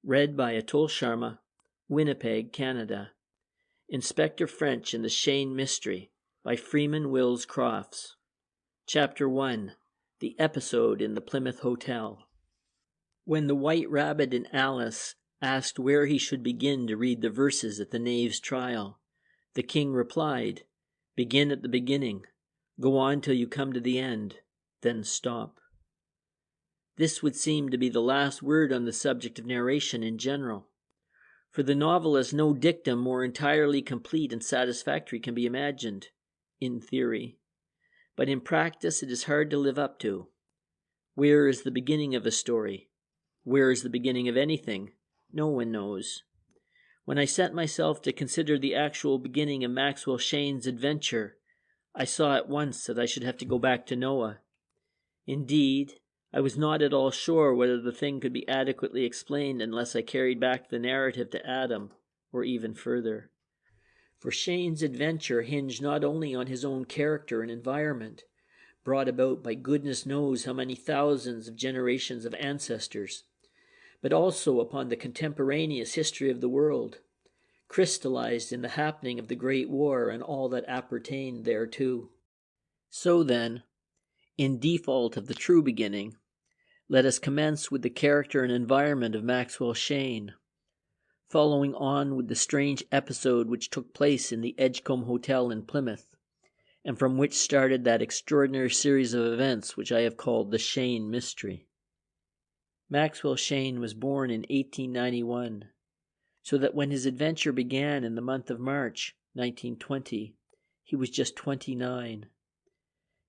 Read by Atul Sharma, Winnipeg, Canada. Inspector French in the Cheyne Mystery by Freeman Wills Crofts. Chapter 1. The Episode in the Plymouth Hotel. When the White Rabbit and Alice asked where he should begin to read the verses at the knave's trial, the king replied, "Begin at the beginning, go on till you come to the end, then stop." This would seem to be the last word on the subject of narration in general. For the novelist, no dictum more entirely complete and satisfactory can be imagined, in theory. But in practice it is hard to live up to. Where is the beginning of a story? Where is the beginning of anything? No one knows. When I set myself to consider the actual beginning of Maxwell Cheyne's adventure, I saw at once that I should have to go back to Noah. Indeed, I was not at all sure whether the thing could be adequately explained unless I carried back the narrative to Adam, or even further. For Cheyne's adventure hinged not only on his own character and environment, brought about by goodness knows how many thousands of generations of ancestors, but also upon the contemporaneous history of the world, crystallized in the happening of the Great War and all that appertained thereto. So then, in default of the true beginning, let us commence with the character and environment of Maxwell Cheyne, following on with the strange episode which took place in the Edgecombe Hotel in Plymouth, and from which started that extraordinary series of events which I have called the Cheyne Mystery. Maxwell Cheyne was born in 1891, so that when his adventure began in the month of March, 1920, he was just 29.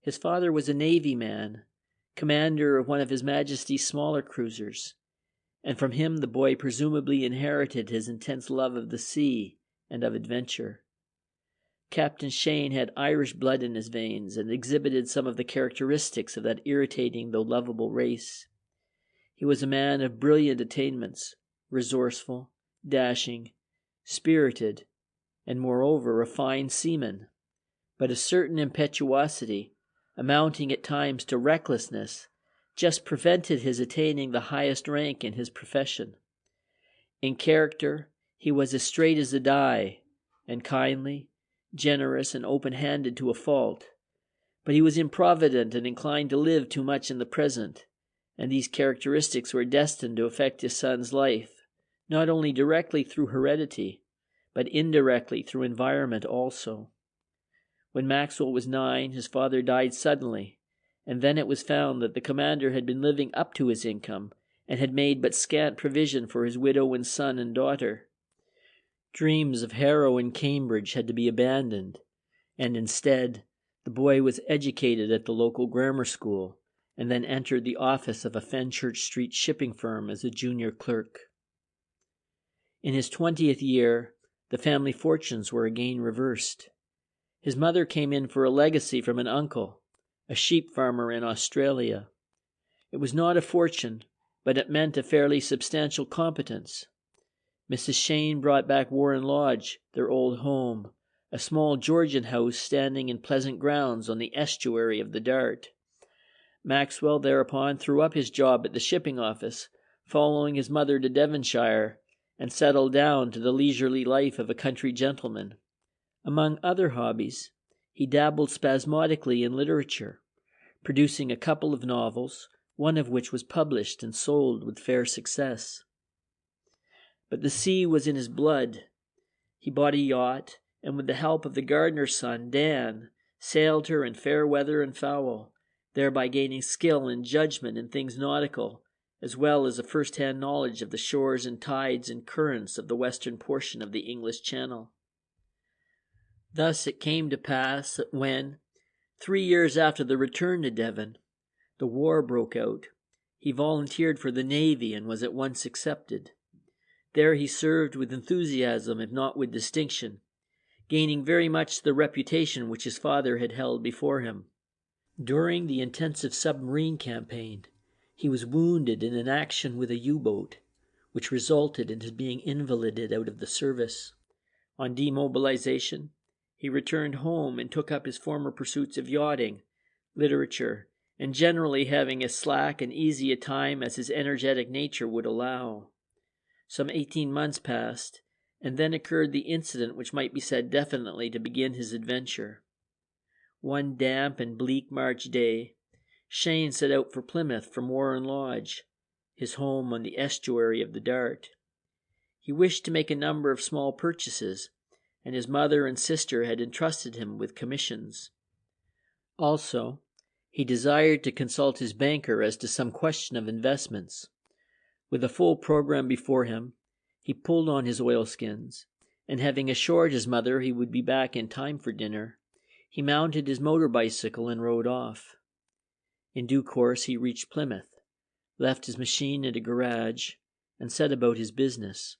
His father was a Navy man, commander of one of His Majesty's smaller cruisers, and from him the boy presumably inherited his intense love of the sea and of adventure. Captain Cheyne had Irish blood in his veins and exhibited some of the characteristics of that irritating though lovable race. He was a man of brilliant attainments, resourceful, dashing, spirited, and moreover a fine seaman, but a certain impetuosity, amounting at times to recklessness, just prevented his attaining the highest rank in his profession. In character, he was as straight as a die, and kindly, generous, and open-handed to a fault. But he was improvident and inclined to live too much in the present, and these characteristics were destined to affect his son's life, not only directly through heredity, but indirectly through environment also. When Maxwell was 9, his father died suddenly, and then it was found that the commander had been living up to his income and had made but scant provision for his widow and son and daughter. Dreams of Harrow and Cambridge had to be abandoned, and instead, the boy was educated at the local grammar school and then entered the office of a Fenchurch Street shipping firm as a junior clerk. In his 20th year, the family fortunes were again reversed. His mother came in for a legacy from an uncle, a sheep farmer in Australia. It was not a fortune, but it meant a fairly substantial competence. Mrs. Cheyne brought back Warren Lodge, their old home, a small Georgian house standing in pleasant grounds on the estuary of the Dart. Maxwell thereupon threw up his job at the shipping office, following his mother to Devonshire, and settled down to the leisurely life of a country gentleman. Among other hobbies, he dabbled spasmodically in literature, producing a couple of novels, one of which was published and sold with fair success. But the sea was in his blood. He bought a yacht, and with the help of the gardener's son, Dan, sailed her in fair weather and foul, thereby gaining skill and judgment in things nautical, as well as a first-hand knowledge of the shores and tides and currents of the western portion of the English Channel. Thus it came to pass that when, 3 years after the return to Devon, the war broke out, he volunteered for the Navy and was at once accepted. There he served with enthusiasm, if not with distinction, gaining very much the reputation which his father had held before him. During the intensive submarine campaign, he was wounded in an action with a U-boat, which resulted in his being invalided out of the service. On demobilization, he returned home and took up his former pursuits of yachting, literature, and generally having as slack and easy a time as his energetic nature would allow. Some 18 months passed, and then occurred the incident which might be said definitely to begin his adventure. One damp and bleak March day, Cheyne set out for Plymouth from Warren Lodge, his home on the estuary of the Dart. He wished to make a number of small purchases, and his mother and sister had entrusted him with commissions. Also, he desired to consult his banker as to some question of investments. With a full program before him, he pulled on his oilskins, and having assured his mother he would be back in time for dinner, he mounted his motor bicycle and rode off. In due course he reached Plymouth, left his machine at a garage, and set about his business.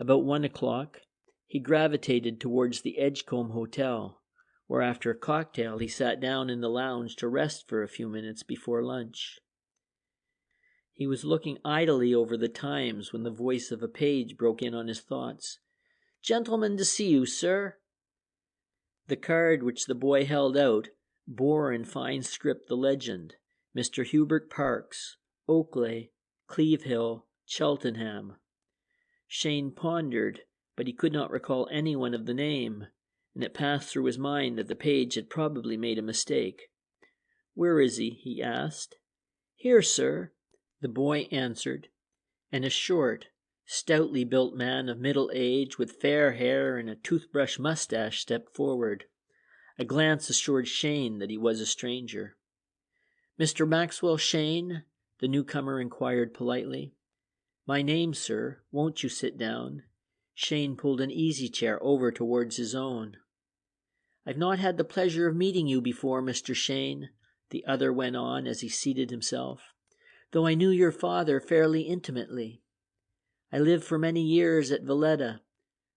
About 1 o'clock, he gravitated towards the Edgecombe Hotel, where after a cocktail he sat down in the lounge to rest for a few minutes before lunch. He was looking idly over the Times when the voice of a page broke in on his thoughts. "Gentleman to see you, sir." The card which the boy held out bore in fine script the legend, Mr. Hubert Parks, Oakley, Cleve Hill, Cheltenham. Cheyne pondered, but he could not recall anyone of the name, and it passed through his mind that the page had probably made a mistake. "Where is he?" asked. "Here, sir," the boy answered, and a short, stoutly built man of middle age with fair hair and a toothbrush mustache stepped forward. A glance assured Cheyne that he was a stranger. "Mr. Maxwell Cheyne?" the newcomer inquired politely. "My name, sir. Won't you sit down?" Cheyne pulled an easy chair over towards his own. "I've not had the pleasure of meeting you before, Mr. Cheyne," the other went on as he seated himself, "though I knew your father fairly intimately. I lived for many years at Valletta,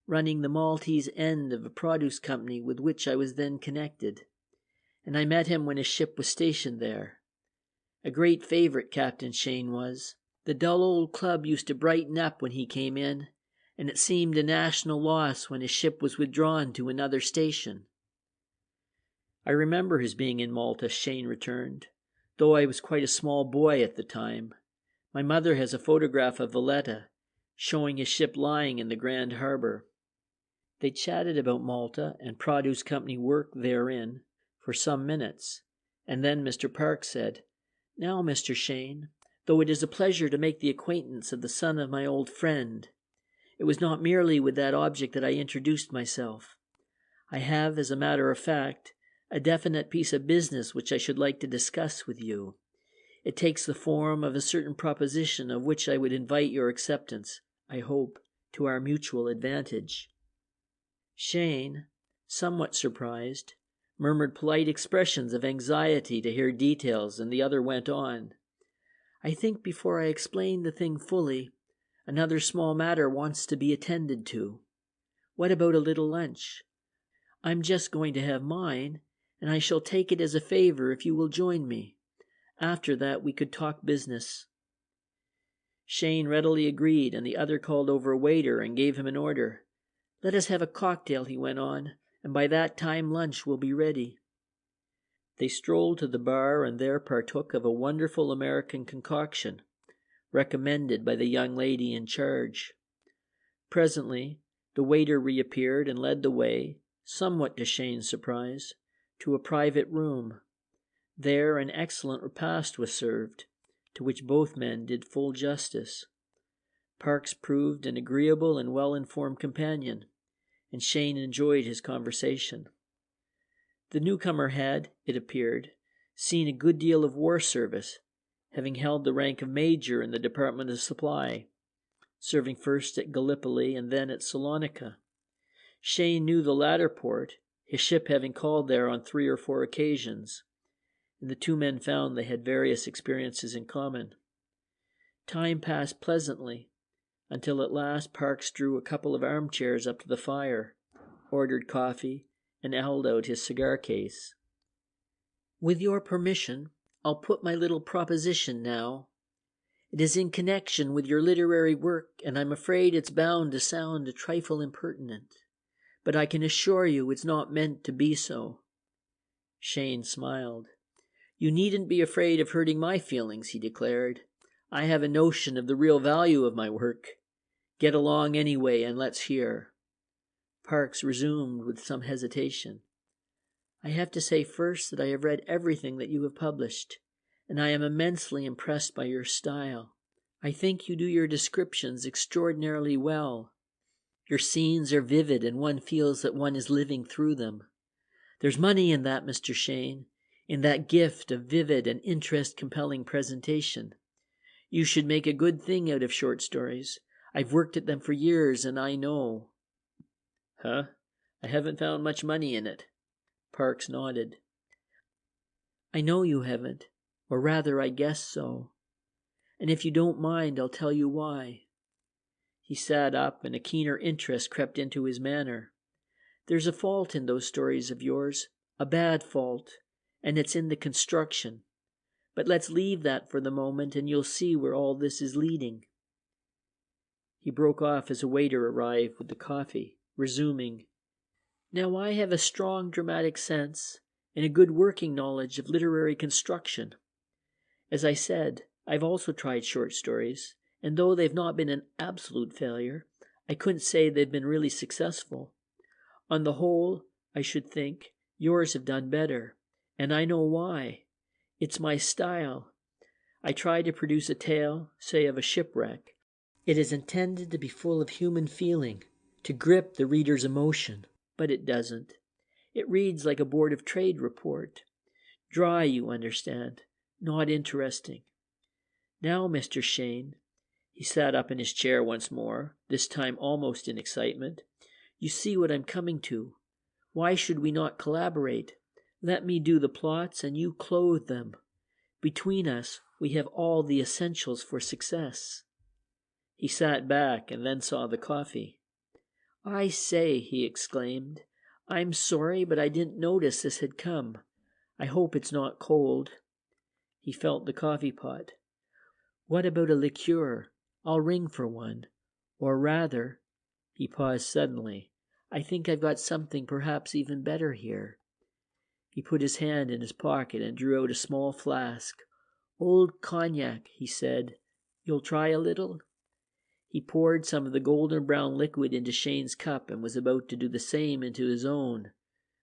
running the Maltese end of a produce company with which I was then connected, and I met him when his ship was stationed there. A great favorite Captain Cheyne was. The dull old club used to brighten up when he came in, and it seemed a national loss when his ship was withdrawn to another station." "I remember his being in Malta," Cheyne returned, "though I was quite a small boy at the time. My mother has a photograph of Valletta, showing his ship lying in the Grand Harbor." They chatted about Malta and produce company work therein for some minutes, and then Mr. Parks said, "Now, Mr. Cheyne, though it is a pleasure to make the acquaintance of the son of my old friend, it was not merely with that object that I introduced myself. I have, as a matter of fact, a definite piece of business which I should like to discuss with you. It takes the form of a certain proposition of which I would invite your acceptance, I hope, to our mutual advantage." Cheyne, somewhat surprised, murmured polite expressions of anxiety to hear details, and the other went on. "I think before I explain the thing fully, another small matter wants to be attended to. What about a little lunch? I'm just going to have mine, and I shall take it as a favor if you will join me. After that we could talk business." Cheyne readily agreed, and the other called over a waiter and gave him an order. "Let us have a cocktail," he went on, "and by that time lunch will be ready." They strolled to the bar and there partook of a wonderful American concoction, recommended by the young lady in charge. Presently, the waiter reappeared and led the way, somewhat to Cheyne's surprise, to a private room. There an excellent repast was served, to which both men did full justice. Parks proved an agreeable and well-informed companion, and Cheyne enjoyed his conversation. The newcomer had, it appeared, seen a good deal of war service, having held the rank of major in the Department of Supply, serving first at Gallipoli and then at Salonika. Cheyne knew the latter port, his ship having called there on 3 or 4 occasions, and the two men found they had various experiences in common. Time passed pleasantly, until at last Parks drew a couple of armchairs up to the fire, ordered coffee, and held out his cigar case. "With your permission, I'll put my little proposition now. It is in connection with your literary work, and I'm afraid it's bound to sound a trifle impertinent, but I can assure you it's not meant to be so." Cheyne smiled. "You needn't be afraid of hurting my feelings," he declared. "I have a notion of the real value of my work. Get along anyway, and let's hear." Parks resumed with some hesitation. "I have to say first that I have read everything that you have published, and I am immensely impressed by your style. I think you do your descriptions extraordinarily well. Your scenes are vivid, and one feels that one is living through them. There's money in that, Mr. Cheyne, in that gift of vivid and interest-compelling presentation. You should make a good thing out of short stories. I've worked at them for years, and I know." "Huh? I haven't found much money in it." Parks nodded. "I know you haven't, or rather I guess so. And if you don't mind, I'll tell you why." He sat up, and a keener interest crept into his manner. "There's a fault in those stories of yours, a bad fault, and it's in the construction. But let's leave that for the moment, and you'll see where all this is leading." He broke off as a waiter arrived with the coffee, resuming, "Now I have a strong dramatic sense and a good working knowledge of literary construction. As I said, I've also tried short stories, and though they've not been an absolute failure, I couldn't say they've been really successful. On the whole, I should think, yours have done better, and I know why. It's my style. I try to produce a tale, say of a shipwreck. It is intended to be full of human feeling, to grip the reader's emotion, but it doesn't. It reads like a Board of Trade report. Dry, you understand, not interesting. Now, Mr. Cheyne," he sat up in his chair once more, this time almost in excitement, "you see what I'm coming to. Why should we not collaborate? Let me do the plots and you clothe them. Between us, we have all the essentials for success." He sat back and then saw the coffee. "I say," he exclaimed, "I'm sorry, but I didn't notice this had come. I hope it's not cold." He felt the coffee pot. "What about a liqueur? I'll ring for one. Or rather," he paused suddenly, "I think I've got something perhaps even better here." He put his hand in his pocket and drew out a small flask. "Old cognac," he said. "You'll try a little?" He poured some of the golden brown liquid into Cheyne's cup and was about to do the same into his own,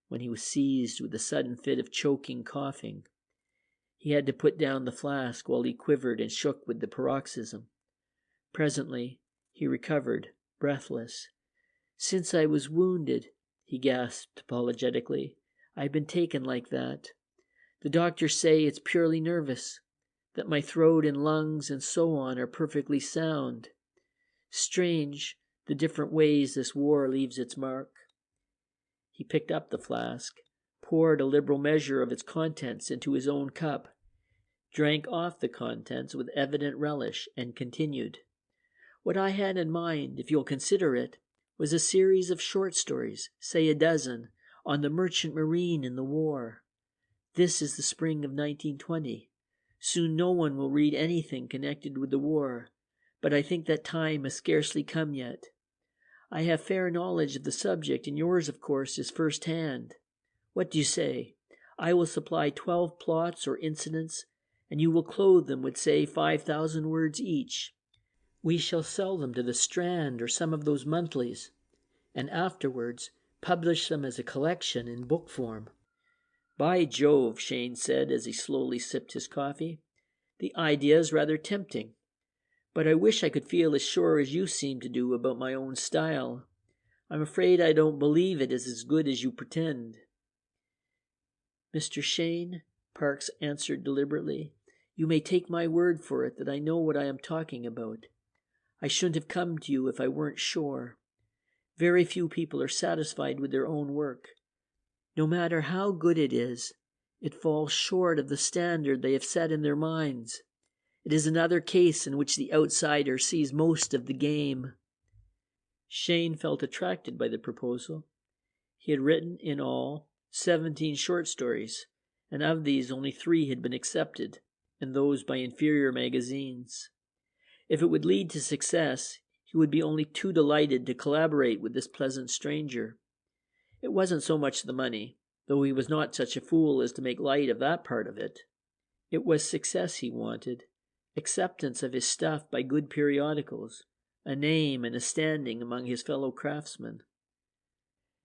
when he was seized with a sudden fit of choking coughing. He had to put down the flask while he quivered and shook with the paroxysm. Presently he recovered, breathless. "Since I was wounded," he gasped apologetically, "I've been taken like that. The doctors say it's purely nervous, that my throat and lungs and so on are perfectly sound. Strange, the different ways this war leaves its mark." He picked up the flask, poured a liberal measure of its contents into his own cup, drank off the contents with evident relish, and continued. "What I had in mind, if you'll consider it, was a series of short stories, say a dozen, on the merchant marine in the war. This is the spring of 1920. Soon no one will read anything connected with the war, but I think that time has scarcely come yet. I have fair knowledge of the subject, and yours, of course, is first-hand. What do you say? I will supply 12 plots or incidents, and you will clothe them with, say, 5,000 words each. We shall sell them to the Strand or some of those monthlies, and afterwards publish them as a collection in book form." "By Jove," Cheyne said as he slowly sipped his coffee, "the idea is rather tempting. But I wish I could feel as sure as you seem to do about my own style. I'm afraid I don't believe it is as good as you pretend." "Mr. Cheyne," Parks answered deliberately, "you may take my word for it that I know what I am talking about. I shouldn't have come to you if I weren't sure. Very few people are satisfied with their own work. No matter how good it is, it falls short of the standard they have set in their minds. It is another case in which the outsider sees most of the game." Cheyne felt attracted by the proposal. He had written, in all, 17 short stories, and of these only 3 had been accepted, and those by inferior magazines. If it would lead to success, he would be only too delighted to collaborate with this pleasant stranger. It wasn't so much the money, though he was not such a fool as to make light of that part of it. It was success he wanted, acceptance of his stuff by good periodicals, a name and a standing among his fellow craftsmen.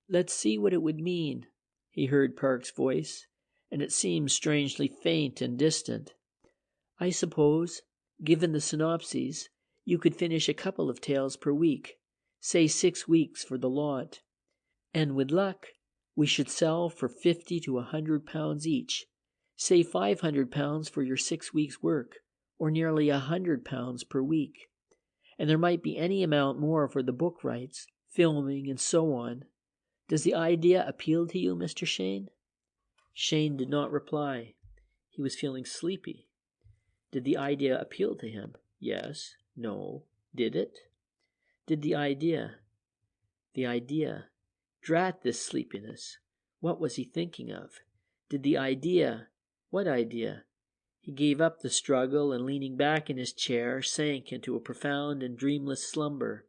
"Let's see what it would mean," he heard Park's voice, and it seemed strangely faint and distant. "I suppose, given the synopses, you could finish a couple of tales per week, say 6 weeks for the lot. And with luck, we should sell for £50 to £100 each. Say £500 for your 6 weeks' work, or nearly £100 per week. And there might be any amount more for the book rights, filming, and so on. Does the idea appeal to you, Mr. Cheyne?" Cheyne did not reply. He was feeling sleepy. Did the idea appeal to him? Yes. No. Did it? Did the idea... Drat this sleepiness. What was he thinking of? Did the idea... What idea? He gave up the struggle and, leaning back in his chair, sank into a profound and dreamless slumber.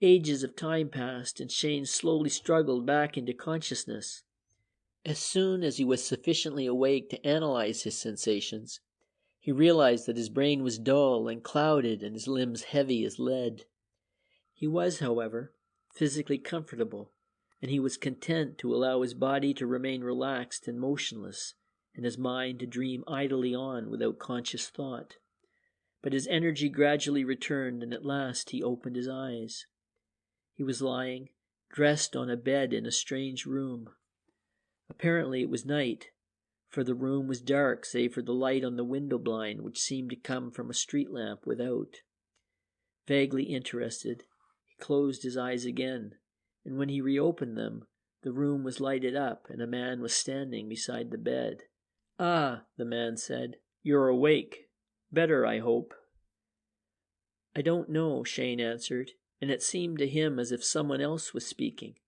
Ages of time passed, and Cheyne slowly struggled back into consciousness. As soon as he was sufficiently awake to analyze his sensations, he realized that his brain was dull and clouded and his limbs heavy as lead. He was, however, physically comfortable, and he was content to allow his body to remain relaxed and motionless, and his mind to dream idly on without conscious thought. But his energy gradually returned, and at last he opened his eyes. He was lying, dressed on a bed in a strange room. Apparently it was night, for the room was dark save for the light on the window blind, which seemed to come from a street lamp without. Vaguely interested, he closed his eyes again, and when he reopened them, the room was lighted up, and a man was standing beside the bed. "Ah," the man said, "you're awake. Better, I hope." "I don't know," Cheyne answered, and it seemed to him as if someone else was speaking.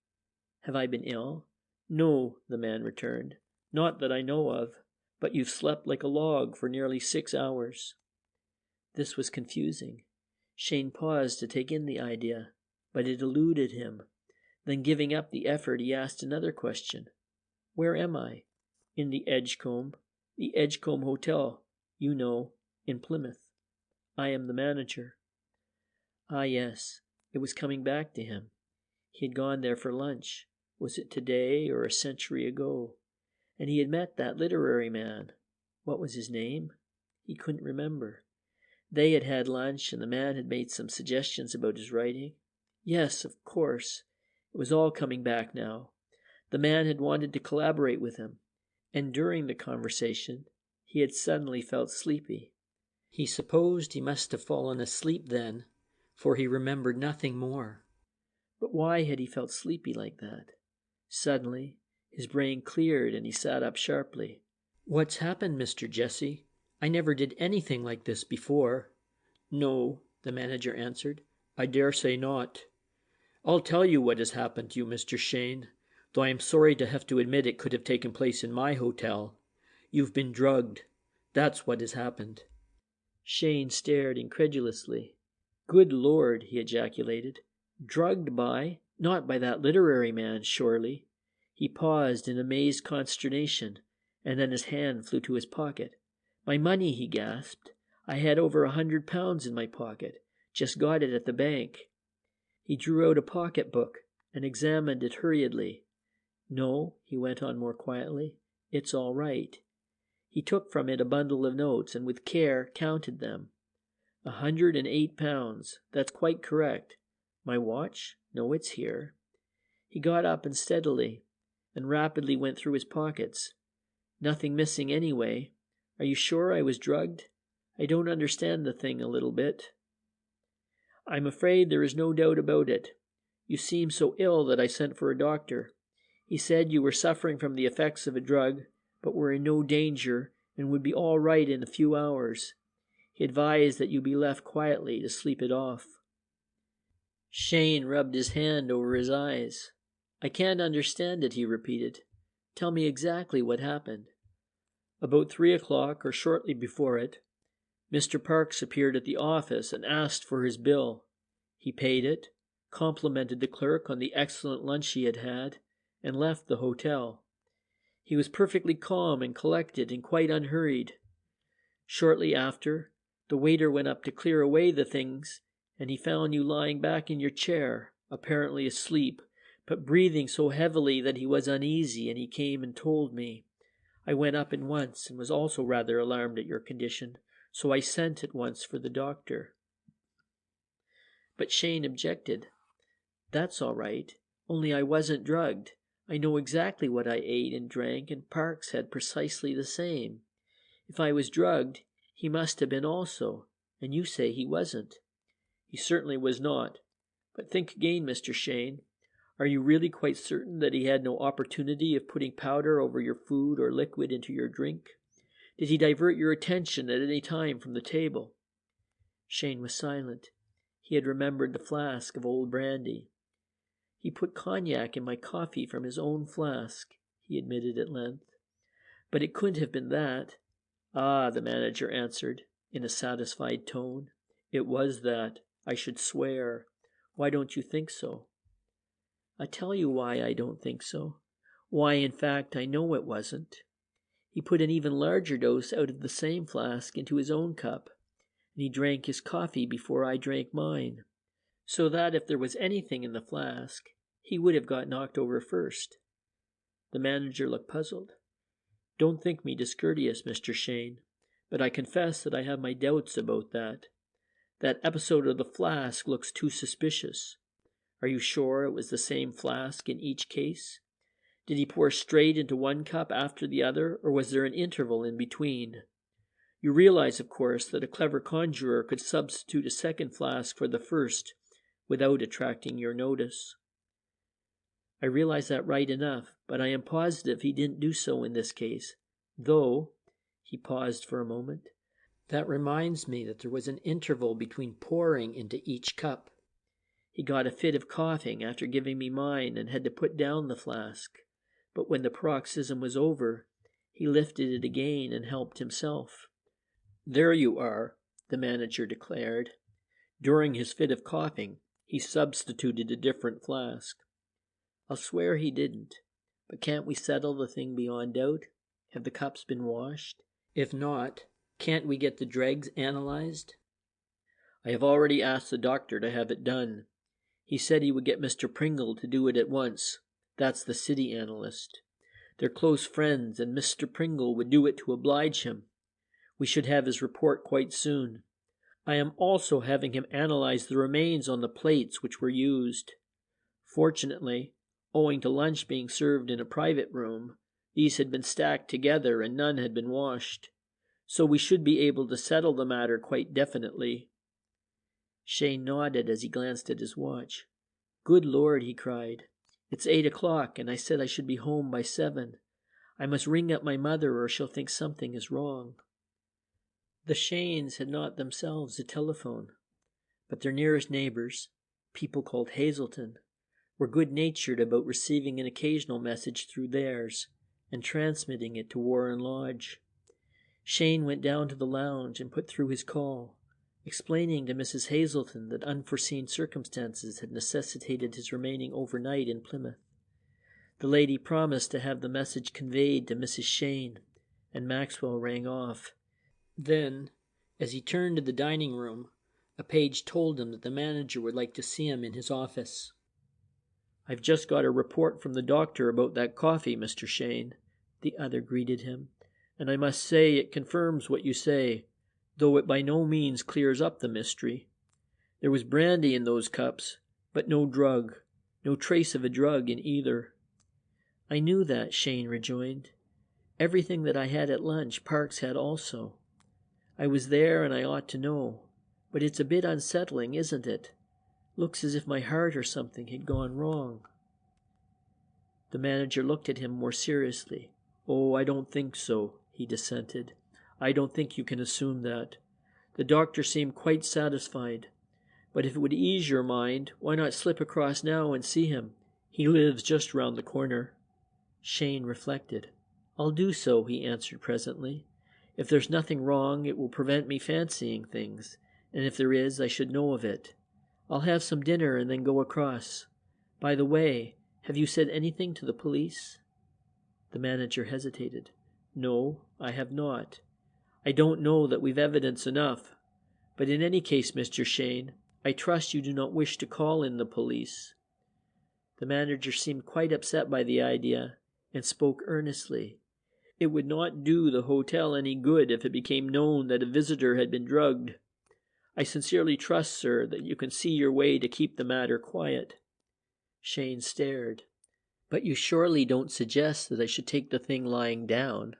"Have I been ill?" "No," the man returned. "Not that I know of, but you've slept like a log for nearly 6 hours." This was confusing. Cheyne paused to take in the idea, but it eluded him. Then, giving up the effort, he asked another question. "Where am I?" "In the Edgecombe Hotel, you know, in Plymouth. I am the manager." Ah, yes, it was coming back to him. He had gone there for lunch. Was it today or a century ago? And he had met that literary man. What was his name? He couldn't remember. They had had lunch, and the man had made some suggestions about his writing. Yes, of course. It was all coming back now. The man had wanted to collaborate with him, and during the conversation he had suddenly felt sleepy. He supposed he must have fallen asleep then, for he remembered nothing more. But why had he felt sleepy like that? Suddenly, his brain cleared and he sat up sharply. "What's happened, Mr. Jesse? I never did anything like this before." "No," the manager answered. "I dare say not. I'll tell you what has happened to you, Mr. Cheyne, though I am sorry to have to admit it could have taken place in my hotel. You've been drugged. That's what has happened." Cheyne stared incredulously. "Good Lord," he ejaculated. "Drugged by... not by that literary man, surely?" He paused in amazed consternation, and then his hand flew to his pocket. "My money," he gasped. "I had over £100 in my pocket. Just got it at the bank." He drew out a pocketbook and examined it hurriedly. "No," he went on more quietly, "it's all right." He took from it a bundle of notes and with care counted them. £108. That's quite correct. My watch? No, it's here. He got up unsteadily and rapidly went through his pockets. Nothing missing anyway. Are you sure I was drugged? I don't understand the thing a little bit. I'm afraid there is no doubt about it. You seemed so ill that I sent for a doctor. He said you were suffering from the effects of a drug, but were in no danger and would be all right in a few hours. He advised that you be left quietly to sleep it off." Cheyne rubbed his hand over his eyes. "I can't understand it," he repeated. "Tell me exactly what happened." "About 3 o'clock, or shortly before it, Mr. Parks appeared at the office and asked for his bill. He paid it, complimented the clerk on the excellent lunch he had had, and left the hotel. He was perfectly calm and collected and quite unhurried. Shortly after, the waiter went up to clear away the things and he found you lying back in your chair, apparently asleep, but breathing so heavily that he was uneasy, and he came and told me. I went up at once and was also rather alarmed at your condition, so I sent at once for the doctor." But Cheyne objected. "That's all right, only I wasn't drugged. I know exactly what I ate and drank, and Parks had precisely the same. If I was drugged, he must have been also, and you say he wasn't." "He certainly was not. But think again, Mr. Cheyne. Are you really quite certain that he had no opportunity of putting powder over your food or liquid into your drink? Did he divert your attention at any time from the table?" Cheyne was silent. He had remembered the flask of old brandy. "He put cognac in my coffee from his own flask," he admitted at length. "But it couldn't have been that." "Ah," the manager answered, in a satisfied tone. "It was that, I should swear. Why don't you think so?" "I'll tell you why I don't think so. Why, in fact, I know it wasn't. He put an even larger dose out of the same flask into his own cup, and he drank his coffee before I drank mine, so that if there was anything in the flask, he would have got knocked over first." The manager looked puzzled. "Don't think me discourteous, Mr. Cheyne, but I confess that I have my doubts about that. That episode of the flask looks too suspicious. Are you sure it was the same flask in each case? Did he pour straight into one cup after the other, or was there an interval in between? You realize, of course, that a clever conjurer could substitute a second flask for the first without attracting your notice." "I realize that right enough, but I am positive he didn't do so in this case. Though," he paused for a moment, "that reminds me that there was an interval between pouring into each cup. He got a fit of coughing after giving me mine and had to put down the flask. But when the paroxysm was over, he lifted it again and helped himself." "There you are," the manager declared. "During his fit of coughing, he substituted a different flask." "I'll swear he didn't. But can't we settle the thing beyond doubt? Have the cups been washed? If not, can't we get the dregs analyzed?" "I have already asked the doctor to have it done. He said he would get Mr. Pringle to do it at once. That's the city analyst. They're close friends, and Mr. Pringle would do it to oblige him. We should have his report quite soon. I am also having him analyze the remains on the plates which were used. Fortunately, owing to lunch being served in a private room, these had been stacked together and none had been washed. So we should be able to settle the matter quite definitely." Cheyne nodded as he glanced at his watch. "Good Lord," he cried. "It's 8 o'clock, and I said I should be home by 7. I must ring up my mother or she'll think something is wrong." The Cheynes had not themselves a telephone, but their nearest neighbors, people called Hazelton, were good-natured about receiving an occasional message through theirs and transmitting it to Warren Lodge. Cheyne went down to the lounge and put through his call, explaining to Mrs. Hazelton that unforeseen circumstances had necessitated his remaining overnight in Plymouth. The lady promised to have the message conveyed to Mrs. Cheyne, and Maxwell rang off. Then, as he turned to the dining room, a page told him that the manager would like to see him in his office. "I've just got a report from the doctor about that coffee, Mr. Cheyne," the other greeted him, "and I must say it confirms what you say, though it by no means clears up the mystery. There was brandy in those cups, but no drug, no trace of a drug in either." "I knew that," Cheyne rejoined. "Everything that I had at lunch Parks had also. I was there and I ought to know, but it's a bit unsettling, isn't it? Looks as if my heart or something had gone wrong." The manager looked at him more seriously. "Oh, I don't think so," he dissented. "I don't think you can assume that. The doctor seemed quite satisfied. But if it would ease your mind, why not slip across now and see him? He lives just round the corner." Cheyne reflected. "I'll do so," he answered presently. "If there's nothing wrong, it will prevent me fancying things, and if there is, I should know of it. I'll have some dinner and then go across. By the way, have you said anything to the police?" The manager hesitated. "No, I have not. I don't know that we've evidence enough. But in any case, Mr. Cheyne, I trust you do not wish to call in the police." The manager seemed quite upset by the idea, and spoke earnestly. "It would not do the hotel any good if it became known that a visitor had been drugged. I sincerely trust, sir, that you can see your way to keep the matter quiet." Cheyne stared. "But you surely don't suggest that I should take the thing lying down?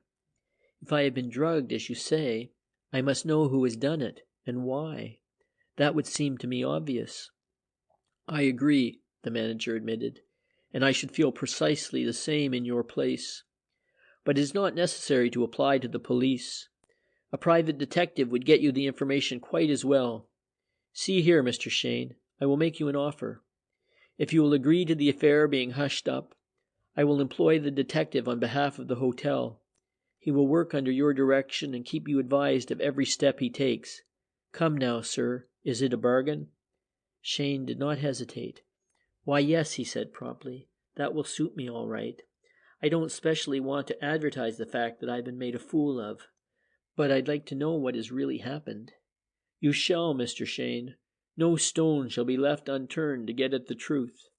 If I have been drugged, as you say, I must know who has done it, and why. That would seem to me obvious." "I agree," the manager admitted, "and I should feel precisely the same in your place. But it is not necessary to apply to the police. A private detective would get you the information quite as well. See here, Mr. Cheyne, I will make you an offer. If you will agree to the affair being hushed up, I will employ the detective on behalf of the hotel. He will work under your direction and keep you advised of every step he takes. Come now, sir, is it a bargain?" Cheyne did not hesitate. "Why, yes," he said promptly. "That will suit me all right. I don't specially want to advertise the fact that I've been made a fool of, but I'd like to know what has really happened." "You shall, Mr. Cheyne. No stone shall be left unturned to get at the truth.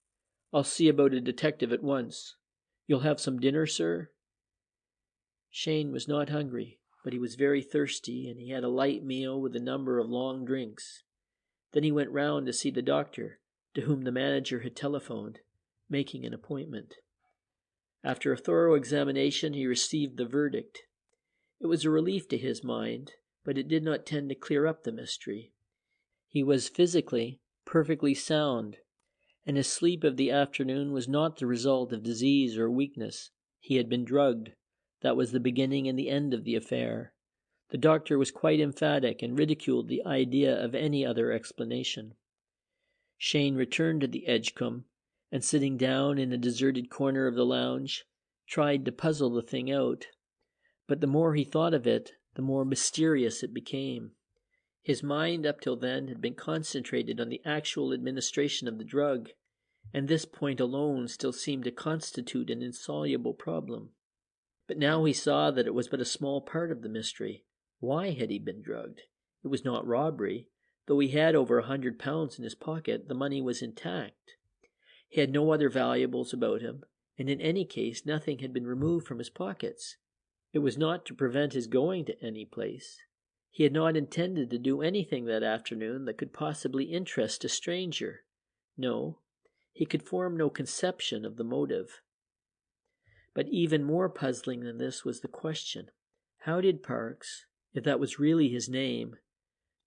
I'll see about a detective at once. You'll have some dinner, sir?" Cheyne was not hungry, but he was very thirsty, and he had a light meal with a number of long drinks. Then he went round to see the doctor, to whom the manager had telephoned, making an appointment. After a thorough examination, he received the verdict. It was a relief to his mind, but it did not tend to clear up the mystery. He was physically perfectly sound, and his sleep of the afternoon was not the result of disease or weakness. He had been drugged. That was the beginning and the end of the affair. The doctor was quite emphatic and ridiculed the idea of any other explanation. Cheyne returned to the Edgecombe, and sitting down in a deserted corner of the lounge, tried to puzzle the thing out. But the more he thought of it, the more mysterious it became. His mind up till then had been concentrated on the actual administration of the drug, and this point alone still seemed to constitute an insoluble problem. But now he saw that it was but a small part of the mystery. Why had he been drugged? It was not robbery. Though he had over £100 in his pocket, the money was intact. He had no other valuables about him, and in any case nothing had been removed from his pockets. It was not to prevent his going to any place. He had not intended to do anything that afternoon that could possibly interest a stranger. No, he could form no conception of the motive. But even more puzzling than this was the question: how did Parks, if that was really his name,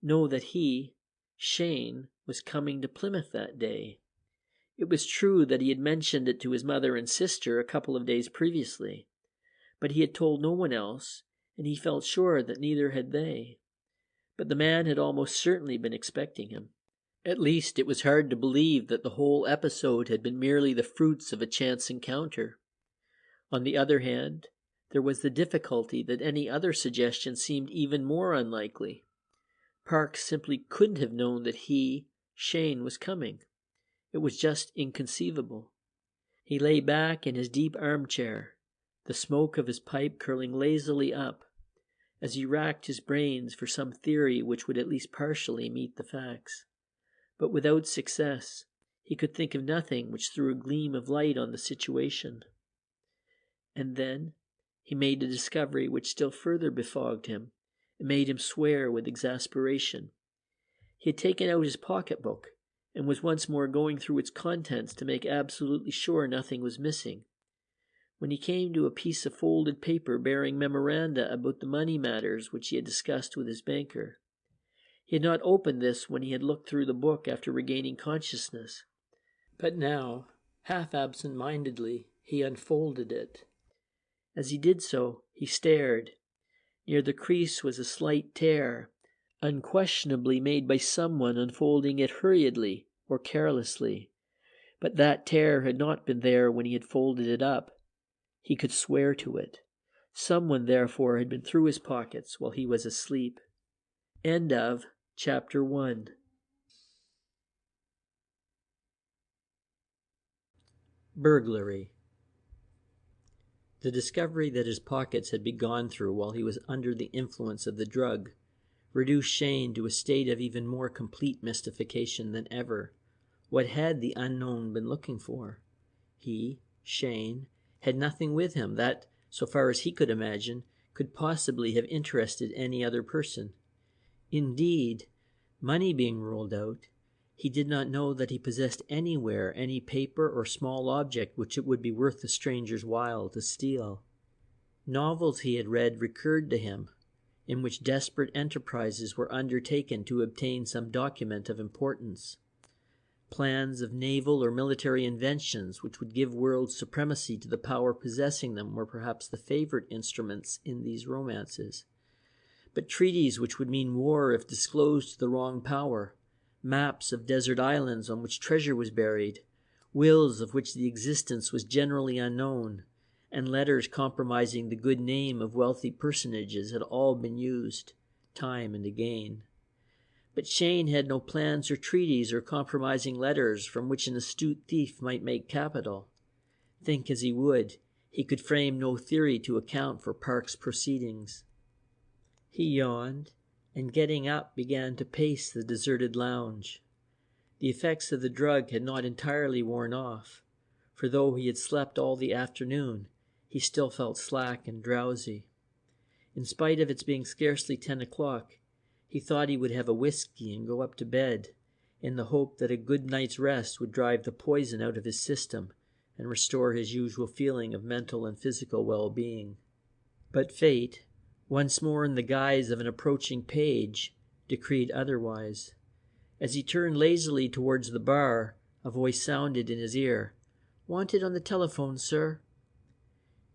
know that he, Cheyne, was coming to Plymouth that day? It was true that he had mentioned it to his mother and sister a couple of days previously, but he had told no one else, and he felt sure that neither had they. But the man had almost certainly been expecting him. At least it was hard to believe that the whole episode had been merely the fruits of a chance encounter. On the other hand, there was the difficulty that any other suggestion seemed even more unlikely. Parks simply couldn't have known that he, Cheyne, was coming. It was just inconceivable. He lay back in his deep armchair, the smoke of his pipe curling lazily up, as he racked his brains for some theory which would at least partially meet the facts. But without success, he could think of nothing which threw a gleam of light on the situation. And then he made a discovery which still further befogged him and made him swear with exasperation. He had taken out his pocketbook and was once more going through its contents to make absolutely sure nothing was missing, when he came to a piece of folded paper bearing memoranda about the money matters which he had discussed with his banker. He had not opened this when he had looked through the book after regaining consciousness, but now, half absent-mindedly, he unfolded it. As he did so, he stared. Near the crease was a slight tear, unquestionably made by someone unfolding it hurriedly or carelessly. But that tear had not been there when he had folded it up. He could swear to it. Someone, therefore, had been through his pockets while he was asleep. End of Chapter 1. Burglary. The discovery that his pockets had been gone through while he was under the influence of the drug reduced Cheyne to a state of even more complete mystification than ever. What had the unknown been looking for? He, Cheyne, had nothing with him that, so far as he could imagine, could possibly have interested any other person. Indeed, money being ruled out, he did not know that he possessed anywhere any paper or small object which it would be worth the stranger's while to steal. Novels he had read recurred to him, in which desperate enterprises were undertaken to obtain some document of importance. Plans of naval or military inventions which would give world supremacy to the power possessing them were perhaps the favorite instruments in these romances. But treaties which would mean war if disclosed to the wrong power, maps of desert islands on which treasure was buried, wills of which the existence was generally unknown, and letters compromising the good name of wealthy personages had all been used, time and again. But Cheyne had no plans or treaties or compromising letters from which an astute thief might make capital. Think as he would, he could frame no theory to account for Park's proceedings. He yawned, and getting up began to pace the deserted lounge. The effects of the drug had not entirely worn off, for though he had slept all the afternoon, he still felt slack and drowsy. In spite of its being scarcely 10 o'clock, he thought he would have a whiskey and go up to bed, in the hope that a good night's rest would drive the poison out of his system and restore his usual feeling of mental and physical well-being. But fate, once more in the guise of an approaching page, decreed otherwise. As he turned lazily towards the bar, a voice sounded in his ear. "Wanted on the telephone, sir."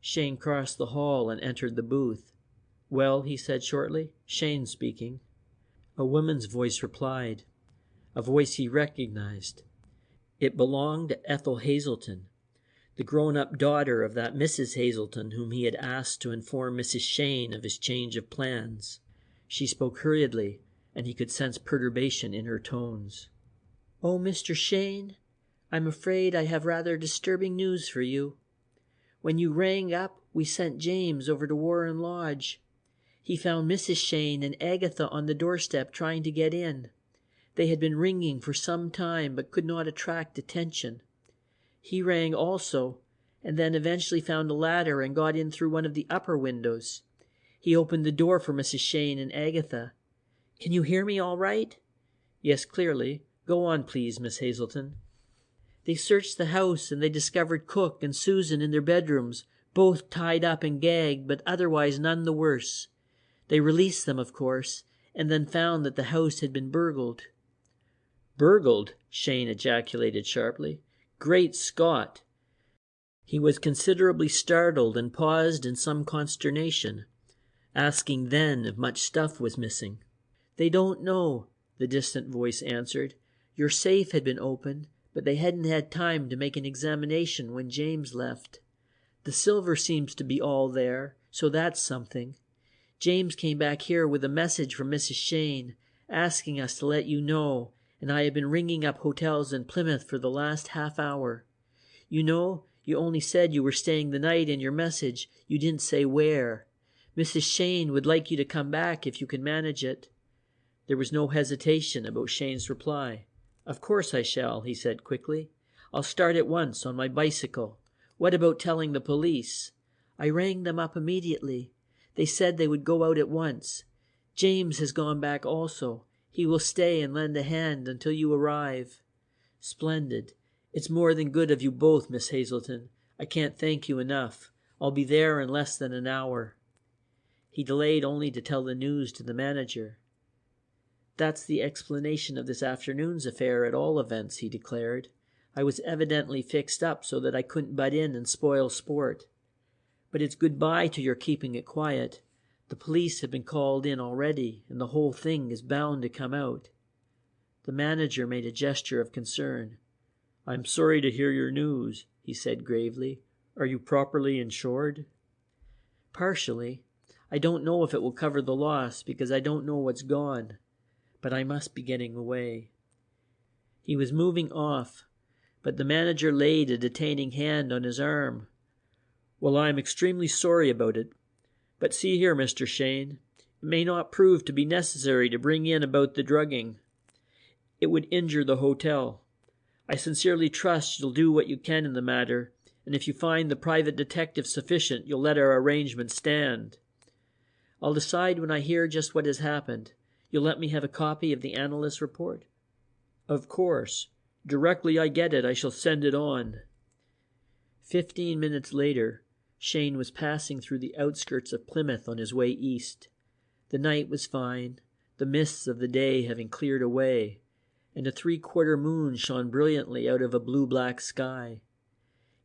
Cheyne crossed the hall and entered the booth. "Well," he said shortly. "Cheyne speaking." A woman's voice replied, a voice he recognized. It belonged to Ethel Hazelton, the grown-up daughter of that Mrs. Hazelton whom he had asked to inform Mrs. Cheyne of his change of plans. She spoke hurriedly, and he could sense perturbation in her tones. "Oh, Mr. Cheyne, I'm afraid I have rather disturbing news for you. When you rang up, we sent James over to Warren Lodge. He found Mrs. Cheyne and Agatha on the doorstep trying to get in. They had been ringing for some time but could not attract attention. He rang also, and then eventually found a ladder and got in through one of the upper windows. He opened the door for Mrs. Cheyne and Agatha. Can you hear me all right?" "Yes, clearly. Go on, please, Miss Hazelton." "They searched the house and they discovered Cook and Susan in their bedrooms, both tied up and gagged, but otherwise none the worse. They released them, of course, and then found that the house had been burgled." "Burgled?" Cheyne ejaculated sharply. "Great Scott!" He was considerably startled and paused in some consternation, asking then if much stuff was missing. "They don't know," the distant voice answered. "Your safe had been opened, but they hadn't had time to make an examination when James left. The silver seems to be all there, so that's something. James came back here with a message from Mrs. Cheyne, asking us to let you know, and I have been ringing up hotels in Plymouth for the last half hour. You know, you only said you were staying the night in your message. You didn't say where. Mrs. Cheyne would like you to come back if you can manage it." There was no hesitation about Cheyne's reply. "Of course I shall," he said quickly. "I'll start at once on my bicycle. What about telling the police?" "I rang them up immediately. They said they would go out at once. James has gone back also. He will stay and lend a hand until you arrive." "Splendid. It's more than good of you both, Miss Hazelton. I can't thank you enough. I'll be there in less than an hour." He delayed only to tell the news to the manager. "That's the explanation of this afternoon's affair at all events," he declared. "I was evidently fixed up so that I couldn't butt in and spoil sport. But it's goodbye to your keeping it quiet. The police have been called in already, and the whole thing is bound to come out." The manager made a gesture of concern. "I'm sorry to hear your news," he said gravely. "Are you properly insured?" "Partially. I don't know if it will cover the loss because I don't know what's gone. But I must be getting away." He was moving off, but the manager laid a detaining hand on his arm. "Well, I am extremely sorry about it. But see here, Mr. Cheyne, may not prove to be necessary to bring in about the drugging. It would injure the hotel. I sincerely trust you'll do what you can in the matter, and if you find the private detective sufficient, you'll let our arrangement stand. I'll decide when I hear just what has happened. You'll let me have a copy of the analyst's report?" "Of course. Directly I get it, I shall send it on." 15 minutes later, Cheyne was passing through the outskirts of Plymouth on his way east. The night was fine, the mists of the day having cleared away, and a 3/4 moon shone brilliantly out of a blue-black sky.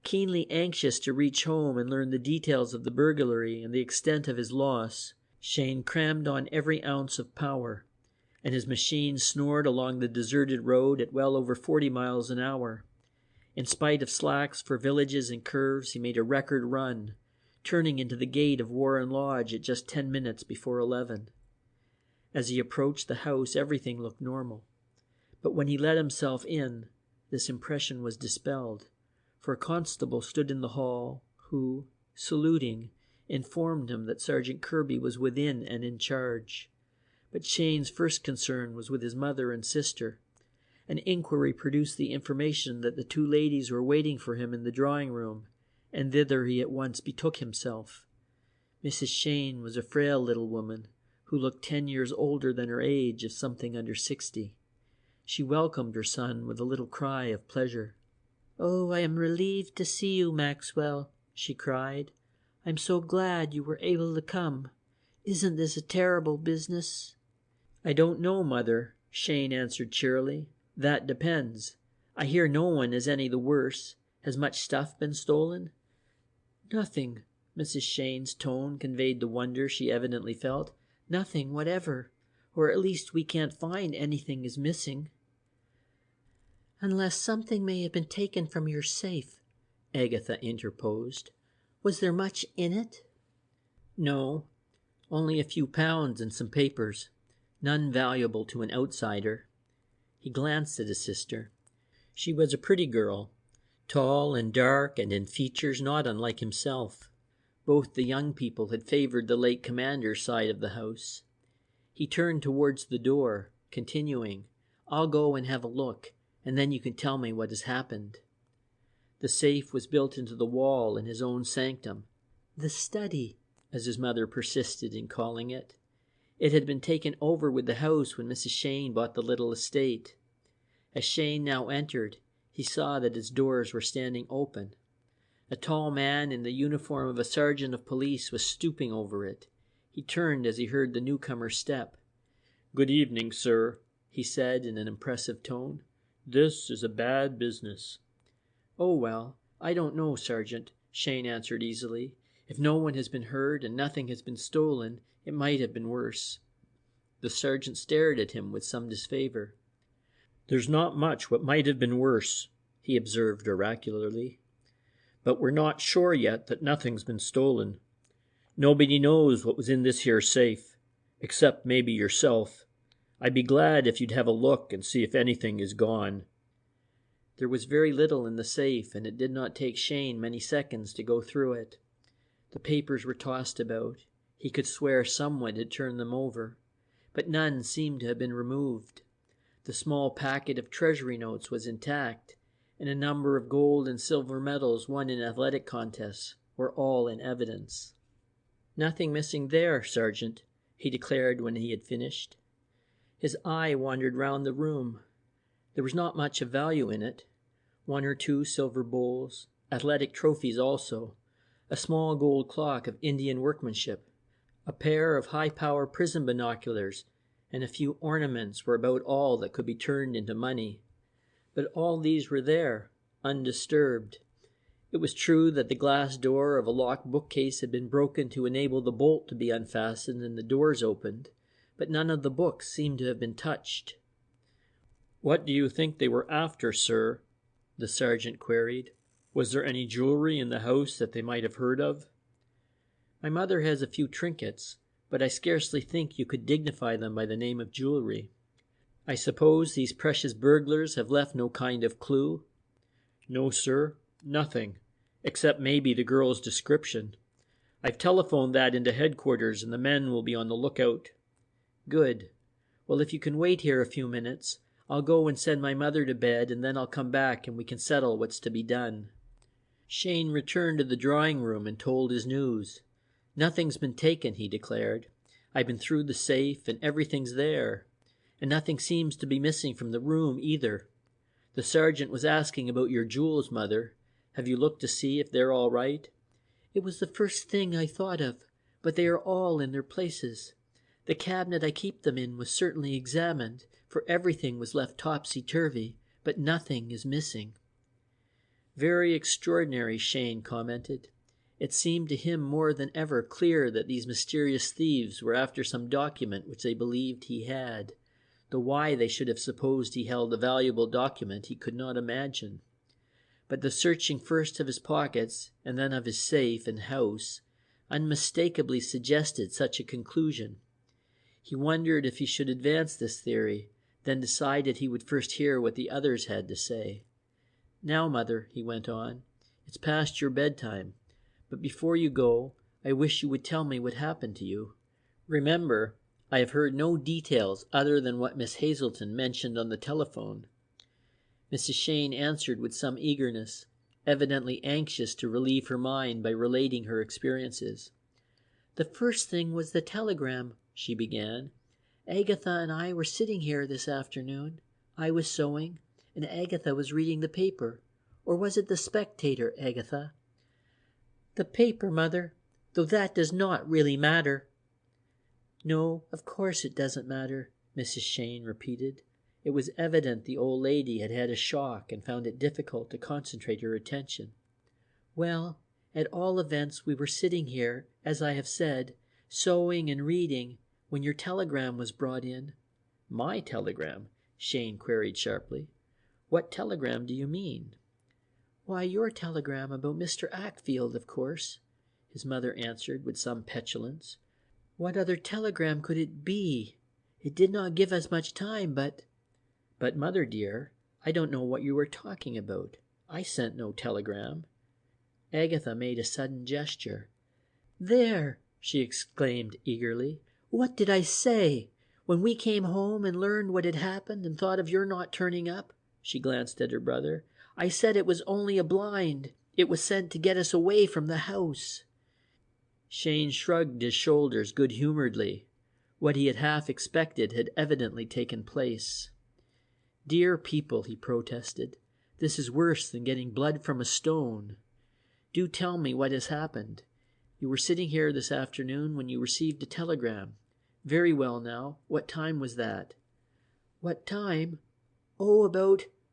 Keenly anxious to reach home and learn the details of the burglary and the extent of his loss, Cheyne crammed on every ounce of power, and his machine snored along the deserted road at well over 40 miles an hour. In spite of slacks for villages and curves, he made a record run, turning into the gate of Warren Lodge at just 10 minutes before 11. As he approached the house, everything looked normal. But when he let himself in, this impression was dispelled, for a constable stood in the hall who, saluting, informed him that Sergeant Kirby was within and in charge. But Cheyne's first concern was with his mother and sister. An inquiry produced the information that the two ladies were waiting for him in the drawing-room, and thither he at once betook himself. Mrs. Cheyne was a frail little woman, who looked 10 years older than her age of something under 60. She welcomed her son with a little cry of pleasure. "Oh, I am relieved to see you, Maxwell," she cried. "I'm so glad you were able to come. Isn't this a terrible business?" "I don't know, Mother," Cheyne answered cheerily. "That depends. I hear no one is any the worse. Has much stuff been stolen?" "Nothing." Mrs. Cheyne's tone conveyed the wonder she evidently felt. "Nothing whatever. Or at least we can't find anything is missing." "Unless something may have been taken from your safe," Agatha interposed. "Was there much in it?" "No. Only a few pounds and some papers. None valuable to an outsider." He glanced at his sister. She was a pretty girl, tall and dark and in features not unlike himself. Both the young people had favored the late commander's side of the house. He turned towards the door, continuing, "I'll go and have a look, and then you can tell me what has happened." The safe was built into the wall in his own sanctum. The study, as his mother persisted in calling it. It had been taken over with the house when Mrs. Cheyne bought the little estate. As Cheyne now entered, he saw that its doors were standing open. A tall man in the uniform of a sergeant of police was stooping over it. He turned as he heard the newcomer's step. "Good evening, sir," he said in an impressive tone. "This is a bad business." "Oh, well, I don't know, Sergeant," Cheyne answered easily. "If no one has been hurt and nothing has been stolen, it might have been worse." The sergeant stared at him with some disfavor. "There's not much what might have been worse," he observed oracularly. "But we're not sure yet that nothing's been stolen. Nobody knows what was in this here safe, except maybe yourself. I'd be glad if you'd have a look and see if anything is gone." There was very little in the safe, and it did not take Cheyne many seconds to go through it. The papers were tossed about. He could swear someone had turned them over, but none seemed to have been removed. The small packet of treasury notes was intact, and a number of gold and silver medals won in athletic contests were all in evidence. "Nothing missing there, Sergeant," he declared when he had finished. His eye wandered round the room. There was not much of value in it. 1 or 2 silver bowls, athletic trophies also, a small gold clock of Indian workmanship, a pair of high-power prism binoculars, and a few ornaments were about all that could be turned into money. But all these were there, undisturbed. It was true that the glass door of a locked bookcase had been broken to enable the bolt to be unfastened and the doors opened, but none of the books seemed to have been touched. "What do you think they were after, sir?" the sergeant queried. "Was there any jewelry in the house that they might have heard of?" "My mother has a few trinkets, but I scarcely think you could dignify them by the name of jewelry. I suppose these precious burglars have left no kind of clue?" "No, sir, nothing, except maybe the girl's description. I've telephoned that into headquarters and the men will be on the lookout. Good. Well, if you can wait here a few minutes, I'll go and send my mother to bed and then I'll come back and we can settle what's to be done. Cheyne returned to the drawing room and told his news. Nothing's been taken, he declared. I've been through the safe and everything's there. And nothing seems to be missing from the room either. The sergeant was asking about your jewels, Mother. Have you looked to see if they're all right? It was the first thing I thought of, but they are all in their places. The cabinet I keep them in was certainly examined, for everything was left topsy-turvy, but nothing is missing. Very extraordinary, Cheyne commented. It seemed to him more than ever clear that these mysterious thieves were after some document which they believed he had, though why they should have supposed he held a valuable document he could not imagine. But the searching first of his pockets and then of his safe and house unmistakably suggested such a conclusion. He wondered if he should advance this theory, then decided he would first hear what the others had to say. Now, Mother, he went on, it's past your bedtime, but before you go, I wish you would tell me what happened to you. Remember, I have heard no details other than what Miss Hazelton mentioned on the telephone. Mrs. Cheyne answered with some eagerness, evidently anxious to relieve her mind by relating her experiences. The first thing was the telegram, she began. Agatha and I were sitting here this afternoon. I was sewing, and Agatha was reading the paper. Or was it the Spectator, Agatha? The paper, Mother, though that does not really matter. No, of course it doesn't matter, Mrs. Cheyne repeated. It was evident the old lady had had a shock and found it difficult to concentrate her attention. Well, at all events we were sitting here, as I have said, sewing and reading, when your telegram was brought in. My telegram? Cheyne queried sharply. What telegram do you mean? Why, your telegram about Mr. Ackfield, of course, his mother answered with some petulance. What other telegram could it be? It did not give us much time, but... But, Mother dear, I don't know what you are talking about. I sent no telegram. Agatha made a sudden gesture. There, she exclaimed eagerly. What did I say? When we came home and learned what had happened and thought of your not turning up, she glanced at her brother, I said it was only a blind. It was sent to get us away from the house. Cheyne shrugged his shoulders good-humoredly. What he had half expected had evidently taken place. Dear people, he protested, this is worse than getting blood from a stone. Do tell me what has happened. You were sitting here this afternoon when you received a telegram. Very well now, what time was that? What time? Oh,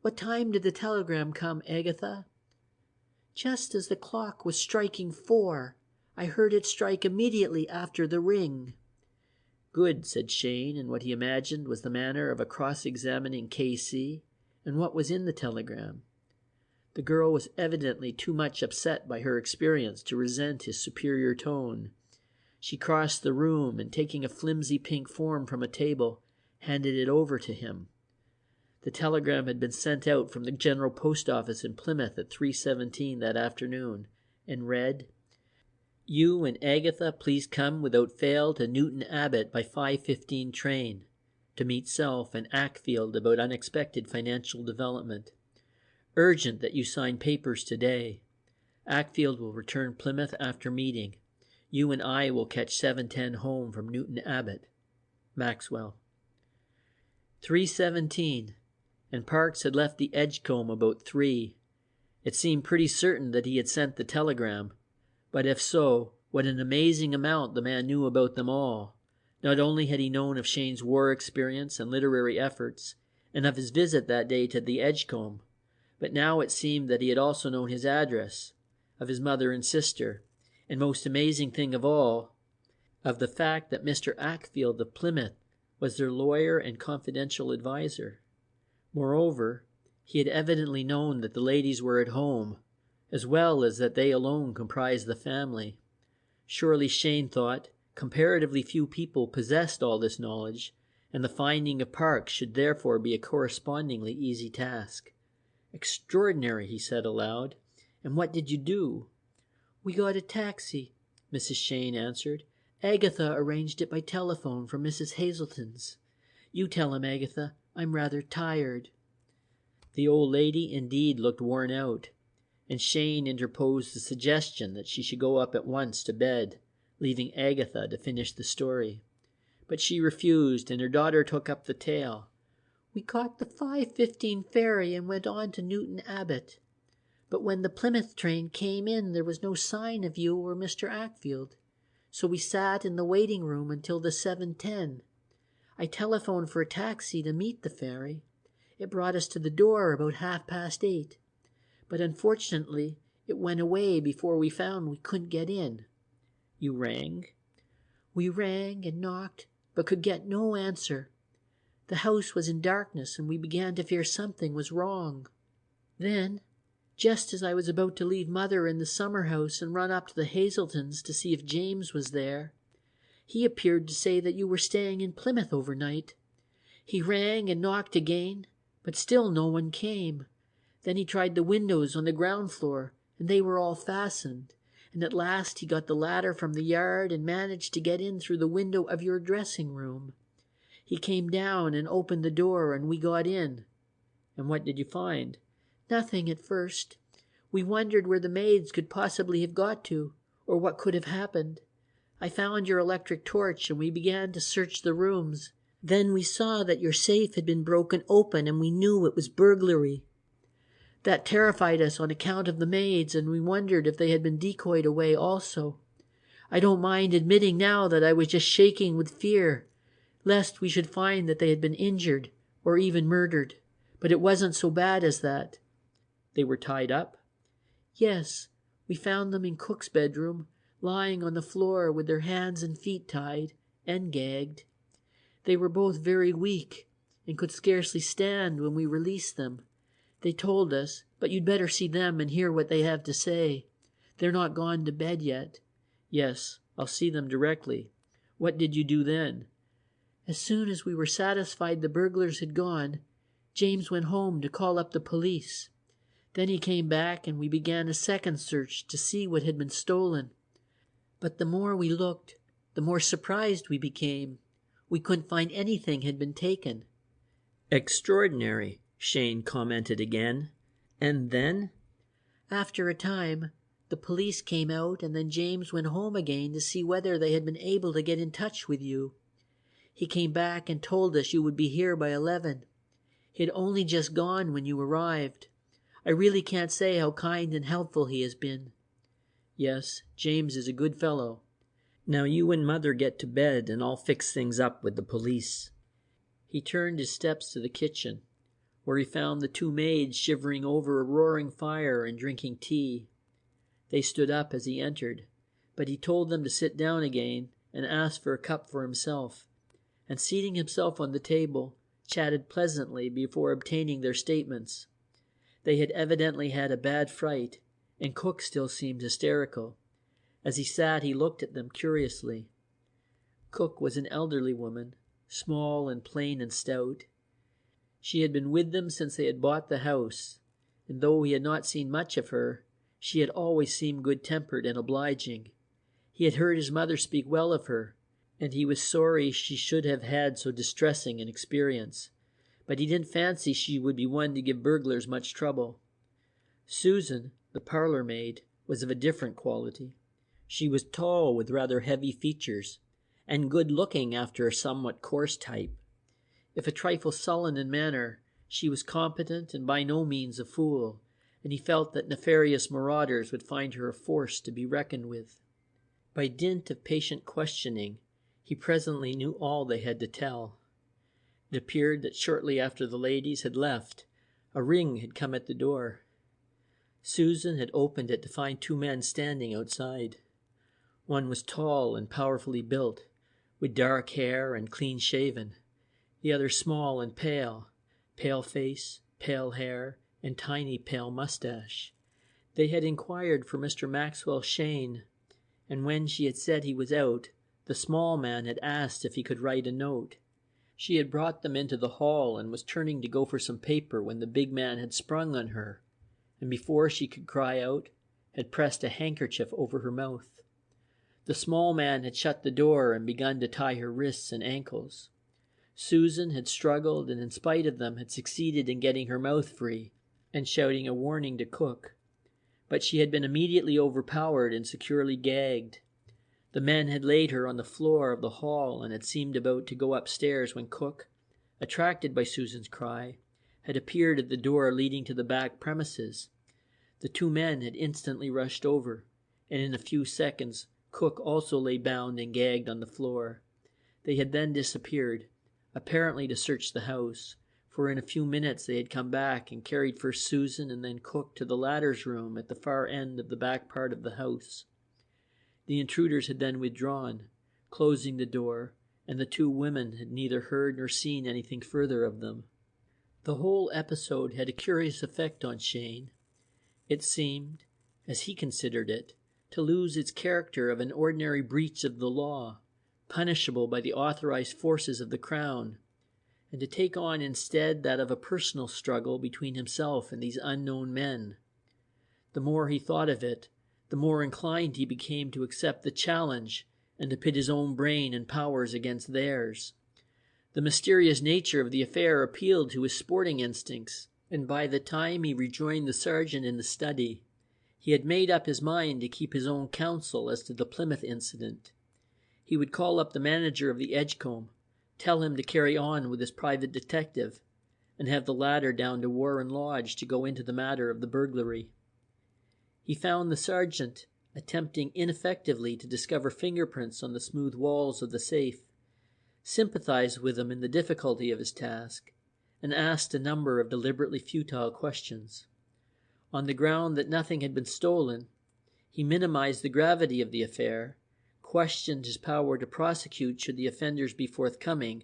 what time did the telegram come, Agatha? Just as the clock was striking 4. I heard it strike immediately after the ring. Good, said Cheyne, in what he imagined was the manner of a cross-examining K.C. And what was in the telegram? The girl was evidently too much upset by her experience to resent his superior tone. She crossed the room and, taking a flimsy pink form from a table, handed it over to him. The telegram had been sent out from the General Post Office in Plymouth at 3:17 that afternoon, and read, You and Agatha please come without fail to Newton Abbot by 5:15 train, to meet Self and Ackfield about unexpected financial development. Urgent that you sign papers today. Ackfield will return Plymouth after meeting. You and I will catch 7:10 home from Newton Abbot. Maxwell. 3:17, and Parks had left the Edgecombe about 3. It seemed pretty certain that he had sent the telegram, but if so, what an amazing amount the man knew about them all. Not only had he known of Cheyne's war experience and literary efforts, and of his visit that day to the Edgecombe, but now it seemed that he had also known his address, of his mother and sister, and most amazing thing of all, of the fact that Mr. Ackfield of Plymouth was their lawyer and confidential adviser. Moreover, he had evidently known that the ladies were at home, as well as that they alone comprised the family. Surely, Cheyne thought, comparatively few people possessed all this knowledge, and the finding of Parks should therefore be a correspondingly easy task. Extraordinary, he said aloud. And what did you do? We got a taxi, Mrs. Cheyne answered. "Agatha arranged it by telephone from Mrs. Hazelton's. You tell him, Agatha. I'm rather tired." The old lady indeed looked worn out, and Cheyne interposed the suggestion that she should go up at once to bed, leaving Agatha to finish the story. But she refused, and her daughter took up the tale. "We caught the 5:15 ferry and went on to Newton Abbot. But when the Plymouth train came in, there was no sign of you or Mr. Ackfield. So we sat in the waiting room until the 7:10. I telephoned for a taxi to meet the ferry. It brought us to the door about 8:30. But unfortunately, it went away before we found we couldn't get in." "You rang?" "We rang and knocked, but could get no answer. The house was in darkness, and we began to fear something was wrong. Then, just as I was about to leave Mother in the summer house and run up to the Hazeltons to see if James was there, he appeared to say that you were staying in Plymouth overnight. He rang and knocked again, but still no one came. Then he tried the windows on the ground floor, and they were all fastened, and at last he got the ladder from the yard and managed to get in through the window of your dressing room. He came down and opened the door, and we got in." "And what did you find?" "Nothing at first. We wondered where the maids could possibly have got to, or what could have happened. I found your electric torch, and we began to search the rooms. Then we saw that your safe had been broken open, and we knew it was burglary. That terrified us on account of the maids, and we wondered if they had been decoyed away also. I don't mind admitting now that I was just shaking with fear, lest we should find that they had been injured or even murdered. But it wasn't so bad as that." "They were tied up?" "Yes, we found them in Cook's bedroom, lying on the floor with their hands and feet tied and gagged. They were both very weak and could scarcely stand when we released them. They told us, but you'd better see them and hear what they have to say. They're not gone to bed yet." "Yes, I'll see them directly. What did you do then?" "As soon as we were satisfied the burglars had gone, James went home to call up the police. Then he came back and we began a second search to see what had been stolen. But the more we looked, the more surprised we became. We couldn't find anything had been taken." "Extraordinary," Cheyne commented again. "And then?" "After a time, the police came out, and then James went home again to see whether they had been able to get in touch with you. He came back and told us you would be here by 11. He had only just gone when you arrived. I really can't say how kind and helpful he has been." "Yes, James is a good fellow. Now you and Mother get to bed, and I'll fix things up with the police." He turned his steps to the kitchen, where he found the two maids shivering over a roaring fire and drinking tea. They stood up as he entered, but he told them to sit down again and asked for a cup for himself, and seating himself on the table, chatted pleasantly before obtaining their statements. They had evidently had a bad fright, and Cook still seemed hysterical. As he sat, he looked at them curiously. Cook was an elderly woman, small and plain and stout. She had been with them since they had bought the house, and though he had not seen much of her, she had always seemed good-tempered and obliging. He had heard his mother speak well of her, and he was sorry she should have had so distressing an experience, but he didn't fancy she would be one to give burglars much trouble. Susan, the parlour maid, was of a different quality. She was tall with rather heavy features, and good-looking after a somewhat coarse type. If a trifle sullen in manner, she was competent and by no means a fool, and he felt that nefarious marauders would find her a force to be reckoned with. By dint of patient questioning, he presently knew all they had to tell. It appeared that shortly after the ladies had left, a ring had come at the door. Susan had opened it to find two men standing outside. One was tall and powerfully built, with dark hair and clean-shaven. The other small and pale face, pale hair, and tiny pale mustache. They had inquired for Mr. Maxwell Cheyne, and when she had said he was out, the small man had asked if he could write a note. She had brought them into the hall and was turning to go for some paper when the big man had sprung on her, and before she could cry out, had pressed a handkerchief over her mouth. The small man had shut the door and begun to tie her wrists and ankles. Susan had struggled and in spite of them had succeeded in getting her mouth free and shouting a warning to cook. But she had been immediately overpowered and securely gagged. The men had laid her on the floor of the hall and had seemed about to go upstairs when cook, attracted by Susan's cry, had appeared at the door leading to the back premises. The two men had instantly rushed over, and in a few seconds cook also lay bound and gagged on the floor. They had then disappeared, apparently to search the house, for in a few minutes they had come back and carried first Susan and then cook to the latter's room at the far end of the back part of the house. The intruders had then withdrawn, closing the door, and the two women had neither heard nor seen anything further of them. The whole episode had a curious effect on Cheyne. It seemed, as he considered it, to lose its character of an ordinary breach of the law, punishable by the authorized forces of the Crown, and to take on instead that of a personal struggle between himself and these unknown men. The more he thought of it, the more inclined he became to accept the challenge and to pit his own brain and powers against theirs. The mysterious nature of the affair appealed to his sporting instincts, and by the time he rejoined the sergeant in the study, he had made up his mind to keep his own counsel as to the Plymouth incident. He would call up the manager of the Edgecombe, tell him to carry on with his private detective, and have the latter down to Warren Lodge to go into the matter of the burglary. He found the sergeant attempting ineffectively to discover fingerprints on the smooth walls of the safe, sympathized with him in the difficulty of his task, and asked a number of deliberately futile questions. On the ground that nothing had been stolen, he minimized the gravity of the affair, questioned his power to prosecute should the offenders be forthcoming,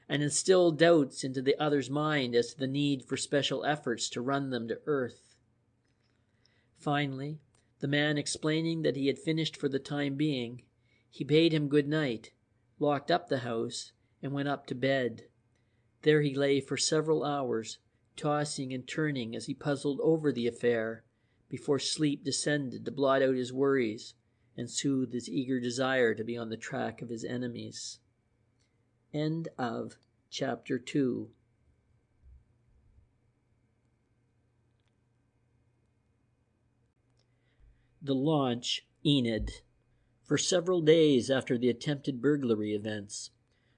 and instilled doubts into the other's mind as to the need for special efforts to run them to earth. Finally, the man explaining that he had finished for the time being, he bade him good night, locked up the house, and went up to bed. There he lay for several hours, tossing and turning as he puzzled over the affair, before sleep descended to blot out his worries and soothe his eager desire to be on the track of his enemies. End of Chapter 2. The launch, Enid. For several days after the attempted burglary events,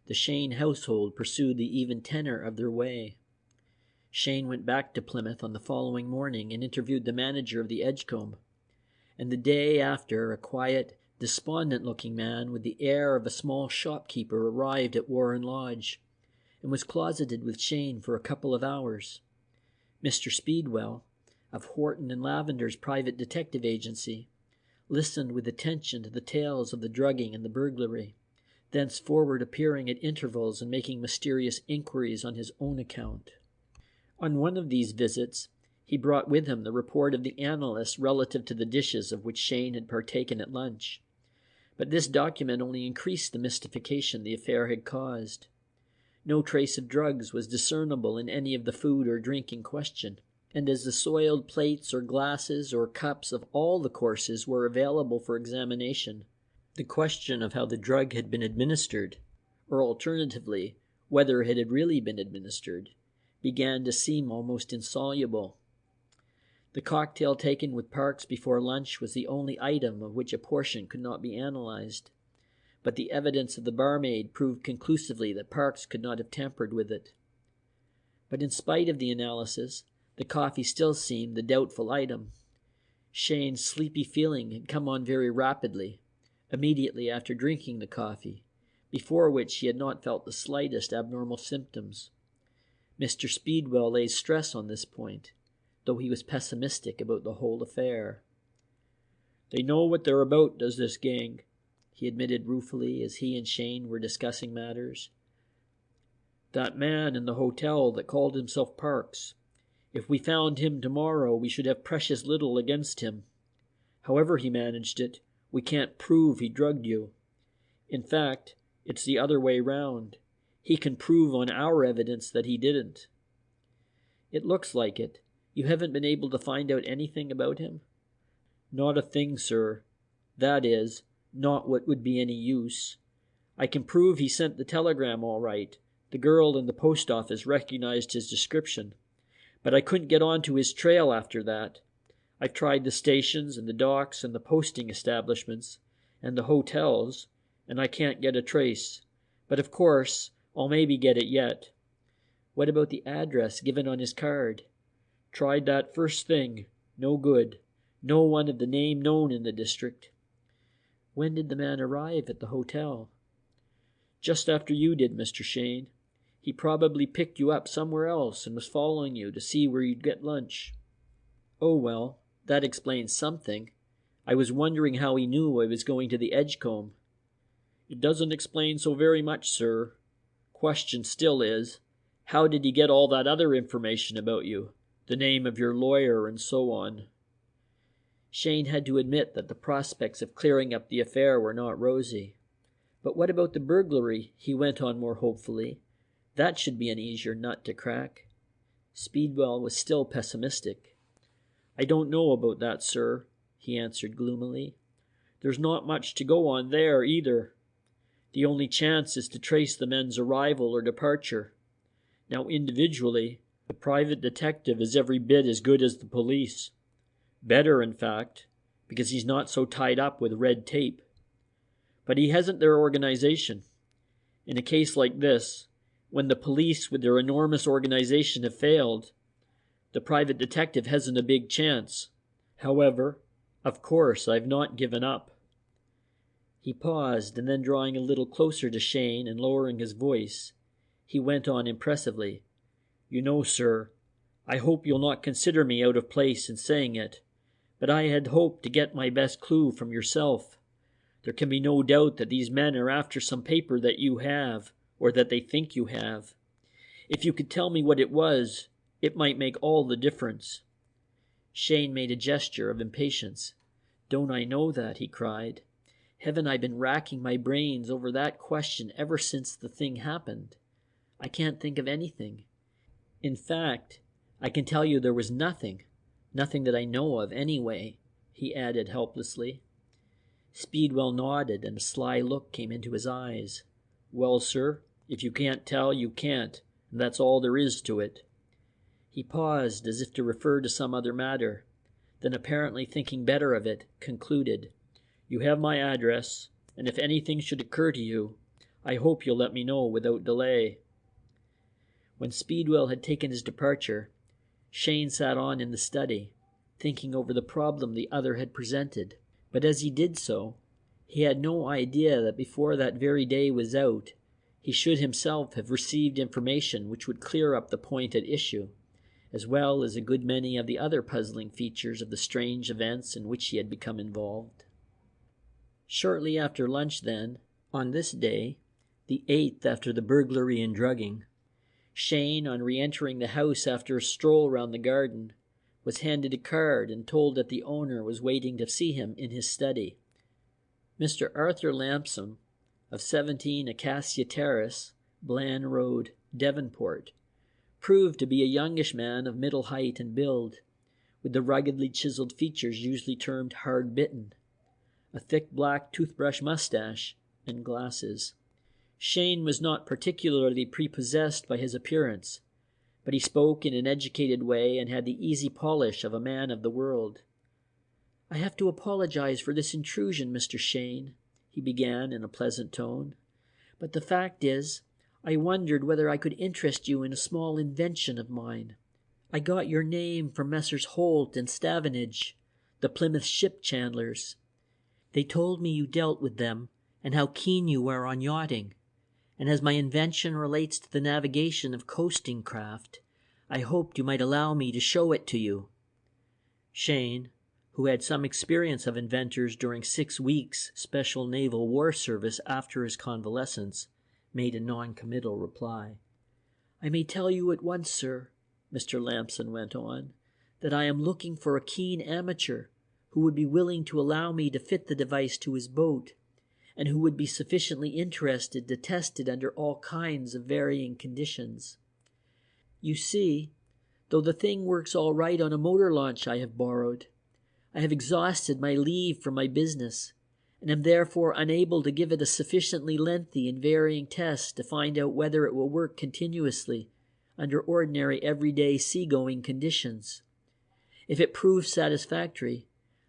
the Cheyne household pursued the even tenor of their way. Cheyne went back to Plymouth on the following morning and interviewed the manager of the Edgecombe, and the day after a quiet, despondent-looking man with the air of a small shopkeeper arrived at Warren Lodge and was closeted with Cheyne for a couple of hours. Mr. Speedwell, of Horton and Lavender's private detective agency, listened with attention to the tales of the drugging and the burglary, thenceforward appearing at intervals and making mysterious inquiries on his own account. On one of these visits, he brought with him the report of the analyst relative to the dishes of which Cheyne had partaken at lunch. But this document only increased the mystification the affair had caused. No trace of drugs was discernible in any of the food or drink in question, and as the soiled plates or glasses or cups of all the courses were available for examination, the question of how the drug had been administered, or alternatively, whether it had really been administered, began to seem almost insoluble. The cocktail taken with Parks before lunch was the only item of which a portion could not be analyzed, but the evidence of the barmaid proved conclusively that Parks could not have tampered with it. But in spite of the analysis, the coffee still seemed the doubtful item. Cheyne's sleepy feeling had come on very rapidly, immediately after drinking the coffee, before which he had not felt the slightest abnormal symptoms. Mr. Speedwell laid stress on this point, though he was pessimistic about the whole affair. "They know what they're about, does this gang," he admitted ruefully as he and Cheyne were discussing matters. "That man in the hotel that called himself Parks. If we found him tomorrow, we should have precious little against him. However he managed it, we can't prove he drugged you. In fact, it's the other way round. He can prove on our evidence that he didn't." "It looks like it. You haven't been able to find out anything about him?" "Not a thing, sir. That is, not what would be any use. I can prove he sent the telegram all right. The girl in the post office recognized his description. But I couldn't get onto his trail after that. I've tried the stations and the docks and the posting establishments and the hotels, and I can't get a trace. But of course, I'll maybe get it yet. What about the address given on his card? Tried that first thing. No good. No one of the name known in the district. When did the man arrive at the hotel? Just after you did, Mr. Cheyne. He probably picked you up somewhere else and was following you to see where you'd get lunch. Oh, well, that explains something. I was wondering how he knew I was going to the Edgecombe. It doesn't explain so very much, sir. Question still is, how did he get all that other information about you? The name of your lawyer and so on. Cheyne had to admit that the prospects of clearing up the affair were not rosy. But what about the burglary? He went on more hopefully. That should be an easier nut to crack. Speedwell was still pessimistic. I don't know about that, sir, he answered gloomily. There's not much to go on there either. The only chance is to trace the men's arrival or departure. Now, individually, the private detective is every bit as good as the police. Better, in fact, because he's not so tied up with red tape. But he hasn't their organization. In a case like this, when the police with their enormous organization have failed, the private detective hasn't a big chance. However, of course, I've not given up. He paused, and then drawing a little closer to Cheyne and lowering his voice, he went on impressively. You know, sir, I hope you'll not consider me out of place in saying it, but I had hoped to get my best clue from yourself. There can be no doubt that these men are after some paper that you have, or that they think you have. If you could tell me what it was, it might make all the difference. Cheyne made a gesture of impatience. Don't I know that? He cried. Haven't I been racking my brains over that question ever since the thing happened? I can't think of anything. In fact, I can tell you there was nothing that I know of anyway, he added helplessly. Speedwell nodded, and a sly look came into his eyes. Well, sir, if you can't tell, you can't, and that's all there is to it. He paused as if to refer to some other matter, then apparently thinking better of it, concluded, You have my address, and if anything should occur to you, I hope you'll let me know without delay. When Speedwell had taken his departure, Cheyne sat on in the study, thinking over the problem the other had presented. But as he did so, he had no idea that before that very day was out, he should himself have received information which would clear up the point at issue, as well as a good many of the other puzzling features of the strange events in which he had become involved. Shortly after lunch then, on this day, the 8th after the burglary and drugging, Cheyne, on re-entering the house after a stroll round the garden, was handed a card and told that the owner was waiting to see him in his study. Mr. Arthur Lampson, of 17 Acacia Terrace, Bland Road, Devonport, proved to be a youngish man of middle height and build, with the ruggedly chiseled features usually termed hard-bitten, a thick black toothbrush mustache, and glasses. Cheyne was not particularly prepossessed by his appearance, but he spoke in an educated way and had the easy polish of a man of the world. I have to apologize for this intrusion, Mr. Cheyne, he began in a pleasant tone, but the fact is, I wondered whether I could interest you in a small invention of mine. I got your name from Messrs. Holt and Stavenage, the Plymouth ship chandlers. They told me you dealt with them and how keen you were on yachting. And as my invention relates to the navigation of coasting craft, I hoped you might allow me to show it to you. Cheyne, who had some experience of inventors during 6 weeks' special naval war service after his convalescence, made a non-committal reply. I may tell you at once, sir, Mr. Lampson went on, that I am looking for a keen amateur who would be willing to allow me to fit the device to his boat, and who would be sufficiently interested to test it under all kinds of varying conditions. You see, though the thing works all right on a motor launch I have borrowed, I have exhausted my leave from my business, and am therefore unable to give it a sufficiently lengthy and varying test to find out whether it will work continuously under ordinary everyday seagoing conditions. If it proves satisfactory,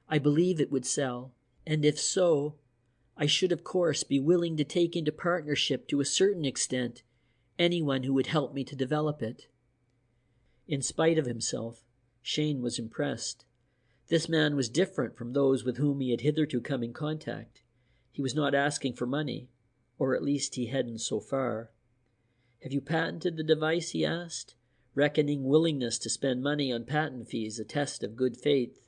I believe it would sell, and if so, I should of course be willing to take into partnership to a certain extent anyone who would help me to develop it. In spite of himself, Cheyne was impressed. This man was different from those with whom he had hitherto come in contact. He was not asking for money, or at least he hadn't so far. "Have you patented the device?" he asked, reckoning willingness to spend money on patent fees a test of good faith.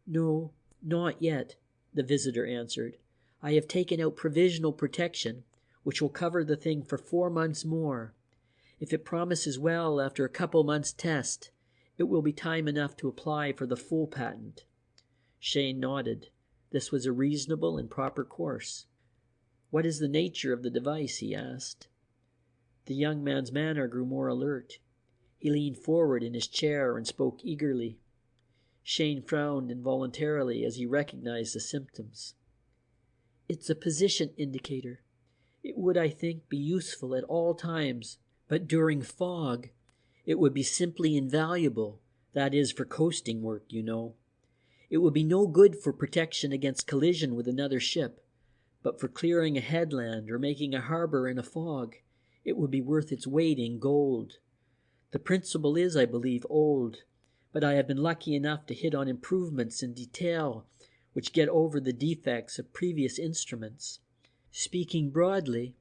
"No, not yet," the visitor answered. "I have taken out provisional protection, which will cover the thing for 4 months more. If it promises well after a couple months' test, it will be time enough to apply for the full patent." Cheyne nodded. This was a reasonable and proper course. "What is the nature of the device?" he asked. The young man's manner grew more alert. He leaned forward in his chair and spoke eagerly. Cheyne frowned involuntarily as he recognized the symptoms. "It's a position indicator. It would, I think, be useful at all times, but during fog it would be simply invaluable, that is, for coasting work, you know. It would be no good for protection against collision with another ship, but for clearing a headland or making a harbor in a fog, it would be worth its weight in gold. The principle is, I believe, old, but I have been lucky enough to hit on improvements in detail which get over the defects of previous instruments. Speaking broadly,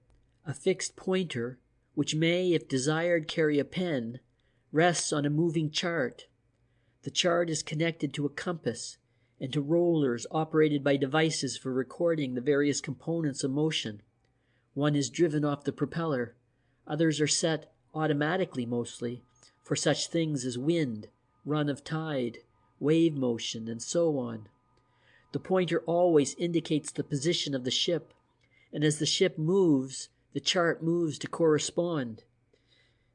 a fixed pointer, which may, if desired, carry a pen, rests on a moving chart. The chart is connected to a compass and to rollers operated by devices for recording the various components of motion. One is driven off the propeller. Others are set automatically mostly for such things as wind, run of tide, wave motion, and so on. The pointer always indicates the position of the ship, and as the ship moves, the chart moves to correspond.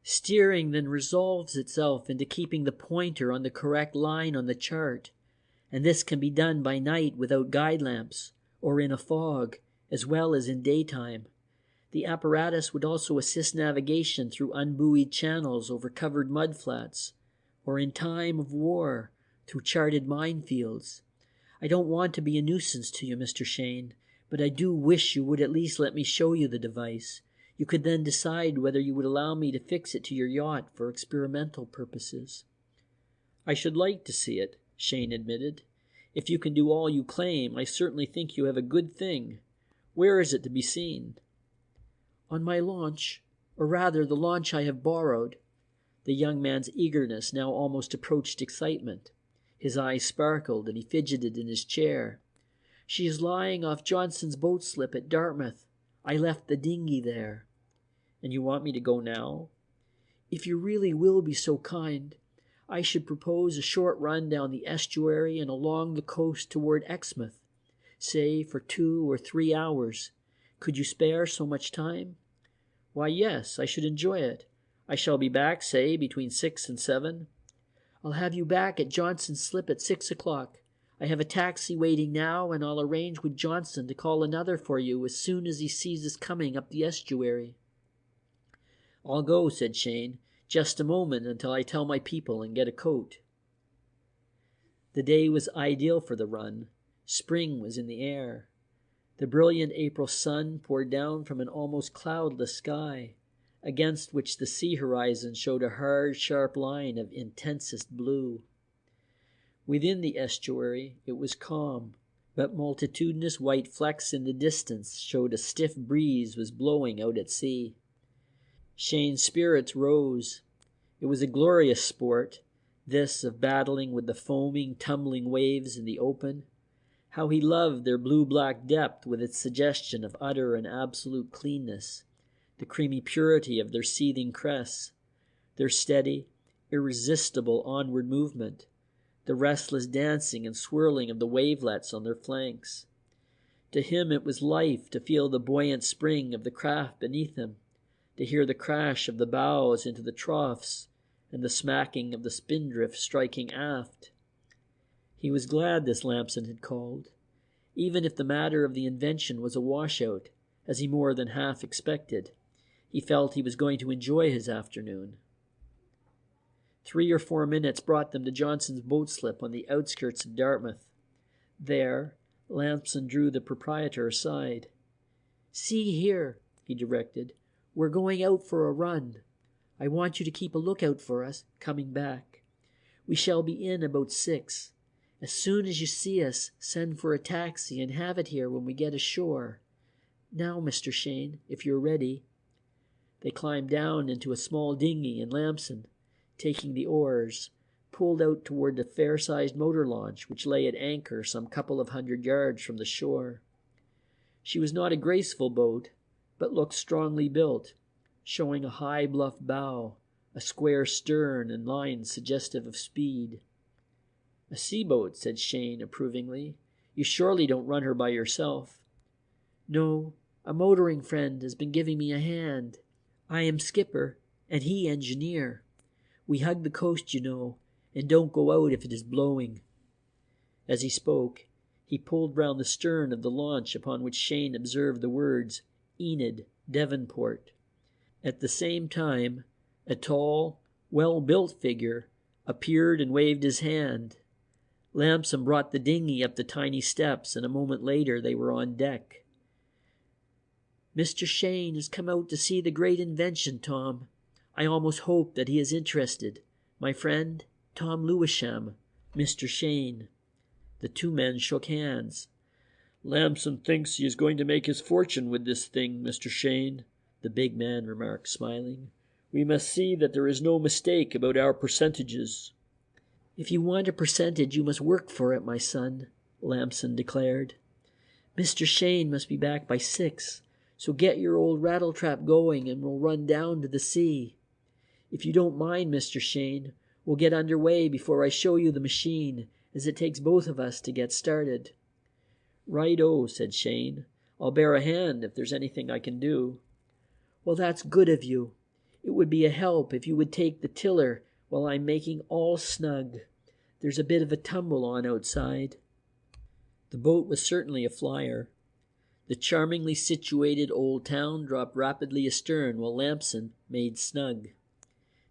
Steering then resolves itself into keeping the pointer on the correct line on the chart, and this can be done by night without guide lamps, or in a fog, as well as in daytime. The apparatus would also assist navigation through unbuoyed channels over covered mudflats, or in time of war, through charted minefields. I don't want to be a nuisance to you, Mr. Cheyne, but I do wish you would at least let me show you the device. You could then decide whether you would allow me to fix it to your yacht for experimental purposes." "I should like to see it," Cheyne admitted. "If you can do all you claim, I certainly think you have a good thing. Where is it to be seen?" "On my launch, or rather the launch I have borrowed." The young man's eagerness now almost approached excitement. His eyes sparkled and he fidgeted in his chair. "She is lying off Johnson's boat slip at Dartmouth. I left the dinghy there." "And you want me to go now?" "If you really will be so kind, I should propose a short run down the estuary and along the coast toward Exmouth, say for 2 or 3 hours. Could you spare so much time?" "Why, yes, I should enjoy it. I shall be back, say, between 6 and 7. "I'll have you back at Johnson's slip at 6 o'clock. I have a taxi waiting now, and I'll arrange with Johnson to call another for you as soon as he sees us coming up the estuary." "I'll go," said Cheyne. "Just a moment until I tell my people and get a coat." The day was ideal for the run. Spring was in the air. The brilliant April sun poured down from an almost cloudless sky, against which the sea horizon showed a hard, sharp line of intensest blue. Within the estuary it was calm, but multitudinous white flecks in the distance showed a stiff breeze was blowing out at sea. Cheyne's spirits rose. It was a glorious sport, this of battling with the foaming, tumbling waves in the open. How he loved their blue-black depth with its suggestion of utter and absolute cleanness, the creamy purity of their seething crests, their steady, irresistible onward movement, the restless dancing and swirling of the wavelets on their flanks. To him it was life to feel the buoyant spring of the craft beneath him, to hear the crash of the bows into the troughs and the smacking of the spindrift striking aft. He was glad this Lamson had called. Even if the matter of the invention was a washout, as he more than half expected, he felt he was going to enjoy his afternoon. 3 or 4 minutes brought them to Johnson's boat slip on the outskirts of Dartmouth. There, Lamson drew the proprietor aside. "See here," he directed. "We're going out for a run. I want you to keep a lookout for us coming back. We shall be in about 6. As soon as you see us, send for a taxi and have it here when we get ashore. Now, Mr. Cheyne, if you're ready." They climbed down into a small dinghy, and Lamson, taking the oars, pulled out toward the fair-sized motor launch which lay at anchor some couple of 100 yards from the shore. She was not a graceful boat, but looked strongly built, showing a high bluff bow, a square stern, and lines suggestive of speed. "A sea-boat," said Cheyne approvingly. "You surely don't run her by yourself." "No, a motoring friend has been giving me a hand. I am skipper, and he engineer. We hug the coast, you know, and don't go out if it is blowing." As he spoke, he pulled round the stern of the launch, upon which Cheyne observed the words, "Enid, Devonport." At the same time, a tall, well-built figure appeared and waved his hand. Lamson brought the dinghy up the tiny steps, and a moment later they were on deck. "Mr. Cheyne has come out to see the great invention, Tom. I almost hope that he is interested. My friend, Tom Lewisham, Mr. Cheyne." The 2 men shook hands. "Lamson thinks he is going to make his fortune with this thing, Mr. Cheyne," the big man remarked, smiling. "We must see that there is no mistake about our percentages." "If you want a percentage, you must work for it, my son," Lamson declared. "Mr. Cheyne must be back by 6, so get your old rattletrap going and we'll run down to the sea. If you don't mind, Mr. Cheyne, we'll get under way before I show you the machine, as it takes both of us to get started." "Right-o," said Cheyne. "I'll bear a hand if there's anything I can do." "Well, that's good of you. It would be a help if you would take the tiller while I'm making all snug. There's a bit of a tumble on outside." The boat was certainly a flyer. The charmingly situated old town dropped rapidly astern while Lamson made snug.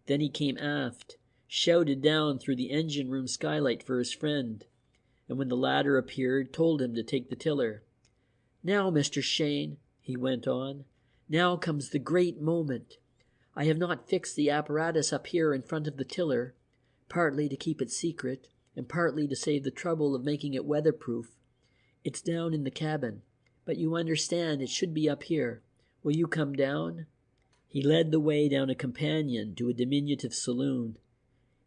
Then he came aft, shouted down through the engine-room skylight for his friend, and when the latter appeared, told him to take the tiller. "Now, Mr. Cheyne," he went on, "now comes the great moment. I have not fixed the apparatus up here in front of the tiller, partly to keep it secret, and partly to save the trouble of making it weatherproof. It's down in the cabin, but you understand it should be up here. Will you come down?" He led the way down a companion to a diminutive saloon.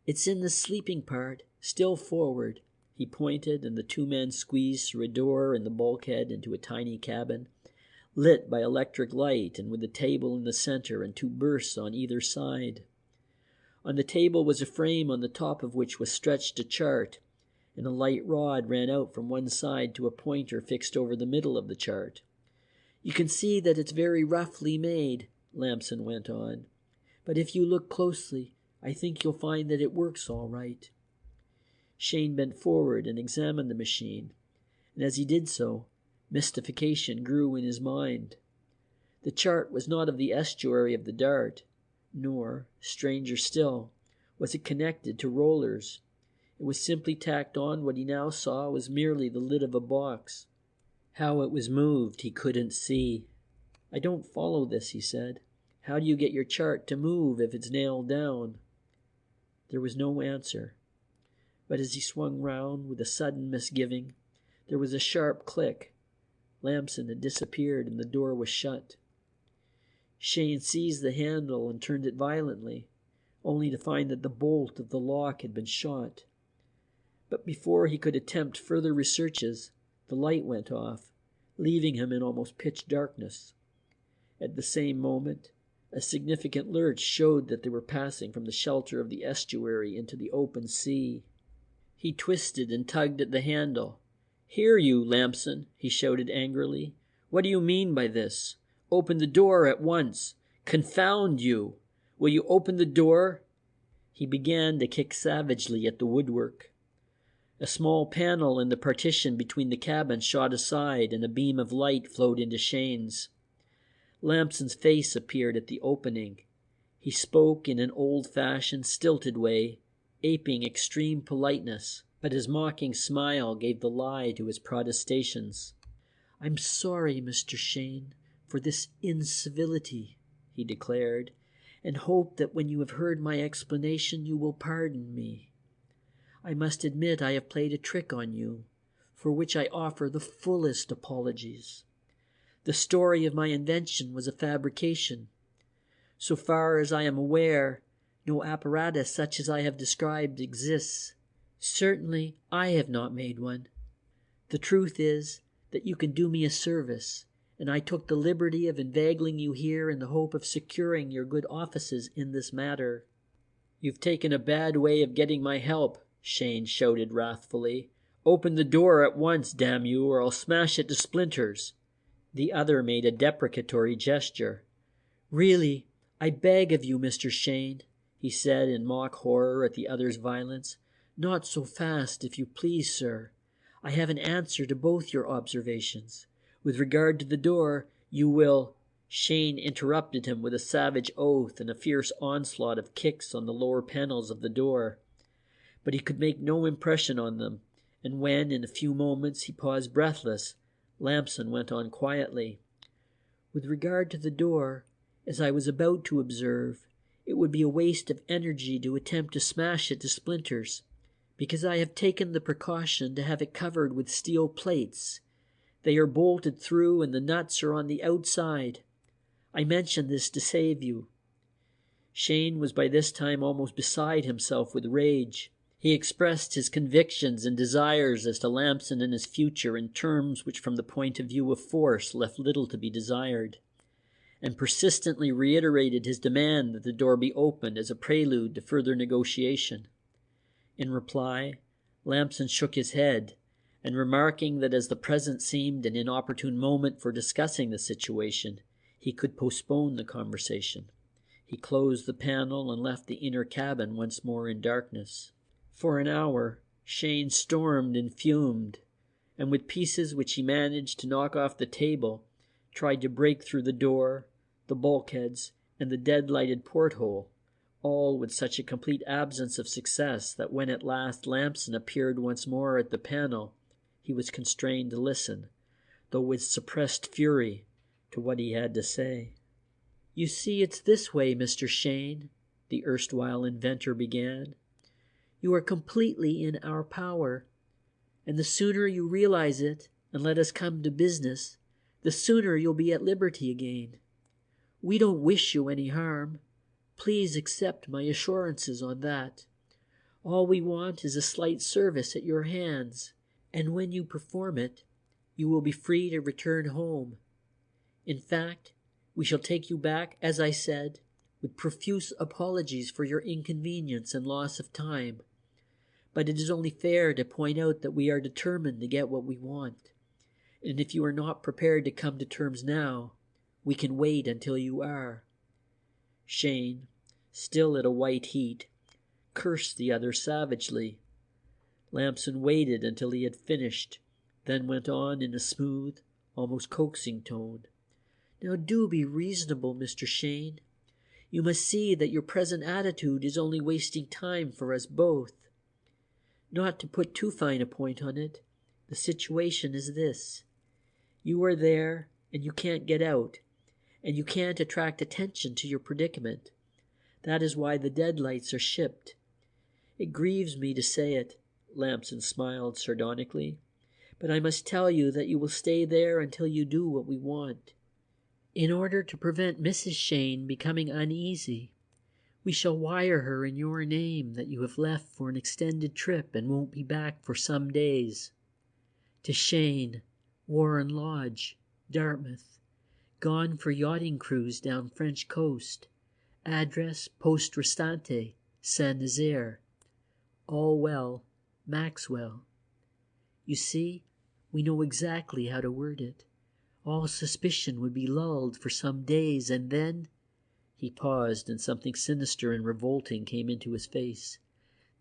"It's in the sleeping part, still forward." He pointed, and the 2 men squeezed through a door in the bulkhead into a tiny cabin, lit by electric light and with a table in the center and 2 berths on either side. On the table was a frame on the top of which was stretched a chart, and a light rod ran out from one side to a pointer fixed over the middle of the chart. "You can see that it's very roughly made," Lamson went on, "but if you look closely, I think you'll find that it works all right." Cheyne bent forward and examined the machine, and as he did so, mystification grew in his mind. The chart was not of the estuary of the Dart, nor, stranger still, was it connected to rollers. It was simply tacked on. What he now saw was merely the lid of a box. How it was moved he couldn't see. "I don't follow this," he said. "How do you get your chart to move if it's nailed down?" There was no answer, but as he swung round with a sudden misgiving, there was a sharp click. Lamson had disappeared and the door was shut. Cheyne seized the handle and turned it violently, only to find that the bolt of the lock had been shot. But before he could attempt further researches, the light went off, leaving him in almost pitch darkness. At the same moment, a significant lurch showed that they were passing from the shelter of the estuary into the open sea. He twisted and tugged at the handle. "Here, you, Lamson," he shouted angrily. "What do you mean by this? Open the door at once. Confound you! Will you open the door?" He began to kick savagely at the woodwork. A small panel in the partition between the cabins shot aside, and a beam of light flowed into Cheyne's. Lamson's face appeared at the opening. He spoke in an old-fashioned, stilted way, aping extreme politeness, but his mocking smile gave the lie to his protestations. "I'm sorry, Mr. Cheyne, for this incivility," he declared, "and hope that when you have heard my explanation you will pardon me. I must admit I have played a trick on you, for which I offer the fullest apologies. The story of my invention was a fabrication. So far as I am aware, no apparatus such as I have described exists. Certainly I have not made one. The truth is that you can do me a service, and I took the liberty of inveigling you here in the hope of securing your good offices in this matter." "You've taken a bad way of getting my help," Cheyne shouted wrathfully. "Open the door at once, damn you, or I'll smash it to splinters." The other made a deprecatory gesture. "Really, I beg of you, Mr. Cheyne," he said in mock horror at the other's violence. "Not so fast, if you please, sir. I have an answer to both your observations. With regard to the door, you will—" Cheyne interrupted him with a savage oath and a fierce onslaught of kicks on the lower panels of the door. But he could make no impression on them, and when, in a few moments, he paused breathless, Lamson went on quietly. "With regard to the door, as I was about to observe, it would be a waste of energy to attempt to smash it to splinters, because I have taken the precaution to have it covered with steel plates. They are bolted through and the nuts are on the outside. I mention this to save you." Cheyne was by this time almost beside himself with rage. He expressed his convictions and desires as to Lamson and his future in terms which from the point of view of force left little to be desired, and persistently reiterated his demand that the door be opened as a prelude to further negotiation. In reply, Lamson shook his head, and remarking that as the present seemed an inopportune moment for discussing the situation, he could postpone the conversation, he closed the panel and left the inner cabin once more in darkness. For an hour, Cheyne stormed and fumed, and with pieces which he managed to knock off the table, tried to break through the door, the bulkheads, and the dead-lighted porthole, all with such a complete absence of success that when at last Lamson appeared once more at the panel, he was constrained to listen, though with suppressed fury, to what he had to say. "You see, it's this way, Mr. Cheyne," the erstwhile inventor began. "You are completely in our power, and the sooner you realize it and let us come to business, the sooner you'll be at liberty again. We don't wish you any harm. Please accept my assurances on that. All we want is a slight service at your hands, and when you perform it, you will be free to return home. In fact, we shall take you back, as I said, with profuse apologies for your inconvenience and loss of time. But it is only fair to point out that we are determined to get what we want, and if you are not prepared to come to terms now, we can wait until you are." Cheyne, still at a white heat, cursed the other savagely. Lamson waited until he had finished, then went on in a smooth, almost coaxing tone. "Now do be reasonable, Mr. Cheyne. You must see that your present attitude is only wasting time for us both. Not to put too fine a point on it, the situation is this. You are there, and you can't get out, and you can't attract attention to your predicament. That is why the deadlights are shipped. It grieves me to say it," Lamson smiled sardonically, "but I must tell you that you will stay there until you do what we want. In order to prevent Mrs. Cheyne becoming uneasy, we shall wire her in your name that you have left for an extended trip and won't be back for some days. To Cheyne, Warren Lodge, Dartmouth. Gone for yachting cruise down French coast. Address Poste Restante, Saint-Nazaire. All well, Maxwell. You see, we know exactly how to word it. All suspicion would be lulled for some days, and then—" He paused, and something sinister and revolting came into his face.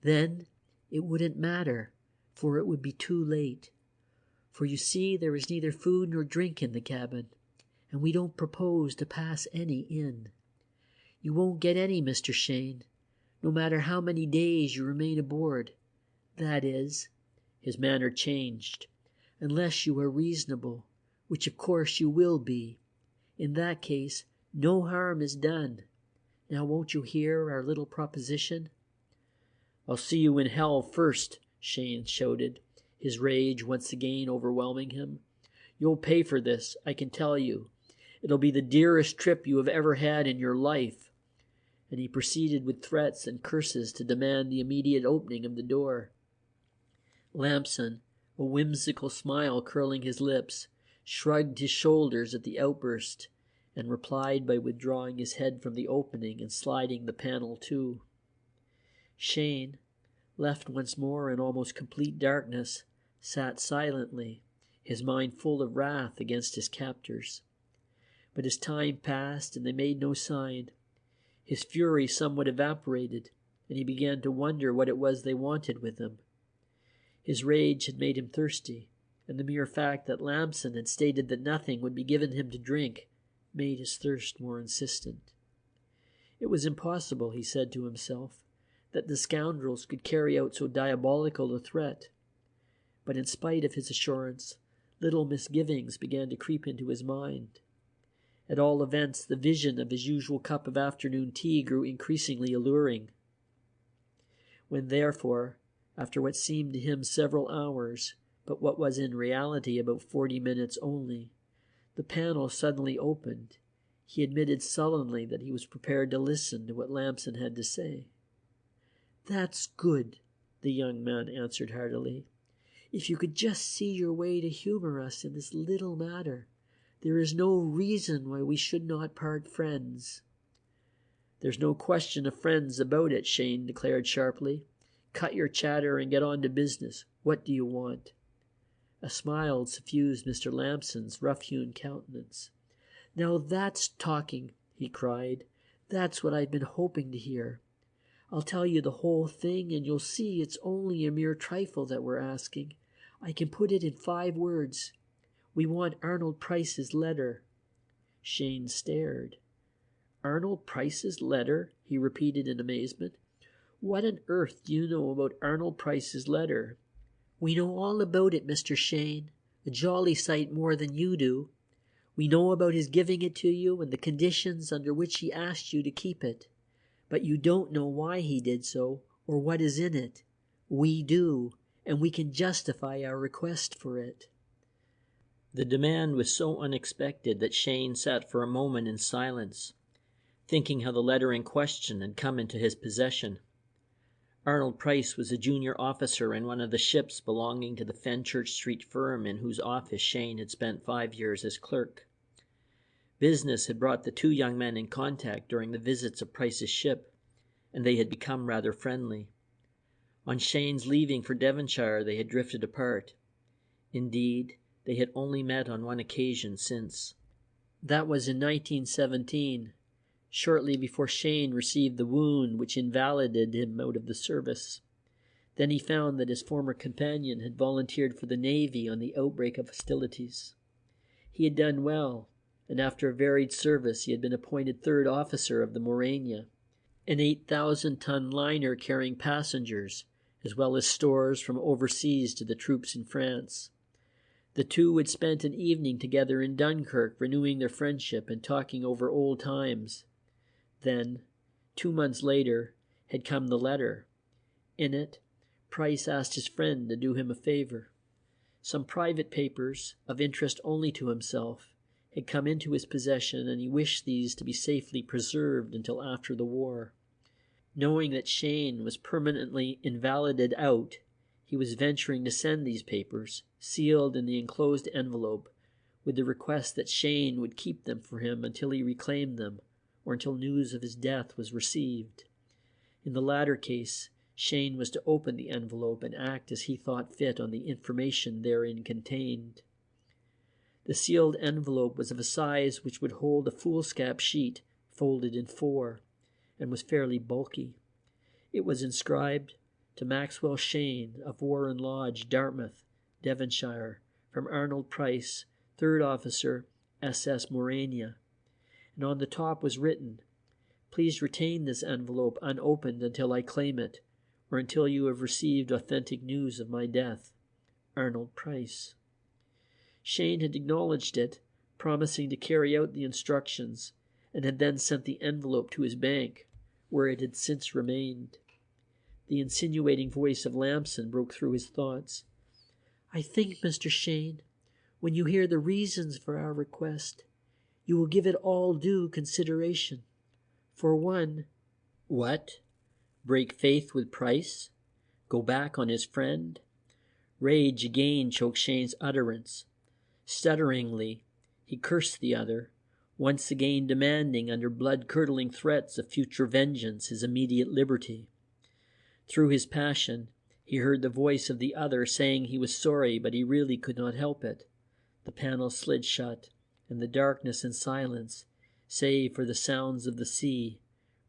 "Then it wouldn't matter, for it would be too late. For you see, there is neither food nor drink in the cabin, and we don't propose to pass any in. You won't get any, Mr. Cheyne, no matter how many days you remain aboard. That is," his manner changed, "unless you are reasonable, which of course you will be. In that case, no harm is done. Now won't you hear our little proposition?" "I'll see you in hell first," Cheyne shouted, his rage once again overwhelming him. "You'll pay for this, I can tell you. It'll be the dearest trip you have ever had in your life." And he proceeded with threats and curses to demand the immediate opening of the door. Lamson, a whimsical smile curling his lips, shrugged his shoulders at the outburst, and replied by withdrawing his head from the opening and sliding the panel to. Cheyne, left once more in almost complete darkness, sat silently, his mind full of wrath against his captors. But as time passed and they made no sign, his fury somewhat evaporated, and he began to wonder what it was they wanted with him. His rage had made him thirsty, and the mere fact that Lamson had stated that nothing would be given him to drink made his thirst more insistent. It was impossible, he said to himself, that the scoundrels could carry out so diabolical a threat. But in spite of his assurance, little misgivings began to creep into his mind. At all events, the vision of his usual cup of afternoon tea grew increasingly alluring. When, therefore, after what seemed to him several hours, but what was in reality about 40 minutes only, the panel suddenly opened, he admitted sullenly that he was prepared to listen to what Lamson had to say. "That's good," the young man answered heartily. "If you could just see your way to humor us in this little matter, there is no reason why we should not part friends." "There's no question of friends about it," Cheyne declared sharply. "Cut your chatter and get on to business. What do you want?" A smile suffused Mr. Lamson's rough-hewn countenance. "Now that's talking," he cried. "That's what I've been hoping to hear. I'll tell you the whole thing, and you'll see it's only a mere trifle that we're asking. I can put it in 5 words. We want Arnold Price's letter." Cheyne stared. "Arnold Price's letter?" he repeated in amazement. "What on earth do you know about Arnold Price's letter?" "We know all about it, Mr. Cheyne, a jolly sight more than you do. We know about his giving it to you and the conditions under which he asked you to keep it. But you don't know why he did so, or what is in it. We do, and we can justify our request for it." The demand was so unexpected that Cheyne sat for a moment in silence, thinking how the letter in question had come into his possession. Arnold Price was a junior officer in one of the ships belonging to the Fenchurch Street firm in whose office Cheyne had spent 5 years as clerk. Business had brought the 2 young men in contact during the visits of Price's ship, and they had become rather friendly. On Cheyne's leaving for Devonshire, they had drifted apart. Indeed, they had only met on one occasion since. That was in 1917, shortly before Cheyne received the wound which invalided him out of the service. Then he found that his former companion had volunteered for the Navy on the outbreak of hostilities. He had done well, and after a varied service he had been appointed 3rd officer of the Morania, an 8,000-ton liner carrying passengers, as well as stores from overseas to the troops in France. The 2 had spent an evening together in Dunkirk, renewing their friendship and talking over old times. Then, 2 months later, had come the letter. In it, Price asked his friend to do him a favor. Some private papers, of interest only to himself, had come into his possession, and he wished these to be safely preserved until after the war. Knowing that Cheyne was permanently invalided out, he was venturing to send these papers, sealed in the enclosed envelope, with the request that Cheyne would keep them for him until he reclaimed them, or until news of his death was received. In the latter case, Cheyne was to open the envelope and act as he thought fit on the information therein contained. The sealed envelope was of a size which would hold a foolscap sheet folded in 4, and was fairly bulky. It was inscribed, To Maxwell Cheyne of Warren Lodge, Dartmouth, Devonshire, from Arnold Price, 3rd Officer, SS Morania. And on the top was written, "Please retain this envelope unopened until I claim it, or until you have received authentic news of my death. Arnold Price." Cheyne had acknowledged it, promising to carry out the instructions, and had then sent the envelope to his bank, where it had since remained. The insinuating voice of Lamson broke through his thoughts. "I think, Mr. Cheyne, when you hear the reasons for our request, you will give it all due consideration. For one—" What? Break faith with Price? Go back on his friend? Rage again choked Cheyne's utterance. Stutteringly, he cursed the other, once again demanding under blood-curdling threats of future vengeance his immediate liberty. Through his passion, he heard the voice of the other saying he was sorry, but he really could not help it. The panel slid shut, and the darkness and silence, save for the sounds of the sea,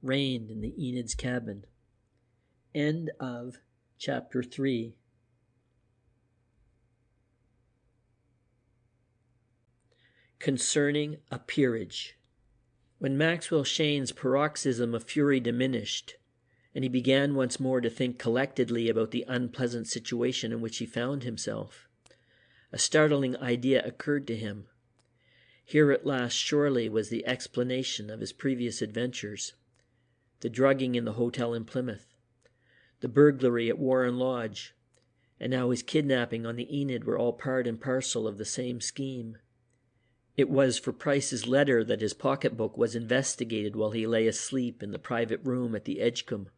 reigned in the Enid's cabin. End of Chapter 3. Concerning a Peerage. When Maxwell Cheyne's paroxysm of fury diminished, and he began once more to think collectedly about the unpleasant situation in which he found himself, a startling idea occurred to him. Here at last surely was the explanation of his previous adventures. The drugging in the hotel in Plymouth, the burglary at Warren Lodge, and now his kidnapping on the Enid were all part and parcel of the same scheme. It was for Price's letter that his pocketbook was investigated while he lay asleep in the private room at the Edgecombe.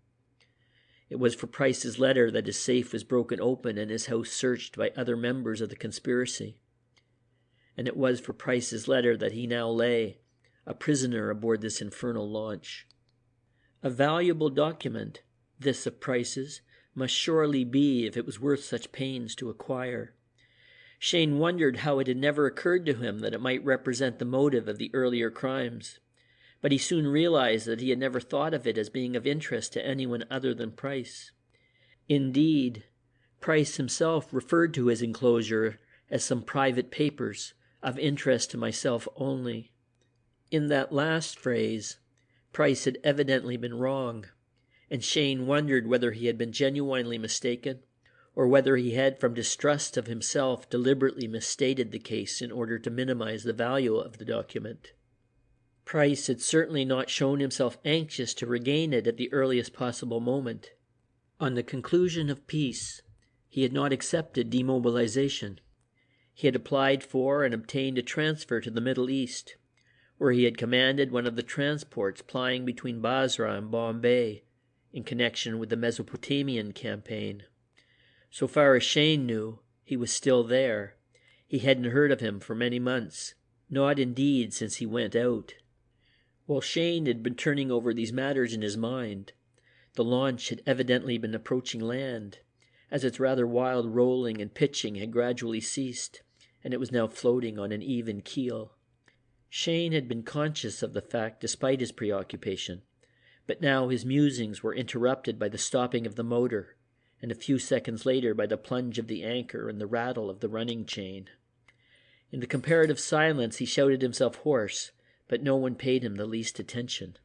It was for Price's letter that his safe was broken open and his house searched by other members of the conspiracy. And it was for Price's letter that he now lay, a prisoner aboard this infernal launch. A valuable document, this of Price's, must surely be if it was worth such pains to acquire. Cheyne wondered how it had never occurred to him that it might represent the motive of the earlier crimes, but he soon realized that he had never thought of it as being of interest to anyone other than Price. Indeed, Price himself referred to his enclosure as some private papers, of interest to myself only. In that last phrase, Price had evidently been wrong, and Cheyne wondered whether he had been genuinely mistaken, or whether he had, from distrust of himself, deliberately misstated the case in order to minimize the value of the document. Price had certainly not shown himself anxious to regain it at the earliest possible moment. On the conclusion of peace, he had not accepted demobilization. He had applied for and obtained a transfer to the Middle East, where he had commanded one of the transports plying between Basra and Bombay in connection with the Mesopotamian campaign. So far as Cheyne knew, he was still there. He hadn't heard of him for many months, not indeed since he went out. While Cheyne had been turning over these matters in his mind, the launch had evidently been approaching land, as its rather wild rolling and pitching had gradually ceased, and it was now floating on an even keel. Cheyne had been conscious of the fact despite his preoccupation, but now his musings were interrupted by the stopping of the motor, and a few seconds later by the plunge of the anchor and the rattle of the running chain. In the comparative silence he shouted himself hoarse, but no one paid him the least attention.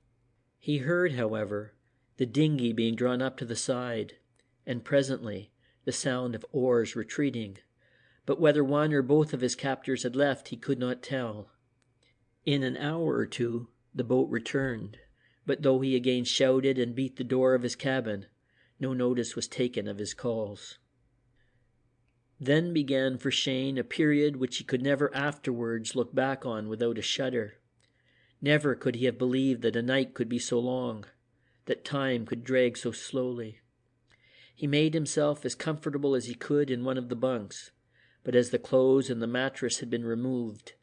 He heard, however, the dinghy being drawn up to the side, and presently the sound of oars retreating, but whether one or both of his captors had left he could not tell. In an hour or two the boat returned, but though he again shouted and beat the door of his cabin, no notice was taken of his calls. Then began for Cheyne a period which he could never afterwards look back on without a shudder. Never could he have believed that a night could be so long, that time could drag so slowly. He made himself as comfortable as he could in one of the bunks, but as the clothes and the mattress had been removed,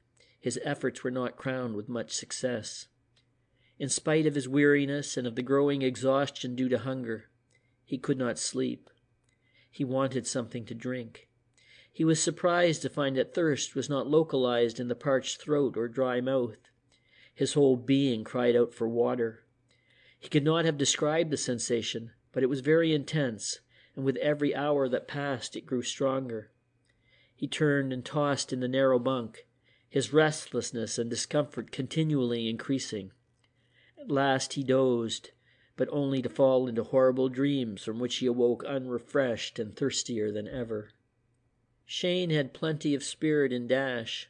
his efforts were not crowned with much success. In spite of his weariness and of the growing exhaustion due to hunger, he could not sleep. He wanted something to drink. He was surprised to find that thirst was not localized in the parched throat or dry mouth. His whole being cried out for water. He could not have described the sensation, but it was very intense, and with every hour that passed it grew stronger. He turned and tossed in the narrow bunk, his restlessness and discomfort continually increasing. At last he dozed, but only to fall into horrible dreams from which he awoke unrefreshed and thirstier than ever. Cheyne had plenty of spirit and dash,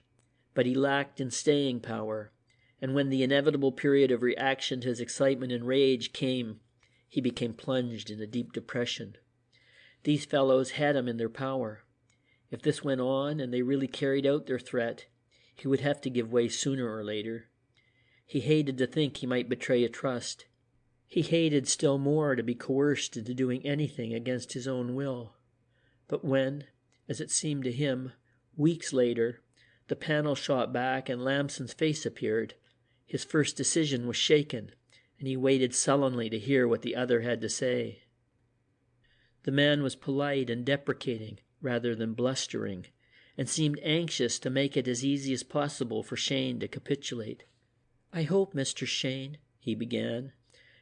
but he lacked in staying power, and when the inevitable period of reaction to his excitement and rage came, he became plunged in a deep depression. These fellows had him in their power. If this went on and they really carried out their threat, he would have to give way sooner or later. He hated to think he might betray a trust. He hated still more to be coerced into doing anything against his own will. But when, as it seemed to him, weeks later, the panel shot back and Lamson's face appeared, his first decision was shaken, and he waited sullenly to hear what the other had to say. The man was polite and deprecating rather than blustering, and seemed anxious to make it as easy as possible for Cheyne to capitulate. "I hope, Mr. Cheyne," he began,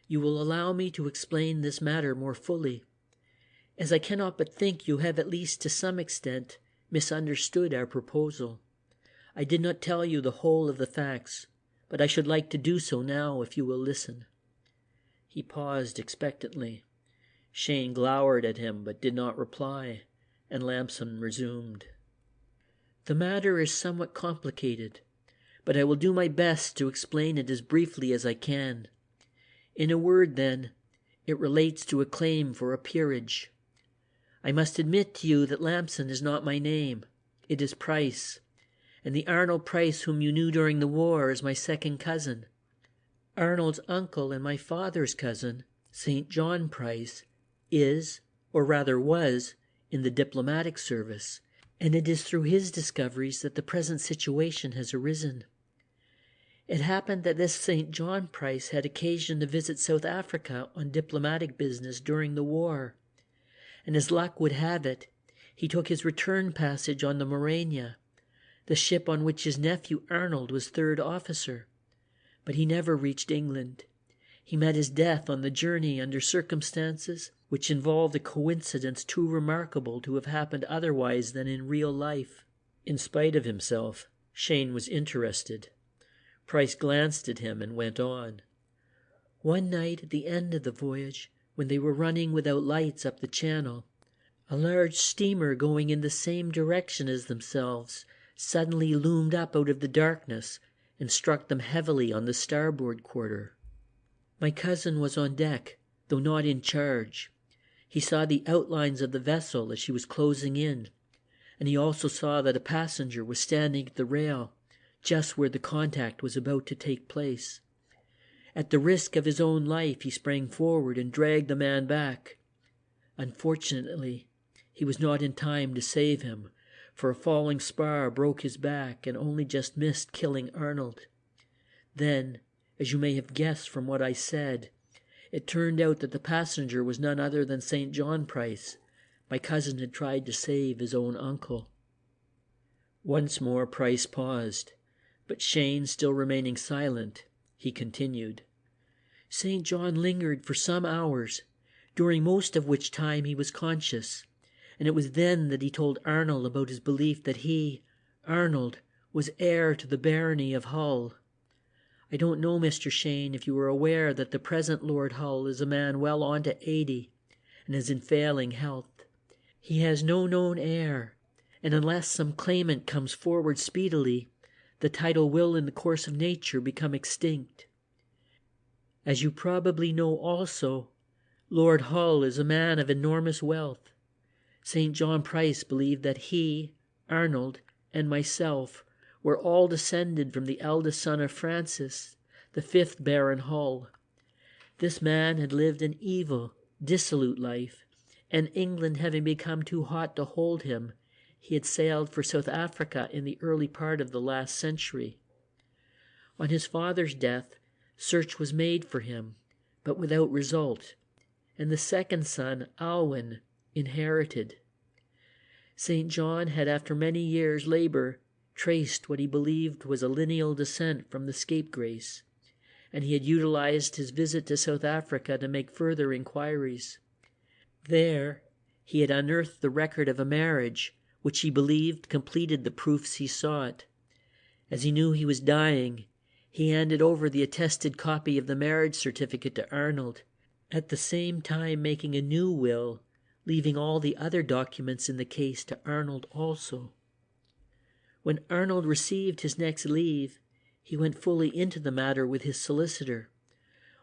"you will allow me to explain this matter more fully, as I cannot but think you have at least to some extent misunderstood our proposal. I did not tell you the whole of the facts, but I should like to do so now if you will listen." He paused expectantly. Cheyne glowered at him but did not reply, and Lamson resumed. "The matter is somewhat complicated, but I will do my best to explain it as briefly as I can. In a word, then, it relates to a claim for a peerage. I must admit to you that Lamson is not my name. It is Price, and the Arnold Price whom you knew during the war is my second cousin. Arnold's uncle and my father's cousin, St. John Price, is, or rather was, in the diplomatic service, and it is through his discoveries that the present situation has arisen. It happened that this St. John Price had occasion to visit South Africa on diplomatic business during the war, and as luck would have it, he took his return passage on the Morania, the ship on which his nephew Arnold was third officer. But he never reached England. He met his death on the journey under circumstances which involved a coincidence too remarkable to have happened otherwise than in real life." In spite of himself, Cheyne was interested. Price glanced at him and went on. "One night at the end of the voyage, when they were running without lights up the channel, a large steamer going in the same direction as themselves suddenly loomed up out of the darkness and struck them heavily on the starboard quarter. My cousin was on deck, though not in charge. He saw the outlines of the vessel as she was closing in, and he also saw that a passenger was standing at the rail, just where the contact was about to take place. At the risk of his own life, he sprang forward and dragged the man back. Unfortunately, he was not in time to save him, for a falling spar broke his back and only just missed killing Arnold. Then, as you may have guessed from what I said, it turned out that the passenger was none other than St. John Price. My cousin had tried to save his own uncle." Once more Price paused, but Cheyne still remaining silent, he continued. "St. John lingered for some hours, during most of which time he was conscious, and it was then that he told Arnold about his belief that he, Arnold, was heir to the barony of Hull. I don't know, Mr. Cheyne, if you are aware that the present Lord Hull is a man well on to 80 and is in failing health. He has no known heir, and unless some claimant comes forward speedily, the title will in the course of nature become extinct. As you probably know also, Lord Hull is a man of enormous wealth. St. John Price believed that he, Arnold, and myself were all descended from the eldest son of Francis, the 5th Baron Hull. This man had lived an evil, dissolute life, and England having become too hot to hold him, he had sailed for South Africa in the early part of the last century. On his father's death, search was made for him, but without result, and the second son, Alwyn, inherited. St. John had, after many years' labour, traced what he believed was a lineal descent from the scapegrace, and he had utilized his visit to South Africa to make further inquiries. There, he had unearthed the record of a marriage which he believed completed the proofs he sought. As he knew he was dying, he handed over the attested copy of the marriage certificate to Arnold, at the same time making a new will, leaving all the other documents in the case to Arnold also. When Arnold received his next leave, he went fully into the matter with his solicitor,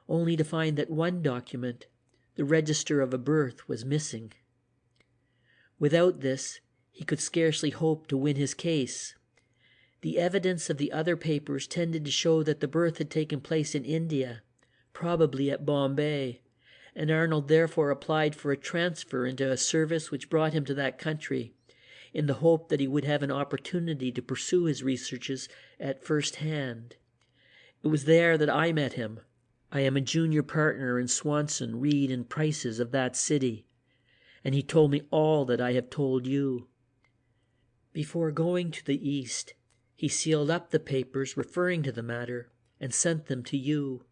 only to find that one document, the register of a birth, was missing. Without this, he could scarcely hope to win his case. The evidence of the other papers tended to show that the birth had taken place in India, probably at Bombay, and Arnold therefore applied for a transfer into a service which brought him to that country, in the hope that he would have an opportunity to pursue his researches at first hand. It was there that I met him. I am a junior partner in Swanson, Reed and Price's of that city, and he told me all that I have told you. Before going to the East, he sealed up the papers referring to the matter and sent them to you.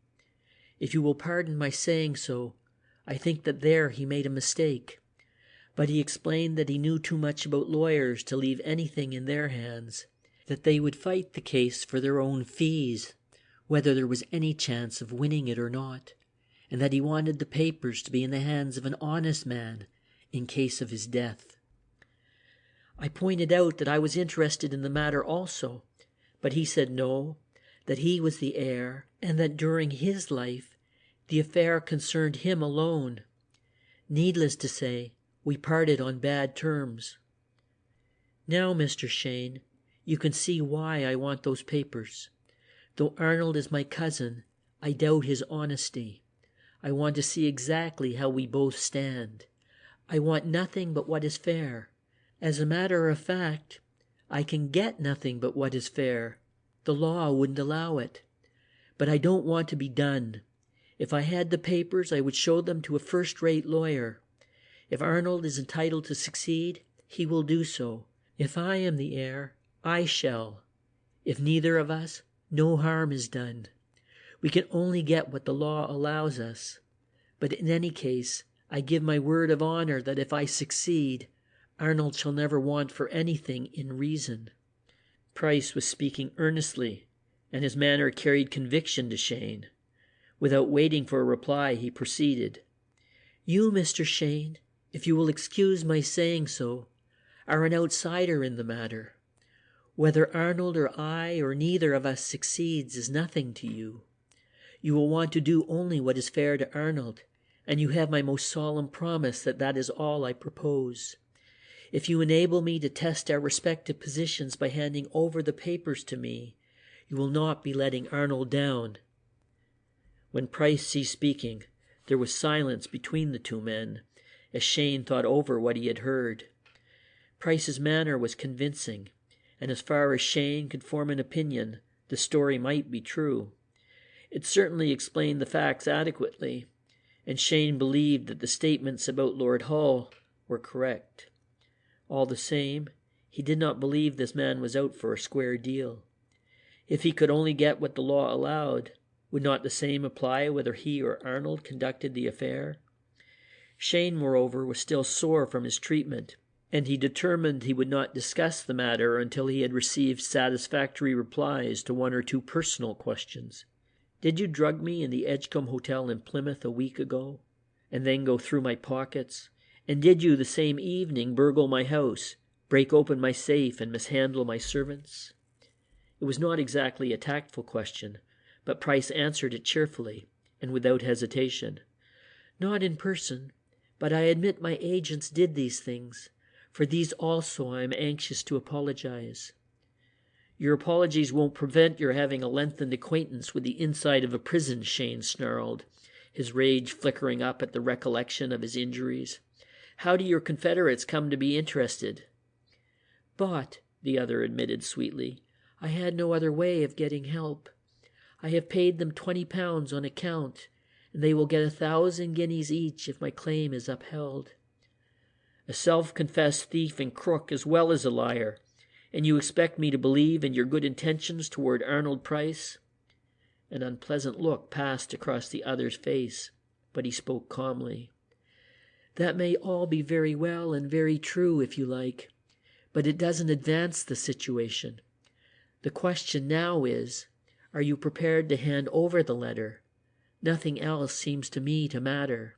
If you will pardon my saying so, I think that there he made a mistake, but he explained that he knew too much about lawyers to leave anything in their hands, that they would fight the case for their own fees, whether there was any chance of winning it or not, and that he wanted the papers to be in the hands of an honest man in case of his death. I pointed out that I was interested in the matter also, but he said no, that he was the heir, and that during his life the affair concerned him alone. Needless to say, we parted on bad terms. Now, Mr. Cheyne, you can see why I want those papers. Though Arnold is my cousin, I doubt his honesty. I want to see exactly how we both stand. I want nothing but what is fair. As a matter of fact, I can get nothing but what is fair. The law wouldn't allow it. But I don't want to be done. If I had the papers, I would show them to a first-rate lawyer. If Arnold is entitled to succeed, he will do so. If I am the heir, I shall. If neither of us, no harm is done. We can only get what the law allows us. But in any case, I give my word of honor that if I succeed, Arnold shall never want for anything in reason. Price was speaking earnestly, and his manner carried conviction to Cheyne. Without waiting for a reply, he proceeded. You, Mr. Cheyne, if you will excuse my saying so, are an outsider in the matter. Whether Arnold or I or neither of us succeeds is nothing to you. You will want to do only what is fair to Arnold, and you have my most solemn promise that that is all I propose. If you enable me to test our respective positions by handing over the papers to me, you will not be letting Arnold down. When Price ceased speaking, there was silence between the two men, as Cheyne thought over what he had heard. Price's manner was convincing, and as far as Cheyne could form an opinion, the story might be true. It certainly explained the facts adequately, and Cheyne believed that the statements about Lord Hull were correct. All the same, he did not believe this man was out for a square deal. If he could only get what the law allowed, would not the same apply whether he or Arnold conducted the affair? Cheyne, moreover, was still sore from his treatment, and he determined he would not discuss the matter until he had received satisfactory replies to one or two personal questions. Did you drug me in the Edgecombe Hotel in Plymouth a week ago, and then go through my pockets? And did you the same evening burgle my house, break open my safe, and mishandle my servants? It was not exactly a tactful question, but Price answered it cheerfully and without hesitation. Not in person, but I admit my agents did these things. For these also I am anxious to apologize. Your apologies won't prevent your having a lengthened acquaintance with the inside of a prison, Cheyne snarled, his rage flickering up at the recollection of his injuries. How do your confederates come to be interested? But, the other admitted sweetly, I had no other way of getting help. I have paid them £20 on account, and they will get 1,000 guineas each if my claim is upheld. A self-confessed thief and crook as well as a liar, and you expect me to believe in your good intentions toward Arnold Price? An unpleasant look passed across the other's face, but he spoke calmly. That may all be very well and very true if you like, but it doesn't advance the situation. The question now is, are you prepared to hand over the letter? Nothing else seems to me to matter.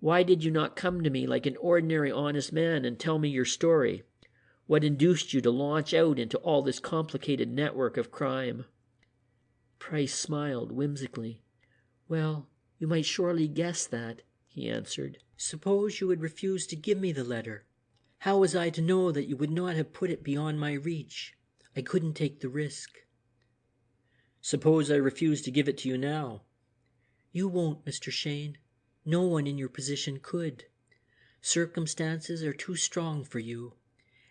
Why did you not come to me like an ordinary honest man and tell me your story? What induced you to launch out into all this complicated network of crime?" Price smiled whimsically. "Well, you might surely guess that," he answered. "Suppose you had refused to give me the letter. How was I to know that you would not have put it beyond my reach? I couldn't take the risk." "Suppose I refuse to give it to you now?" "You won't, Mr. Cheyne. No one in your position could. Circumstances are too strong for you,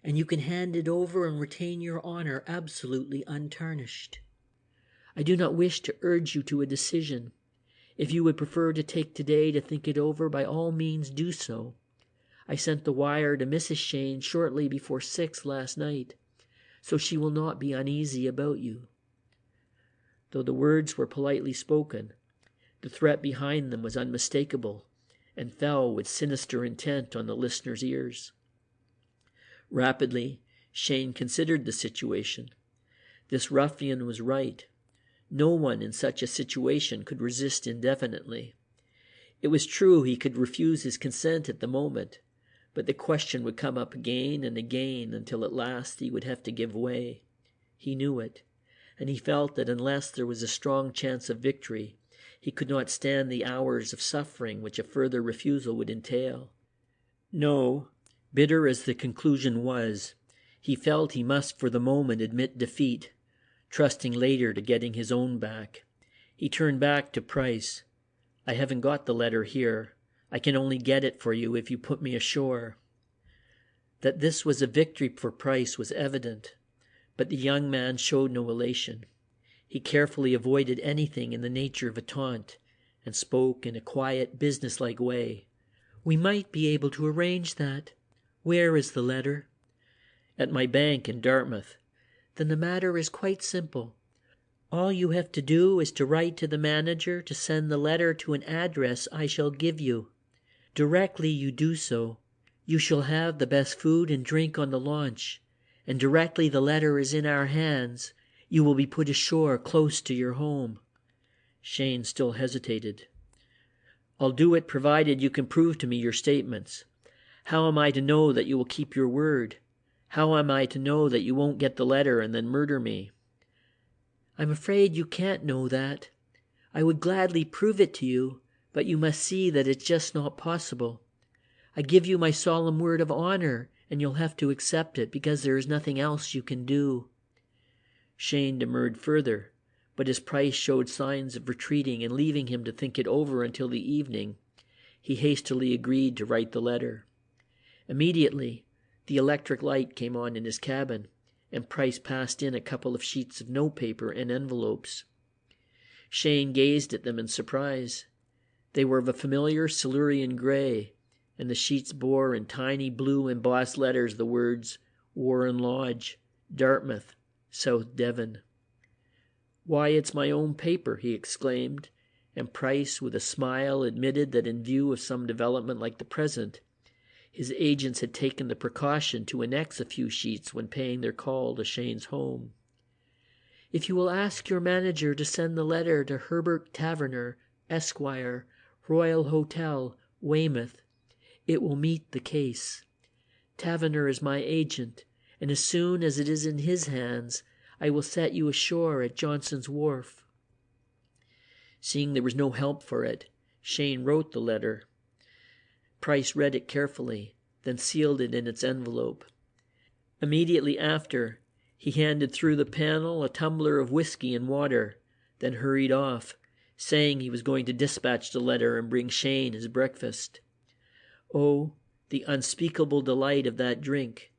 and you can hand it over and retain your honor absolutely untarnished. I do not wish to urge you to a decision. If you would prefer to take today to think it over, by all means do so. I sent the wire to Mrs. Cheyne shortly before 6 last night, so she will not be uneasy about you." Though the words were politely spoken, the threat behind them was unmistakable and fell with sinister intent on the listener's ears. Rapidly, Cheyne considered the situation. This ruffian was right. No one in such a situation could resist indefinitely. It was true he could refuse his consent at the moment, but the question would come up again and again until at last he would have to give way. He knew it, and he felt that unless there was a strong chance of victory, he could not stand the hours of suffering which a further refusal would entail. No, bitter as the conclusion was, he felt he must for the moment admit defeat, trusting later to getting his own back. He turned back to Price. "I haven't got the letter here. I can only get it for you if you put me ashore." That this was a victory for Price was evident, but the young man showed no elation. He carefully avoided anything in the nature of a taunt, and spoke in a quiet, businesslike way. "We might be able to arrange that. Where is the letter?" "At my bank in Dartmouth." "Then the matter is quite simple. All you have to do is to write to the manager to send the letter to an address I shall give you. Directly you do so, you shall have the best food and drink on the launch, and directly the letter is in our hands, you will be put ashore close to your home." Cheyne still hesitated. "I'll do it provided you can prove to me your statements. How am I to know that you will keep your word? How am I to know that you won't get the letter and then murder me?" "I'm afraid you can't know that. I would gladly prove it to you, but you must see that it's just not possible. I give you my solemn word of honor, and you'll have to accept it because there is nothing else you can do." Cheyne demurred further, but as Price showed signs of retreating and leaving him to think it over until the evening, he hastily agreed to write the letter. Immediately, the electric light came on in his cabin, and Price passed in a couple of sheets of notepaper and envelopes. Cheyne gazed at them in surprise. They were of a familiar Silurian gray, and the sheets bore in tiny blue embossed letters the words "Warren Lodge, Dartmouth, South Devon." "Why, it's my own paper," he exclaimed, and Price with a smile admitted that in view of some development like the present, his agents had taken the precaution to annex a few sheets when paying their call to Cheyne's home. "If you will ask your manager to send the letter to Herbert Taverner, Esquire, Royal Hotel, Weymouth, it will meet the case. Taverner is my agent, and as soon as it is in his hands, I will set you ashore at Johnson's Wharf." Seeing there was no help for it, Cheyne wrote the letter. Price read it carefully, then sealed it in its envelope. Immediately after, he handed through the panel a tumbler of whiskey and water, then hurried off, saying he was going to dispatch the letter and bring Cheyne his breakfast. Oh, the unspeakable delight of that drink!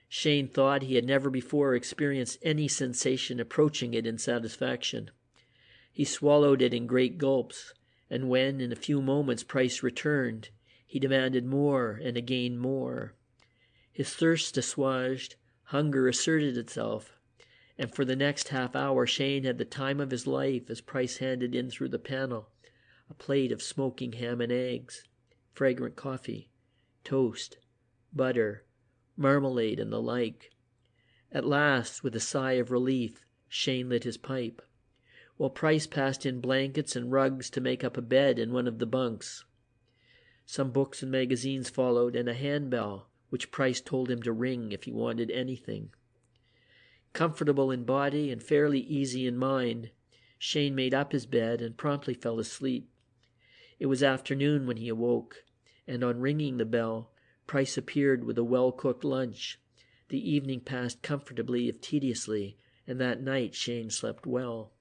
Cheyne thought he had never before experienced any sensation approaching it in satisfaction. He swallowed it in great gulps, and when in a few moments Price returned, he demanded more and again more. His thirst assuaged, hunger asserted itself, and for the next half hour Cheyne had the time of his life as Price handed in through the panel a plate of smoking ham and eggs. fragrant coffee, toast, butter, marmalade, and the like. At last, with a sigh of relief, Cheyne lit his pipe, while Price passed in blankets and rugs to make up a bed in one of the bunks. Some books and magazines followed, and a handbell, which Price told him to ring if he wanted anything. Comfortable in body and fairly easy in mind, Cheyne made up his bed and promptly fell asleep. It was afternoon when he awoke, and on ringing the bell, Price appeared with a well-cooked lunch. The evening passed comfortably if tediously, and that night Cheyne slept well.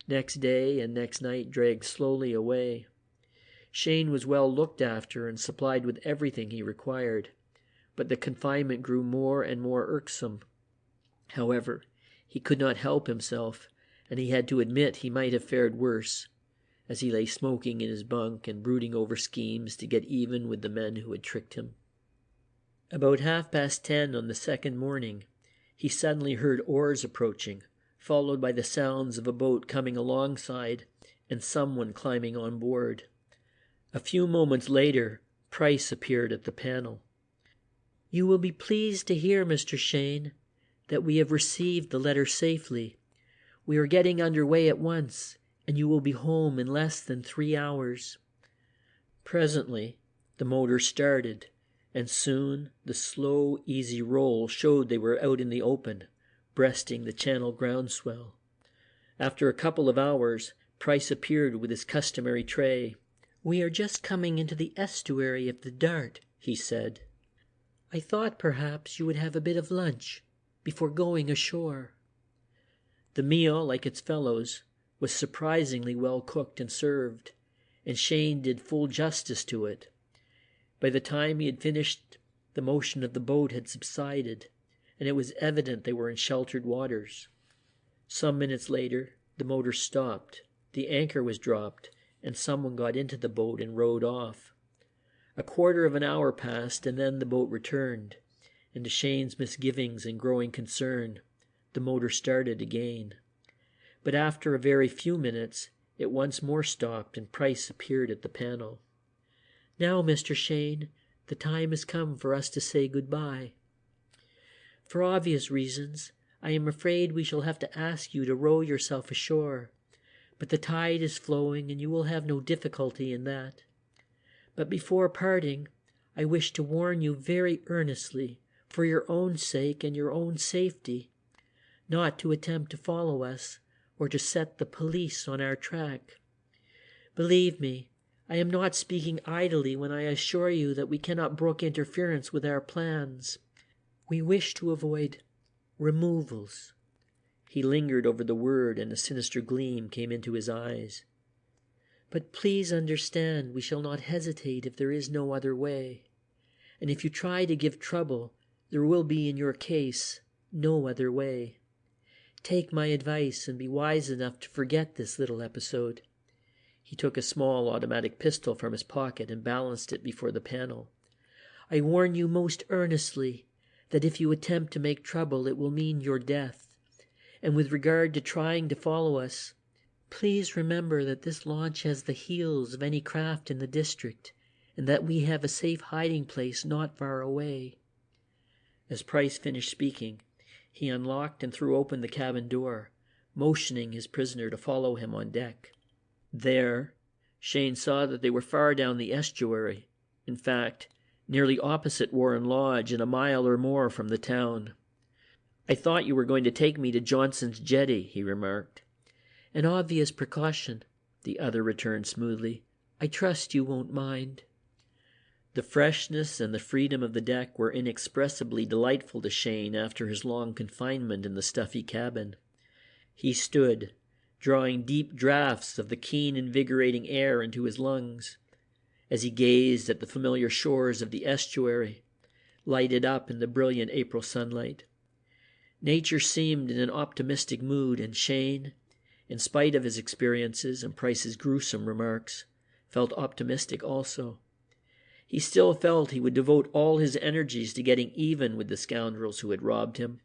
Next day and next night dragged slowly away. Cheyne was well looked after and supplied with everything he required, but the confinement grew more and more irksome. However, he could not help himself, and he had to admit he might have fared worse, as he lay smoking in his bunk and brooding over schemes to get even with the men who had tricked him. About 10:30 on the second morning, he suddenly heard oars approaching, followed by the sounds of a boat coming alongside and someone climbing on board. A few moments later, Price appeared at the panel. "You will be pleased to hear, Mr. Cheyne, that we have received the letter safely. We are getting under way at once, and you will be home in less than 3 hours." Presently, the motor started, and soon the slow, easy roll showed they were out in the open, breasting the channel groundswell. After a couple of hours, Price appeared with his customary tray. "We are just coming into the estuary of the Dart," he said. "I thought perhaps you would have a bit of lunch before going ashore." The meal, like its fellows, was surprisingly well cooked and served, and Cheyne did full justice to it. By the time he had finished, the motion of the boat had subsided, and it was evident they were in sheltered waters. Some minutes later, the motor stopped, the anchor was dropped, and someone got into the boat and rowed off. A quarter of an hour passed, and then the boat returned, and to Cheyne's misgivings and growing concern, the motor started again. But after a very few minutes, it once more stopped, and Price appeared at the panel. "Now, Mr. Cheyne, the time has come for us to say goodbye. For obvious reasons, I am afraid we shall have to ask you to row yourself ashore, but the tide is flowing and you will have no difficulty in that. But before parting, I wish to warn you very earnestly, for your own sake and your own safety, not to attempt to follow us or to set the police on our track. Believe me, I am not speaking idly when I assure you that we cannot brook interference with our plans. We wish to avoid removals." He lingered over the word, and a sinister gleam came into his eyes. "But please understand we shall not hesitate if there is no other way. And if you try to give trouble, there will be in your case no other way. Take my advice and be wise enough to forget this little episode." He took a small automatic pistol from his pocket and balanced it before the panel. "I warn you most earnestly that if you attempt to make trouble, it will mean your death. And with regard to trying to follow us, please remember that this launch has the heels of any craft in the district, and that we have a safe hiding place not far away." As Price finished speaking, he unlocked and threw open the cabin door, motioning his prisoner to follow him on deck. There, Cheyne saw that they were far down the estuary, in fact, nearly opposite Warren Lodge and a mile or more from the town. "I thought you were going to take me to Johnson's jetty," he remarked. "An obvious precaution," the other returned smoothly. "I trust you won't mind." The freshness and the freedom of the deck were inexpressibly delightful to Cheyne after his long confinement in the stuffy cabin. He stood, drawing deep draughts of the keen, invigorating air into his lungs, as he gazed at the familiar shores of the estuary, lighted up in the brilliant April sunlight. Nature seemed in an optimistic mood, and Cheyne, in spite of his experiences and Price's gruesome remarks, felt optimistic also. He still felt he would devote all his energies to getting even with the scoundrels who had robbed him,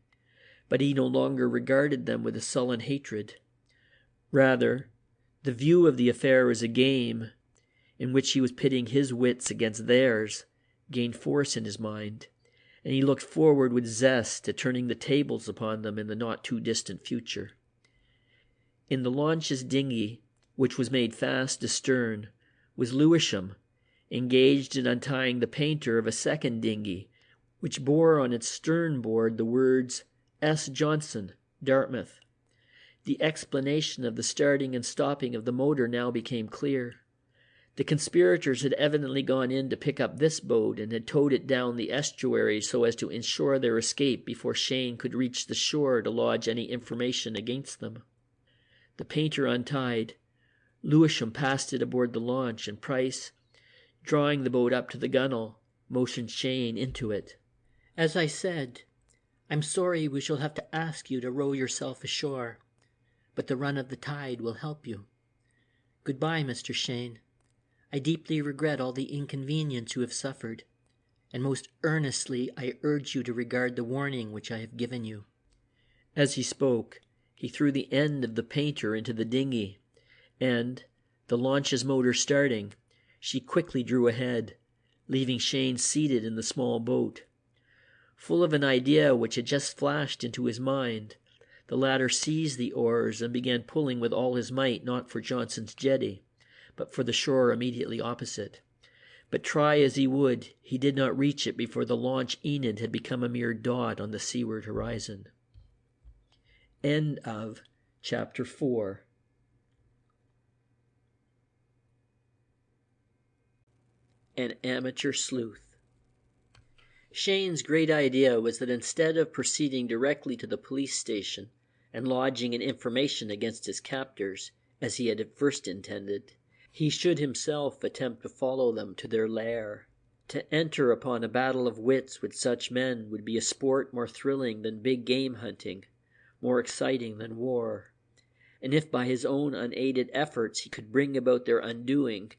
but he no longer regarded them with a sullen hatred. Rather, the view of the affair as a game, in which he was pitting his wits against theirs, gained force in his mind, and he looked forward with zest to turning the tables upon them in the not-too-distant future. In the launch's dinghy, which was made fast astern, was Lewisham, engaged in untying the painter of a second dinghy, which bore on its stern-board the words S. Johnson, Dartmouth. The explanation of the starting and stopping of the motor now became clear. The conspirators had evidently gone in to pick up this boat and had towed it down the estuary so as to ensure their escape before Cheyne could reach the shore to lodge any information against them. The painter untied, Lewisham passed it aboard the launch, and Price, drawing the boat up to the gunwale, motioned Cheyne into it. "As I said, I'm sorry we shall have to ask you to row yourself ashore, but the run of the tide will help you. Goodbye, Mr. Cheyne. I deeply regret all the inconvenience you have suffered, and most earnestly I urge you to regard the warning which I have given you." As he spoke, he threw the end of the painter into the dinghy, and, the launch's motor starting, she quickly drew ahead, leaving Cheyne seated in the small boat. Full of an idea which had just flashed into his mind, the latter seized the oars and began pulling with all his might, not for Johnson's jetty, but for the shore immediately opposite. But try as he would, he did not reach it before the launch Enid had become a mere dot on the seaward horizon. End of Chapter 4. An Amateur Sleuth. Cheyne's great idea was that instead of proceeding directly to the police station and lodging an information against his captors, as he had at first intended, he should himself attempt to follow them to their lair. To enter upon a battle of wits with such men would be a sport more thrilling than big game hunting, more exciting than war. And if by his own unaided efforts he could bring about their undoing,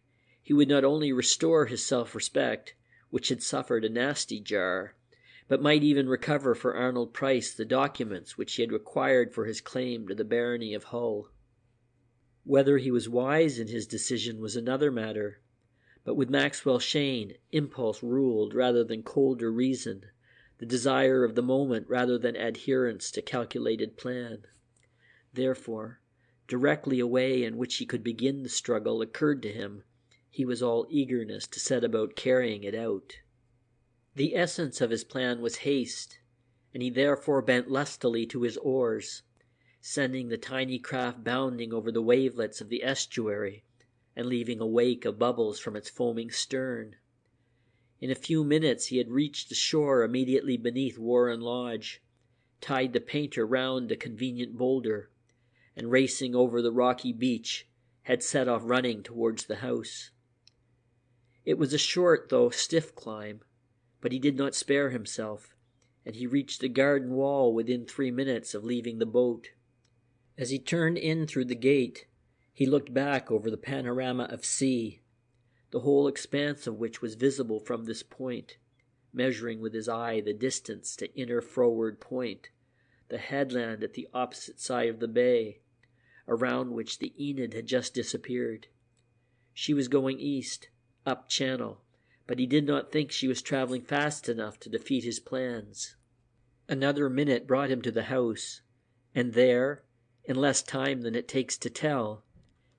he would not only restore his self-respect, which had suffered a nasty jar, but might even recover for Arnold Price the documents which he had required for his claim to the barony of Hull. Whether he was wise in his decision was another matter, but with Maxwell Cheyne, impulse ruled rather than colder reason, the desire of the moment rather than adherence to calculated plan. Therefore, directly a way in which he could begin the struggle occurred to him, he was all eagerness to set about carrying it out. The essence of his plan was haste, and he therefore bent lustily to his oars, sending the tiny craft bounding over the wavelets of the estuary and leaving a wake of bubbles from its foaming stern. In a few minutes he had reached the shore immediately beneath Warren Lodge, tied the painter round a convenient boulder, and racing over the rocky beach, had set off running towards the house. It was a short though stiff climb, but he did not spare himself, and he reached the garden wall within 3 minutes of leaving the boat. As he turned in through the gate, he looked back over the panorama of sea, the whole expanse of which was visible from this point, measuring with his eye the distance to Inner Froward Point, the headland at the opposite side of the bay, around which the Enid had just disappeared. She was going east, up channel, but he did not think she was traveling fast enough to defeat his plans. Another minute brought him to the house, and there, in less time than it takes to tell,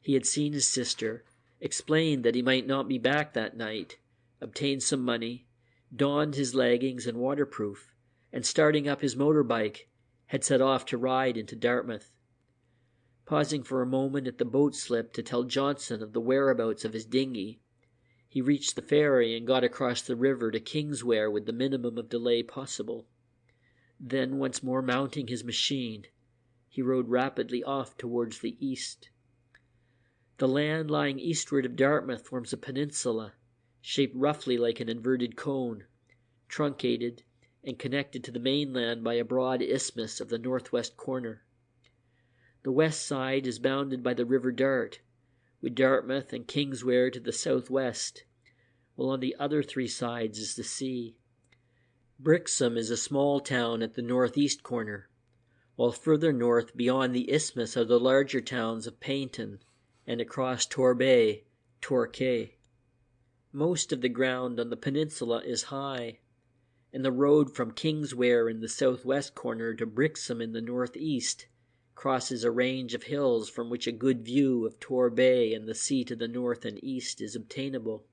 he had seen his sister, explained that he might not be back that night, obtained some money, donned his leggings and waterproof, and starting up his motorbike, had set off to ride into Dartmouth. Pausing for a moment at the boat slip to tell Johnson of the whereabouts of his dinghy, he reached the ferry and got across the river to Kingsware with the minimum of delay possible. Then, once more mounting his machine, he rode rapidly off towards the east. The land lying eastward of Dartmouth forms a peninsula, shaped roughly like an inverted cone, truncated and connected to the mainland by a broad isthmus of the northwest corner. The west side is bounded by the River Dart, with Dartmouth and Kingsware to the southwest, while on the other 3 sides is the sea. Brixham is a small town at the northeast corner, while further north beyond the isthmus are the larger towns of Paignton and across Torbay, Torquay. Most of the ground on the peninsula is high, and the road from Kingswear in the southwest corner to Brixham in the northeast crosses a range of hills from which a good view of Tor Bay and the sea to the north and east is obtainable.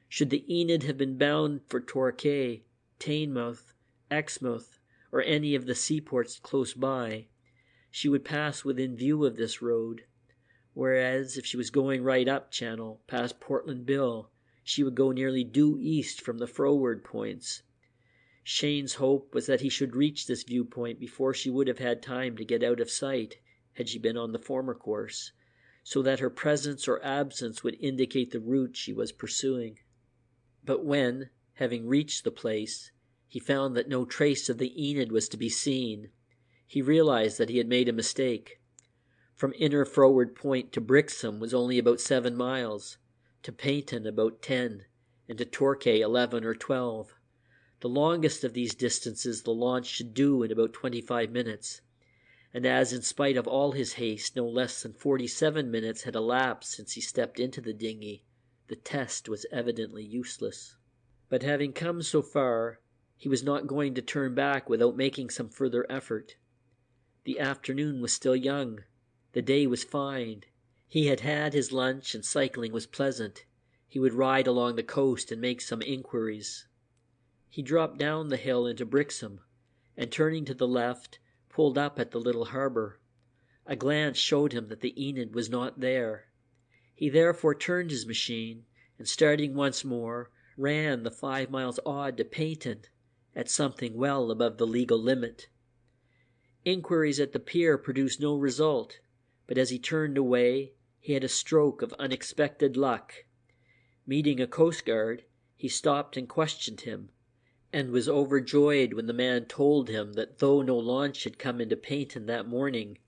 Should the Enid have been bound for Torquay, Teignmouth, Exmouth, or any of the seaports close by, she would pass within view of this road, whereas if she was going right up channel, past Portland Bill, she would go nearly due east from the froward points. Cheyne's hope was that he should reach this viewpoint before she would have had time to get out of sight, had she been on the former course, so that her presence or absence would indicate the route she was pursuing. But when, having reached the place, he found that no trace of the Enid was to be seen, he realized that he had made a mistake. From Inner Froward Point to Brixham was only about 7 miles, to Paignton about 10, and to Torquay 11 or 12. The longest of these distances the launch should do in about 25 minutes, and as in spite of all his haste no less than 47 minutes had elapsed since he stepped into the dinghy, the test was evidently useless. But having come so far, he was not going to turn back without making some further effort. The afternoon was still young. The day was fine. He had had his lunch and cycling was pleasant. He would ride along the coast and make some inquiries. He dropped down the hill into Brixham, and turning to the left, pulled up at the little harbour. A glance showed him that the Enid was not there. He therefore turned his machine, and starting once more, ran the 5 miles odd to Paignton, at something well above the legal limit. Inquiries at the pier produced no result, but as he turned away, he had a stroke of unexpected luck. Meeting a coastguard, he stopped and questioned him, and was overjoyed when the man told him that though no launch had come into Paignton that morning,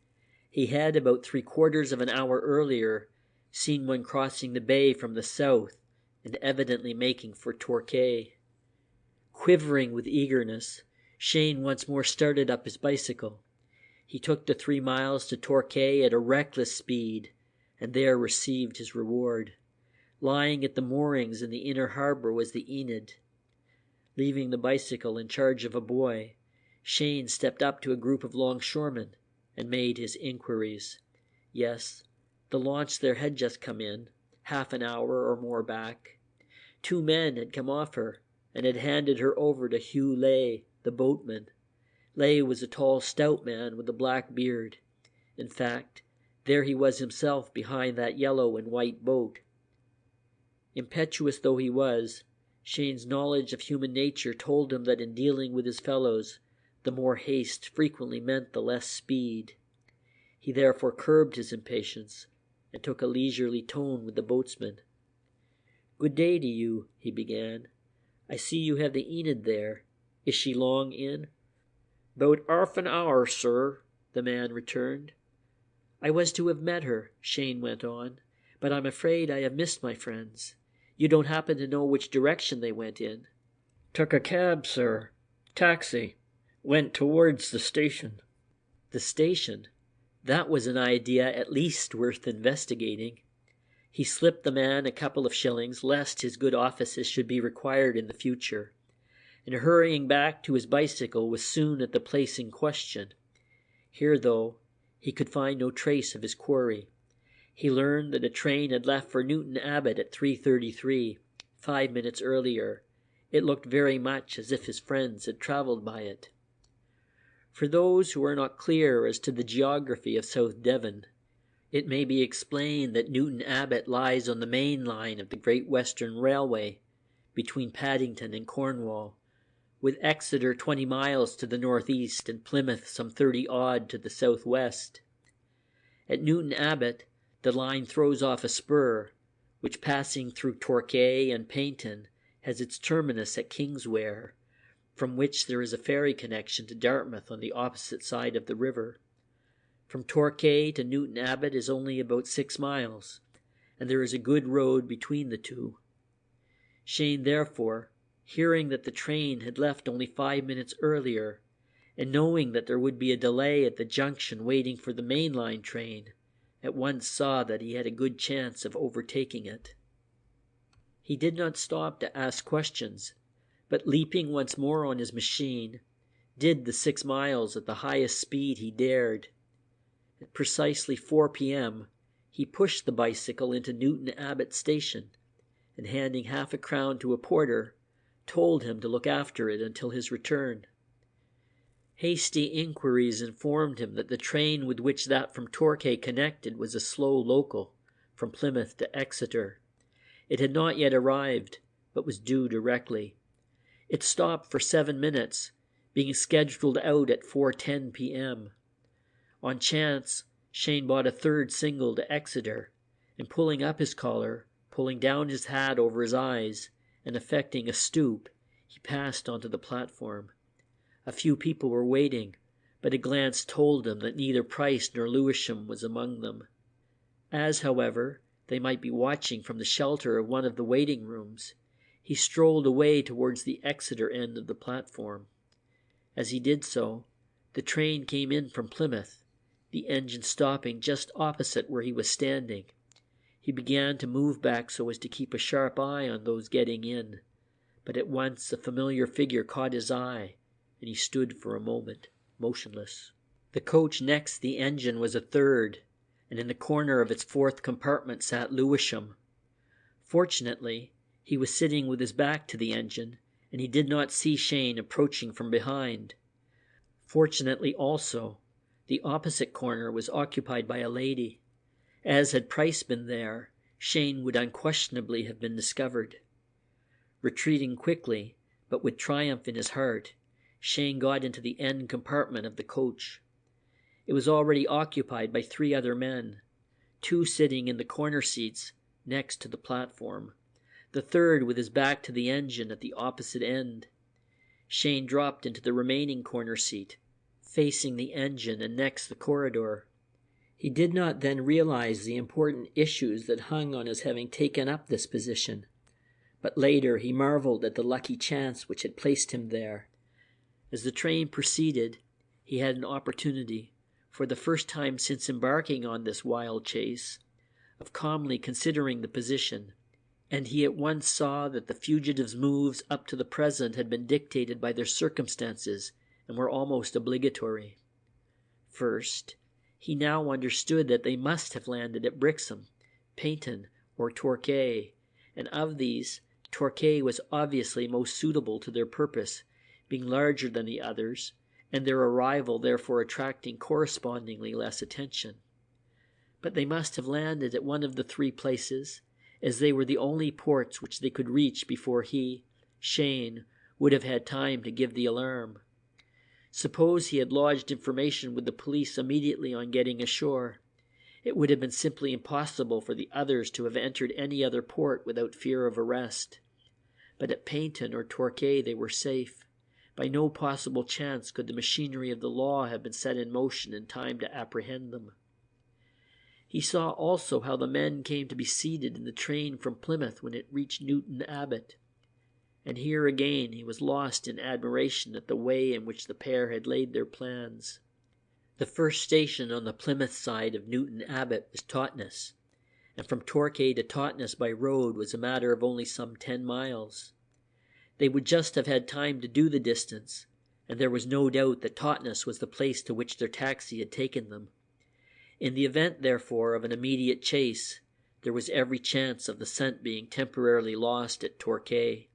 he had about 3/4 of an hour earlier seen one crossing the bay from the south and evidently making for Torquay. Quivering with eagerness, Cheyne once more started up his bicycle. He took the 3 miles to Torquay at a reckless speed, and there received his reward. Lying at the moorings in the inner harbour was the Enid. Leaving the bicycle in charge of a boy, Cheyne stepped up to a group of longshoremen and made his inquiries. Yes, the launch there had just come in, half an hour or more back. 2 men had come off her and had handed her over to Hugh Lair, the boatman. Lair was a tall, stout man with a black beard. In fact, there he was himself behind that yellow and white boat. Impetuous though he was, Cheyne's knowledge of human nature told him that in dealing with his fellows, the more haste frequently meant the less speed. He therefore curbed his impatience and took a leisurely tone with the boatsman. "Good day to you," he began. "I see you have the Enid there. Is she long in?" "'Bout 'arf an hour, sir," the man returned. "I was to have met her," Cheyne went on, "but I'm afraid I have missed my friends. You don't happen to know which direction they went in?" "Took a cab, sir. Taxi. Went towards the station." The station? That was an idea at least worth investigating. He slipped the man a couple of shillings lest his good offices should be required in the future, and hurrying back to his bicycle was soon at the place in question. Here, though, he could find no trace of his quarry. He learned that a train had left for Newton Abbot at 3:33, 5 minutes earlier. It looked very much as if his friends had travelled by it. For those who are not clear as to the geography of South Devon, it may be explained that Newton Abbot lies on the main line of the Great Western Railway, between Paddington and Cornwall, with Exeter 20 miles to the northeast and Plymouth some 30 odd to the southwest. At Newton Abbot, the line throws off a spur, which passing through Torquay and Paignton has its terminus at Kingswear, from which there is a ferry connection to Dartmouth on the opposite side of the river. From Torquay to Newton Abbot is only about 6 miles, and there is a good road between the two. Cheyne therefore, hearing that the train had left only 5 minutes earlier, and knowing that there would be a delay at the junction waiting for the main line train, at once saw that he had a good chance of overtaking it. He did not stop to ask questions, but leaping once more on his machine, did the 6 miles at the highest speed he dared. At precisely 4 p.m., he pushed the bicycle into Newton Abbot station, and handing half a crown to a porter, told him to look after it until his return. Hasty inquiries informed him that the train with which that from Torquay connected was a slow local from Plymouth to Exeter. It had not yet arrived, but was due directly. It stopped for 7 minutes, being scheduled out at 4:10 p.m. On chance, Cheyne bought a third single to Exeter, and pulling up his collar, pulling down his hat over his eyes, and affecting a stoop, he passed onto the platform. A few people were waiting, but a glance told him that neither Price nor Lewisham was among them. As, however, they might be watching from the shelter of one of the waiting rooms, he strolled away towards the Exeter end of the platform. As he did so, the train came in from Plymouth, the engine stopping just opposite where he was standing. He began to move back so as to keep a sharp eye on those getting in, but at once a familiar figure caught his eye, and he stood for a moment, motionless. The coach next the engine was a third, and in the corner of its fourth compartment sat Lewisham. Fortunately, he was sitting with his back to the engine, and he did not see Cheyne approaching from behind. Fortunately also, the opposite corner was occupied by a lady. As had Price been there, Cheyne would unquestionably have been discovered. Retreating quickly, but with triumph in his heart, Cheyne got into the end compartment of the coach. It was already occupied by 3 other men, 2 sitting in the corner seats next to the platform, the third with his back to the engine at the opposite end. Cheyne dropped into the remaining corner seat, facing the engine and next the corridor. He did not then realize the important issues that hung on his having taken up this position, but later he marveled at the lucky chance which had placed him there. As the train proceeded, he had an opportunity, for the first time since embarking on this wild chase, of calmly considering the position, and he at once saw that the fugitives' moves up to the present had been dictated by their circumstances and were almost obligatory. First, he now understood that they must have landed at Brixham, Paignton, or Torquay, and of these, Torquay was obviously most suitable to their purpose, being larger than the others, and their arrival therefore attracting correspondingly less attention. But they must have landed at one of the 3 places, as they were the only ports which they could reach before he, Cheyne, would have had time to give the alarm. Suppose he had lodged information with the police immediately on getting ashore, it would have been simply impossible for the others to have entered any other port without fear of arrest. But at Paignton or Torquay they were safe. By no possible chance could the machinery of the law have been set in motion in time to apprehend them. He saw also how the men came to be seated in the train from Plymouth when it reached Newton Abbot, and here again he was lost in admiration at the way in which the pair had laid their plans. The first station on the Plymouth side of Newton Abbot was Totnes, and from Torquay to Totnes by road was a matter of only some 10 miles. They would just have had time to do the distance, and there was no doubt that Totnes was the place to which their taxi had taken them. In the event, therefore, of an immediate chase, there was every chance of the scent being temporarily lost at Torquay.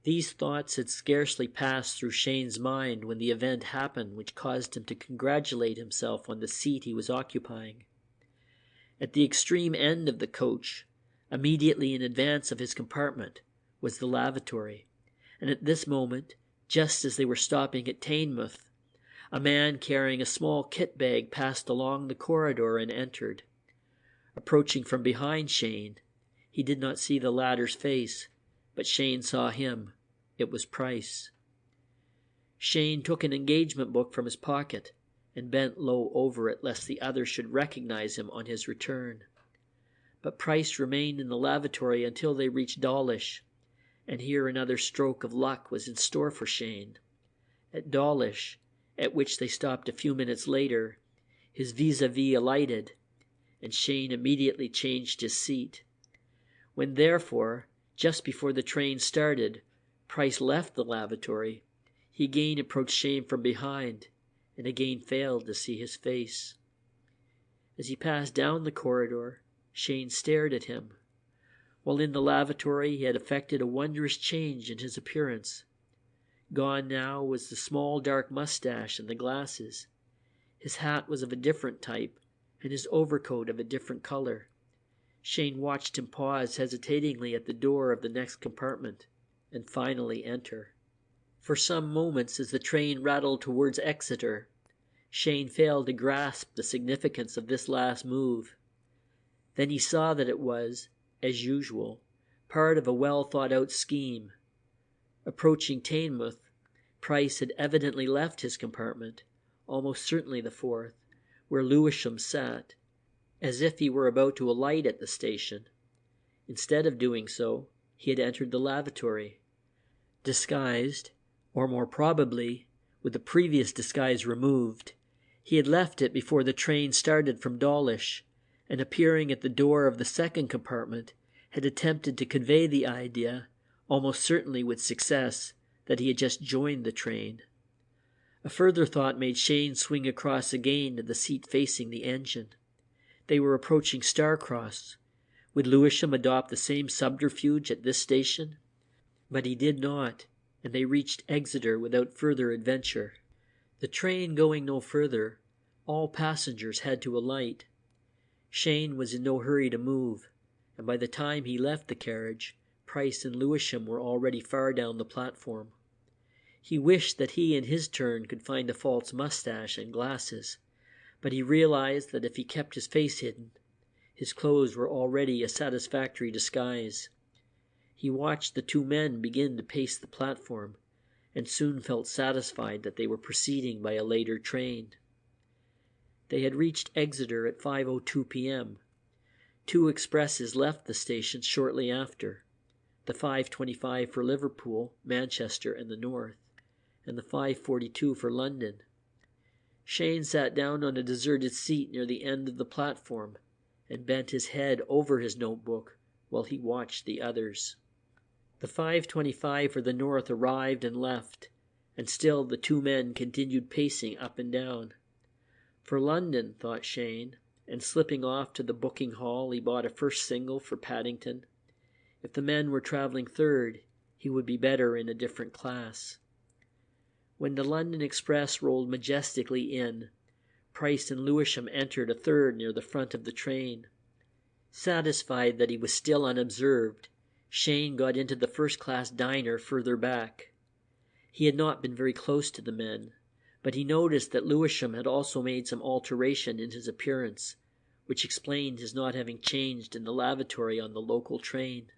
These thoughts had scarcely passed through Cheyne's mind when the event happened which caused him to congratulate himself on the seat he was occupying. At the extreme end of the coach, immediately in advance of his compartment, was the lavatory, and at this moment, just as they were stopping at Teignmouth, a man carrying a small kit bag passed along the corridor and entered. Approaching from behind Cheyne, he did not see the latter's face, but Cheyne saw him. It was Price. Cheyne took an engagement book from his pocket and bent low over it lest the other should recognize him on his return. But Price remained in the lavatory until they reached Dawlish, and here another stroke of luck was in store for Cheyne. At Dawlish, at which they stopped a few minutes later, his vis-a-vis alighted, and Cheyne immediately changed his seat. When, therefore, just before the train started, Price left the lavatory, he again approached Cheyne from behind and again failed to see his face. As he passed down the corridor, Cheyne stared at him. While in the lavatory, he had effected a wondrous change in his appearance. Gone now was the small dark mustache and the glasses. His hat was of a different type, and his overcoat of a different color. Cheyne watched him pause hesitatingly at the door of the next compartment, and finally enter. For some moments, as the train rattled towards Exeter, Cheyne failed to grasp the significance of this last move. Then he saw that it was, as usual, part of a well-thought-out scheme. Approaching Plymouth, Price had evidently left his compartment, almost certainly the fourth, where Lewisham sat, as if he were about to alight at the station. Instead of doing so, he had entered the lavatory. Disguised, or more probably, with the previous disguise removed, he had left it before the train started from Dawlish, and appearing at the door of the second compartment, had attempted to convey the idea, almost certainly with success, that he had just joined the train. A further thought made Cheyne swing across again to the seat facing the engine. They were approaching Starcross. Would Lewisham adopt the same subterfuge at this station? But he did not, and they reached Exeter without further adventure. The train going no further, all passengers had to alight. Cheyne was in no hurry to move, and by the time he left the carriage, Price and Lewisham were already far down the platform. He wished that he in his turn could find a false mustache and glasses, but he realized that if he kept his face hidden, his clothes were already a satisfactory disguise. He watched the two men begin to pace the platform, and soon felt satisfied that they were proceeding by a later train. They had reached Exeter at 5:02 p.m. Two expresses left the station shortly after, the 5:25 for Liverpool, Manchester, and the North, and the 5:42 for London. Cheyne sat down on a deserted seat near the end of the platform and bent his head over his notebook while he watched the others. The 5:25 for the North arrived and left, and still the two men continued pacing up and down. For London, thought Cheyne, and slipping off to the booking hall, he bought a first single for Paddington. If the men were traveling third, he would be better in a different class. When the London express rolled majestically in, Price and Lewisham entered a third near the front of the train. Satisfied that he was still unobserved, Cheyne got into the first-class diner further back. He had not been very close to the men, but he noticed that Lewisham had also made some alteration in his appearance, which explained his not having changed in the lavatory on the local train.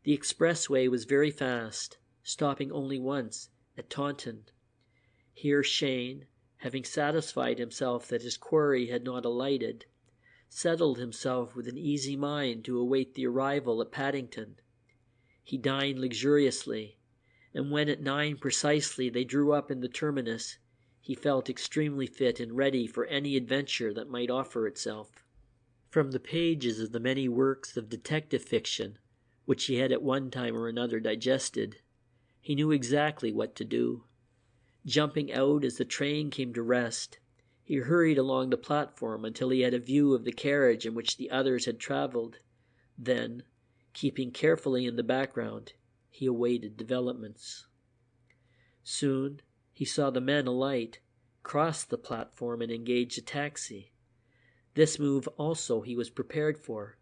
The expressway was very fast, stopping only once, at Taunton. Here Cheyne, having satisfied himself that his quarry had not alighted, settled himself with an easy mind to await the arrival at Paddington. He dined luxuriously, and when at 9 precisely they drew up in the terminus, he felt extremely fit and ready for any adventure that might offer itself. From the pages of the many works of detective fiction which he had at one time or another digested, he knew exactly what to do. Jumping out as the train came to rest, he hurried along the platform until he had a view of the carriage in which the others had traveled. Then, keeping carefully in the background, he awaited developments. Soon he saw the men alight, cross the platform, and engage a taxi. This move also he was prepared for.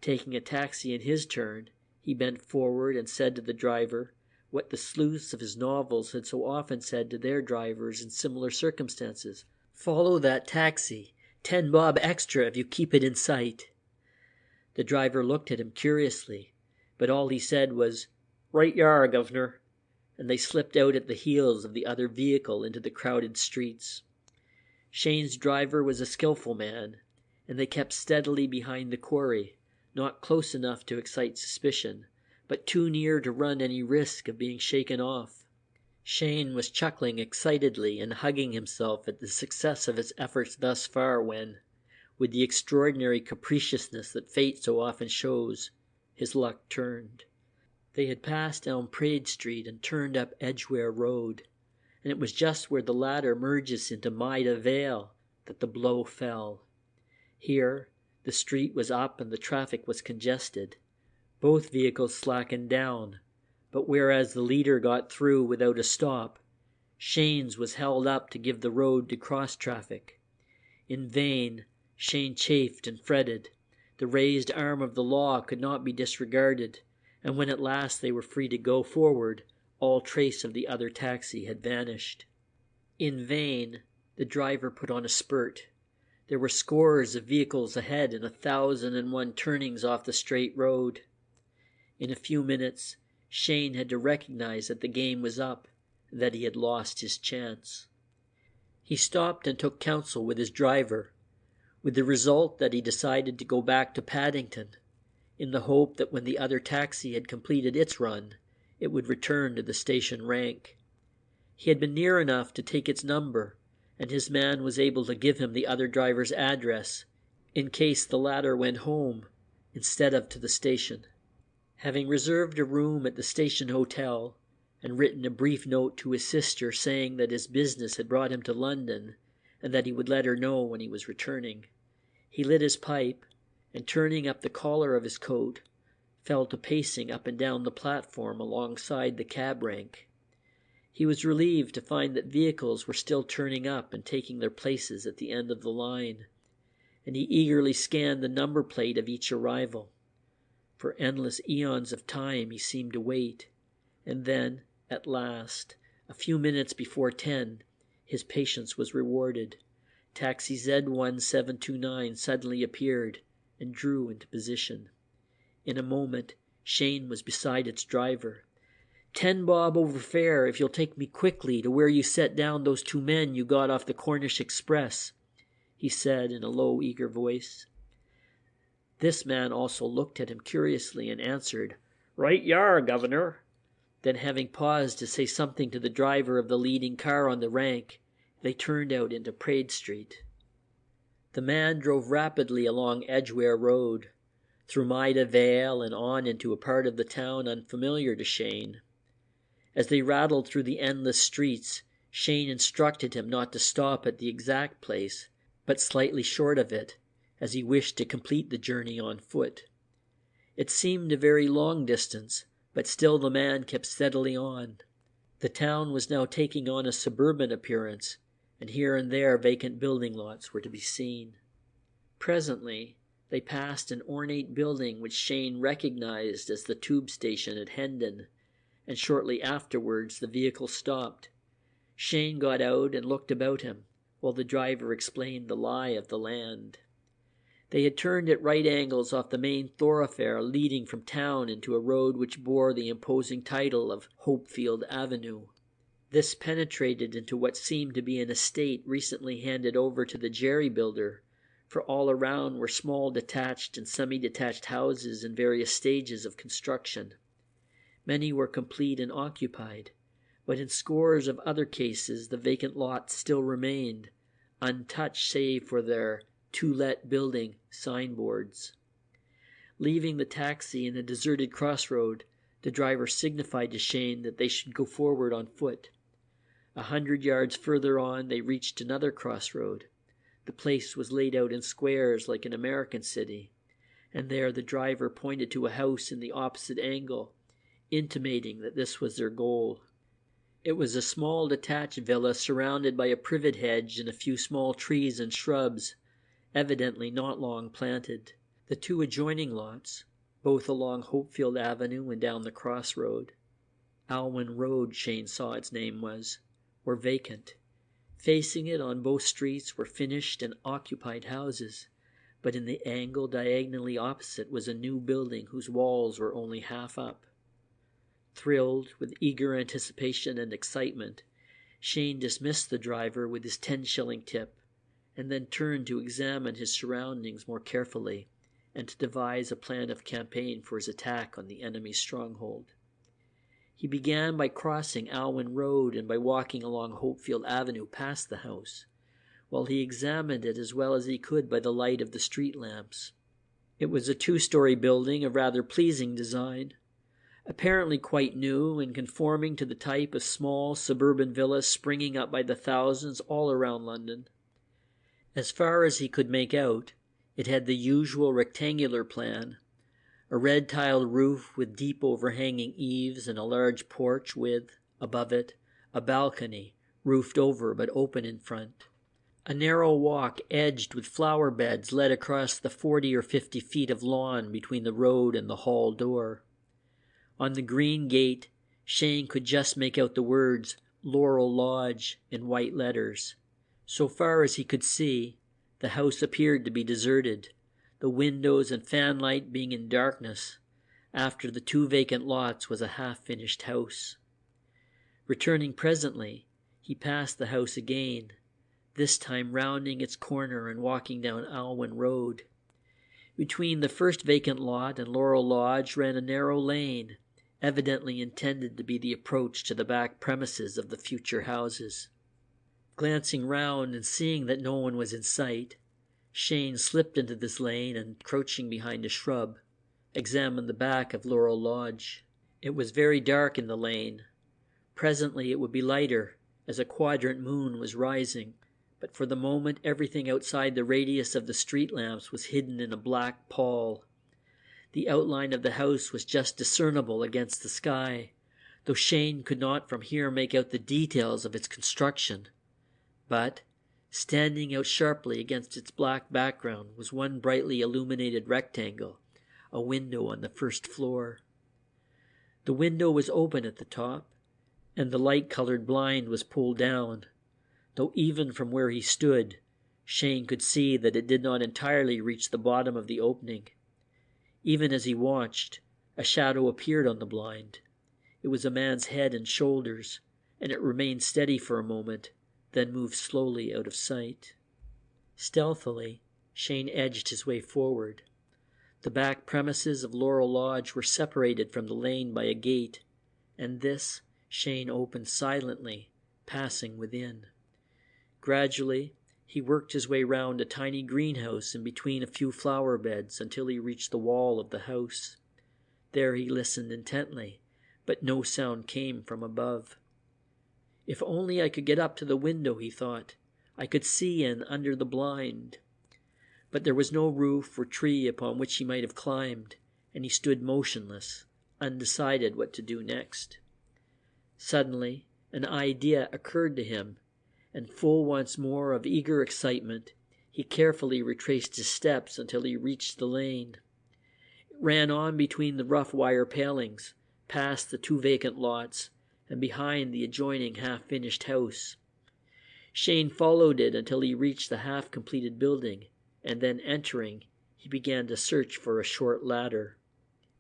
Taking a taxi in his turn, he bent forward and said to the driver what the sleuths of his novels had so often said to their drivers in similar circumstances: "Follow that taxi. 10 bob extra if you keep it in sight." The driver looked at him curiously, but all he said was, "Right you are, governor," and they slipped out at the heels of the other vehicle into the crowded streets. Cheyne's driver was a skillful man, and they kept steadily behind the quarry, not close enough to excite suspicion, but too near to run any risk of being shaken off. Cheyne was chuckling excitedly and hugging himself at the success of his efforts thus far when, with the extraordinary capriciousness that fate so often shows, his luck turned. They had passed down Peerage Street and turned up Edgware Road, and it was just where the latter merges into Maida Vale that the blow fell. Here, the street was up and the traffic was congested. Both vehicles slackened down, but whereas the leader got through without a stop, Cheyne's was held up to give the road to cross traffic. In vain, Cheyne chafed and fretted. The raised arm of the law could not be disregarded, and when at last they were free to go forward, all trace of the other taxi had vanished. In vain, the driver put on a spurt. There were scores of vehicles ahead and 1,001 turnings off the straight road. In a few minutes, Cheyne had to recognize that the game was up, and that he had lost his chance. He stopped and took counsel with his driver, with the result that he decided to go back to Paddington, in the hope that when the other taxi had completed its run, it would return to the station rank. He had been near enough to take its number, and his man was able to give him the other driver's address, in case the latter went home instead of to the station. Having reserved a room at the station hotel, and written a brief note to his sister saying that his business had brought him to London, and that he would let her know when he was returning, he lit his pipe, and turning up the collar of his coat, fell to pacing up and down the platform alongside the cab rank. He was relieved to find that vehicles were still turning up and taking their places at the end of the line, and he eagerly scanned the number plate of each arrival. For endless eons of time he seemed to wait, and then, at last, a few minutes before 10, his patience was rewarded. Taxi Z1729 suddenly appeared and drew into position. In a moment, Cheyne was beside its driver. 10 bob over fare if you'll take me quickly to where you set down those 2 men you got off the Cornish Express, he said in a low, eager voice. This man also looked at him curiously and answered, "Right you are, governor." Then, having paused to say something to the driver of the leading car on the rank, they turned out into Peerage Street. The man drove rapidly along Edgware Road, through Maida Vale and on into a part of the town unfamiliar to Cheyne. As they rattled through the endless streets, Cheyne instructed him not to stop at the exact place, but slightly short of it, as he wished to complete the journey on foot. It seemed a very long distance, but still the man kept steadily on. The town was now taking on a suburban appearance, and here and there vacant building lots were to be seen. Presently, they passed an ornate building which Cheyne recognized as the tube station at Hendon, and shortly afterwards the vehicle stopped. Cheyne got out and looked about him, while the driver explained the lie of the land. They had turned at right angles off the main thoroughfare leading from town into a road which bore the imposing title of Hopefield Avenue. This penetrated into what seemed to be an estate recently handed over to the jerry builder, for all around were small detached and semi-detached houses in various stages of construction. Many were complete and occupied, but in scores of other cases the vacant lots still remained, untouched save for their "To Let Building" signboards. Leaving the taxi in a deserted crossroad, the driver signified to Cheyne that they should go forward on foot. 100 yards further on they reached another crossroad. The place was laid out in squares like an American city, and there the driver pointed to a house in the opposite angle, intimating that this was their goal. It was a small detached villa surrounded by a privet hedge and a few small trees and shrubs, evidently not long planted. The 2 adjoining lots, both along Hopefield Avenue and down the crossroad, Alwyn Road Cheyne saw its name was, were vacant. Facing it on both streets were finished and occupied houses, but in the angle diagonally opposite was a new building whose walls were only half up. Thrilled with eager anticipation and excitement, Cheyne dismissed the driver with his 10-shilling tip, and then turned to examine his surroundings more carefully and to devise a plan of campaign for his attack on the enemy's stronghold. He began by crossing Alwyn Road and by walking along Hopefield Avenue past the house. while he examined it as well as he could by the light of the street lamps. It was a 2-story building of rather pleasing design, apparently quite new and conforming to the type of small suburban villas springing up by the thousands all around London. As far as he could make out, it had the usual rectangular plan, a red-tiled roof with deep overhanging eaves and a large porch with, above it, a balcony, roofed over but open in front. A narrow walk edged with flower beds led across the 40 or 50 feet of lawn between the road and the hall door. On the green gate, Cheyne could just make out the words Laurel Lodge in white letters. So far as he could see, the house appeared to be deserted, the windows and fanlight being in darkness. After the 2 vacant lots was a half-finished house. Returning presently, he passed the house again, this time rounding its corner and walking down Alwyn Road. Between the first vacant lot and Laurel Lodge ran a narrow lane, evidently intended to be the approach to the back premises of the future houses. Glancing round and seeing that no one was in sight, Cheyne slipped into this lane and, crouching behind a shrub, examined the back of Laurel Lodge. It was very dark in the lane. Presently it would be lighter, as a quadrant moon was rising, but for the moment everything outside the radius of the street lamps was hidden in a black pall. The outline of the house was just discernible against the sky, though Cheyne could not from here make out the details of its construction. But, standing out sharply against its black background was one brightly illuminated rectangle, a window on the first floor. The window was open at the top, and the light-colored blind was pulled down, though even from where he stood, Cheyne could see that it did not entirely reach the bottom of the opening. Even as he watched, a shadow appeared on the blind. It was a man's head and shoulders, and it remained steady for a moment, then moved slowly out of sight. Stealthily, Cheyne edged his way forward. The back premises of Laurel Lodge were separated from the lane by a gate, and this Cheyne opened silently, passing within. Gradually, he worked his way round a tiny greenhouse and between a few flower beds until he reached the wall of the house. There he listened intently, but no sound came from above. If only I could get up to the window, he thought, I could see in under the blind. But there was no roof or tree upon which he might have climbed, and he stood motionless, undecided what to do next. Suddenly, an idea occurred to him, and full once more of eager excitement, he carefully retraced his steps until he reached the lane. It ran on between the rough wire palings, past the 2 vacant lots, and behind the adjoining half-finished house. Cheyne followed it until he reached the half-completed building, and then entering, he began to search for a short ladder.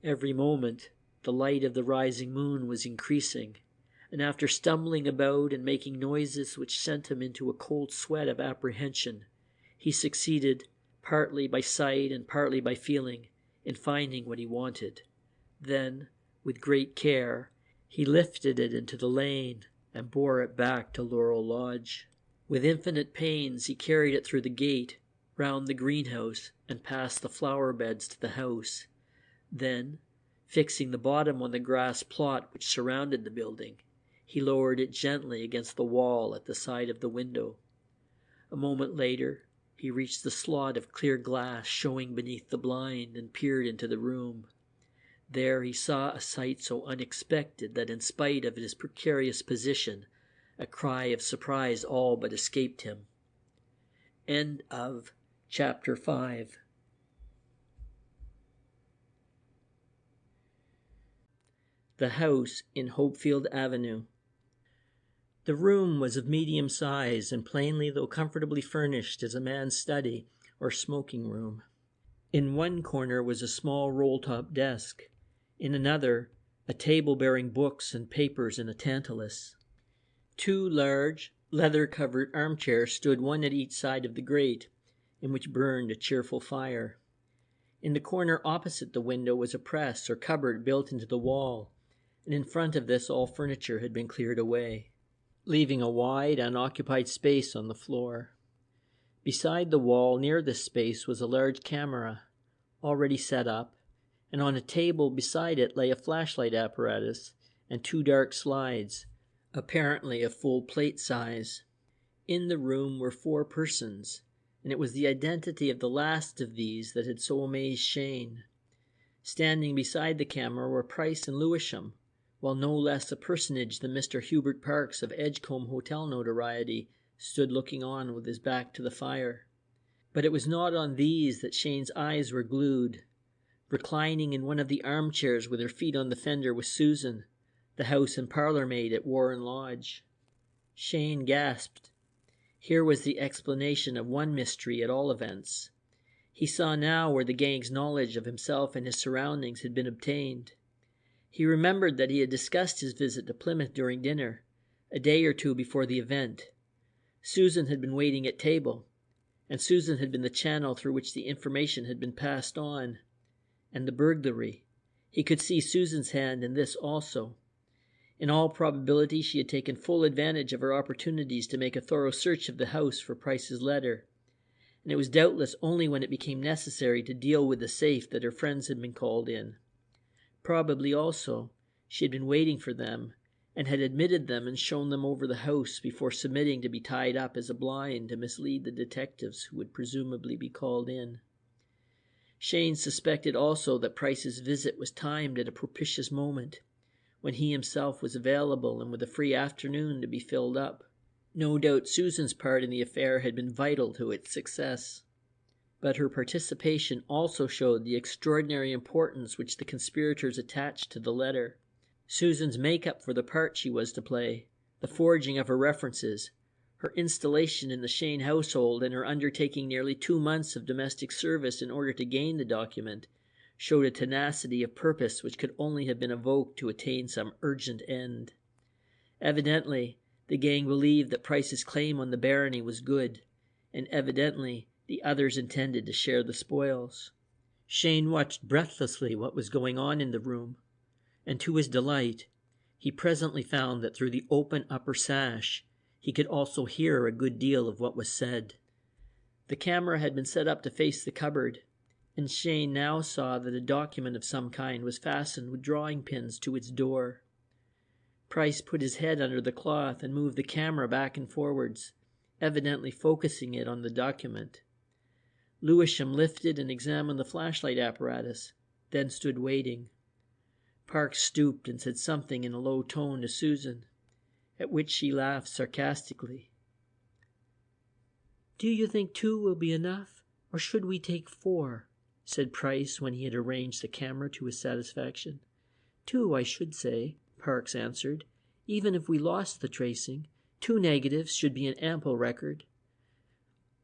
Every moment, the light of the rising moon was increasing, and after stumbling about and making noises which sent him into a cold sweat of apprehension, he succeeded, partly by sight and partly by feeling, in finding what he wanted. Then, with great care, he lifted it into the lane and bore it back to Laurel Lodge. With infinite pains he carried it through the gate, round the greenhouse, and past the flower beds to the house. Then, fixing the bottom on the grass plot which surrounded the building, he lowered it gently against the wall at the side of the window. A moment later, he reached the slot of clear glass showing beneath the blind and peered into the room. There he saw a sight so unexpected that in spite of his precarious position, a cry of surprise all but escaped him. End of Chapter 5. The House in Hopefield Avenue. The room was of medium size and plainly though comfortably furnished as a man's study or smoking room. In one corner was a small roll-top desk. In another, a table bearing books and papers and a tantalus. 2 large, leather-covered armchairs stood one at each side of the grate, in which burned a cheerful fire. In the corner opposite the window was a press or cupboard built into the wall, and in front of this all furniture had been cleared away, leaving a wide, unoccupied space on the floor. Beside the wall near this space was a large camera, already set up, and on a table beside it lay a flashlight apparatus and 2 dark slides, apparently of full plate size. In the room were 4 persons, and it was the identity of the last of these that had so amazed Cheyne. Standing beside the camera were Price and Lewisham, while no less a personage than Mr. Hubert Parks of Edgecombe Hotel notoriety stood looking on with his back to the fire. But it was not on these that Cheyne's eyes were glued. Reclining in one of the armchairs with her feet on the fender was Susan, the house and parlour maid at Warren Lodge. Cheyne gasped. Here was the explanation of one mystery at all events. He saw now where the gang's knowledge of himself and his surroundings had been obtained. He remembered that he had discussed his visit to Plymouth during dinner, a day or 2 before the event. Susan had been waiting at table, and Susan had been the channel through which the information had been passed on. And the burglary. He could see Susan's hand in this also. In all probability she had taken full advantage of her opportunities to make a thorough search of the house for Price's letter, and it was doubtless only when it became necessary to deal with the safe that her friends had been called in. Probably also she had been waiting for them, and had admitted them and shown them over the house before submitting to be tied up as a blind to mislead the detectives who would presumably be called in. Cheyne suspected also that Price's visit was timed at a propitious moment, when he himself was available and with a free afternoon to be filled up. No doubt Susan's part in the affair had been vital to its success, but her participation also showed the extraordinary importance which the conspirators attached to the letter. Susan's make-up for the part she was to play, the forging of her references, her installation in the Cheyne household, and her undertaking nearly 2 months of domestic service in order to gain the document, showed a tenacity of purpose which could only have been evoked to attain some urgent end. Evidently, the gang believed that Price's claim on the barony was good, and evidently the others intended to share the spoils. Cheyne watched breathlessly what was going on in the room, and to his delight, he presently found that through the open upper sash he could also hear a good deal of what was said. The camera had been set up to face the cupboard, and Cheyne now saw that a document of some kind was fastened with drawing pins to its door. Price put his head under the cloth and moved the camera back and forwards, evidently focusing it on the document. Lewisham lifted and examined the flashlight apparatus, then stood waiting. Parks stooped and said something in a low tone to Susan, at which she laughed sarcastically. "Do you think 2 will be enough, or should we take 4? Said Price when he had arranged the camera to his satisfaction. 2, I should say, Parks answered. Even if we lost the tracing, 2 negatives should be an ample record.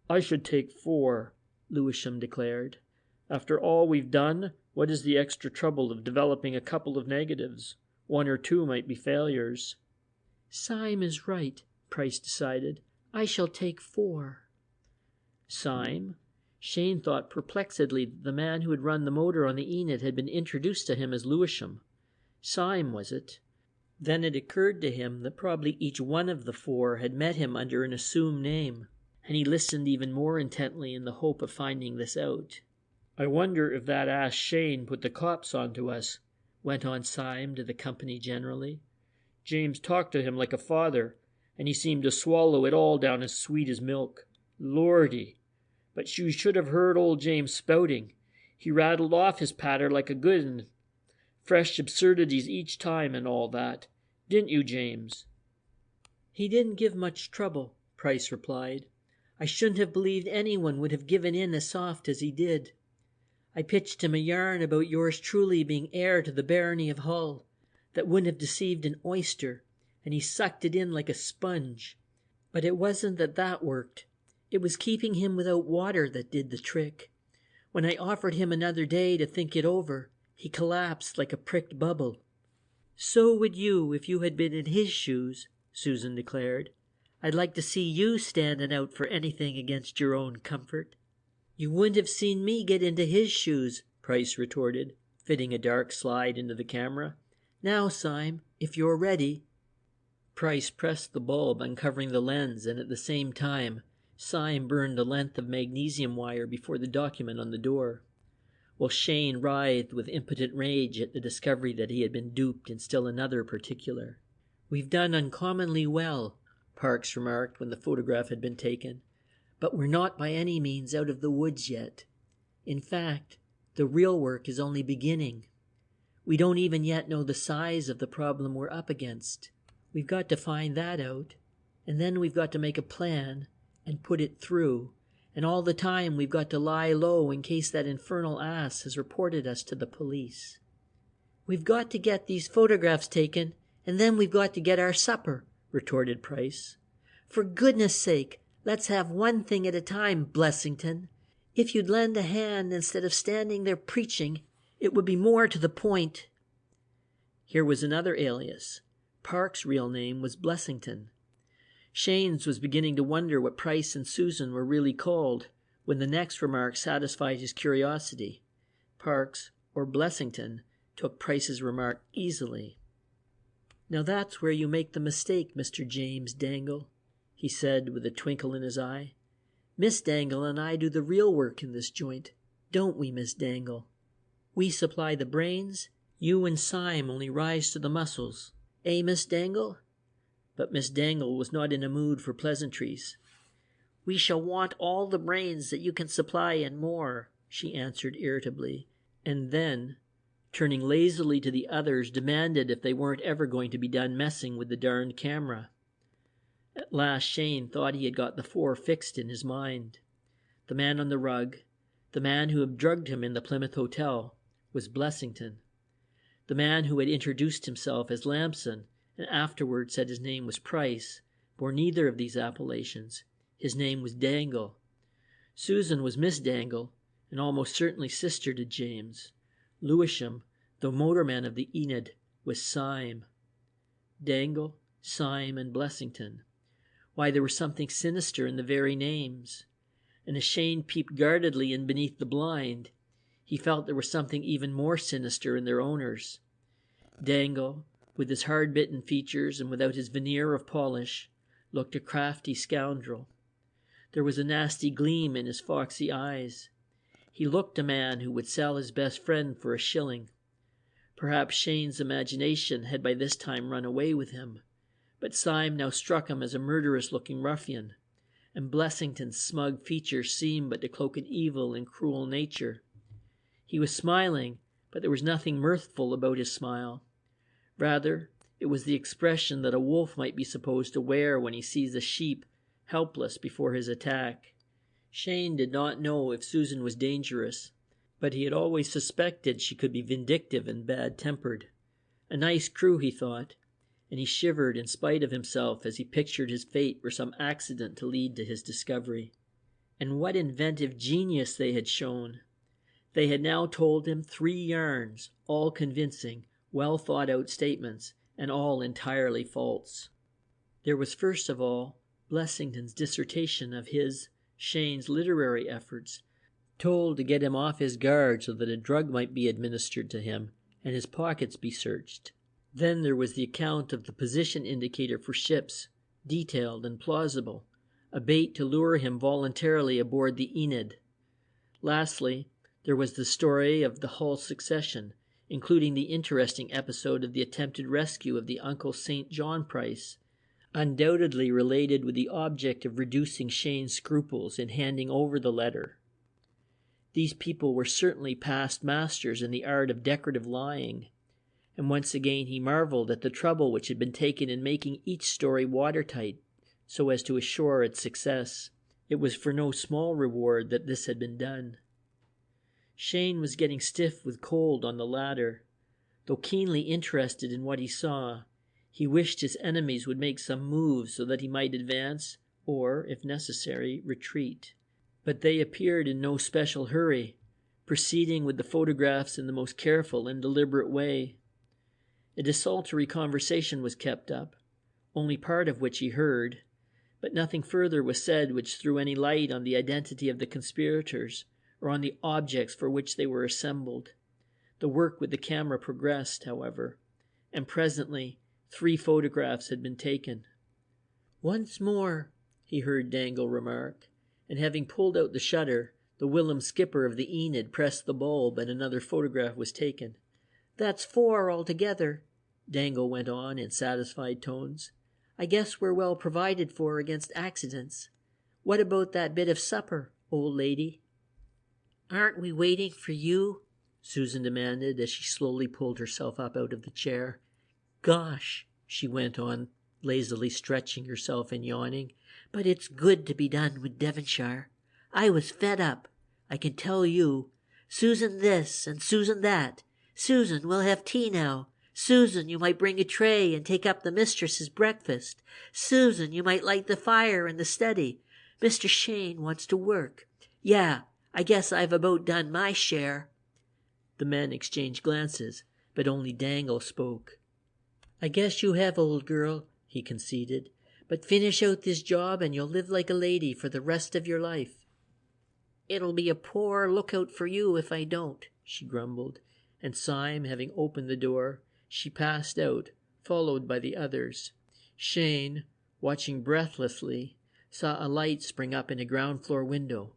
I should take 4, Lewisham declared. After all we've done, what is the extra trouble of developing a couple of negatives? 1 or 2 might be failures. Syme is right, Price decided. I shall take 4. Syme? Cheyne thought perplexedly that the man who had run the motor on the Enid had been introduced to him as Lewisham. Syme, was it? Then it occurred to him that probably each one of the 4 had met him under an assumed name, and he listened even more intently in the hope of finding this out. I wonder if that ass Cheyne put the cops onto us, went on Syme to the company generally. James talked to him like a father, and he seemed to swallow it all down as sweet as milk. Lordy! But you should have heard old James spouting. He rattled off his patter like a good 'un. Fresh absurdities each time and all that. Didn't you, James? He didn't give much trouble, Price replied. I shouldn't have believed anyone would have given in as soft as he did. I pitched him a yarn about yours truly being heir to the barony of Hull that wouldn't have deceived an oyster, and he sucked it in like a sponge. But it wasn't that worked. It was keeping him without water that did the trick. When I offered him another day to think it over, he collapsed like a pricked bubble. So would you if you had been in his shoes, Susan declared. I'd like to see you standing out for anything against your own comfort. You wouldn't have seen me get into his shoes, Price retorted, fitting a dark slide into the camera. Now, Syme, if you're ready. Price pressed the bulb, uncovering the lens, and at the same time Syme burned the length of magnesium wire before the document on the door, while Cheyne writhed with impotent rage at the discovery that he had been duped in still another particular. "We've done uncommonly well," Parks remarked when the photograph had been taken, "but we're not by any means out of the woods yet. In fact, the real work is only beginning. We don't even yet know the size of the problem we're up against. We've got to find that out, and then we've got to make a plan and put it through, and all the time we've got to lie low in case that infernal ass has reported us to the police." "We've got to get these photographs taken, and then we've got to get our supper," retorted Price. "For goodness sake, let's have one thing at a time, Blessington. If you'd lend a hand instead of standing there preaching, it would be more to the point." Here was another alias. Parks' real name was Blessington. Cheyne's was beginning to wonder what Price and Susan were really called when the next remark satisfied his curiosity. Parks, or Blessington, took Price's remark easily. "Now that's where you make the mistake, Mr. James Dangle," he said with a twinkle in his eye. "Miss Dangle and I do the real work in this joint, don't we, Miss Dangle? We supply the brains, you and Syme only rise to the muscles. Eh, Miss Dangle?" But Miss Dangle was not in a mood for pleasantries. "We shall want all the brains that you can supply and more," she answered irritably, and then, turning lazily to the others, demanded if they weren't ever going to be done messing with the darned camera. At last Cheyne thought he had got the four fixed in his mind. The man on the rug, the man who had drugged him in the Plymouth hotel, was Blessington. The man who had introduced himself as Lamson and afterward said his name was Price bore neither of these appellations. His name was Dangle. Susan was Miss Dangle, and almost certainly sister to James. Lewisham, the motorman of the Enid, was Syme. Dangle, Syme, and Blessington. Why, there was something sinister in the very names. And as Cheyne peeped guardedly in beneath the blind, he felt there was something even more sinister in their owners. Dangle, with his hard-bitten features and without his veneer of polish, looked a crafty scoundrel. There was a nasty gleam in his foxy eyes. He looked a man who would sell his best friend for a shilling. Perhaps Cheyne's imagination had by this time run away with him, but Syme now struck him as a murderous-looking ruffian, and Blessington's smug features seemed but to cloak an evil and cruel nature. He was smiling, but there was nothing mirthful about his smile. Rather, it was the expression that a wolf might be supposed to wear when he sees a sheep helpless before his attack. Cheyne did not know if Susan was dangerous, but he had always suspected she could be vindictive and bad-tempered. A nice crew, he thought, and he shivered in spite of himself as he pictured his fate were some accident to lead to his discovery. And what inventive genius they had shown! They had now told him 3 yarns, all convincing, well-thought-out statements, and all entirely false. There was first of all Blessington's dissertation of his, Cheyne's literary efforts, told to get him off his guard so that a drug might be administered to him and his pockets be searched. Then there was the account of the position indicator for ships, detailed and plausible, a bait to lure him voluntarily aboard the Enid. Lastly, there was the story of the Hull succession, including the interesting episode of the attempted rescue of the Uncle St. John Price, undoubtedly related with the object of reducing Cheyne's scruples in handing over the letter. These people were certainly past masters in the art of decorative lying, and once again he marveled at the trouble which had been taken in making each story watertight so as to assure its success. It was for no small reward that this had been done. Cheyne was getting stiff with cold on the ladder. Though keenly interested in what he saw, he wished his enemies would make some move so that he might advance or, if necessary, retreat. But they appeared in no special hurry, proceeding with the photographs in the most careful and deliberate way. A desultory conversation was kept up, only part of which he heard, but nothing further was said which threw any light on the identity of the conspirators or on the objects for which they were assembled. The work with the camera progressed, however, and presently 3 photographs had been taken. "Once more," he heard Dangle remark, and having pulled out the shutter, the whilom skipper of the Enid pressed the bulb and another photograph was taken. "That's 4 altogether," Dangle went on in satisfied tones. "I guess we're well provided for against accidents. What about that bit of supper, old lady?" "Aren't we waiting for you?" Susan demanded as she slowly pulled herself up out of the chair. "Gosh," she went on, lazily stretching herself and yawning, "but it's good to be done with Devonshire. I was fed up, I can tell you. Susan this and Susan that. Susan, we'll have tea now. Susan, you might bring a tray and take up the mistress's breakfast. Susan, you might light the fire in the study. Mr. Cheyne wants to work. Yeah, I guess I've about done my share." The men exchanged glances, but only Dangle spoke. "I guess you have, old girl," he conceded. "But finish out this job and you'll live like a lady for the rest of your life." "It'll be a poor lookout for you if I don't," she grumbled, and Syme having opened the door, she passed out, followed by the others. Cheyne, watching breathlessly, saw a light spring up in a ground-floor window,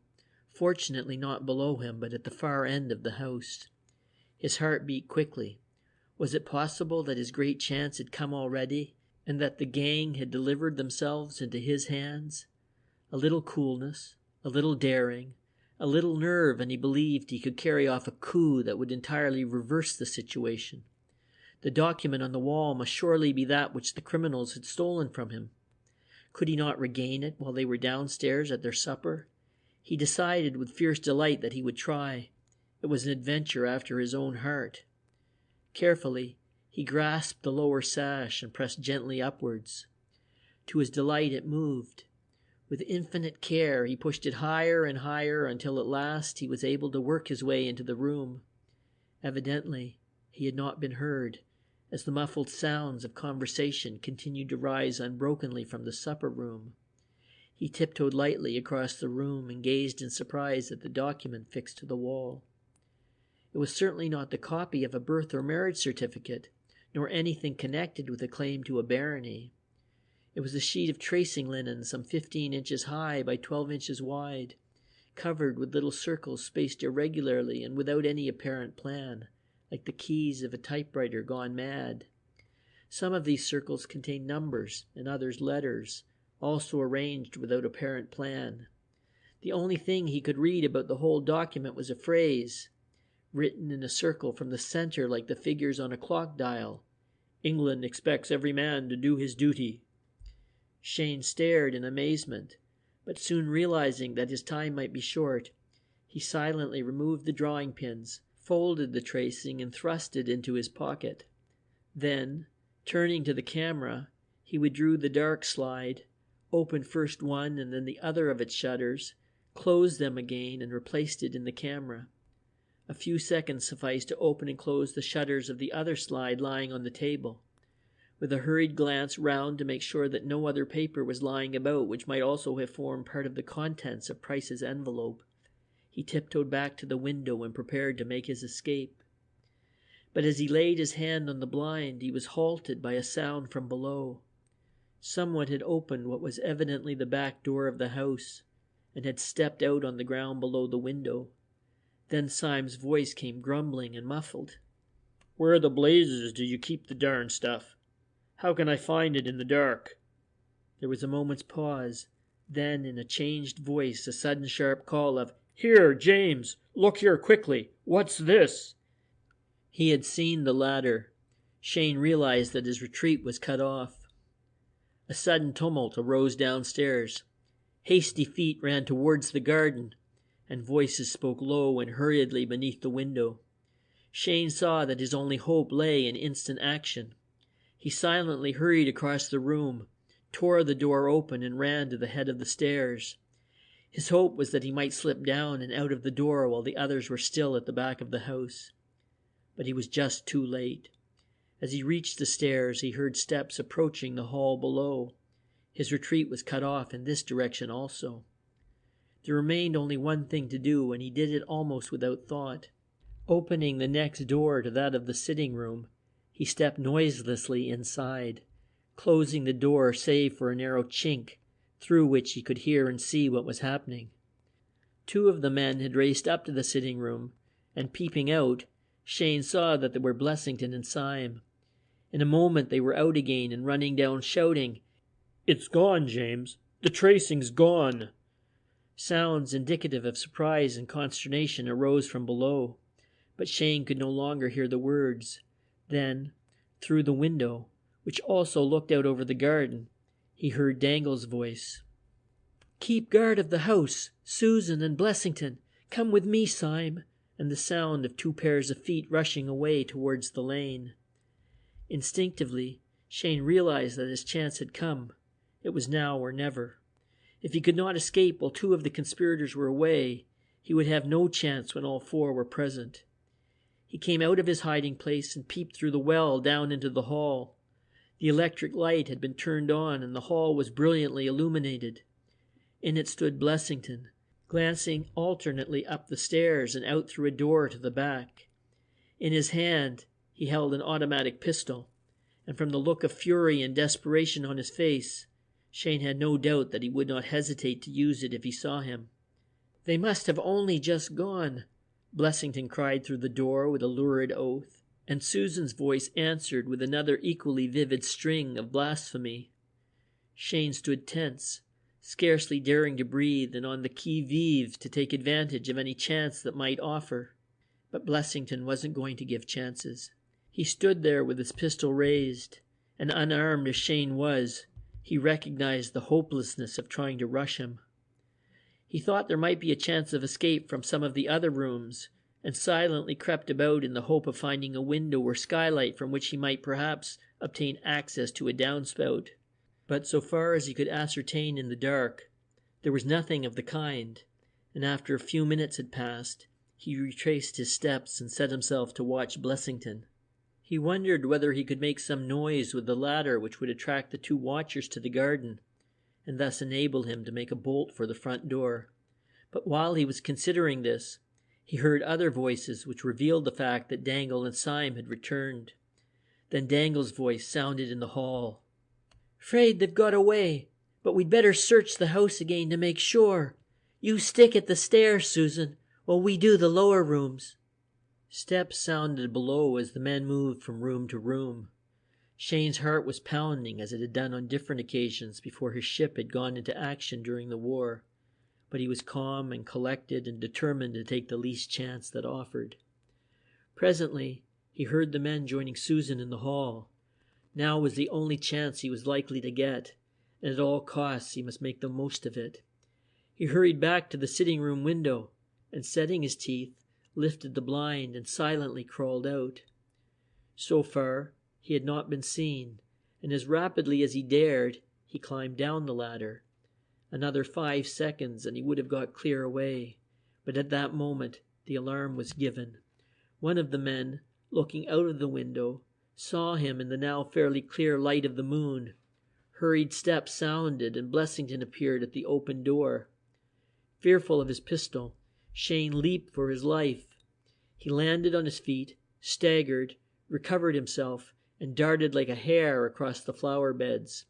fortunately not below him but at the far end of the house. His heart beat quickly. Was it possible that his great chance had come already, and that the gang had delivered themselves into his hands? A little coolness, a little daring, a little nerve, and he believed he could carry off a coup that would entirely reverse the situation. The document on the wall must surely be that which the criminals had stolen from him. Could he not regain it while they were downstairs at their supper? He decided with fierce delight that he would try. It was an adventure after his own heart. Carefully, he grasped the lower sash and pressed gently upwards. To his delight, it moved. With infinite care, he pushed it higher and higher until at last he was able to work his way into the room. Evidently, he had not been heard, as the muffled sounds of conversation continued to rise unbrokenly from the supper room. He tiptoed lightly across the room and gazed in surprise at the document fixed to the wall. It was certainly not the copy of a birth or marriage certificate, nor anything connected with a claim to a barony. It was a sheet of tracing linen some 15 inches high by 12 inches wide, covered with little circles spaced irregularly and without any apparent plan, like the keys of a typewriter gone mad. Some of these circles contained numbers and others letters, also arranged without apparent plan. The only thing he could read about the whole document was a phrase, written in a circle from the center like the figures on a clock dial. "England expects every man to do his duty." Cheyne stared in amazement, but soon realizing that his time might be short, he silently removed the drawing pins, folded the tracing, and thrust it into his pocket. Then, turning to the camera, he withdrew the dark slide, opened first one and then the other of its shutters, closed them again, and replaced it in the camera. A few seconds sufficed to open and close the shutters of the other slide lying on the table. With a hurried glance round to make sure that no other paper was lying about which might also have formed part of the contents of Price's envelope, he tiptoed back to the window and prepared to make his escape. But as he laid his hand on the blind, he was halted by a sound from below. Someone had opened what was evidently the back door of the house, and had stepped out on the ground below the window. Then Syme's voice came grumbling and muffled. "Where the blazes do you keep the darn stuff? How can I find it in the dark?" There was a moment's pause. Then, in a changed voice, a sudden sharp call of, "Here, James! Look here quickly! What's this?" He had seen the ladder. Cheyne realized that his retreat was cut off. A sudden tumult arose downstairs. Hasty feet ran towards the garden, and voices spoke low and hurriedly beneath the window. Cheyne saw that his only hope lay in instant action. He silently hurried across the room, tore the door open, and ran to the head of the stairs. His hope was that he might slip down and out of the door while the others were still at the back of the house. But he was just too late. As he reached the stairs, he heard steps approaching the hall below. His retreat was cut off in this direction also. There remained only one thing to do, and he did it almost without thought. Opening the next door to that of the sitting room, he stepped noiselessly inside, closing the door save for a narrow chink through which he could hear and see what was happening. Two of the men had raced up to the sitting room, and peeping out, Cheyne saw that they were Blessington and Syme. In a moment they were out again and running down shouting, "It's gone, James. The tracing's gone." Sounds indicative of surprise and consternation arose from below, but Cheyne could no longer hear the words. Then, through the window, which also looked out over the garden, he heard Dangle's voice. "Keep guard of the house, Susan and Blessington. Come with me, Syme," and the sound of 2 pairs of feet rushing away towards the lane. Instinctively, Cheyne realized that his chance had come. It was now or never. If he could not escape while 2 of the conspirators were away, he would have no chance when all 4 were present. He came out of his hiding place and peeped through the well down into the hall. The electric light had been turned on and the hall was brilliantly illuminated. In it stood Blessington, glancing alternately up the stairs and out through a door to the back. In his hand he held an automatic pistol, and from the look of fury and desperation on his face, Cheyne had no doubt that he would not hesitate to use it if he saw him. "They must have only just gone," Blessington cried through the door with a lurid oath, and Susan's voice answered with another equally vivid string of blasphemy. Cheyne stood tense, scarcely daring to breathe and on the qui-vive to take advantage of any chance that might offer. But Blessington wasn't going to give chances. He stood there with his pistol raised, and unarmed as Cheyne was, he recognized the hopelessness of trying to rush him. He thought there might be a chance of escape from some of the other rooms, and silently crept about in the hope of finding a window or skylight from which he might perhaps obtain access to a downspout. But so far as he could ascertain in the dark, there was nothing of the kind, and after a few minutes had passed, he retraced his steps and set himself to watch Blessington. He wondered whether he could make some noise with the ladder which would attract the 2 watchers to the garden, and thus enable him to make a bolt for the front door. But while he was considering this, he heard other voices which revealed the fact that Dangle and Syme had returned. Then Dangle's voice sounded in the hall. "'Fraid they've got away, but we'd better search the house again to make sure. You stick at the stairs, Susan, while we do the lower rooms." Steps sounded below as the men moved from room to room. Cheyne's heart was pounding as it had done on different occasions before his ship had gone into action during the war, but he was calm and collected and determined to take the least chance that offered. Presently, he heard the men joining Susan in the hall. Now was the only chance he was likely to get, and at all costs he must make the most of it. He hurried back to the sitting-room window, and setting his teeth, lifted the blind and silently crawled out. So far, he had not been seen, and as rapidly as he dared, he climbed down the ladder. Another 5 seconds and he would have got clear away, but at that moment the alarm was given. One of the men, looking out of the window, saw him in the now fairly clear light of the moon. Hurried steps sounded and Blessington appeared at the open door. Fearful of his pistol, Cheyne leaped for his life. He landed on his feet, staggered, recovered himself, and darted like a hare across the flower beds.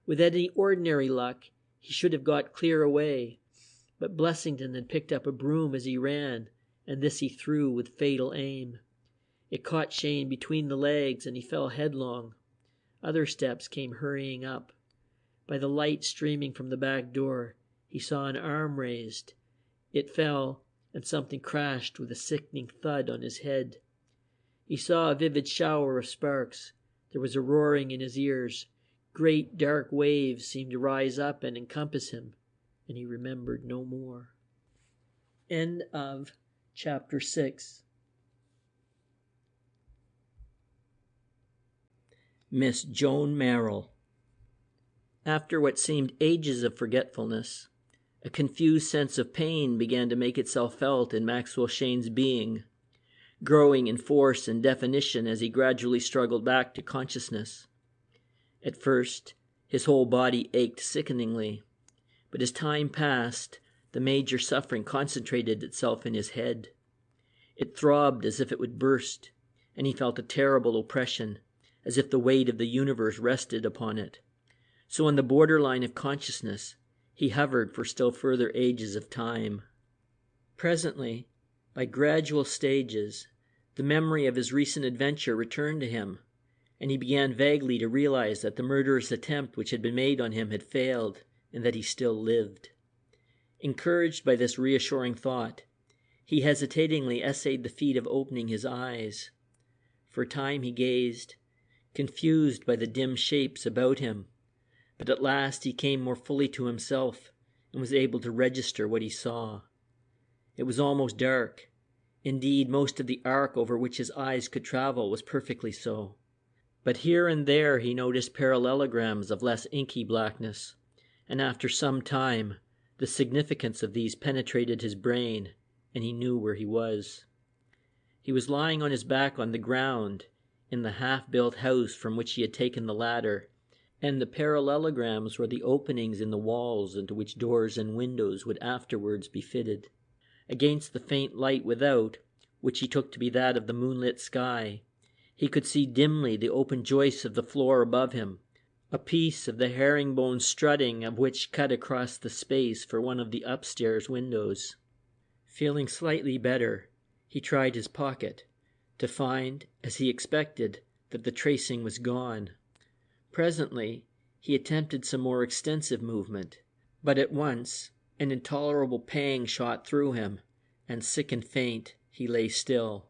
With any ordinary luck, he should have got clear away, but Blessington had picked up a broom as he ran, and this he threw with fatal aim. It caught Cheyne between the legs, and he fell headlong. Other steps came hurrying up. By the light streaming from the back door, he saw an arm raised. It fell, and something crashed with a sickening thud on his head. He saw a vivid shower of sparks. There was a roaring in his ears. Great dark waves seemed to rise up and encompass him, and he remembered no more. End of chapter 6. Miss Joan Merrill. After what seemed ages of forgetfulness, a confused sense of pain began to make itself felt in Maxwell Cheyne's being, growing in force and definition as he gradually struggled back to consciousness. At first, his whole body ached sickeningly, but as time passed, the major suffering concentrated itself in his head. It throbbed as if it would burst, and he felt a terrible oppression, as if the weight of the universe rested upon it. So on the borderline of consciousness, he hovered for still further ages of time. Presently, by gradual stages, the memory of his recent adventure returned to him, and he began vaguely to realize that the murderous attempt which had been made on him had failed, and that he still lived. Encouraged by this reassuring thought, he hesitatingly essayed the feat of opening his eyes. For a time he gazed, confused by the dim shapes about him, but at last he came more fully to himself and was able to register what he saw. It was almost dark. Indeed, most of the arc over which his eyes could travel was perfectly so. But here and there he noticed parallelograms of less inky blackness, and after some time the significance of these penetrated his brain, and he knew where he was. He was lying on his back on the ground in the half-built house from which he had taken the ladder, and the parallelograms were the openings in the walls into which doors and windows would afterwards be fitted. Against the faint light without, which he took to be that of the moonlit sky, he could see dimly the open joists of the floor above him, a piece of the herringbone strutting of which cut across the space for one of the upstairs windows. Feeling slightly better, he tried his pocket, to find, as he expected, that the tracing was gone. Presently, he attempted some more extensive movement, but at once an intolerable pang shot through him, and sick and faint, he lay still.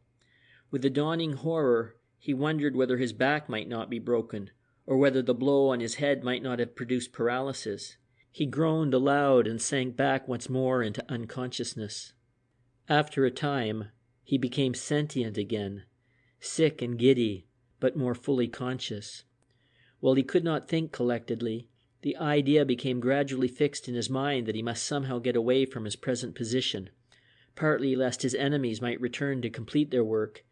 With a dawning horror, he wondered whether his back might not be broken, or whether the blow on his head might not have produced paralysis. He groaned aloud and sank back once more into unconsciousness. After a time, he became sentient again, sick and giddy, but more fully conscious. While he could not think collectedly, the idea became gradually fixed in his mind that he must somehow get away from his present position, partly lest his enemies might return to complete their work,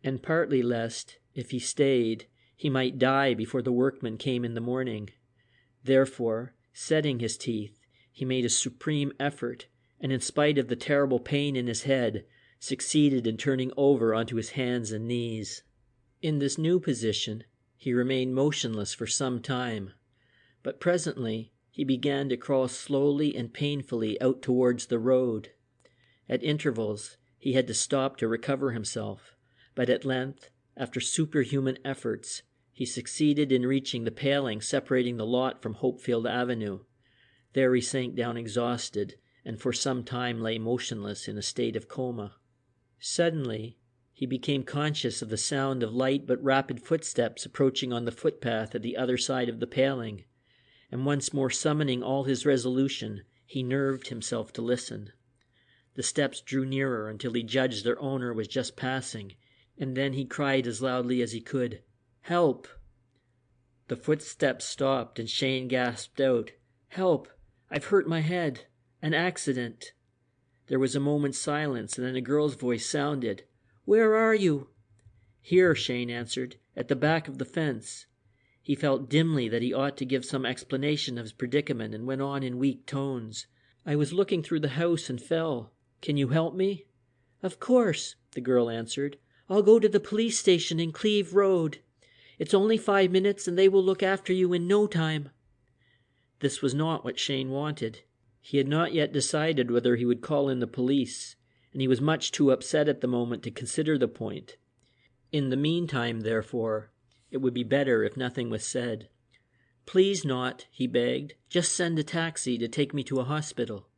and partly lest, if he stayed, he might die before the workmen came in the morning. Therefore, setting his teeth, he made a supreme effort, and in spite of the terrible pain in his head, succeeded in turning over onto his hands and knees. In this new position, he remained motionless for some time, but presently he began to crawl slowly and painfully out towards the road. At intervals, he had to stop to recover himself, but at length, after superhuman efforts, he succeeded in reaching the paling separating the lot from Hopefield Avenue. There he sank down exhausted, and for some time lay motionless in a state of coma. Suddenly, he became conscious of the sound of light but rapid footsteps approaching on the footpath at the other side of the paling, and once more summoning all his resolution, he nerved himself to listen. The steps drew nearer until he judged their owner was just passing, and then he cried as loudly as he could, "Help!" The footsteps stopped, and Cheyne gasped out, "Help! I've hurt my head. An accident." There was a moment's silence, and then a girl's voice sounded. "Where are you?" "Here," Cheyne answered, "at the back of the fence." He felt dimly that he ought to give some explanation of his predicament, and went on in weak tones, "I was looking through the house and fell. Can you help me?" "Of course," the girl answered. "I'll go to the police station in Cleve Road. It's only 5 minutes, and they will look after you in no time." This was not what Cheyne wanted. He had not yet decided whether he would call in the police, and he was much too upset at the moment to consider the point. In the meantime, therefore, it would be better if nothing was said. "Please not," he begged. "Just send a taxi to take me to a hospital."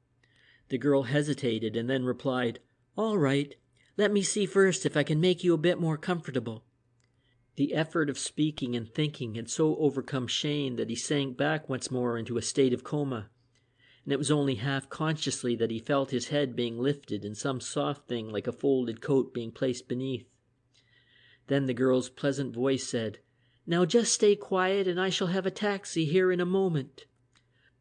The girl hesitated and then replied, "All right. Let me see first if I can make you a bit more comfortable." The effort of speaking and thinking had so overcome Cheyne that he sank back once more into a state of coma, and it was only half consciously that he felt his head being lifted and some soft thing like a folded coat being placed beneath. Then the girl's pleasant voice said, "Now just stay quiet and I shall have a taxi here in a moment."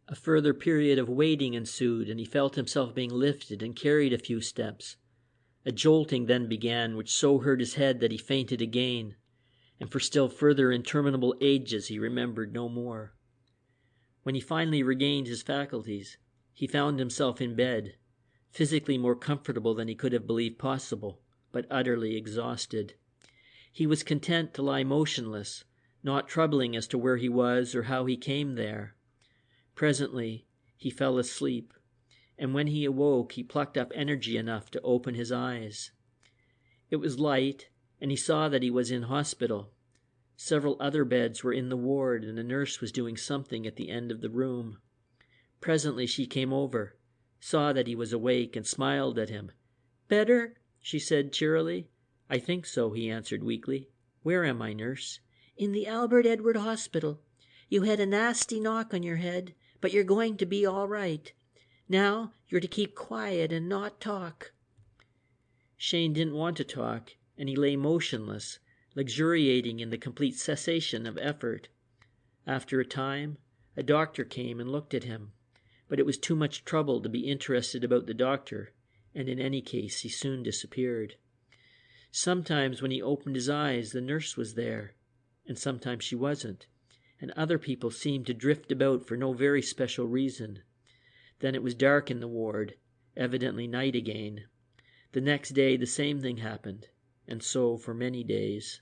A further period of waiting ensued, and he felt himself being lifted and carried a few steps. A jolting then began, which so hurt his head that he fainted again, and for still further interminable ages he remembered no more. When he finally regained his faculties, he found himself in bed, physically more comfortable than he could have believed possible, but utterly exhausted. He was content to lie motionless, not troubling as to where he was or how he came there. Presently, He fell asleep, and when he awoke, he plucked up energy enough to open his eyes. It was light, and he saw that he was in hospital. Several other beds were in the ward, and a nurse was doing something at the end of the room. Presently she came over, saw that he was awake, and smiled at him. "Better?" she said cheerily. "I think so," he answered weakly. "Where am I, nurse?" "In the Albert Edward Hospital. You had a nasty knock on your head, but you're going to be all right. Now you're to keep quiet and not talk." Cheyne didn't want to talk, and he lay motionless, luxuriating in the complete cessation of effort. After a time, a doctor came and looked at him, but it was too much trouble to be interested about the doctor, and in any case he soon disappeared. Sometimes when he opened his eyes, the nurse was there, and sometimes she wasn't, and other people seemed to drift about for no very special reason. Then it was dark in the ward, evidently night again. The next day the same thing happened, and so for many days.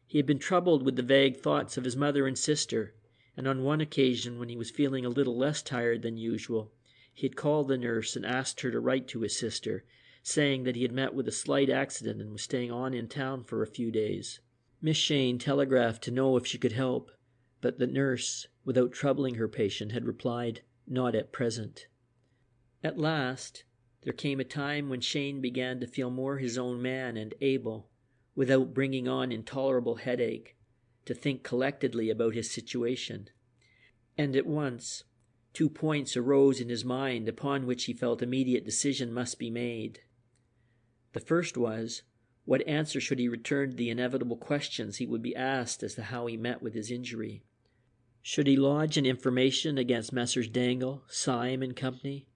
He had been troubled with the vague thoughts of his mother and sister, and on one occasion, when he was feeling a little less tired than usual, he had called the nurse and asked her to write to his sister, saying that he had met with a slight accident and was staying on in town for a few days. Miss Cheyne telegraphed to know if she could help, but the nurse, without troubling her patient, had replied, "Not at present." At last, there came a time when Cheyne began to feel more his own man and able, without bringing on intolerable headache, to think collectedly about his situation. And at once, 2 points arose in his mind upon which he felt immediate decision must be made. The first was, what answer should he return to the inevitable questions he would be asked as to how he met with his injury? Should he lodge an information against Messrs. Dangle, Syme and Company,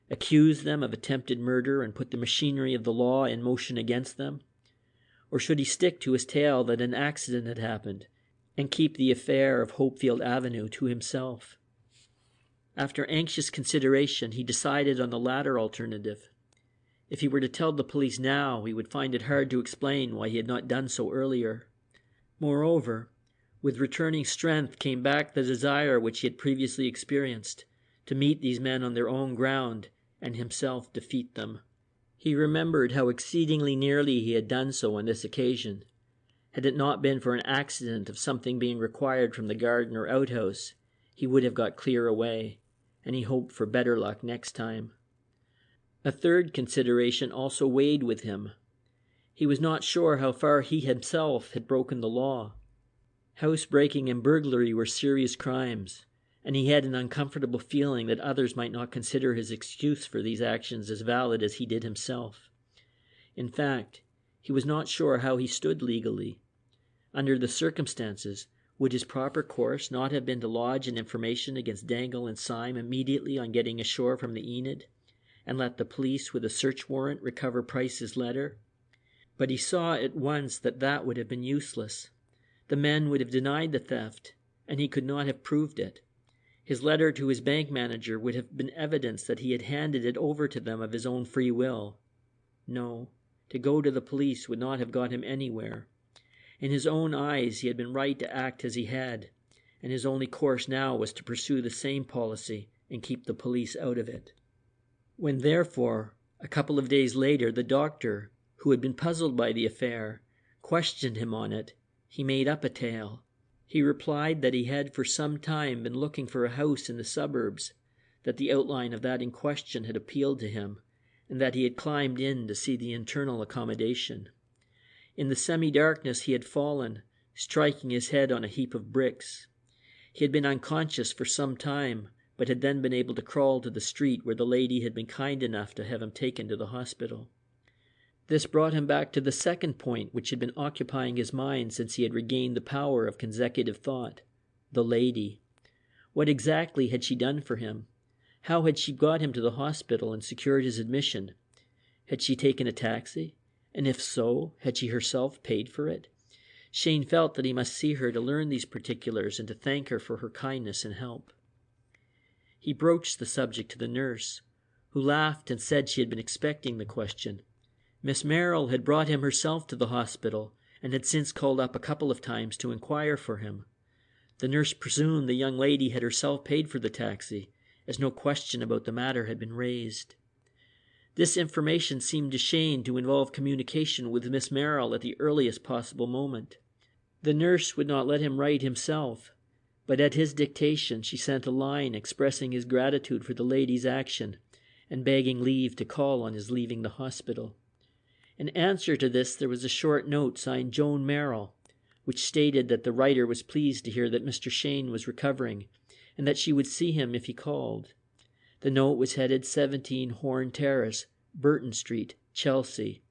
accuse them of attempted murder and put the machinery of the law in motion against them? Or should he stick to his tale that an accident had happened and keep the affair of Hopefield Avenue to himself? After anxious consideration, he decided on the latter alternative. If he were to tell the police now, he would find it hard to explain why he had not done so earlier. Moreover, with returning strength came back the desire which he had previously experienced, to meet these men on their own ground and himself defeat them. He remembered how exceedingly nearly he had done so on this occasion. Had it not been for an accident of something being required from the garden or outhouse, he would have got clear away, and he hoped for better luck next time. A third consideration also weighed with him. He was not sure how far he himself had broken the law. Housebreaking and burglary were serious crimes, and he had an uncomfortable feeling that others might not consider his excuse for these actions as valid as he did himself. In fact, he was not sure how he stood legally. Under the circumstances, would his proper course not have been to lodge an information against Dangle and Syme immediately on getting ashore from the Enid, and let the police with a search warrant recover Price's letter? But he saw at once that that would have been useless. The men would have denied the theft, and he could not have proved it. His letter to his bank manager would have been evidence that he had handed it over to them of his own free will. No, to go to the police would not have got him anywhere. In his own eyes he had been right to act as he had, and his only course now was to pursue the same policy and keep the police out of it. When, therefore, a couple of days later, the doctor, who had been puzzled by the affair, questioned him on it, he made up a tale. He replied that he had for some time been looking for a house in the suburbs, that the outline of that in question had appealed to him, and that he had climbed in to see the internal accommodation. In the semi-darkness he had fallen, striking his head on a heap of bricks. He had been unconscious for some time, but had then been able to crawl to the street where the lady had been kind enough to have him taken to the hospital. This brought him back to the second point which had been occupying his mind since he had regained the power of consecutive thought. The lady. What exactly had she done for him? How had she got him to the hospital and secured his admission? Had she taken a taxi? And if so, had she herself paid for it? Cheyne felt that he must see her to learn these particulars and to thank her for her kindness and help. He broached the subject to the nurse, who laughed and said she had been expecting the question. Miss Merrill had brought him herself to the hospital and had since called up a couple of times to inquire for him. The nurse presumed the young lady had herself paid for the taxi, as no question about the matter had been raised. This information seemed to Cheyne to involve communication with Miss Merrill at the earliest possible moment. The nurse would not let him write himself, but at his dictation she sent a line expressing his gratitude for the lady's action and begging leave to call on his leaving the hospital. In answer to this there was a short note signed Joan Merrill, which stated that the writer was pleased to hear that Mr. Cheyne was recovering, and that she would see him if he called. The note was headed 17 Horn Terrace, Burton Street, Chelsea.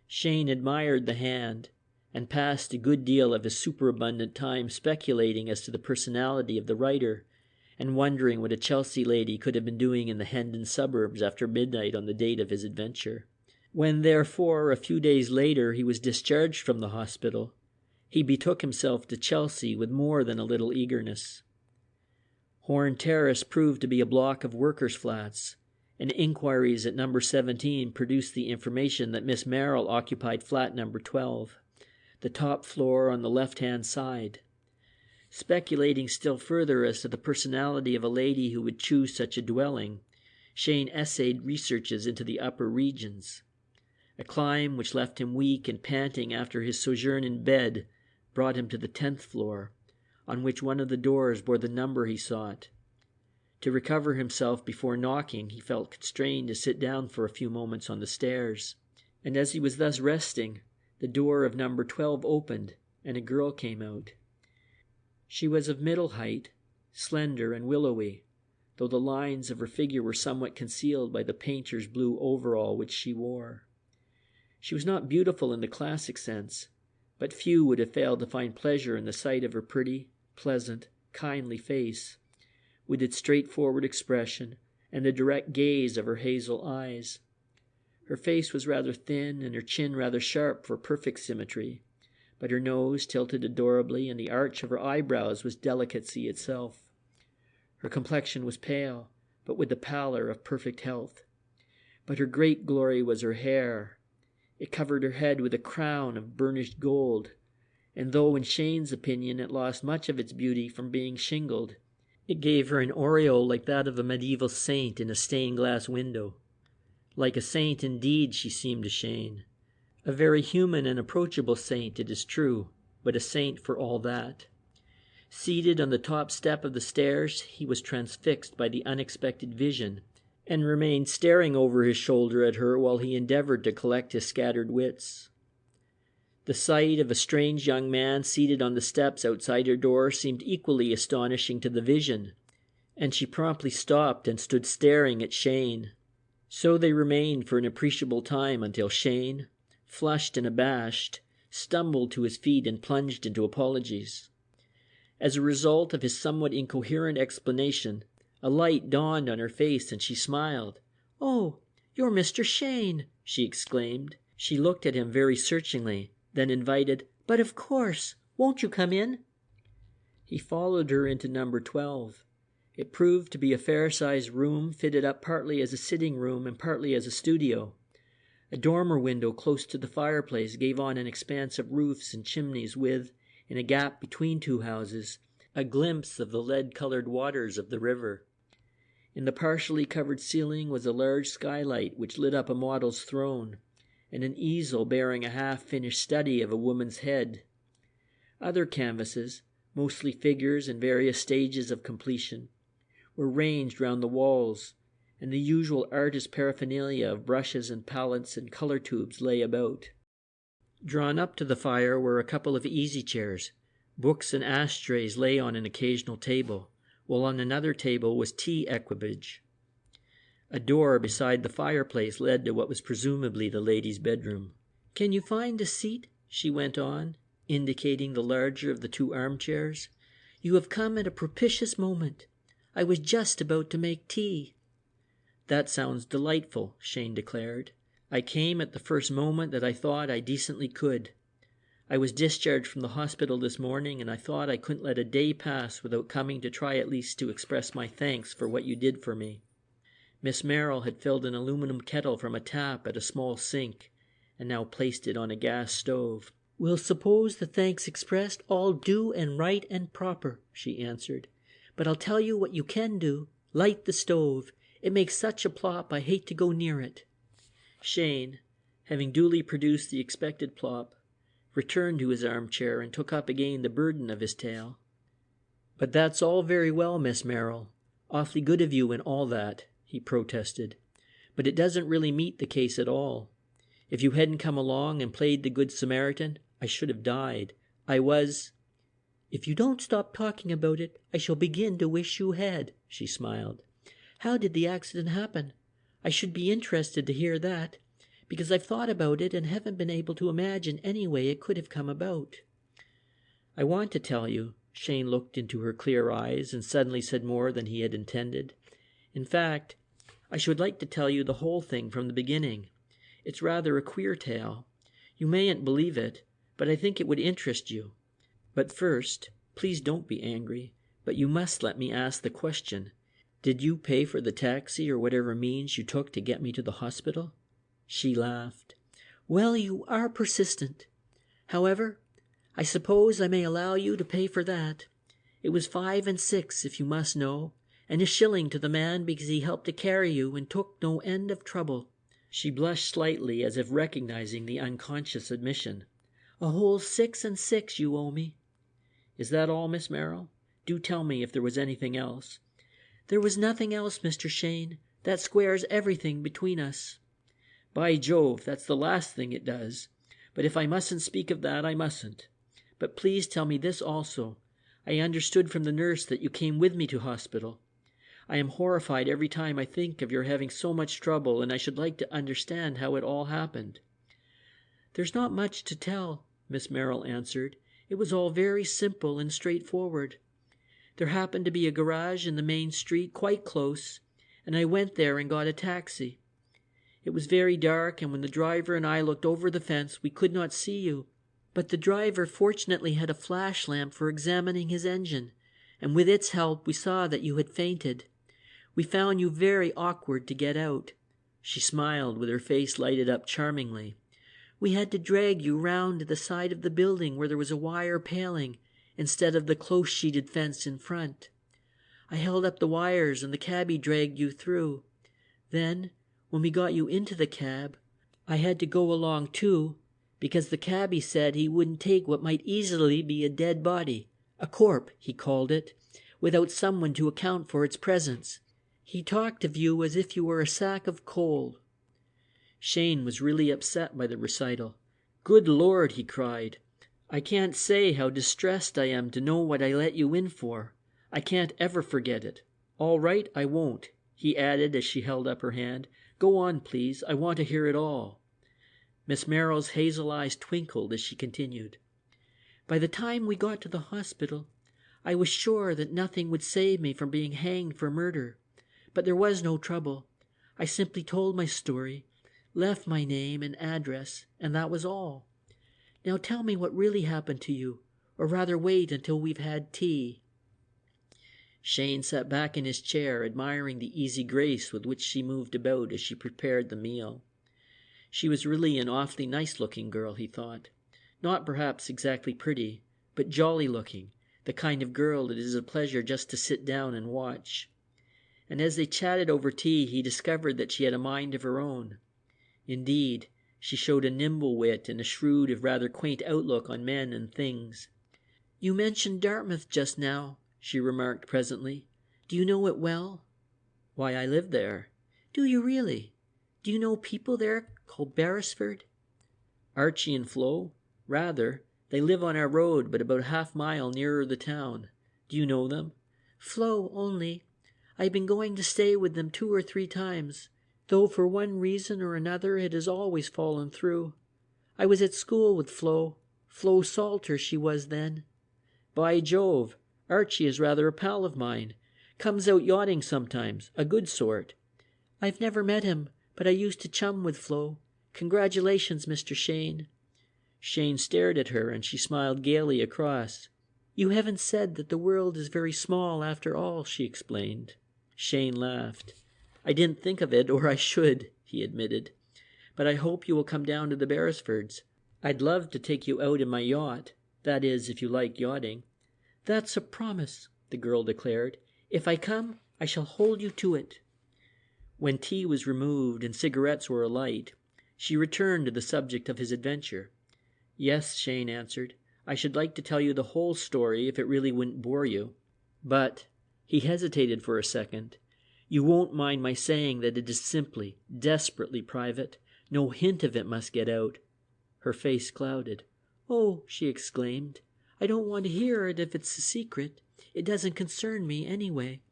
Cheyne admired the hand, and passed a good deal of his superabundant time speculating as to the personality of the writer, and wondering what a Chelsea lady could have been doing in the Hendon suburbs after midnight on the date of his adventure. When, therefore, a few days later he was discharged from the hospital, he betook himself to Chelsea with more than a little eagerness. Horn Terrace proved to be a block of workers' flats, and inquiries at number 17 produced the information that Miss Merrill occupied flat number 12, the top floor on the left-hand side. Speculating still further as to the personality of a lady who would choose such a dwelling, Cheyne essayed researches into the upper regions. A climb which left him weak and panting after his sojourn in bed brought him to the 10th floor, on which one of the doors bore the number he sought. To recover himself before knocking, he felt constrained to sit down for a few moments on the stairs, and as he was thus resting, the door of number 12 opened, and a girl came out. She was of middle height, slender and willowy, though the lines of her figure were somewhat concealed by the painter's blue overall which she wore. She was not beautiful in the classic sense, but few would have failed to find pleasure in the sight of her pretty, pleasant, kindly face, with its straightforward expression and the direct gaze of her hazel eyes. Her face was rather thin and her chin rather sharp for perfect symmetry, but her nose tilted adorably and the arch of her eyebrows was delicacy itself. Her complexion was pale, but with the pallor of perfect health. But her great glory was her hair. It covered her head with a crown of burnished gold, and though in Cheyne's opinion it lost much of its beauty from being shingled, it gave her an aureole like that of a medieval saint in a stained-glass window. Like a saint indeed she seemed to Cheyne. A very human and approachable saint, it is true, but a saint for all that. Seated on the top step of the stairs, he was transfixed by the unexpected vision, and remained staring over his shoulder at her while he endeavored to collect his scattered wits. The sight of a strange young man seated on the steps outside her door seemed equally astonishing to the vision, and she promptly stopped and stood staring at Cheyne. So they remained for an appreciable time until Cheyne, flushed and abashed, stumbled to his feet and plunged into apologies. As a result of his somewhat incoherent explanation, a light dawned on her face and she smiled. "Oh, you're Mr. Cheyne," she exclaimed. She looked at him very searchingly, then invited, "But of course, won't you come in?" He followed her into number 12. It proved to be a fair-sized room fitted up partly as a sitting room and partly as a studio. A dormer window close to the fireplace gave on an expanse of roofs and chimneys with, in a gap between two houses, a glimpse of the lead-colored waters of the river. In the partially covered ceiling was a large skylight which lit up a model's throne, and an easel bearing a half-finished study of a woman's head. Other canvases, mostly figures in various stages of completion, were ranged round the walls, and the usual artist paraphernalia of brushes and palettes and color tubes lay about. Drawn up to the fire were a couple of easy chairs. Books and ashtrays lay on an occasional table, while on another table was tea equipage. A door beside the fireplace led to what was presumably the lady's bedroom. "Can you find a seat?" she went on, indicating the larger of the two armchairs. "You have come at a propitious moment. I was just about to make tea." "That sounds delightful," Cheyne declared. "I came at the first moment that I thought I decently could. I was discharged from the hospital this morning, and I thought I couldn't let a day pass without coming to try at least to express my thanks for what you did for me." Miss Merrill had filled an aluminum kettle from a tap at a small sink, and now placed it on a gas stove. "We'll suppose the thanks expressed all due and right and proper," she answered. "But I'll tell you what you can do. Light the stove. It makes such a plop I hate to go near it." Cheyne, having duly produced the expected plop, returned to his armchair and took up again the burden of his tale. "But that's all very well, Miss Merrill. Awfully good of you and all that," he protested. "But it doesn't really meet the case at all. If you hadn't come along and played the Good Samaritan, I should have died. I was—" "If you don't stop talking about it, I shall begin to wish you had," she smiled. "How did the accident happen? I should be interested to hear that, because I've thought about it and haven't been able to imagine any way it could have come about." "I want to tell you." Cheyne looked into her clear eyes and suddenly said more than he had intended. "In fact, I should like to tell you the whole thing from the beginning. It's rather a queer tale. You mayn't believe it, but I think it would interest you. But first, please don't be angry, but you must let me ask the question. Did you pay for the taxi or whatever means you took to get me to the hospital?" She laughed. "Well, you are persistent. However, I suppose I may allow you to pay for that. It was 5 and 6, if you must know, and a shilling to the man because he helped to carry you and took no end of trouble." She blushed slightly as if recognizing the unconscious admission. "A whole 6 and 6 you owe me." "Is that all, Miss Merrill? Do tell me if there was anything else." "There was nothing else, Mr. Cheyne. That squares everything between us." "By Jove, that's the last thing it does. But if I mustn't speak of that, I mustn't. But please tell me this also. I understood from the nurse that you came with me to hospital. I am horrified every time I think of your having so much trouble, and I should like to understand how it all happened." "There's not much to tell," Miss Merrill answered. "It was all very simple and straightforward. There happened to be a garage in the main street quite close, and I went there and got a taxi. It was very dark, and when the driver and I looked over the fence, we could not see you. But the driver fortunately had a flash lamp for examining his engine, and with its help we saw that you had fainted. We found you very awkward to get out." She smiled with her face lighted up charmingly. "We had to drag you round to the side of the building where there was a wire paling instead of the close-sheeted fence in front. I held up the wires and the cabbie dragged you through. Then, when we got you into the cab, I had to go along too, because the cabbie said he wouldn't take what might easily be a dead body, a corpse, he called it, without someone to account for its presence. He talked of you as if you were a sack of coal." Cheyne was really upset by the recital. "Good Lord," he cried. "I can't say how distressed I am to know what I let you in for. I can't ever forget it. All right, I won't," he added as she held up her hand. "Go on, please. I want to hear it all." Miss Merrill's hazel eyes twinkled as she continued. "By the time we got to the hospital, I was sure that nothing would save me from being hanged for murder. But there was no trouble. I simply told my story, left my name and address, and that was all. Now tell me what really happened to you, or rather wait until we've had tea." Cheyne sat back in his chair, admiring the easy grace with which she moved about as she prepared the meal. She was really an awfully nice-looking girl, he thought. Not perhaps exactly pretty, but jolly-looking, the kind of girl it is a pleasure just to sit down and watch. And as they chatted over tea, he discovered that she had a mind of her own. Indeed, she showed a nimble wit and a shrewd, if rather quaint outlook on men and things. "You mentioned Dartmouth just now," she remarked presently. "Do you know it well?" "Why, I live there." "Do you really? Do you know people there called Beresford?" "Archie and Flo? Rather. They live on our road, but about half-mile nearer the town. Do you know them?" "Flo only. I've been going to stay with them 2 or 3 times, though for one reason or another it has always fallen through. I was at school with Flo Salter she was then." "By Jove, Archie is rather a pal of mine. Comes out yachting sometimes, a good sort." "I've never met him, but I used to chum with Flo. Congratulations, Mr. Cheyne." Cheyne stared at her, and she smiled gaily across. "You haven't said that the world is very small after all," she explained. Cheyne laughed. "I didn't think of it, or I should," he admitted. "But I hope you will come down to the Beresfords. I'd love to take you out in my yacht. That is, if you like yachting." "That's a promise," the girl declared. "If I come, I shall hold you to it." When tea was removed and cigarettes were alight, she returned to the subject of his adventure. "Yes," Cheyne answered, "I should like to tell you the whole story if it really wouldn't bore you. But," he hesitated for a second, "you won't mind my saying that it is simply, desperately private. No hint of it must get out." Her face clouded. "Oh," she exclaimed, "I don't want to hear it if it's a secret. It doesn't concern me anyway."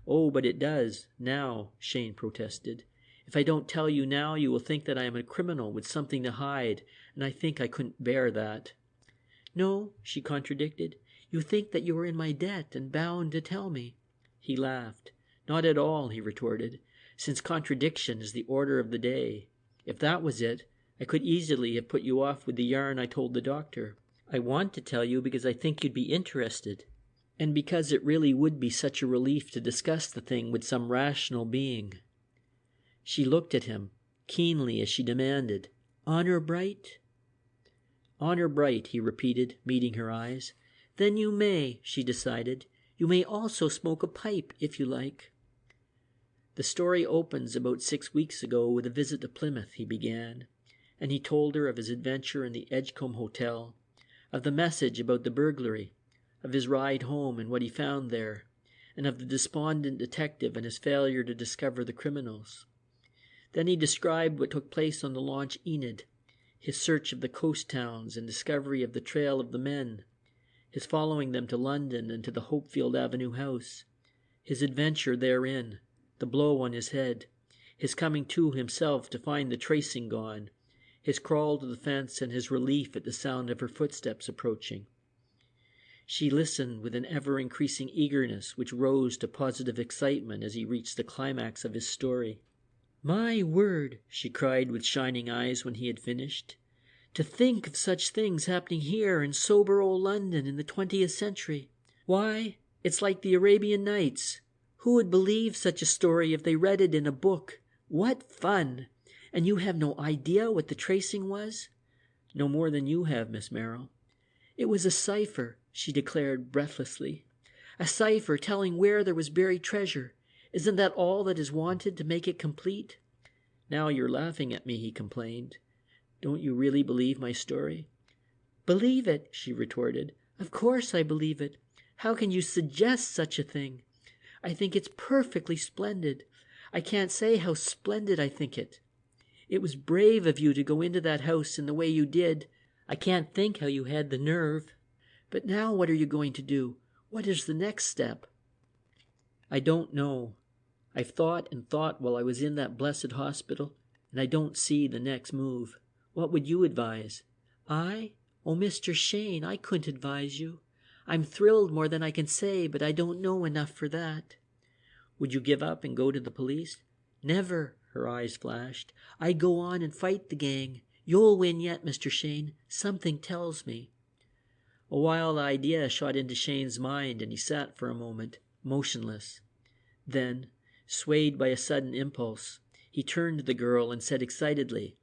"Oh, but it does, now," Cheyne protested. "If I don't tell you now, you will think that I am a criminal with something to hide, and I think I couldn't bear that." "No," she contradicted. "You think that you are in my debt and bound to tell me." He laughed. "Not at all," he retorted, "since contradiction is the order of the day. If that was it, I could easily have put you off with the yarn I told the doctor. I want to tell you because I think you'd be interested, and because it really would be such a relief to discuss the thing with some rational being." She looked at him keenly as she demanded, "Honor bright?" "Honor bright," he repeated, meeting her eyes. "Then you may," she decided. "You may also smoke a pipe if you like." "The story opens about 6 weeks ago with a visit to Plymouth," he began, and he told her of his adventure in the Edgecombe Hotel, of the message about the burglary, of his ride home and what he found there, and of the despondent detective and his failure to discover the criminals. Then he described what took place on the launch Enid, his search of the coast towns and discovery of the trail of the men, his following them to London and to the Hopefield Avenue house, his adventure therein, the blow on his head, his coming to himself to find the tracing gone, his crawl to the fence, and his relief at the sound of her footsteps approaching. She listened with an ever-increasing eagerness which rose to positive excitement as he reached the climax of his story. "My word," she cried with shining eyes when he had finished. "To think of such things happening here in sober old London in the 20th century. Why, it's like the Arabian Nights. Who would believe such a story if they read it in a book? What fun! And you have no idea what the tracing was?" "No more than you have, Miss Merrill." "It was a cipher," she declared breathlessly. "A cipher telling where there was buried treasure. Isn't that all that is wanted to make it complete?" "Now you're laughing at me," he complained. "Don't you really believe my story?" "Believe it?" she retorted. "Of course I believe it. How can you suggest such a thing? I think it's perfectly splendid. I can't say how splendid I think it. It was brave of you to go into that house in the way you did. I can't think how you had the nerve. But now what are you going to do? What is the next step?" "I don't know. I've thought and thought while I was in that blessed hospital, and I don't see the next move. What would you advise?" "I? Oh, Mr. Cheyne, I couldn't advise you. I'm thrilled more than I can say, but I don't know enough for that." "Would you give up and go to the police?" "Never." Her eyes flashed. "I'd go on and fight the gang. You'll win yet, Mr. Cheyne. Something tells me." A wild idea shot into Cheyne's mind, and he sat for a moment, motionless. Then, swayed by a sudden impulse, he turned to the girl and said excitedly,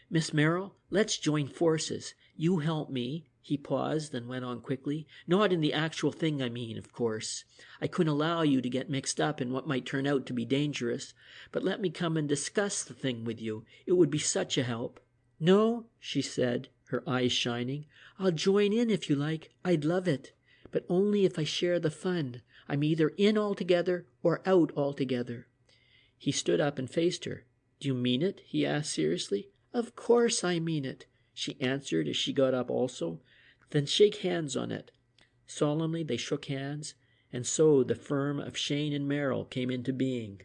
"Miss Merrill, let's join forces. You help me." He paused, then went on quickly. "Not in the actual thing, I mean, of course. I couldn't allow you to get mixed up in what might turn out to be dangerous. But let me come and discuss the thing with you. It would be such a help." "No," she said, her eyes shining. "I'll join in if you like. I'd love it. But only if I share the fun. I'm either in altogether or out altogether." He stood up and faced her. "Do you mean it?" he asked seriously. "Of course I mean it," she answered as she got up also. "Then shake hands on it." Solemnly they shook hands, and so the firm of Cheyne and Merrill came into being.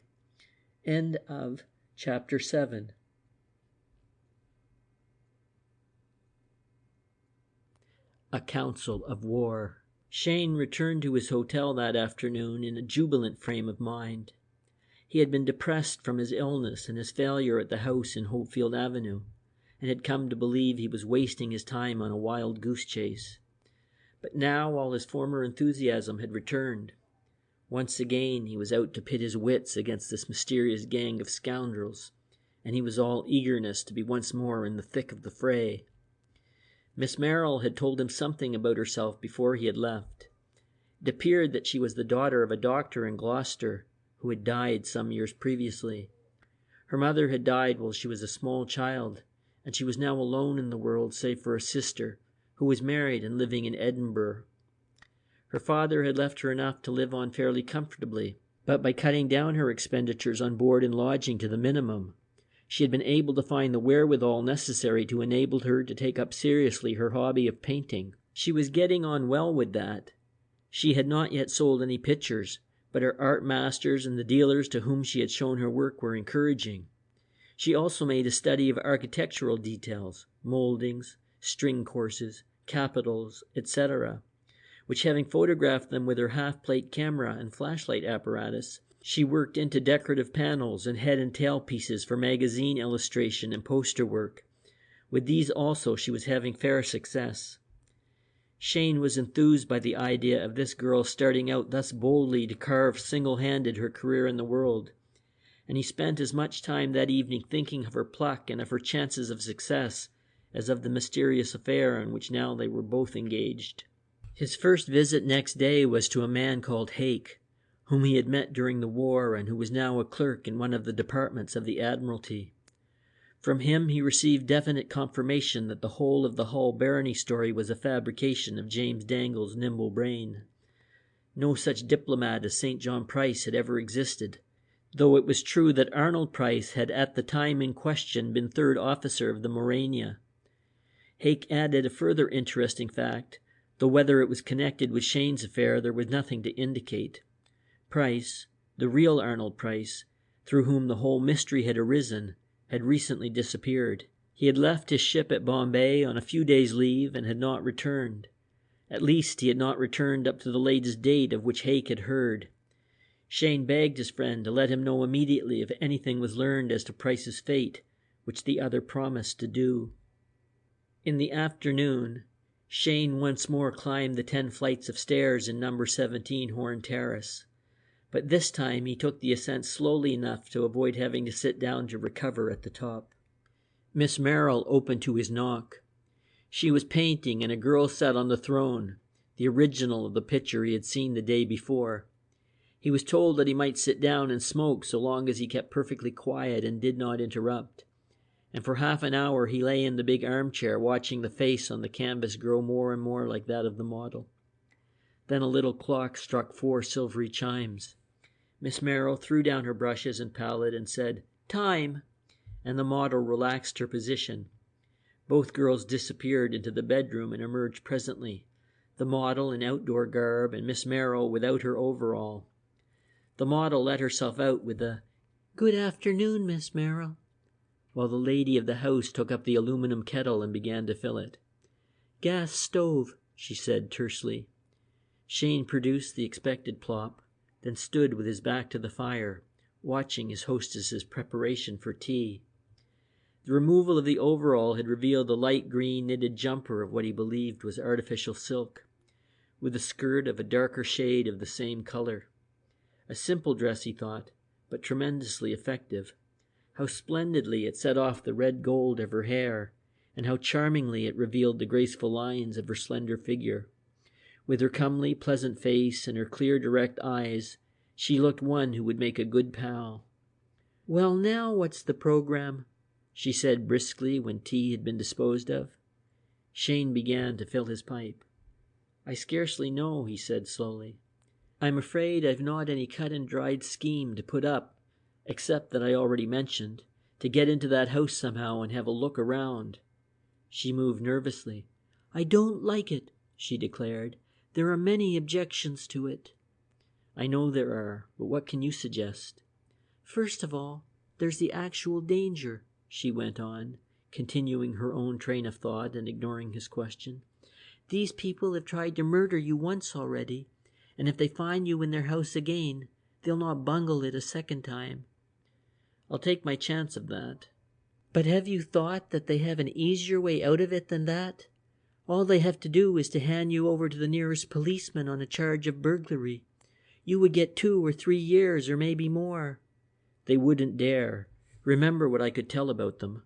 End of chapter 7. A Council of War. Cheyne returned to his hotel that afternoon in a jubilant frame of mind. He had been depressed from his illness and his failure at the house in Hopefield Avenue, and had come to believe he was wasting his time on a wild goose chase. But now all his former enthusiasm had returned. Once again he was out to pit his wits against this mysterious gang of scoundrels, and he was all eagerness to be once more in the thick of the fray. Miss Merrill had told him something about herself before he had left. It appeared that she was the daughter of a doctor in Gloucester, who had died some years previously. Her mother had died while she was a small child, and she was now alone in the world save for a sister, who was married and living in Edinburgh. Her father had left her enough to live on fairly comfortably, but by cutting down her expenditures on board and lodging to the minimum, she had been able to find the wherewithal necessary to enable her to take up seriously her hobby of painting. She was getting on well with that. She had not yet sold any pictures, but her art masters and the dealers to whom she had shown her work were encouraging. She also made a study of architectural details, moldings, string courses, capitals, etc., which, having photographed them with her half-plate camera and flashlight apparatus, she worked into decorative panels and head and tail pieces for magazine illustration and poster work. With these also she was having fair success. Cheyne was enthused by the idea of this girl starting out thus boldly to carve single-handed her career in the world, and he spent as much time that evening thinking of her pluck and of her chances of success as of the mysterious affair in which now they were both engaged. His first visit next day was to a man called Hake, whom he had met during the war and who was now a clerk in one of the departments of the Admiralty. From him he received definite confirmation that the whole of the Hull barony story was a fabrication of James Dangle's nimble brain. No such diplomat as St. John Price had ever existed, though it was true that Arnold Price had at the time in question been third officer of the Morania. Hake added a further interesting fact, though whether it was connected with Cheyne's affair there was nothing to indicate. Price, the real Arnold Price, through whom the whole mystery had arisen, had recently disappeared. He had left his ship at Bombay on a few days' leave and had not returned. At least he had not returned up to the latest date of which Hake had heard. Cheyne begged his friend to let him know immediately if anything was learned as to Price's fate, which the other promised to do. In the afternoon, Cheyne once more climbed the 10 flights of stairs in number 17 Horn Terrace, but this time he took the ascent slowly enough to avoid having to sit down to recover at the top. Miss Merrill opened to his knock. She was painting, and a girl sat on the throne, the original of the picture he had seen the day before. He was told that he might sit down and smoke so long as he kept perfectly quiet and did not interrupt, and for half an hour he lay in the big armchair watching the face on the canvas grow more and more like that of the model. Then a little clock struck 4 silvery chimes. Miss Merrill threw down her brushes and palette and said, "Time!" and the model relaxed her position. Both girls disappeared into the bedroom and emerged presently, the model in outdoor garb and Miss Merrill without her overall. The model let herself out with a "Good afternoon, Miss Merrill," while the lady of the house took up the aluminum kettle and began to fill it. "Gas stove," she said tersely. Cheyne produced the expected plop, then stood with his back to the fire, watching his hostess's preparation for tea. The removal of the overall had revealed the light green knitted jumper of what he believed was artificial silk, with a skirt of a darker shade of the same color. A simple dress, he thought, but tremendously effective. How splendidly it set off the red gold of her hair, and how charmingly it revealed the graceful lines of her slender figure. With her comely, pleasant face and her clear, direct eyes, she looked one who would make a good pal. "Well, now, what's the program?" she said briskly when tea had been disposed of. Cheyne began to fill his pipe. "I scarcely know," he said slowly. "I'm afraid I've not any cut-and-dried scheme to put up, except that I already mentioned, to get into that house somehow and have a look around." She moved nervously. "I don't like it," she declared. "There are many objections to it." "I know there are, but what can you suggest?" "First of all, there's the actual danger," she went on, continuing her own train of thought and ignoring his question. "These people have tried to murder you once already, and if they find you in their house again, they'll not bungle it a second time." "I'll take my chance of that." "But have you thought that they have an easier way out of it than that? All they have to do is to hand you over to the nearest policeman on a charge of burglary. You would get 2 or 3 years, or maybe more." "They wouldn't dare. Remember what I could tell about them."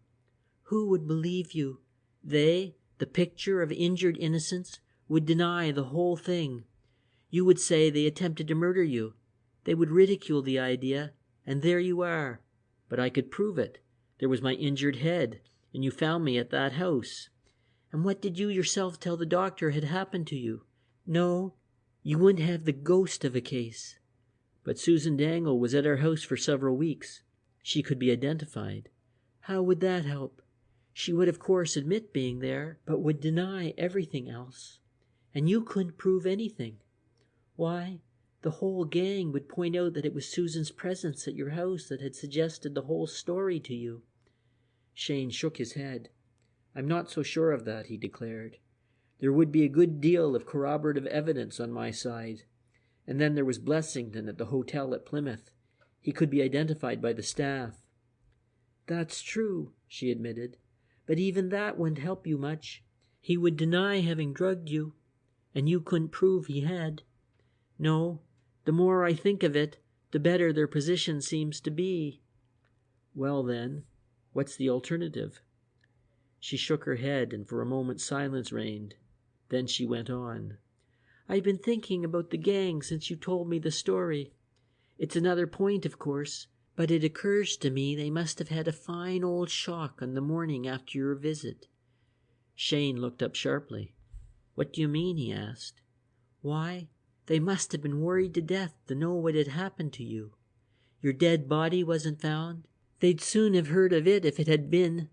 "Who would believe you? They, the picture of injured innocence, would deny the whole thing. You would say they attempted to murder you. They would ridicule the idea, and there you are. But I could prove it. There was my injured head, and you found me at that house. And what did you yourself tell the doctor had happened to you? No, you wouldn't have the ghost of a case. But Susan Dangle was at our house for several weeks. She could be identified. How would that help? She would of course admit being there, but would deny everything else. And you couldn't prove anything. Why, the whole gang would point out that it was Susan's presence at your house that had suggested the whole story to you. Cheyne shook his head. I'm not so sure of that, he declared. There would be a good deal of corroborative evidence on my side. And then there was Blessington at the hotel at Plymouth. He could be identified by the staff. That's true, she admitted. But even that wouldn't help you much. He would deny having drugged you, and you couldn't prove he had. No, the more I think of it, the better their position seems to be. Well then, what's the alternative? She shook her head, and for a moment silence reigned. Then she went on. I've been thinking about the gang since you told me the story. It's another point, of course, but it occurs to me they must have had a fine old shock on the morning after your visit. Cheyne looked up sharply. What do you mean? He asked. Why, they must have been worried to death to know what had happened to you. Your dead body wasn't found. They'd soon have heard of it if it had been.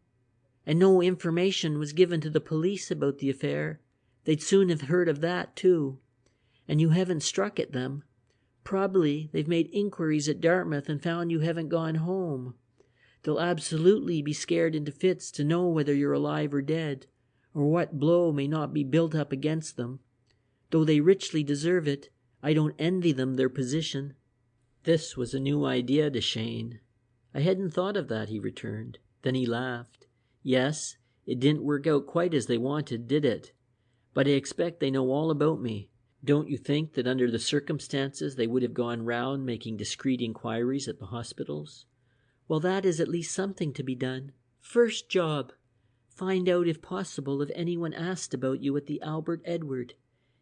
And no information was given to the police about the affair. They'd soon have heard of that, too. And you haven't struck at them. Probably they've made inquiries at Dartmouth and found you haven't gone home. They'll absolutely be scared into fits to know whether you're alive or dead, or what blow may not be built up against them. Though they richly deserve it, I don't envy them their position. This was a new idea to Cheyne. I hadn't thought of that, he returned. Then he laughed. Yes, it didn't work out quite as they wanted, did it? But I expect they know all about me. Don't you think that under the circumstances they would have gone round making discreet inquiries at the hospitals? Well, that is at least something to be done. First job. Find out, if possible, if anyone asked about you at the Albert Edward.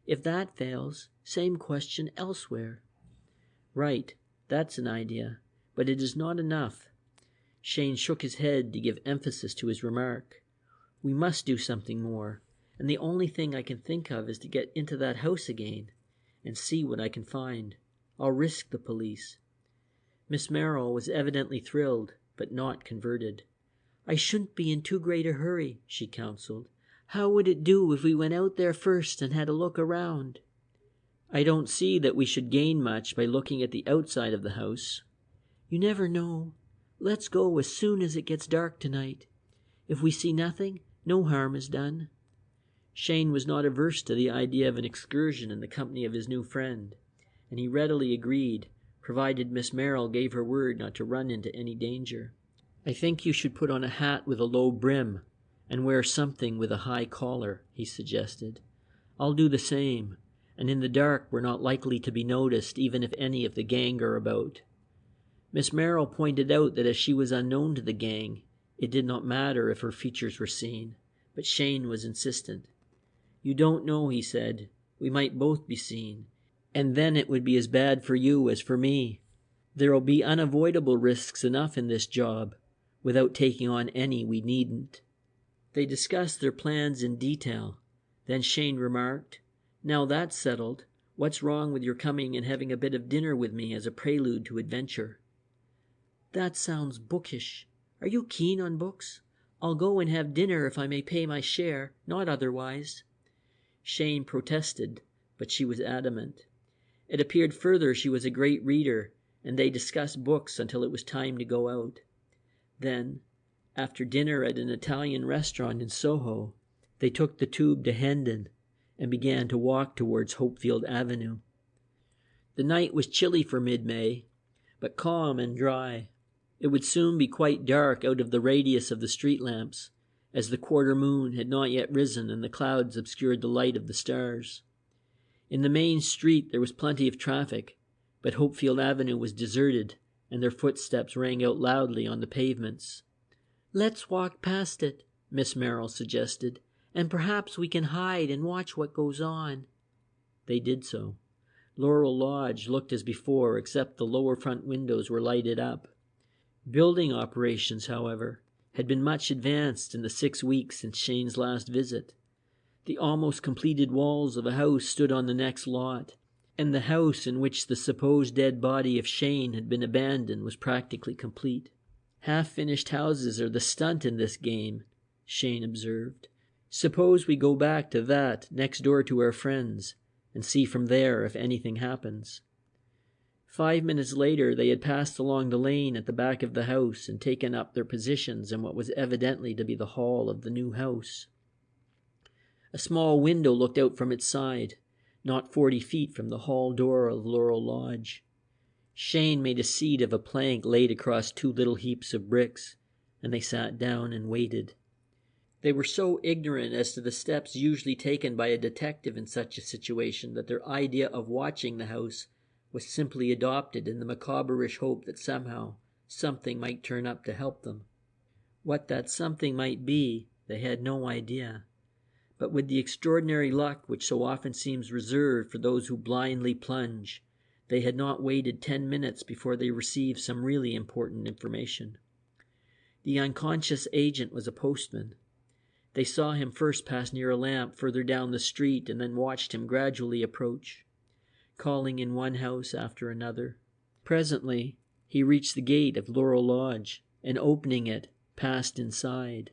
If that fails, same question elsewhere. Right, that's an idea, but it is not enough. Cheyne shook his head to give emphasis to his remark. We must do something more. And the only thing I can think of is to get into that house again and see what I can find. I'll risk the police. Miss Merrill was evidently thrilled, but not converted. I shouldn't be in too great a hurry, she counseled. How would it do if we went out there first and had a look around? I don't see that we should gain much by looking at the outside of the house. You never know. Let's go as soon as it gets dark tonight. If we see nothing, no harm is done. Cheyne was not averse to the idea of an excursion in the company of his new friend, and he readily agreed, provided Miss Merrill gave her word not to run into any danger. I think you should put on a hat with a low brim and wear something with a high collar, he suggested. I'll do the same, and in the dark we're not likely to be noticed even if any of the gang are about. Miss Merrill pointed out that as she was unknown to the gang, it did not matter if her features were seen, but Cheyne was insistent. You don't know, he said. We might both be seen, and then it would be as bad for you as for me. There'll be unavoidable risks enough in this job, without taking on any we needn't. They discussed their plans in detail. Then Cheyne remarked, Now that's settled, what's wrong with your coming and having a bit of dinner with me as a prelude to adventure? That sounds bookish. Are you keen on books? I'll go and have dinner if I may pay my share, not otherwise. Cheyne protested, but she was adamant. It appeared further she was a great reader, and they discussed books until it was time to go out. Then, after dinner at an Italian restaurant in Soho, they took the tube to Hendon and began to walk towards Hopefield Avenue. The night was chilly for mid-May, but calm and dry. It would soon be quite dark out of the radius of the street lamps, as the quarter moon had not yet risen and the clouds obscured the light of the stars. In the main street there was plenty of traffic, but Hopefield Avenue was deserted, and their footsteps rang out loudly on the pavements. Let's walk past it, Miss Merrill suggested, and perhaps we can hide and watch what goes on. They did so. Laurel Lodge looked as before, except the lower front windows were lighted up. Building operations, however, had been much advanced in the 6 weeks since Cheyne's last visit. The almost completed walls of a house stood on the next lot, and the house in which the supposed dead body of Cheyne had been abandoned was practically complete. "Half-finished houses are the stunt in this game," Cheyne observed. "Suppose we go back to that next door to our friends, and see from there if anything happens." 5 minutes later they had passed along the lane at the back of the house and taken up their positions in what was evidently to be the hall of the new house. A small window looked out from its side, not 40 feet from the hall door of Laurel Lodge. Cheyne made a seat of a plank laid across 2 little heaps of bricks, and they sat down and waited. They were so ignorant as to the steps usually taken by a detective in such a situation that their idea of watching the house was simply adopted in the macabre-ish hope that somehow something might turn up to help them. What that something might be, they had no idea. But with the extraordinary luck which so often seems reserved for those who blindly plunge, they had not waited 10 minutes before they received some really important information. The unconscious agent was a postman. They saw him first pass near a lamp further down the street and then watched him gradually approach, calling in one house after another. Presently, he reached the gate of Laurel Lodge and, opening it, passed inside.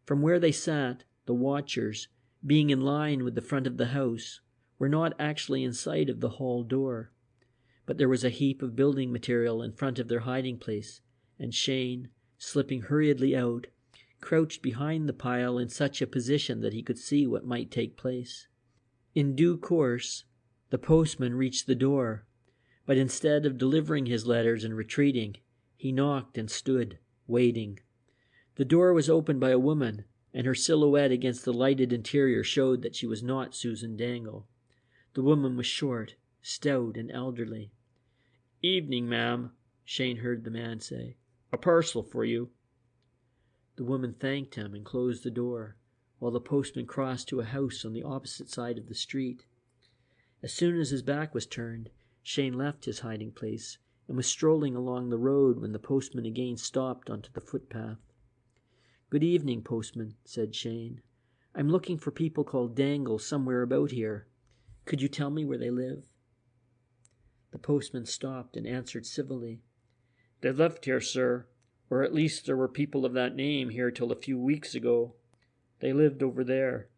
From where they sat, the watchers, being in line with the front of the house, were not actually in sight of the hall door. But there was a heap of building material in front of their hiding place, and Cheyne, slipping hurriedly out, crouched behind the pile in such a position that he could see what might take place. In due course, the postman reached the door, but instead of delivering his letters and retreating, he knocked and stood, waiting. The door was opened by a woman, and her silhouette against the lighted interior showed that she was not Susan Dangle. The woman was short, stout, and elderly. "Evening, ma'am," Cheyne heard the man say. "A parcel for you." The woman thanked him and closed the door, while the postman crossed to a house on the opposite side of the street. As soon as his back was turned, Cheyne left his hiding place and was strolling along the road when the postman again stopped onto the footpath. "Good evening, postman," said Cheyne. "I'm looking for people called Dangle somewhere about here. Could you tell me where they live?" The postman stopped and answered civilly. "They lived here, sir, or at least there were people of that name here till a few weeks ago. They lived over there."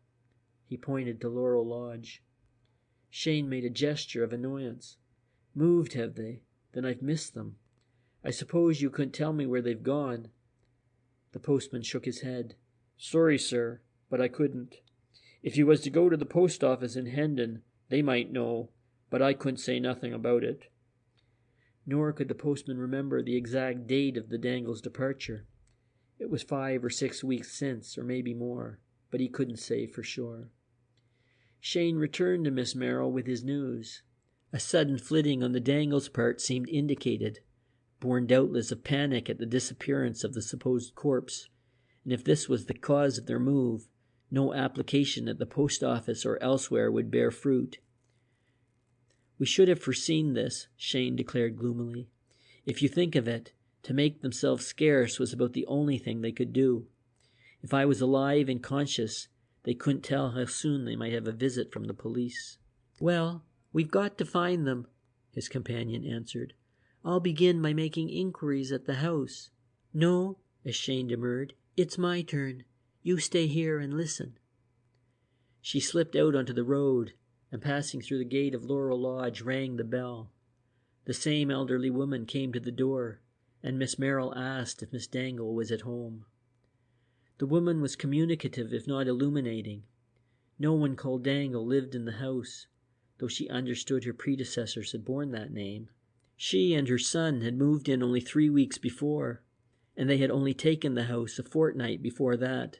He pointed to Laurel Lodge. Cheyne made a gesture of annoyance. "Moved, have they? Then I've missed them. I suppose you couldn't tell me where they've gone?" The postman shook his head. "Sorry, sir, but I couldn't. If you was to go to the post office in Hendon, they might know, but I couldn't say nothing about it." Nor could the postman remember the exact date of the Dangles' departure. It was 5 or 6 weeks since, or maybe more, but he couldn't say for sure. Cheyne returned to Miss Merrill with his news. A sudden flitting on the Dangles' part seemed indicated, born doubtless of panic at the disappearance of the supposed corpse, and if this was the cause of their move, no application at the post office or elsewhere would bear fruit. "We should have foreseen this," Cheyne declared gloomily. "If you think of it, to make themselves scarce was about the only thing they could do. If I was alive and conscious, they couldn't tell how soon they might have a visit from the police." "Well, we've got to find them," his companion answered. "I'll begin by making inquiries at the house." "No," as Cheyne demurred, "it's my turn. You stay here and listen." She slipped out onto the road, and passing through the gate of Laurel Lodge rang the bell. The same elderly woman came to the door, and Miss Merrill asked if Miss Dangle was at home. The woman was communicative if not illuminating. No one called Dangle lived in the house, though she understood her predecessors had borne that name. She and her son had moved in only 3 weeks before, and they had only taken the house a fortnight before that.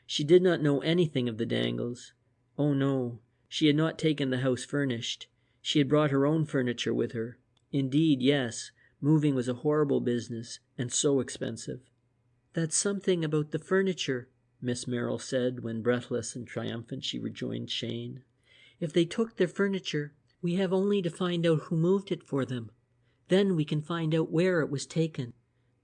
She did not know anything of the Dangles. Oh no, she had not taken the house furnished. She had brought her own furniture with her. Indeed, yes, moving was a horrible business, and so expensive. "That's something about the furniture," Miss Merrill said when, breathless and triumphant, she rejoined Cheyne. "If they took their furniture, We have only to find out who moved it for them. Then we can find out where it was taken."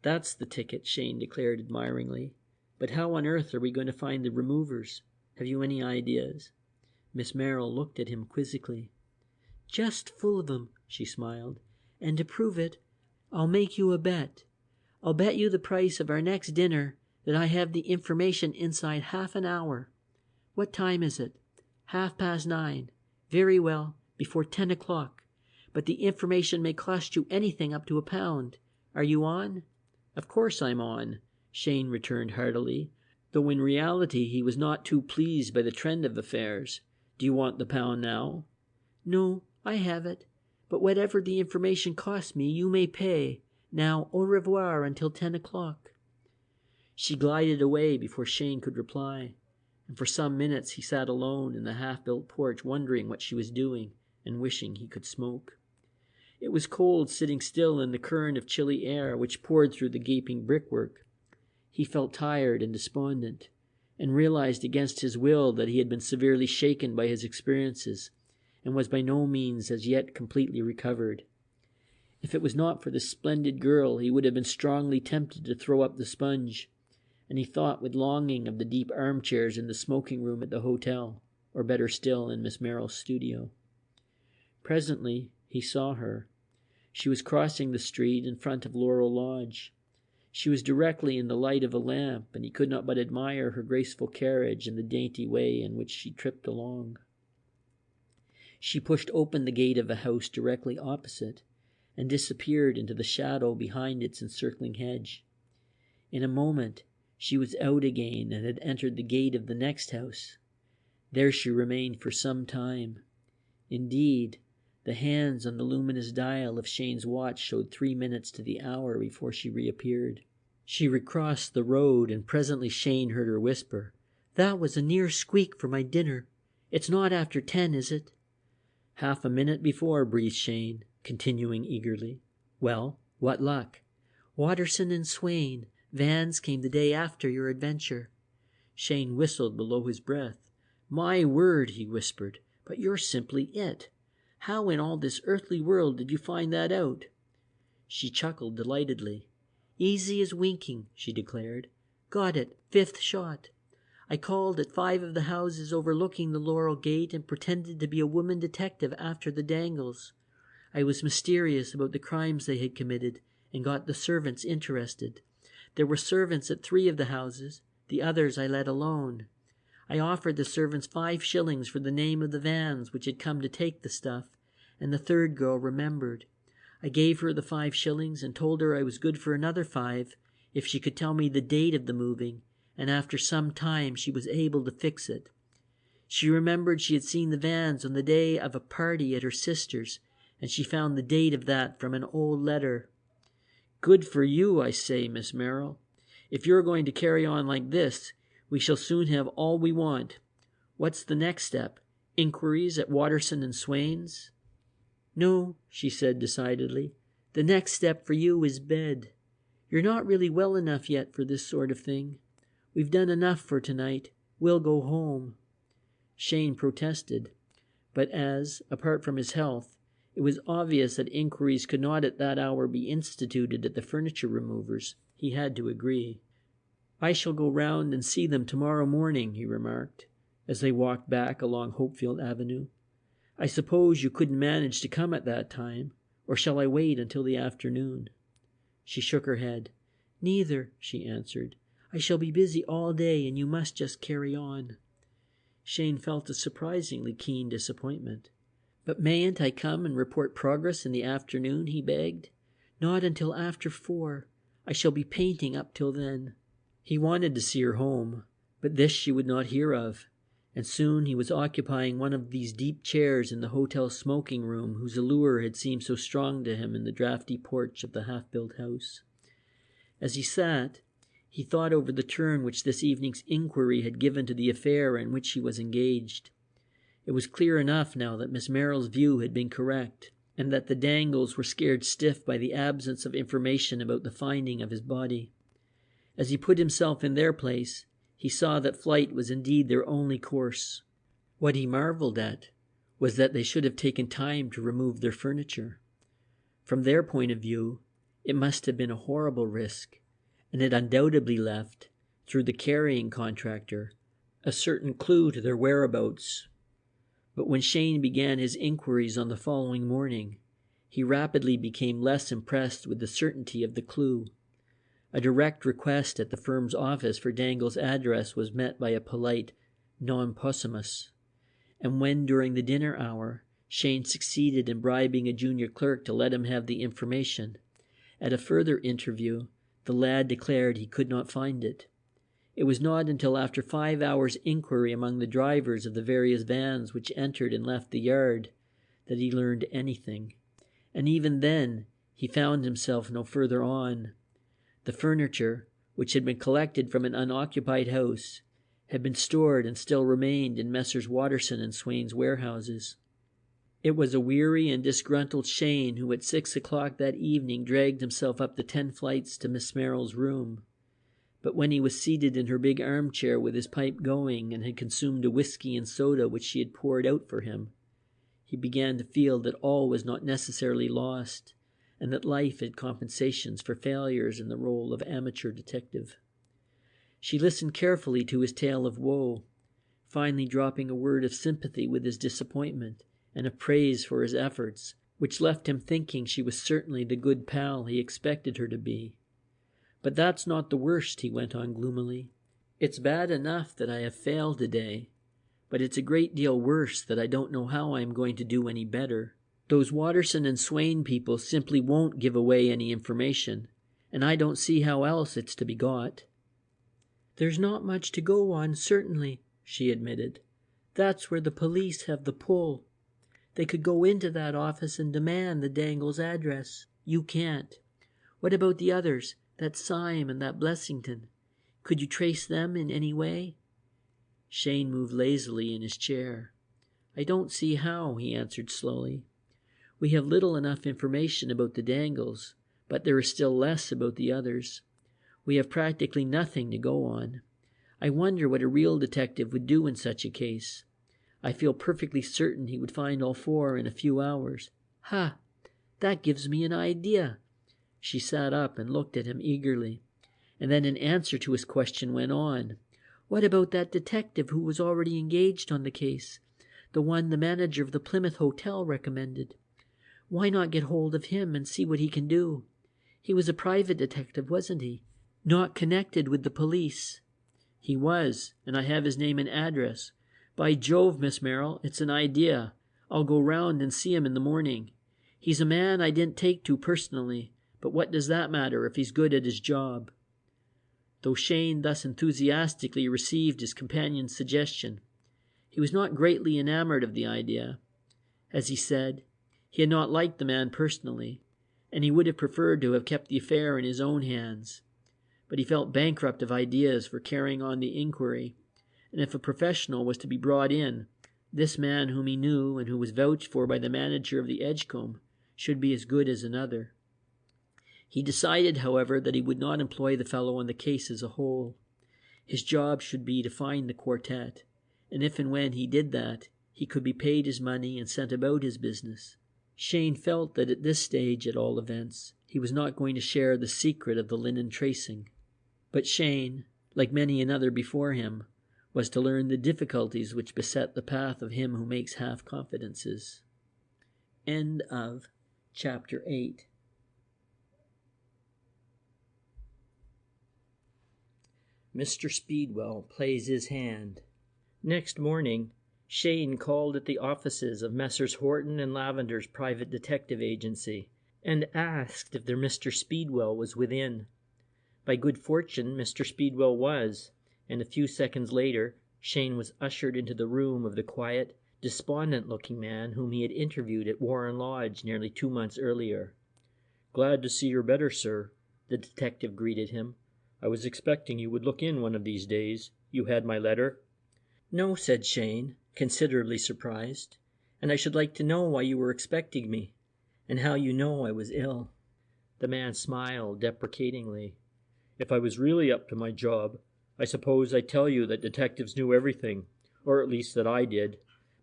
"That's the ticket," Cheyne declared admiringly. "But how on earth are we going to find the removers? Have you any ideas?" Miss Merrill looked at him quizzically. "Just full of 'em," she smiled. "And to prove it, I'll make you a bet. I'll bet you the price of our next dinner that I have the information inside half an hour. What time is it? 9:30. Very well, before 10 o'clock. But the information may cost you anything up to £1. Are you on?" "Of course I'm on," Cheyne returned heartily, though in reality he was not too pleased by the trend of affairs. "Do you want the £1 now?" "No, I have it. But whatever the information costs me, you may pay. Now, au revoir until 10 o'clock. She glided away before Cheyne could reply, and for some minutes he sat alone in the half-built porch wondering what she was doing and wishing he could smoke. It was cold sitting still in the current of chilly air which poured through the gaping brickwork. He felt tired and despondent, and realized against his will that he had been severely shaken by his experiences, and was by no means as yet completely recovered. If it was not for this splendid girl, he would have been strongly tempted to throw up the sponge, and he thought with longing of the deep armchairs in the smoking room at the hotel, or better still, in Miss Merrill's studio. Presently he saw her. She was crossing the street in front of Laurel Lodge. She was directly in the light of a lamp, and he could not but admire her graceful carriage and the dainty way in which she tripped along. She pushed open the gate of a house directly opposite, and disappeared into the shadow behind its encircling hedge. In a moment she was out again and had entered the gate of the next house. There she remained for some time. Indeed, the hands on the luminous dial of Cheyne's watch showed 3 minutes to the hour before she reappeared. She recrossed the road, and presently Cheyne heard her whisper, "That was a near squeak for my dinner. It's not after 10, is it?" "Half a minute before," breathed Cheyne, continuing eagerly. "Well, what luck?" "Watterson and Swain. Vans came the day after your adventure." Cheyne whistled below his breath. "My word," he whispered, "but you're simply it. How in all this earthly world did you find that out?" She chuckled delightedly. "Easy as winking," she declared. "Got it, 5th shot. I called at 5 of the houses overlooking the Laurel Gate and pretended to be a woman detective after the Dangles. I was mysterious about the crimes they had committed and got the servants interested. There were servants at 3 of the houses. The others I let alone. I offered the servants 5 shillings for the name of the vans which had come to take the stuff, and the third girl remembered. I gave her the 5 shillings and told her I was good for another 5 if she could tell me the date of the moving, and after some time she was able to fix it. She remembered she had seen the vans on the day of a party at her sister's, and she found the date of that from an old letter. Good for you, I say, Miss Merrill. If you're going to carry on like this, we shall soon have all we want. What's the next step? Inquiries at Watterson and Swain's?" "No," she said decidedly. "The next step for you is bed. You're not really well enough yet for this sort of thing. We've done enough for tonight. We'll go home." Cheyne protested, but as, apart from his health, it was obvious that inquiries could not at that hour be instituted at the furniture removers, he had to agree. "I shall go round and see them tomorrow morning," he remarked, as they walked back along Hopefield Avenue. "I suppose you couldn't manage to come at that time, or shall I wait until the afternoon?" She shook her head. "Neither," she answered. "I shall be busy all day, and you must just carry on." Cheyne felt a surprisingly keen disappointment. "But mayn't I come and report progress in the afternoon?" he begged. "Not until after 4. I shall be painting up till then." He wanted to see her home, but this she would not hear of, and soon he was occupying one of these deep chairs in the hotel smoking room whose allure had seemed so strong to him in the draughty porch of the half-built house. As he sat, he thought over the turn which this evening's inquiry had given to the affair in which he was engaged. It was clear enough now that Miss Merrill's view had been correct, and that the Dangles were scared stiff by the absence of information about the finding of his body. As he put himself in their place, he saw that flight was indeed their only course. What he marveled at was that they should have taken time to remove their furniture. From their point of view, it must have been a horrible risk, and it undoubtedly left, through the carrying contractor, a certain clue to their whereabouts. But when Cheyne began his inquiries on the following morning, he rapidly became less impressed with the certainty of the clue. A direct request at the firm's office for Dangle's address was met by a polite non possumus, and when during the dinner hour Cheyne succeeded in bribing a junior clerk to let him have the information, at a further interview the lad declared he could not find it. It was not until after 5 hours' inquiry among the drivers of the various vans which entered and left the yard that he learned anything, and even then he found himself no further on. The furniture, which had been collected from an unoccupied house, had been stored and still remained in Messrs. Watterson and Swain's warehouses. It was a weary and disgruntled Cheyne who at 6 o'clock that evening dragged himself up the 10 flights to Miss Merrill's room. But when he was seated in her big armchair with his pipe going and had consumed a whiskey and soda which she had poured out for him, he began to feel that all was not necessarily lost, and that life had compensations for failures in the role of amateur detective. She listened carefully to his tale of woe, finally dropping a word of sympathy with his disappointment and of praise for his efforts, which left him thinking she was certainly the good pal he expected her to be. "But that's not the worst," he went on gloomily. "It's bad enough that I have failed today, but it's a great deal worse that I don't know how I am going to do any better. Those Watterson and Swain people simply won't give away any information, and I don't see how else it's to be got." "There's not much to go on, certainly," she admitted. "That's where the police have the pull. They could go into that office and demand the Dangles' address. You can't. What about the others, that Syme and that Blessington? Could you trace them in any way?" Cheyne moved lazily in his chair. "I don't see how," he answered slowly. "We have little enough information about the Dangles, but there is still less about the others. We have practically nothing to go on. I wonder what a real detective would do in such a case. I feel perfectly certain he would find all four in a few hours. Ha! That gives me an idea." She sat up and looked at him eagerly, and then in answer to his question went on. "What about that detective who was already engaged on the case, the one the manager of the Plymouth Hotel recommended? Why not get hold of him and see what he can do? He was a private detective, wasn't he? Not connected with the police." "He was, and I have his name and address. By Jove, Miss Merrill, it's an idea. I'll go round and see him in the morning. He's a man I didn't take to personally, but what does that matter if he's good at his job?" Though Cheyne thus enthusiastically received his companion's suggestion, he was not greatly enamored of the idea. As he said, he had not liked the man personally, and he would have preferred to have kept the affair in his own hands. But he felt bankrupt of ideas for carrying on the inquiry, and if a professional was to be brought in, this man whom he knew and who was vouched for by the manager of the Edgecombe should be as good as another. He decided, however, that he would not employ the fellow on the case as a whole. His job should be to find the quartet, and if and when he did that, he could be paid his money and sent about his business. Cheyne felt that at this stage, at all events, he was not going to share the secret of the linen tracing. But Cheyne, like many another before him, was to learn the difficulties which beset the path of him who makes half-confidences. End of Chapter 8. Mr. Speedwell plays his hand. Next morning, Cheyne called at the offices of Messrs. Horton and Lavender's private detective agency and asked if their Mr. Speedwell was within. By good fortune, Mr. Speedwell was, and a few seconds later, Cheyne was ushered into the room of the quiet, despondent-looking man whom he had interviewed at Warren Lodge nearly 2 months earlier. "Glad to see you're better, sir," the detective greeted him. "I was expecting you would look in one of these days. You had my letter?" "No," said Cheyne, considerably surprised, "and I should like to know why you were expecting me, and how you know I was ill." The man smiled deprecatingly. "If I was really up to my job, I suppose I'd tell you that detectives knew everything, or at least that I did.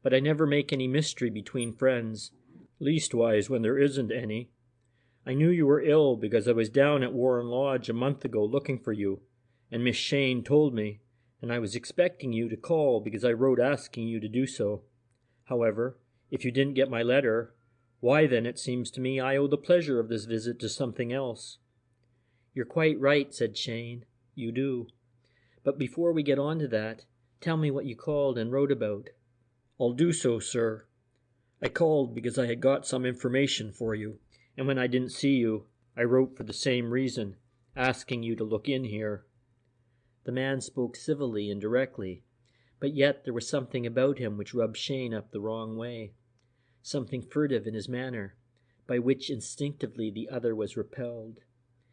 but I never make any mystery between friends, leastwise when there isn't any. I knew you were ill because I was down at Warren Lodge a month ago looking for you, and Miss Cheyne told me, and I was expecting you to call because I wrote asking you to do so. However, if you didn't get my letter, why then it seems to me I owe the pleasure of this visit to something else." "You're quite right," said Cheyne. "You do. But before we get on to that, tell me what you called and wrote about." "I'll do so, sir. I called because I had got some information for you, and when I didn't see you, I wrote for the same reason, asking you to look in here." The man spoke civilly and directly, but yet there was something about him which rubbed Cheyne up the wrong way, something furtive in his manner, by which instinctively the other was repelled.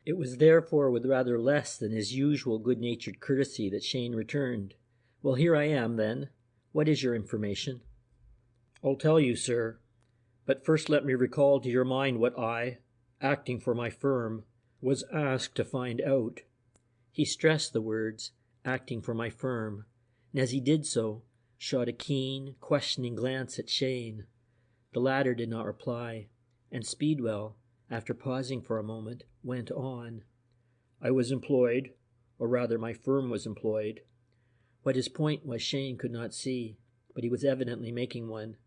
It was therefore with rather less than his usual good-natured courtesy that Cheyne returned. "Well, here I am, then. What is your information?" "I'll tell you, sir, but first let me recall to your mind what I, acting for my firm, was asked to find out." He stressed the words, "acting for my firm," and as he did so, shot a keen, questioning glance at Cheyne. The latter did not reply, and Speedwell, after pausing for a moment, went on. "I was employed, or rather my firm was employed." What his point was Cheyne could not see, but he was evidently making one.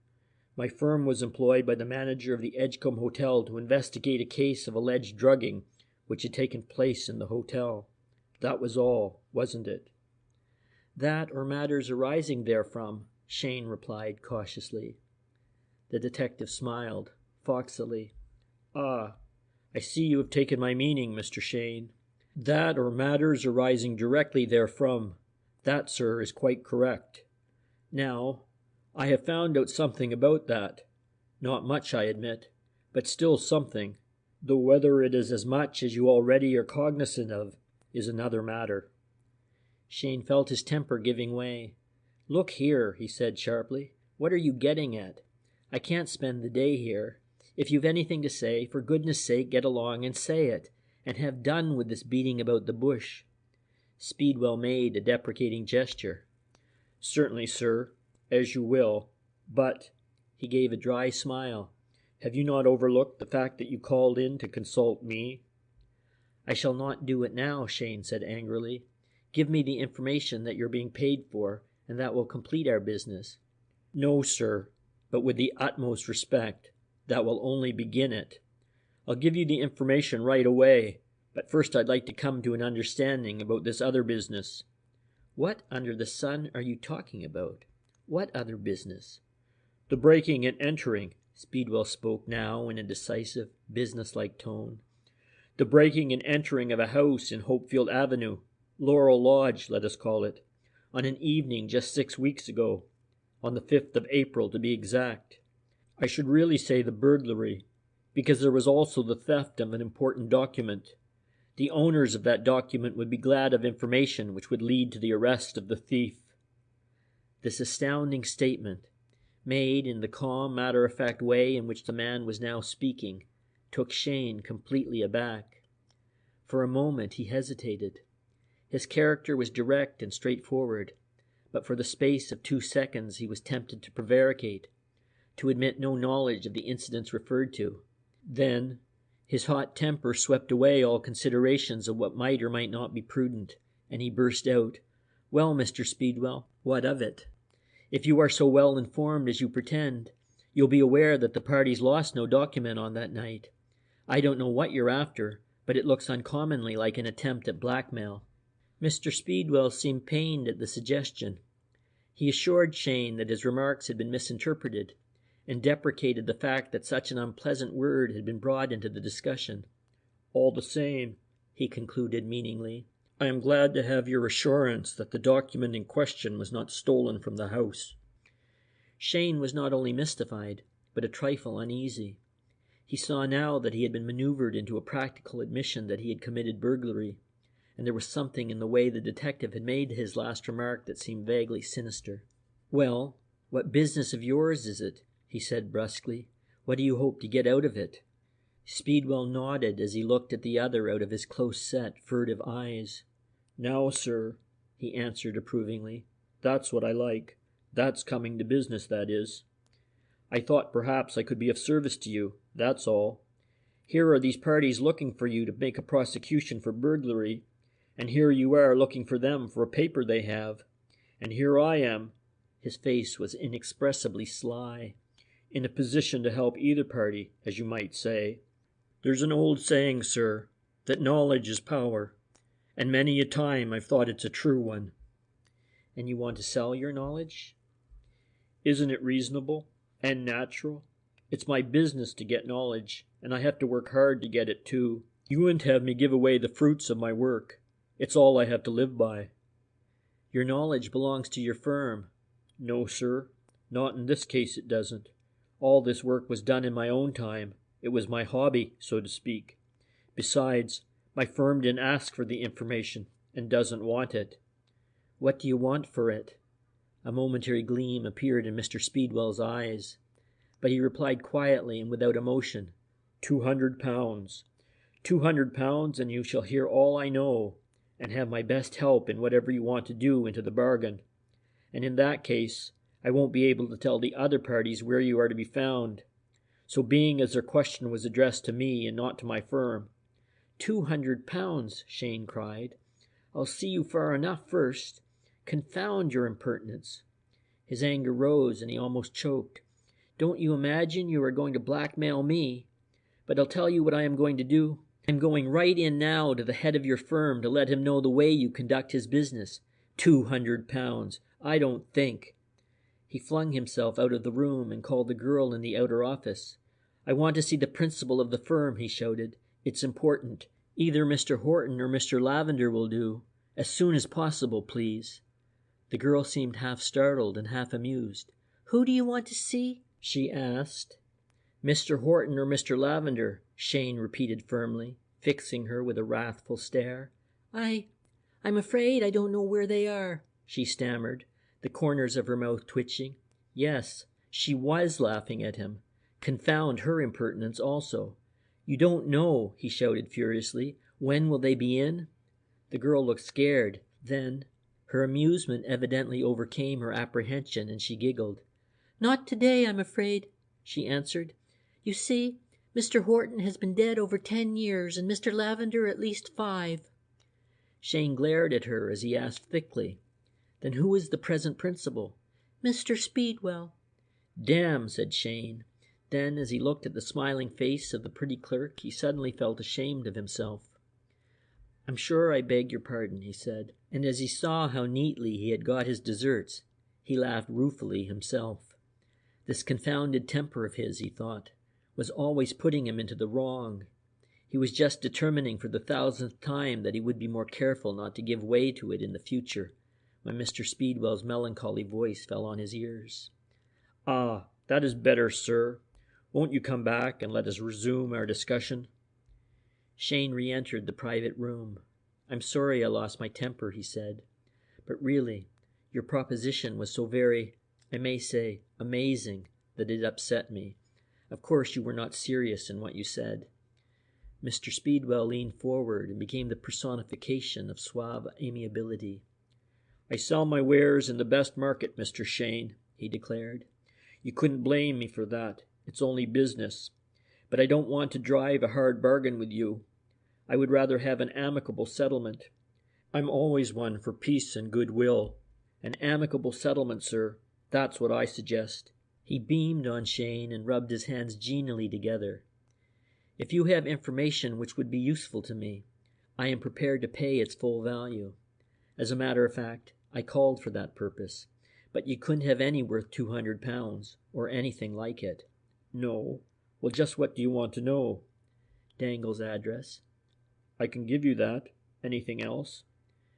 "My firm was employed by the manager of the Edgecombe Hotel to investigate a case of alleged drugging which had taken place in the hotel. That was all, wasn't it?" "That or matters arising therefrom," Cheyne replied cautiously. The detective smiled, foxily. "Ah, I see you have taken my meaning, Mr. Cheyne. That or matters arising directly therefrom. That, sir, is quite correct. Now, I have found out something about that. Not much, I admit, but still something, though whether it is as much as you already are cognizant of is another matter." Cheyne felt his temper giving way. "Look here," he said sharply, "what are you getting at? I can't spend the day here. If you've anything to say, for goodness sake get along and say it, and have done with this beating about the bush." Speedwell made a deprecating gesture. "Certainly, sir, as you will, but—" He gave a dry smile. "Have you not overlooked the fact that you called in to consult me?" "I shall not do it now," Cheyne said angrily. "Give me the information that you're being paid for, and that will complete our business." "No, sir, but with the utmost respect. That will only begin it. I'll give you the information right away, but first I'd like to come to an understanding about this other business." "What under the sun are you talking about? What other business?" "The breaking and entering," Speedwell spoke now in a decisive, businesslike tone. "The breaking and entering of a house in Hopefield Avenue, Laurel Lodge, let us call it, on an evening just 6 weeks ago, on the 5th of April to be exact. I should really say the burglary, because there was also the theft of an important document. The owners of that document would be glad of information which would lead to the arrest of the thief." This astounding statement, made in the calm, matter-of-fact way in which the man was now speaking, took Cheyne completely aback. For a moment he hesitated. His character was direct and straightforward, but for the space of 2 seconds he was tempted to prevaricate, to admit no knowledge of the incidents referred to. Then his hot temper swept away all considerations of what might or might not be prudent, and he burst out, "Well, Mr. Speedwell, what of it? If you are so well informed as you pretend, you'll be aware that the parties lost no document on that night. I don't know what you're after, but it looks uncommonly like an attempt at blackmail." Mr. Speedwell seemed pained at the suggestion. He assured Cheyne that his remarks had been misinterpreted, and deprecated the fact that such an unpleasant word had been brought into the discussion. "All the same," he concluded meaningly, "I am glad to have your assurance that the document in question was not stolen from the house." Cheyne was not only mystified, but a trifle uneasy. He saw now that he had been maneuvered into a practical admission that he had committed burglary, and there was something in the way the detective had made his last remark that seemed vaguely sinister. "Well, what business of yours is it?" he said brusquely. "What do you hope to get out of it?" Speedwell nodded as he looked at the other out of his close-set, furtive eyes. "Now, sir," he answered approvingly, "that's what I like. That's coming to business, that is. I thought perhaps I could be of service to you, that's all. Here are these parties looking for you to make a prosecution for burglary, and here you are looking for them for a paper they have, and here I am," his face was inexpressibly sly, "in a position to help either party, as you might say. There's an old saying, sir, that knowledge is power, and many a time I've thought it's a true one." "And you want to sell your knowledge?" "Isn't it reasonable and natural? It's my business to get knowledge, and I have to work hard to get it too. You wouldn't have me give away the fruits of my work. It's all I have to live by." "Your knowledge belongs to your firm." "No, sir. Not in this case it doesn't. All this work was done in my own time. It was my hobby, so to speak. Besides, my firm didn't ask for the information and doesn't want it." "What do you want for it?" A momentary gleam appeared in Mr. Speedwell's eyes, but he replied quietly and without emotion, £200. £200, and you shall hear all I know, and have my best help in whatever you want to do into the bargain. And in that case, I won't be able to tell the other parties where you are to be found. So being as their question was addressed to me and not to my firm—" £200, Cheyne cried. "I'll see you far enough first. Confound your impertinence." His anger rose and he almost choked. "Don't you imagine you are going to blackmail me? But I'll tell you what I am going to do. I'm going right in now to the head of your firm to let him know the way you conduct his business. £200. I don't think." He flung himself out of the room and called the girl in the outer office. "I want to see the principal of the firm," he shouted. "It's important. Either Mr. Horton or Mr. Lavender will do. As soon as possible, please." The girl seemed half startled and half amused. "Who do you want to see?" she asked. "Mr. Horton or Mr. Lavender," Cheyne repeated firmly, fixing her with a wrathful stare. I'm afraid I don't know where they are," she stammered, the corners of her mouth twitching. Yes, she was laughing at him. Confound her impertinence also. "You don't know," he shouted furiously. "When will they be in?" The girl looked scared. Then her amusement evidently overcame her apprehension, and she giggled. "Not today, I'm afraid," she answered. "You see, Mr. Horton has been dead over 10 years, and Mr. Lavender at least 5. Cheyne glared at her as he asked thickly, "Then who is the present principal?" "Mr. Speedwell." "Damn," said Cheyne. Then, as he looked at the smiling face of the pretty clerk, he suddenly felt ashamed of himself. "I'm sure I beg your pardon," he said, and as he saw how neatly he had got his desserts, he laughed ruefully himself. This confounded temper of his, he thought, was always putting him into the wrong. He was just determining for the 1000th time that he would be more careful not to give way to it in the future, when Mr. Speedwell's melancholy voice fell on his ears. "Ah, that is better, sir. Won't you come back and let us resume our discussion?" Cheyne re-entered the private room. "I'm sorry I lost my temper," he said. "But really, your proposition was so very, I may say, amazing, that it upset me. Of course you were not serious in what you said." Mr. Speedwell leaned forward and became the personification of suave amiability. "I sell my wares in the best market, Mr. Cheyne," he declared. "You couldn't blame me for that. It's only business. But I don't want to drive a hard bargain with you. I would rather have an amicable settlement. I'm always one for peace and goodwill. An amicable settlement, sir. That's what I suggest." He beamed on Cheyne and rubbed his hands genially together. "If you have information which would be useful to me, I am prepared to pay its full value. As a matter of fact, I called for that purpose, but you couldn't have any worth £200, or anything like it." "No. Well, just what do you want to know?" "Dangle's address." "I can give you that. Anything else?"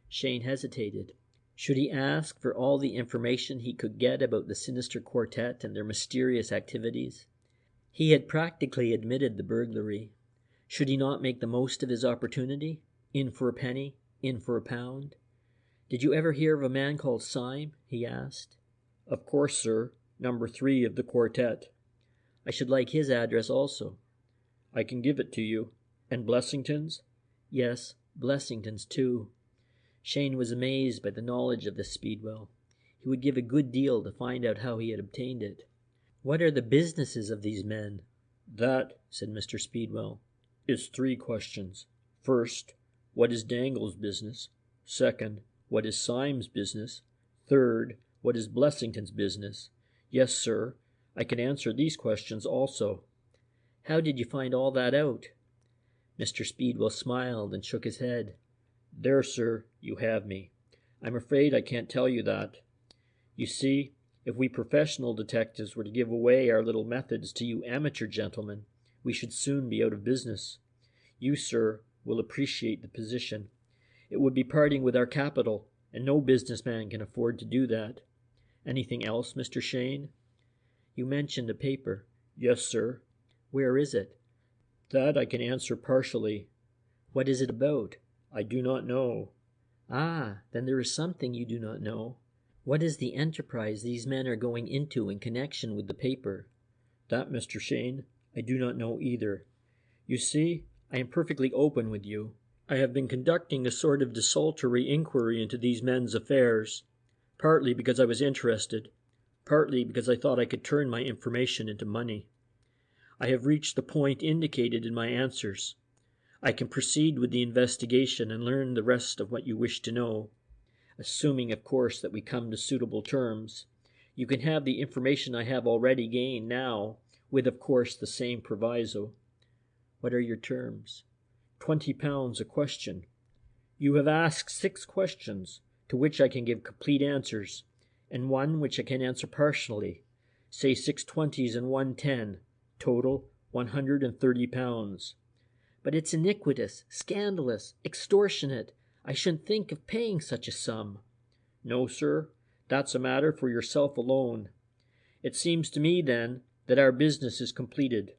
Cheyne hesitated. Should he ask for all the information he could get about the sinister quartet and their mysterious activities? He had practically admitted the burglary. Should he not make the most of his opportunity? In for a penny, in for a pound. "Did you ever hear of a man called Syme?" he asked. "Of course, sir. Number 3 of the quartet." "I should like his address also." "I can give it to you. And Blessington's?" "Yes, Blessington's too." Cheyne was amazed by the knowledge of this Speedwell. He would give a good deal to find out how he had obtained it. "What are the businesses of these men?" "That," said Mr. Speedwell, "is 3 questions. First, what is Dangle's business? Second, what is Syme's business? Third, what is Blessington's business? Yes, sir, I can answer these questions also." "How did you find all that out?" Mr. Speedwell smiled and shook his head. "There, sir, you have me. I'm afraid I can't tell you that. You see, if we professional detectives were to give away our little methods to you amateur gentlemen, we should soon be out of business. You, sir, will appreciate the position. It would be parting with our capital, and no businessman can afford to do that. Anything else, Mr. Cheyne?" "You mentioned a paper." "Yes, sir." "Where is it?" "That I can answer partially." "What is it about?" "I do not know." "Ah, then there is something you do not know. What is the enterprise these men are going into in connection with the paper?" "That, Mr. Cheyne, I do not know either. You see, I am perfectly open with you. I have been conducting a sort of desultory inquiry into these men's affairs, partly because I was interested, partly because I thought I could turn my information into money. I have reached the point indicated in my answers. I can proceed with the investigation and learn the rest of what you wish to know. Assuming, of course, that we come to suitable terms, you can have the information I have already gained now, with, of course, the same proviso." "What are your terms?" £20 a question. You have asked 6 questions, to which I can give complete answers, and one which I can answer partially. Say 6 20s and 1 10. Total £130. "But it's iniquitous, scandalous, extortionate. I shouldn't think of paying such a sum." "No, sir, that's a matter for yourself alone. It seems to me, then, that our business is completed."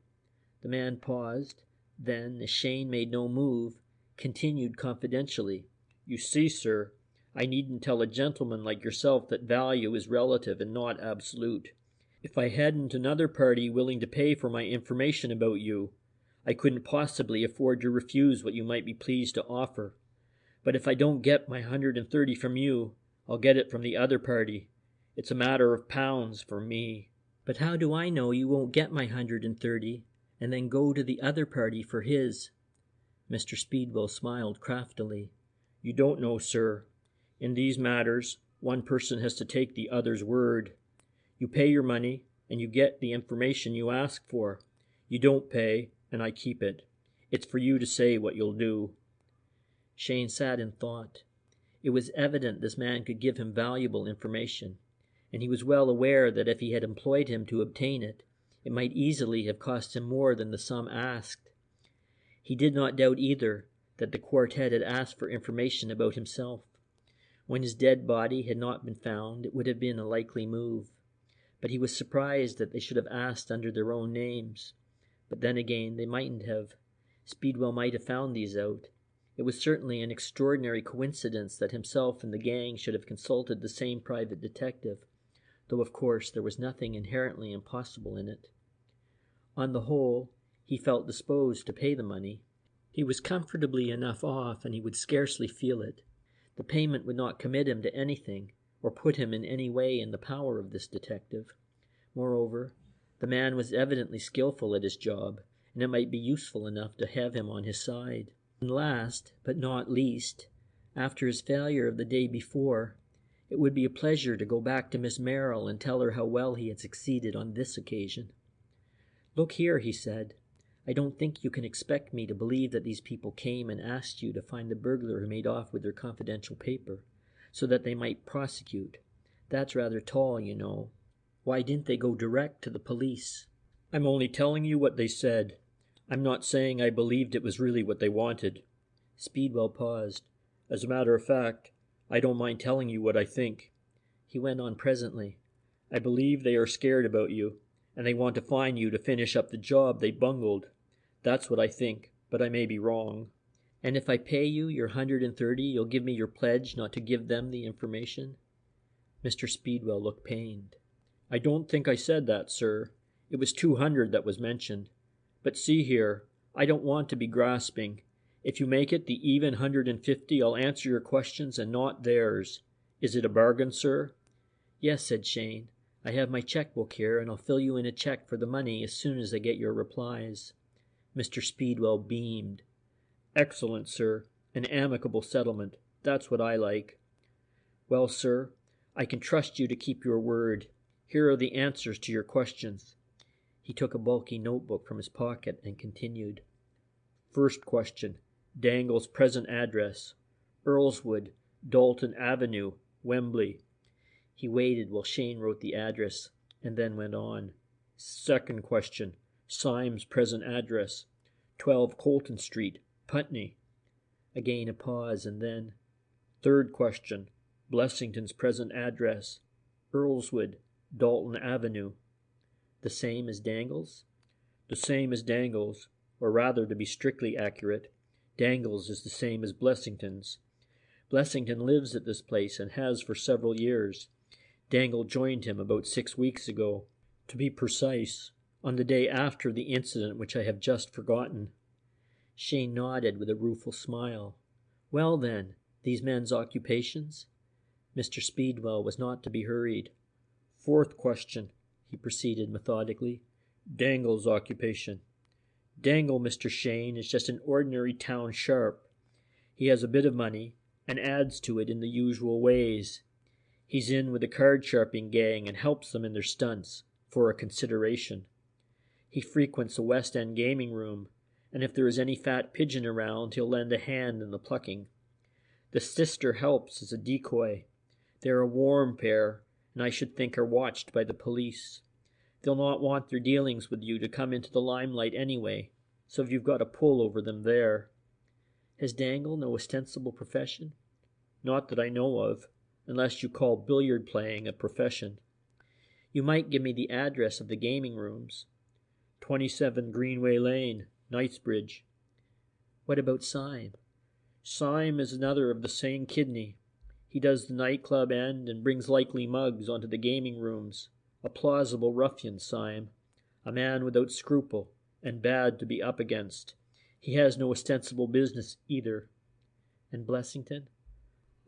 The man paused, then, as Cheyne made no move, continued confidentially. "You see, sir, I needn't tell a gentleman like yourself that value is relative and not absolute. If I hadn't another party willing to pay for my information about you, I couldn't possibly afford to refuse what you might be pleased to offer. But if I don't get my 130 from you, I'll get it from the other party. It's a matter of pounds for me." "But how do I know you won't get my 130 and then go to the other party for his?" Mr. Speedwell smiled craftily. "You don't know, sir. In these matters, one person has to take the other's word. You pay your money, and you get the information you ask for. You don't pay, and I keep it. It's for you to say what you'll do." Cheyne sat in thought. It was evident this man could give him valuable information, and he was well aware that if he had employed him to obtain it, it might easily have cost him more than the sum asked. He did not doubt either that the quartet had asked for information about himself. When his dead body had not been found, it would have been a likely move. But he was surprised that they should have asked under their own names. But then again, they mightn't have. Speedwell might have found these out. It was certainly an extraordinary coincidence that himself and the gang should have consulted the same private detective, though of course there was nothing inherently impossible in it. On the whole, he felt disposed to pay the money. He was comfortably enough off, and he would scarcely feel it. The payment would not commit him to anything, or put him in any way in the power of this detective. Moreover, the man was evidently skillful at his job, and it might be useful enough to have him on his side. And last, but not least, after his failure of the day before, it would be a pleasure to go back to Miss Merrill and tell her how well he had succeeded on this occasion. "Look here," he said, "I don't think you can expect me to believe that these people came and asked you to find the burglar who made off with their confidential paper, so that they might prosecute. That's rather tall, you know. Why didn't they go direct to the police?" "I'm only telling you what they said. I'm not saying I believed it was really what they wanted." Speedwell paused. "As a matter of fact, I don't mind telling you what I think." He went on presently. "I believe they are scared about you, and they want to find you to finish up the job they bungled. That's what I think, but I may be wrong." "And if I pay you your 130, you'll give me your pledge not to give them the information?" Mr. Speedwell looked pained. "I don't think I said that, sir. It was 200 that was mentioned. But see here, I don't want to be grasping. If you make it the even 150, I'll answer your questions and not theirs. Is it a bargain, sir?" Yes, said Cheyne. I have my checkbook here, and I'll fill you in a check for the money as soon as I get your replies. Mr. Speedwell beamed. Excellent, sir. An amicable settlement. That's what I like. Well, sir, I can trust you to keep your word. Here are the answers to your questions. He took a bulky notebook from his pocket and continued. First question. Dangle's present address. Earlswood, Dalton Avenue, Wembley. He waited while Cheyne wrote the address, and then went on. Second question. Syme's present address. 12 Colton Street, Putney. Again a pause, and then. Third question. Blessington's present address. Earlswood, Dalton Avenue. The same as Dangle's? The same as Dangle's, or rather, to be strictly accurate, Dangle's is the same as Blessington's. Blessington lives at this place and has for several years. Dangle joined him about 6 weeks ago. To be precise, on the day after the incident which I have just forgotten. Cheyne nodded with a rueful smile. Well then, these men's occupations? Mr. Speedwell was not to be hurried. Fourth question, he proceeded methodically. Dangle's occupation. Dangle, Mr. Cheyne, is just an ordinary town sharp. He has a bit of money, and adds to it in the usual ways. He's in with a card-sharping gang and helps them in their stunts, for a consideration. He frequents a West End gaming room, and if there is any fat pigeon around, he'll lend a hand in the plucking. The sister helps as a decoy. They're a warm pair, and I should think are watched by the police. They'll not want their dealings with you to come into the limelight anyway, so you've got a pull over them there. Has Dangle no ostensible profession? Not that I know of, unless you call billiard playing a profession. You might give me the address of the gaming rooms. 27 Greenway Lane, Knightsbridge. What about Syme? Syme is another of the same kidney. He does the nightclub end and brings likely mugs onto the gaming rooms. A plausible ruffian, Syme. A man without scruple, and bad to be up against. He has no ostensible business either. And Blessington?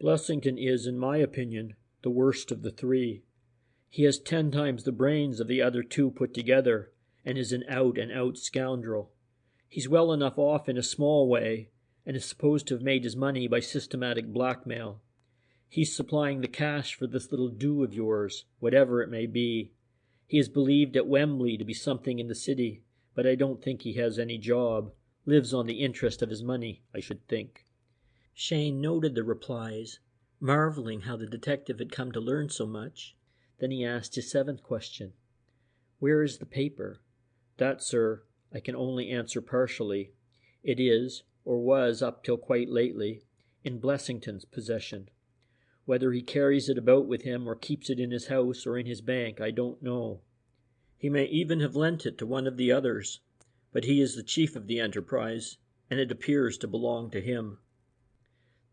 Blessington is, in my opinion, the worst of the three. He has 10 times the brains of the other two put together, and is an out-and-out scoundrel. He's well enough off in a small way, and is supposed to have made his money by systematic blackmail. He's supplying the cash for this little do of yours, whatever it may be. He is believed at Wembley to be something in the city, but I don't think he has any job. Lives on the interest of his money, I should think. Cheyne noted the replies, marveling how the detective had come to learn so much. Then he asked his 7th question. Where is the paper? That, sir, I can only answer partially. It is, or was up till quite lately, in Blessington's possession. Whether he carries it about with him or keeps it in his house or in his bank, I don't know. He may even have lent it to one of the others, but he is the chief of the enterprise, and it appears to belong to him.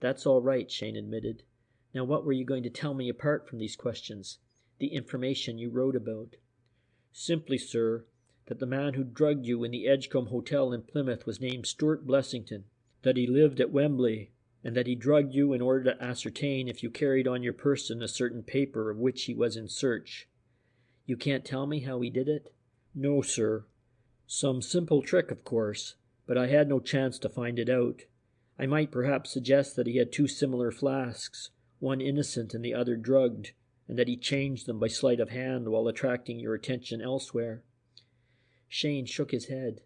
That's all right, Cheyne admitted. Now what were you going to tell me apart from these questions, the information you wrote about? Simply, sir, that the man who drugged you in the Edgecombe Hotel in Plymouth was named Stuart Blessington, that he lived at Wembley, and that he drugged you in order to ascertain if you carried on your person a certain paper of which he was in search. You can't tell me how he did it? No, sir. Some simple trick, of course, but I had no chance to find it out. I might perhaps suggest that he had 2 similar flasks, one innocent and the other drugged, and that he changed them by sleight of hand while attracting your attention elsewhere. Cheyne shook his head.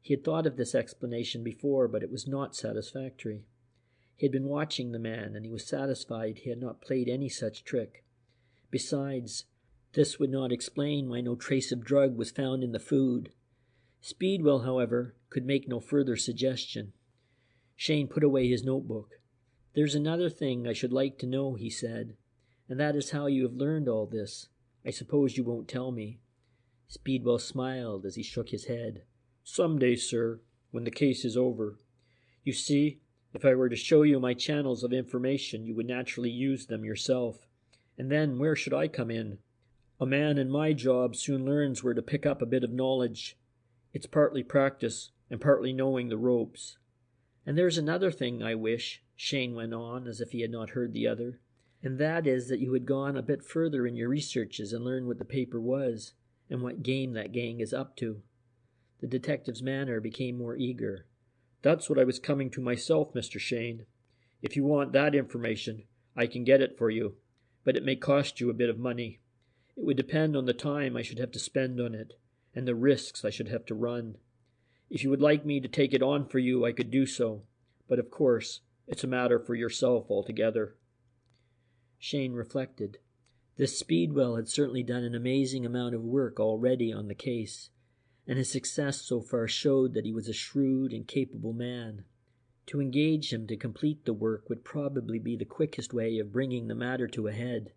He had thought of this explanation before, but it was not satisfactory. He had been watching the man, and he was satisfied he had not played any such trick. Besides, this would not explain why no trace of drug was found in the food. Speedwell, however, could make no further suggestion. Cheyne put away his notebook. There's another thing I should like to know, he said, and that is how you have learned all this. I suppose you won't tell me. Speedwell smiled as he shook his head. Some day, sir, when the case is over. You see, if I were to show you my channels of information, you would naturally use them yourself. And then where should I come in? A man in my job soon learns where to pick up a bit of knowledge. It's partly practice and partly knowing the ropes. And there's another thing I wish, Cheyne went on as if he had not heard the other. and that is that you had gone a bit further in your researches and learned what the paper was, and what game that gang is up to. The detective's manner became more eager. That's what I was coming to myself, Mr. Cheyne. If you want that information, I can get it for you, but it may cost you a bit of money. It would depend on the time I should have to spend on it, and the risks I should have to run. If you would like me to take it on for you, I could do so, but of course, it's a matter for yourself altogether. Cheyne reflected. This Speedwell had certainly done an amazing amount of work already on the case, and his success so far showed that he was a shrewd and capable man. To engage him to complete the work would probably be the quickest way of bringing the matter to a head,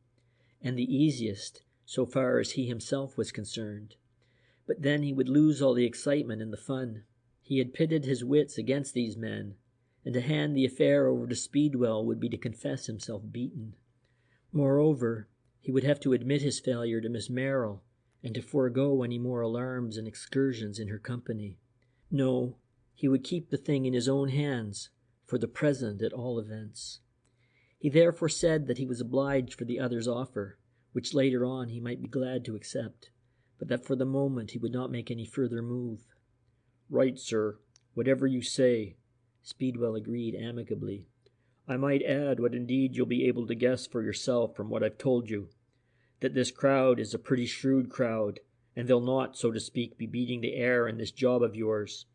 and the easiest, so far as he himself was concerned. But then he would lose all the excitement and the fun. He had pitted his wits against these men, and to hand the affair over to Speedwell would be to confess himself beaten. Moreover, he would have to admit his failure to Miss Merrill, and to forego any more alarms and excursions in her company. No, he would keep the thing in his own hands, for the present at all events. He therefore said that he was obliged for the other's offer, which later on he might be glad to accept, but that for the moment he would not make any further move. Right, sir. Whatever you say, Speedwell agreed amicably. I might add what indeed you'll be able to guess for yourself from what I've told you, that this crowd is a pretty shrewd crowd, and they'll not, so to speak, be beating the air in this job of yours.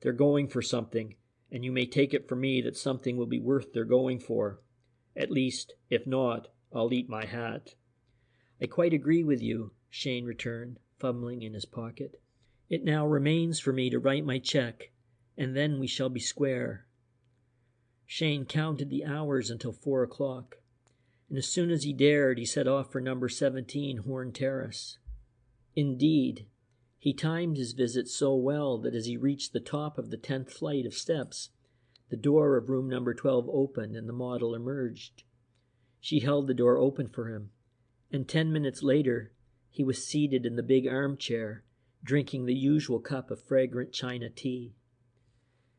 They're going for something, and you may take it from me that something will be worth their going for. At least, if not, I'll eat my hat. I quite agree with you, Cheyne returned, fumbling in his pocket. It now remains for me to write my check, and then we shall be square. Cheyne counted the hours until 4 o'clock, and as soon as he dared, he set off for number 17 Horn Terrace. Indeed, he timed his visit so well that as he reached the top of the 10th flight of steps, the door of room number 12 opened and the model emerged. She held the door open for him, and 10 minutes later, he was seated in the big armchair, drinking the usual cup of fragrant China tea.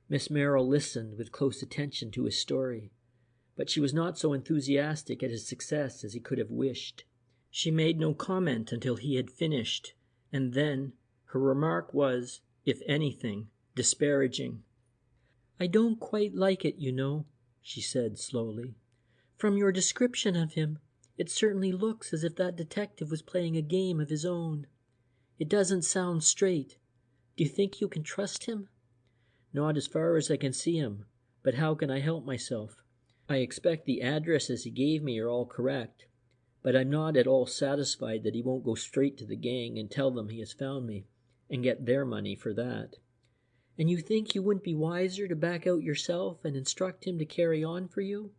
Miss Merrill listened with close attention to his story, but she was not so enthusiastic at his success as he could have wished. She made no comment until he had finished, and then her remark was, if anything, disparaging. "I don't quite like it, you know," she said slowly. "From your description of him, it certainly looks as if that detective was playing a game of his own. It doesn't sound straight. Do you think you can trust him?" "Not as far as I can see him, but how can I help myself? I expect the addresses he gave me are all correct, but I'm not at all satisfied that he won't go straight to the gang and tell them he has found me, and get their money for that." "And you think you wouldn't be wiser to back out yourself and instruct him to carry on for you?"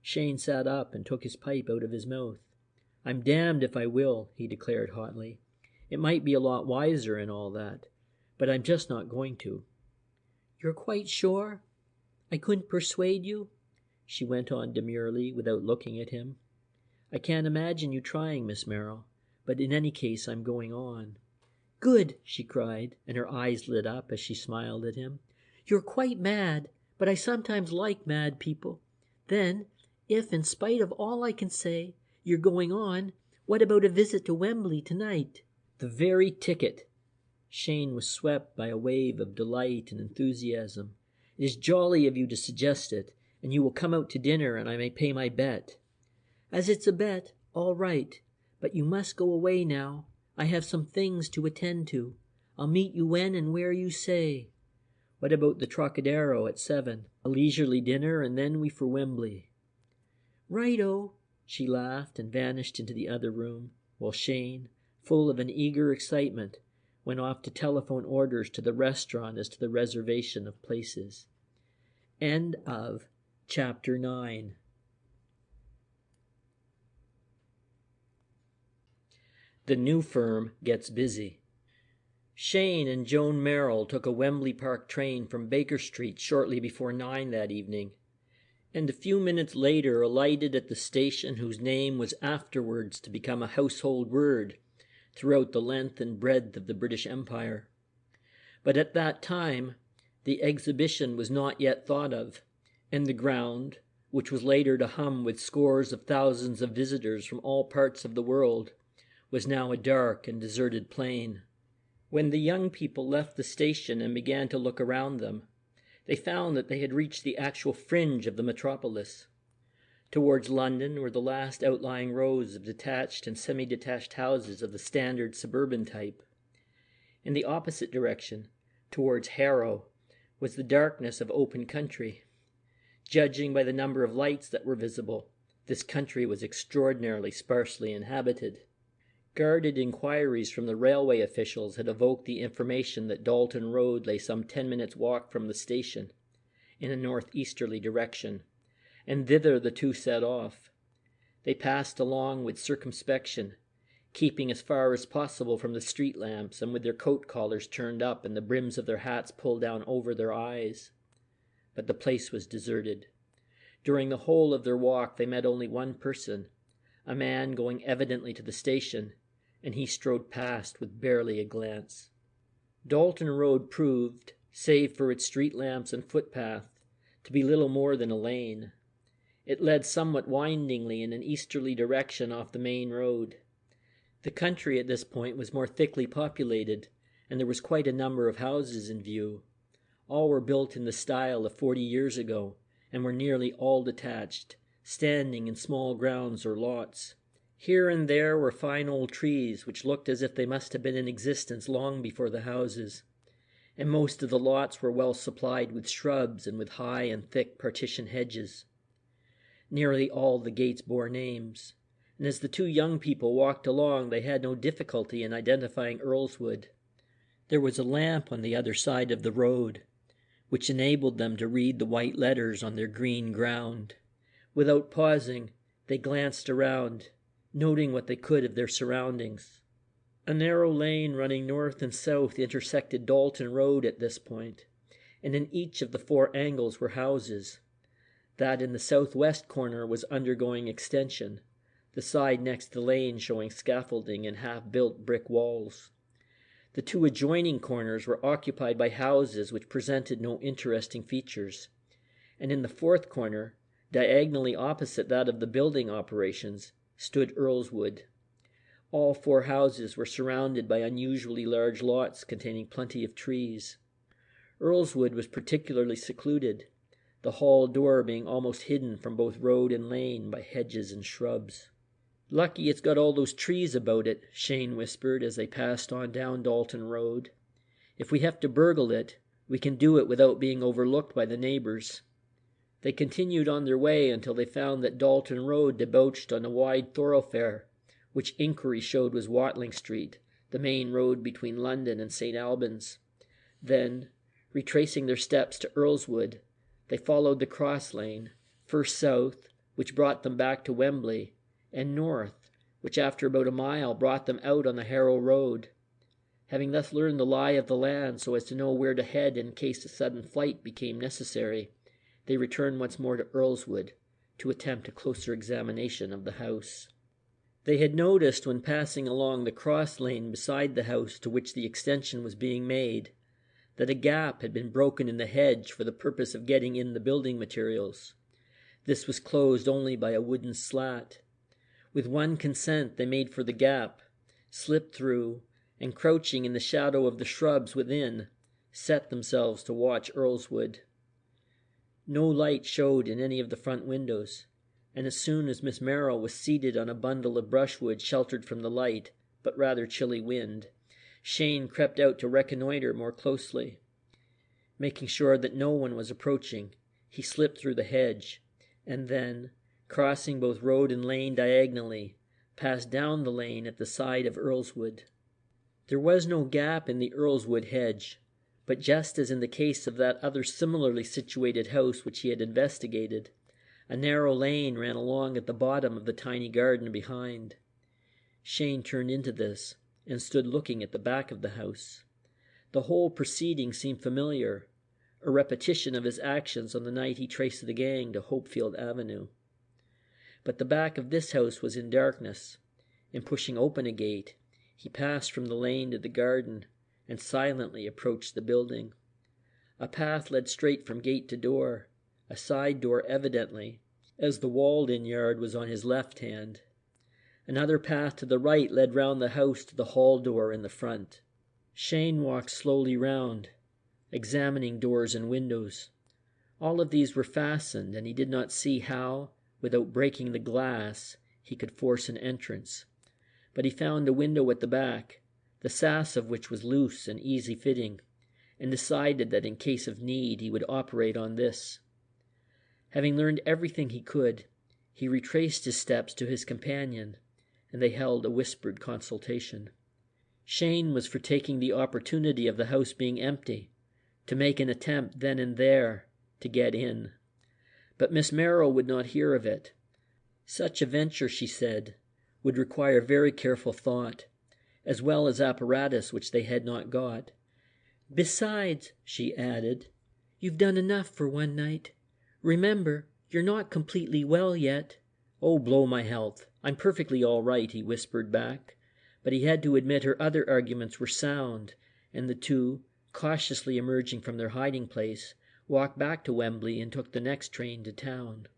Cheyne sat up and took his pipe out of his mouth. "I'm damned if I will," he declared hotly. "It might be a lot wiser and all that, but I'm just not going to." "You're quite sure? I couldn't persuade you?" she went on demurely without looking at him. "I can't imagine you trying, Miss Merrill, but in any case I'm going on." "Good," she cried, and her eyes lit up as she smiled at him. "You're quite mad, but I sometimes like mad people. Then, if, in spite of all I can say, you're going on, what about a visit to Wembley tonight?" "The very ticket." Cheyne was swept by a wave of delight and enthusiasm. "It is jolly of you to suggest it, and you will come out to dinner and I may pay my bet." "As it's a bet, all right, but you must go away now. I have some things to attend to. I'll meet you when and where you say." "What about the Trocadero at 7? A leisurely dinner and then we for Wembley." "Righto," she laughed and vanished into the other room, while Cheyne, full of an eager excitement, went off to telephone orders to the restaurant as to the reservation of places. End of Chapter 9. The new firm gets busy. Cheyne and Joan Merrill took a Wembley Park train from Baker Street shortly before 9 that evening, and a few minutes later alighted at the station whose name was afterwards to become a household word throughout the length and breadth of the British Empire. But at that time, the exhibition was not yet thought of, and the ground, which was later to hum with scores of thousands of visitors from all parts of the world, was now a dark and deserted plain. When the young people left the station and began to look around them, they found that they had reached the actual fringe of the metropolis. Towards London were the last outlying rows of detached and semi-detached houses of the standard suburban type. In the opposite direction, towards Harrow, was the darkness of open country. Judging by the number of lights that were visible, this country was extraordinarily sparsely inhabited. Guarded inquiries from the railway officials had evoked the information that Dalton Road lay some 10 minutes' walk from the station, in a northeasterly direction, and thither the two set off. They passed along with circumspection, keeping as far as possible from the street lamps and with their coat collars turned up and the brims of their hats pulled down over their eyes. But the place was deserted. During the whole of their walk they met only one person, a man going evidently to the station, and he strode past with barely a glance. Dalton Road proved, save for its street lamps and footpath, to be little more than a lane. It led somewhat windingly in an easterly direction off the main road. The country at this point was more thickly populated, and there was quite a number of houses in view. All were built in the style of 40 years ago, and were nearly all detached, standing in small grounds or lots. Here and there were fine old trees, which looked as if they must have been in existence long before the houses, and most of the lots were well supplied with shrubs and with high and thick partition hedges. Nearly all the gates bore names, and as the two young people walked along they had no difficulty in identifying Earlswood. There was a lamp on the other side of the road, which enabled them to read the white letters on their green ground. Without pausing, they glanced around, noting what they could of their surroundings. A narrow lane running north and south intersected Dalton Road at this point, and in each of the 4 angles were houses. That in the southwest corner was undergoing extension, the side next the lane showing scaffolding and half-built brick walls. The 2 adjoining corners were occupied by houses which presented no interesting features, and in the 4th corner, diagonally opposite that of the building operations, stood Earlswood. All 4 houses were surrounded by unusually large lots containing plenty of trees. Earlswood was particularly secluded, the hall door being almost hidden from both road and lane by hedges and shrubs. "Lucky it's got all those trees about it," Cheyne whispered as they passed on down Dalton Road. "If we have to burgle it, we can do it without being overlooked by the neighbors." They continued on their way until they found that Dalton Road debouched on a wide thoroughfare, which inquiry showed was Watling Street, the main road between London and St. Albans. Then, retracing their steps to Earlswood, they followed the cross lane, first south, which brought them back to Wembley, and north, which after about a mile brought them out on the Harrow Road. Having thus learned the lie of the land so as to know where to head in case a sudden flight became necessary, they returned once more to Earlswood to attempt a closer examination of the house. They had noticed when passing along the cross lane beside the house to which the extension was being made that a gap had been broken in the hedge for the purpose of getting in the building materials. This was closed only by a wooden slat. With one consent they made for the gap, slipped through, and crouching in the shadow of the shrubs within, set themselves to watch Earlswood. No light showed in any of the front windows, and as soon as Miss Merrill was seated on a bundle of brushwood sheltered from the light, but rather chilly wind, Cheyne crept out to reconnoiter more closely. Making sure that no one was approaching, he slipped through the hedge, and then, crossing both road and lane diagonally, passed down the lane at the side of Earlswood. There was no gap in the Earlswood hedge, but just as in the case of that other similarly situated house which he had investigated, a narrow lane ran along at the bottom of the tiny garden behind. Cheyne turned into this and stood looking at the back of the house. The whole proceeding seemed familiar, a repetition of his actions on the night he traced the gang to Hopefield Avenue. But the back of this house was in darkness, and pushing open a gate, he passed from the lane to the garden and silently approached the building. A path led straight from gate to door, a side door evidently, as the walled-in yard was on his left hand. Another path to the right led round the house to the hall door in the front. Cheyne walked slowly round, examining doors and windows. All of these were fastened, and he did not see how, without breaking the glass, he could force an entrance. But he found a window at the back, the sash of which was loose and easy-fitting, and decided that in case of need he would operate on this. Having learned everything he could, he retraced his steps to his companion, and they held a whispered consultation. Cheyne was for taking the opportunity of the house being empty, to make an attempt then and there to get in. But Miss Merrill would not hear of it. Such a venture, she said, would require very careful thought, as well as apparatus which they had not got. Besides, she added, you've done enough for one night. Remember, you're not completely well yet. Oh, blow my health. I'm perfectly all right, he whispered back. But he had to admit her other arguments were sound, and the two, cautiously emerging from their hiding place, walked back to Wembley and took the next train to town.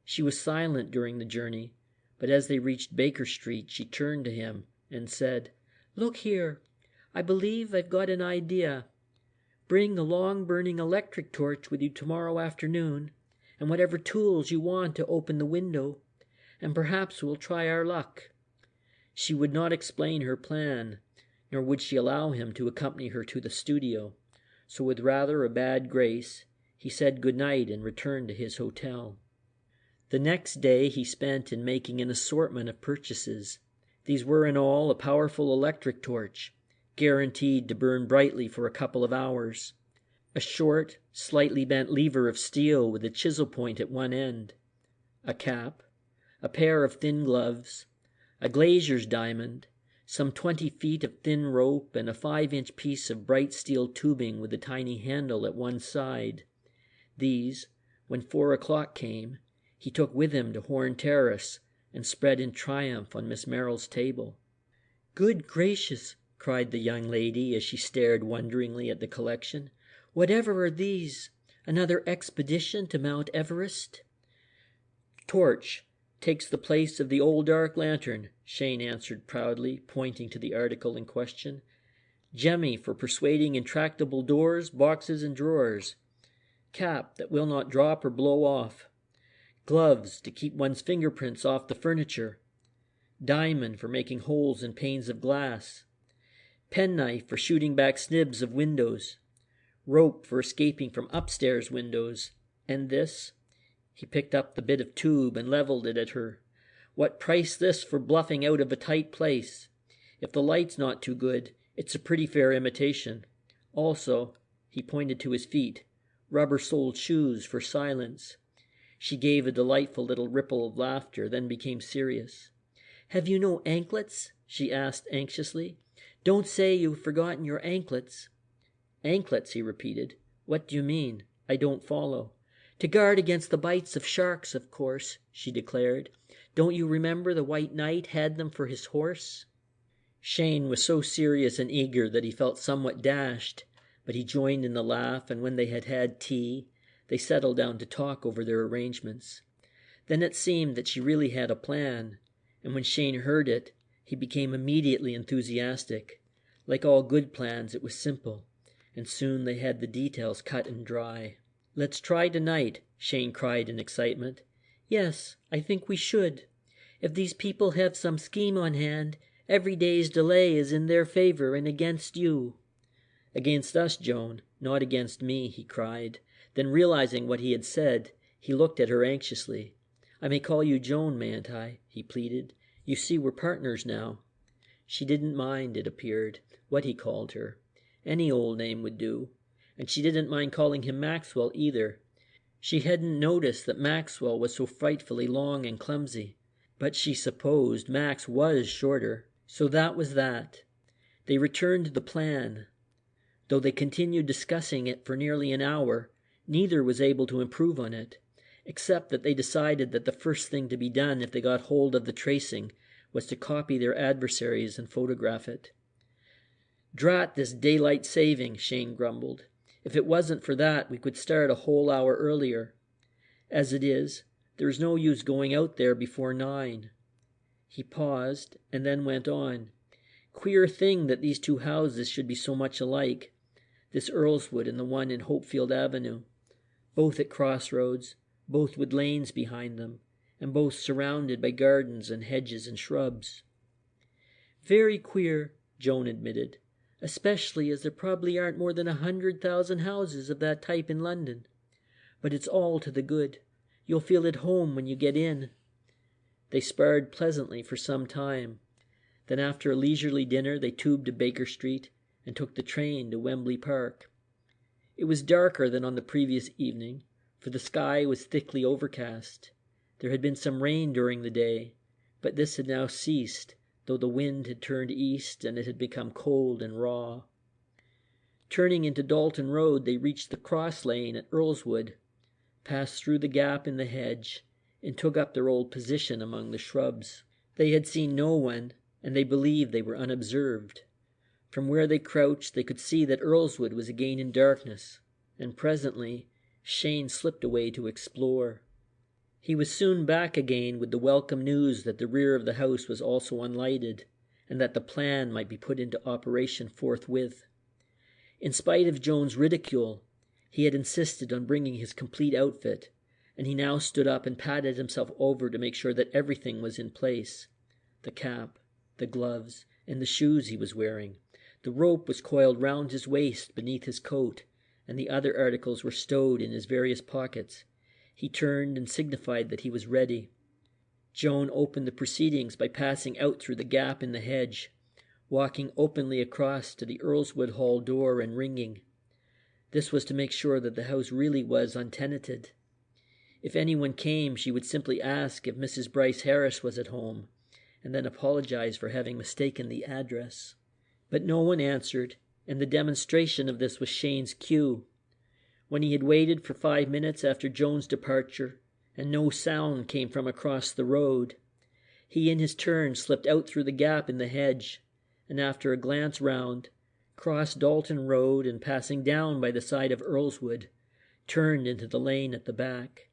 She was silent during the journey, but as they reached Baker Street, she turned to him and said, "Look here, I believe I've got an idea. Bring a long-burning electric torch with you tomorrow afternoon, and whatever tools you want to open the window, and perhaps we'll try our luck." She would not explain her plan, nor would she allow him to accompany her to the studio, so with rather a bad grace, he said good night and returned to his hotel. The next day he spent in making an assortment of purchases. These were in all a powerful electric torch, guaranteed to burn brightly for a couple of hours, a short, slightly bent lever of steel with a chisel point at one end, a cap, a pair of thin gloves, a glazier's diamond, some 20 feet of thin rope, and a 5-inch piece of bright steel tubing with a tiny handle at one side. These, when 4 o'clock came, he took with him to Horn Terrace and spread in triumph on Miss Merrill's table. "Good gracious," cried the young lady as she stared wonderingly at the collection. "Whatever are these? Another expedition to Mount Everest?" "Torch takes the place of the old dark lantern," Cheyne answered proudly, pointing to the article in question. "Jemmy for persuading intractable doors, boxes, and drawers. Cap that will not drop or blow off. Gloves to keep one's fingerprints off the furniture. Diamond for making holes in panes of glass. Penknife for shooting back snibs of windows. Rope for escaping from upstairs windows. And this," he picked up the bit of tube and leveled it at her. "What price this for bluffing out of a tight place? If the light's not too good, it's a pretty fair imitation. Also," he pointed to his feet, "rubber-soled shoes for silence." She gave a delightful little ripple of laughter, then became serious. "Have you no anklets?" she asked anxiously. "Don't say you've forgotten your anklets." "Anklets," he repeated. "What do you mean? I don't follow." "To guard against the bites of sharks, of course," she declared. "Don't you remember the White Knight had them for his horse?" Cheyne was so serious and eager that he felt somewhat dashed, but he joined in the laugh, and when they had had tea, they settled down to talk over their arrangements. Then it seemed that she really had a plan, and when Cheyne heard it, he became immediately enthusiastic. Like all good plans, it was simple, and soon they had the details cut and dry. "Let's try tonight," Cheyne cried in excitement. "Yes, I think we should. If these people have some scheme on hand, every day's delay is in their favor and against you." "Against us, Joan, not against me," he cried. Then realizing what he had said, he looked at her anxiously. "I may call you Joan, mayn't I?" he pleaded. "You see, we're partners now." She didn't mind, it appeared, what he called her. Any old name would do. And she didn't mind calling him Maxwell either. She hadn't noticed that Maxwell was so frightfully long and clumsy. But she supposed Max was shorter. So that was that. They returned to the plan. Though they continued discussing it for nearly an hour, neither was able to improve on it, except that they decided that the first thing to be done if they got hold of the tracing was to copy their adversaries and photograph it. "Drat this daylight saving," Cheyne grumbled. "If it wasn't for that, we could start a whole hour earlier. As it is, There is no use going out there before 9. He paused and then went on. Queer thing that these two houses should be so much alike, this Earlswood and the one in Hopefield Avenue, both at crossroads, both with lanes behind them, and both surrounded by gardens and hedges and shrubs. Very queer, Joan admitted, especially as there probably aren't more than 100,000 houses of that type in London. But it's all to the good. You'll feel at home when you get in. They sparred pleasantly for some time. Then after a leisurely dinner they tubed to Baker Street and took the train to Wembley Park. It was darker than on the previous evening, for the sky was thickly overcast. There had been some rain during the day, but this had now ceased, though the wind had turned east and it had become cold and raw. Turning into Dalton Road, they reached the cross lane at Earlswood, passed through the gap in the hedge, and took up their old position among the shrubs. They had seen no one, and they believed they were unobserved. From where they crouched, they could see that Earlswood was again in darkness, and presently Cheyne slipped away to explore. He was soon back again with the welcome news that the rear of the house was also unlighted, and that the plan might be put into operation forthwith. In spite of Joan's ridicule, he had insisted on bringing his complete outfit, and he now stood up and patted himself over to make sure that everything was in place. The cap, the gloves, and the shoes he was wearing. The rope was coiled round his waist beneath his coat, and the other articles were stowed in his various pockets. He turned and signified that he was ready. Joan opened the proceedings by passing out through the gap in the hedge, walking openly across to the Earlswood Hall door and ringing. This was to make sure that the house really was untenanted. If anyone came, she would simply ask if Mrs. Bryce Harris was at home, and then apologize for having mistaken the address. But no one answered, and the demonstration of this was Cheyne's cue. When he had waited for 5 minutes after Joan's departure, and no sound came from across the road, he in his turn slipped out through the gap in the hedge, and after a glance round, crossed Dalton Road and passing down by the side of Earlswood, turned into the lane at the back.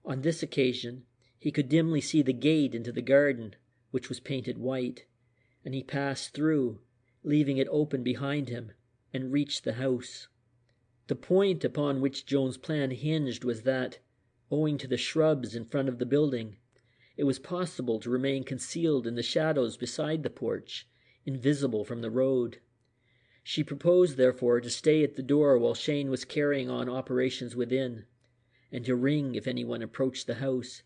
On this occasion, he could dimly see the gate into the garden, which was painted white, and he passed through, leaving it open behind him, and reached the house. The point upon which Joan's plan hinged was that, owing to the shrubs in front of the building, it was possible to remain concealed in the shadows beside the porch, invisible from the road. She proposed, therefore, to stay at the door while Cheyne was carrying on operations within, and to ring if anyone approached the house,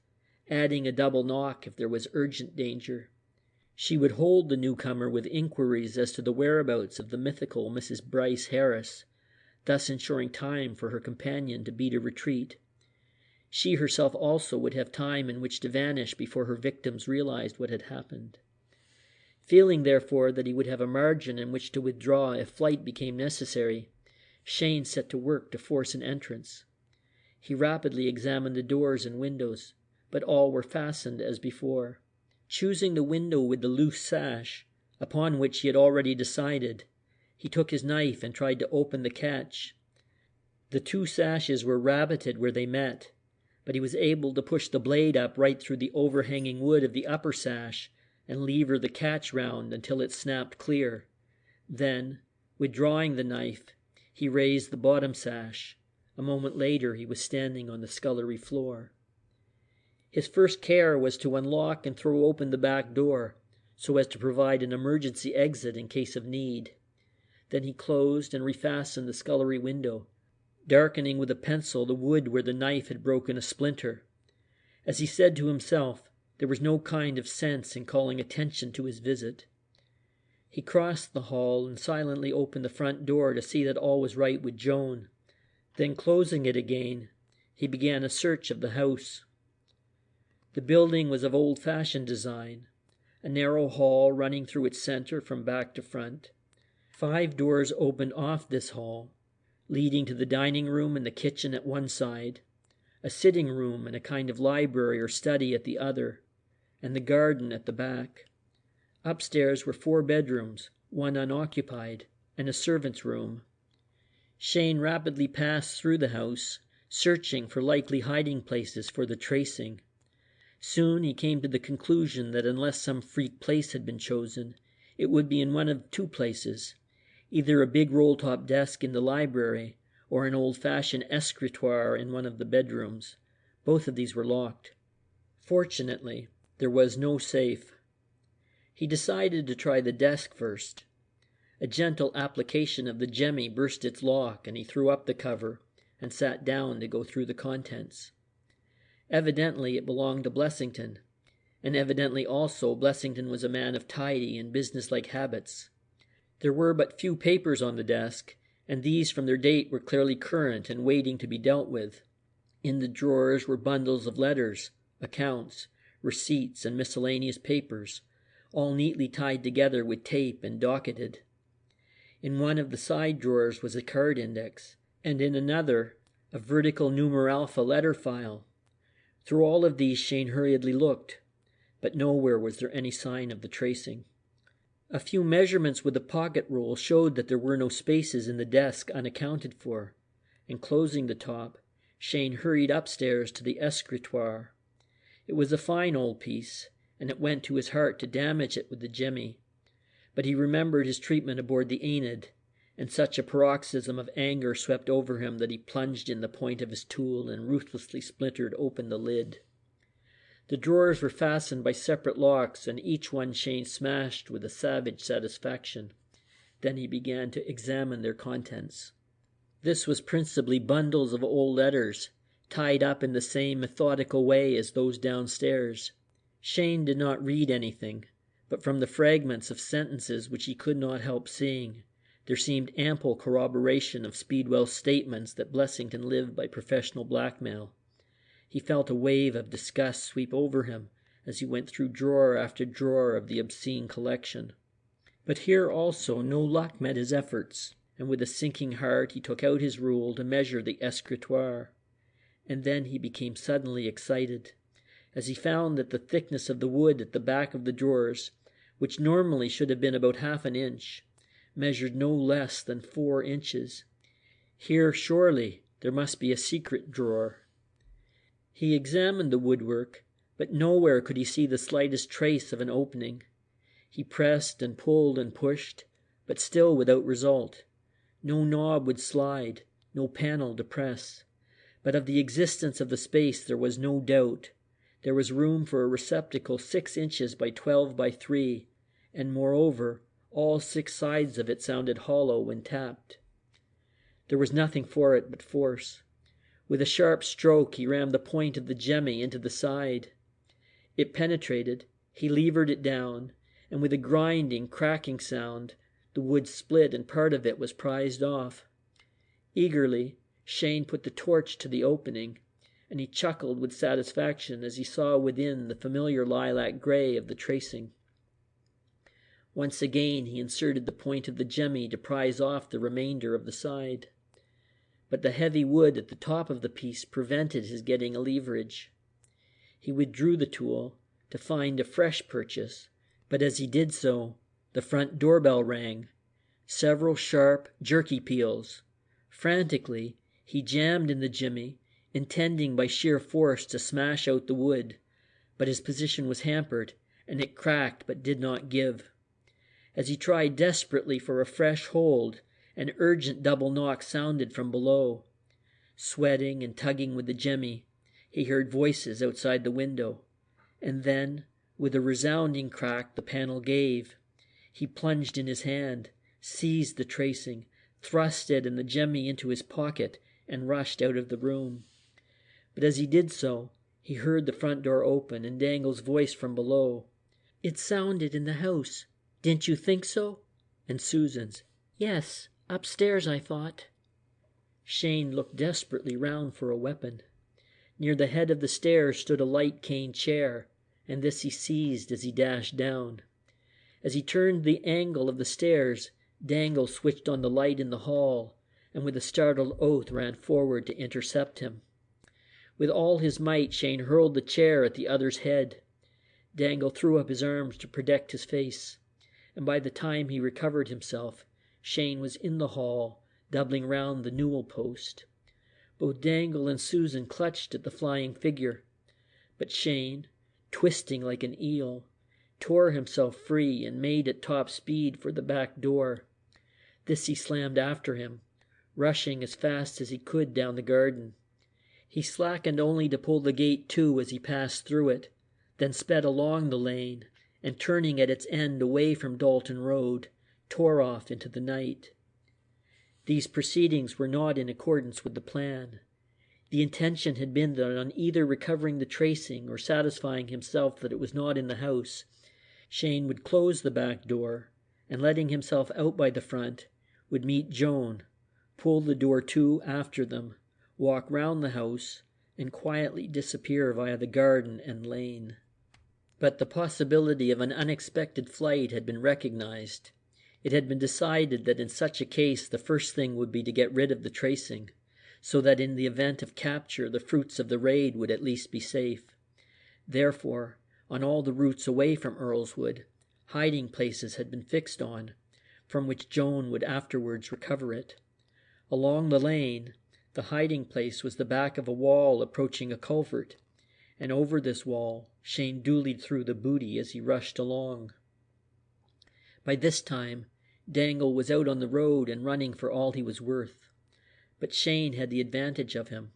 adding a double knock if there was urgent danger. She would hold the newcomer with inquiries as to the whereabouts of the mythical Mrs. Bryce Harris, thus ensuring time for her companion to beat a retreat. She herself also would have time in which to vanish before her victims realized what had happened. Feeling, therefore, that he would have a margin in which to withdraw if flight became necessary, Cheyne set to work to force an entrance. He rapidly examined the doors and windows, but all were fastened as before. Choosing the window with the loose sash, upon which he had already decided, he took his knife and tried to open the catch. The two sashes were rabbeted where they met, but he was able to push the blade up right through the overhanging wood of the upper sash and lever the catch round until it snapped clear. Then, withdrawing the knife, he raised the bottom sash. A moment later he was standing on the scullery floor. His first care was to unlock and throw open the back door, so as to provide an emergency exit in case of need. Then he closed and refastened the scullery window, darkening with a pencil the wood where the knife had broken a splinter. As he said to himself, there was no kind of sense in calling attention to his visit. He crossed the hall and silently opened the front door to see that all was right with Joan. Then, closing it again, he began a search of the house. The building was of old-fashioned design, a narrow hall running through its center from back to front. 5 doors opened off this hall, leading to the dining room and the kitchen at one side, a sitting room and a kind of library or study at the other, and the garden at the back. Upstairs were 4 bedrooms, one unoccupied, and a servant's room. Cheyne rapidly passed through the house, searching for likely hiding places for the tracing. Soon he came to the conclusion that unless some freak place had been chosen, it would be in one of two places, either a big roll-top desk in the library or an old-fashioned escritoire in one of the bedrooms. Both of these were locked. Fortunately, there was no safe. He decided to try the desk first. A gentle application of the jemmy burst its lock, and he threw up the cover and sat down to go through the contents. Evidently it belonged to Blessington, and evidently also Blessington was a man of tidy and businesslike habits. There were but few papers on the desk, and these from their date were clearly current and waiting to be dealt with. In the drawers were bundles of letters, accounts, receipts, and miscellaneous papers, all neatly tied together with tape and docketed. In one of the side drawers was a card index, and in another a vertical numeralpha letter file. Through all of these Cheyne hurriedly looked, but nowhere was there any sign of the tracing. A few measurements with a pocket rule showed that there were no spaces in the desk unaccounted for, and closing the top, Cheyne hurried upstairs to the escritoire. It was a fine old piece, and it went to his heart to damage it with the jemmy. But he remembered his treatment aboard the Enid, and such a paroxysm of anger swept over him that he plunged in the point of his tool and ruthlessly splintered open the lid. The drawers were fastened by separate locks, and each one Cheyne smashed with a savage satisfaction. Then he began to examine their contents. This was principally bundles of old letters, tied up in the same methodical way as those downstairs. Cheyne did not read anything, but from the fragments of sentences which he could not help seeing, there seemed ample corroboration of Speedwell's statements that Blessington lived by professional blackmail. He felt a wave of disgust sweep over him as he went through drawer after drawer of the obscene collection. But here also no luck met his efforts, and with a sinking heart he took out his rule to measure the escritoire. And then he became suddenly excited, as he found that the thickness of the wood at the back of the drawers, which normally should have been about half an inch, measured no less than 4 inches. Here, surely, there must be a secret drawer. He examined the woodwork, but nowhere could he see the slightest trace of an opening. He pressed and pulled and pushed, but still without result. No knob would slide, no panel to press. But of the existence of the space there was no doubt. There was room for a receptacle 6 inches by 12 by 3, and moreover, all 6 sides of it sounded hollow when tapped. There was nothing for it but force. With a sharp stroke he rammed the point of the jemmy into the side. It penetrated, he levered it down, and with a grinding, cracking sound, the wood split and part of it was prized off. Eagerly, Cheyne put the torch to the opening, and he chuckled with satisfaction as he saw within the familiar lilac gray of the tracing. Once again he inserted the point of the jemmy to prize off the remainder of the side. But the heavy wood at the top of the piece prevented his getting a leverage. He withdrew the tool to find a fresh purchase, but as he did so, the front doorbell rang. Several sharp, jerky peals. Frantically, he jammed in the jemmy, intending by sheer force to smash out the wood, but his position was hampered, and it cracked but did not give. As he tried desperately for a fresh hold, an urgent double knock sounded from below. Sweating and tugging with the jemmy, he heard voices outside the window, and then, with a resounding crack, the panel gave. He plunged in his hand, seized the tracing, thrust it and the jemmy into his pocket, and rushed out of the room. But as he did so, he heard the front door open and Dangle's voice from below. "It sounded in the house. Didn't you think so?" And Susan's, "Yes, upstairs, I thought." Cheyne looked desperately round for a weapon. Near the head of the stairs stood a light cane chair, and this he seized as he dashed down. As he turned the angle of the stairs, Dangle switched on the light in the hall, and with a startled oath ran forward to intercept him. With all his might, Cheyne hurled the chair at the other's head. Dangle threw up his arms to protect his face, and by the time he recovered himself, Cheyne was in the hall, doubling round the newel post. Both Dangle and Susan clutched at the flying figure, but Cheyne, twisting like an eel, tore himself free and made at top speed for the back door. This he slammed after him, rushing as fast as he could down the garden. He slackened only to pull the gate to as he passed through it, then sped along the lane, and turning at its end away from Dalton Road, tore off into the night. These proceedings were not in accordance with the plan. The intention had been that on either recovering the tracing or satisfying himself that it was not in the house, Cheyne would close the back door, and letting himself out by the front, would meet Joan, pull the door to after them, walk round the house, and quietly disappear via the garden and lane. But the possibility of an unexpected flight had been recognized. It had been decided that in such a case the first thing would be to get rid of the tracing, so that in the event of capture the fruits of the raid would at least be safe. Therefore, on all the routes away from Earlswood, hiding places had been fixed on, from which Joan would afterwards recover it. Along the lane, the hiding place was the back of a wall approaching a culvert, and over this wall Cheyne duly threw the booty as he rushed along. By this time, Dangle was out on the road and running for all he was worth. But Cheyne had the advantage of him.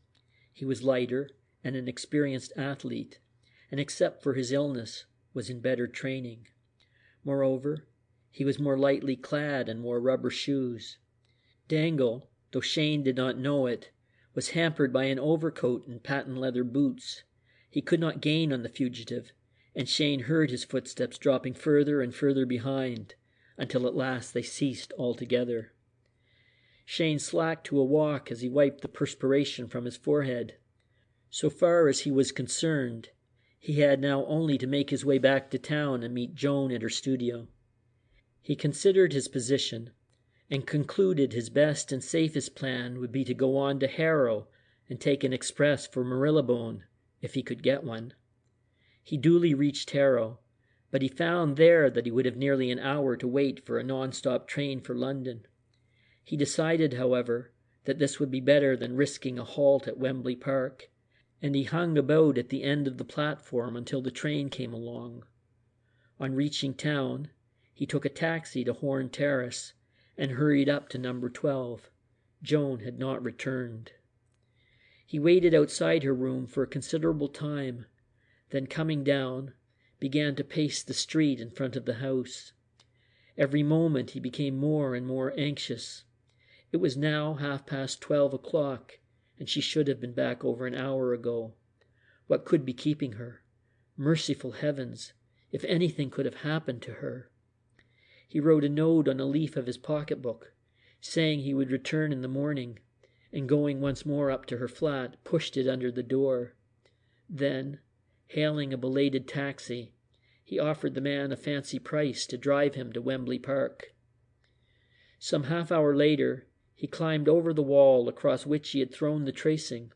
He was lighter and an experienced athlete, and except for his illness, was in better training. Moreover, he was more lightly clad and wore rubber shoes. Dangle, though Cheyne did not know it, was hampered by an overcoat and patent leather boots. He could not gain on the fugitive, and Cheyne heard his footsteps dropping further and further behind, until at last they ceased altogether. Cheyne slacked to a walk as he wiped the perspiration from his forehead. So far as he was concerned, he had now only to make his way back to town and meet Joan at her studio. He considered his position, and concluded his best and safest plan would be to go on to Harrow and take an express for Marylebone, if he could get one. He duly reached Harrow, but he found there that he would have nearly an hour to wait for a non-stop train for London. He decided, however, that this would be better than risking a halt at Wembley Park, and he hung about at the end of the platform until the train came along. On reaching town, he took a taxi to Horn Terrace and hurried up to number 12. Joan had not returned. He waited outside her room for a considerable time, then coming down, began to pace the street in front of the house. Every moment he became more and more anxious. It was now 12:30 o'clock, and she should have been back over an hour ago. What could be keeping her? Merciful heavens, if anything could have happened to her. He wrote a note on a leaf of his pocketbook, saying he would return in the morning, and going once more up to her flat, pushed it under the door. Then, hailing a belated taxi, he offered the man a fancy price to drive him to Wembley Park. Some half-hour later, he climbed over the wall across which he had thrown the tracing.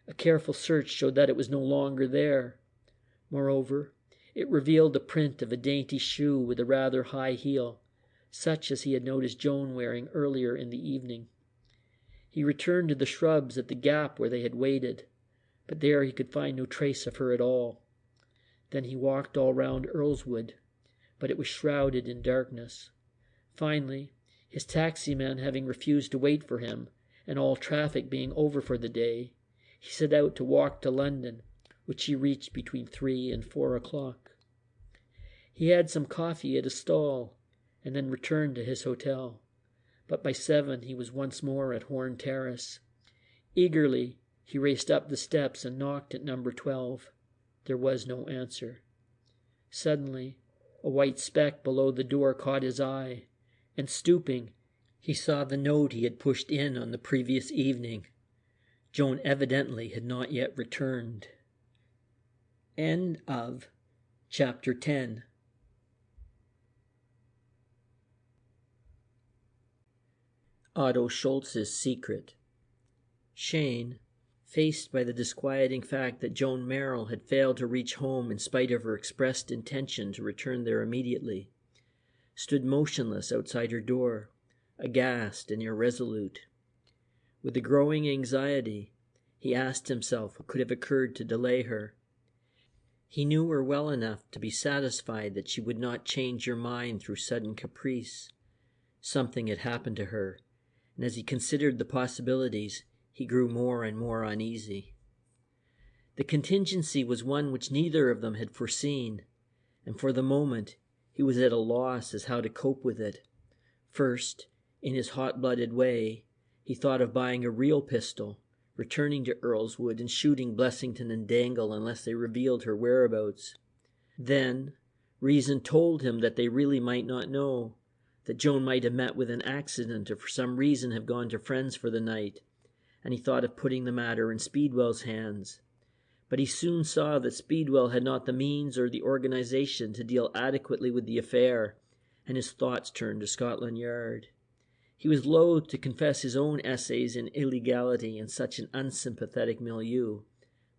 A careful search showed that it was no longer there. Moreover, it revealed the print of a dainty shoe with a rather high heel, such as he had noticed Joan wearing earlier in the evening. He returned to the shrubs at the gap where they had waited, but there he could find no trace of her at all. Then he walked all round Earlswood, but it was shrouded in darkness. Finally, his taximan having refused to wait for him, and all traffic being over for the day, he set out to walk to London, which he reached between 3 and 4 o'clock. He had some coffee at a stall, and then returned to his hotel. But by 7 he was once more at Horn Terrace. Eagerly he raced up the steps and knocked at number 12. There was no answer. Suddenly, a white speck below the door caught his eye, and stooping, he saw the note he had pushed in on the previous evening. Joan evidently had not yet returned. End of Chapter 10. Otto Schulz's secret. Cheyne, faced by the disquieting fact that Joan Merrill had failed to reach home in spite of her expressed intention to return there immediately, stood motionless outside her door, aghast and irresolute. With a growing anxiety, He asked himself what could have occurred to delay her. He knew her well enough to be satisfied that she would not change her mind through sudden caprice. Something had happened to her, and as he considered the possibilities, he grew more and more uneasy. The contingency was one which neither of them had foreseen, and for the moment he was at a loss as how to cope with it. First, in his hot-blooded way, he thought of buying a real pistol, returning to Earlswood and shooting Blessington and Dangle unless they revealed her whereabouts. Then, reason told him that they really might not know, that Joan might have met with an accident or for some reason have gone to friends for the night, and he thought of putting the matter in Speedwell's hands. But he soon saw that Speedwell had not the means or the organization to deal adequately with the affair, and his thoughts turned to Scotland Yard. He was loath to confess his own essays in illegality in such an unsympathetic milieu,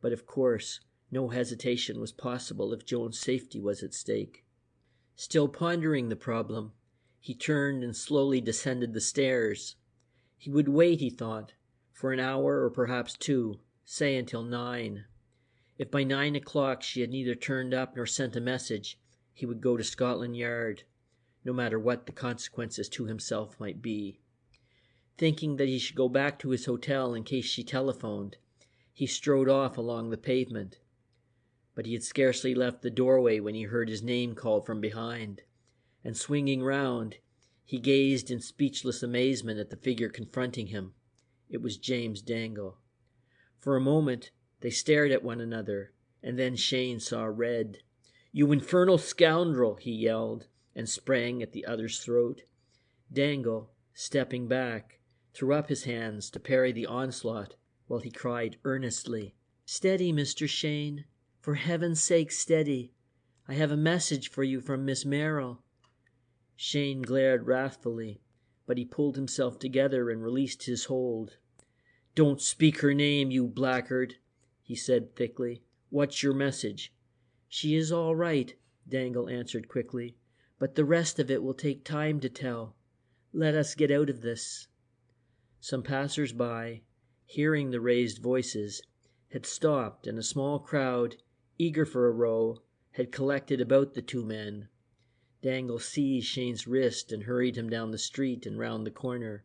but of course no hesitation was possible if Joan's safety was at stake. Still pondering the problem, he turned and slowly descended the stairs. He would wait, he thought, for an hour or perhaps 2, say until 9. If by 9 o'clock she had neither turned up nor sent a message, he would go to Scotland Yard, no matter what the consequences to himself might be. Thinking that he should go back to his hotel in case she telephoned, he strode off along the pavement. But he had scarcely left the doorway when he heard his name called from behind, and swinging round, he gazed in speechless amazement at the figure confronting him. It was James Dangle. For a moment they stared at one another, and then Cheyne saw red. "You infernal scoundrel!" he yelled, and sprang at the other's throat. Dangle, stepping back, threw up his hands to parry the onslaught, while he cried earnestly, "Steady, Mr. Cheyne. For heaven's sake, steady. I have a message for you from Miss Merrill." Cheyne glared wrathfully, but he pulled himself together and released his hold. "Don't speak her name, you blackguard," he said thickly. "What's your message?" "She is all right," Dangle answered quickly, "but the rest of it will take time to tell. Let us get out of this." Some passers-by, hearing the raised voices, had stopped, and a small crowd, eager for a row, had collected about the two men. Dangle seized Cheyne's wrist and hurried him down the street and round the corner.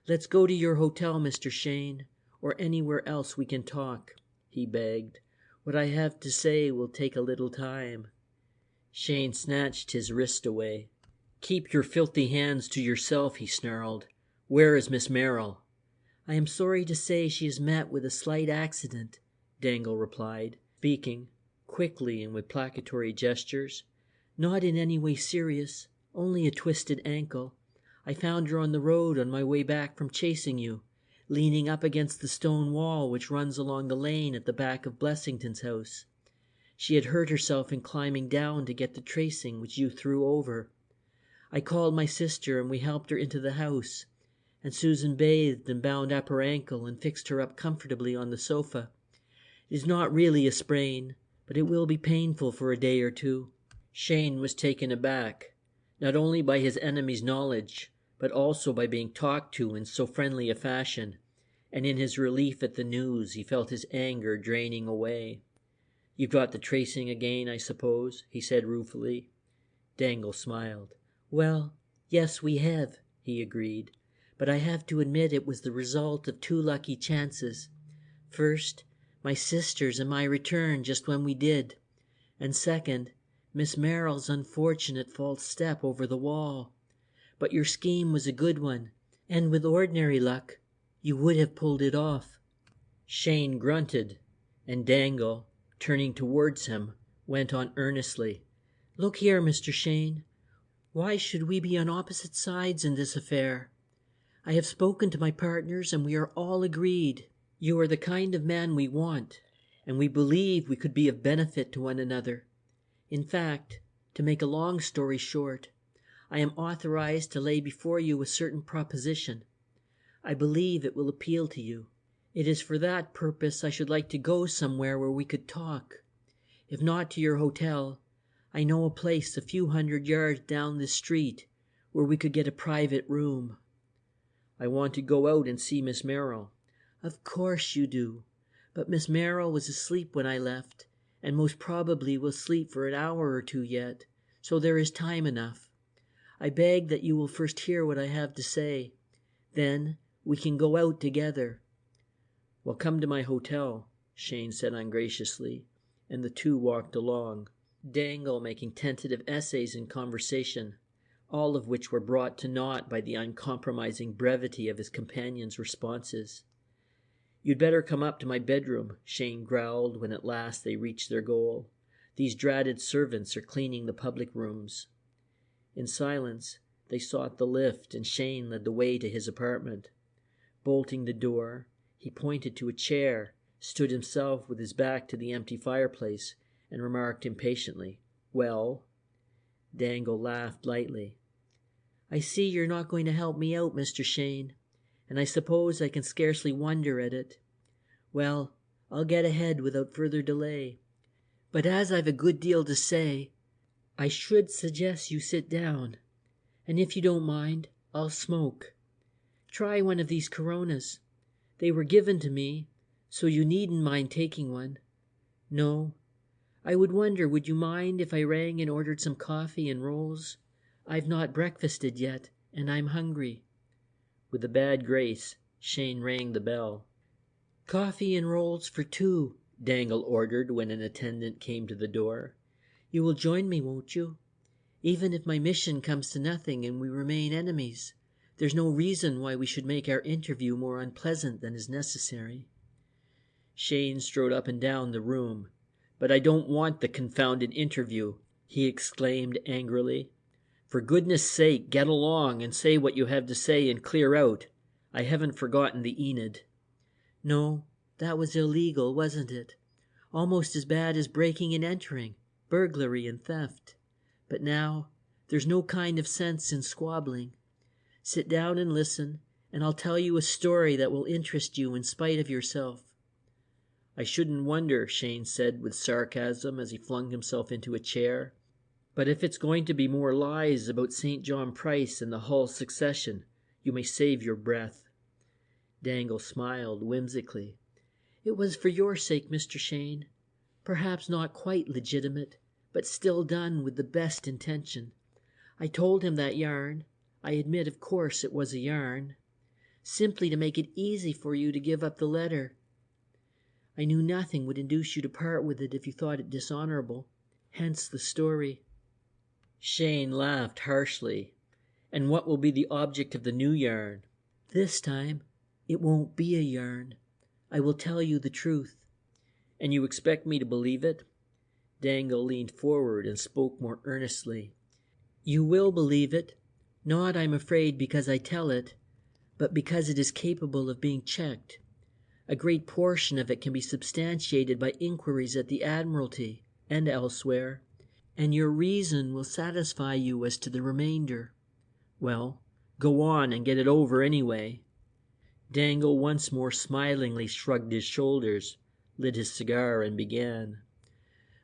"Let's go to your hotel, Mr. Cheyne, or anywhere else we can talk," he begged. "What I have to say will take a little time." Cheyne snatched his wrist away. "Keep your filthy hands to yourself," he snarled. "Where is Miss Merrill?" "I am sorry to say she has met with a slight accident," Dangle replied, speaking quickly and with placatory gestures. "Not in any way serious, only a twisted ankle. I found her on the road on my way back from chasing you, leaning up against the stone wall which runs along the lane at the back of Blessington's house. She had hurt herself in climbing down to get the tracing which you threw over. I called my sister and we helped her into the house, and Susan bathed and bound up her ankle and fixed her up comfortably on the sofa. It is not really a sprain, but it will be painful for a day or 2. Cheyne was taken aback, not only by his enemy's knowledge, but also by being talked to in so friendly a fashion, and in his relief at the news he felt his anger draining away. "You've got the tracing again, I suppose?" he said ruefully. Dangle smiled. "Well, yes, we have," he agreed, "but I have to admit it was the result of 2 lucky chances. First, my sister's and my return just when we did, and second, Miss Merrill's unfortunate false step over the wall. But your scheme was a good one, and with ordinary luck, you would have pulled it off." Cheyne grunted, and Dangle, turning towards him, went on earnestly. "Look here, Mr. Cheyne. Why should we be on opposite sides in this affair? I have spoken to my partners, and we are all agreed. You are the kind of man we want, and we believe we could be of benefit to one another. In fact, to make a long story short, I am authorized to lay before you a certain proposition. I believe it will appeal to you. It is for that purpose I should like to go somewhere where we could talk. If not to your hotel, I know a place a few 100 yards down this street where we could get a private room." "I want to go out and see Miss Merrill." "Of course you do. But Miss Merrill was asleep when I left, and most probably will sleep for an hour or two yet, so there is time enough. I beg that you will first hear what I have to say. Then we can go out together." "Well, come to my hotel," Cheyne said ungraciously, and the two walked along, Dangle making tentative essays in conversation, all of which were brought to naught by the uncompromising brevity of his companion's responses. "You'd better come up to my bedroom," Cheyne growled when at last they reached their goal. "These dratted servants are cleaning the public rooms." In silence, they sought the lift, and Cheyne led the way to his apartment. Bolting the door, he pointed to a chair, stood himself with his back to the empty fireplace, and remarked impatiently, "Well?" Dangle laughed lightly. "I see you're not going to help me out, Mr. Cheyne, and I suppose I can scarcely wonder at it. Well, I'll get ahead without further delay. But as I've a good deal to say, I should suggest you sit down, and if you don't mind, I'll smoke. Try one of these Coronas. They were given to me, so you needn't mind taking one. No, I would wonder, would you mind if I rang and ordered some coffee and rolls? I've not breakfasted yet, and I'm hungry." With a bad grace, Cheyne rang the bell. "Coffee and rolls for two," Dangle ordered when an attendant came to the door. "You will join me, won't you? Even if my mission comes to nothing and we remain enemies, there's no reason why we should make our interview more unpleasant than is necessary." Cheyne strode up and down the room. "But I don't want the confounded interview," he exclaimed angrily. "For goodness sake, get along and say what you have to say and clear out. I haven't forgotten the Enid." "No, that was illegal, wasn't it? Almost as bad as breaking and entering, burglary and theft. But now, there's no kind of sense in squabbling. Sit down and listen, and I'll tell you a story that will interest you in spite of yourself." "I shouldn't wonder," Cheyne said with sarcasm as he flung himself into a chair. "But if it's going to be more lies about St. John Price and the Hull succession, you may save your breath." Dangle smiled whimsically. "It was for your sake, Mr. Cheyne. Perhaps not quite legitimate, but still done with the best intention. I told him that yarn. I admit, of course, it was a yarn. Simply to make it easy for you to give up the letter. I knew nothing would induce you to part with it if you thought it dishonorable. Hence the story." Cheyne laughed harshly. "And what will be the object of the new yarn?" "This time, it won't be a yarn. I will tell you the truth." "And you expect me to believe it?" Dangle leaned forward and spoke more earnestly. "You will believe it, not, I'm afraid, because I tell it, but because it is capable of being checked. A great portion of it can be substantiated by inquiries at the Admiralty and elsewhere, and your reason will satisfy you as to the remainder." "Well, go on and get it over anyway." Dangle once more smilingly shrugged his shoulders, lit his cigar, and began.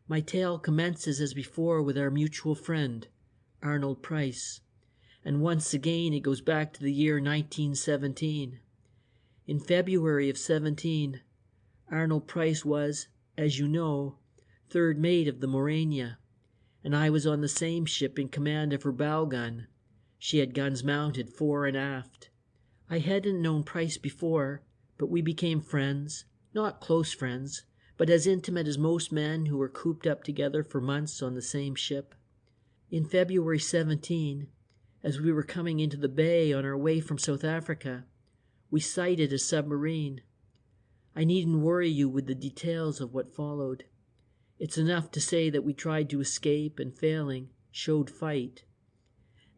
"My tale commences as before with our mutual friend, Arnold Price, and once again it goes back to the year 1917. In February of 17, Arnold Price was, as you know, third mate of the Morania, and I was on the same ship in command of her bow gun. She had guns mounted fore and aft. I hadn't known Price before, but we became friends, not close friends, but as intimate as most men who were cooped up together for months on the same ship. In February 17, as we were coming into the bay on our way from South Africa, we sighted a submarine. I needn't worry you with the details of what followed. It's enough to say that we tried to escape and, failing, showed fight.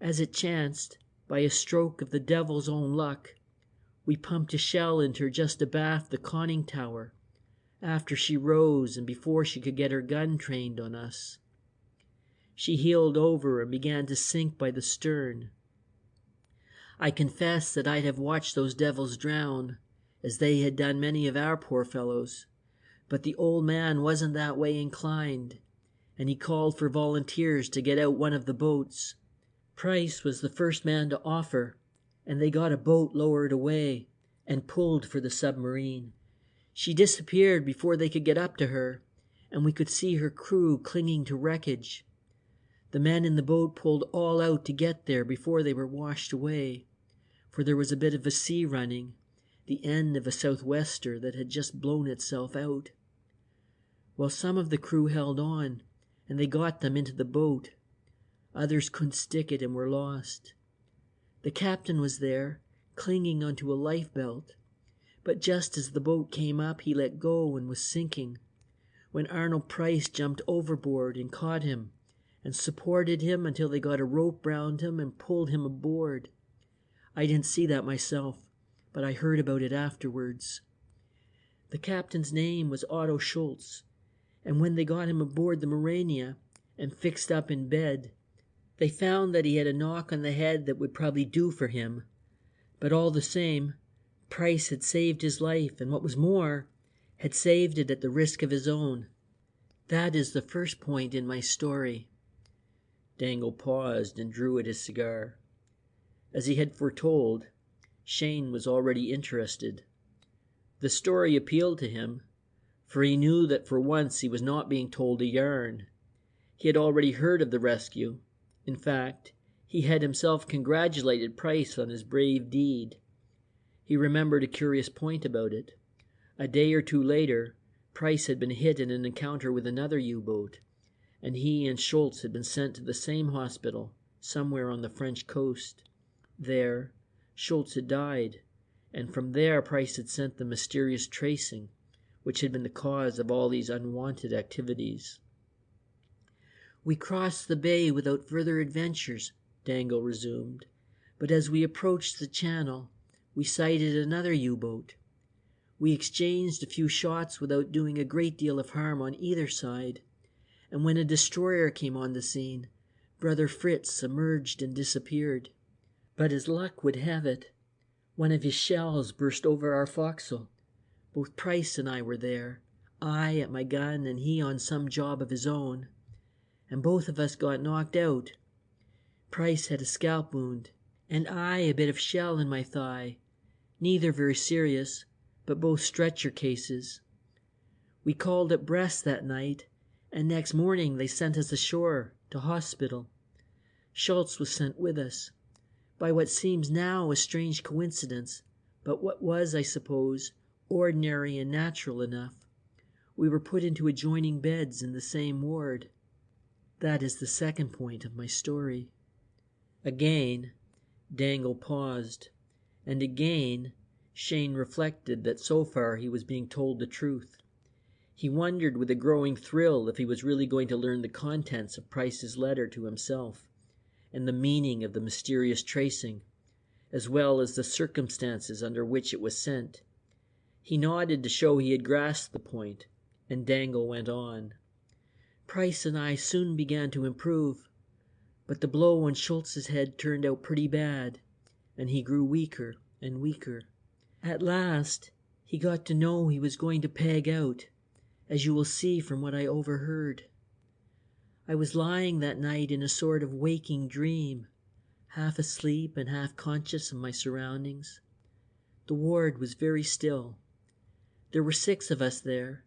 As it chanced, by a stroke of the devil's own luck, we pumped a shell into her just abaft the conning tower, after she rose and before she could get her gun trained on us. She heeled over and began to sink by the stern. I confess that I'd have watched those devils drown, as they had done many of our poor fellows, but the old man wasn't that way inclined, and he called for volunteers to get out one of the boats. Price was the first man to offer, and they got a boat lowered away and pulled for the submarine. She disappeared before they could get up to her, and we could see her crew clinging to wreckage. The men in the boat pulled all out to get there before they were washed away, for there was a bit of a sea running, the end of a southwester that had just blown itself out. Well, some of the crew held on, and they got them into the boat. Others couldn't stick it and were lost. The captain was there, clinging onto a lifebelt, but just as the boat came up, he let go and was sinking, when Arnold Price jumped overboard and caught him and supported him until they got a rope round him and pulled him aboard. I didn't see that myself, but I heard about it afterwards. The captain's name was Otto Schulz, and when they got him aboard the Morania and fixed up in bed, they found that he had a knock on the head that would probably do for him, but all the same, Price had saved his life, and what was more, had saved it at the risk of his own. That is the first point in my story." Dangle paused and drew at his cigar. As he had foretold, Cheyne was already interested. The story appealed to him, for he knew that for once he was not being told a yarn. He had already heard of the rescue. In fact, he had himself congratulated Price on his brave deed. He remembered a curious point about it. A day or two later, Price had been hit in an encounter with another U-boat, and he and Schulz had been sent to the same hospital, somewhere on the French coast. There, Schulz had died, and from there Price had sent the mysterious tracing, which had been the cause of all these unwanted activities. "We crossed the bay without further adventures," Dangle resumed, "but as we approached the channel, we sighted another U-boat. We exchanged a few shots without doing a great deal of harm on either side, and when a destroyer came on the scene, Brother Fritz emerged and disappeared. But as luck would have it, one of his shells burst over our forecastle. Both Price and I were there, I at my gun and he on some job of his own, and both of us got knocked out. Price had a scalp wound, and I a bit of shell in my thigh, neither very serious, but both stretcher cases. We called at Brest that night, and next morning they sent us ashore to hospital. Schulz was sent with us, by what seems now a strange coincidence, but what was, I suppose, ordinary and natural enough. We were put into adjoining beds in the same ward. That is the second point of my story." Again, Dangle paused, and again Cheyne reflected that so far he was being told the truth. He wondered with a growing thrill if he was really going to learn the contents of Price's letter to himself, and the meaning of the mysterious tracing, as well as the circumstances under which it was sent. He nodded to show he had grasped the point, and Dangle went on. "Price and I soon began to improve, but the blow on Schultz's head turned out pretty bad, and he grew weaker and weaker. At last, he got to know he was going to peg out, as you will see from what I overheard. I was lying that night in a sort of waking dream, half asleep and half conscious of my surroundings. The ward was very still. There were 6 of us there,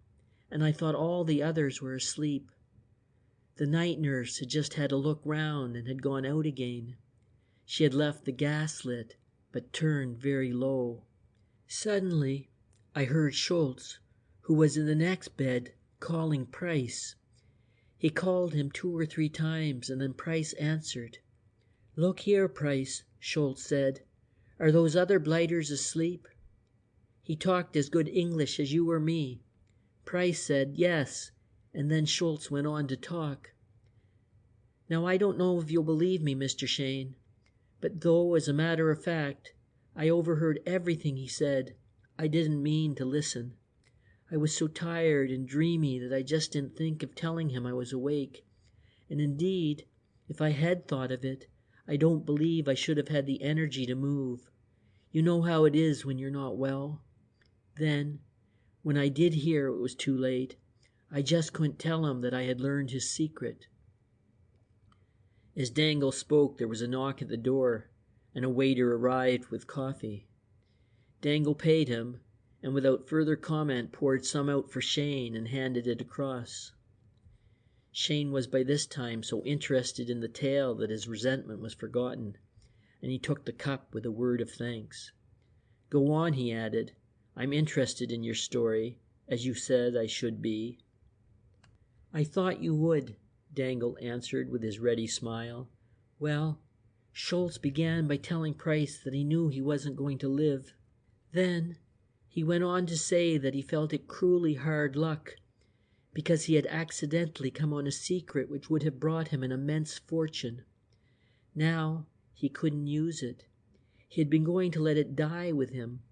and I thought all the others were asleep. The night nurse had just had a look round and had gone out again. She had left the gas lit, but turned very low. Suddenly, I heard Schulz, who was in the next bed, calling Price. He called him 2 or 3 times, and then Price answered. 'Look here, Price,' Schulz said, 'are those other blighters asleep?' He talked as good English as you or me. Price said, 'Yes,' and then Schulz went on to talk. Now, I don't know if you'll believe me, Mr. Cheyne, but though, as a matter of fact, I overheard everything he said, I didn't mean to listen. I was so tired and dreamy that I just didn't think of telling him I was awake, and indeed, if I had thought of it, I don't believe I should have had the energy to move. You know how it is when you're not well. Then, when I did hear it was too late, I just couldn't tell him that I had learned his secret." As Dangle spoke, there was a knock at the door, and a waiter arrived with coffee. Dangle paid him, and without further comment poured some out for Cheyne and handed it across. Cheyne was by this time so interested in the tale that his resentment was forgotten, and he took the cup with a word of thanks. "Go on," he added. "I'm interested in your story, as you said I should be." "I thought you would," Dangle answered with his ready smile. "Well, Schulz began by telling Price that he knew he wasn't going to live. Then he went on to say that he felt it cruelly hard luck, because he had accidentally come on a secret which would have brought him an immense fortune. Now he couldn't use it. He had been going to let it die with him,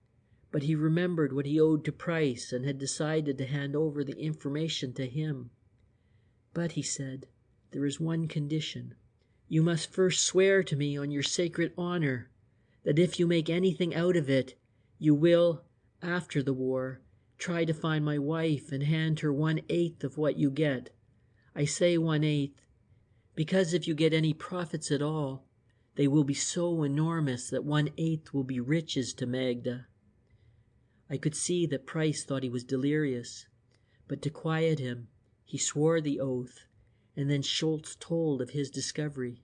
but he remembered what he owed to Price and had decided to hand over the information to him. But, he said, there is one condition. You must first swear to me on your sacred honor that if you make anything out of it, you will, after the war, try to find my wife and hand her 1/8 of what you get. I say 1/8, because if you get any profits at all, they will be so enormous that 1/8 will be riches to Magda." I could see that Price thought he was delirious, but to quiet him, he swore the oath, and then Schulz told of his discovery.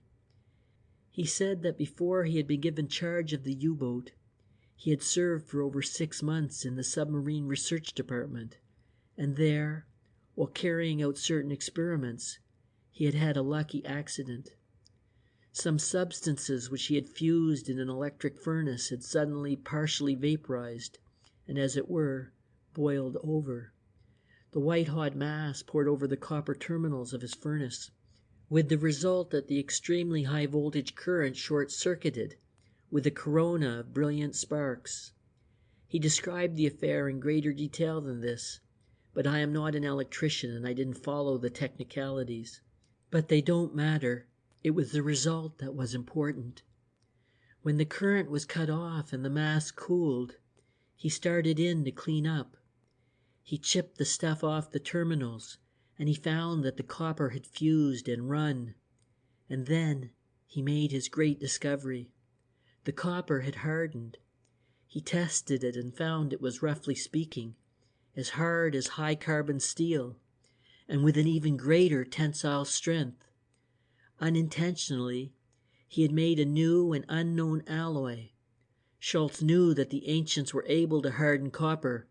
He said that before he had been given charge of the U-boat, he had served for over 6 months in the submarine research department, and there, while carrying out certain experiments, he had had a lucky accident. Some substances which he had fused in an electric furnace had suddenly partially vaporized, and as it were, boiled over. The white-hot mass poured over the copper terminals of his furnace, with the result that the extremely high-voltage current short-circuited, with a corona of brilliant sparks. He described the affair in greater detail than this, but I am not an electrician and I didn't follow the technicalities. But they don't matter. It was the result that was important. When the current was cut off and the mass cooled, he started in to clean up. He chipped the stuff off the terminals, and he found that the copper had fused and run. And then he made his great discovery. The copper had hardened. He tested it and found it was, roughly speaking, as hard as high-carbon steel, and with an even greater tensile strength. Unintentionally, he had made a new and unknown alloy. Schulz knew that the ancients were able to harden copper,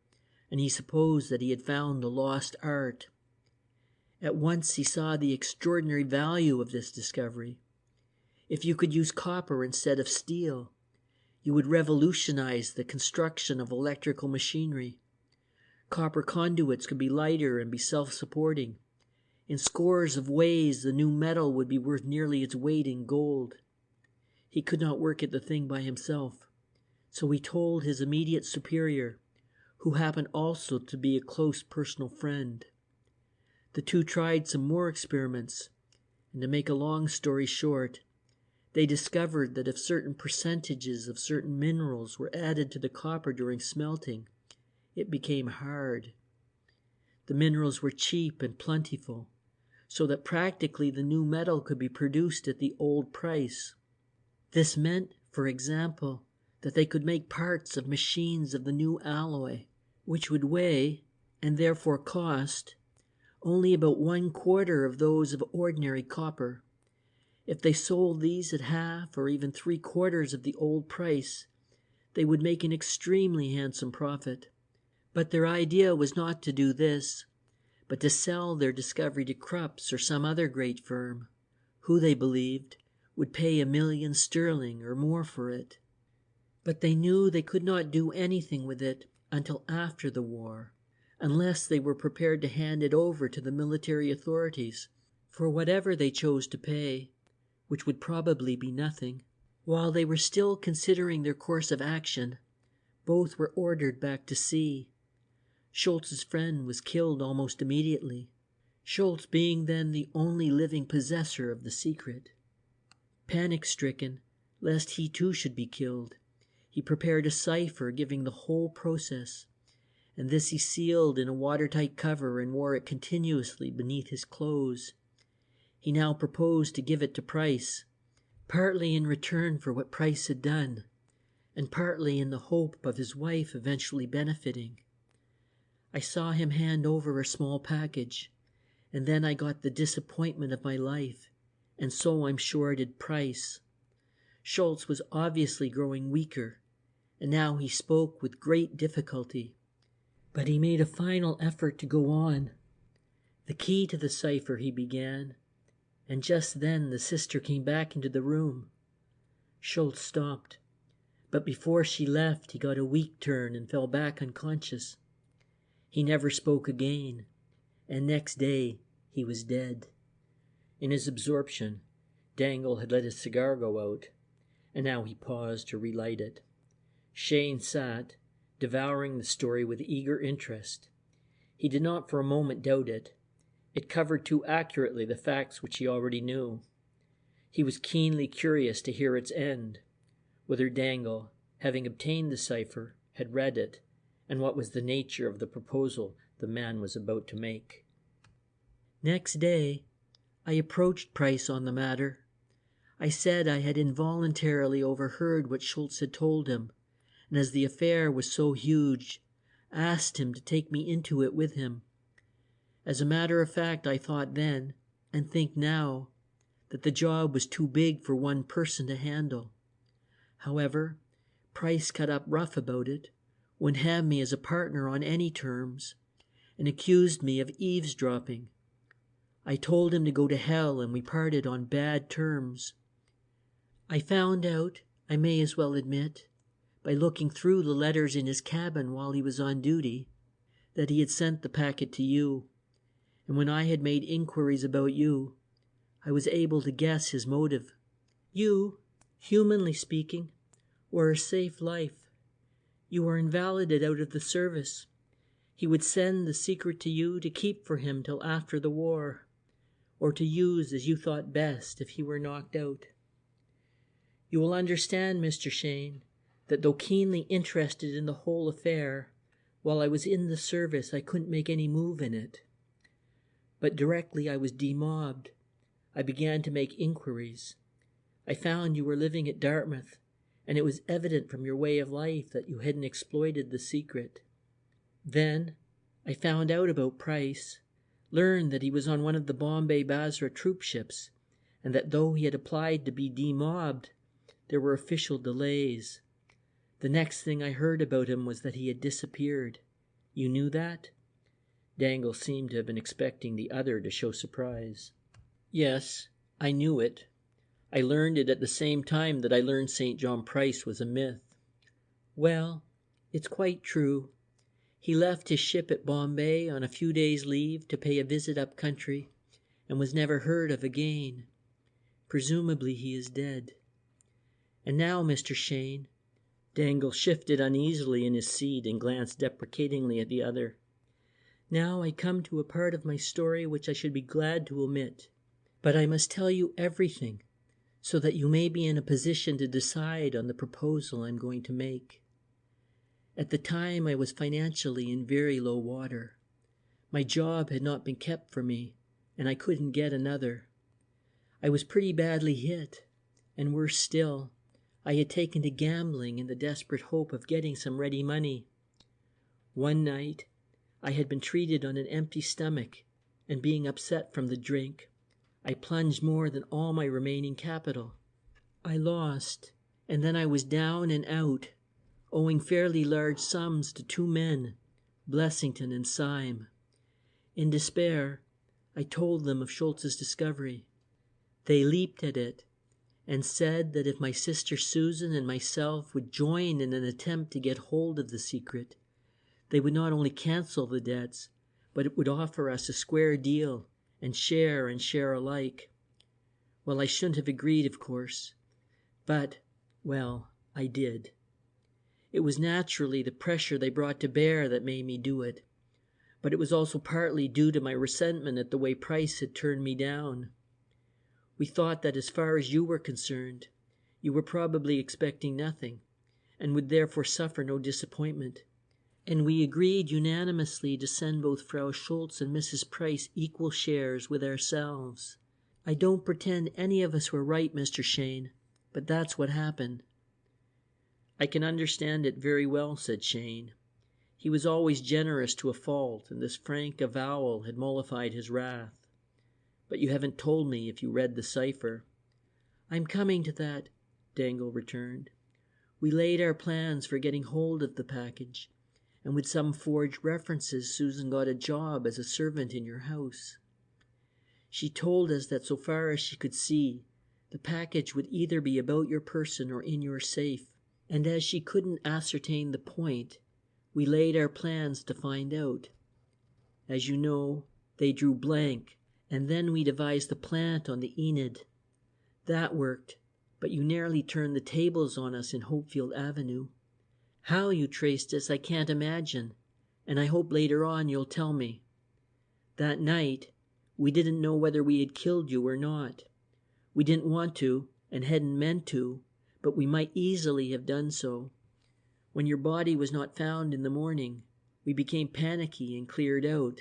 and he supposed that he had found the lost art. At once he saw the extraordinary value of this discovery. If you could use copper instead of steel, you would revolutionize the construction of electrical machinery. Copper conduits could be lighter and be self-supporting. In scores of ways, the new metal would be worth nearly its weight in gold. He could not work at the thing by himself, so he told his immediate superior, who happened also to be a close personal friend. The two tried some more experiments, and to make a long story short, they discovered that if certain percentages of certain minerals were added to the copper during smelting, it became hard. The minerals were cheap and plentiful, so that practically the new metal could be produced at the old price. This meant, for example, that they could make parts of machines of the new alloy, which would weigh, and therefore cost, only about 1/4 of those of ordinary copper. If they sold these at half or even 3/4 of the old price, they would make an extremely handsome profit. But their idea was not to do this, but to sell their discovery to Krupp's or some other great firm, who, they believed, would pay £1 million sterling or more for it. But they knew they could not do anything with it until after the war, unless they were prepared to hand it over to the military authorities for whatever they chose to pay, which would probably be nothing. While they were still considering their course of action, both were ordered back to sea. Schulz's friend was killed almost immediately, Schulz being then the only living possessor of the secret. Panic-stricken, lest he too should be killed, he prepared a cipher giving the whole process, and this he sealed in a watertight cover and wore it continuously beneath his clothes. He now proposed to give it to Price, partly in return for what Price had done, and partly in the hope of his wife eventually benefiting. I saw him hand over a small package, and then I got the disappointment of my life, and so I'm sure did Price. Schulz was obviously growing weaker, and now he spoke with great difficulty. But he made a final effort to go on. The key to the cipher, he began, and just then the sister came back into the room. Schulz stopped, but before she left he got a weak turn and fell back unconscious. He never spoke again, and next day he was dead. In his absorption, Dangle had let his cigar go out, and now he paused to relight it. Cheyne sat, devouring the story with eager interest. He did not for a moment doubt it. It covered too accurately the facts which he already knew. He was keenly curious to hear its end, whether Dangle, having obtained the cipher, had read it, and what was the nature of the proposal the man was about to make. Next day, I approached Price on the matter. I said I had involuntarily overheard what Schulz had told him, and as the affair was so huge, asked him to take me into it with him. As a matter of fact, I thought then, and think now, that the job was too big for one person to handle. However, Price cut up rough about it, wouldn't have me as a partner on any terms, and accused me of eavesdropping. I told him to go to hell, and we parted on bad terms. I found out, I may as well admit, by looking through the letters in his cabin while he was on duty, that he had sent the packet to you, and when I had made inquiries about you, I was able to guess his motive. You, humanly speaking, were a safe life. You were invalided out of the service. He would send the secret to you to keep for him till after the war, or to use as you thought best if he were knocked out. You will understand, Mr. Cheyne, that though keenly interested in the whole affair, while I was in the service I couldn't make any move in it. But directly I was demobbed, I began to make inquiries. I found you were living at Dartmouth, and it was evident from your way of life that you hadn't exploited the secret. Then I found out about Price, learned that he was on one of the Bombay Basra troop ships, and that though he had applied to be demobbed, there were official delays. The next thing I heard about him was that he had disappeared. You knew that? Dangle seemed to have been expecting the other to show surprise. Yes, I knew it. I learned it at the same time that I learned St. John Price was a myth. Well, it's quite true. He left his ship at Bombay on a few days' leave to pay a visit up country, and was never heard of again. Presumably he is dead. And now, Mr. Cheyne, Dangle shifted uneasily in his seat and glanced deprecatingly at the other. Now I come to a part of my story which I should be glad to omit, but I must tell you everything, so that you may be in a position to decide on the proposal I'm going to make. At the time I was financially in very low water. My job had not been kept for me, and I couldn't get another. I was pretty badly hit, and worse still, I had taken to gambling in the desperate hope of getting some ready money. One night, I had been treated on an empty stomach, and being upset from the drink, I plunged more than all my remaining capital. I lost, and then I was down and out, owing fairly large sums to two men, Blessington and Syme. In despair, I told them of Schultz's discovery. They leaped at it, and said that if my sister Susan and myself would join in an attempt to get hold of the secret, they would not only cancel the debts, but it would offer us a square deal, and share alike. Well, I shouldn't have agreed, of course, but, well, I did. It was naturally the pressure they brought to bear that made me do it, but it was also partly due to my resentment at the way Price had turned me down. We thought that as far as you were concerned, you were probably expecting nothing, and would therefore suffer no disappointment. And we agreed unanimously to send both Frau Schulz and Mrs. Price equal shares with ourselves. I don't pretend any of us were right, Mr. Cheyne, but that's what happened. I can understand it very well, said Cheyne. He was always generous to a fault, and this frank avowal had mollified his wrath. But you haven't told me if you read the cipher. I'm coming to that, Dangle returned. We laid our plans for getting hold of the package, and with some forged references, Susan got a job as a servant in your house. She told us that so far as she could see, the package would either be about your person or in your safe, and as she couldn't ascertain the point, we laid our plans to find out. As you know, they drew blank, and then we devised the plant on the Enid. That worked, but you nearly turned the tables on us in Hopefield Avenue. How you traced us I can't imagine, and I hope later on you'll tell me. That night, we didn't know whether we had killed you or not. We didn't want to, and hadn't meant to, but we might easily have done so. When your body was not found in the morning, we became panicky and cleared out.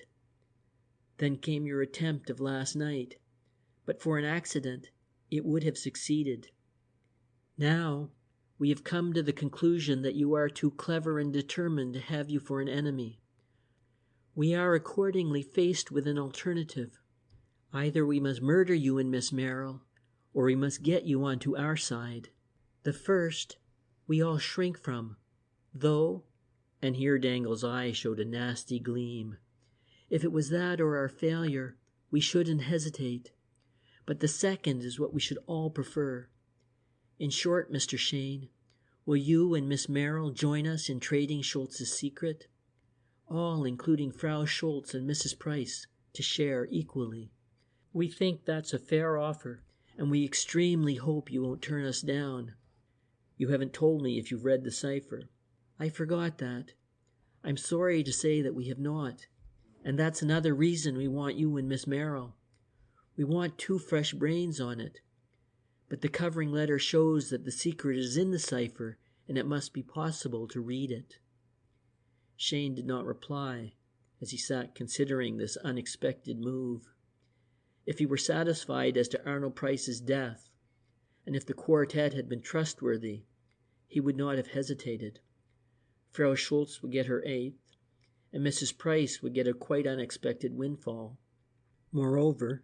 Then came your attempt of last night, but for an accident, it would have succeeded. Now, we have come to the conclusion that you are too clever and determined to have you for an enemy. We are accordingly faced with an alternative. Either we must murder you and Miss Merrill, or we must get you onto our side. The first, we all shrink from, though, and here Dangle's eye showed a nasty gleam, if it was that or our failure, we shouldn't hesitate. But the second is what we should all prefer. In short, Mr. Cheyne, will you and Miss Merrill join us in trading Schulz's secret? All, including Frau Schulz and Mrs. Price, to share equally. We think that's a fair offer, and we extremely hope you won't turn us down. You haven't told me if you've read the cipher. I forgot that. I'm sorry to say that we have not, and that's another reason we want you and Miss Merrill. We want 2 fresh brains on it. But the covering letter shows that the secret is in the cipher, and it must be possible to read it. Cheyne did not reply, as he sat considering this unexpected move. If he were satisfied as to Arnold Price's death, and if the quartet had been trustworthy, he would not have hesitated. Frau Schulz would get her 8th, and Mrs. Price would get a quite unexpected windfall. Moreover,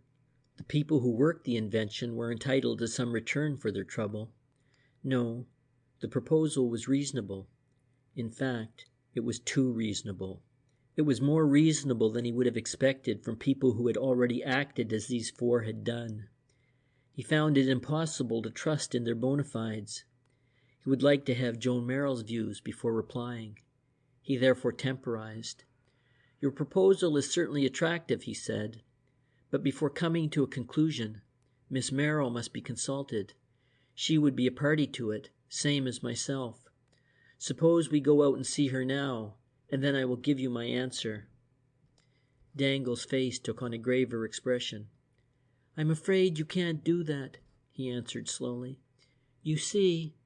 the people who worked the invention were entitled to some return for their trouble. No, the proposal was reasonable. In fact, it was too reasonable. It was more reasonable than he would have expected from people who had already acted as these 4 had done. He found it impossible to trust in their bona fides. He would like to have Joan Merrill's views before replying. He therefore temporized. Your proposal is certainly attractive, he said, but before coming to a conclusion, Miss Merrill must be consulted. She would be a party to it, same as myself. Suppose we go out and see her now, and then I will give you my answer. Dangle's face took on a graver expression. I'm afraid you can't do that, he answered slowly. You see,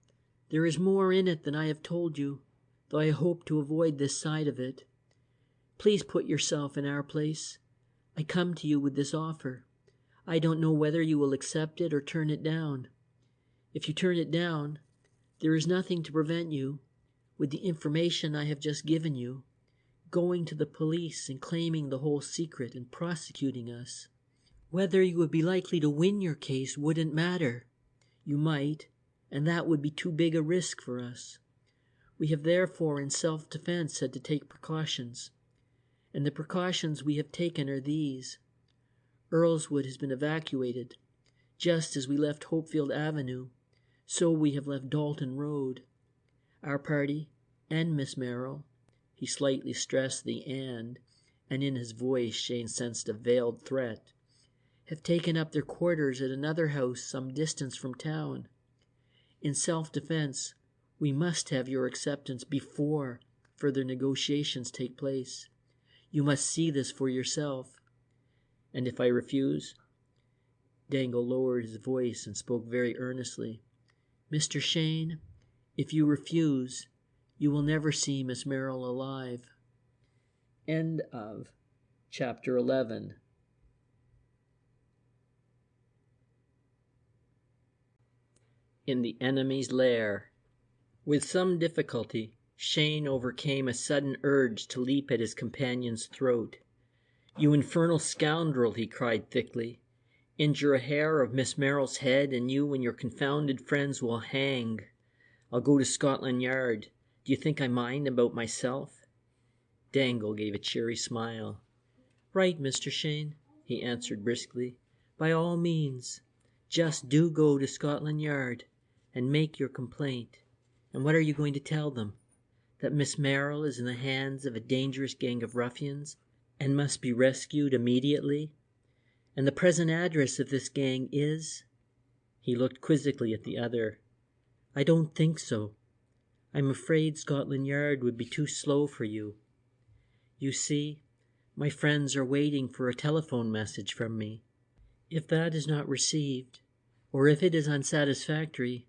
there is more in it than I have told you, though I hope to avoid this side of it. Please put yourself in our place. I come to you with this offer. I don't know whether you will accept it or turn it down. If you turn it down, there is nothing to prevent you, with the information I have just given you, going to the police and claiming the whole secret and prosecuting us. Whether you would be likely to win your case wouldn't matter. You might, and that would be too big a risk for us. We have therefore in self-defense had to take precautions, and the precautions we have taken are these. Earlswood has been evacuated. Just as we left Hopefield Avenue, so we have left Dalton Road. Our party, and Miss Merrill, he slightly stressed the and in his voice Cheyne sensed a veiled threat, have taken up their quarters at another house some distance from town. In self-defense, we must have your acceptance before further negotiations take place. You must see this for yourself. And if I refuse? Dangle lowered his voice and spoke very earnestly. Mr. Cheyne, if you refuse, you will never see Miss Merrill alive. End of chapter 11. In the enemy's lair. With some difficulty, Cheyne overcame a sudden urge to leap at his companion's throat. "You infernal scoundrel," he cried thickly. "Injure a hair of Miss Merrill's head and you and your confounded friends will hang. I'll go to Scotland Yard. Do you think I mind about myself?" Dangle gave a cheery smile. "Right, Mr. Cheyne," he answered briskly. "By all means. Just do go to Scotland Yard and make your complaint. And what are you going to tell them? That Miss Merrill is in the hands of a dangerous gang of ruffians and must be rescued immediately? And the present address of this gang is—" He looked quizzically at the other. "I don't think so. I'm afraid Scotland Yard would be too slow for you. You see, my friends are waiting for a telephone message from me. If that is not received, or if it is unsatisfactory,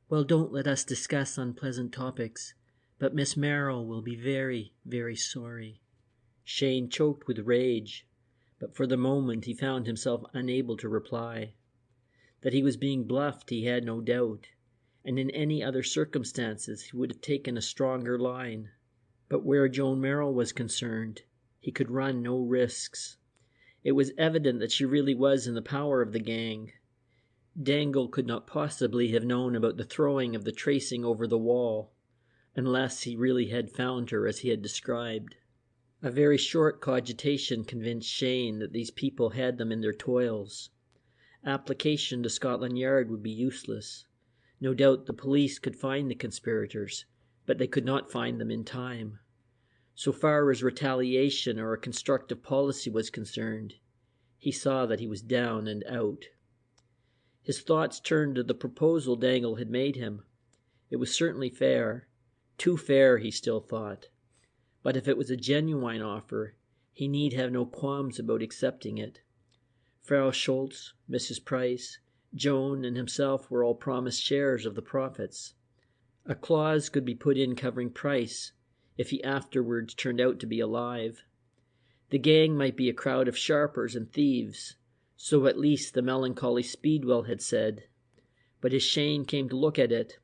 well, don't let us discuss unpleasant topics, but Miss Merrill will be very, very sorry." Cheyne choked with rage, but for the moment he found himself unable to reply. That he was being bluffed he had no doubt, and in any other circumstances he would have taken a stronger line. But where Joan Merrill was concerned, he could run no risks. It was evident that she really was in the power of the gang. Dangle could not possibly have known about the throwing of the tracing over the wall, unless he really had found her as he had described. A very short cogitation convinced Cheyne that these people had them in their toils. Application to Scotland Yard would be useless. No doubt the police could find the conspirators, but they could not find them in time. So far as retaliation or a constructive policy was concerned, he saw that he was down and out. His thoughts turned to the proposal Dangle had made him. It was certainly fair. Too fair, he still thought. But if it was a genuine offer, he need have no qualms about accepting it. Frau Schulz, Mrs. Price, Joan, and himself were all promised shares of the profits. A clause could be put in covering Price, if he afterwards turned out to be alive. The gang might be a crowd of sharpers and thieves, so at least the melancholy Speedwell had said. But as Cheyne came to look at it,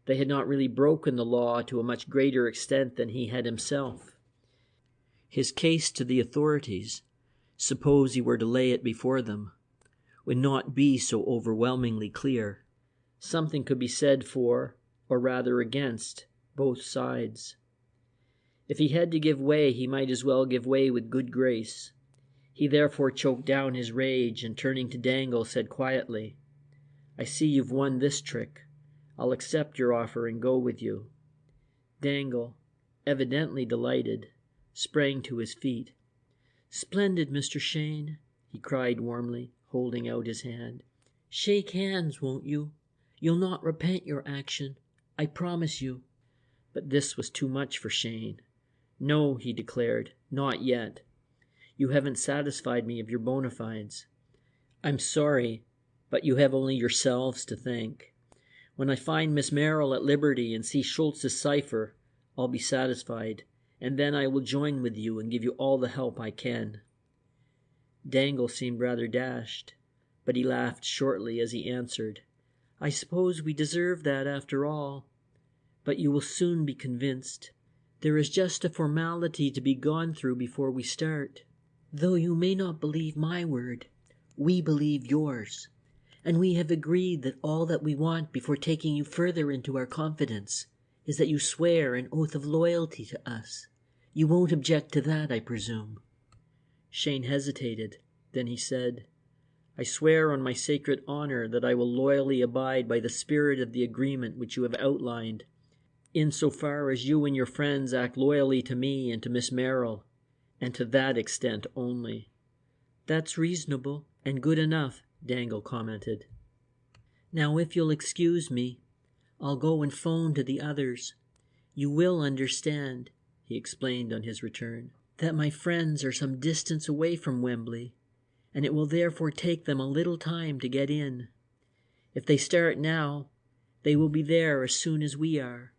they had not really broken the law to a much greater extent than he had himself. His case to the authorities, suppose he were to lay it before them, would not be so overwhelmingly clear. Something could be said for, or rather against, both sides. If he had to give way, he might as well give way with good grace. He therefore choked down his rage and, turning to Dangle, said quietly, "I see you've won this trick. I'll accept your offer and go with you." Dangle, evidently delighted, sprang to his feet. "Splendid, Mr. Cheyne," he cried warmly, holding out his hand. "Shake hands, won't you? You'll not repent your action, I promise you." But this was too much for Cheyne. "No," he declared, "not yet. You haven't satisfied me of your bona fides. I'm sorry, but you have only yourselves to thank. When I find Miss Merrill at liberty and see Schulz's cipher, I'll be satisfied, and then I will join with you and give you all the help I can." Dangle seemed rather dashed, but he laughed shortly as he answered, "I suppose we deserve that after all. But you will soon be convinced. There is just a formality to be gone through before we start. Though you may not believe my word, we believe yours, and we have agreed that all that we want before taking you further into our confidence is that you swear an oath of loyalty to us. You won't object to that, I presume?" Cheyne hesitated. Then he said, "I swear on my sacred honor that I will loyally abide by the spirit of the agreement which you have outlined, insofar as you and your friends act loyally to me and to Miss Merrill, and to that extent only." "That's reasonable and good enough," Dangle commented. "Now, if you'll excuse me, I'll go and phone to the others. You will understand," he explained on his return, "that my friends are some distance away from Wembley, and it will therefore take them a little time to get in. If they start now, they will be there as soon as we are."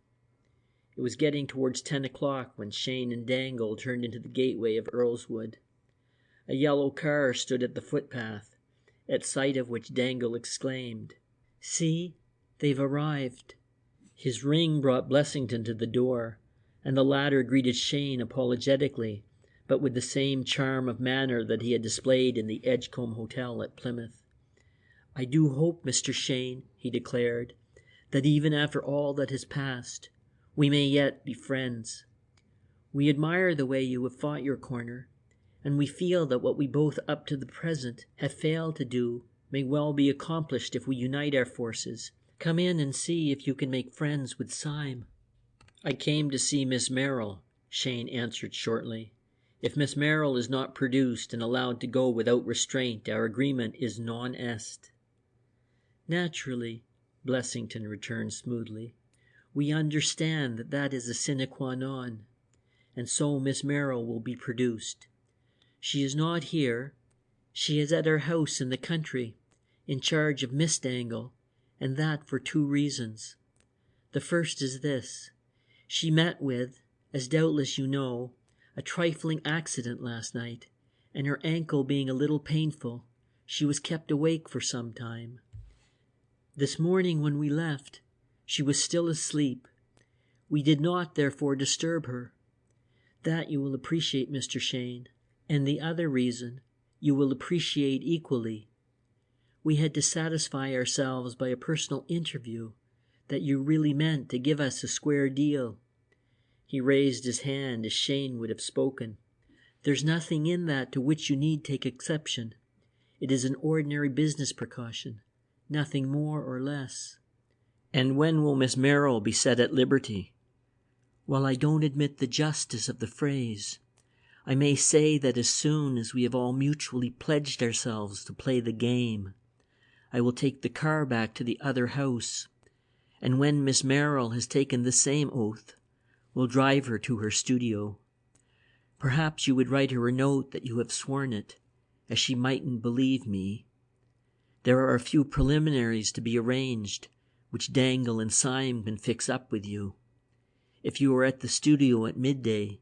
It was getting towards 10 o'clock when Cheyne and Dangle turned into the gateway of Earlswood. A yellow car stood at the footpath, at sight of which Dangle exclaimed, "See, they've arrived." His ring brought Blessington to the door, and the latter greeted Cheyne apologetically, but with the same charm of manner that he had displayed in the Edgecombe Hotel at Plymouth. "I do hope, Mr. Cheyne," he declared, "that even after all that has passed, we may yet be friends. We admire the way you have fought your corner, and we feel that what we both up to the present have failed to do may well be accomplished if we unite our forces. Come in and see if you can make friends with Syme." "I came to see Miss Merrill," Cheyne answered shortly. "If Miss Merrill is not produced and allowed to go without restraint, our agreement is non est." "Naturally," Blessington returned smoothly. "We understand that that is a sine qua non, and so Miss Merrill will be produced. She is not here. She is at her house in the country, in charge of Miss Dangle, and that for 2 reasons. The first is this. She met with, as doubtless you know, a trifling accident last night, and her ankle being a little painful, she was kept awake for some time. This morning when we left, she was still asleep. We did not, therefore, disturb her. That you will appreciate, Mr. Cheyne, and the other reason you will appreciate equally. We had to satisfy ourselves by a personal interview that you really meant to give us a square deal." He raised his hand as Cheyne would have spoken. "There's nothing in that to which you need take exception. It is an ordinary business precaution, nothing more or less." "And when will Miss Merrill be set at liberty?" "While I don't admit the justice of the phrase, I may say that as soon as we have all mutually pledged ourselves to play the game, I will take the car back to the other house, and when Miss Merrill has taken the same oath, will drive her to her studio. Perhaps you would write her a note that you have sworn it, as she mightn't believe me. There are a few preliminaries to be arranged, which Dangle and Syme can fix up with you. If you are at the studio at midday,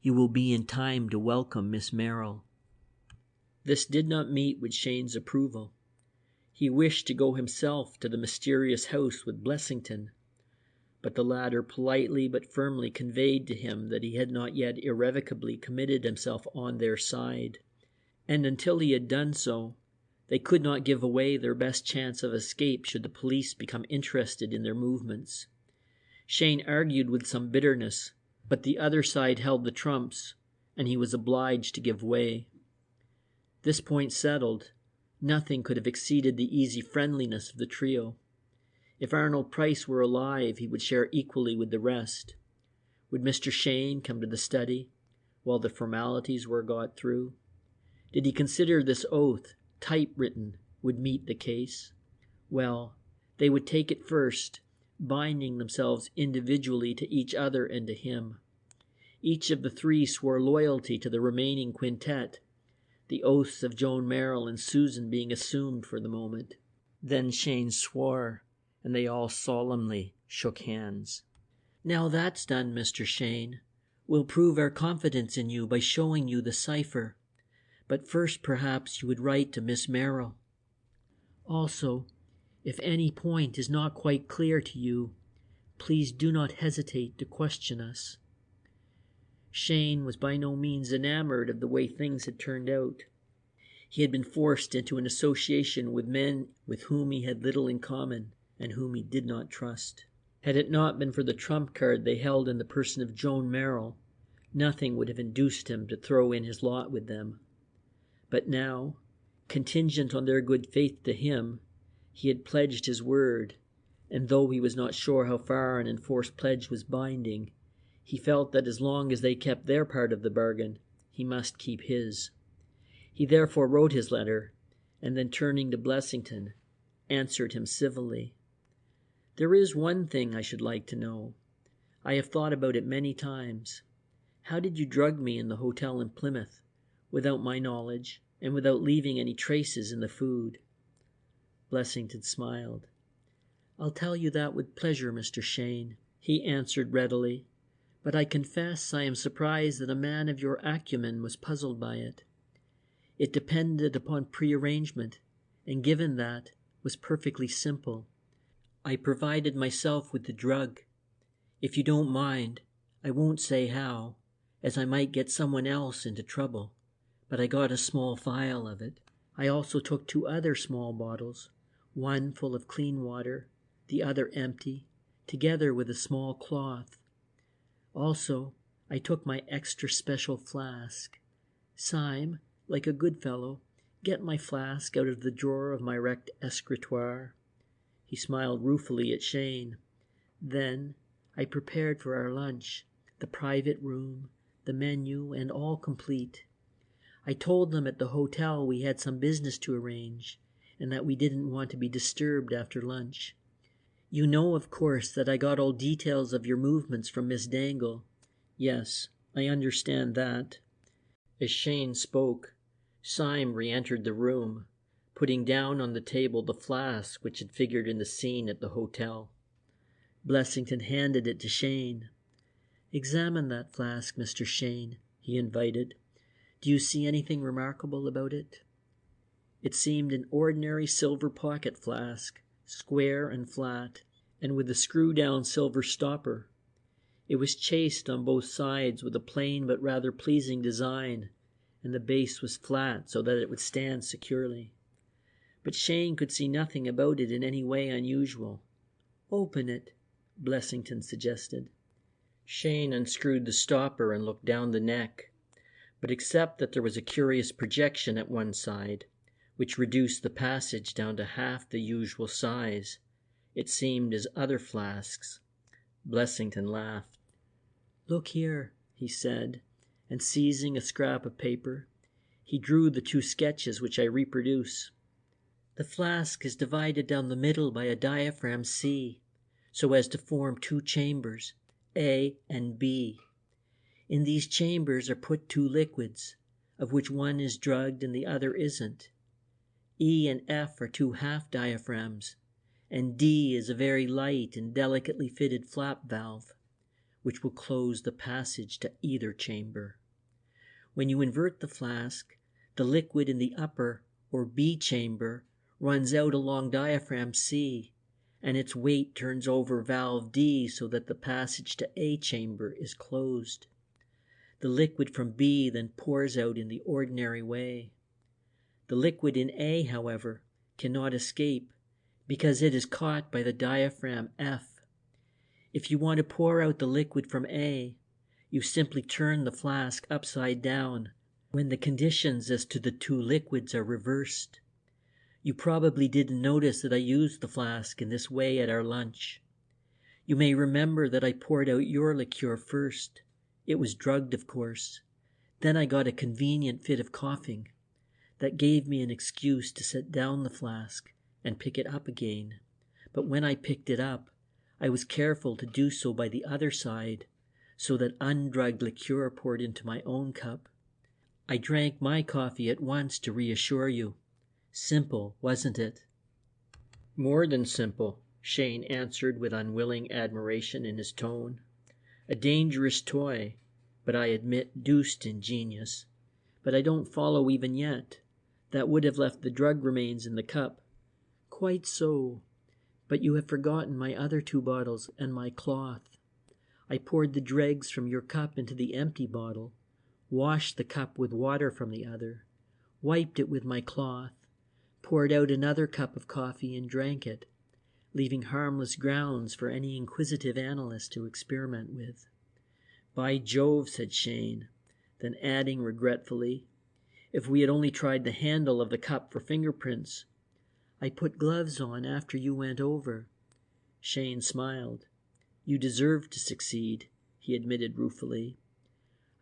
you will be in time to welcome Miss Merrill." This did not meet with Cheyne's approval. He wished to go himself to the mysterious house with Blessington, but the latter politely but firmly conveyed to him that he had not yet irrevocably committed himself on their side, and until he had done so, they could not give away their best chance of escape should the police become interested in their movements. Cheyne argued with some bitterness, but the other side held the trumps, and he was obliged to give way. This point settled, nothing could have exceeded the easy friendliness of the trio. If Arnold Price were alive, he would share equally with the rest. Would Mr. Cheyne come to the study while the formalities were got through? Did he consider this oath, typewritten, would meet the case? Well, they would take it first, binding themselves individually to each other and to him. Each of the 3 swore loyalty to the remaining quintet, the oaths of Joan Merrill and Susan being assumed for the moment. Then Cheyne swore, and they all solemnly shook hands. "Now that's done, Mr. Cheyne, we'll prove our confidence in you by showing you the cipher. But first perhaps you would write to Miss Merrill. Also, if any point is not quite clear to you, please do not hesitate to question us." Cheyne was by no means enamored of the way things had turned out. He had been forced into an association with men with whom he had little in common and whom he did not trust. Had it not been for the trump card they held in the person of Joan Merrill, nothing would have induced him to throw in his lot with them. But now, contingent on their good faith to him, he had pledged his word, and though he was not sure how far an enforced pledge was binding, he felt that as long as they kept their part of the bargain, he must keep his. He therefore wrote his letter, and then turning to Blessington, answered him civilly. "There is one thing I should like to know. I have thought about it many times. How did you drug me in the hotel in Plymouth, without my knowledge, and without leaving any traces in the food?" Blessington smiled. "I'll tell you that with pleasure, Mr. Cheyne," he answered readily, "but I confess I am surprised that a man of your acumen was puzzled by it. It depended upon prearrangement, and given that, was perfectly simple. I provided myself with the drug. If you don't mind, I won't say how, as I might get someone else into trouble, but I got a small vial of it. I also took 2 other small bottles, one full of clean water, the other empty, together with a small cloth. Also, I took my extra special flask. Syme, like a good fellow, get my flask out of the drawer of my wrecked escritoire. He smiled ruefully at Cheyne. Then I prepared for our lunch, the private room, the menu, and all complete. I told them at the hotel we had some business to arrange, and that we didn't want to be disturbed after lunch. You know, of course, that I got all details of your movements from Miss Dangle. Yes, I understand that. As Cheyne spoke, Syme re-entered the room, putting down on the table the flask which had figured in the scene at the hotel. Blessington handed it to Cheyne. "Examine that flask, Mr. Cheyne," he invited. "Do you see anything remarkable about it?" It seemed an ordinary silver pocket flask, square and flat, and with a screw-down silver stopper. It was chased on both sides with a plain but rather pleasing design, and the base was flat so that it would stand securely. But Cheyne could see nothing about it in any way unusual. "Open it," Blessington suggested. Cheyne unscrewed the stopper and looked down the neck, but except that there was a curious projection at one side, which reduced the passage down to half the usual size, it seemed as other flasks. Blessington laughed. "Look here," he said, and seizing a scrap of paper, he drew the 2 sketches which I reproduce. "The flask is divided down the middle by a diaphragm C, so as to form 2 chambers, A and B. In these chambers are put 2 liquids, of which one is drugged and the other isn't. E and F are 2 half diaphragms, and D is a very light and delicately fitted flap valve, which will close the passage to either chamber. When you invert the flask, the liquid in the upper, or B chamber, runs out along diaphragm C, and its weight turns over valve D so that the passage to A chamber is closed. The liquid from B then pours out in the ordinary way. The liquid in A, however, cannot escape because it is caught by the diaphragm F. If you want to pour out the liquid from A, you simply turn the flask upside down when the conditions as to the 2 liquids are reversed. You probably didn't notice that I used the flask in this way at our lunch. You may remember that I poured out your liqueur first. It was drugged, of course. Then I got a convenient fit of coughing. That gave me an excuse to set down the flask and pick it up again. But when I picked it up, I was careful to do so by the other side, so that undrugged liqueur poured into my own cup. I drank my coffee at once to reassure you. Simple, wasn't it?" "More than simple," Cheyne answered with unwilling admiration in his tone. "A dangerous toy, but I admit deuced ingenious. But I don't follow even yet. That would have left the drug remains in the cup." "Quite so. But you have forgotten my other 2 bottles and my cloth. I poured the dregs from your cup into the empty bottle, washed the cup with water from the other, wiped it with my cloth, poured out another cup of coffee and drank it, leaving harmless grounds for any inquisitive analyst to experiment with." "By Jove," said Cheyne, then adding regretfully, "if we had only tried the handle of the cup for fingerprints." "I put gloves on after you went over." Cheyne smiled. "You deserved to succeed," he admitted ruefully.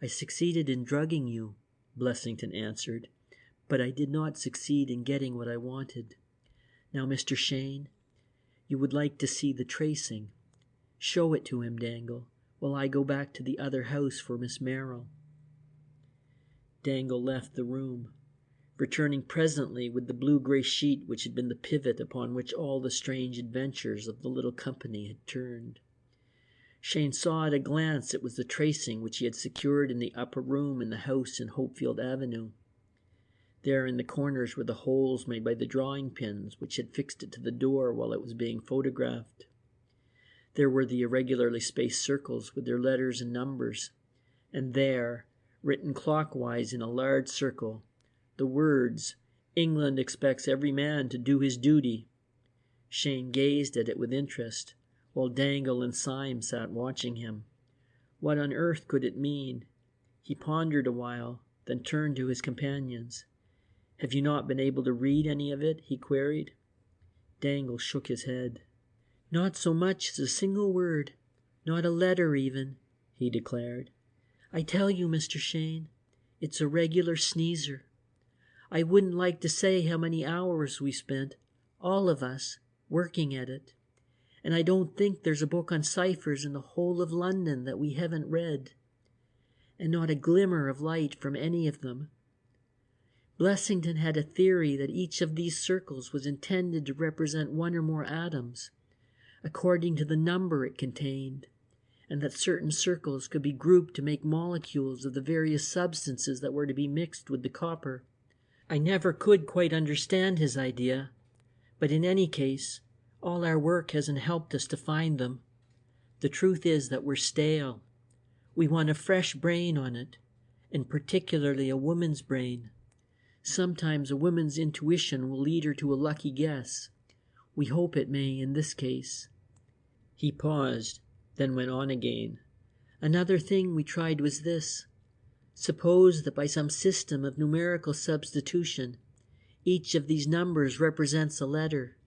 "I succeeded in drugging you," Blessington answered, "but I did not succeed in getting what I wanted. Now, Mr. Cheyne, you would like to see the tracing. Show it to him, Dangle, while I go back to the other house for Miss Merrill." Dangle left the room, returning presently with the blue-gray sheet which had been the pivot upon which all the strange adventures of the little company had turned. Cheyne saw at a glance it was the tracing which he had secured in the upper room in the house in Hopefield Avenue. There in the corners were the holes made by the drawing pins which had fixed it to the door while it was being photographed. There were the irregularly spaced circles with their letters and numbers, and there, written clockwise in a large circle, the words, "England expects every man to do his duty." Cheyne gazed at it with interest, while Dangle and Syme sat watching him. What on earth could it mean? He pondered a while, then turned to his companions. "Have you not been able to read any of it?" he queried. Dangle shook his head. "Not so much as a single word, not a letter even," he declared. "I tell you, Mr. Cheyne, it's a regular sneezer. I wouldn't like to say how many hours we spent, all of us, working at it. And I don't think there's a book on ciphers in the whole of London that we haven't read. And not a glimmer of light from any of them. Blessington had a theory that each of these circles was intended to represent one or more atoms, according to the number it contained, and that certain circles could be grouped to make molecules of the various substances that were to be mixed with the copper. I never could quite understand his idea, but in any case, all our work hasn't helped us to find them. The truth is that we're stale. We want a fresh brain on it, and particularly a woman's brain. Sometimes a woman's intuition will lead her to a lucky guess. We hope it may in this case." He paused, then went on again. "Another thing we tried was this. Suppose that by some system of numerical substitution, each of these numbers represents a letter.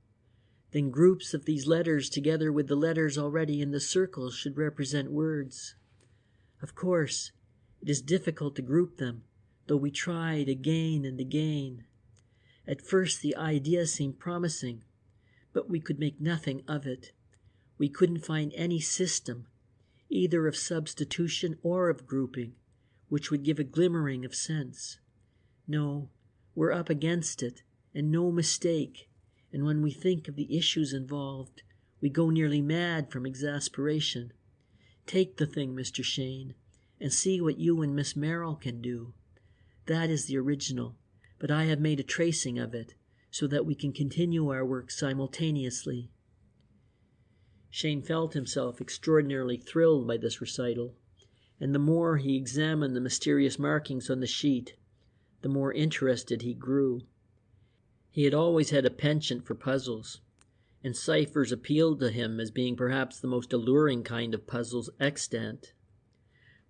Then groups of these letters together with the letters already in the circles should represent words. Of course, it is difficult to group them, though we tried again and again. At first the idea seemed promising, but we could make nothing of it. We couldn't find any system, either of substitution or of grouping, which would give a glimmering of sense. No, we're up against it, and no mistake, and when we think of the issues involved, we go nearly mad from exasperation. Take the thing, Mr. Cheyne, and see what you and Miss Merrill can do. That is the original, but I have made a tracing of it, so that we can continue our work simultaneously." Cheyne felt himself extraordinarily thrilled by this recital, and the more he examined the mysterious markings on the sheet, the more interested he grew. He had always had a penchant for puzzles, and ciphers appealed to him as being perhaps the most alluring kind of puzzles extant.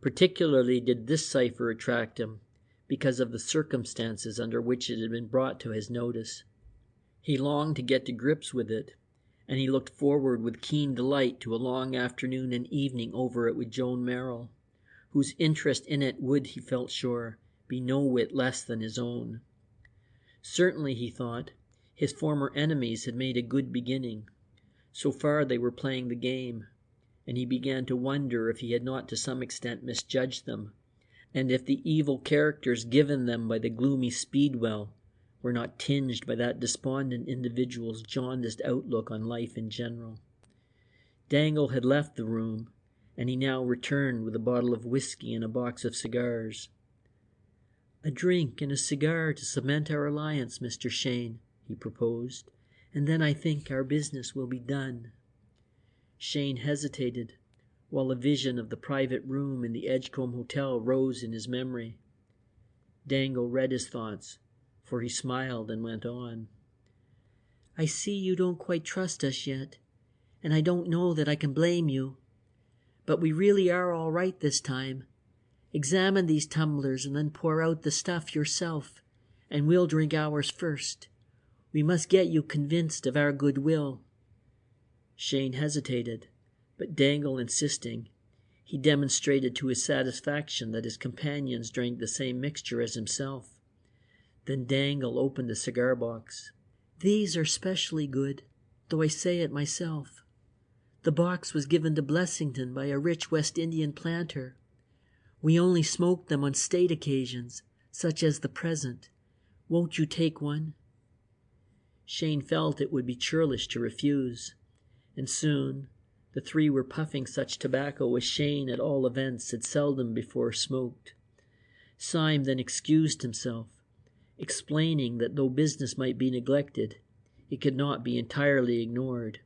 Particularly did this cipher attract him, because of the circumstances under which it had been brought to his notice. He longed to get to grips with it, and he looked forward with keen delight to a long afternoon and evening over it with Joan Merrill, whose interest in it would, he felt sure, be no whit less than his own. Certainly, he thought, his former enemies had made a good beginning. So far they were playing the game, and he began to wonder if he had not to some extent misjudged them, and if the evil characters given them by the gloomy Speedwell were not tinged by that despondent individual's jaundiced outlook on life in general. Dangle had left the room, and he now returned with a bottle of whiskey and a box of cigars. "A drink and a cigar to cement our alliance, Mr. Cheyne," he proposed, "and then I think our business will be done." Cheyne hesitated, while a vision of the private room in the Edgecombe Hotel rose in his memory. Dangle read his thoughts, for he smiled and went on. "I see you don't quite trust us yet, and I don't know that I can blame you. But we really are all right this time. Examine these tumblers and then pour out the stuff yourself, and we'll drink ours first. We must get you convinced of our goodwill." Cheyne hesitated, but Dangle insisting, he demonstrated to his satisfaction that his companions drank the same mixture as himself. Then Dangle opened the cigar box. "These are specially good, though I say it myself. The box was given to Blessington by a rich West Indian planter. We only smoke them on state occasions, such as the present. Won't you take one?" Cheyne felt it would be churlish to refuse, and soon the three were puffing such tobacco as Cheyne at all events had seldom before smoked. Syme then excused himself, explaining that though business might be neglected, it could not be entirely ignored.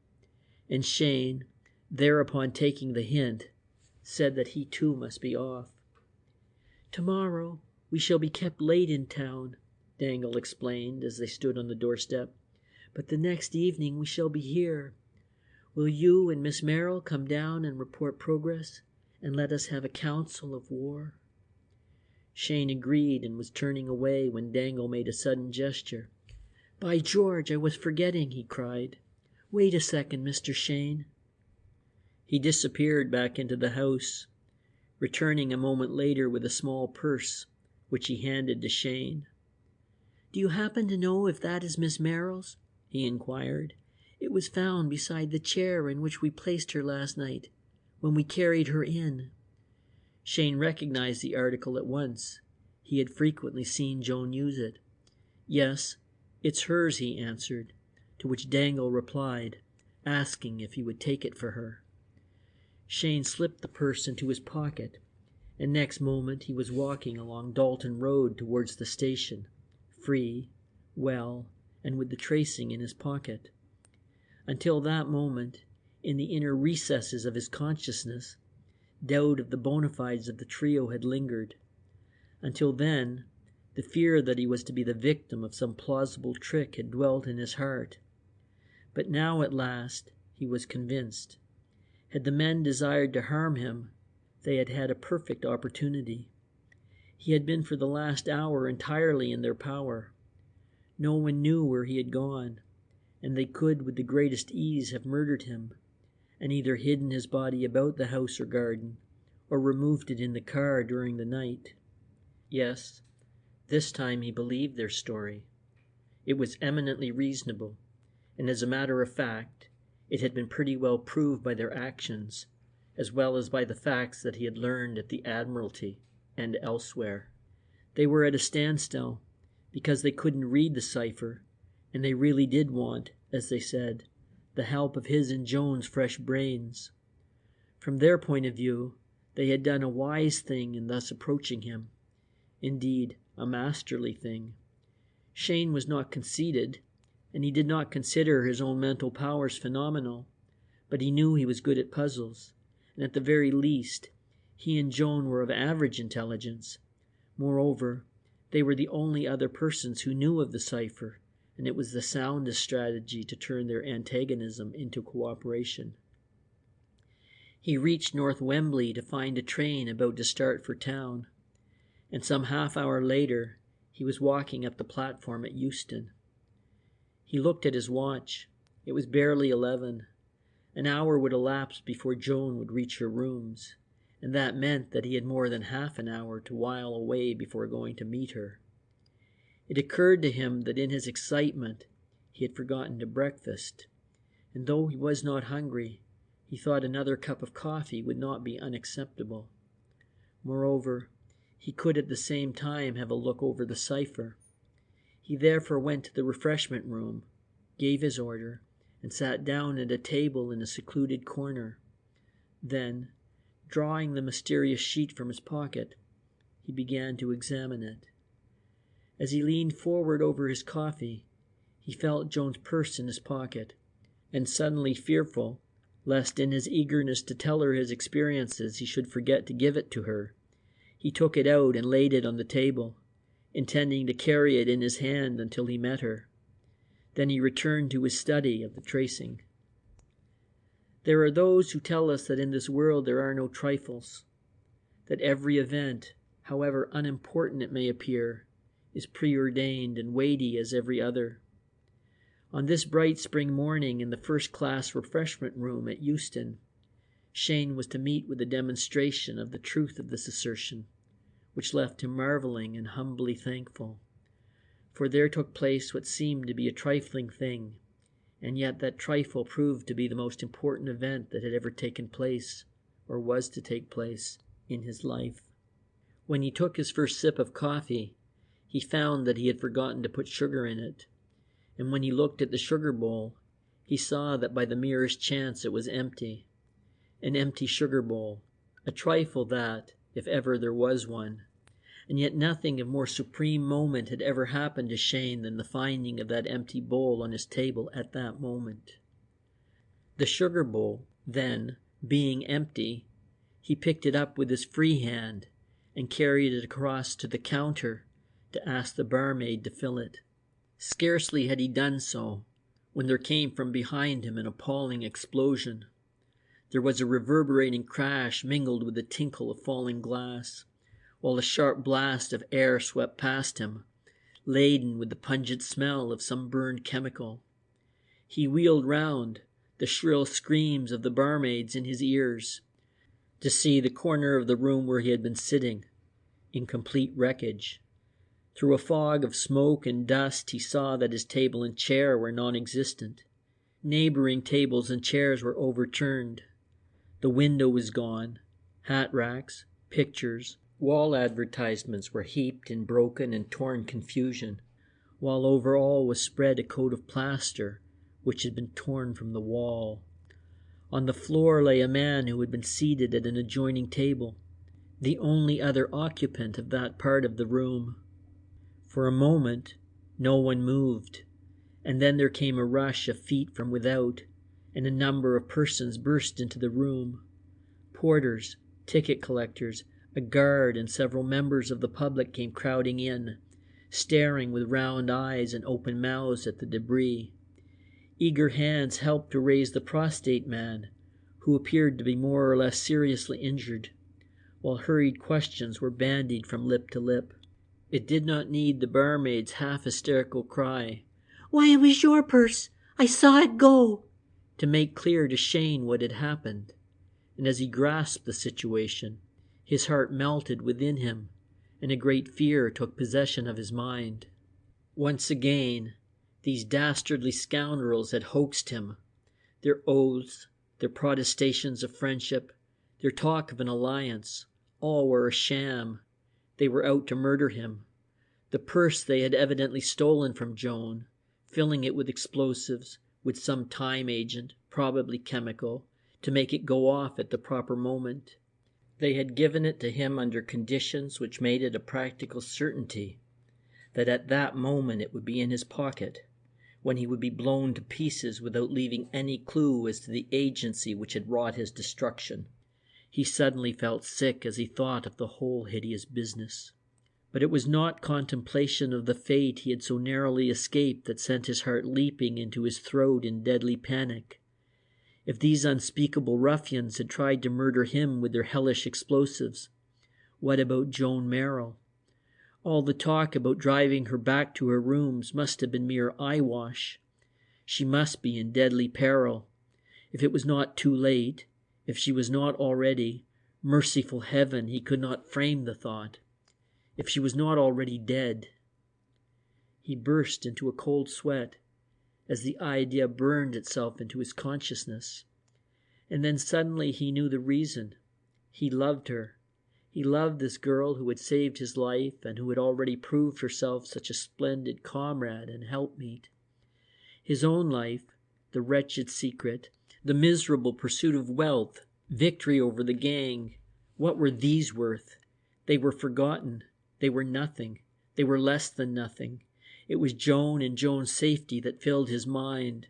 And Cheyne, thereupon taking the hint, said that he too must be off. "Tomorrow we shall be kept late in town," Dangle explained as they stood on the doorstep. "But the next evening we shall be here. Will you and Miss Merrill come down and report progress, and let us have a council of war?" Cheyne agreed and was turning away when Dangle made a sudden gesture. "By George, I was forgetting," he cried. "Wait a second, Mr. Cheyne." He disappeared back into the house, returning a moment later with a small purse, which he handed to Cheyne. "Do you happen to know if that is Miss Merrill's?" he inquired. "It was found beside the chair in which we placed her last night, when we carried her in." Cheyne recognized the article at once. He had frequently seen Joan use it. "Yes, it's hers," he answered, to which Dangle replied, asking if he would take it for her. Cheyne slipped the purse into his pocket, and next moment he was walking along Dalton Road towards the station, free, well, and with the tracing in his pocket. Until that moment, in the inner recesses of his consciousness, doubt of the bona fides of the trio had lingered. Until then, the fear that he was to be the victim of some plausible trick had dwelt in his heart. But now at last he was convinced. Had the men desired to harm him, they had had a perfect opportunity. He had been for the last hour entirely in their power. No one knew where he had gone, and they could with the greatest ease have murdered him, and either hidden his body about the house or garden, or removed it in the car during the night. Yes, this time he believed their story. It was eminently reasonable, and as a matter of fact, it had been pretty well proved by their actions, as well as by the facts that he had learned at the Admiralty and elsewhere. They were at a standstill, because they couldn't read the cipher, and they really did want, as they said, the help of his and Joan's fresh brains. From their point of view, they had done a wise thing in thus approaching him. Indeed, a masterly thing. Cheyne was not conceited, and he did not consider his own mental powers phenomenal, but he knew he was good at puzzles, and at the very least, he and Joan were of average intelligence. Moreover, they were the only other persons who knew of the cipher, and it was the soundest strategy to turn their antagonism into cooperation. He reached North Wembley to find a train about to start for town, and some half-hour later he was walking up the platform at Euston. He looked at his watch. It was barely 11. An hour would elapse before Joan would reach her rooms, and that meant that he had more than half an hour to while away before going to meet her. It occurred to him that in his excitement he had forgotten to breakfast, and though he was not hungry, he thought another cup of coffee would not be unacceptable. Moreover, he could at the same time have a look over the cipher. He therefore went to the refreshment room, gave his order, and sat down at a table in a secluded corner. Then, drawing the mysterious sheet from his pocket, he began to examine it. As he leaned forward over his coffee, he felt Joan's purse in his pocket, and suddenly fearful, lest in his eagerness to tell her his experiences he should forget to give it to her, he took it out and laid it on the table, intending to carry it in his hand until he met her. Then he returned to his study of the tracing. There are those who tell us that in this world there are no trifles, that every event, however unimportant it may appear, is preordained and weighty as every other. On this bright spring morning in the first-class refreshment room at Euston, Cheyne was to meet with a demonstration of the truth of this assertion, which left him marveling and humbly thankful. For there took place what seemed to be a trifling thing, and yet that trifle proved to be the most important event that had ever taken place, or was to take place, in his life. When he took his first sip of coffee, he found that he had forgotten to put sugar in it, and when he looked at the sugar bowl, he saw that by the merest chance it was empty. An empty sugar bowl, a trifle that, if ever there was one, and yet nothing of more supreme moment had ever happened to Cheyne than the finding of that empty bowl on his table at that moment. The sugar bowl, then, being empty, he picked it up with his free hand and carried it across to the counter to ask the barmaid to fill it. Scarcely had he done so when there came from behind him an appalling explosion. There was a reverberating crash mingled with the tinkle of falling glass, while a sharp blast of air swept past him, laden with the pungent smell of some burned chemical. He wheeled round, the shrill screams of the barmaids in his ears, to see the corner of the room where he had been sitting, in complete wreckage. Through a fog of smoke and dust he saw that his table and chair were non-existent. Neighboring tables and chairs were overturned. The window was gone. Hat racks, pictures, wall advertisements were heaped in broken and torn confusion, while over all was spread a coat of plaster which had been torn from the wall. On the floor lay a man who had been seated at an adjoining table, the only other occupant of that part of the room. For a moment no one moved, and then there came a rush of feet from without, and a number of persons burst into the room. Porters, ticket collectors, a guard, and several members of the public came crowding in, staring with round eyes and open mouths at the debris. Eager hands helped to raise the prostrate man, who appeared to be more or less seriously injured, while hurried questions were bandied from lip to lip. It did not need the barmaid's half-hysterical cry, "Why, it was your purse! I saw it go!" to make clear to Cheyne what had happened. And as he grasped the situation, his heart melted within him, and a great fear took possession of his mind. Once again, these dastardly scoundrels had hoaxed him. Their oaths, their protestations of friendship, their talk of an alliance, all were a sham. They were out to murder him. The purse they had evidently stolen from Joan, filling it with explosives, with some time agent, probably chemical, to make it go off at the proper moment. They had given it to him under conditions which made it a practical certainty that at that moment it would be in his pocket, when he would be blown to pieces without leaving any clue as to the agency which had wrought his destruction. He suddenly felt sick as he thought of the whole hideous business. But it was not contemplation of the fate he had so narrowly escaped that sent his heart leaping into his throat in deadly panic. If these unspeakable ruffians had tried to murder him with their hellish explosives, what about Joan Merrill? All the talk about driving her back to her rooms must have been mere eyewash. She must be in deadly peril. If it was not too late, if she was not already, merciful heaven, he could not frame the thought. If she was not already dead. He burst into a cold sweat as the idea burned itself into his consciousness. And then suddenly he knew the reason. He loved her. He loved this girl who had saved his life and who had already proved herself such a splendid comrade and helpmeet. His own life, the wretched secret, the miserable pursuit of wealth, victory over the gang, what were these worth? They were forgotten. They were nothing. They were less than nothing. It was Joan and Joan's safety that filled his mind.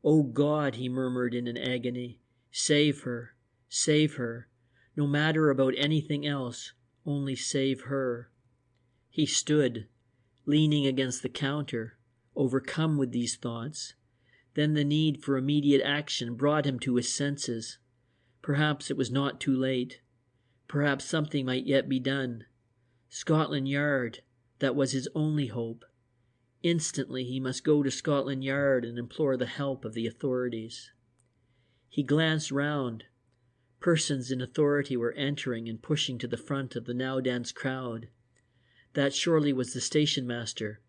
"Oh God," he murmured in an agony, "save her, save her. No matter about anything else, only save her." He stood, leaning against the counter, overcome with these thoughts. Then the need for immediate action brought him to his senses. Perhaps it was not too late. Perhaps something might yet be done. Scotland Yard, that was his only hope. Instantly he must go to Scotland Yard and implore the help of the authorities. He glanced round. Persons in authority were entering and pushing to the front of the now dense crowd. That surely was the station master,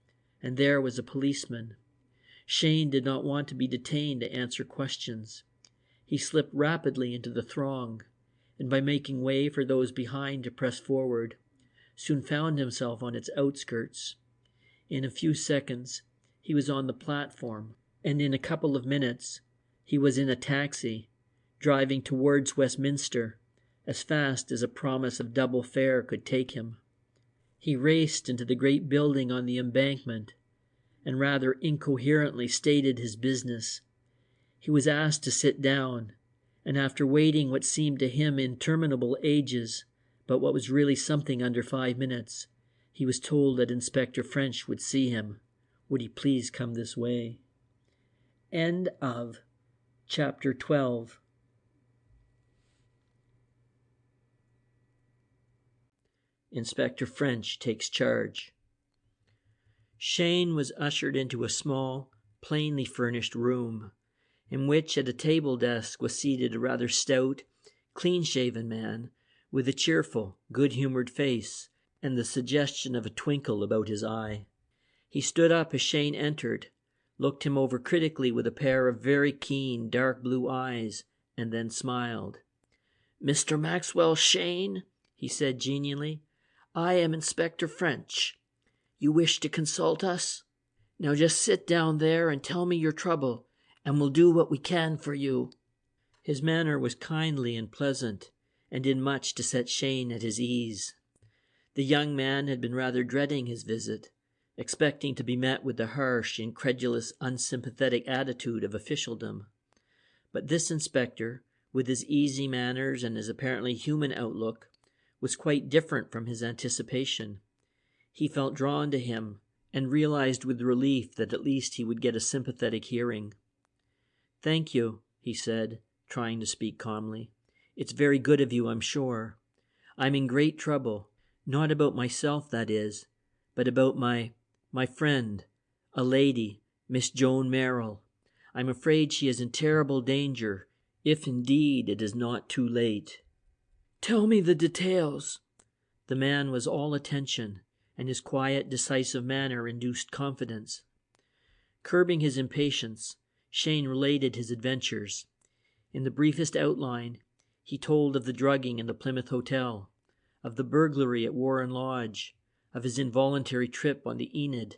and there was a policeman. Cheyne did not want to be detained to answer questions. He slipped rapidly into the throng, and by making way for those behind to press forward, soon found himself on its outskirts. In a few seconds he was on the platform, and in a couple of minutes he was in a taxi, driving towards Westminster as fast as a promise of double fare could take him. He raced into the great building on the embankment and rather incoherently stated his business. He was asked to sit down, and after waiting what seemed to him interminable ages, but what was really something under 5 minutes, he was told that Inspector French would see him. Would he please come this way? End of chapter 12. Inspector French takes charge. Cheyne was ushered into a small, plainly furnished room, in which at a table desk was seated a rather stout, clean-shaven man with a cheerful, good-humored face and the suggestion of a twinkle about his eye. He stood up as Cheyne entered, looked him over critically with a pair of very keen, dark blue eyes, and then smiled. "Mr. Maxwell Cheyne," he said genially, "I am Inspector French. You wish to consult us? Now just sit down there and tell me your trouble, and we'll do what we can for you." His manner was kindly and pleasant, and did much to set Cheyne at his ease. The young man had been rather dreading his visit, expecting to be met with the harsh, incredulous, unsympathetic attitude of officialdom. But this inspector, with his easy manners and his apparently human outlook, was quite different from his anticipation. He felt drawn to him, and realized with relief that at least he would get a sympathetic hearing. "Thank you," he said, trying to speak calmly. "It's very good of you, I'm sure. I'm in great trouble, not about myself, that is, but about my friend, a lady, Miss Joan Merrill. I'm afraid she is in terrible danger, if indeed it is not too late." "Tell me the details." The man was all attention, and his quiet, decisive manner induced confidence. Curbing his impatience, Cheyne related his adventures. In the briefest outline, he told of the drugging in the Plymouth hotel, of the burglary at Warren Lodge, of his involuntary trip on the Enid,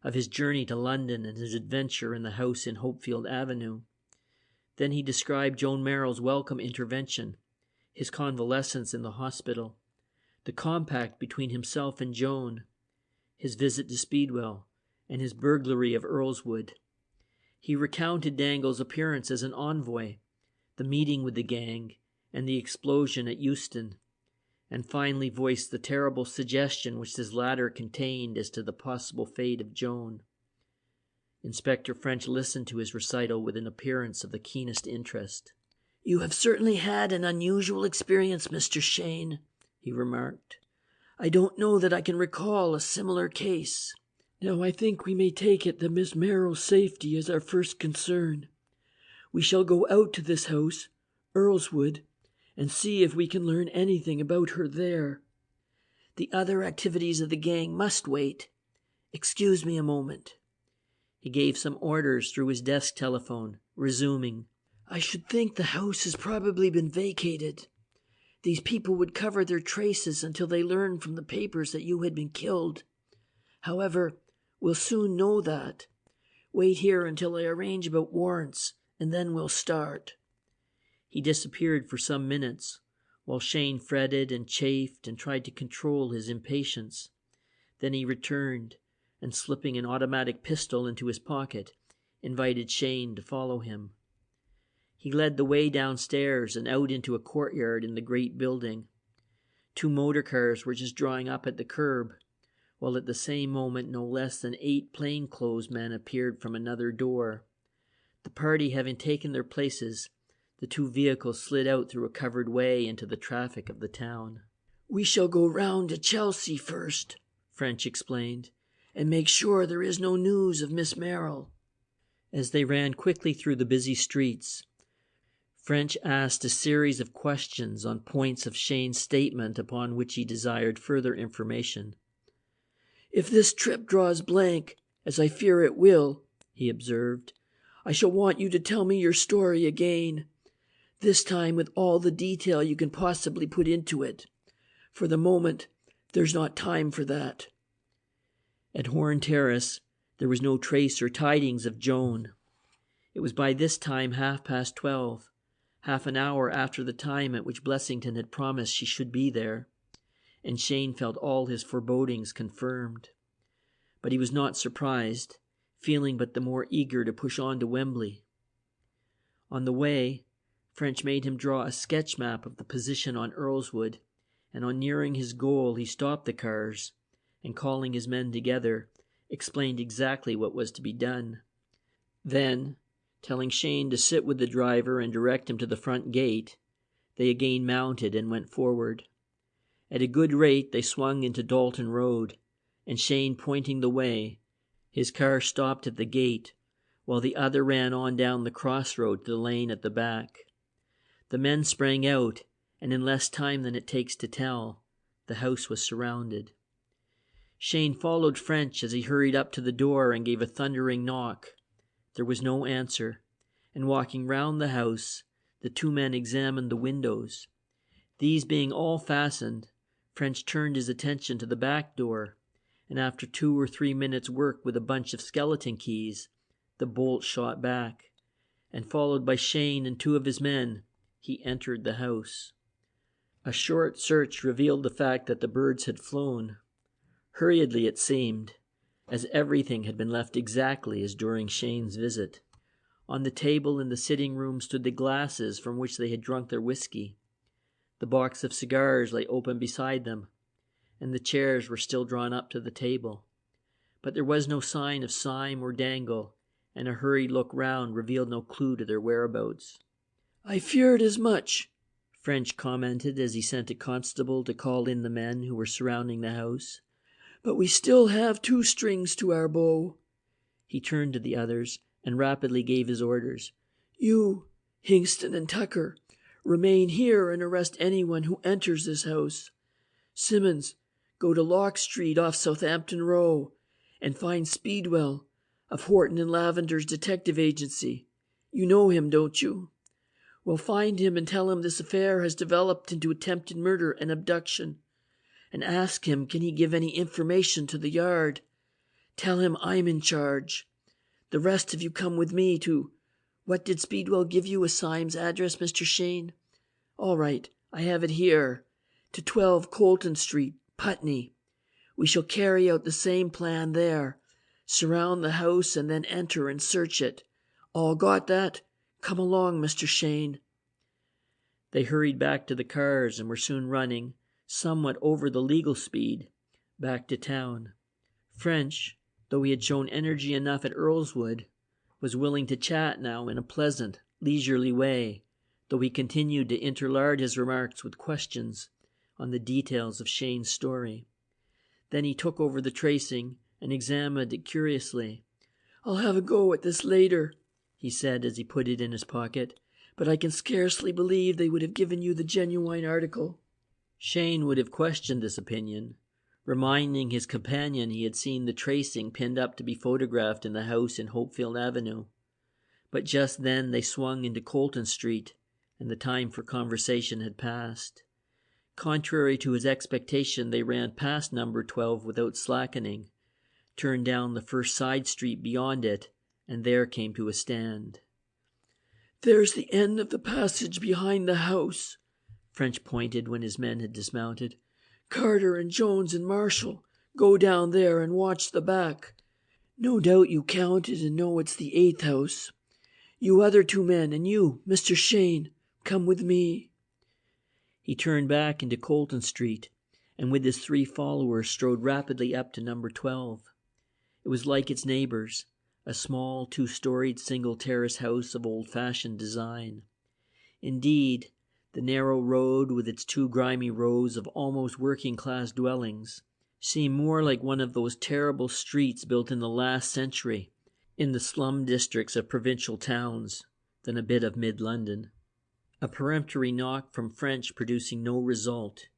of his journey to London and his adventure in the house in Hopefield Avenue. Then he described Joan Merrill's welcome intervention, his convalescence in the hospital, the compact between himself and Joan, his visit to Speedwell, and his burglary of Earlswood. He recounted Dangle's appearance as an envoy, the meeting with the gang, and the explosion at Euston, and finally voiced the terrible suggestion which this latter contained as to the possible fate of Joan. Inspector French listened to his recital with an appearance of the keenest interest. "You have certainly had an unusual experience, Mr. Cheyne," he remarked. "I don't know that I can recall a similar case. Now I think we may take it that Miss Merrill's safety is our first concern. We shall go out to this house, Earlswood, and see if we can learn anything about her there. The other activities of the gang must wait. Excuse me a moment." He gave some orders through his desk telephone, resuming, "I should think the house has probably been vacated. These people would cover their traces until they learned from the papers that you had been killed. However, we'll soon know that. Wait here until I arrange about warrants, and then we'll start." He disappeared for some minutes, while Cheyne fretted and chafed and tried to control his impatience. Then he returned, and slipping an automatic pistol into his pocket, invited Cheyne to follow him. He led the way downstairs and out into a courtyard in the great building. 2 motor cars were just drawing up at the curb, while at the same moment no less than 8 plainclothes men appeared from another door. The party having taken their places, the 2 vehicles slid out through a covered way into the traffic of the town. "We shall go round to Chelsea first," French explained, "and make sure there is no news of Miss Merrill." As they ran quickly through the busy streets, French asked a series of questions on points of Cheyne's statement upon which he desired further information. "If this trip draws blank, as I fear it will," he observed, "I shall want you to tell me your story again, this time with all the detail you can possibly put into it. For the moment, there's not time for that." At Horn Terrace, there was no trace or tidings of Joan. It was by this time 12:30, half an hour after the time at which Blessington had promised she should be there, and Cheyne felt all his forebodings confirmed. But he was not surprised, feeling but the more eager to push on to Wembley. On the way, French made him draw a sketch map of the position on Earlswood, and on nearing his goal he stopped the cars, and calling his men together, explained exactly what was to be done. Then, telling Cheyne to sit with the driver and direct him to the front gate, they again mounted and went forward. At a good rate they swung into Dalton Road, and Cheyne pointing the way, his car stopped at the gate, while the other ran on down the crossroad to the lane at the back. The men sprang out, and in less time than it takes to tell, the house was surrounded. Cheyne followed French as he hurried up to the door and gave a thundering knock. There was no answer, and walking round the house, the two men examined the windows. These being all fastened, French turned his attention to the back door, and after 2 or 3 minutes' work with a bunch of skeleton keys, the bolt shot back, and followed by Cheyne and 2 of his men, he entered the house. A short search revealed the fact that the birds had flown. Hurriedly it seemed, as everything had been left exactly as during Cheyne's visit. On the table in the sitting room stood the glasses from which they had drunk their whiskey. The box of cigars lay open beside them, and the chairs were still drawn up to the table. But there was no sign of Syme or Dangle, and a hurried look round revealed no clue to their whereabouts. "I feared as much," French commented as he sent a constable to call in the men who were surrounding the house. "But we still have 2 strings to our bow." He turned to the others and rapidly gave his orders. "You, Hingston and Tucker, remain here and arrest anyone who enters this house. Simmons, go to Lock Street off Southampton Row and find Speedwell of Horton and Lavender's detective agency. You know him, don't you? Well, find him and tell him this affair has developed into attempted murder and abduction. And ask him, can he give any information to the Yard? Tell him I'm in charge. The rest of you come with me to... What did Speedwell give you as Syme's address, Mr. Cheyne? All right, I have it here. To 12 Colton Street, Putney. We shall carry out the same plan there. Surround the house and then enter and search it. All got that? Come along, Mr. Cheyne." They hurried back to the cars and were soon running, somewhat over the legal speed, back to town. French, though he had shown energy enough at Earlswood, was willing to chat now in a pleasant, leisurely way, though he continued to interlard his remarks with questions on the details of Cheyne's story. Then he took over the tracing and examined it curiously. "I'll have a go at this later," he said as he put it in his pocket, "but I can scarcely believe they would have given you the genuine article." Cheyne would have questioned this opinion, reminding his companion he had seen the tracing pinned up to be photographed in the house in Hopefield Avenue. But just then they swung into Colton Street, and the time for conversation had passed. Contrary to his expectation, they ran past number 12 without slackening, turned down the first side street beyond it, and there came to a stand. "There's the end of the passage behind the house," French pointed when his men had dismounted. "Carter and Jones and Marshall, go down there and watch the back. No doubt you counted and know it's the 8th house. You other 2 men and you, Mr. Cheyne, come with me." He turned back into Colton Street, and with his 3 followers strode rapidly up to number 12. It was like its neighbors, a small 2-storied single terrace house of old-fashioned design. Indeed, the narrow road with its 2 grimy rows of almost working-class dwellings seemed more like one of those terrible streets built in the last century in the slum districts of provincial towns than a bit of mid-London. A peremptory knock from French producing no result,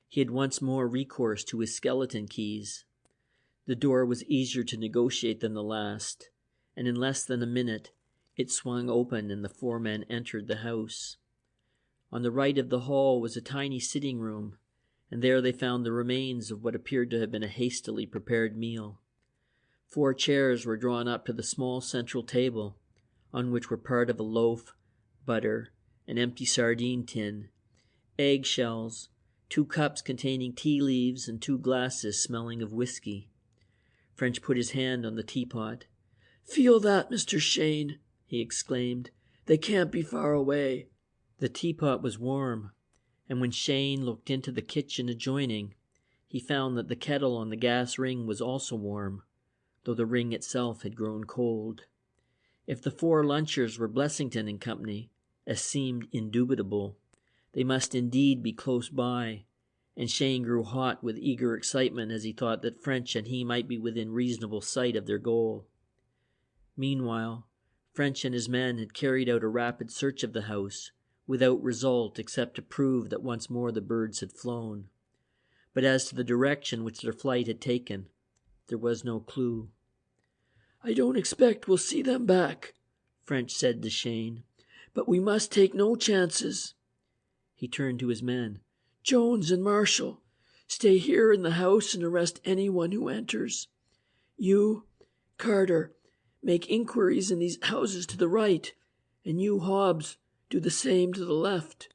he had once more recourse to his skeleton keys. The door was easier to negotiate than the last, and in less than a minute it swung open and the 4 men entered the house. On the right of the hall was a tiny sitting room, and there they found the remains of what appeared to have been a hastily prepared meal. 4 chairs were drawn up to the small central table, on which were part of a loaf, butter, an empty sardine tin, eggshells, 2 cups containing tea leaves and 2 glasses smelling of whiskey. French put his hand on the teapot. "Feel that, Mr. Cheyne," he exclaimed. "They can't be far away." The teapot was warm, and when Cheyne looked into the kitchen adjoining, he found that the kettle on the gas ring was also warm, though the ring itself had grown cold. If the 4 lunchers were Blessington and Company, as seemed indubitable, they must indeed be close by, and Cheyne grew hot with eager excitement as he thought that French and he might be within reasonable sight of their goal. Meanwhile, French and his men had carried out a rapid search of the house, without result except to prove that once more the birds had flown. But as to the direction which their flight had taken, there was no clue. "I don't expect we'll see them back," French said to Cheyne, "but we must take no chances." He turned to his men. "Jones and Marshall, stay here in the house and arrest anyone who enters. You, Carter, make inquiries in these houses to the right, and you, Hobbs, do the same to the left.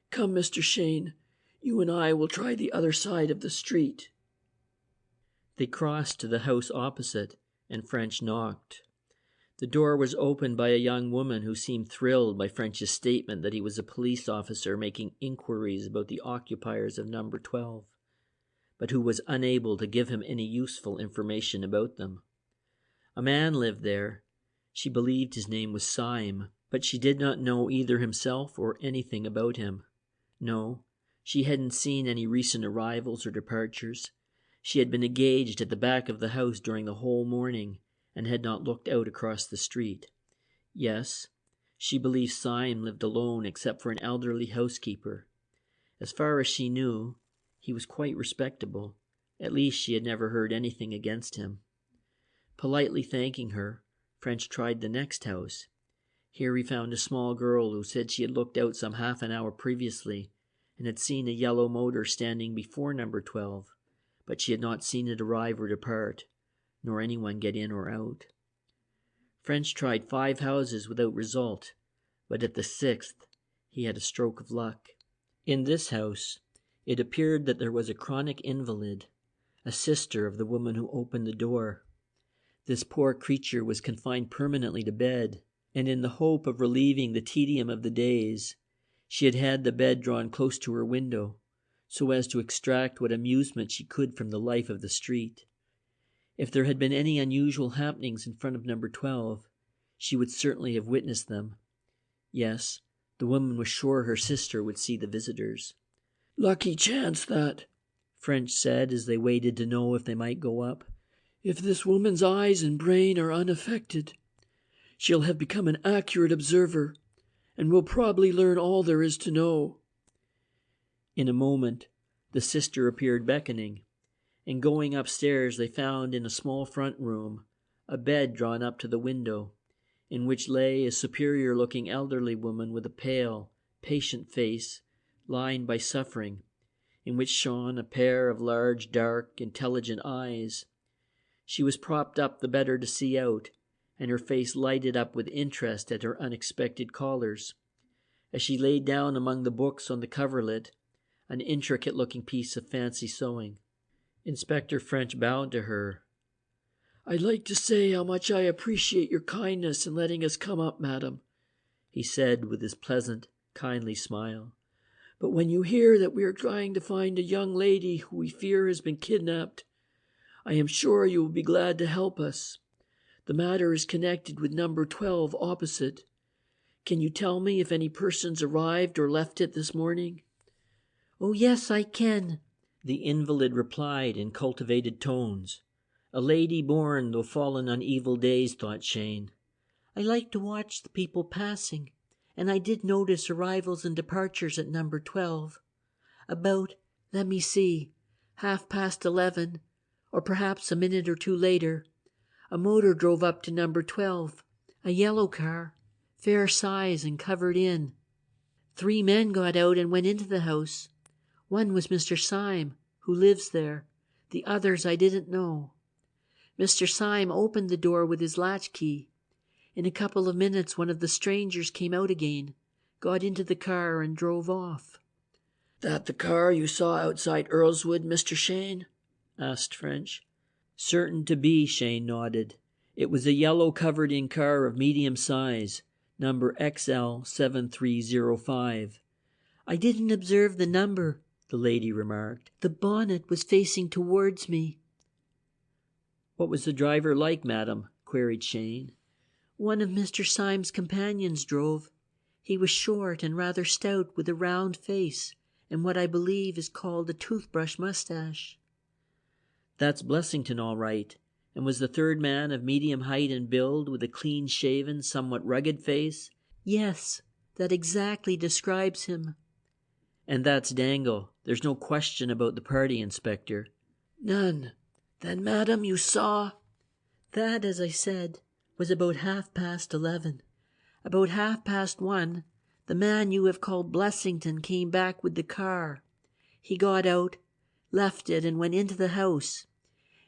Come, Mr. Cheyne, you and I will try the other side of the street." They crossed to the house opposite, and French knocked. The door was opened by a young woman who seemed thrilled by French's statement that he was a police officer making inquiries about the occupiers of number 12, but who was unable to give him any useful information about them. A man lived there. She believed his name was Syme, but she did not know either himself or anything about him. No, she hadn't seen any recent arrivals or departures. She had been engaged at the back of the house during the whole morning, and had not looked out across the street. Yes, she believed Syme lived alone except for an elderly housekeeper. As far as she knew, he was quite respectable. At least she had never heard anything against him. Politely thanking her, French tried the next house. Here he found a small girl who said she had looked out some half an hour previously and had seen a yellow motor standing before number 12, but she had not seen it arrive or depart, nor anyone get in or out. French tried 5 houses without result, but at the 6th he had a stroke of luck. In this house, it appeared that there was a chronic invalid, a sister of the woman who opened the door. This poor creature was confined permanently to bed, and in the hope of relieving the tedium of the days, she had had the bed drawn close to her window, so as to extract what amusement she could from the life of the street. If there had been any unusual happenings in front of number 12, she would certainly have witnessed them. Yes, the woman was sure her sister would see the visitors. "Lucky chance, that," French said as they waited to know if they might go up. "If this woman's eyes and brain are unaffected, she'll have become an accurate observer, and will probably learn all there is to know." In a moment, the sister appeared beckoning, and going upstairs they found in a small front room a bed drawn up to the window, in which lay a superior-looking elderly woman with a pale, patient face lined by suffering, in which shone a pair of large, dark, intelligent eyes. She was propped up the better to see out, and her face lighted up with interest at her unexpected callers. As she lay down among the books on the coverlet, an intricate-looking piece of fancy sewing, Inspector French bowed to her. "I'd like to say how much I appreciate your kindness in letting us come up, madam," he said with his pleasant, kindly smile. "But when you hear that we are trying to find a young lady who we fear has been kidnapped, I am sure you will be glad to help us. The matter is connected with number 12 opposite. Can you tell me if any persons arrived or left it this morning?" "Oh, yes, I can," the invalid replied in cultivated tones. A lady born, though fallen on evil days, thought Cheyne. "I like to watch the people passing, and I did notice arrivals and departures at number 12. About, let me see, 11:30, or perhaps a minute or two later, a motor drove up to number 12, a yellow car, fair size and covered in. 3 men got out and went into the house. One was Mr. Syme, who lives there. The others I didn't know. Mr. Syme opened the door with his latchkey. In a couple of minutes one of the strangers came out again, got into the car and drove off. "That the car you saw outside Earlswood, Mr. Cheyne?" asked French. "Certain to be," Cheyne nodded. "It was a yellow covered-in car of medium size, number XL7305. "I didn't observe the number," the lady remarked. "The bonnet was facing towards me." "What was the driver like, madam?" queried Cheyne. "One of Mr. Syme's companions drove. He was short and rather stout, with a round face and what I believe is called a toothbrush mustache." "That's Blessington, all right. And was the third man of medium height and build, with a clean-shaven, somewhat rugged face?" "Yes, that exactly describes him." "And that's Dangle. There's no question about the party, Inspector." "None. Then, madam, you saw—" "That, as I said, was about 11:30. About 1:30, the man you have called Blessington came back with the car. He got out, left it, and went into the house.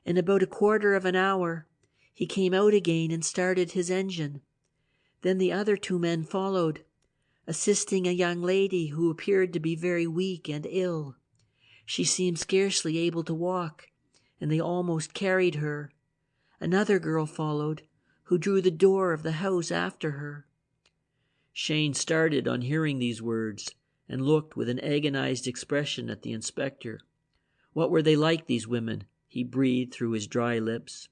In about a quarter of an hour, he came out again and started his engine. Then the other two men followed, assisting a young lady who appeared to be very weak and ill. She seemed scarcely able to walk, and they almost carried her. Another girl followed, who drew the door of the house after her." Cheyne started on hearing these words, and looked with an agonized expression at the inspector. "What were they like, these women?" he breathed through his dry lips.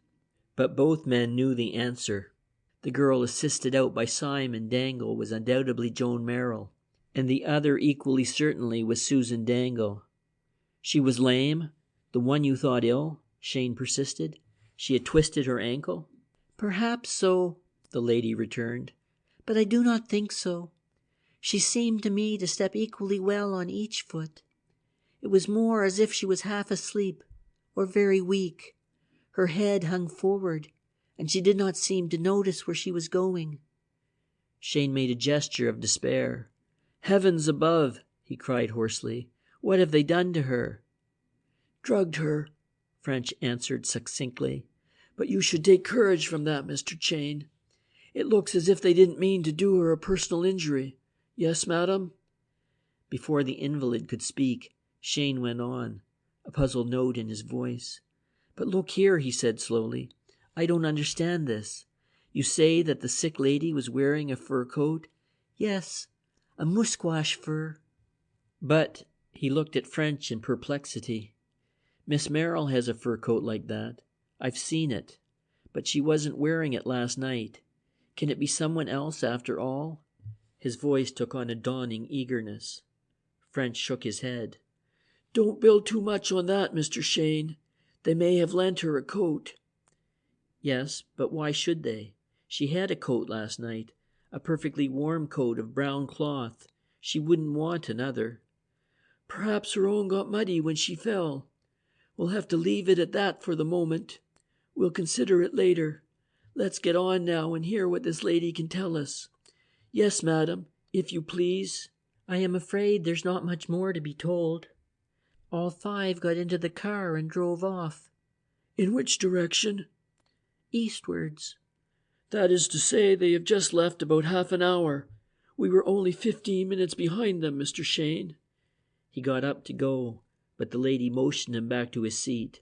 But both men knew the answer. The girl assisted out by Simon Dangle was undoubtedly Joan Merrill, and the other equally certainly was Susan Dangle. "She was lame? The one you thought ill?" Cheyne persisted. "She had twisted her ankle?" "Perhaps so," the lady returned, "but I do not think so. She seemed to me to step equally well on each foot. It was more as if she was half asleep, or very weak. Her head hung forward, and she did not seem to notice where she was going." Cheyne made a gesture of despair. "Heavens above!" he cried hoarsely. "What have they done to her?" "Drugged her," French answered succinctly. "But you should take courage from that, Mr. Cheyne. It looks as if they didn't mean to do her a personal injury. Yes, madam?" Before the invalid could speak, Cheyne went on, a puzzled note in his voice. "But look here," he said slowly. "I don't understand this. You say that the sick lady was wearing a fur coat?" "Yes, a musquash fur." "But—" he looked at French in perplexity. "Miss Merrill has a fur coat like that. I've seen it. But she wasn't wearing it last night. Can it be someone else after all?" His voice took on a dawning eagerness. French shook his head. "Don't build too much on that, Mr. Cheyne. They may have lent her a coat." "Yes, but why should they? She had a coat last night, a perfectly warm coat of brown cloth. She wouldn't want another." "Perhaps her own got muddy when she fell. We'll have to leave it at that for the moment. We'll consider it later. Let's get on now and hear what this lady can tell us. Yes, madam, if you please." "I am afraid there's not much more to be told. All five got into the car and drove off." "In which direction?" "Eastwards." "That is to say, they have just left about half an hour. We were only 15 minutes behind them, Mr. Cheyne." He got up to go, but the lady motioned him back to his seat.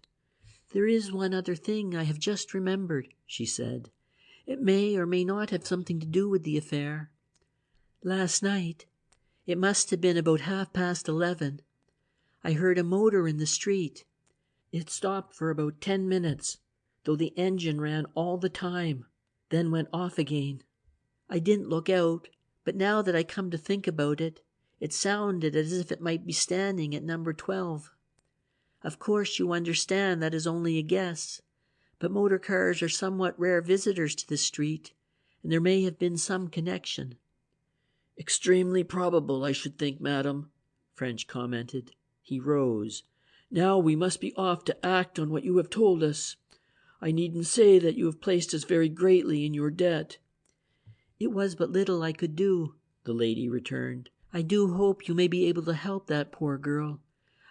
"There is one other thing I have just remembered," she said. "It may or may not have something to do with the affair. Last night, it must have been about 11:30, I heard a motor in the street. It stopped for about 10 minutes, though the engine ran all the time, then went off again. I didn't look out, but now that I come to think about it, it sounded as if it might be standing at number 12. Of course, you understand that is only a guess, but motor cars are somewhat rare visitors to the street, and there may have been some connection." "Extremely probable, I should think, madam," French commented. He rose. "Now we must be off to act on what you have told us. I needn't say that you have placed us very greatly in your debt." "It was but little I could do," the lady returned. "I do hope you may be able to help that poor girl.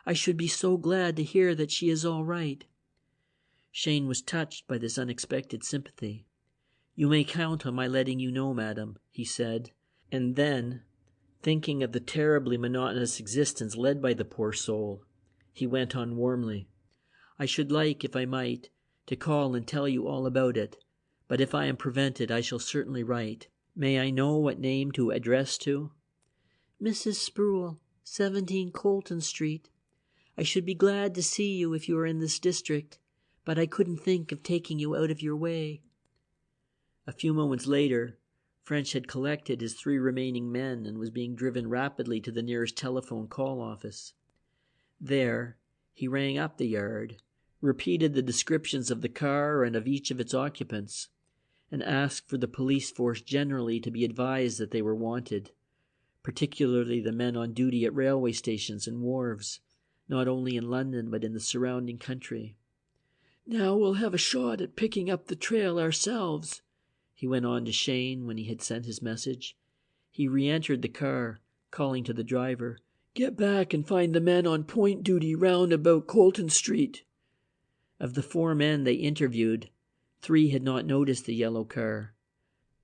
I should be so glad to hear that she is all right." Cheyne was touched by this unexpected sympathy. "You may count on my letting you know, madam," he said, and then, Thinking of the terribly monotonous existence led by the poor soul, he went on warmly, "I should like, if I might, to call and tell you all about it, but if I am prevented, I shall certainly write. May I know what name to address to?" "Mrs. Sproul, 17 Colton Street. I should be glad to see you if you are in this district, but I couldn't think of taking you out of your way." A few moments later, French had collected his 3 remaining men and was being driven rapidly to the nearest telephone call office. There, he rang up the yard, repeated the descriptions of the car and of each of its occupants, and asked for the police force generally to be advised that they were wanted, particularly the men on duty at railway stations and wharves, not only in London but in the surrounding country. "Now we'll have a shot at picking up the trail ourselves," he went on to Cheyne when he had sent his message. He re-entered the car, calling to the driver, "Get back and find the men on point duty round about Colton Street." Of the 4 men they interviewed, 3 had not noticed the yellow car.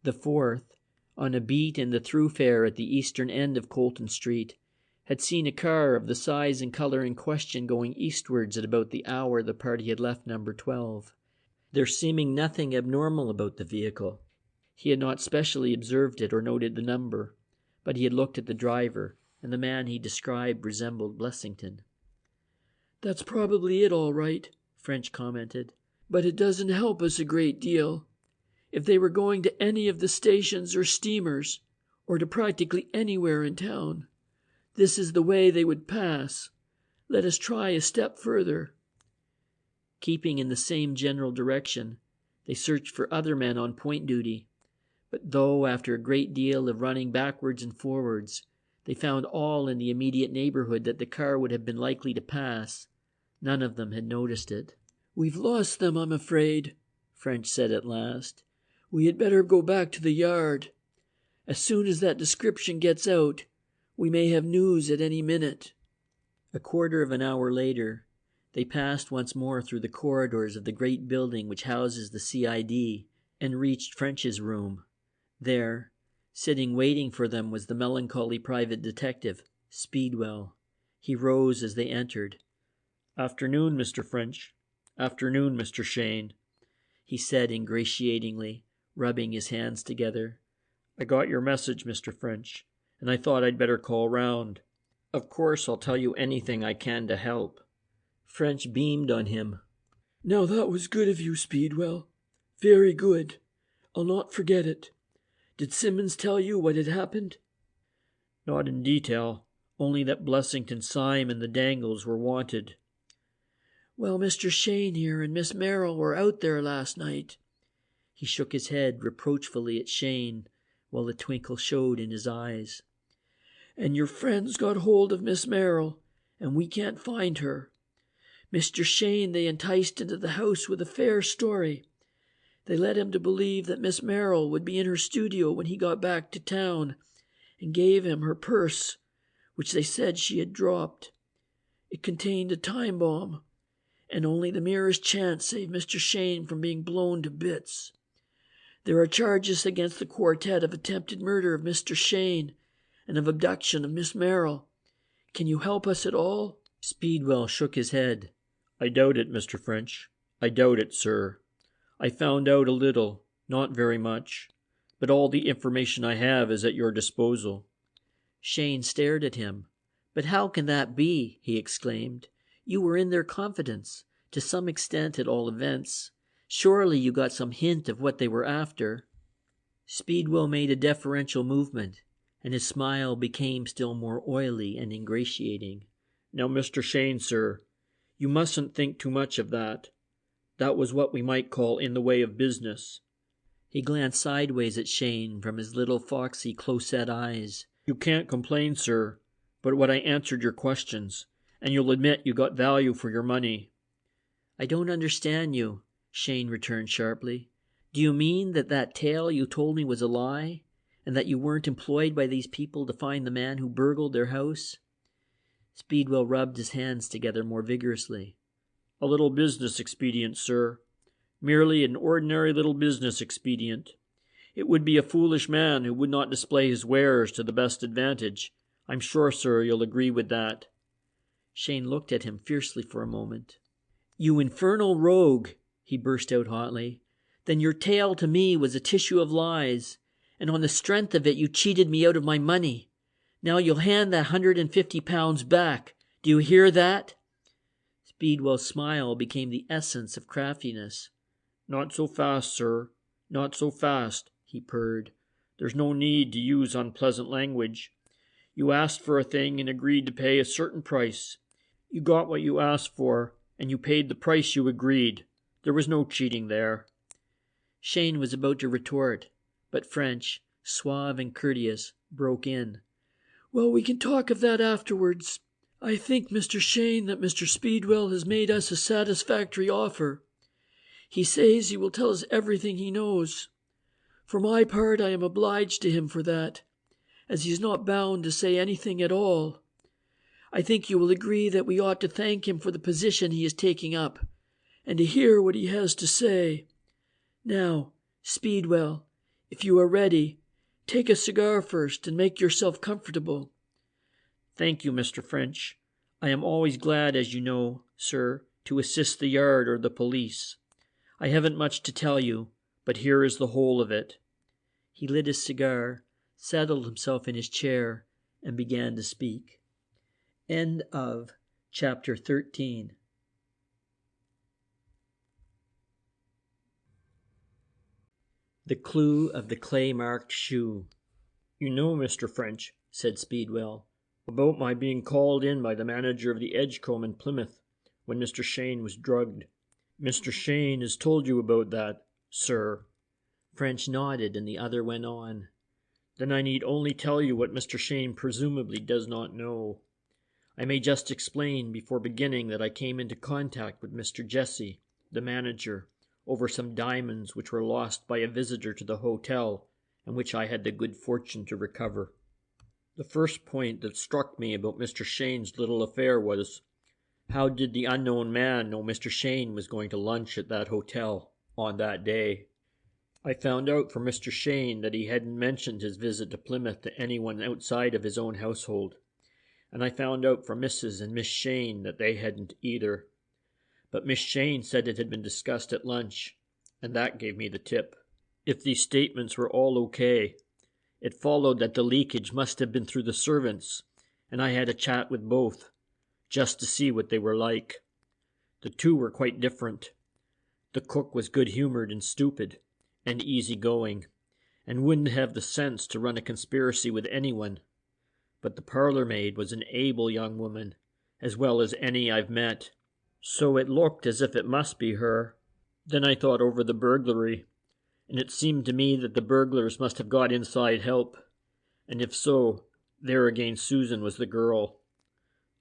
The 4th, on a beat in the thoroughfare at the eastern end of Colton Street, had seen a car of the size and color in question going eastwards at about the hour the party had left number 12. There seeming nothing abnormal about the vehicle. He had not specially observed it or noted the number, but he had looked at the driver, and the man he described resembled Blessington. "That's probably it all right," French commented, "but it doesn't help us a great deal. If they were going to any of the stations or steamers, or to practically anywhere in town, this is the way they would pass. Let us try a step further." Keeping in the same general direction, they searched for other men on point duty, but though after a great deal of running backwards and forwards, they found all in the immediate neighborhood that the car would have been likely to pass, none of them had noticed it. "We've lost them, I'm afraid," French said at last. "We had better go back to the yard. As soon as that description gets out, we may have news at any minute." A quarter of an hour later, they passed once more through the corridors of the great building which houses the CID and reached French's room. There, sitting waiting for them, was the melancholy private detective, Speedwell. He rose as they entered. "Afternoon, Mr. French. Afternoon, Mr. Cheyne," he said ingratiatingly, rubbing his hands together. "I got your message, Mr. French, and I thought I'd better call round. Of course I'll tell you anything I can to help." French beamed on him. "Now that was good of you, Speedwell. Very good. I'll not forget it. Did Simmons tell you what had happened?" "Not in detail, only that Blessington, Syme, and the Dangles were wanted." "Well, Mr. Cheyne here and Miss Merrill were out there last night." He shook his head reproachfully at Cheyne, while a twinkle showed in his eyes. "And your friends got hold of Miss Merrill, and we can't find her. Mr. Cheyne they enticed into the house with a fair story. They led him to believe that Miss Merrill would be in her studio when he got back to town, and gave him her purse, which they said she had dropped. It contained a time bomb, and only the merest chance saved Mr. Cheyne from being blown to bits. There are charges against the quartet of attempted murder of Mr. Cheyne and of abduction of Miss Merrill. Can you help us at all?" Speedwell shook his head. "I doubt it, Mr. French. I doubt it, sir. I found out a little, not very much, but all the information I have is at your disposal." Cheyne stared at him. "But how can that be?" he exclaimed. "You were in their confidence, to some extent at all events. Surely you got some hint of what they were after." Speedwell made a deferential movement, and his smile became still more oily and ingratiating. "Now, Mr. Cheyne, sir, you mustn't think too much of that. That was what we might call in the way of business." He glanced sideways at Cheyne from his little foxy, close-set eyes. "You can't complain, sir, but what I answered your questions, and you'll admit you got value for your money." "I don't understand you," Cheyne returned sharply. "Do you mean that that tale you told me was a lie, and that you weren't employed by these people to find the man who burgled their house?" Speedwell rubbed his hands together more vigorously. "A little business expedient, sir. Merely an ordinary little business expedient. It would be a foolish man who would not display his wares to the best advantage. I'm sure, sir, you'll agree with that." Cheyne looked at him fiercely for a moment. "You infernal rogue," he burst out hotly. "Then your tale to me was a tissue of lies, and on the strength of it you cheated me out of my money. Now you'll hand that £150 back. Do you hear that?" Speedwell's smile became the essence of craftiness. "Not so fast, sir. Not so fast," he purred. "There's no need to use unpleasant language. You asked for a thing and agreed to pay a certain price. You got what you asked for, and you paid the price you agreed. There was no cheating there." Cheyne was about to retort, but French, suave and courteous, broke in. "Well, we can talk of that afterwards. I think, Mr. Cheyne, that Mr. Speedwell has made us a satisfactory offer. He says he will tell us everything he knows. For my part, I am obliged to him for that, as he is not bound to say anything at all. I think you will agree that we ought to thank him for the position he is taking up, and to hear what he has to say. Now, Speedwell, if you are ready, take a cigar first and make yourself comfortable." "Thank you, Mr. French. I am always glad, as you know, sir, to assist the yard or the police. I haven't much to tell you, but here is the whole of it." He lit his cigar, settled himself in his chair, and began to speak. End of chapter 13. The clue of the clay-marked shoe. "You know, Mr. French," said Speedwell, "about my being called in by the manager of the Edgecombe in Plymouth when Mr. Cheyne was drugged. Mr. Cheyne has told you about that, sir." French nodded, and the other went on. "Then I need only tell you what Mr. Cheyne presumably does not know. I may just explain before beginning that I came into contact with Mr. Jesse, the manager, over some diamonds which were lost by a visitor to the hotel and which I had the good fortune to recover. The first point that struck me about Mr. Cheyne's little affair was, how did the unknown man know Mr. Cheyne was going to lunch at that hotel on that day? I found out from Mr. Cheyne that he hadn't mentioned his visit to Plymouth to anyone outside of his own household, and I found out from Mrs. and Miss Cheyne that they hadn't either. But Miss Cheyne said it had been discussed at lunch, and that gave me the tip. If these statements were all okay, it followed that the leakage must have been through the servants, and I had a chat with both, just to see what they were like. The two were quite different. The cook was good-humored and stupid, and easy-going, and wouldn't have the sense to run a conspiracy with anyone. But the parlour-maid was an able young woman, as well as any I've met. So it looked as if it must be her. Then I thought over the burglary, and it seemed to me that the burglars must have got inside help, and if so, there again Susan was the girl.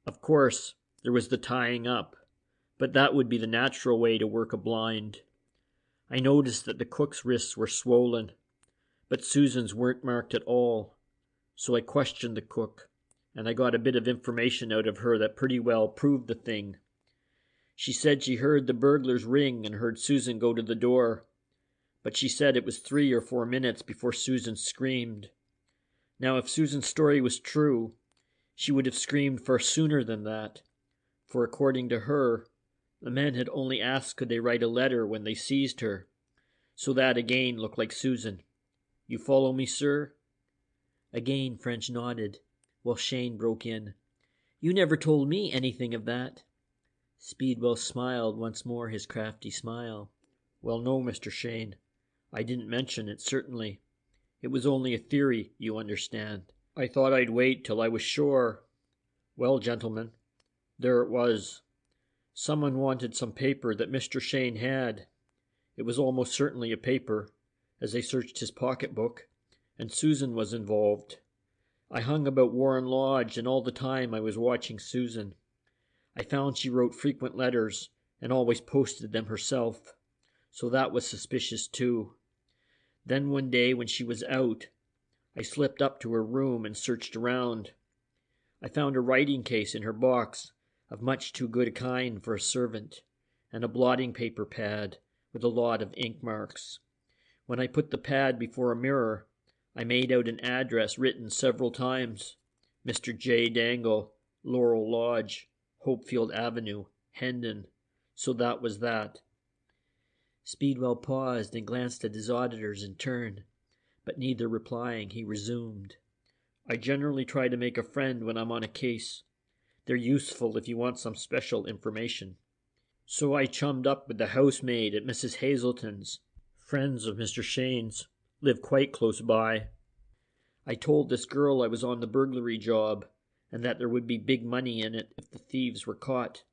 Of course, there was the tying up, but that would be the natural way to work a blind. I noticed that the cook's wrists were swollen, but Susan's weren't marked at all, so I questioned the cook, and I got a bit of information out of her that pretty well proved the thing. She said she heard the burglars ring and heard Susan go to the door, but she said it was 3 or 4 minutes before Susan screamed. Now, if Susan's story was true, she would have screamed far sooner than that, for according to her, the men had only asked could they write a letter when they seized her, so that again looked like Susan. You follow me, sir? Again French nodded, while Cheyne broke in. "You never told me anything of that." Speedwell smiled once more his crafty smile. "Well, no, Mr. Cheyne. I didn't mention it, certainly. It was only a theory, you understand. I thought I'd wait till I was sure. Well, gentlemen, there it was. Someone wanted some paper that Mr. Cheyne had. It was almost certainly a paper, as they searched his pocketbook, and Susan was involved. I hung about Warren Lodge, and all the time I was watching Susan. I found she wrote frequent letters and always posted them herself, so that was suspicious too. Then one day when she was out, I slipped up to her room and searched around. I found a writing case in her box of much too good a kind for a servant, and a blotting paper pad with a lot of ink marks. When I put the pad before a mirror, I made out an address written several times. Mr. J. Dangle, Laurel Lodge, Hopefield Avenue, Hendon. So that was that. Speedwell paused and glanced at his auditors in turn, but neither replying, he resumed. I generally try to make a friend when I'm on a case. They're useful if you want some special information. So I chummed up with the housemaid at Mrs. Hazelton's. Friends of Mr. Cheyne's. Live quite close by. I told this girl I was on the burglary job, and that there would be big money in it if the thieves were caught,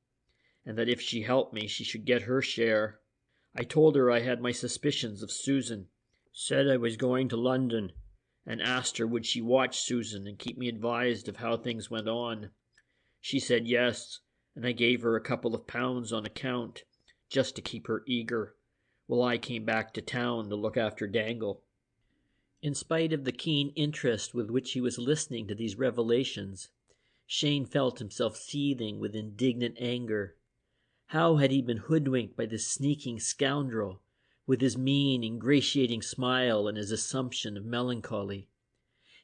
and that if she helped me she should get her share. I told her I had my suspicions of Susan, said I was going to London, and asked her would she watch Susan and keep me advised of how things went on. She said yes, and I gave her a couple of pounds on account, just to keep her eager, while I came back to town to look after Dangle. In spite of the keen interest with which he was listening to these revelations, Cheyne felt himself seething with indignant anger. How had he been hoodwinked by this sneaking scoundrel, with his mean, ingratiating smile and his assumption of melancholy?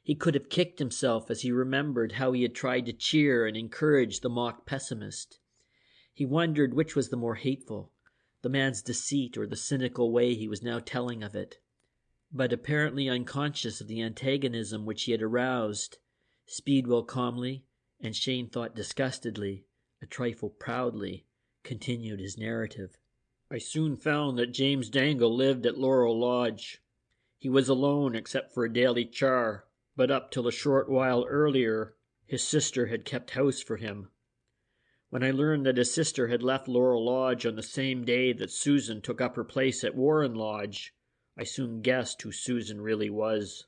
He could have kicked himself as he remembered how he had tried to cheer and encourage the mock pessimist. He wondered which was the more hateful, the man's deceit or the cynical way he was now telling of it. But apparently unconscious of the antagonism which he had aroused, Speedwell calmly, and Cheyne thought disgustedly, a trifle proudly, continued his narrative. I soon found that James Dangle lived at Laurel Lodge. He was alone except for a daily char, but up till a short while earlier his sister had kept house for him. When I learned that his sister had left Laurel Lodge on the same day that Susan took up her place at Warren Lodge, I soon guessed who Susan really was.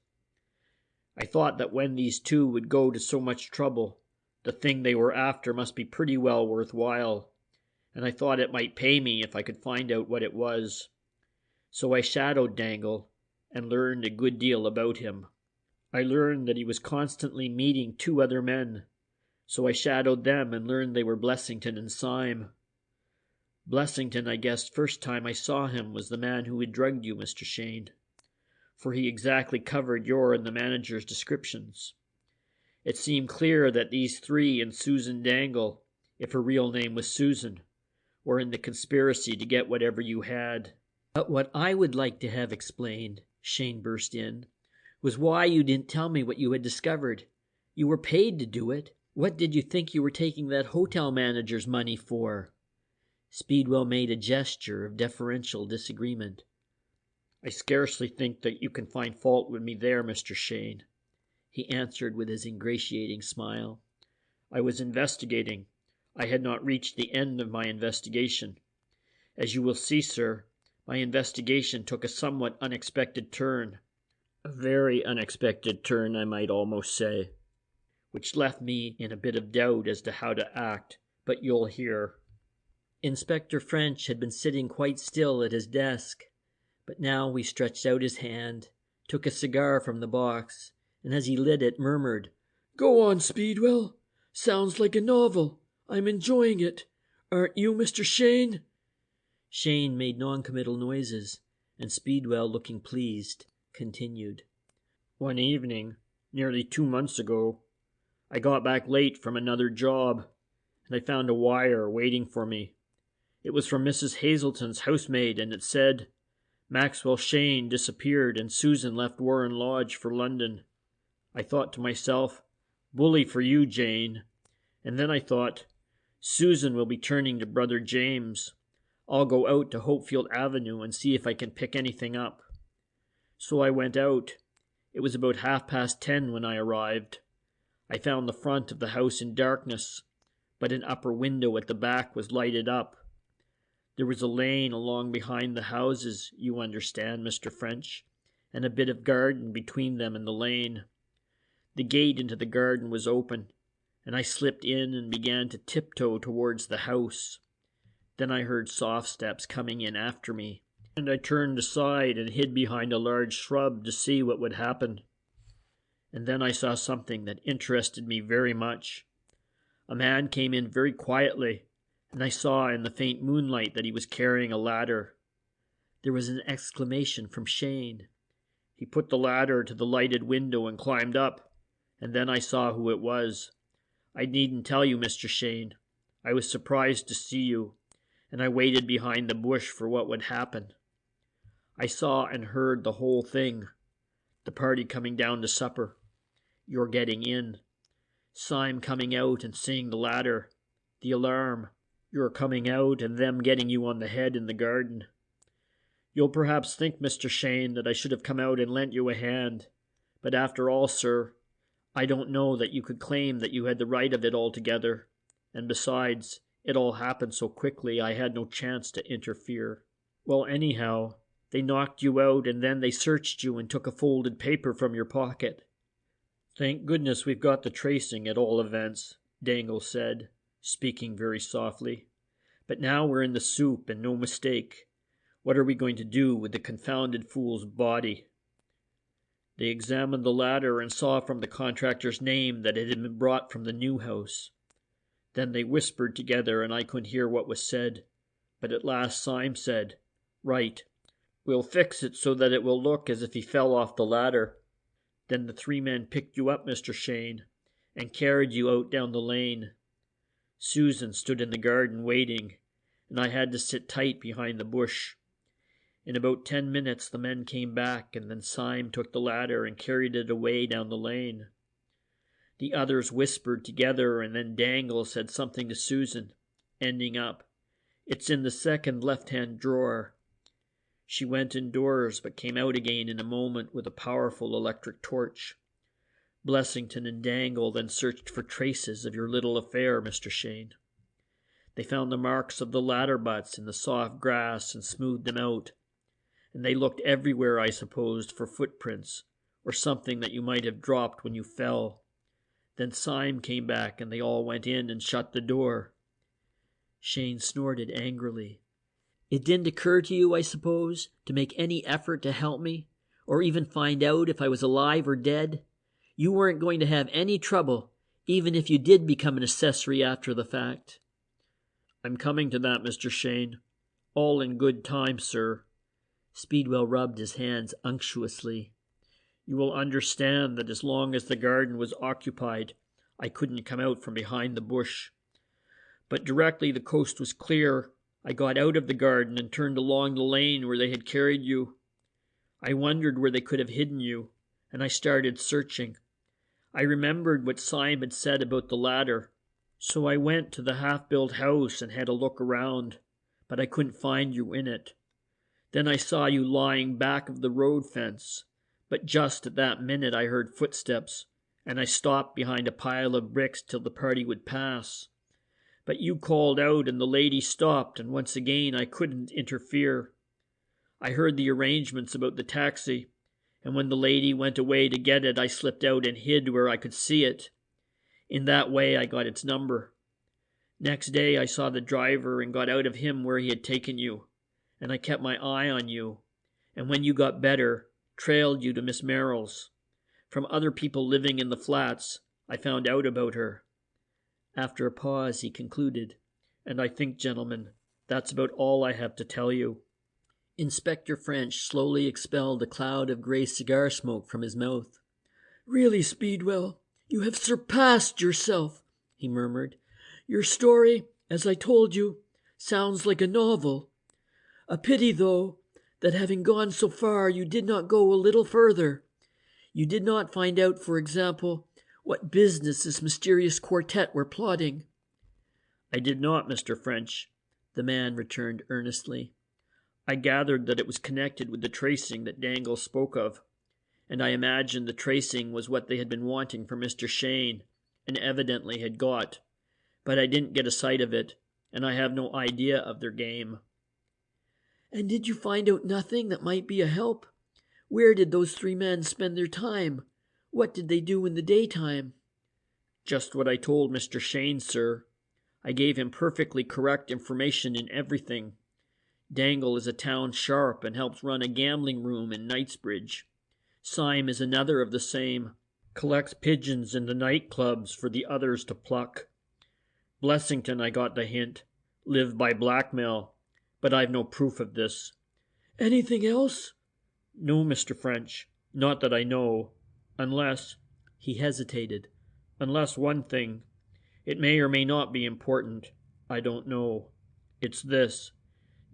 I thought that when these two would go to so much trouble, the thing they were after must be pretty well worth while, and I thought it might pay me if I could find out what it was. So I shadowed Dangle and learned a good deal about him. I learned that he was constantly meeting two other men, so I shadowed them and learned they were Blessington and Syme. Blessington, I guessed first time I saw him, was the man who had drugged you, Mr. Cheyne, for he exactly covered your and the manager's descriptions. It seemed clear that these three and Susan Dangle, if her real name was Susan, were in the conspiracy to get whatever you had. But what I would like to have explained, Cheyne burst in, was why you didn't tell me what you had discovered. You were paid to do it. What did you think you were taking that hotel manager's money for? Speedwell made a gesture of deferential disagreement. I scarcely think that you can find fault with me there, Mr. Cheyne, he answered with his ingratiating smile. I was investigating. I had not reached the end of my investigation. As you will see, sir, my investigation took a somewhat unexpected turn. A very unexpected turn, I might almost say, which left me in a bit of doubt as to how to act, but you'll hear. Inspector French had been sitting quite still at his desk, but now he stretched out his hand, took a cigar from the box, and as he lit it, murmured, "Go on, Speedwell. Sounds like a novel. I'm enjoying it. Aren't you, Mr. Cheyne?" Cheyne made non-committal noises, and Speedwell, looking pleased, continued. One evening, nearly 2 months ago, I got back late from another job, and I found a wire waiting for me. It was from Mrs. Hazelton's housemaid, and it said, Maxwell Cheyne disappeared and Susan left Warren Lodge for London. I thought to myself, bully for you, Jane. And then I thought, Susan will be turning to Brother James. I'll go out to Hopefield Avenue and see if I can pick anything up. So I went out. It was about 10:30 when I arrived. I found the front of the house in darkness, but an upper window at the back was lighted up. There was a lane along behind the houses, you understand, Mr. French, and a bit of garden between them and the lane. The gate into the garden was open, and I slipped in and began to tiptoe towards the house. Then I heard soft steps coming in after me, and I turned aside and hid behind a large shrub to see what would happen. And then I saw something that interested me very much. A man came in very quietly, and I saw in the faint moonlight that he was carrying a ladder. There was an exclamation from Cheyne. He put the ladder to the lighted window and climbed up, and then I saw who it was. I needn't tell you, Mr. Cheyne. I was surprised to see you, and I waited behind the bush for what would happen. I saw and heard the whole thing. The party coming down to supper. You're getting in. Syme coming out and seeing the ladder. The alarm. You're coming out and them getting you on the head in the garden. You'll perhaps think, Mr. Cheyne, that I should have come out and lent you a hand. But after all, sir, I don't know that you could claim that you had the right of it altogether. And besides, it all happened so quickly I had no chance to interfere. Well, anyhow, they knocked you out and then they searched you and took a folded paper from your pocket. Thank goodness we've got the tracing at all events, Dangle said, speaking very softly. But now we're in the soup and no mistake. What are we going to do with the confounded fool's body? They examined the ladder and saw from the contractor's name that it had been brought from the new house. Then they whispered together and I couldn't hear what was said. But at last Syme said, "Right. We'll fix it so that it will look as if he fell off the ladder." Then the 3 men picked you up, Mr. Cheyne, and carried you out down the lane. Susan stood in the garden waiting, and I had to sit tight behind the bush. In about 10 minutes the men came back, and then Syme took the ladder and carried it away down the lane. The others whispered together, and then Dangle said something to Susan, ending up, "It's in the second left-hand drawer." She went indoors, but came out again in a moment with a powerful electric torch. Blessington and Dangle then searched for traces of your little affair, Mr. Cheyne. They found the marks of the ladder butts in the soft grass and smoothed them out. And they looked everywhere, I supposed, for footprints, or something that you might have dropped when you fell. Then Syme came back, and they all went in and shut the door. Cheyne snorted angrily. It didn't occur to you, I suppose, to make any effort to help me, or even find out if I was alive or dead? You weren't going to have any trouble, even if you did become an accessory after the fact. I'm coming to that, Mr. Cheyne. All in good time, sir. Speedwell rubbed his hands unctuously. You will understand that as long as the garden was occupied, I couldn't come out from behind the bush. But directly the coast was clear, I got out of the garden and turned along the lane where they had carried you. I wondered where they could have hidden you, and I started searching. I remembered what Syme had said about the ladder, so I went to the half-built house and had a look around, but I couldn't find you in it. Then I saw you lying back of the road fence, but just at that minute I heard footsteps, and I stopped behind a pile of bricks till the party would pass. But you called out and the lady stopped, and once again I couldn't interfere. I heard the arrangements about the taxi, and when the lady went away to get it, I slipped out and hid where I could see it. In that way I got its number. Next day I saw the driver and got out of him where he had taken you, and I kept my eye on you, and when you got better, trailed you to Miss Merrill's. From other people living in the flats, I found out about her. After a pause, he concluded, and I think, gentlemen, that's about all I have to tell you. Inspector French slowly expelled a cloud of grey cigar smoke from his mouth. "Really, Speedwell, you have surpassed yourself," he murmured. "Your story, as I told you, sounds like a novel. A pity, though, that having gone so far, you did not go a little further. You did not find out, for example, what business this mysterious quartet were plotting." "I did not, Mr. French," the man returned earnestly. "I gathered that it was connected with the tracing that Dangle spoke of, and I imagined the tracing was what they had been wanting for Mr. Cheyne, and evidently had got. But I didn't get a sight of it, and I have no idea of their game." "And did you find out nothing that might be a help? Where did those 3 men spend their time? What did they do in the daytime?" "Just what I told Mr. Cheyne, sir. I gave him perfectly correct information in everything. Dangle is a town sharp and helps run a gambling room in Knightsbridge. Syme is another of the same, collects pigeons in the night clubs for the others to pluck. Blessington, I got the hint, lived by blackmail, but I've no proof of this. Anything else? No, Mr. French, not that I know. Unless, He hesitated. unless one thing. It may or may not be important. I don't know. It's this.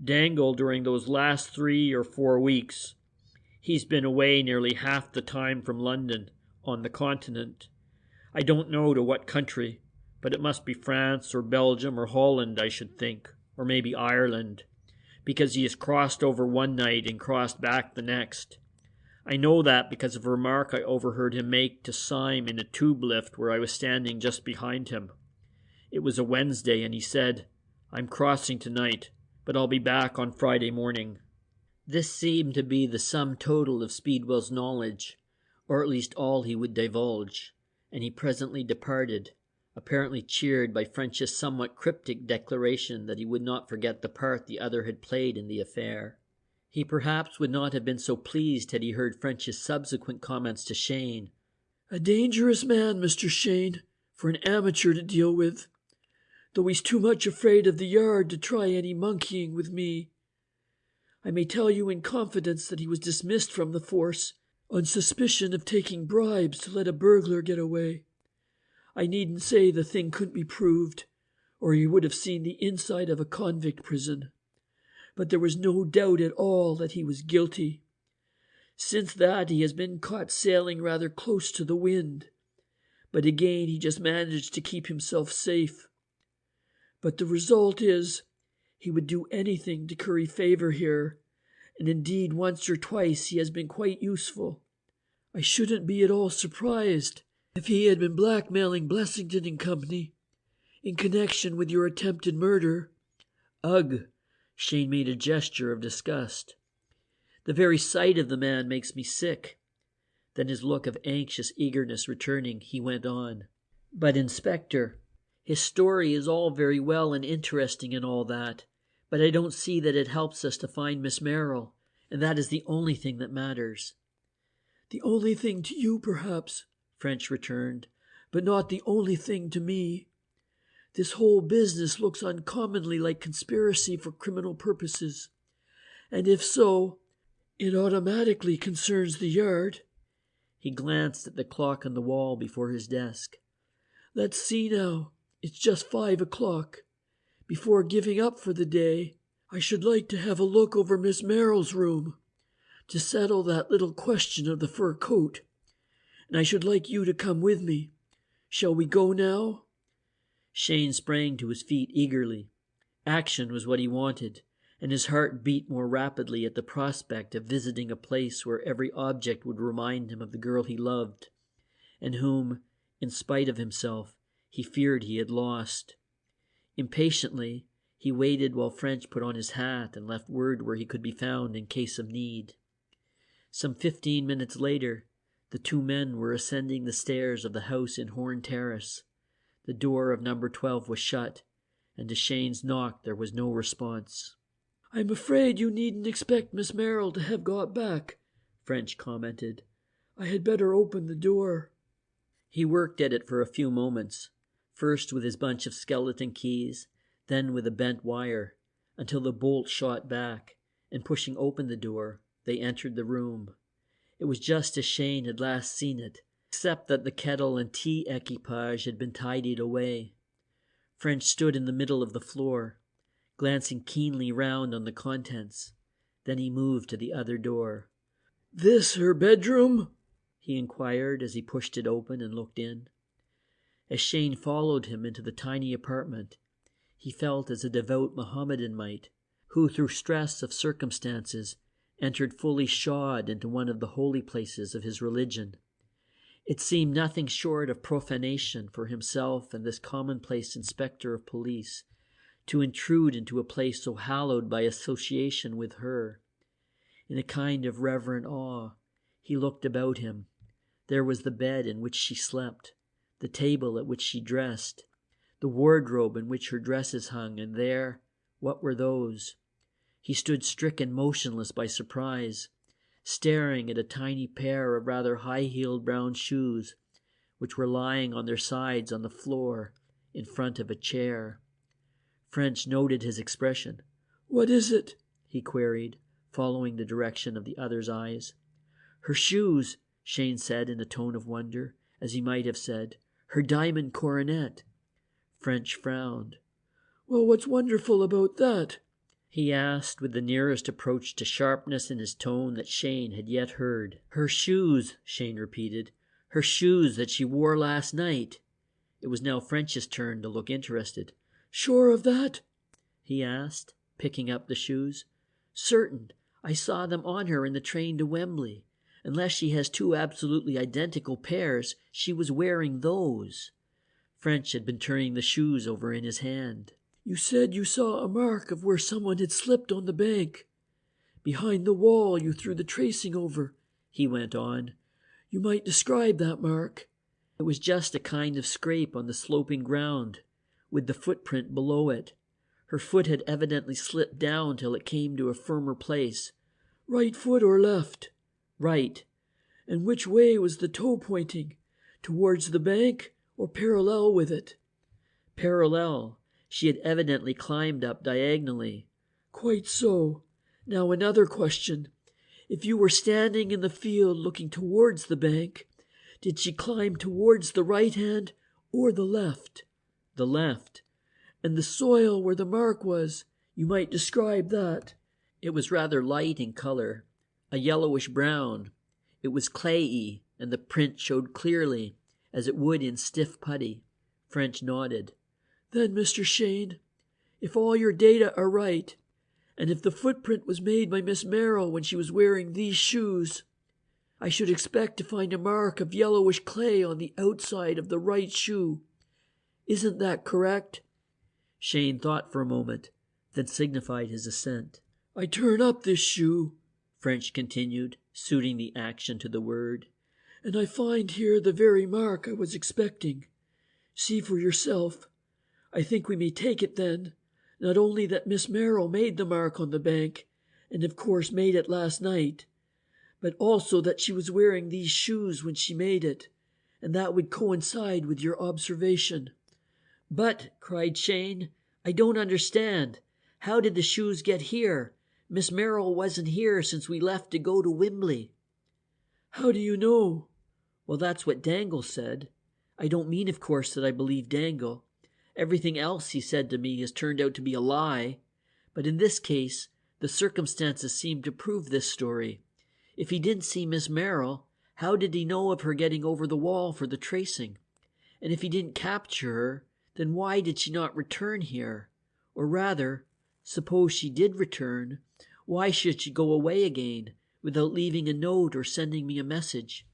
Dangle during those last 3 or 4 weeks. He's been away nearly half the time from London, on the continent. I don't know to what country, but it must be France or Belgium or Holland, I should think, or maybe Ireland, because he has crossed over one night and crossed back the next. I know that because of a remark I overheard him make to Syme in a tube lift where I was standing just behind him. It was a Wednesday, and he said, "I'm crossing tonight, but I'll be back on Friday morning." This seemed to be the sum total of Speedwell's knowledge, or at least all he would divulge, and he presently departed, apparently cheered by French's somewhat cryptic declaration that he would not forget the part the other had played in the affair. He perhaps would not have been so pleased had he heard French's subsequent comments to Cheyne. A dangerous man, Mr. Cheyne, for an amateur to deal with, though he's too much afraid of the yard to try any monkeying with me. I may tell you in confidence that he was dismissed from the force on suspicion of taking bribes to let a burglar get away. I needn't say the thing couldn't be proved, or he would have seen the inside of a convict prison. But there was no doubt at all that he was guilty. Since that he has been caught sailing rather close to the wind, but again he just managed to keep himself safe. But the result is, he would do anything to curry favor here, and indeed once or twice he has been quite useful. I shouldn't be at all surprised if he had been blackmailing Blessington and Company in connection with your attempted murder. Ugh! Cheyne made a gesture of disgust. The very sight of the man makes me sick. Then his look of anxious eagerness returning, he went on. But, Inspector, his story is all very well and interesting and all that, but I don't see that it helps us to find Miss Merrill, and that is the only thing that matters. The only thing to you, perhaps, French returned, but not the only thing to me. This whole business looks uncommonly like conspiracy for criminal purposes, and if so, it automatically concerns the yard. He glanced at the clock on the wall before his desk. Let's see now, it's just 5 o'clock. Before giving up for the day, I should like to have a look over Miss Merrill's room, to settle that little question of the fur coat, and I should like you to come with me. Shall we go now? Cheyne sprang to his feet eagerly. Action was what he wanted, and his heart beat more rapidly at the prospect of visiting a place where every object would remind him of the girl he loved, and whom, in spite of himself, he feared he had lost. Impatiently, he waited while French put on his hat and left word where he could be found in case of need. Some 15 minutes later, the two men were ascending the stairs of the house in Horn Terrace. The door of number 12 was shut, and to Cheyne's knock there was no response. "I'm afraid you needn't expect Miss Merrill to have got back," French commented. "I had better open the door." He worked at it for a few moments, first with his bunch of skeleton keys, then with a bent wire, until the bolt shot back, and pushing open the door, they entered the room. It was just as Cheyne had last seen it, except that the kettle and tea equipage had been tidied away. French stood in the middle of the floor, glancing keenly round on the contents. Then he moved to the other door. "This her bedroom?" he inquired as he pushed it open and looked in. As Cheyne followed him into the tiny apartment, he felt as a devout Mohammedan might, who through stress of circumstances entered fully shod into one of the holy places of his religion. It seemed nothing short of profanation for himself and this commonplace inspector of police to intrude into a place so hallowed by association with her. In a kind of reverent awe, he looked about him. There was the bed in which she slept, the table at which she dressed, the wardrobe in which her dresses hung, and there, what were those? He stood stricken motionless by surprise, staring at a tiny pair of rather high-heeled brown shoes, which were lying on their sides on the floor in front of a chair. French noted his expression. "What is it?" he queried. following the direction of the other's eyes. "Her shoes," Cheyne said in a tone of wonder, as he might have said, "her diamond coronet." French frowned. "Well, what's wonderful about that?" he asked with the nearest approach to sharpness in his tone that Cheyne had yet heard. "Her shoes," Cheyne repeated. "Her shoes that she wore last night." It was now French's turn to look interested. "Sure of that?" he asked, picking up the shoes. "Certain. I saw them on her in the train to Wembley. Unless she has two absolutely identical pairs, she was wearing those." French had been turning the shoes over in his hand. "You said you saw a mark of where someone had slipped on the bank. Behind the wall you threw the tracing over," he went on. "You might describe that mark." It was just a kind of scrape on the sloping ground, with the footprint below it. Her foot had evidently slipped down till it came to a firmer place. "Right foot or left?" "Right." "And which way was the toe pointing? Towards the bank or parallel with it?" "Parallel. She had evidently climbed up diagonally." "Quite so. Now another question. If you were standing in the field looking towards the bank, did she climb towards the right hand or the left?" "The left." "And the soil where the mark was, you might describe that." "It was rather light in color, a yellowish brown. It was clayey, and the print showed clearly, as it would in stiff putty." French nodded. "Then, Mr. Cheyne, if all your data are right, and if the footprint was made by Miss Merrill when she was wearing these shoes, I should expect to find a mark of yellowish clay on the outside of the right shoe. Isn't that correct?" Cheyne thought for a moment, then signified his assent. "I turn up this shoe," French continued, suiting the action to the word, "and I find here the very mark I was expecting. See for yourself. I think we may take it then, not only that Miss Merrill made the mark on the bank, and of course made it last night, but also that she was wearing these shoes when she made it, and that would coincide with your observation." "But," cried Cheyne, "I don't understand. How did the shoes get here? Miss Merrill wasn't here since we left to go to Wembley." "How do you know?" "Well, that's what Dangle said. I don't mean, of course, that I believe Dangle. Everything else he said to me has turned out to be a lie. But in this case, the circumstances seem to prove this story. If he didn't see Miss Merrill, how did he know of her getting over the wall for the tracing? And if he didn't capture her, then why did she not return here? Or rather, suppose she did return, why should she go away again without leaving a note or sending me a message?"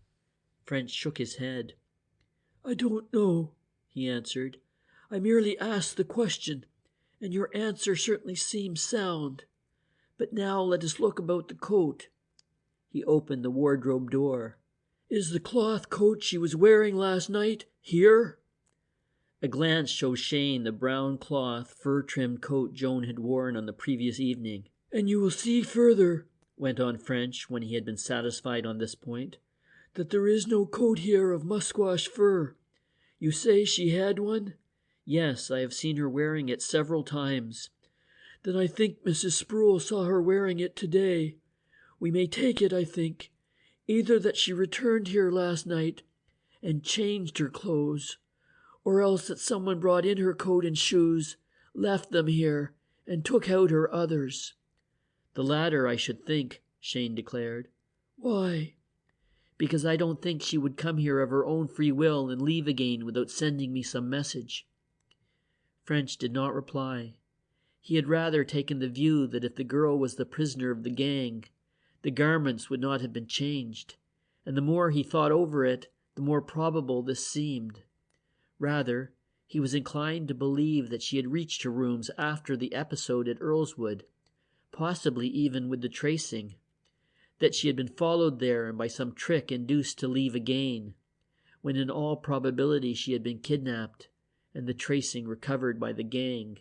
French shook his head. "I don't know," he answered. "I merely asked the question, and your answer certainly seems sound. But now let us look about the coat." He opened the wardrobe door. "Is the cloth coat she was wearing last night here?" A glance showed Cheyne the brown cloth, fur-trimmed coat Joan had worn on the previous evening. "And you will see further," went on French when he had been satisfied on this point, "that there is no coat here of musquash fur. You say she had one?" "Yes, I have seen her wearing it several times." "Then I think Mrs. Sproul saw her wearing it today. We may take it, I think, either that she returned here last night and changed her clothes, or else that someone brought in her coat and shoes, left them here, and took out her others." "The latter, I should think," Cheyne declared. "Why?" "Because I don't think she would come here of her own free will and leave again without sending me some message." French did not reply. He had rather taken the view that if the girl was the prisoner of the gang, the garments would not have been changed, and the more he thought over it, the more probable this seemed. Rather, he was inclined to believe that she had reached her rooms after the episode at Earlswood, possibly even with the tracing, that she had been followed there and by some trick induced to leave again, when in all probability she had been kidnapped and the tracing recovered by the gang.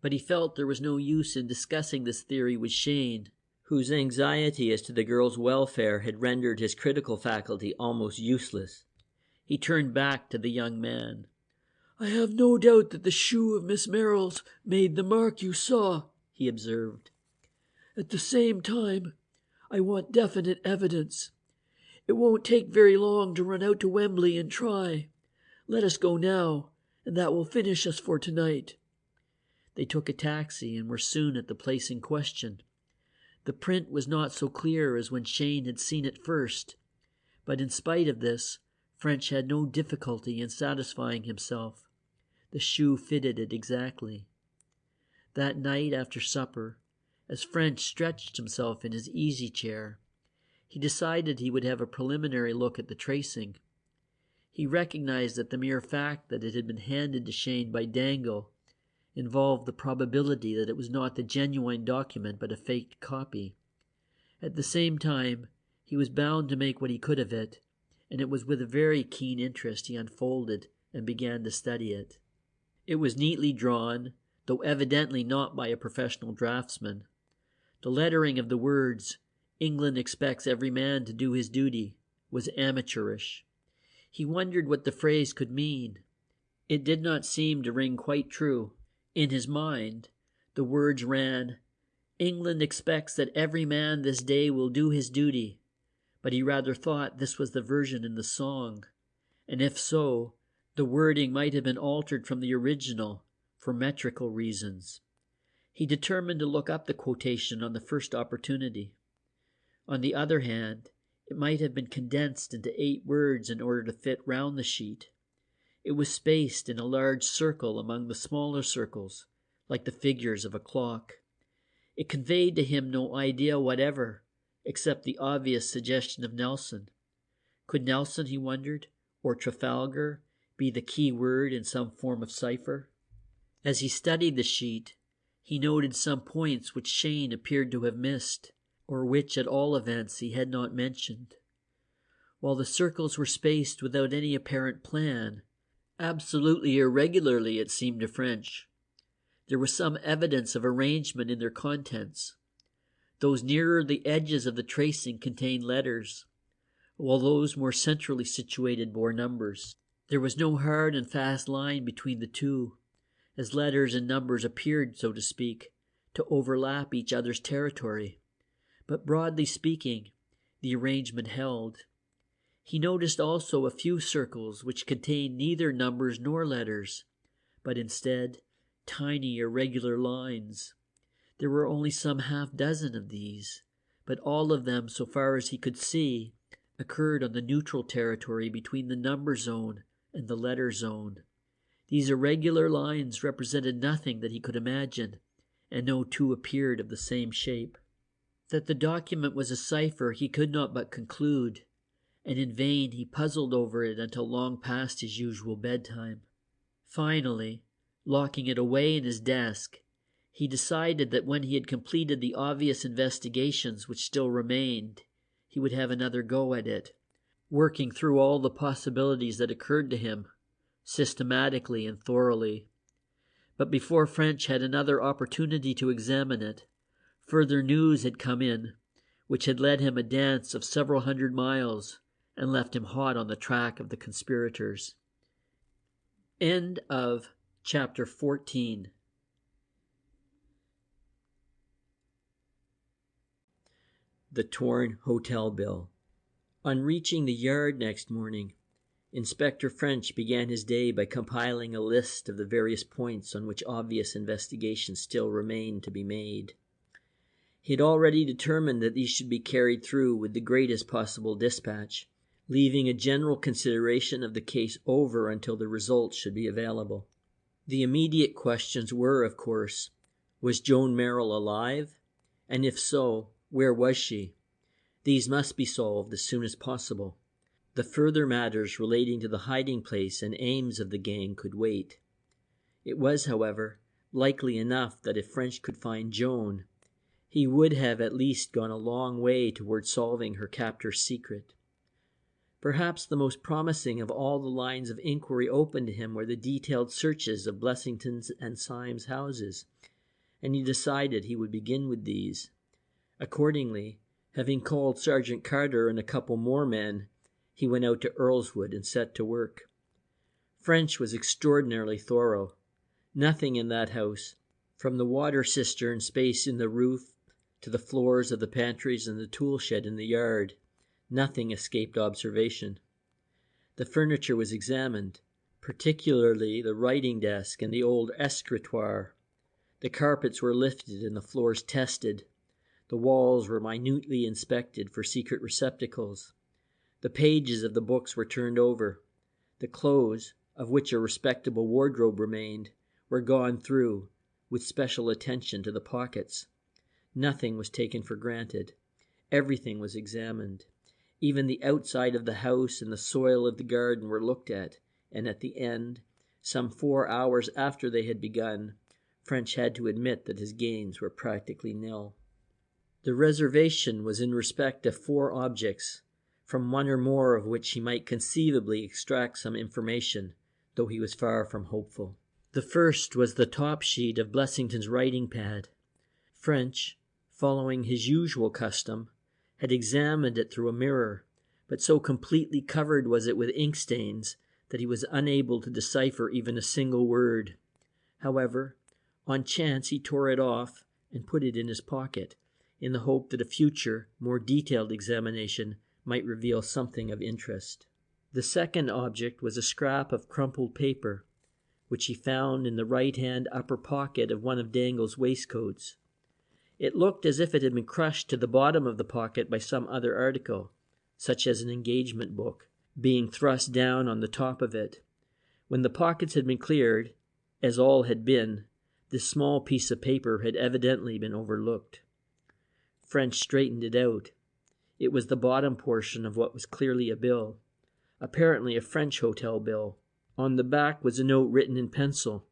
But he felt there was no use in discussing this theory with Cheyne, whose anxiety as to the girl's welfare had rendered his critical faculty almost useless. He turned back to the young man. "I have no doubt that the shoe of Miss Merrill's made the mark you saw," he observed. At the same time, I want definite evidence. It won't take very long to run out to Wembley and try. Let us go now, and that will finish us for tonight." They took a taxi and were soon at the place in question. The print was not so clear as when Cheyne had seen it first, but in spite of this, French had no difficulty in satisfying himself. The shoe fitted it exactly. That night after supper, as French stretched himself in his easy chair, he decided he would have a preliminary look at the tracing. He recognized that the mere fact that it had been handed to Cheyne by Dangle involved the probability that it was not the genuine document but a faked copy. At the same time, he was bound to make what he could of it, and it was with a very keen interest he unfolded and began to study it. It was neatly drawn, though evidently not by a professional draftsman. The lettering of the words, "England expects every man to do his duty," was amateurish. He wondered what the phrase could mean. It did not seem to ring quite true. In his mind, the words ran, "England expects that every man this day will do his duty," but he rather thought this was the version in the song, and if so, the wording might have been altered from the original for metrical reasons. He determined to look up the quotation on the first opportunity. On the other hand, it might have been condensed into 8 words in order to fit round the sheet. It was spaced in a large circle among the smaller circles, like the figures of a clock. It conveyed to him no idea whatever, except the obvious suggestion of Nelson. Could Nelson, he wondered, or Trafalgar, be the key word in some form of cipher? As he studied the sheet, he noted some points which Cheyne appeared to have missed, or which at all events he had not mentioned. While the circles were spaced without any apparent plan, absolutely irregularly it seemed to French, there was some evidence of arrangement in their contents. Those nearer the edges of the tracing contained letters, while those more centrally situated bore numbers. There was no hard and fast line between the two, as letters and numbers appeared, so to speak, to overlap each other's territory. But broadly speaking, the arrangement held. He noticed also a few circles which contained neither numbers nor letters, but instead tiny irregular lines. There were only some half-dozen of these, but all of them, so far as he could see, occurred on the neutral territory between the number zone and the letter zone. These irregular lines represented nothing that he could imagine, and no two appeared of the same shape. That the document was a cipher he could not but conclude, and in vain he puzzled over it until long past his usual bedtime. Finally, locking it away in his desk, he decided that when he had completed the obvious investigations which still remained, he would have another go at it, working through all the possibilities that occurred to him, systematically and thoroughly. But before French had another opportunity to examine it, further news had come in, which had led him a dance of several hundred miles and left him hot on the track of the conspirators. End of chapter 14. The torn hotel bill. On reaching the yard next morning, Inspector French began his day by compiling a list of the various points on which obvious investigation still remained to be made. He had already determined that these should be carried through with the greatest possible dispatch, leaving a general consideration of the case over until the results should be available. The immediate questions were, of course, was Joan Merrill alive? And if so, where was she? These must be solved as soon as possible. The further matters relating to the hiding place and aims of the gang could wait. It was, however, likely enough that if French could find Joan, he would have at least gone a long way toward solving her captor's secret. Perhaps the most promising of all the lines of inquiry open to him were the detailed searches of Blessington's and Syme's houses, and he decided he would begin with these. Accordingly, having called Sergeant Carter and a couple more men, he went out to Earlswood and set to work. French was extraordinarily thorough. Nothing in that house, from the water cistern space in the roof to the floors of the pantries and the tool shed in the yard. Nothing escaped observation. The furniture was examined, particularly the writing desk and the old escritoire. The carpets were lifted and the floors tested. The walls were minutely inspected for secret receptacles. The pages of the books were turned over. The clothes, of which a respectable wardrobe remained, were gone through, with special attention to the pockets. Nothing was taken for granted. Everything was examined. Even the outside of the house and the soil of the garden were looked at, and at the end, some 4 hours after they had begun, French had to admit that his gains were practically nil. The reservation was in respect of 4 objects, from one or more of which he might conceivably extract some information, though he was far from hopeful. The first was the top sheet of Blessington's writing pad. French, following his usual custom, had examined it through a mirror, but so completely covered was it with ink stains that he was unable to decipher even a single word. However, on chance he tore it off and put it in his pocket, in the hope that a future, more detailed examination might reveal something of interest. The second object was a scrap of crumpled paper, which he found in the right-hand upper pocket of one of Dangle's waistcoats. It looked as if it had been crushed to the bottom of the pocket by some other article, such as an engagement book, being thrust down on the top of it. When the pockets had been cleared, as all had been, this small piece of paper had evidently been overlooked. French straightened it out. It was the bottom portion of what was clearly a bill, apparently a French hotel bill. On the back was a note written in pencil,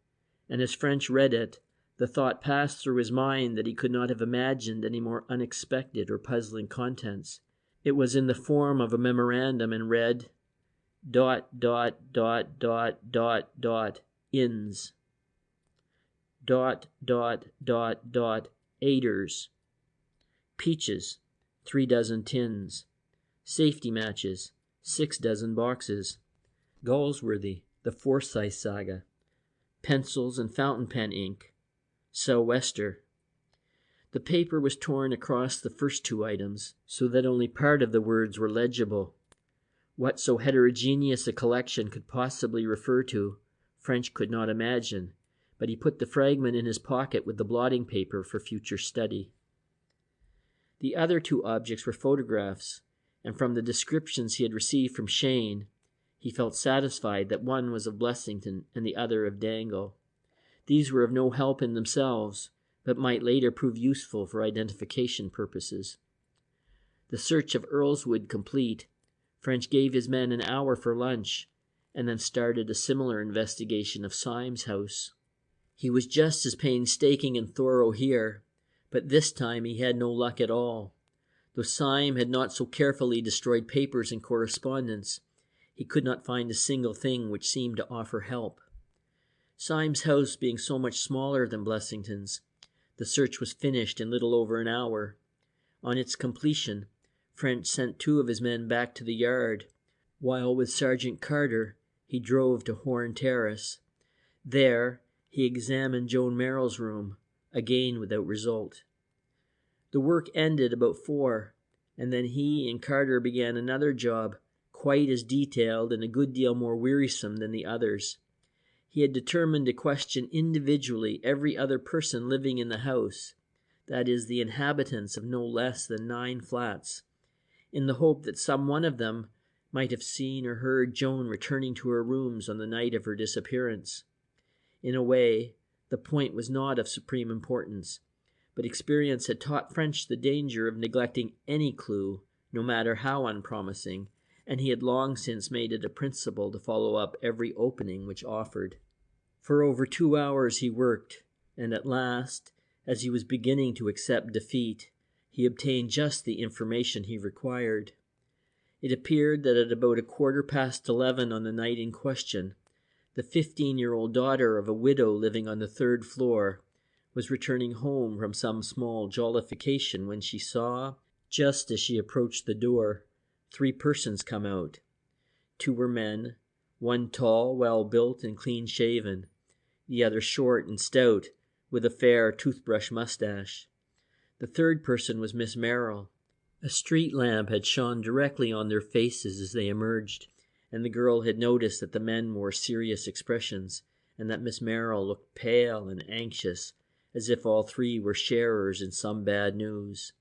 and as French read it, the thought passed through his mind that he could not have imagined any more unexpected or puzzling contents. It was in the form of a memorandum and read, ... ins. ... aiders. Peaches, 3 dozen tins. Safety matches, 6 dozen boxes. Galsworthy, the Forsyth saga. Pencils and fountain pen ink. Sou'wester. The paper was torn across the first 2 items, so that only part of the words were legible. What so heterogeneous a collection could possibly refer to, French could not imagine, but he put the fragment in his pocket with the blotting paper for future study. The other 2 objects were photographs, and from the descriptions he had received from Cheyne, he felt satisfied that one was of Blessington and the other of Dangle. These were of no help in themselves, but might later prove useful for identification purposes. The search of Earlswood complete, French gave his men an hour for lunch, and then started a similar investigation of Syme's house. He was just as painstaking and thorough here, but this time he had no luck at all. Though Syme had not so carefully destroyed papers and correspondence, he could not find a single thing which seemed to offer help. Syme's house being so much smaller than Blessington's, the search was finished in little over an hour. On its completion, French sent 2 of his men back to the yard, while with Sergeant Carter he drove to Horn Terrace. There he examined Joan Merrill's room, again without result. The work ended about 4, and then he and Carter began another job, quite as detailed and a good deal more wearisome than the others. He had determined to question individually every other person living in the house, that is, the inhabitants of no less than 9 flats, in the hope that some one of them might have seen or heard Joan returning to her rooms on the night of her disappearance. In a way, the point was not of supreme importance, but experience had taught French the danger of neglecting any clue, no matter how unpromising, and he had long since made it a principle to follow up every opening which offered. For over 2 hours he worked, and at last, as he was beginning to accept defeat, he obtained just the information he required. It appeared that at about 11:15 on the night in question, the 15-year-old daughter of a widow living on the 3rd floor was returning home from some small jollification when she saw, just as she approached the door, 3 persons come out. 2 were men, one tall, well-built and clean-shaven, the other short and stout, with a fair toothbrush mustache. The The third person was Miss Merrill. A street lamp had shone directly on their faces as they emerged, and the girl had noticed that the men wore serious expressions, and that Miss Merrill looked pale and anxious, as if all three were sharers in some bad news.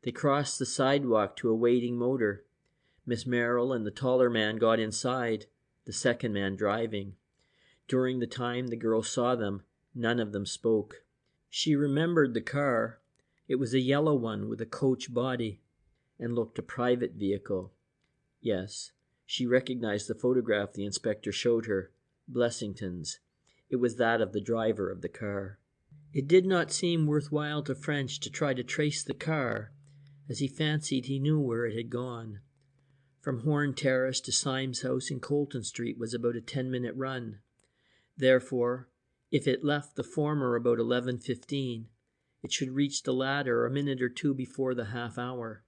They crossed the sidewalk to a waiting motor. Miss Merrill and the taller man got inside, the second man driving. During the time the girl saw them, none of them spoke. She remembered the car. It was a yellow one with a coach body, and looked a private vehicle. Yes, she recognized the photograph the inspector showed her, Blessington's. It was that of the driver of the car. It did not seem worthwhile to French to try to trace the car, as he fancied he knew where it had gone. From Horn Terrace to Syme's house in Colton Street was about a 10-minute run. Therefore, if it left the former about 11:15, it should reach the latter a minute or two before the half hour.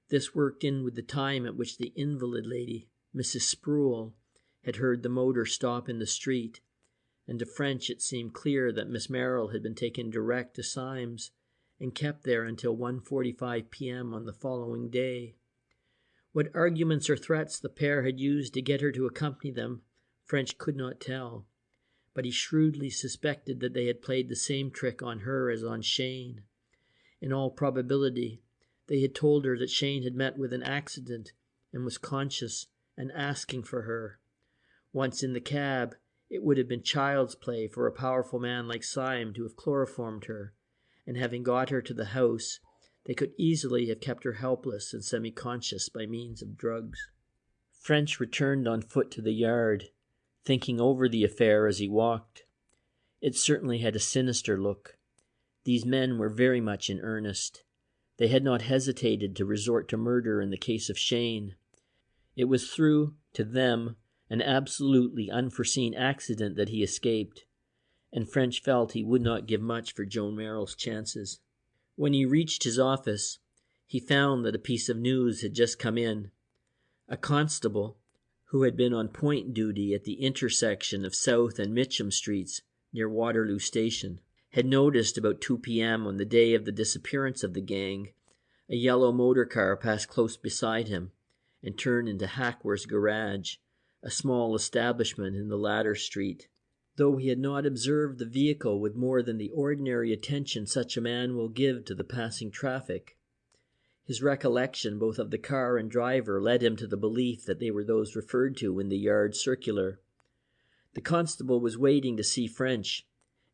This worked in with the time at which the invalid lady, Mrs. Sproul, had heard the motor stop in the street, and to French it seemed clear that Miss Merrill had been taken direct to Syme's and kept there until 1:45 p.m. on the following day. What arguments or threats the pair had used to get her to accompany them, French could not tell, but he shrewdly suspected that they had played the same trick on her as on Cheyne. In all probability, they had told her that Cheyne had met with an accident and was conscious and asking for her. Once in the cab, it would have been child's play for a powerful man like Syme to have chloroformed her, and having got her to the house, they could easily have kept her helpless and semi-conscious by means of drugs. French returned on foot to the yard, thinking over the affair as he walked. It certainly had a sinister look. These men were very much in earnest. They had not hesitated to resort to murder in the case of Cheyne. It was through, to them, an absolutely unforeseen accident that he escaped, and French felt he would not give much for Joan Merrill's chances. When he reached his office, he found that a piece of news had just come in. A constable, who had been on point duty at the intersection of South and Mitcham Streets near Waterloo Station, had noticed about 2 p.m. on the day of the disappearance of the gang, a yellow motor car pass close beside him and turn into Hackworth's garage, a small establishment in the latter street. Though he had not observed the vehicle with more than the ordinary attention such a man will give to the passing traffic, his recollection both of the car and driver led him to the belief that they were those referred to in the yard circular. The constable was waiting to see French,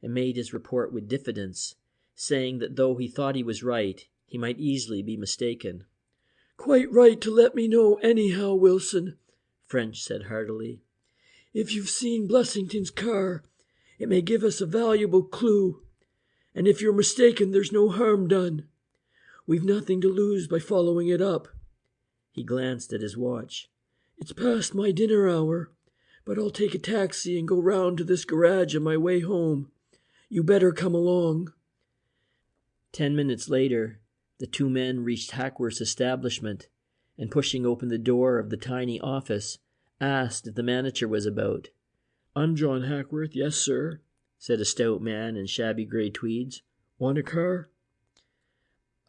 and made his report with diffidence, saying that though he thought he was right, he might easily be mistaken. "Quite right to let me know anyhow, Wilson," French said heartily. "If you've seen Blessington's car, it may give us a valuable clue. And if you're mistaken, there's no harm done. We've nothing to lose by following it up." He glanced at his watch. "It's past my dinner hour, but I'll take a taxi and go round to this garage on my way home. You better come along." 10 minutes later, the two men reached Hackworth's establishment, and pushing open the door of the tiny office, asked if the manager was about. "I'm John Hackworth, yes, sir," said a stout man in shabby grey tweeds. "Want a car?"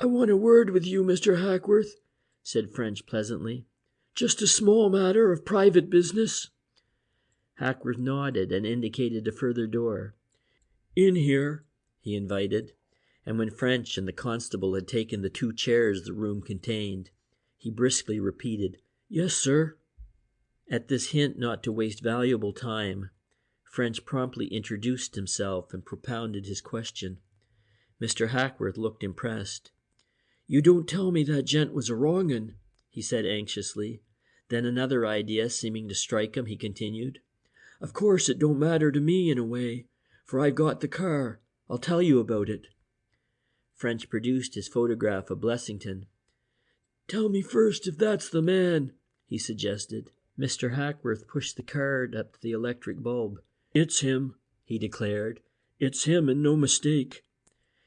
"I want a word with you, Mr. Hackworth," said French pleasantly. "Just a small matter of private business." Hackworth nodded and indicated a further door. "In here," he invited, and when French and the constable had taken the 2 chairs the room contained, he briskly repeated, "Yes, sir." At this hint not to waste valuable time, French promptly introduced himself and propounded his question. Mr. Hackworth looked impressed. "You don't tell me that gent was a wrong 'un," he said anxiously. Then another idea seeming to strike him, he continued, "Of course it don't matter to me in a way, for I've got the car. I'll tell you about it." French produced his photograph of Blessington. "Tell me first if that's the man," he suggested. Mr. Hackworth pushed the card up to the electric bulb. "It's him," he declared. "It's him and no mistake.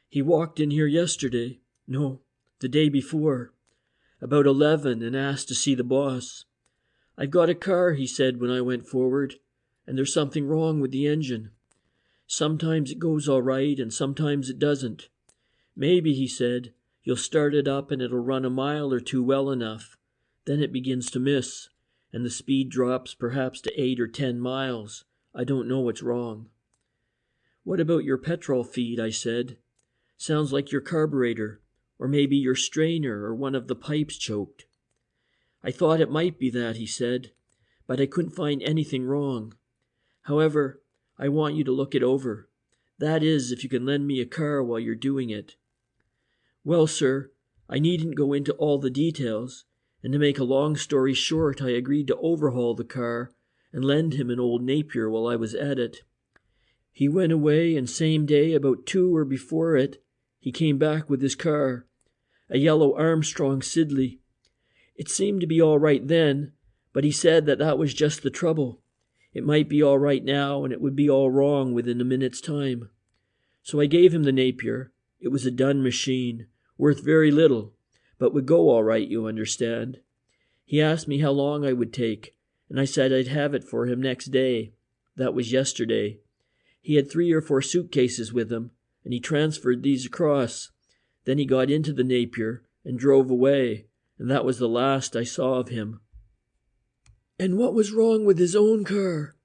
He walked in here yesterday. No, the day before. About 11 and asked to see the boss. 'I've got a car,' he said when I went forward, 'and there's something wrong with the engine. Sometimes it goes all right and sometimes it doesn't. "Maybe," he said, "you'll start it up and it'll run a mile or two well enough. Then it begins to miss, and the speed drops perhaps to 8 or 10 miles. I don't know what's wrong." "What about your petrol feed?" I said. "Sounds like your carburetor, or maybe your strainer or one of the pipes choked." "I thought it might be that," he said, "but I couldn't find anything wrong. However, I want you to look it over. That is, if you can lend me a car while you're doing it." "Well, sir, I needn't go into all the details, and to make a long story short, I agreed to overhaul the car and lend him an old Napier while I was at it. He went away, and same day, about 2 or before it, he came back with his car, a yellow Armstrong Siddeley. It seemed to be all right then, but he said that was just the trouble. It might be all right now, and it would be all wrong within a minute's time. So I gave him the Napier. It was a done machine, worth very little, but would go all right, you understand. He asked me how long I would take, and I said I'd have it for him next day. That was yesterday. He had 3 or 4 suitcases with him, and he transferred these across. Then he got into the Napier and drove away, and that was the last I saw of him." "And what was wrong with his own car?"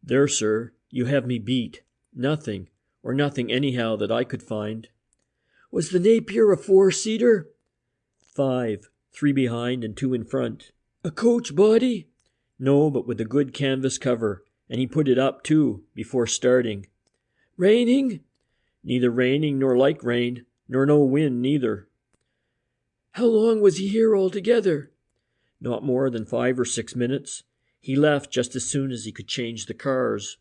"There, sir, you have me beat. Nothing, or nothing anyhow that I could find." "Was the Napier a 4-seater?" 5, 3 behind and 2 in front." "A coach body?" "No, but with a good canvas cover, and he put it up, too, before starting." "Raining?" "Neither raining nor like rain, nor no wind neither." "How long was he here altogether?" "Not more than 5 or 6 minutes. He left just as soon as he could change the cars."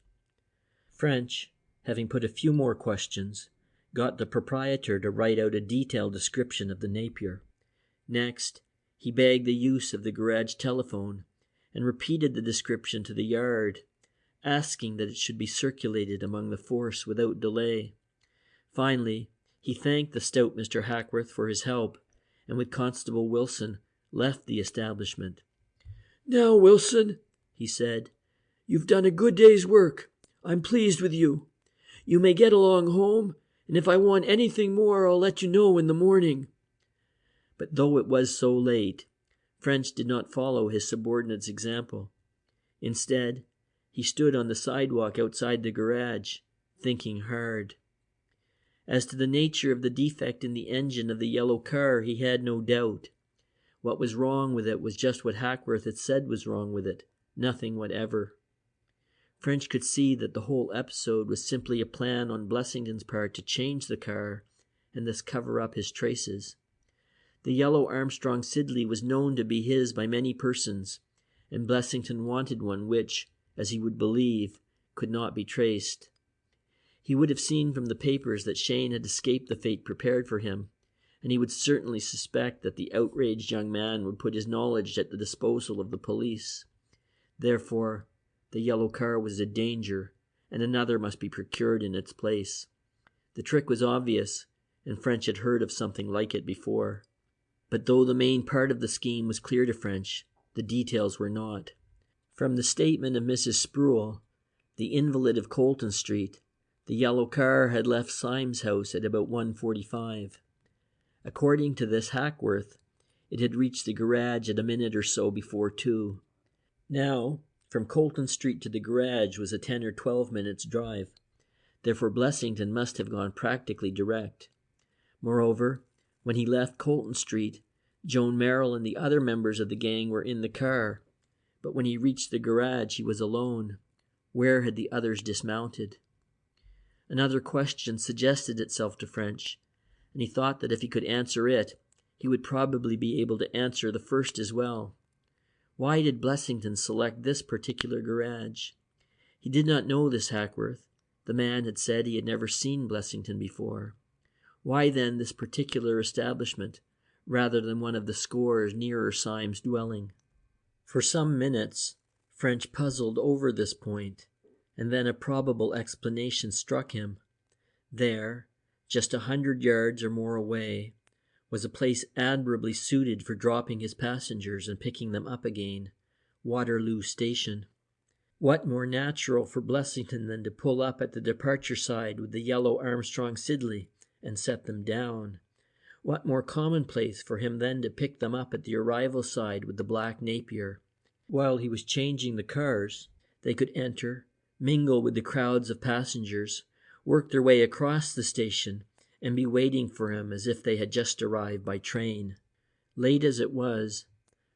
French, having put a few more questions, got the proprietor to write out a detailed description of the Napier. Next, he begged the use of the garage telephone and repeated the description to the yard, asking that it should be circulated among the force without delay. Finally, he thanked the stout Mr. Hackworth for his help, and with Constable Wilson left the establishment. "Now, Wilson," he said, "you've done a good day's work. I'm pleased with you. You may get along home, and if I want anything more, I'll let you know in the morning." But though it was so late, French did not follow his subordinate's example. Instead, he stood on the sidewalk outside the garage, thinking hard. As to the nature of the defect in the engine of the yellow car, he had no doubt. What was wrong with it was just what Hackworth had said was wrong with it, nothing whatever. French could see that the whole episode was simply a plan on Blessington's part to change the car and thus cover up his traces. The yellow Armstrong Siddeley was known to be his by many persons, and Blessington wanted one which, as he would believe, could not be traced. He would have seen from the papers that Cheyne had escaped the fate prepared for him, and he would certainly suspect that the outraged young man would put his knowledge at the disposal of the police. Therefore, the yellow car was a danger, and another must be procured in its place. The trick was obvious, and French had heard of something like it before. But though the main part of the scheme was clear to French, the details were not. From the statement of Mrs. Sproul, the invalid of Colton Street, the yellow car had left Syme's house at about 1:45. According to this Hackworth, it had reached the garage at a minute or so before 2. Now, from Colton Street to the garage was a 10 or 12 minutes drive. Therefore Blessington must have gone practically direct. Moreover, when he left Colton Street, Joan, Merrill, and the other members of the gang were in the car. But when he reached the garage, he was alone. Where had the others dismounted? Another question suggested itself to French, and he thought that if he could answer it, he would probably be able to answer the first as well. Why did Blessington select this particular garage? He did not know this Hackworth. The man had said he had never seen Blessington before. Why then this particular establishment, rather than one of the scores nearer Syme's dwelling? For some minutes, French puzzled over this point, and then a probable explanation struck him. There, just 100 yards or more away, was a place admirably suited for dropping his passengers and picking them up again, Waterloo Station. What more natural for Blessington than to pull up at the departure side with the yellow Armstrong Siddeley and set them down. What more commonplace for him than to pick them up at the arrival side with the black Napier? While he was changing the cars, they could enter, mingle with the crowds of passengers, work their way across the station, and be waiting for him as if they had just arrived by train. Late as it was,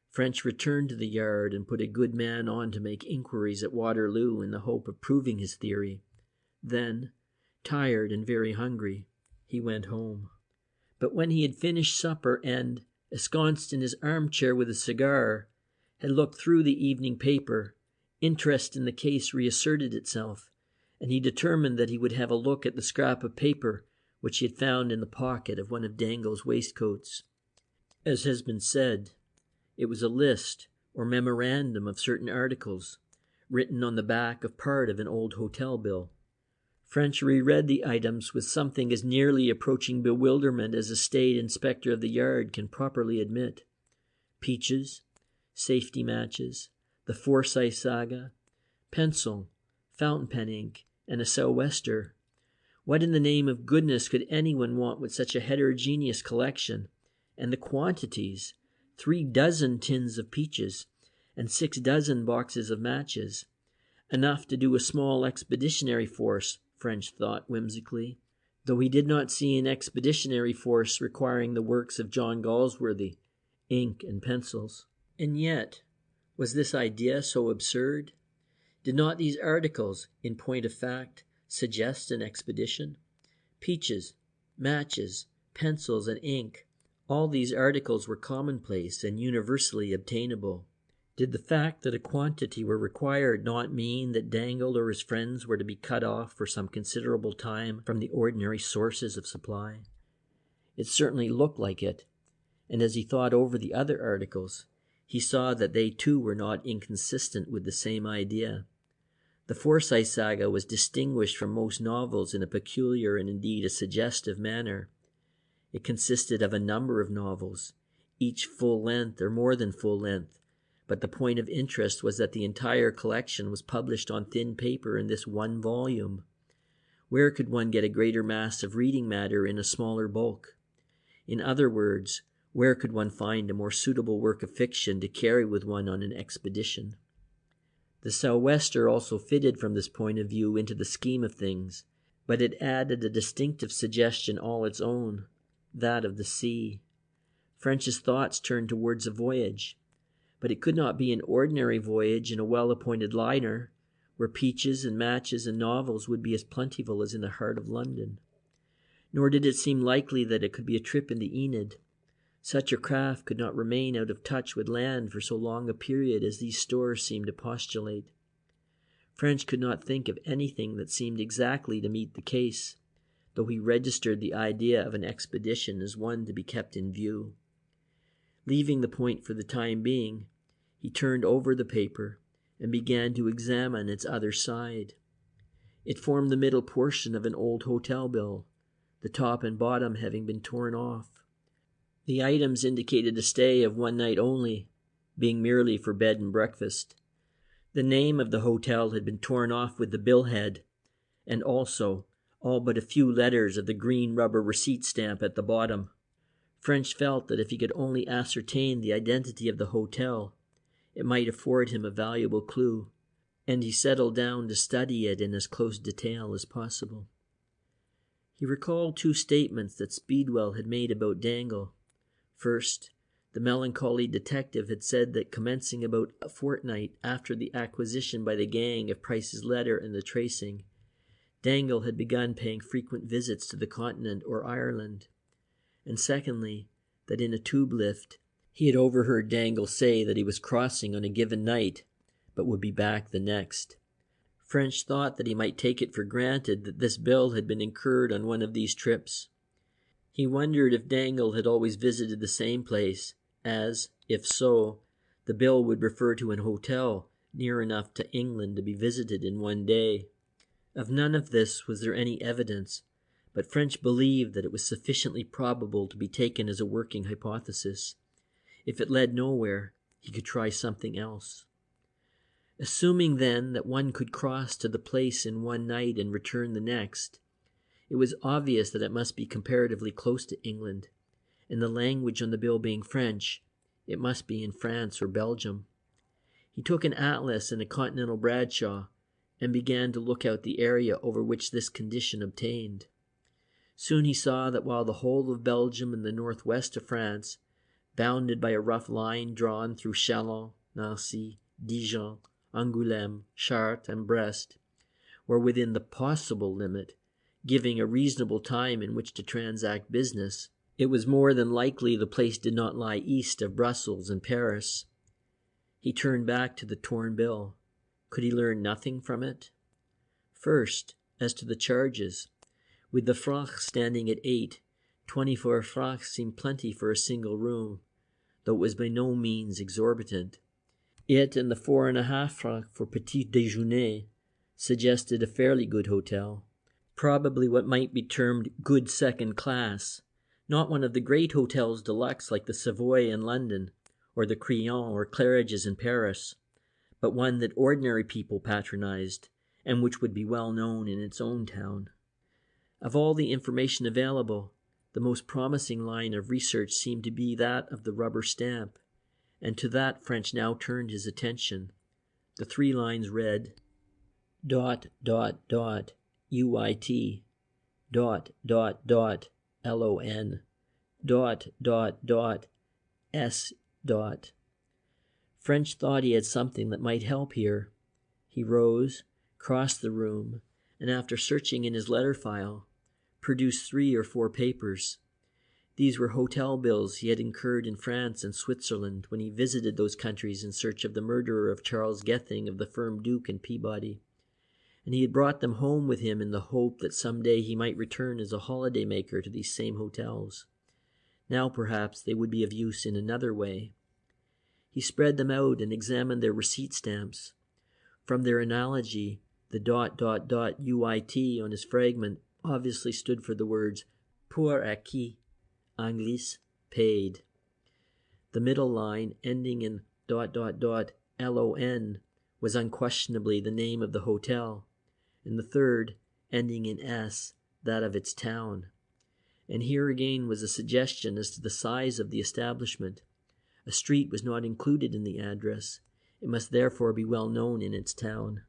French returned to the yard and put a good man on to make inquiries at Waterloo in the hope of proving his theory. Then, tired and very hungry, he went home. But when he had finished supper and, ensconced in his armchair with a cigar, had looked through the evening paper, interest in the case reasserted itself, and he determined that he would have a look at the scrap of paper which he had found in the pocket of one of Dangle's waistcoats. As has been said, it was a list or memorandum of certain articles, written on the back of part of an old hotel bill. French reread the items with something as nearly approaching bewilderment as a staid inspector of the yard can properly admit. Peaches, safety matches, the Forsyth saga, pencil, fountain pen ink, and a sou'wester. What in the name of goodness could anyone want with such a heterogeneous collection? And the quantities, 36 tins of peaches, and 66 boxes of matches. Enough to do a small expeditionary force, French thought whimsically, though he did not see an expeditionary force requiring the works of John Galsworthy, ink and pencils. And yet, was this idea so absurd? Did not these articles, in point of fact, suggest an expedition? Peaches, matches, pencils, and ink, all these articles were commonplace and universally obtainable. Did the fact that a quantity were required not mean that Dangle or his friends were to be cut off for some considerable time from the ordinary sources of supply? It certainly looked like it, and as he thought over the other articles, he saw that they too were not inconsistent with the same idea. The Forsyth saga was distinguished from most novels in a peculiar and indeed a suggestive manner. It consisted of a number of novels, each full length or more than full length, but the point of interest was that the entire collection was published on thin paper in this one volume. Where could one get a greater mass of reading matter in a smaller bulk? In other words, where could one find a more suitable work of fiction to carry with one on an expedition? The sou'wester also fitted from this point of view into the scheme of things, but it added a distinctive suggestion all its own, that of the sea. French's thoughts turned towards a voyage, but it could not be an ordinary voyage in a well-appointed liner, where peaches and matches and novels would be as plentiful as in the heart of London. Nor did it seem likely that it could be a trip in the Enid. Such a craft could not remain out of touch with land for so long a period as these stores seemed to postulate. French could not think of anything that seemed exactly to meet the case, though he registered the idea of an expedition as one to be kept in view. Leaving the point for the time being, he turned over the paper and began to examine its other side. It formed the middle portion of an old hotel bill, the top and bottom having been torn off. The items indicated a stay of one night only, being merely for bed and breakfast. The name of the hotel had been torn off with the billhead, and also all but a few letters of the green rubber receipt stamp at the bottom. French felt that if he could only ascertain the identity of the hotel, it might afford him a valuable clue, and he settled down to study it in as close detail as possible. He recalled two statements that Speedwell had made about Dangle. First, the melancholy detective had said that commencing about a fortnight after the acquisition by the gang of Price's letter and the tracing, Dangle had begun paying frequent visits to the continent or Ireland. And secondly, that in a tube lift, he had overheard Dangle say that he was crossing on a given night, but would be back the next. French thought that he might take it for granted that this bill had been incurred on one of these trips. He wondered if Dangle had always visited the same place, as, if so, the bill would refer to an hotel near enough to England to be visited in one day. Of none of this was there any evidence, but French believed that it was sufficiently probable to be taken as a working hypothesis. If it led nowhere, he could try something else. Assuming then that one could cross to the place in one night and return the next, It was obvious that it must be comparatively close to England, and the language on the bill being French, it must be in France or Belgium. He took an atlas and a Continental Bradshaw and began to look out the area over which this condition obtained. Soon he saw that while the whole of Belgium and the northwest of France, bounded by a rough line drawn through Chalon, Nancy, Dijon, Angoulême, Chartres, and Brest, were within the possible limit, giving a reasonable time in which to transact business, it was more than likely the place did not lie east of Brussels and Paris. He turned back to the torn bill. Could he learn nothing from it? First, as to the charges. With the francs standing at 8, 24 francs seemed plenty for a single room, though it was by no means exorbitant. It and the 4.5 francs for petit déjeuner suggested a fairly good hotel, probably what might be termed good second class, not one of the great hotels de luxe like the Savoy in London, or the Crillon or Claridge's in Paris, but one that ordinary people patronized, and which would be well known in its own town. Of all the information available, the most promising line of research seemed to be that of the rubber stamp, and to that French now turned his attention. The 3 lines read, ... UIT, ... LON ... S. French thought he had something that might help here. He rose, crossed the room, and after searching in his letter file, produced 3 or 4 papers. These were hotel bills he had incurred in France and Switzerland when he visited those countries in search of the murderer of Charles Gething of the firm Duke and Peabody, and he had brought them home with him in the hope that some day he might return as a holiday maker to these same hotels. Now perhaps they would be of use in another way. He spread them out and examined their receipt stamps. From their analogy, the ... UIT on his fragment obviously stood for the words pour acquis, Anglis, paid. The middle line, ending in ... LON, was unquestionably the name of the hotel, and the third, ending in S, that of its town. And here again was a suggestion as to the size of the establishment. A street was not included in the address. It must therefore be well known in its town.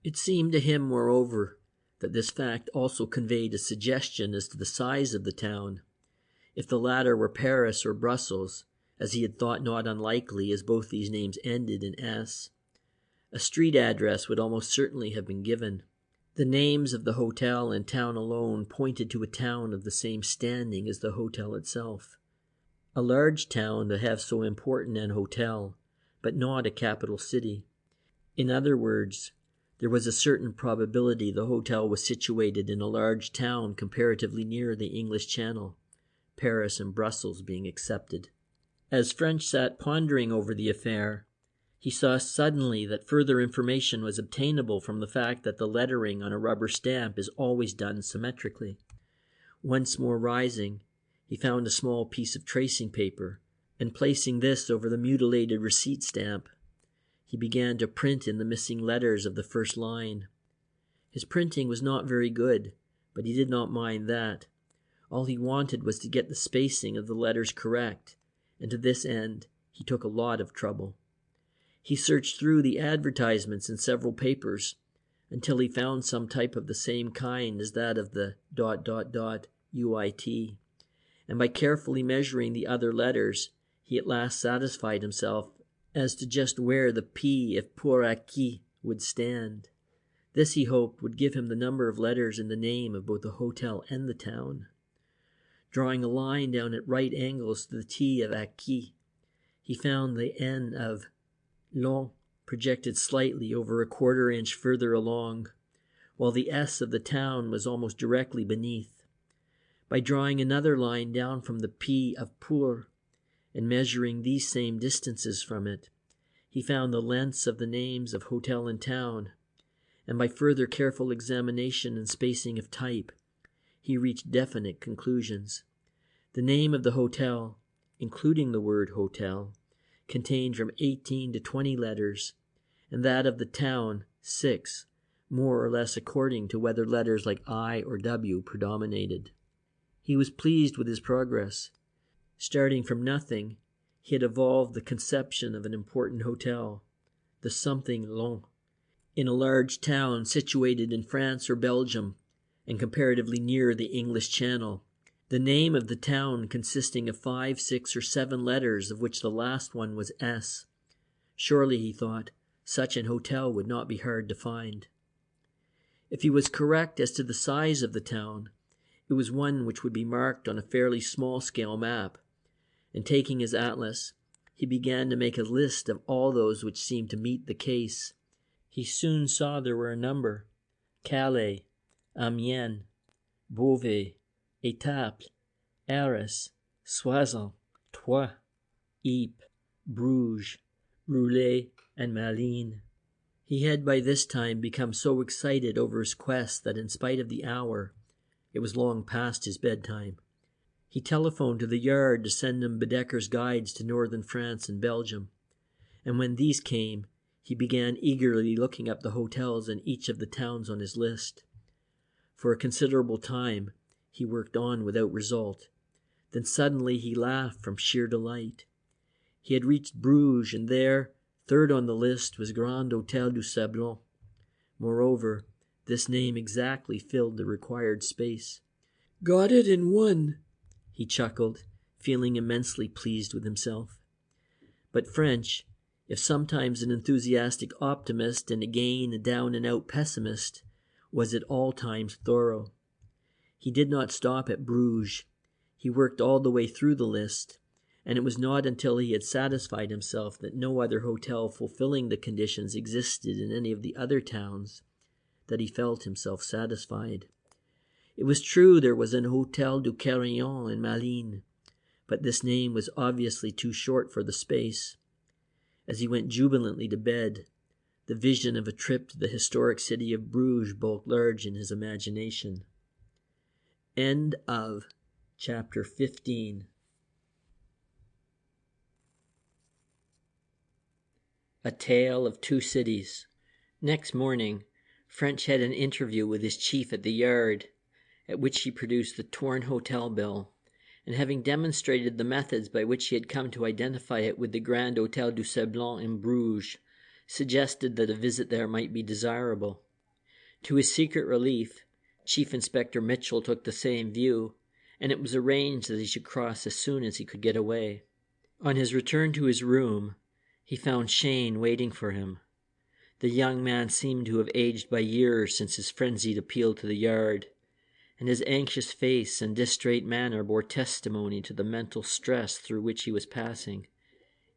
It seemed to him, moreover, that this fact also conveyed a suggestion as to the size of the town. If the latter were Paris or Brussels, as he had thought not unlikely as both these names ended in S, a street address would almost certainly have been given. The names of the hotel and town alone pointed to a town of the same standing as the hotel itself. A large town to have so important an hotel, but not a capital city. In other words, there was a certain probability the hotel was situated in a large town comparatively near the English Channel, Paris and Brussels being excepted. As French sat pondering over the affair, he saw suddenly that further information was obtainable from the fact that the lettering on a rubber stamp is always done symmetrically. Once more rising, he found a small piece of tracing paper, and placing this over the mutilated receipt stamp, he began to print in the missing letters of the first line. His printing was not very good, but he did not mind that. All he wanted was to get the spacing of the letters correct, and to this end he took a lot of trouble. He searched through the advertisements in several papers until he found some type of the same kind as that of the ... UIT, and by carefully measuring the other letters, he at last satisfied himself as to just where the P of pour acquis would stand. This, he hoped, would give him the number of letters in the name of both the hotel and the town. Drawing a line down at right angles to the T of acquis, he found the N of long projected slightly over a 1/4 inch further along, while the S of the town was almost directly beneath. By drawing another line down from the P of pour and measuring these same distances from it, he found the lengths of the names of hotel and town, and by further careful examination and spacing of type, he reached definite conclusions. The name of the hotel, including the word hotel, contained from 18 to 20 letters, and that of the town 6, more or less according to whether letters like I or W predominated. He was pleased with his progress. Starting from nothing, he had evolved the conception of an important hotel, the Something Long, in a large town situated in France or Belgium and comparatively near the English Channel. The name of the town consisting of 5, 6, or 7 letters, of which the last one was S. Surely, he thought, such an hotel would not be hard to find. If he was correct as to the size of the town, it was one which would be marked on a fairly small-scale map, and taking his atlas, he began to make a list of all those which seemed to meet the case. He soon saw there were a number: Calais, Amiens, Beauvais, Étaples, Arras, Soissons, Troyes, Ypres, Bruges, Roullet, and Malines. He had by this time become so excited over his quest that in spite of the hour, it was long past his bedtime. He telephoned to the Yard to send him Bedecker's guides to northern France and Belgium, and when these came, he began eagerly looking up the hotels in each of the towns on his list. For a considerable time, he worked on without result. Then suddenly he laughed from sheer delight. He had reached Bruges, and there, third on the list, was Grand Hôtel du Sablon. Moreover, this name exactly filled the required space. "Got it in one," he chuckled, feeling immensely pleased with himself. But French, if sometimes an enthusiastic optimist and again a down-and-out pessimist, was at all times thorough. He did not stop at Bruges. He worked all the way through the list, and it was not until he had satisfied himself that no other hotel fulfilling the conditions existed in any of the other towns that he felt himself satisfied. It was true there was an Hôtel du Carillon in Malines, but this name was obviously too short for the space. As he went jubilantly to bed, the vision of a trip to the historic city of Bruges bulked large in his imagination. End of chapter 15. A Tale of Two Cities. Next morning, French had an interview with his chief at the Yard, at which he produced the torn hotel bill, and having demonstrated the methods by which he had come to identify it with the Grand Hôtel du Sablon in Bruges, suggested that a visit there might be desirable. To his secret relief, Chief Inspector Mitchell took the same view, and it was arranged that he should cross as soon as he could get away. On his return to his room, he found Cheyne waiting for him. The young man seemed to have aged by years since his frenzied appeal to the Yard, and his anxious face and distrait manner bore testimony to the mental stress through which he was passing.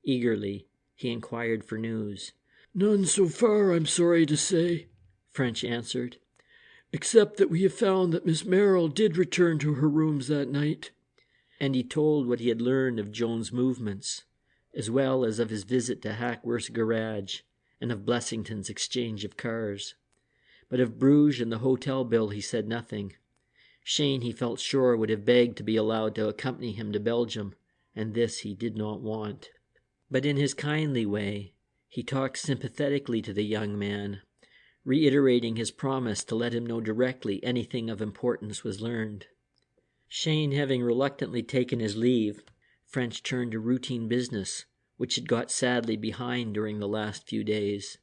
Eagerly, he inquired for news. "None so far, I'm sorry to say," French answered, "except that we have found that Miss Merrill did return to her rooms that night." And he told what he had learned of Joan's movements, as well as of his visit to Hackworth's garage, and of Blessington's exchange of cars. But of Bruges and the hotel bill he said nothing. Cheyne, he felt sure, would have begged to be allowed to accompany him to Belgium, and this he did not want. But in his kindly way, he talked sympathetically to the young man, reiterating his promise to let him know directly anything of importance was learned. Cheyne having reluctantly taken his leave, French turned to routine business, which had got sadly behind during the last few days.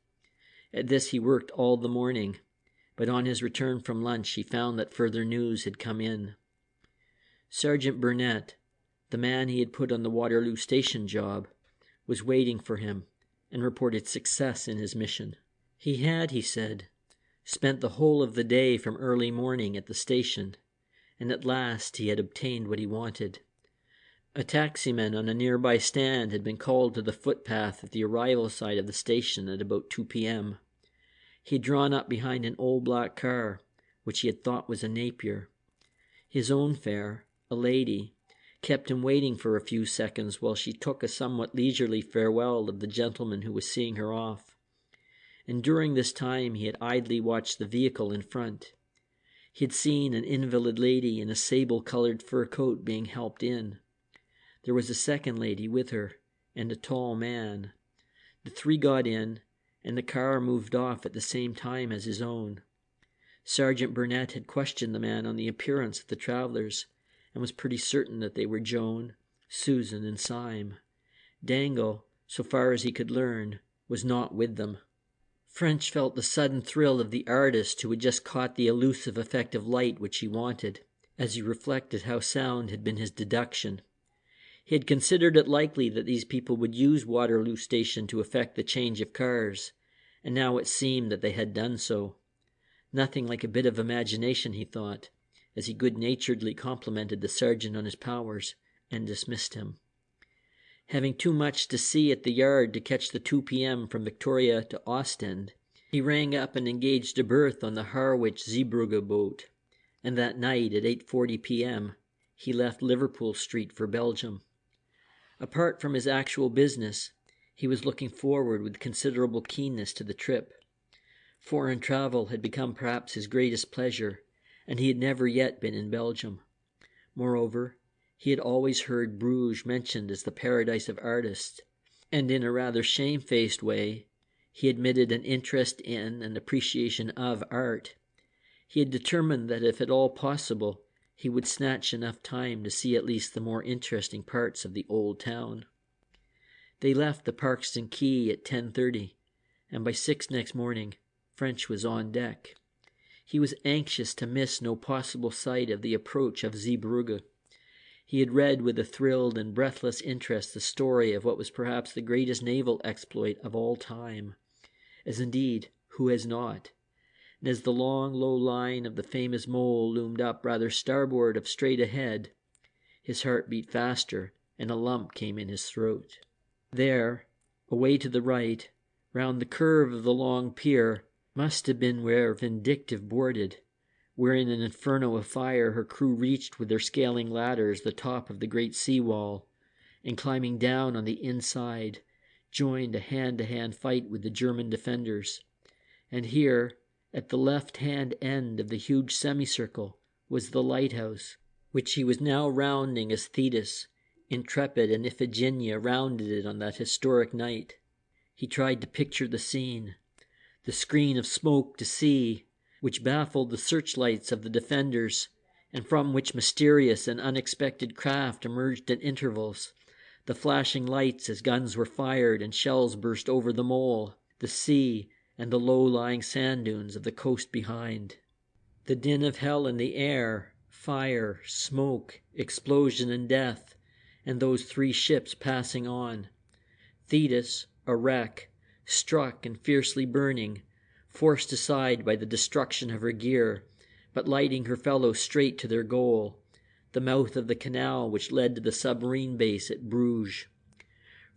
At this he worked all the morning, but on his return from lunch he found that further news had come in. Sergeant Burnett, the man he had put on the Waterloo Station job, was waiting for him and reported success in his mission. He had, he said, spent the whole of the day from early morning at the station, and at last he had obtained what he wanted. A taximan on a nearby stand had been called to the footpath at the arrival side of the station at about 2 p.m. He had drawn up behind an old black car, which he had thought was a Napier. His own fare, a lady, kept him waiting for a few seconds while she took a somewhat leisurely farewell of the gentleman who was seeing her off. And during this time he had idly watched the vehicle in front. He had seen an invalid lady in a sable-colored fur coat being helped in. There was a second lady with her, and a tall man. The three got in, and the car moved off at the same time as his own. Sergeant Burnett had questioned the man on the appearance of the travelers, and was pretty certain that they were Joan, Susan, and Syme. Dangle, so far as he could learn, was not with them. French felt the sudden thrill of the artist who had just caught the elusive effect of light which he wanted, as he reflected how sound had been his deduction. He had considered it likely that these people would use Waterloo Station to effect the change of cars, and now it seemed that they had done so. Nothing like a bit of imagination, he thought, as he good-naturedly complimented the sergeant on his powers, and dismissed him. Having too much to see at the yard to catch the 2 p.m. from Victoria to Ostend, he rang up and engaged a berth on the Harwich Zeebrugge boat, and that night at 8:40 p.m. he left Liverpool Street for Belgium. Apart from his actual business, he was looking forward with considerable keenness to the trip. Foreign travel had become perhaps his greatest pleasure, and he had never yet been in Belgium. Moreover, he had always heard Bruges mentioned as the paradise of artists, and in a rather shamefaced way, he admitted an interest in and appreciation of art. He had determined that if at all possible, he would snatch enough time to see at least the more interesting parts of the old town. They left the Parkston Quay at 10:30, and by 6 next morning, French was on deck. He was anxious to miss no possible sight of the approach of Zeebrugge. He had read with a thrilled and breathless interest the story of what was perhaps the greatest naval exploit of all time, as indeed, who has not? And as the long, low line of the famous mole loomed up rather starboard of straight ahead, his heart beat faster, and a lump came in his throat. There, away to the right, round the curve of the long pier, must have been where Vindictive boarded, where in an inferno of fire her crew reached with their scaling ladders the top of the great sea-wall, and climbing down on the inside, joined a hand-to-hand fight with the German defenders. And here, at the left-hand end of the huge semicircle, was the lighthouse, which he was now rounding as Thetis, Intrepid, and Iphigenia rounded it on that historic night. He tried to picture the scene, the screen of smoke to sea, which baffled the searchlights of the defenders, and from which mysterious and unexpected craft emerged at intervals, the flashing lights as guns were fired and shells burst over the mole, the sea, and the low-lying sand dunes of the coast behind. The din of hell in the air, fire, smoke, explosion, and death, and those 3 ships passing on. Thetis, a wreck, struck and fiercely burning, forced aside by the destruction of her gear, but lighting her fellows straight to their goal, the mouth of the canal which led to the submarine base at Bruges.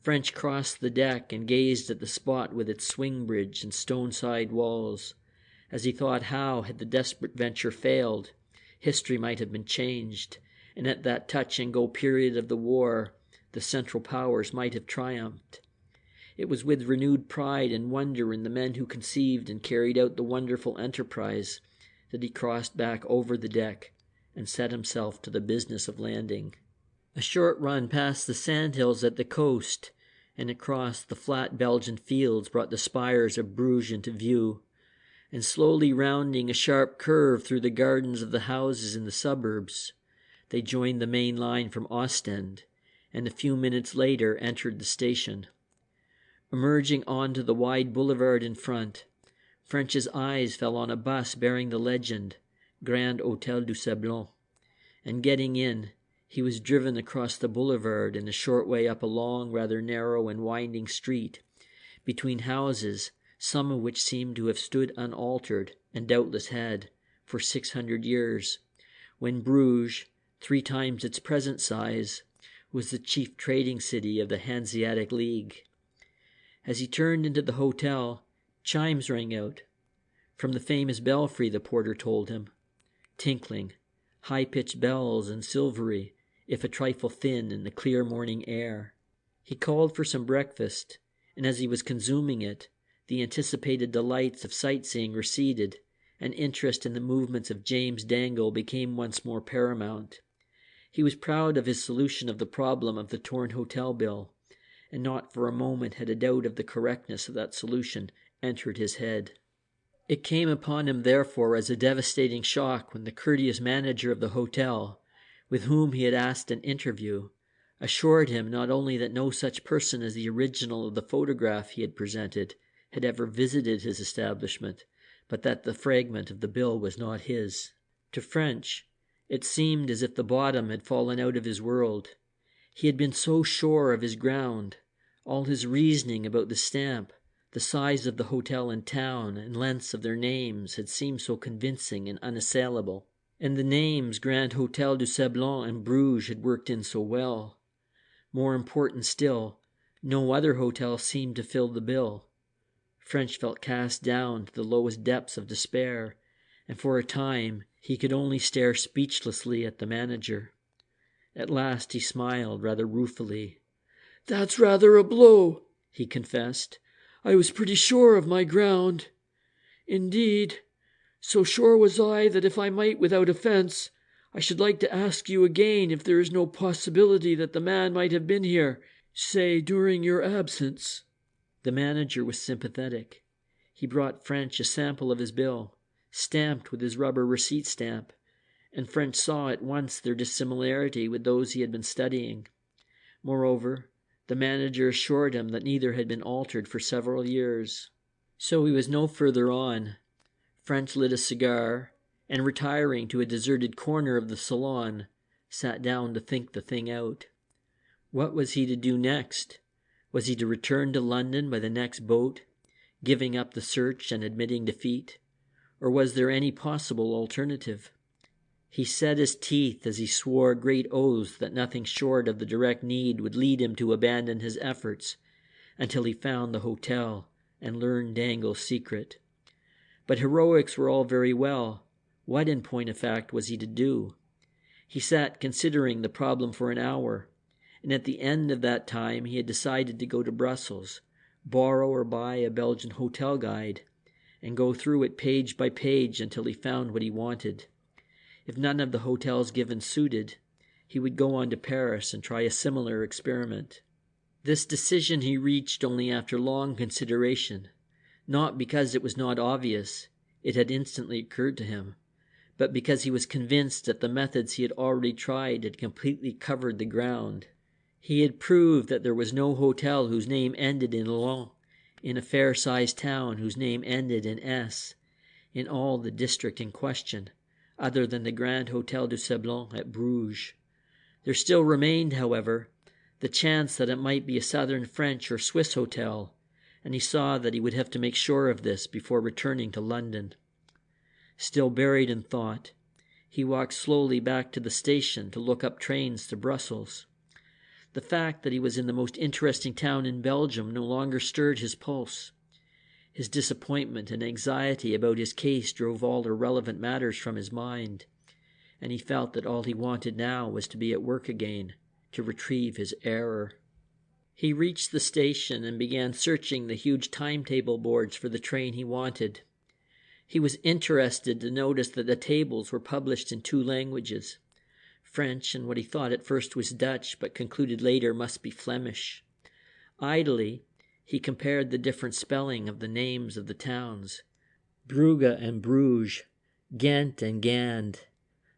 French crossed the deck and gazed at the spot with its swing bridge and stone-side walls. As he thought how, had the desperate venture failed, history might have been changed, and at that touch-and-go period of the war, the Central Powers might have triumphed. It was with renewed pride and wonder in the men who conceived and carried out the wonderful enterprise that he crossed back over the deck and set himself to the business of landing. A short run past the sandhills at the coast and across the flat Belgian fields brought the spires of Bruges into view, and slowly rounding a sharp curve through the gardens of the houses in the suburbs, they joined the main line from Ostend, and a few minutes later entered the station. Emerging onto the wide boulevard in front, French's eyes fell on a bus bearing the legend, Grand Hôtel du Sablon, and getting in, he was driven across the boulevard and a short way up a long, rather narrow and winding street, between houses, some of which seemed to have stood unaltered, and doubtless had, for 600 years, when Bruges, 3 times its present size, was the chief trading city of the Hanseatic League. As he turned into the hotel, chimes rang out. From the famous belfry, the porter told him. Tinkling, high-pitched bells and silvery, if a trifle thin in the clear morning air. He called for some breakfast, and as he was consuming it, the anticipated delights of sightseeing receded, and interest in the movements of James Dangle became once more paramount. He was proud of his solution of the problem of the torn hotel bill, and not for a moment had a doubt of the correctness of that solution entered his head. It came upon him, therefore, as a devastating shock when the courteous manager of the hotel, with whom he had asked an interview, assured him not only that no such person as the original of the photograph he had presented had ever visited his establishment, but that the fragment of the bill was not his. To French, it seemed as if the bottom had fallen out of his world. He had been so sure of his ground. All his reasoning about the stamp, the size of the hotel in town, and lengths of their names had seemed so convincing and unassailable. And the names Grand Hotel du Sablon and Bruges had worked in so well. More important still, no other hotel seemed to fill the bill. French felt cast down to the lowest depths of despair, and for a time he could only stare speechlessly at the manager. At last he smiled rather ruefully. "That's rather a blow," he confessed. "I was pretty sure of my ground. Indeed, so sure was I that if I might without offence, I should like to ask you again if there is no possibility that the man might have been here, say, during your absence." The manager was sympathetic. He brought French a sample of his bill, stamped with his rubber receipt stamp, and French saw at once their dissimilarity with those he had been studying. Moreover, the manager assured him that neither had been altered for several years. So he was no further on. French lit a cigar, and retiring to a deserted corner of the salon, sat down to think the thing out. What was he to do next? Was he to return to London by the next boat, giving up the search and admitting defeat? Or was there any possible alternative? He set his teeth as he swore great oaths that nothing short of the direct need would lead him to abandon his efforts until he found the hotel and learned Dangle's secret. But heroics were all very well. What, in point of fact, was he to do? He sat considering the problem for an hour, and at the end of that time he had decided to go to Brussels, borrow or buy a Belgian hotel guide, and go through it page by page until he found what he wanted. If none of the hotels given suited, he would go on to Paris and try a similar experiment. This decision he reached only after long consideration, not because it was not obvious, it had instantly occurred to him, but because he was convinced that the methods he had already tried had completely covered the ground. He had proved that there was no hotel whose name ended in "lon" in a fair-sized town whose name ended in "s" in all the district in question, other than the Grand Hotel du Sablon at Bruges. There still remained, however, the chance that it might be a southern French or Swiss hotel, and he saw that he would have to make sure of this before returning to London. Still buried in thought, he walked slowly back to the station to look up trains to Brussels. The fact that he was in the most interesting town in Belgium no longer stirred his pulse. His disappointment and anxiety about his case drove all irrelevant matters from his mind, and he felt that all he wanted now was to be at work again, to retrieve his error. He reached the station and began searching the huge timetable boards for the train he wanted. He was interested to notice that the tables were published in 2 languages, French and what he thought at first was Dutch, but concluded later must be Flemish. Idly, he compared the different spelling of the names of the towns: Brugge and Bruges, Ghent and Gand,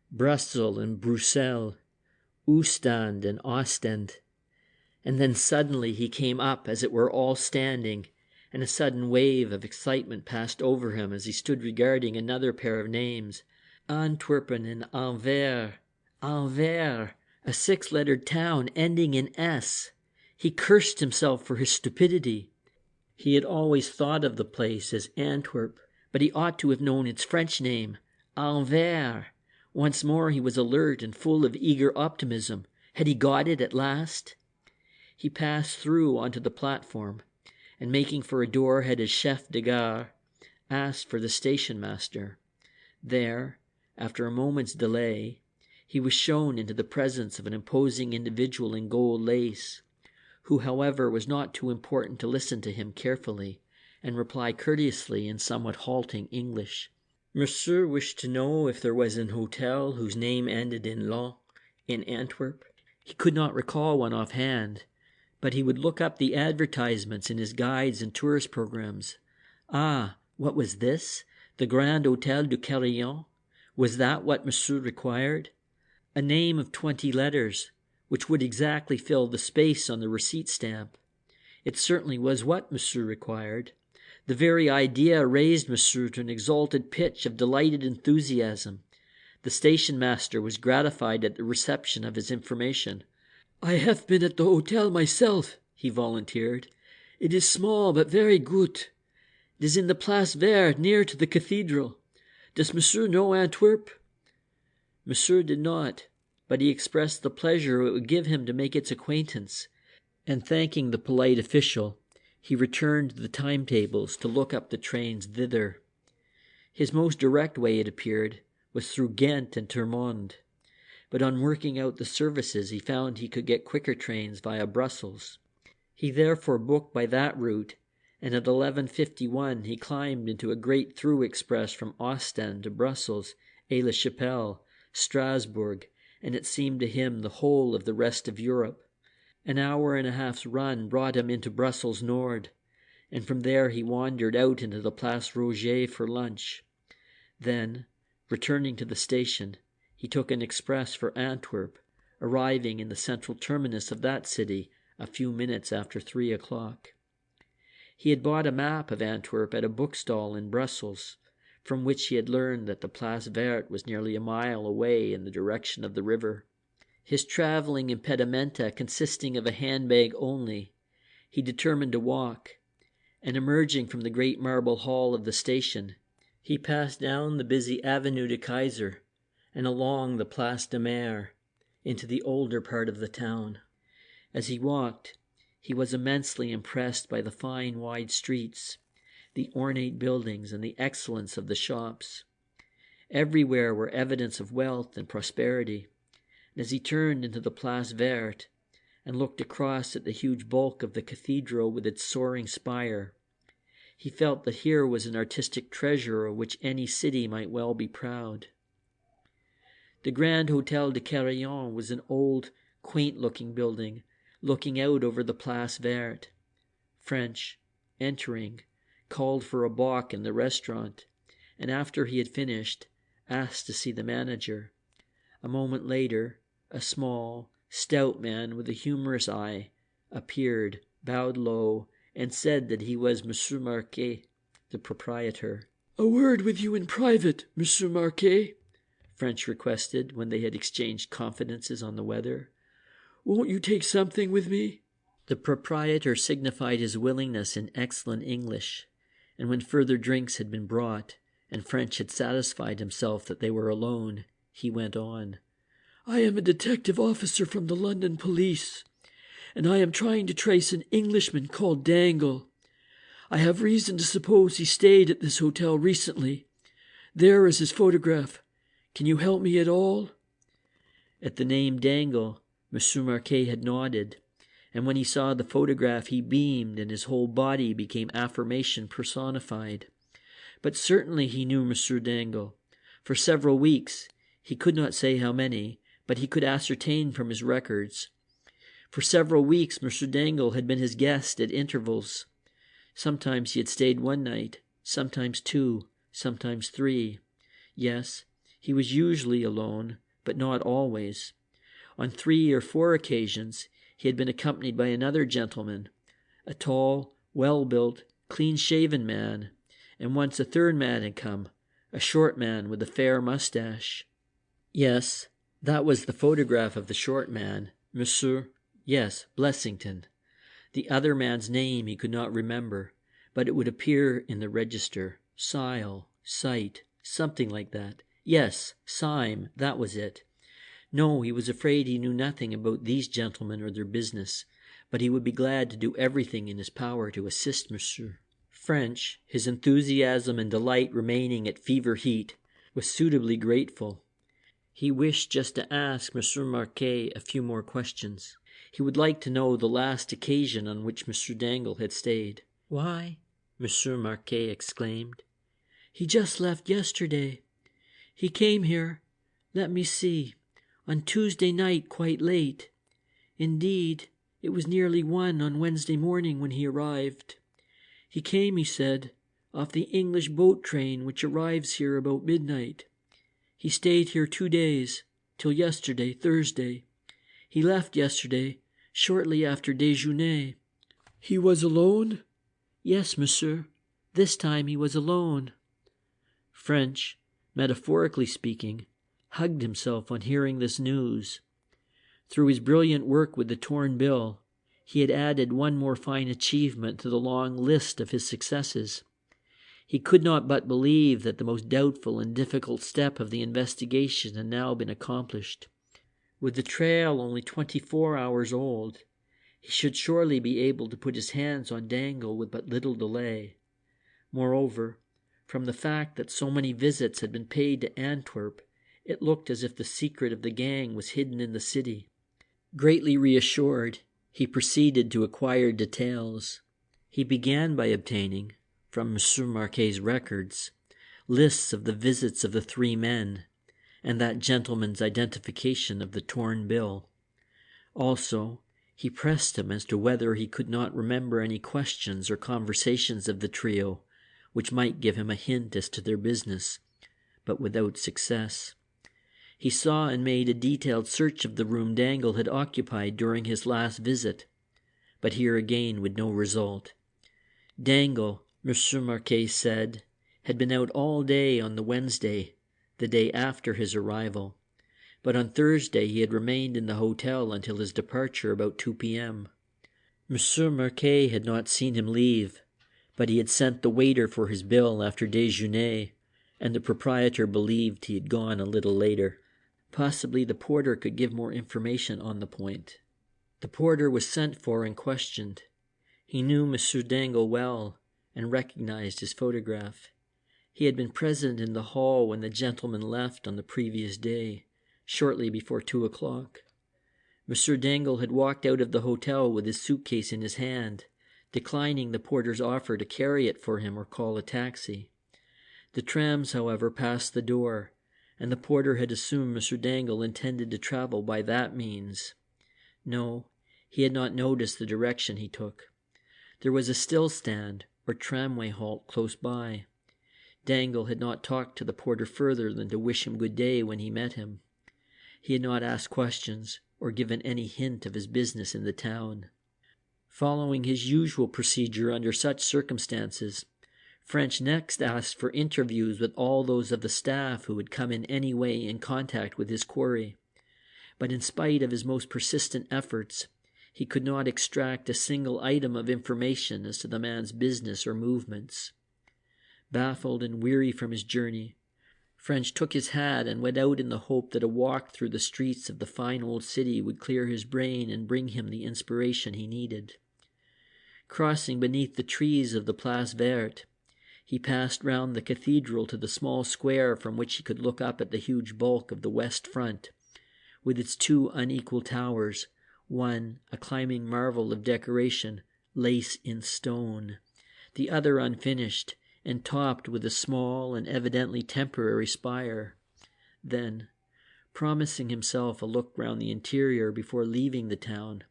Brussels and Bruxelles, Ostend and Ostend. And then suddenly he came up, as it were, all standing, and a sudden wave of excitement passed over him as he stood regarding another pair of names: Antwerpen and Anvers. Anvers, a 6-lettered town ending in S. He cursed himself for his stupidity. He had always thought of the place as Antwerp, but he ought to have known its French name, Anvers. Once more he was alert and full of eager optimism. Had he got it at last? He passed through onto the platform, and making for a door head as chef de gare, asked for the station master. There, after a moment's delay, he was shown into the presence of an imposing individual in gold lace, who, however, was not too important to listen to him carefully, and reply courteously in somewhat halting English. Monsieur wished to know if there was an hotel whose name ended in "lon" in Antwerp. He could not recall one offhand, but he would look up the advertisements in his guides and tourist programs. Ah, what was this? The Grand Hôtel du Carillon? Was that what Monsieur required? A name of 20 letters, which would exactly fill the space on the receipt stamp. It certainly was what Monsieur required. The very idea raised Monsieur to an exalted pitch of delighted enthusiasm. The station master was gratified at the reception of his information. "I have been at the hotel myself," he volunteered. "It is small, but very good. It is in the Place Verte, near to the cathedral. Does Monsieur know Antwerp?" Monsieur did not, but he expressed the pleasure it would give him to make its acquaintance, and thanking the polite official, he returned to the timetables to look up the trains thither. His most direct way, it appeared, was through Ghent and Termonde, but on working out the services he found he could get quicker trains via Brussels. He therefore booked by that route, and at 11:51 he climbed into a great through express from Ostend to Brussels, Aix-la-Chapelle, Strasbourg, and it seemed to him the whole of the rest of Europe. An hour and a half's run brought him into Brussels Nord, and from there he wandered out into the Place Roger for lunch. Then, returning to the station, he took an express for Antwerp, arriving in the central terminus of that city a few minutes after 3 o'clock. He had bought a map of Antwerp at a bookstall in Brussels, from which he had learned that the Place Verte was nearly a mile away in the direction of the river. His travelling impedimenta consisting of a handbag only, he determined to walk, and emerging from the great marble hall of the station, he passed down the busy Avenue de Kaiser and along the Place de Mer into the older part of the town. As he walked, he was immensely impressed by the fine wide streets, the ornate buildings, and the excellence of the shops. Everywhere were evidence of wealth and prosperity. And as he turned into the Place Verte and looked across at the huge bulk of the cathedral with its soaring spire, he felt that here was an artistic treasure of which any city might well be proud. The Grand Hôtel de Carillon was an old, quaint-looking building, looking out over the Place Verte. French, entering, called for a bock in the restaurant, and after he had finished, asked to see the manager. A moment later, a small, stout man with a humorous eye appeared, bowed low, and said that he was Monsieur Marquet, the proprietor. "A word with you in private, Monsieur Marquet," French requested when they had exchanged confidences on the weather. "Won't you take something with me?" The proprietor signified his willingness in excellent English, and when further drinks had been brought, and French had satisfied himself that they were alone, he went on. "I am a detective officer from the London police, and I am trying to trace an Englishman called Dangle. I have reason to suppose he stayed at this hotel recently. There is his photograph. Can you help me at all?" At the name Dangle, Monsieur Marquet had nodded, and when he saw the photograph he beamed and his whole body became affirmation personified. But certainly he knew Monsieur Dangle. For several weeks, he could not say how many, but he could ascertain from his records. For several weeks Monsieur Dangle had been his guest at intervals. Sometimes he had stayed one night, sometimes 2, sometimes 3. Yes, he was usually alone, but not always. On 3 or 4 occasions he had been accompanied by another gentleman, a tall, well-built, clean-shaven man, and once a third man had come, a short man with a fair moustache. Yes, that was the photograph of the short man, Monsieur, yes, Blessington. The other man's name he could not remember, but it would appear in the register. Sile, Sight, something like that. Yes, Syme, that was it. No, he was afraid he knew nothing about these gentlemen or their business, but he would be glad to do everything in his power to assist Monsieur. French, his enthusiasm and delight remaining at fever heat, was suitably grateful. He wished just to ask Monsieur Marquet a few more questions. He would like to know the last occasion on which Monsieur Dangle had stayed. "Why," Monsieur Marquet exclaimed, "He just left yesterday. He came here, let me see, on Tuesday night quite late. Indeed, it was nearly 1 on Wednesday morning when he arrived. He came, he said, off the English boat train which arrives here about midnight. He stayed here 2 days, till yesterday, Thursday. He left yesterday, shortly after déjeuner. He was alone? Yes, monsieur. This time he was alone. French, metaphorically speaking, hugged himself on hearing this news. Through his brilliant work with the torn bill, he had added one more fine achievement to the long list of his successes. He could not but believe that the most doubtful and difficult step of the investigation had now been accomplished. With the trail only 24 hours old, he should surely be able to put his hands on Dangle with but little delay. Moreover, from the fact that so many visits had been paid to Antwerp, it looked as if the secret of the gang was hidden in the city. Greatly reassured, he proceeded to acquire details. He began by obtaining, from M. Marquet's records, lists of the visits of the 3 men, and that gentleman's identification of the torn bill. Also, he pressed him as to whether he could not remember any questions or conversations of the trio which might give him a hint as to their business, but without success. He saw and made a detailed search of the room Dangle had occupied during his last visit, but here again with no result. Dangle, M. Marquet said, had been out all day on the Wednesday, the day after his arrival, but on Thursday he had remained in the hotel until his departure about 2 p.m. M. Marquet had not seen him leave, but he had sent the waiter for his bill after déjeuner, and the proprietor believed he had gone a little later. Possibly the porter could give more information on the point. The porter was sent for and questioned. He knew M. Dangle well, and recognized his photograph. He had been present in the hall when the gentleman left on the previous day, shortly before 2 o'clock. M. Dangle had walked out of the hotel with his suitcase in his hand, declining the porter's offer to carry it for him or call a taxi. The trams, however, passed the door, and the porter had assumed M. Dangle intended to travel by that means. No, he had not noticed the direction he took. There was a still stand, or tramway halt, close by. Dangle had not talked to the porter further than to wish him good day when he met him. He had not asked questions, or given any hint of his business in the town. Following his usual procedure under such circumstances, French next asked for interviews with all those of the staff who had come in any way in contact with his quarry. But in spite of his most persistent efforts, he could not extract a single item of information as to the man's business or movements. Baffled and weary from his journey, French took his hat and went out in the hope that a walk through the streets of the fine old city would clear his brain and bring him the inspiration he needed. Crossing beneath the trees of the Place Verte, he passed round the cathedral to the small square from which he could look up at the huge bulk of the west front, with its 2 unequal towers, one a climbing marvel of decoration, lace in stone, the other unfinished, and topped with a small and evidently temporary spire. Then, promising himself a look round the interior before leaving the town,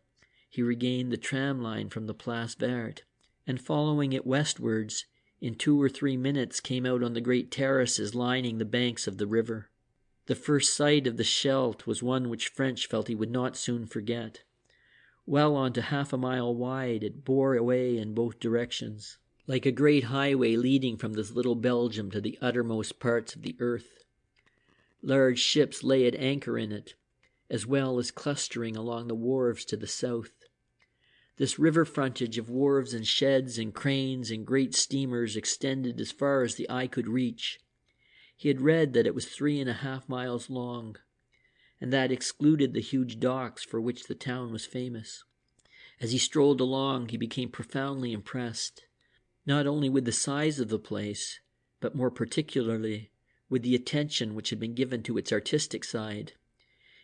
he regained the tram line from the Place Verte, and following it westwards, in 2 or 3 minutes came out on the great terraces lining the banks of the river. The first sight of the Scheldt was one which French felt he would not soon forget. Well on to half a mile wide, it bore away in both directions, like a great highway leading from this little Belgium to the uttermost parts of the earth. Large ships lay at anchor in it, as well as clustering along the wharves to the south. This river frontage of wharves and sheds and cranes and great steamers extended as far as the eye could reach. He had read that it was 3.5 miles long, and that excluded the huge docks for which the town was famous. As he strolled along, he became profoundly impressed, not only with the size of the place, but more particularly with the attention which had been given to its artistic side.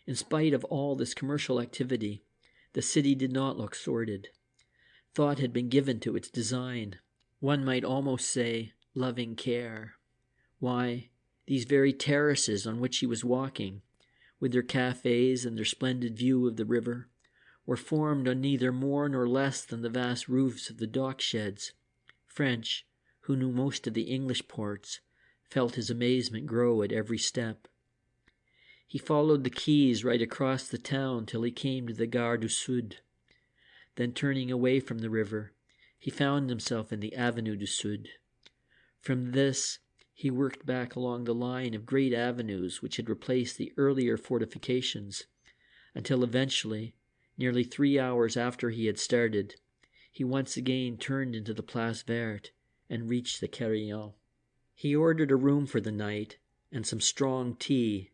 In spite of all this commercial activity, the city did not look sordid. Thought had been given to its design. One might almost say loving care. Why, these very terraces on which he was walking, with their cafes and their splendid view of the river, were formed on neither more nor less than the vast roofs of the dock sheds. French, who knew most of the English ports, felt his amazement grow at every step. He followed the quays right across the town till he came to the Gare du Sud. Then, turning away from the river, he found himself in the Avenue du Sud. From this, he worked back along the line of great avenues which had replaced the earlier fortifications, until eventually, nearly 3 hours after he had started, he once again turned into the Place Verte and reached the Carillon. He ordered a room for the night and some strong tea,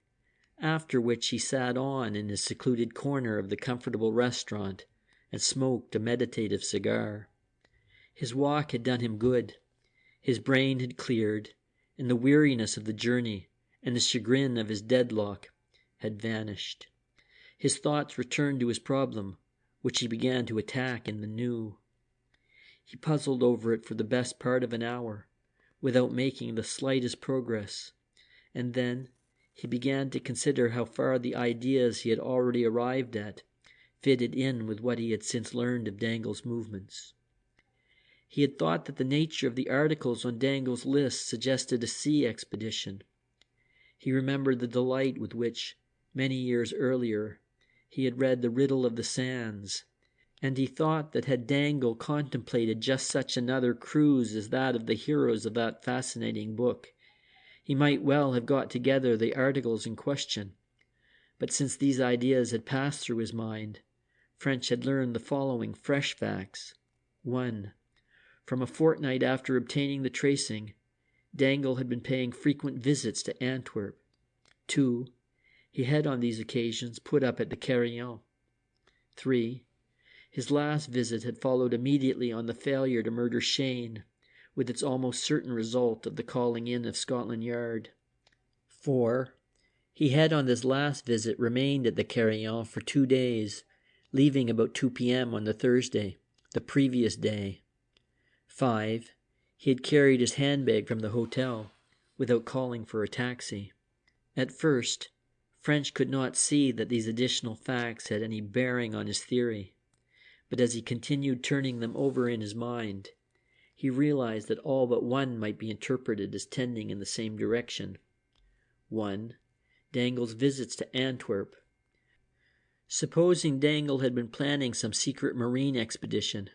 after which he sat on in his secluded corner of the comfortable restaurant and smoked a meditative cigar. His walk had done him good. His brain had cleared, and the weariness of the journey and the chagrin of his deadlock had vanished. His thoughts returned to his problem, which he began to attack in the new. He puzzled over it for the best part of an hour, without making the slightest progress, and then he began to consider how far the ideas he had already arrived at fitted in with what he had since learned of Dangle's movements. He had thought that the nature of the articles on Dangle's list suggested a sea expedition. He remembered the delight with which, many years earlier, he had read The Riddle of the Sands, and he thought that had Dangle contemplated just such another cruise as that of the heroes of that fascinating book, he might well have got together the articles in question. But since these ideas had passed through his mind, French had learned the following fresh facts. 1. From a fortnight after obtaining the tracing, Dangle had been paying frequent visits to Antwerp. 2. He had on these occasions put up at the Carillon. 3. His last visit had followed immediately on the failure to murder Cheyne, with its almost certain result of the calling in of Scotland Yard. 4. He had on this last visit remained at the Carillon for 2 days, leaving about 2 p.m. on the Thursday, the previous day. 5. He had carried his handbag from the hotel, without calling for a taxi. At first, French could not see that these additional facts had any bearing on his theory, but as he continued turning them over in his mind, he realized that all but one might be interpreted as tending in the same direction. 1. Dangle's visits to Antwerp. Supposing Dangle had been planning some secret marine expedition,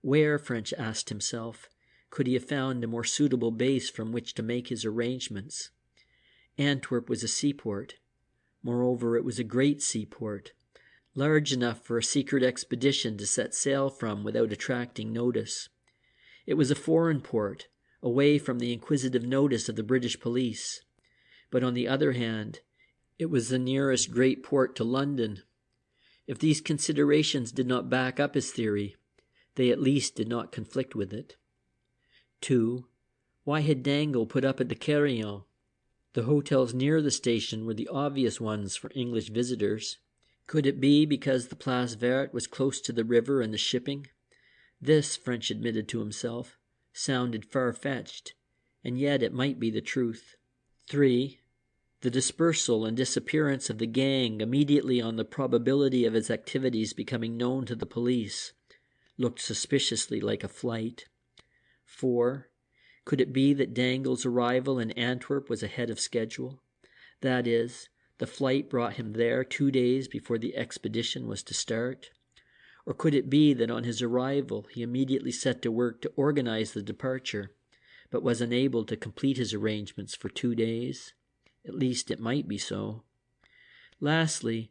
where, French asked himself, could he have found a more suitable base from which to make his arrangements? Antwerp was a seaport. Moreover, it was a great seaport, large enough for a secret expedition to set sail from without attracting notice. It was a foreign port, away from the inquisitive notice of the British police. But on the other hand, it was the nearest great port to London. If these considerations did not back up his theory, they at least did not conflict with it. 2. Why had Dangle put up at the Carillon? The hotels near the station were the obvious ones for English visitors. Could it be because the Place Verte was close to the river and the shipping? This, French admitted to himself, sounded far-fetched, and yet it might be the truth. 3. The dispersal and disappearance of the gang immediately on the probability of its activities becoming known to the police looked suspiciously like a flight. 4. Could it be that Dangle's arrival in Antwerp was ahead of schedule? That is, the flight brought him there 2 days before the expedition was to start? Or could it be that on his arrival he immediately set to work to organize the departure, but was unable to complete his arrangements for 2 days? At least it might be so. Lastly,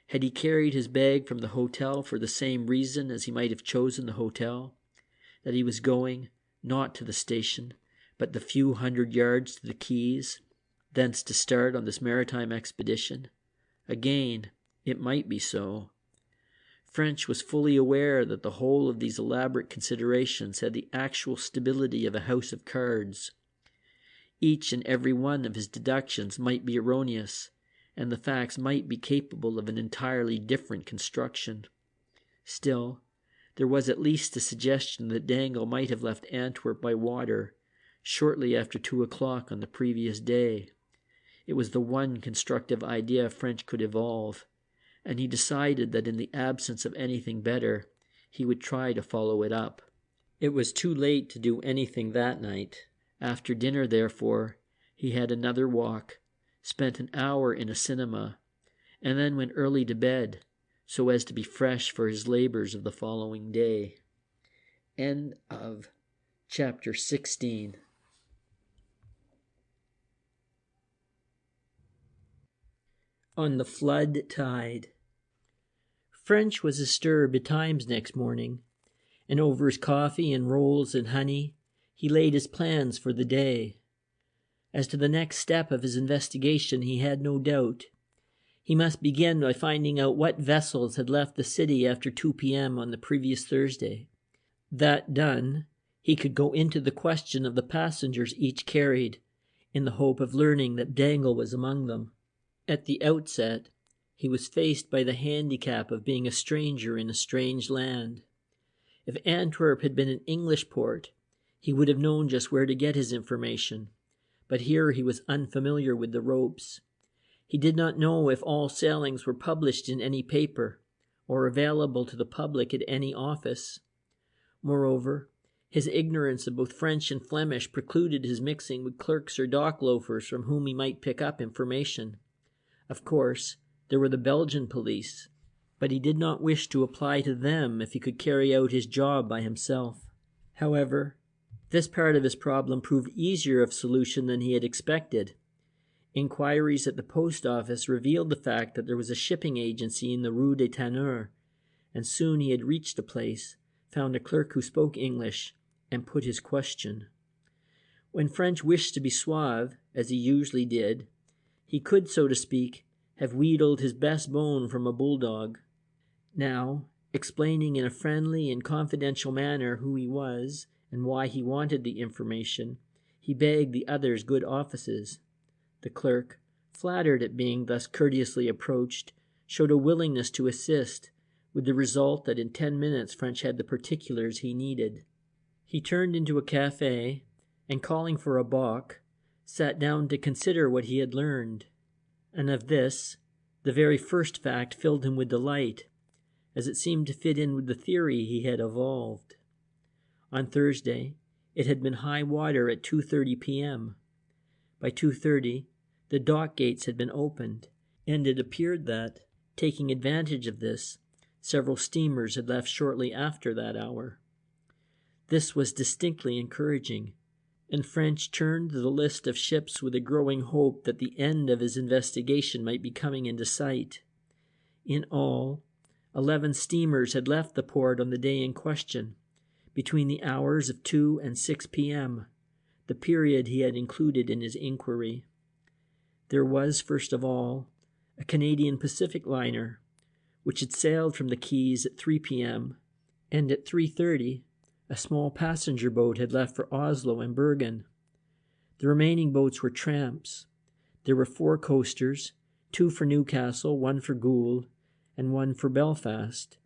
had he carried his bag from the hotel for the same reason as he might have chosen the hotel? That he was going, not to the station, but the few hundred yards to the quays, thence to start on this maritime expedition? Again, it might be so. French was fully aware that the whole of these elaborate considerations had the actual stability of a house of cards. Each and every one of his deductions might be erroneous, and the facts might be capable of an entirely different construction. Still, there was at least a suggestion that Dangle might have left Antwerp by water shortly after 2 o'clock on the previous day. It was the one constructive idea French could evolve, and he decided that in the absence of anything better, he would try to follow it up. It was too late to do anything that night. After dinner, therefore, he had another walk, spent an hour in a cinema, and then went early to bed, so as to be fresh for his labors of the following day. End of chapter 16. On the flood tide. French was astir betimes next morning, and over his coffee and rolls and honey he laid his plans for the day. As to the next step of his investigation, he had no doubt. He must begin by finding out what vessels had left the city after 2 p.m. on the previous Thursday. That done, he could go into the question of the passengers each carried, in the hope of learning that Dangle was among them. At the outset, he was faced by the handicap of being a stranger in a strange land. If Antwerp had been an English port, he would have known just where to get his information, but here he was unfamiliar with the ropes. He did not know if all sailings were published in any paper, or available to the public at any office. Moreover, his ignorance of both French and Flemish precluded his mixing with clerks or dock loafers from whom he might pick up information. Of course, there were the Belgian police, but he did not wish to apply to them if he could carry out his job by himself. However, this part of his problem proved easier of solution than he had expected. Inquiries at the post office revealed the fact that there was a shipping agency in the Rue des Tanneurs, and soon he had reached the place, found a clerk who spoke English, and put his question. When French wished to be suave, as he usually did, he could, so to speak, have wheedled his best bone from a bulldog. Now, explaining in a friendly and confidential manner who he was and why he wanted the information, he begged the other's good offices. The clerk, flattered at being thus courteously approached, showed a willingness to assist, with the result that in 10 minutes French had the particulars he needed. He turned into a cafe, and calling for a bock, sat down to consider what he had learned. And of this, the very first fact filled him with delight, as it seemed to fit in with the theory he had evolved. On Thursday, it had been high water at 2:30 p.m. By 2:30, the dock gates had been opened, and it appeared that, taking advantage of this, several steamers had left shortly after that hour. This was distinctly encouraging, and French turned to the list of ships with a growing hope that the end of his investigation might be coming into sight. In all, 11 steamers had left the port on the day in question, between the hours of 2 and 6 p.m., the period he had included in his inquiry. There was, first of all, a Canadian Pacific liner, which had sailed from the Keys at 3 p.m., and at 3:30, a small passenger boat had left for Oslo and Bergen. The remaining boats were tramps. There were 4 coasters, 2 for Newcastle, 1 for Goole, and 1 for Belfast,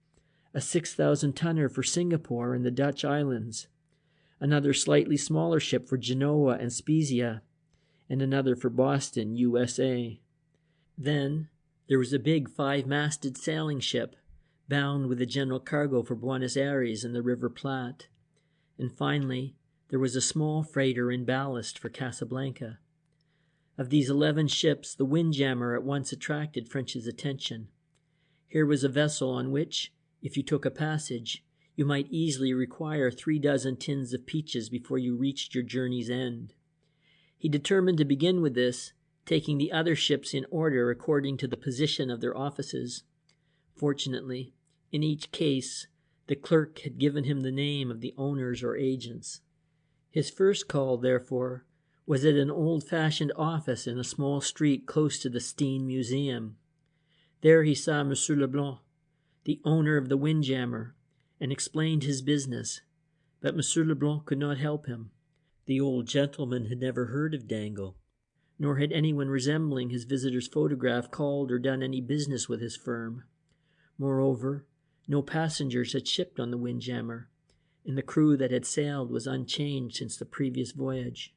a 6,000-tonner for Singapore and the Dutch islands, another slightly smaller ship for Genoa and Spezia, and another for Boston, USA. Then there was a big 5-masted sailing ship, bound with a general cargo for Buenos Aires and the River Plate. And finally, there was a small freighter in ballast for Casablanca. Of these 11 ships, the Windjammer at once attracted French's attention. Here was a vessel on which, if you took a passage, you might easily require 36 tins of peaches before you reached your journey's end. He determined to begin with this, taking the other ships in order according to the position of their offices. Fortunately, in each case, the clerk had given him the name of the owners or agents. His first call, therefore, was at an old-fashioned office in a small street close to the Steen Museum. There he saw Monsieur Leblanc, the owner of the Windjammer, and explained his business, but Monsieur Leblanc could not help him. The old gentleman had never heard of Dangle, nor had anyone resembling his visitor's photograph called or done any business with his firm. Moreover, no passengers had shipped on the Windjammer, and the crew that had sailed was unchanged since the previous voyage.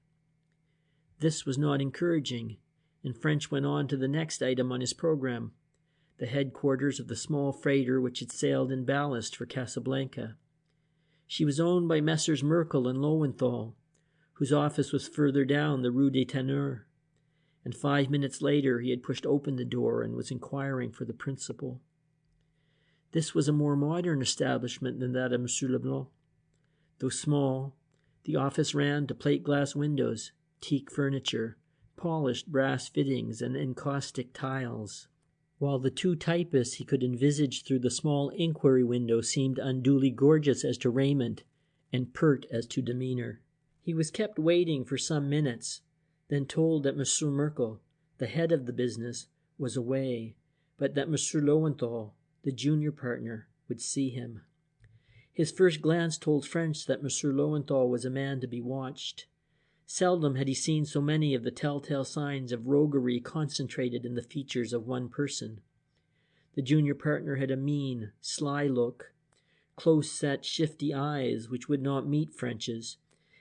This was not encouraging, and French went on to the next item on his program, the headquarters of the small freighter which had sailed in ballast for Casablanca. She was owned by Messrs. Merrill and Lowenthal, whose office was further down the Rue des Tanneurs, and 5 minutes later he had pushed open the door and was inquiring for the principal. This was a more modern establishment than that of M. Leblanc. Though small, the office ran to plate-glass windows, teak furniture, polished brass fittings, and encaustic tiles, while the two typists he could envisage through the small inquiry window seemed unduly gorgeous as to raiment and pert as to demeanor. He was kept waiting for some minutes, then told that M. Merrill, the head of the business, was away, but that M. Lowenthal, the junior partner, would see him. His first glance told French that M. Lowenthal was a man to be watched. Seldom had he seen so many of the telltale signs of roguery concentrated in the features of one person. The junior partner had a mean, sly look, close-set, shifty eyes which would not meet French's,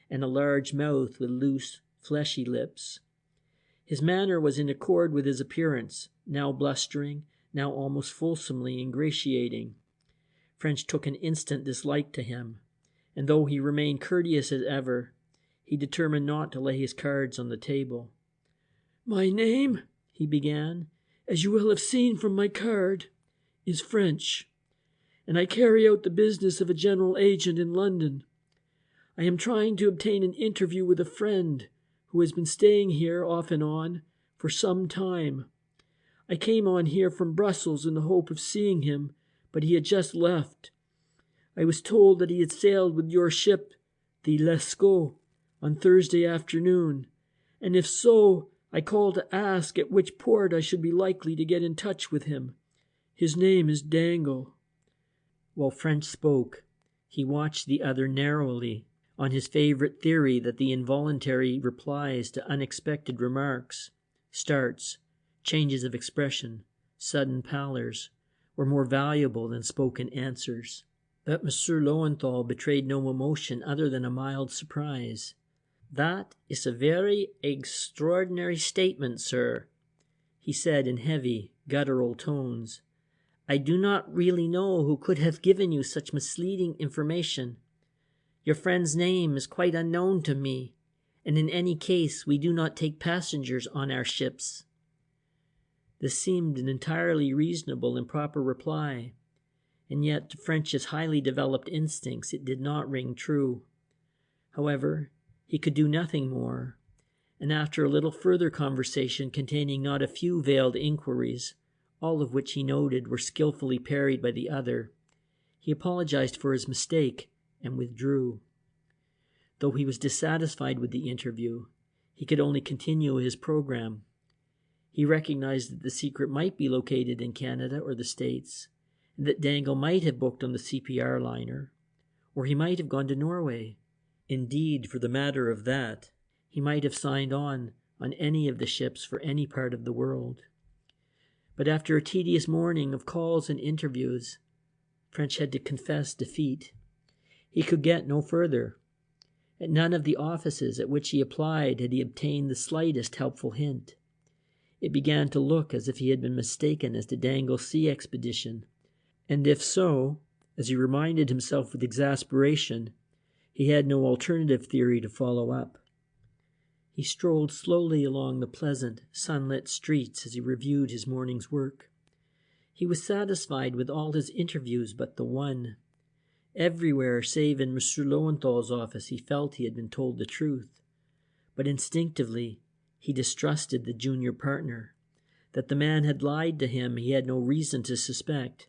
and a large mouth with loose, fleshy lips. His manner was in accord with his appearance, now blustering, now almost fulsomely ingratiating. French took an instant dislike to him, and though he remained courteous as ever, he determined not to lay his cards on the table. "My name," he began, "as you will have seen from my card, is French, and I carry out the business of a general agent in London. I am trying to obtain an interview with a friend who has been staying here off and on for some time. I came on here from Brussels in the hope of seeing him, but he had just left. I was told that he had sailed with your ship, the Lescaut, on Thursday afternoon, and if so, I called to ask at which port I should be likely to get in touch with him. His name is Dangle." While French spoke, he watched the other narrowly, on his favorite theory that the involuntary replies to unexpected remarks, starts, changes of expression, sudden pallors, were more valuable than spoken answers. But M. Lowenthal betrayed no emotion other than a mild surprise. "That is a very extraordinary statement, sir," he said in heavy, guttural tones. "I do not really know who could have given you such misleading information. Your friend's name is quite unknown to me, and in any case we do not take passengers on our ships." This seemed an entirely reasonable and proper reply, and yet to French's highly developed instincts it did not ring true. However, he could do nothing more, and after a little further conversation containing not a few veiled inquiries, all of which he noted were skillfully parried by the other, he apologized for his mistake and withdrew. Though he was dissatisfied with the interview, he could only continue his program. He recognized that the secret might be located in Canada or the States, and that Dangle might have booked on the CPR liner, or he might have gone to Norway. Indeed, for the matter of that, he might have signed on any of the ships for any part of the world. But after a tedious morning of calls and interviews, French had to confess defeat. He could get no further. At none of the offices at which he applied had he obtained the slightest helpful hint. It began to look as if he had been mistaken as to Dangle's sea expedition, and if so, as he reminded himself with exasperation, he had no alternative theory to follow up. He strolled slowly along the pleasant, sunlit streets as he reviewed his morning's work. He was satisfied with all his interviews but the one. Everywhere save in M. Lowenthal's office he felt he had been told the truth, but instinctively he distrusted the junior partner. That the man had lied to him he had no reason to suspect,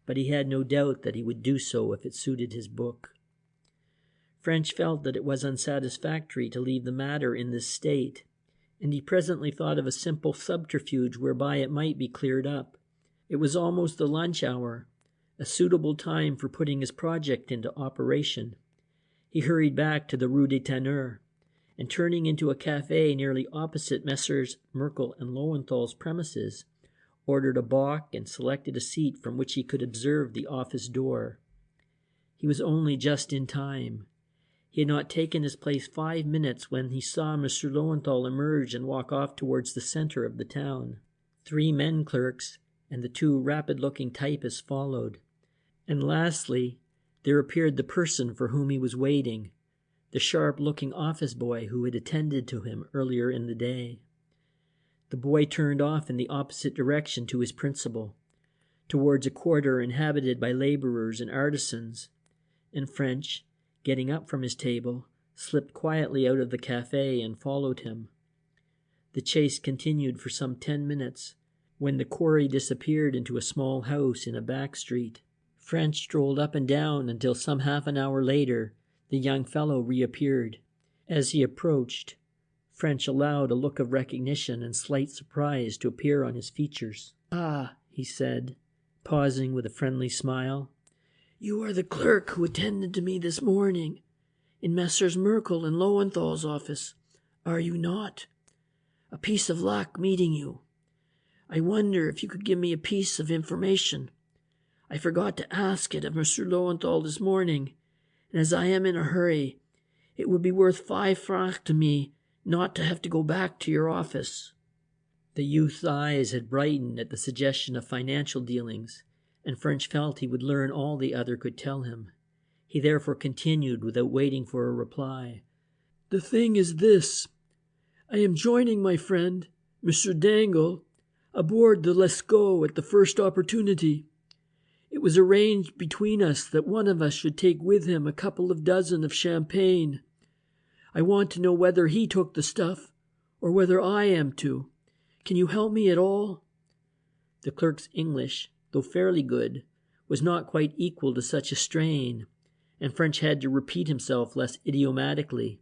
but he had no doubt that he would do so if it suited his book. French felt that it was unsatisfactory to leave the matter in this state, and he presently thought of a simple subterfuge whereby it might be cleared up. It was almost the lunch hour, a suitable time for putting his project into operation. He hurried back to the Rue des Tanneurs, and turning into a cafe nearly opposite Messrs. Merrill and Lowenthal's premises, ordered a bock and selected a seat from which he could observe the office door. He was only just in time. He had not taken his place 5 minutes when he saw M. Lowenthal emerge and walk off towards the center of the town. 3 men clerks and the 2 rapid-looking typists followed. And lastly, there appeared the person for whom he was waiting, the sharp-looking office boy who had attended to him earlier in the day. The boy turned off in the opposite direction to his principal, towards a quarter inhabited by laborers and artisans, and French, getting up from his table, slipped quietly out of the cafe and followed him. The chase continued for some 10 minutes, when the quarry disappeared into a small house in a back street. French strolled up and down until some half an hour later the young fellow reappeared. As he approached, French allowed a look of recognition and slight surprise to appear on his features. "Ah," he said, pausing with a friendly smile. "You are the clerk who attended to me this morning in Messrs. Merrill and Lowenthal's office, are you not? A piece of luck meeting you. I wonder if you could give me a piece of information. I forgot to ask it of Monsieur Lowenthal this morning, and as I am in a hurry, it would be worth 5 francs to me not to have to go back to your office." The youth's eyes had brightened at the suggestion of financial dealings, and French felt he would learn all the other could tell him. He therefore continued without waiting for a reply. "The thing is this. I am joining my friend, Monsieur Dangle, aboard the Lescaut at the first opportunity. It was arranged between us that one of us should take with him a couple of dozen of champagne. I want to know whether he took the stuff or whether I am to. Can you help me at all?" The clerk's English, though fairly good, was not quite equal to such a strain, and French had to repeat himself less idiomatically.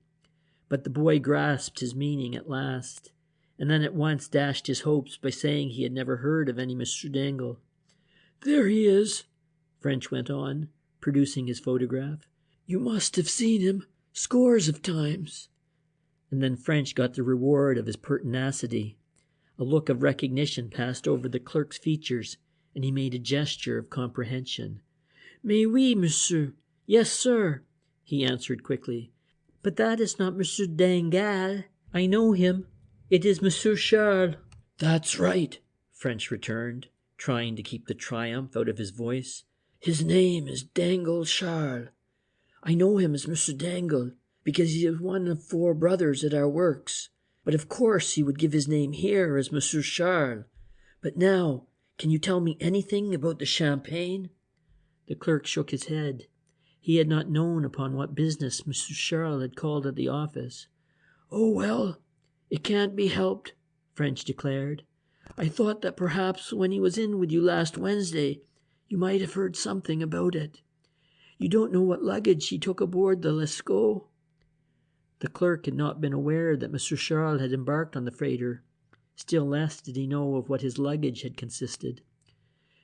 But the boy grasped his meaning at last, and then at once dashed his hopes by saying he had never heard of any Mr. Dangle. "There he is," French went on, producing his photograph. "You must have seen him scores of times." And then French got the reward of his pertinacity. A look of recognition passed over the clerk's features, and he made a gesture of comprehension. "Mais oui, monsieur. Yes, sir," he answered quickly. "But that is not Monsieur Dangle. I know him. It is Monsieur Charles." "That's right," French returned, trying to keep the triumph out of his voice. "His name is Dangle Charles. I know him as Monsieur Dangle because he is one of 4 brothers at our works. But of course he would give his name here as Monsieur Charles. But now, can you tell me anything about the champagne?" The clerk shook his head. He had not known upon what business Monsieur Charles had called at the office. "Oh, well, it can't be helped," French declared. "I thought that perhaps when he was in with you last Wednesday, you might have heard something about it. You don't know what luggage he took aboard the Lescaut?" The clerk had not been aware that Monsieur Charles had embarked on the freighter. Still less did he know of what his luggage had consisted.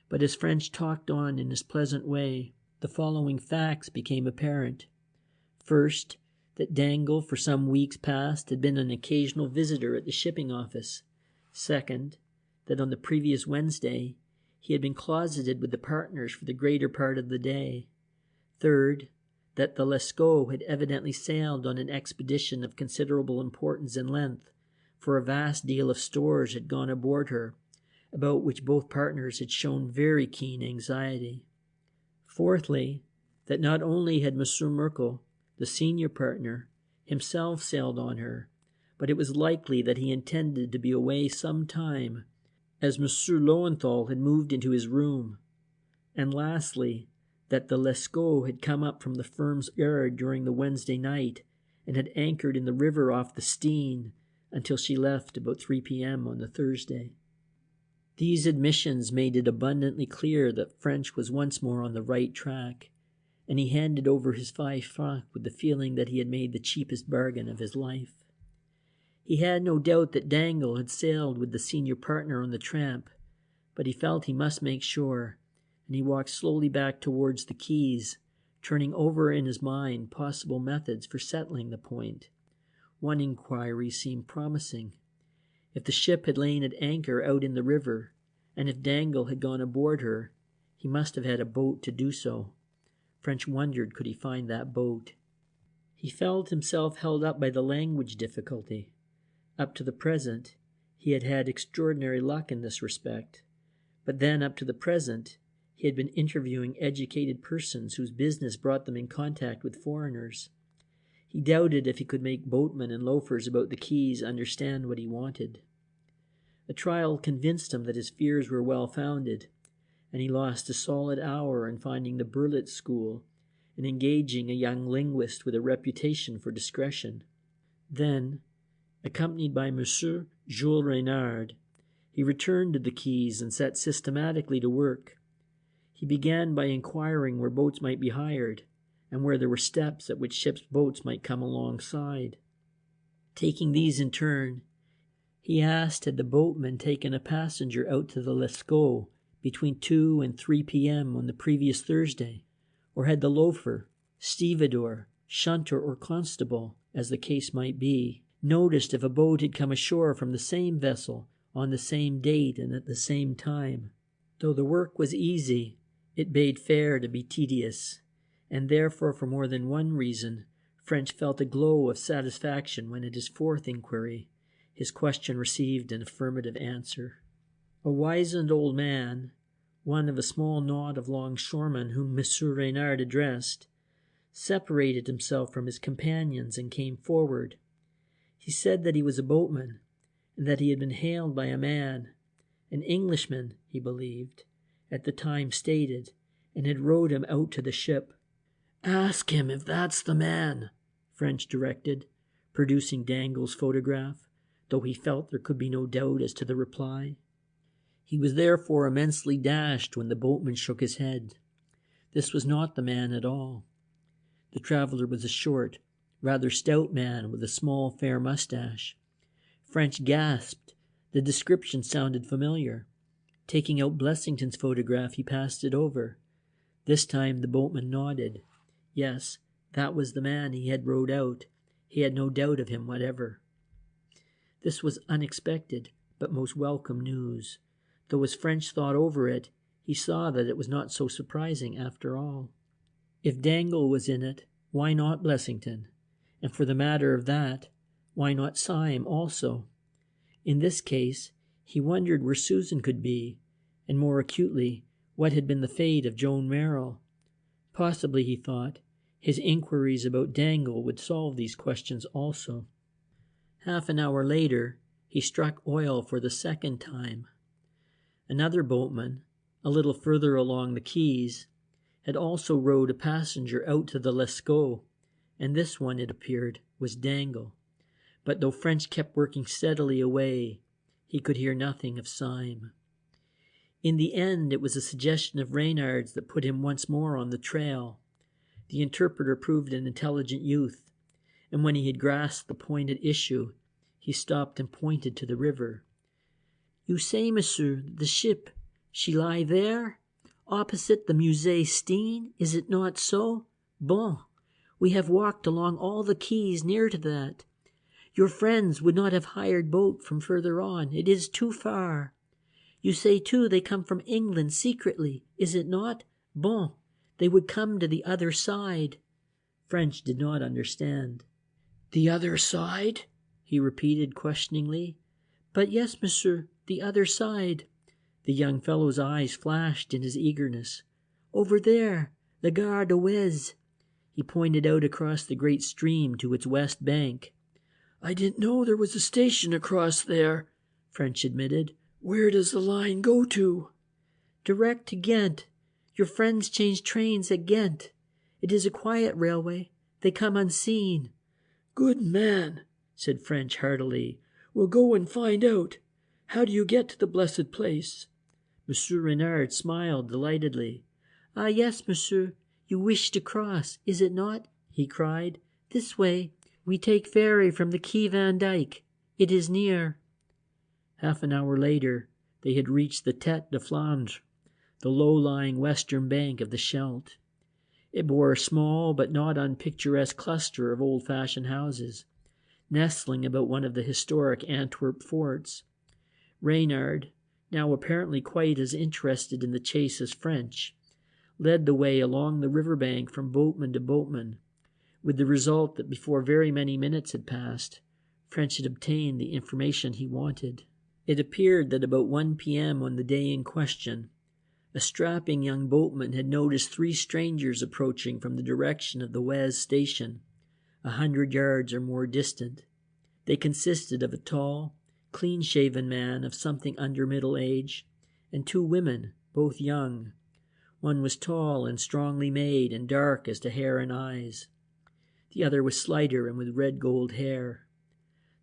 But as French talked on in his pleasant way, the following facts became apparent. First, that Dangle for some weeks past had been an occasional visitor at the shipping office. Second, that on the previous Wednesday he had been closeted with the partners for the greater part of the day. Third, that the Lescaut had evidently sailed on an expedition of considerable importance and length, for a vast deal of stores had gone aboard her, about which both partners had shown very keen anxiety. Fourthly, that not only had Monsieur Merrill, the senior partner, himself sailed on her, but it was likely that he intended to be away some time, as Monsieur Lowenthal had moved into his room. And lastly, that the Lescaut had come up from the firm's yard during the Wednesday night and had anchored in the river off the Steen until she left about 3 p.m. on the Thursday. These admissions made it abundantly clear that French was once more on the right track, and he handed over his 5 francs with the feeling that he had made the cheapest bargain of his life. He had no doubt that Dangle had sailed with the senior partner on the tramp, but he felt he must make sure, and he walked slowly back towards the quays, turning over in his mind possible methods for settling the point. One inquiry seemed promising. If the ship had lain at anchor out in the river, and if Dangle had gone aboard her, he must have had a boat to do so. French wondered could he find that boat. He felt himself held up by the language difficulty. Up to the present, he had had extraordinary luck in this respect, but then up to the present, he had been interviewing educated persons whose business brought them in contact with foreigners. He doubted if he could make boatmen and loafers about the quays understand what he wanted. A trial convinced him that his fears were well-founded, and he lost a solid hour in finding the Burgled school and engaging a young linguist with a reputation for discretion. Then, accompanied by Monsieur Jules Reynard, he returned to the quays and set systematically to work. He began by inquiring where boats might be hired, and where there were steps at which ships' boats might come alongside. Taking these in turn, he asked had the boatman taken a passenger out to the Lascaux between 2 and 3 p.m. on the previous Thursday, or had the loafer, stevedore, shunter, or constable, as the case might be, noticed if a boat had come ashore from the same vessel on the same date and at the same time. Though the work was easy, it bade fair to be tedious, and therefore for more than one reason French felt a glow of satisfaction when at his fourth inquiry his question received an affirmative answer. A wizened old man, one of a small knot of longshoremen whom Monsieur Reynard addressed, separated himself from his companions and came forward. He said that he was a boatman, and that he had been hailed by a man, an Englishman, he believed, at the time stated, and had rowed him out to the ship. "Ask him if that's the man," French directed, producing Dangle's photograph, though he felt there could be no doubt as to the reply. He was therefore immensely dashed when the boatman shook his head. This was not the man at all. The traveller was a short, rather stout man with a small, fair moustache. French gasped. The description sounded familiar. Taking out Blessington's photograph, he passed it over. This time the boatman nodded. Yes, that was the man he had rowed out. He had no doubt of him whatever. This was unexpected, but most welcome news. Though as French thought over it, he saw that it was not so surprising after all. If Dangle was in it, why not Blessington? And for the matter of that, why not Syme also? In this case, he wondered where Susan could be, and more acutely, what had been the fate of Joan Merrill. Possibly, he thought, his inquiries about Dangle would solve these questions also. Half an hour later, he struck oil for the second time. Another boatman, a little further along the quays, had also rowed a passenger out to the Lascaux, and this one, it appeared, was Dangle. But though French kept working steadily away, he could hear nothing of Syme. In the end, it was a suggestion of Reynard's that put him once more on the trail. The interpreter proved an intelligent youth, and when he had grasped the point at issue, he stopped and pointed to the river. "You say, monsieur, the ship, she lie there, opposite the Musée Steen, is it not so? Bon, we have walked along all the quays near to that. Your friends would not have hired boat from further on. It is too far. You say, too, they come from England secretly, is it not? Bon, they would come to the other side." French did not understand. "The other side?" he repeated questioningly. "But yes, monsieur, the other side." The young fellow's eyes flashed in his eagerness. "Over there, the Gare de Wez." He pointed out across the great stream to its west bank. "I didn't know there was a station across there," French admitted. "Where does the line go to?" "Direct to Ghent. Your friends change trains at Ghent. It is a quiet railway. They come unseen." "Good man," said French heartily. "We'll go and find out. How do you get to the blessed place?" Monsieur Reynard smiled delightedly. "Ah, yes, monsieur, you wish to cross, is it not?" he cried. "This way. We take ferry from the Quai Van Dyck. It is near." Half an hour later, they had reached the Tête de Flandre, the low-lying western bank of the Scheldt. It bore a small but not unpicturesque cluster of old-fashioned houses, nestling about one of the historic Antwerp forts. Reynard, now apparently quite as interested in the chase as French, led the way along the river bank from boatman to boatman, with the result that before very many minutes had passed, French had obtained the information he wanted. It appeared that about 1 p.m. on the day in question, A strapping young boatman had noticed 3 strangers approaching from the direction of the Wes station, 100 yards or more distant. They consisted of a tall, clean-shaven man of something under middle age, and 2 women, both young. One was tall and strongly made and dark as to hair and eyes. The other was slighter and with red gold hair.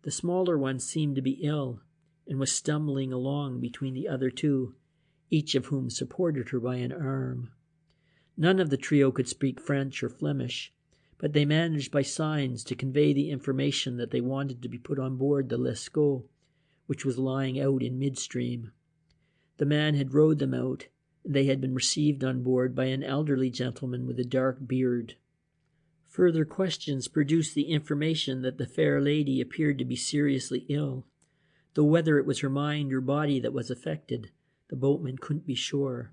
The smaller one seemed to be ill, and was stumbling along between the other 2, each of whom supported her by an arm. None of the trio could speak French or Flemish, but they managed by signs to convey the information that they wanted to be put on board the Lescaut, which was lying out in midstream. The man had rowed them out, and they had been received on board by an elderly gentleman with a dark beard. Further questions produced the information that the fair lady appeared to be seriously ill, though whether it was her mind or body that was affected, the boatman couldn't be sure.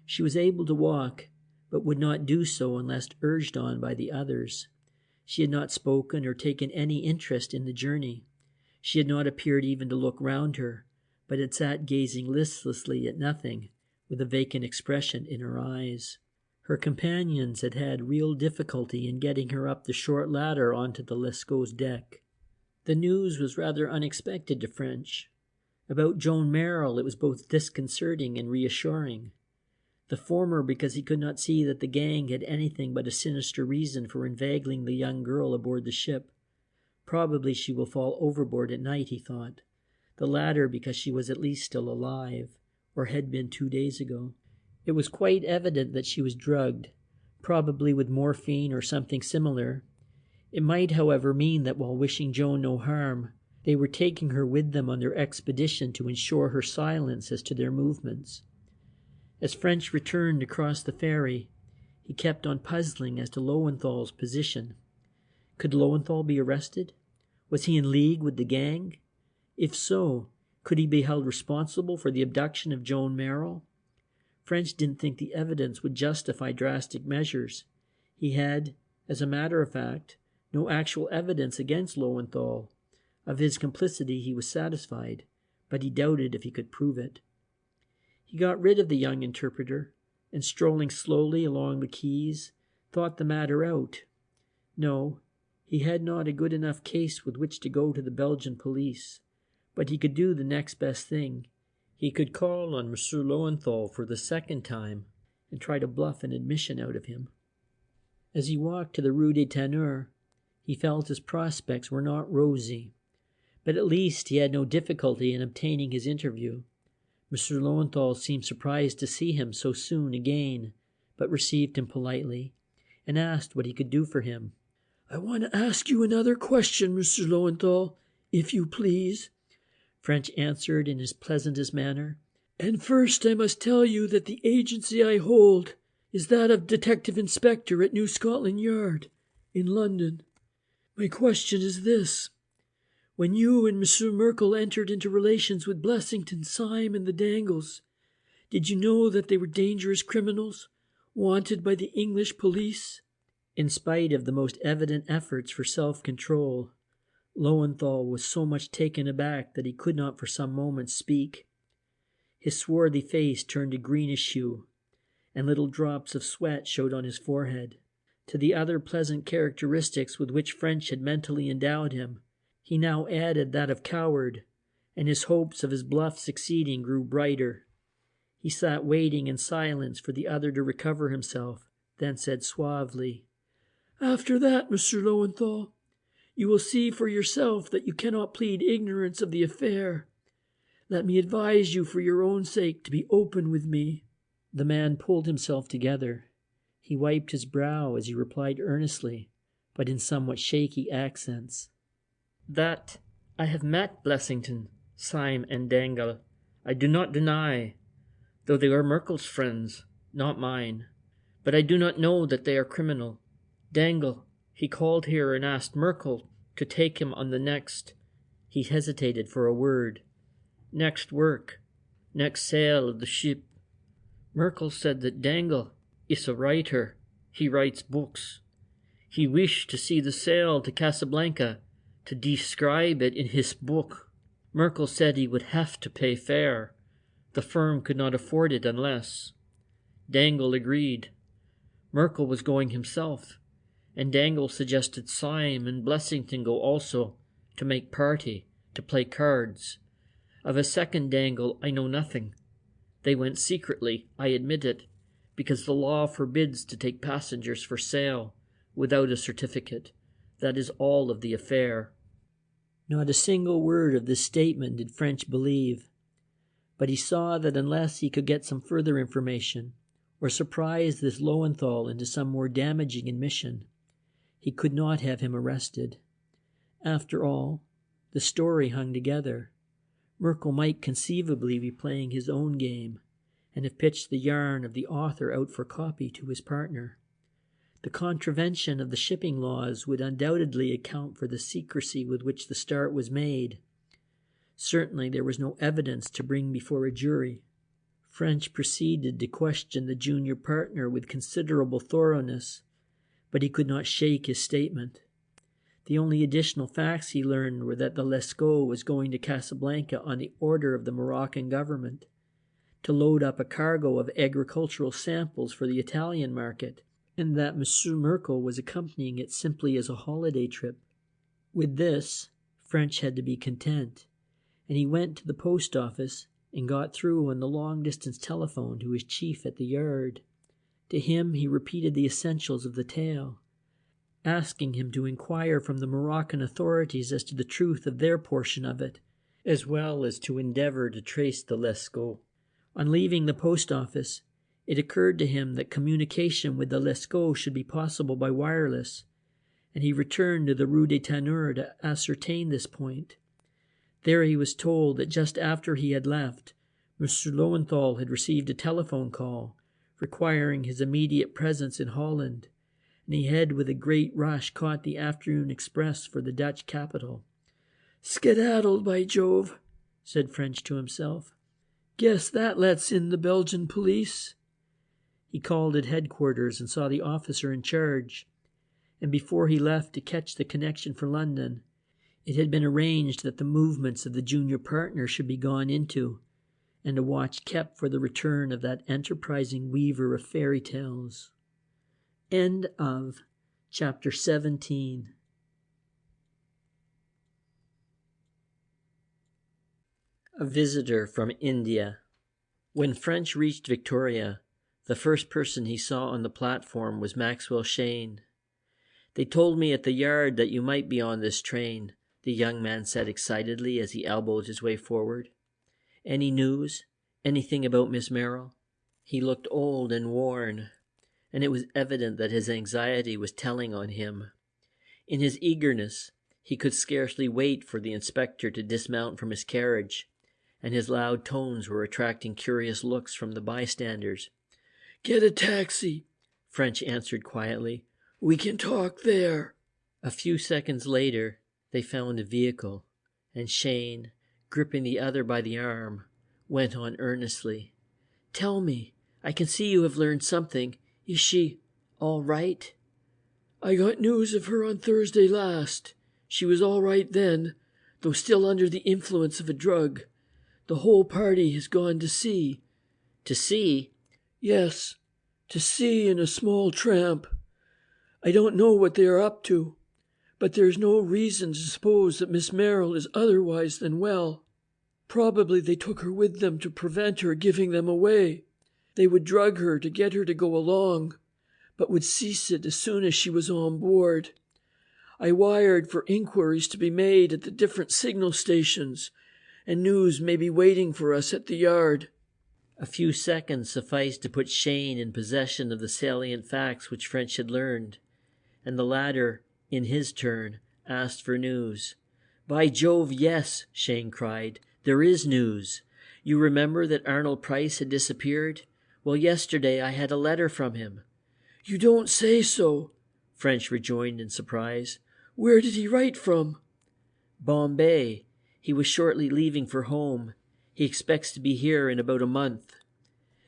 She was able to walk, but would not do so unless urged on by the others. She had not spoken or taken any interest in the journey. She had not appeared even to look round her, but had sat gazing listlessly at nothing, with a vacant expression in her eyes. Her companions had had real difficulty in getting her up the short ladder onto the Lescaut's deck. The news was rather unexpected to French. About Joan Merrill it was both disconcerting and reassuring. The former because he could not see that the gang had anything but a sinister reason for inveigling the young girl aboard the ship. Probably she will fall overboard at night, he thought. The latter because she was at least still alive, or had been 2 days ago. It was quite evident that she was drugged, probably with morphine or something similar. It might, however, mean that while wishing Joan no harm, they were taking her with them on their expedition to ensure her silence as to their movements. As French returned across the ferry, he kept on puzzling as to Lowenthal's position. Could Lowenthal be arrested? Was he in league with the gang? If so, could he be held responsible for the abduction of Joan Merrill? French didn't think the evidence would justify drastic measures. He had, as a matter of fact, no actual evidence against Lowenthal. Of his complicity he was satisfied, but he doubted if he could prove it. He got rid of the young interpreter, and strolling slowly along the quays, thought the matter out. No, he had not a good enough case with which to go to the Belgian police, but he could do the next best thing. He could call on Monsieur Lowenthal for the 2nd time and try to bluff an admission out of him. As he walked to the Rue des Tanneurs, he felt his prospects were not rosy, but at least he had no difficulty in obtaining his interview. Monsieur Lowenthal seemed surprised to see him so soon again, but received him politely, and asked what he could do for him. "I want to ask you another question, Monsieur Lowenthal, if you please," French answered in his pleasantest manner. "And first I must tell you that the agency I hold is that of Detective Inspector at New Scotland Yard, in London. My question is this. When you and Monsieur Merrill entered into relations with Blessington, Syme, and the Dangles, did you know that they were dangerous criminals, wanted by the English police?" In spite of the most evident efforts for self-control, Lowenthal was so much taken aback that he could not for some moments speak. His swarthy face turned a greenish hue, and little drops of sweat showed on his forehead. To the other pleasant characteristics with which French had mentally endowed him, he now added that of coward, and his hopes of his bluff succeeding grew brighter. He sat waiting in silence for the other to recover himself, then said suavely, "After that, Monsieur Lowenthal, you will see for yourself that you cannot plead ignorance of the affair. Let me advise you for your own sake to be open with me." The man pulled himself together. He wiped his brow as he replied earnestly, but in somewhat shaky accents, "That I have met Blessington, Syme, and Dangle, I do not deny, though they are Merkel's friends, not mine. But I do not know that they are criminal. Dangle, he called here and asked Merkel to take him on the next—" He hesitated for a word. "Next work, next sail of the ship. Merkel said that Dangle is a writer. He writes books. He wished to see the sail to Casablanca, to describe it in his book. Merkel said he would have to pay fare. The firm could not afford it unless. Dangle agreed. Merrill was going himself, and Dangle suggested Syme and Blessington go also, to make party, to play cards. Of a second Dangle I know nothing. They went secretly, I admit it, because the law forbids to take passengers for sale without a certificate. That is all of the affair. Not a single word of this statement did French believe, but he saw that unless he could get some further information, or surprise this Lowenthal into some more damaging admission, he could not have him arrested. After all, the story hung together. Merrill might conceivably be playing his own game, and have pitched the yarn of the author out for copy to his partner. The contravention of the shipping laws would undoubtedly account for the secrecy with which the start was made. Certainly there was no evidence to bring before a jury. French proceeded to question the junior partner with considerable thoroughness, but he could not shake his statement. The only additional facts he learned were that the Lescaut was going to Casablanca on the order of the Moroccan government, to load up a cargo of agricultural samples for the Italian market, and that Monsieur Merrill was accompanying it simply as a holiday trip. With this, French had to be content, and he went to the post office and got through on the long-distance telephone to his chief at the yard. To him he repeated the essentials of the tale, asking him to inquire from the Moroccan authorities as to the truth of their portion of it, as well as to endeavor to trace the Lescaut. On leaving the post office, it occurred to him that communication with the Lescaut should be possible by wireless, and he returned to the Rue des Tanneurs to ascertain this point. There he was told that just after he had left, Monsieur Lowenthal had received a telephone call requiring his immediate presence in Holland, and he had with a great rush caught the afternoon express for the Dutch capital. "Skedaddled, by Jove," said French to himself. "Guess that lets in the Belgian police." He called at headquarters and saw the officer in charge, and before he left to catch the connection for London, it had been arranged that the movements of the junior partner should be gone into, and a watch kept for the return of that enterprising weaver of fairy tales. End of chapter 17. A visitor from India. When French reached Victoria, the first person he saw on the platform was Maxwell Cheyne. "They told me at the yard that you might be on this train," the young man said excitedly as he elbowed his way forward. "Any news? Anything about Miss Merrill?" He looked old and worn, and it was evident that his anxiety was telling on him. In his eagerness, he could scarcely wait for the inspector to dismount from his carriage, and his loud tones were attracting curious looks from the bystanders. "Get a taxi," French answered quietly. "We can talk there." A few seconds later, they found a vehicle, and Cheyne, gripping the other by the arm, went on earnestly. "Tell me, I can see you have learned something. Is she all right?" "I got news of her on Thursday last. She was all right then, though still under the influence of a drug. The whole party has gone to sea." "To sea?" "Yes, to sea in a small tramp. I don't know what they are up to, but there's no reason to suppose that Miss Merrill is otherwise than well. Probably they took her with them to prevent her giving them away. They would drug her to get her to go along, but would cease it as soon as she was on board. I wired for inquiries to be made at the different signal stations, and news may be waiting for us at the yard." A few seconds sufficed to put Cheyne in possession of the salient facts which French had learned, and the latter, in his turn, asked for news. "By Jove, yes," Cheyne cried. "There is news. You remember that Arnold Price had disappeared? Well, yesterday I had a letter from him." "You don't say so," French rejoined in surprise. "Where did he write from?" "Bombay. He was shortly leaving for home. He expects to be here in about a month."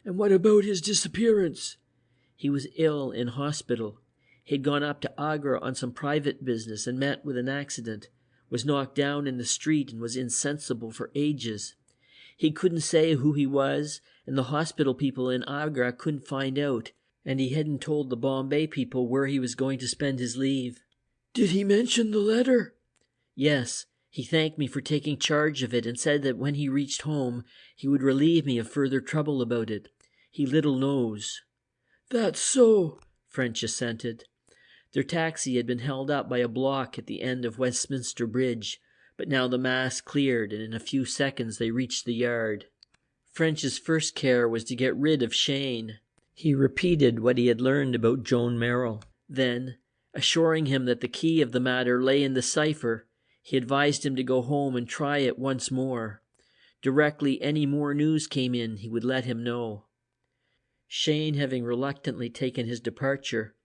"And what about his disappearance?" "He was ill in hospital. He'd gone up to Agra on some private business and met with an accident, was knocked down in the street and was insensible for ages. He couldn't say who he was, and the hospital people in Agra couldn't find out, and he hadn't told the Bombay people where he was going to spend his leave. Did he mention the letter? Yes, he thanked me for taking charge of it and said that when he reached home, he would relieve me of further trouble about it. He little knows. That's so, French assented. Their taxi had been held up by a block at the end of Westminster Bridge, but now the mass cleared, and in a few seconds they reached the yard. French's first care was to get rid of Cheyne. He repeated what he had learned about Joan Merrill. Then, assuring him that the key of the matter lay in the cipher, he advised him to go home and try it once more. Directly any more news came in, he would let him know. Cheyne having reluctantly taken his departure,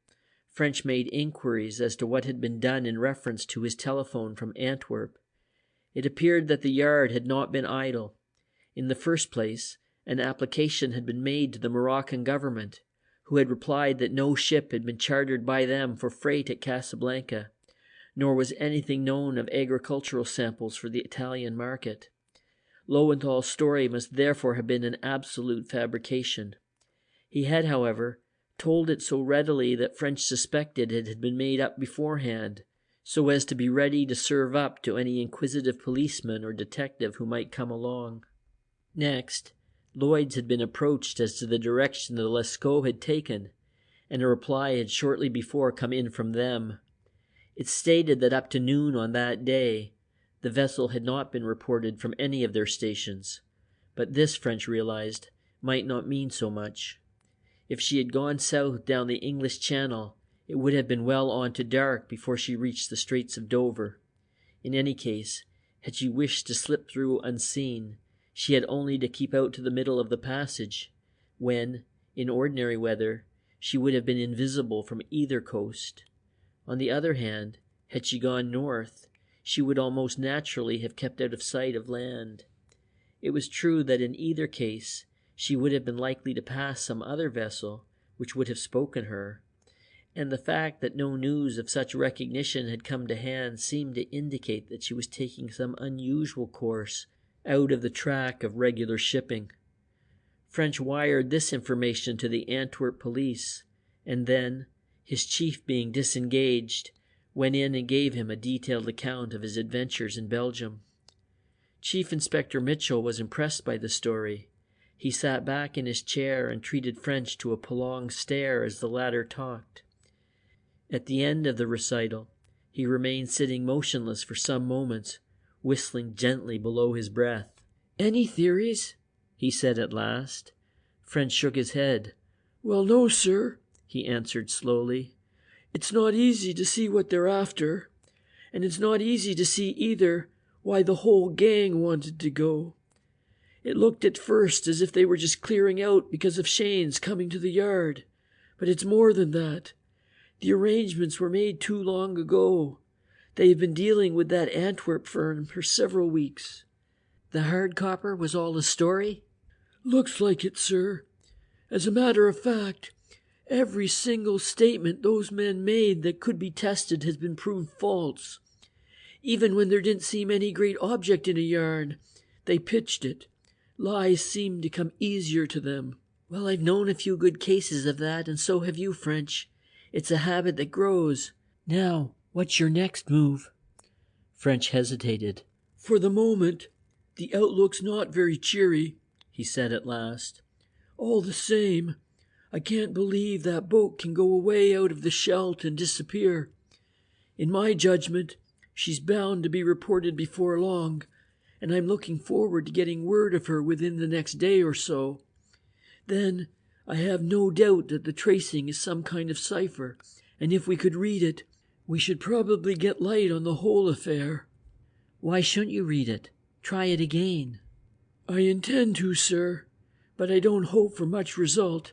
French made inquiries as to what had been done in reference to his telephone from Antwerp. It appeared that the yard had not been idle. In the first place, an application had been made to the Moroccan government, who had replied that no ship had been chartered by them for freight at Casablanca, nor was anything known of agricultural samples for the Italian market. Lowenthal's story must therefore have been an absolute fabrication. He had, however, told it so readily that French suspected it had been made up beforehand, so as to be ready to serve up to any inquisitive policeman or detective who might come along. Next, Lloyd's had been approached as to the direction the Lescaut had taken, and a reply had shortly before come in from them. It stated that up to noon on that day, the vessel had not been reported from any of their stations, but this, French realized, might not mean so much. If she had gone south down the English Channel, it would have been well on to dark before she reached the Straits of Dover. In any case, had she wished to slip through unseen, she had only to keep out to the middle of the passage, when, in ordinary weather, she would have been invisible from either coast. On the other hand, had she gone north, she would almost naturally have kept out of sight of land. It was true that in either case, she would have been likely to pass some other vessel which would have spoken her, and the fact that no news of such recognition had come to hand seemed to indicate that she was taking some unusual course out of the track of regular shipping. French wired this information to the Antwerp police, and then, his chief being disengaged, went in and gave him a detailed account of his adventures in Belgium. Chief Inspector Mitchell was impressed by the story. He sat back in his chair and treated French to a prolonged stare as the latter talked. At the end of the recital, he remained sitting motionless for some moments, whistling gently below his breath. Any theories? He said at last. French shook his head. Well, no, sir, he answered slowly. It's not easy to see what they're after, and it's not easy to see either why the whole gang wanted to go. It looked at first as if they were just clearing out because of Cheyne's coming to the yard, but it's more than that. The arrangements were made too long ago. They have been dealing with that Antwerp firm for several weeks. The hard copper was all a story? Looks like it, sir. As a matter of fact, every single statement those men made that could be tested has been proved false. Even when there didn't seem any great object in a yarn, they pitched it. Lies seemed to come easier to them. Well, I've known a few good cases of that, and so have you, French. It's a habit that grows. Now, what's your next move? French hesitated. For the moment, the outlook's not very cheery, he said at last. All the same, I can't believe that boat can go away out of the Scheldt and disappear. In my judgment, she's bound to be reported before long, and I'm looking forward to getting word of her within the next day or so. Then I have no doubt that the tracing is some kind of cipher, and if we could read it, we should probably get light on the whole affair. Why shouldn't you read it? Try it again. I intend to, sir, but I don't hope for much result,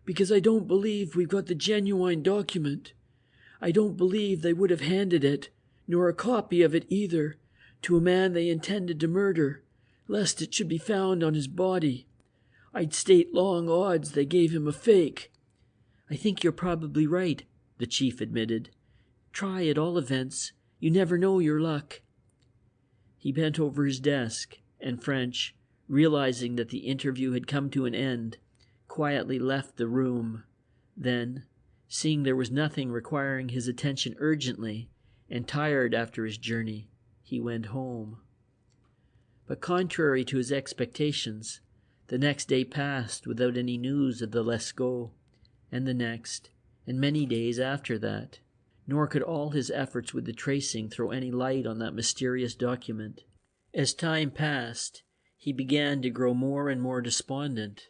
because I don't believe we've got the genuine document. I don't believe they would have handed it, nor a copy of it either, to a man they intended to murder, lest it should be found on his body. I'd state long odds they gave him a fake. I think you're probably right, the chief admitted. Try at all events. You never know your luck. He bent over his desk, and French, realizing that the interview had come to an end, quietly left the room. Then, seeing there was nothing requiring his attention urgently, and tired after his journey, he went home. But contrary to his expectations, the next day passed without any news of the Lescaut, and the next, and many days after that, nor could all his efforts with the tracing throw any light on that mysterious document. As time passed, he began to grow more and more despondent,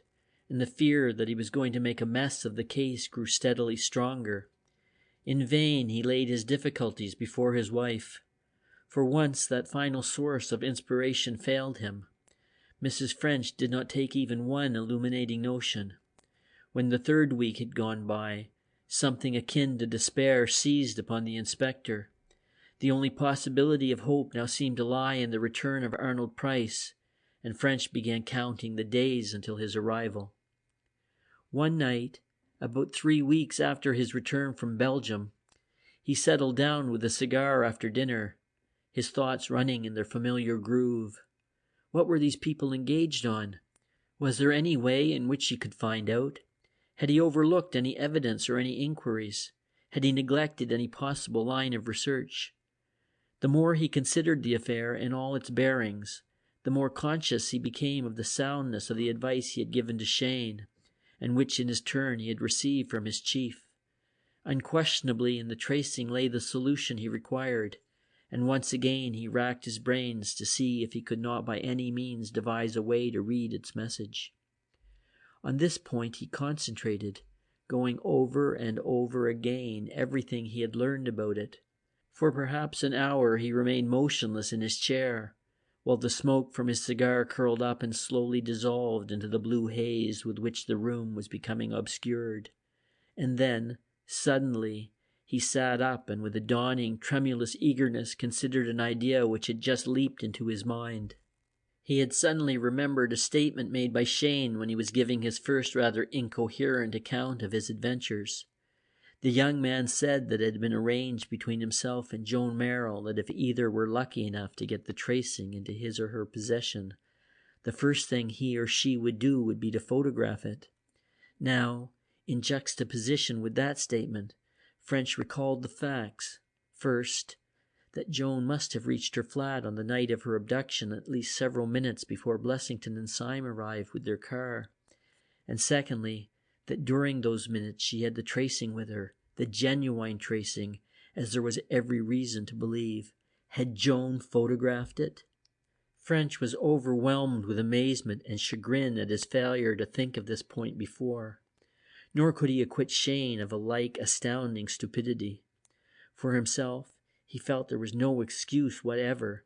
and the fear that he was going to make a mess of the case grew steadily stronger. In vain he laid his difficulties before his wife. For once that final source of inspiration failed him. Mrs. French did not take even one illuminating notion. When the third week had gone by, something akin to despair seized upon the inspector. The only possibility of hope now seemed to lie in the return of Arnold Price, and French began counting the days until his arrival. One night, about 3 weeks after his return from Belgium, he settled down with a cigar after dinner, his thoughts running in their familiar groove. What were these people engaged on? Was there any way in which he could find out? Had he overlooked any evidence or any inquiries? Had he neglected any possible line of research? The more he considered the affair in all its bearings, the more conscious he became of the soundness of the advice he had given to Cheyne, and which in his turn he had received from his chief. Unquestionably in the tracing lay the solution he required, and once again he racked his brains to see if he could not by any means devise a way to read its message. On this point he concentrated, going over and over again everything he had learned about it. For perhaps an hour he remained motionless in his chair, while the smoke from his cigar curled up and slowly dissolved into the blue haze with which the room was becoming obscured. And then, suddenly, he sat up and with a dawning, tremulous eagerness considered an idea which had just leaped into his mind. He had suddenly remembered a statement made by Cheyne when he was giving his first rather incoherent account of his adventures. The young man said that it had been arranged between himself and Joan Merrill that if either were lucky enough to get the tracing into his or her possession, the first thing he or she would do would be to photograph it. Now, in juxtaposition with that statement, French recalled the facts. First, that Joan must have reached her flat on the night of her abduction at least several minutes before Blessington and Syme arrived with their car. And secondly, that during those minutes she had the tracing with her, the genuine tracing, as there was every reason to believe. Had Joan photographed it? French was overwhelmed with amazement and chagrin at his failure to think of this point before. Nor could he acquit Cheyne of a like astounding stupidity. For himself, he felt there was no excuse whatever.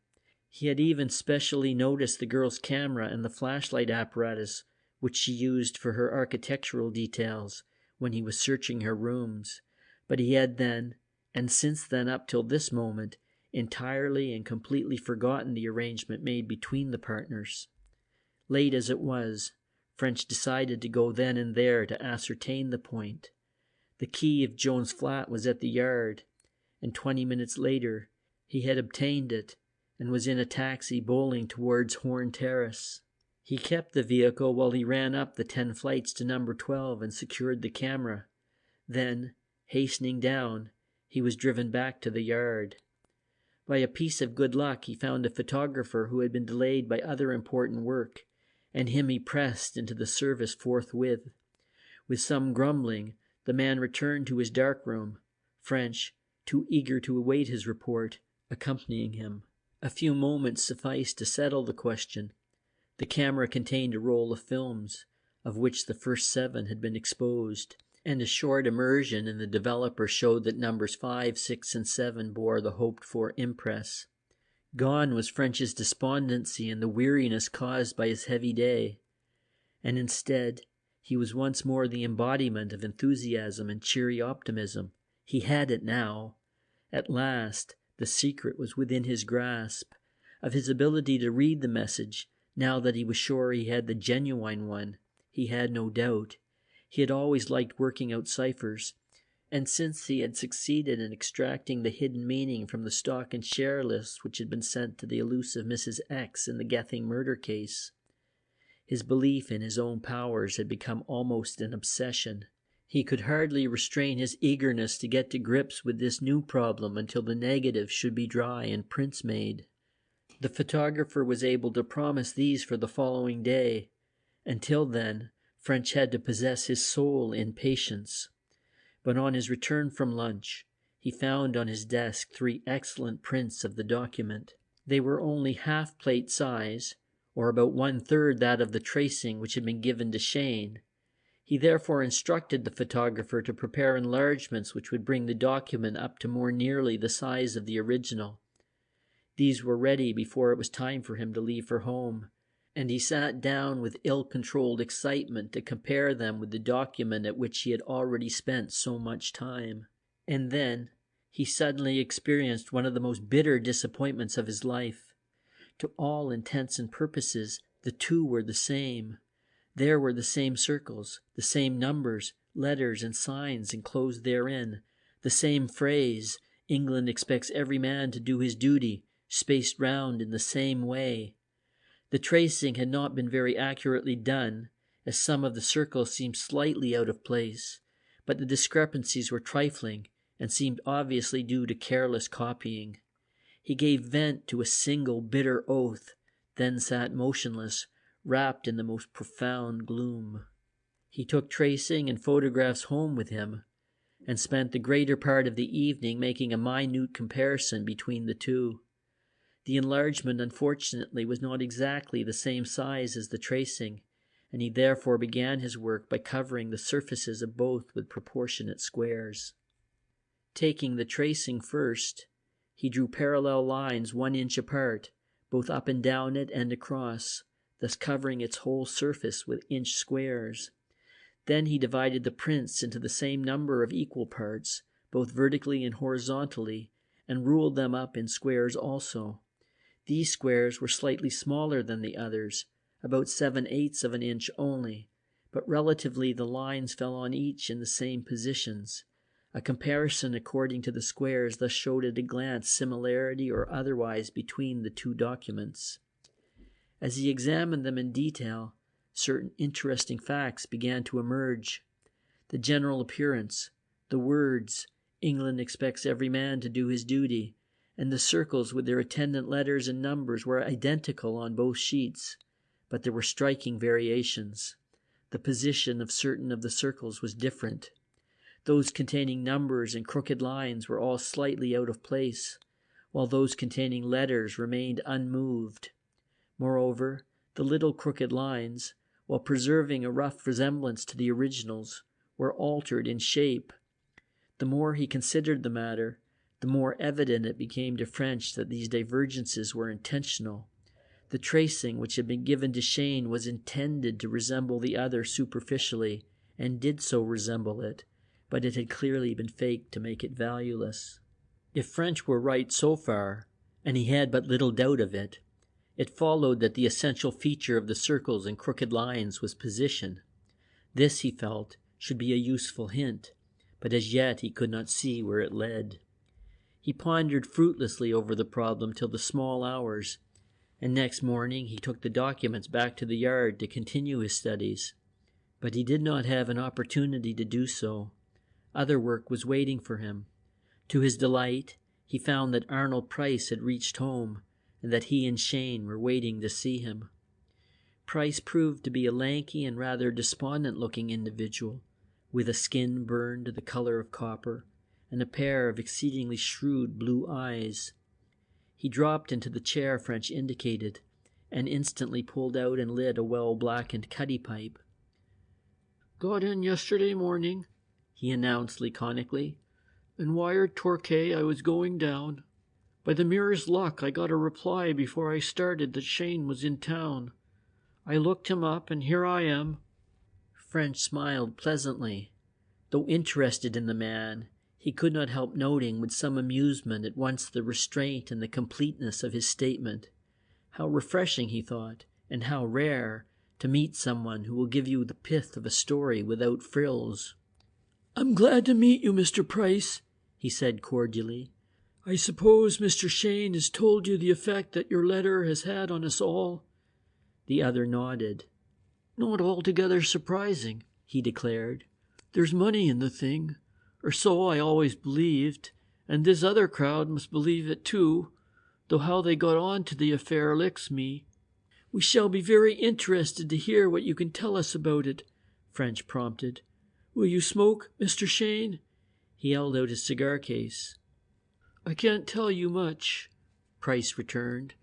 He had even specially noticed the girl's camera and the flashlight apparatus which she used for her architectural details when he was searching her rooms, but he had then, and since then up till this moment, entirely and completely forgotten the arrangement made between the partners. Late as it was, French decided to go then and there to ascertain the point. The key of Joan's flat was at the yard, and 20 minutes later he had obtained it and was in a taxi bowling towards Horn Terrace. He kept the vehicle while he ran up the 10 flights to number 12 and secured the camera. Then, hastening down, he was driven back to the yard. By a piece of good luck he found a photographer who had been delayed by other important work, and him he pressed into the service forthwith. With some grumbling, the man returned to his dark room, French, too eager to await his report, accompanying him. A few moments sufficed to settle the question. The camera contained a roll of films, of which the first 7 had been exposed, and a short immersion in the developer showed that numbers 5, 6, and 7 bore the hoped-for impress. Gone was French's despondency and the weariness caused by his heavy day, and instead he was once more the embodiment of enthusiasm and cheery optimism. He had it now. At last, the secret was within his grasp. Of his ability to read the message, now that he was sure he had the genuine one, he had no doubt. He had always liked working out ciphers, and since he had succeeded in extracting the hidden meaning from the stock and share lists which had been sent to the elusive Mrs. X in the Gething murder case, His belief in his own powers had become almost an obsession. He could hardly restrain his eagerness to get to grips with this new problem until the negative should be dry and prints made. The photographer was able to promise these for the following day. Until then, French had to possess his soul in patience. But on his return from lunch, he found on his desk 3 excellent prints of the document. They were only half-plate size, or about 1/3 that of the tracing which had been given to Cheyne. He therefore instructed the photographer to prepare enlargements which would bring the document up to more nearly the size of the original. These were ready before it was time for him to leave for home, and he sat down with ill-controlled excitement to compare them with the document at which he had already spent so much time. And then he suddenly experienced one of the most bitter disappointments of his life. To all intents and purposes, the two were the same. There were the same circles, the same numbers, letters, and signs enclosed therein, the same phrase, "England expects every man to do his duty," spaced round in the same way. The tracing had not been very accurately done, as some of the circles seemed slightly out of place, but the discrepancies were trifling and seemed obviously due to careless copying. He gave vent to a single bitter oath, then sat motionless, wrapped in the most profound gloom. He took tracing and photographs home with him, and spent the greater part of the evening making a minute comparison between the two. The enlargement, unfortunately, was not exactly the same size as the tracing, and he therefore began his work by covering the surfaces of both with proportionate squares. Taking the tracing first, he drew parallel lines 1 inch apart, both up and down it and across, thus covering its whole surface with inch squares. Then he divided the prints into the same number of equal parts, both vertically and horizontally, and ruled them up in squares also. These squares were slightly smaller than the others, about 7/8 of an inch only, but relatively the lines fell on each in the same positions. A comparison according to the squares thus showed at a glance similarity or otherwise between the two documents. As he examined them in detail, certain interesting facts began to emerge. The general appearance, the words, "England expects every man to do his duty," and the circles with their attendant letters and numbers were identical on both sheets, but there were striking variations. The position of certain of the circles was different. Those containing numbers and crooked lines were all slightly out of place, while those containing letters remained unmoved. Moreover, the little crooked lines, while preserving a rough resemblance to the originals, were altered in shape. The more he considered the matter, the more evident it became to French that these divergences were intentional. The tracing which had been given to Cheyne was intended to resemble the other superficially, and did so resemble it, but it had clearly been faked to make it valueless. If French were right so far, and he had but little doubt of it, it followed that the essential feature of the circles and crooked lines was position. This, he felt, should be a useful hint, but as yet he could not see where it led. He pondered fruitlessly over the problem till the small hours, and next morning he took the documents back to the yard to continue his studies. But he did not have an opportunity to do so. Other work was waiting for him. To his delight, he found that Arnold Price had reached home, and that he and Cheyne were waiting to see him. Price proved to be a lanky and rather despondent-looking individual, with a skin burned to the color of copper, and a pair of exceedingly shrewd blue eyes. He dropped into the chair French indicated, and instantly pulled out and lit a well-blackened cutty pipe. "Got in yesterday morning," he announced laconically, "and wired Torquay I was going down. By the merest luck I got a reply before I started that Cheyne was in town. I looked him up, and here I am." French smiled pleasantly. Though interested in the man, he could not help noting with some amusement at once the restraint and the completeness of his statement. How refreshing, he thought, and how rare, to meet someone who will give you the pith of a story without frills. "I'm glad to meet you, Mr. Price," he said cordially. "I suppose Mr. Cheyne has told you the effect that your letter has had on us all?" The other nodded. Not altogether surprising, he declared. There's money in the thing, or so I always believed, and this other crowd must believe it too, though how they got on to the affair licks me. We shall be very interested to hear what you can tell us about it, French prompted. Will you smoke, Mr. Cheyne? He held out his cigar case. I can't tell you much, Price returned,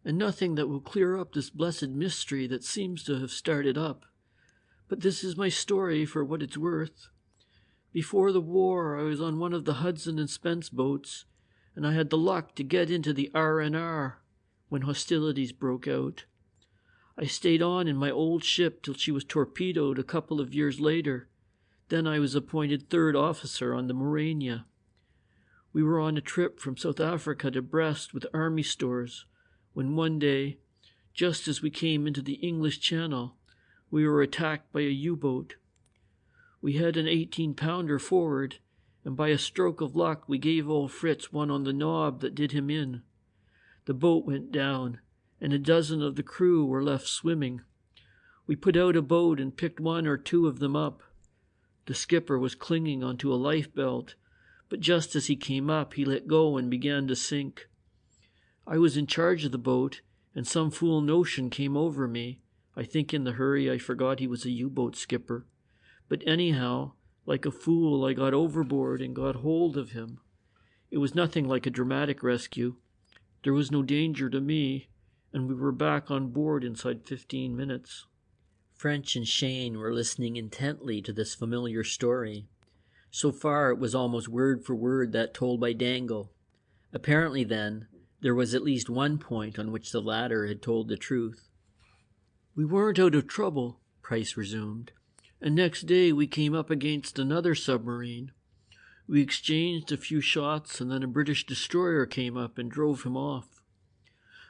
and nothing that will clear up this blessed mystery that seems to have started up. But this is my story for what it's worth. Before the war, I was on one of the Hudson and Spence boats, and I had the luck to get into the R&R when hostilities broke out. I stayed on in my old ship till she was torpedoed a couple of years later. Then I was appointed third officer on the Morania. We were on a trip from South Africa to Brest with army stores, when one day, just as we came into the English Channel, we were attacked by a U-boat. We had an 18-pounder forward, and by a stroke of luck we gave old Fritz one on the knob that did him in. The boat went down, and a dozen of the crew were left swimming. We put out a boat and picked one or two of them up. The skipper was clinging onto a life belt, but just as he came up, he let go and began to sink. I was in charge of the boat, and some fool notion came over me. I think in the hurry I forgot he was a U-boat skipper. But anyhow, like a fool, I got overboard and got hold of him. It was nothing like a dramatic rescue. There was no danger to me, and we were back on board inside 15 minutes. French and Cheyne were listening intently to this familiar story. So far it was almost word for word that told by Dangle. Apparently, then, there was at least one point on which the latter had told the truth. We weren't out of trouble, Price resumed, and next day we came up against another submarine. We exchanged a few shots, and then a British destroyer came up and drove him off.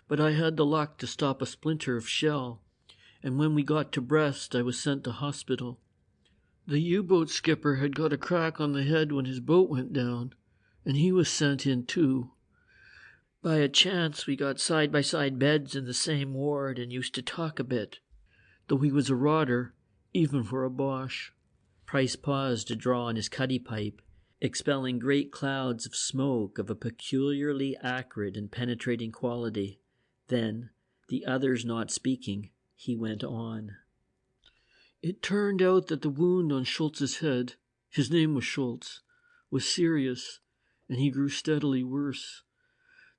But I had the luck to stop a splinter of shell, and when we got to Brest I was sent to hospital. The U-boat skipper had got a crack on the head when his boat went down, and he was sent in too. By a chance we got side-by-side beds in the same ward and used to talk a bit, though he was a rotter, even for a Boche. Price paused to draw on his cuddy pipe, expelling great clouds of smoke of a peculiarly acrid and penetrating quality. Then, the others not speaking, he went on. It turned out that the wound on Schulz's head, his name was Schulz, was serious, and he grew steadily worse.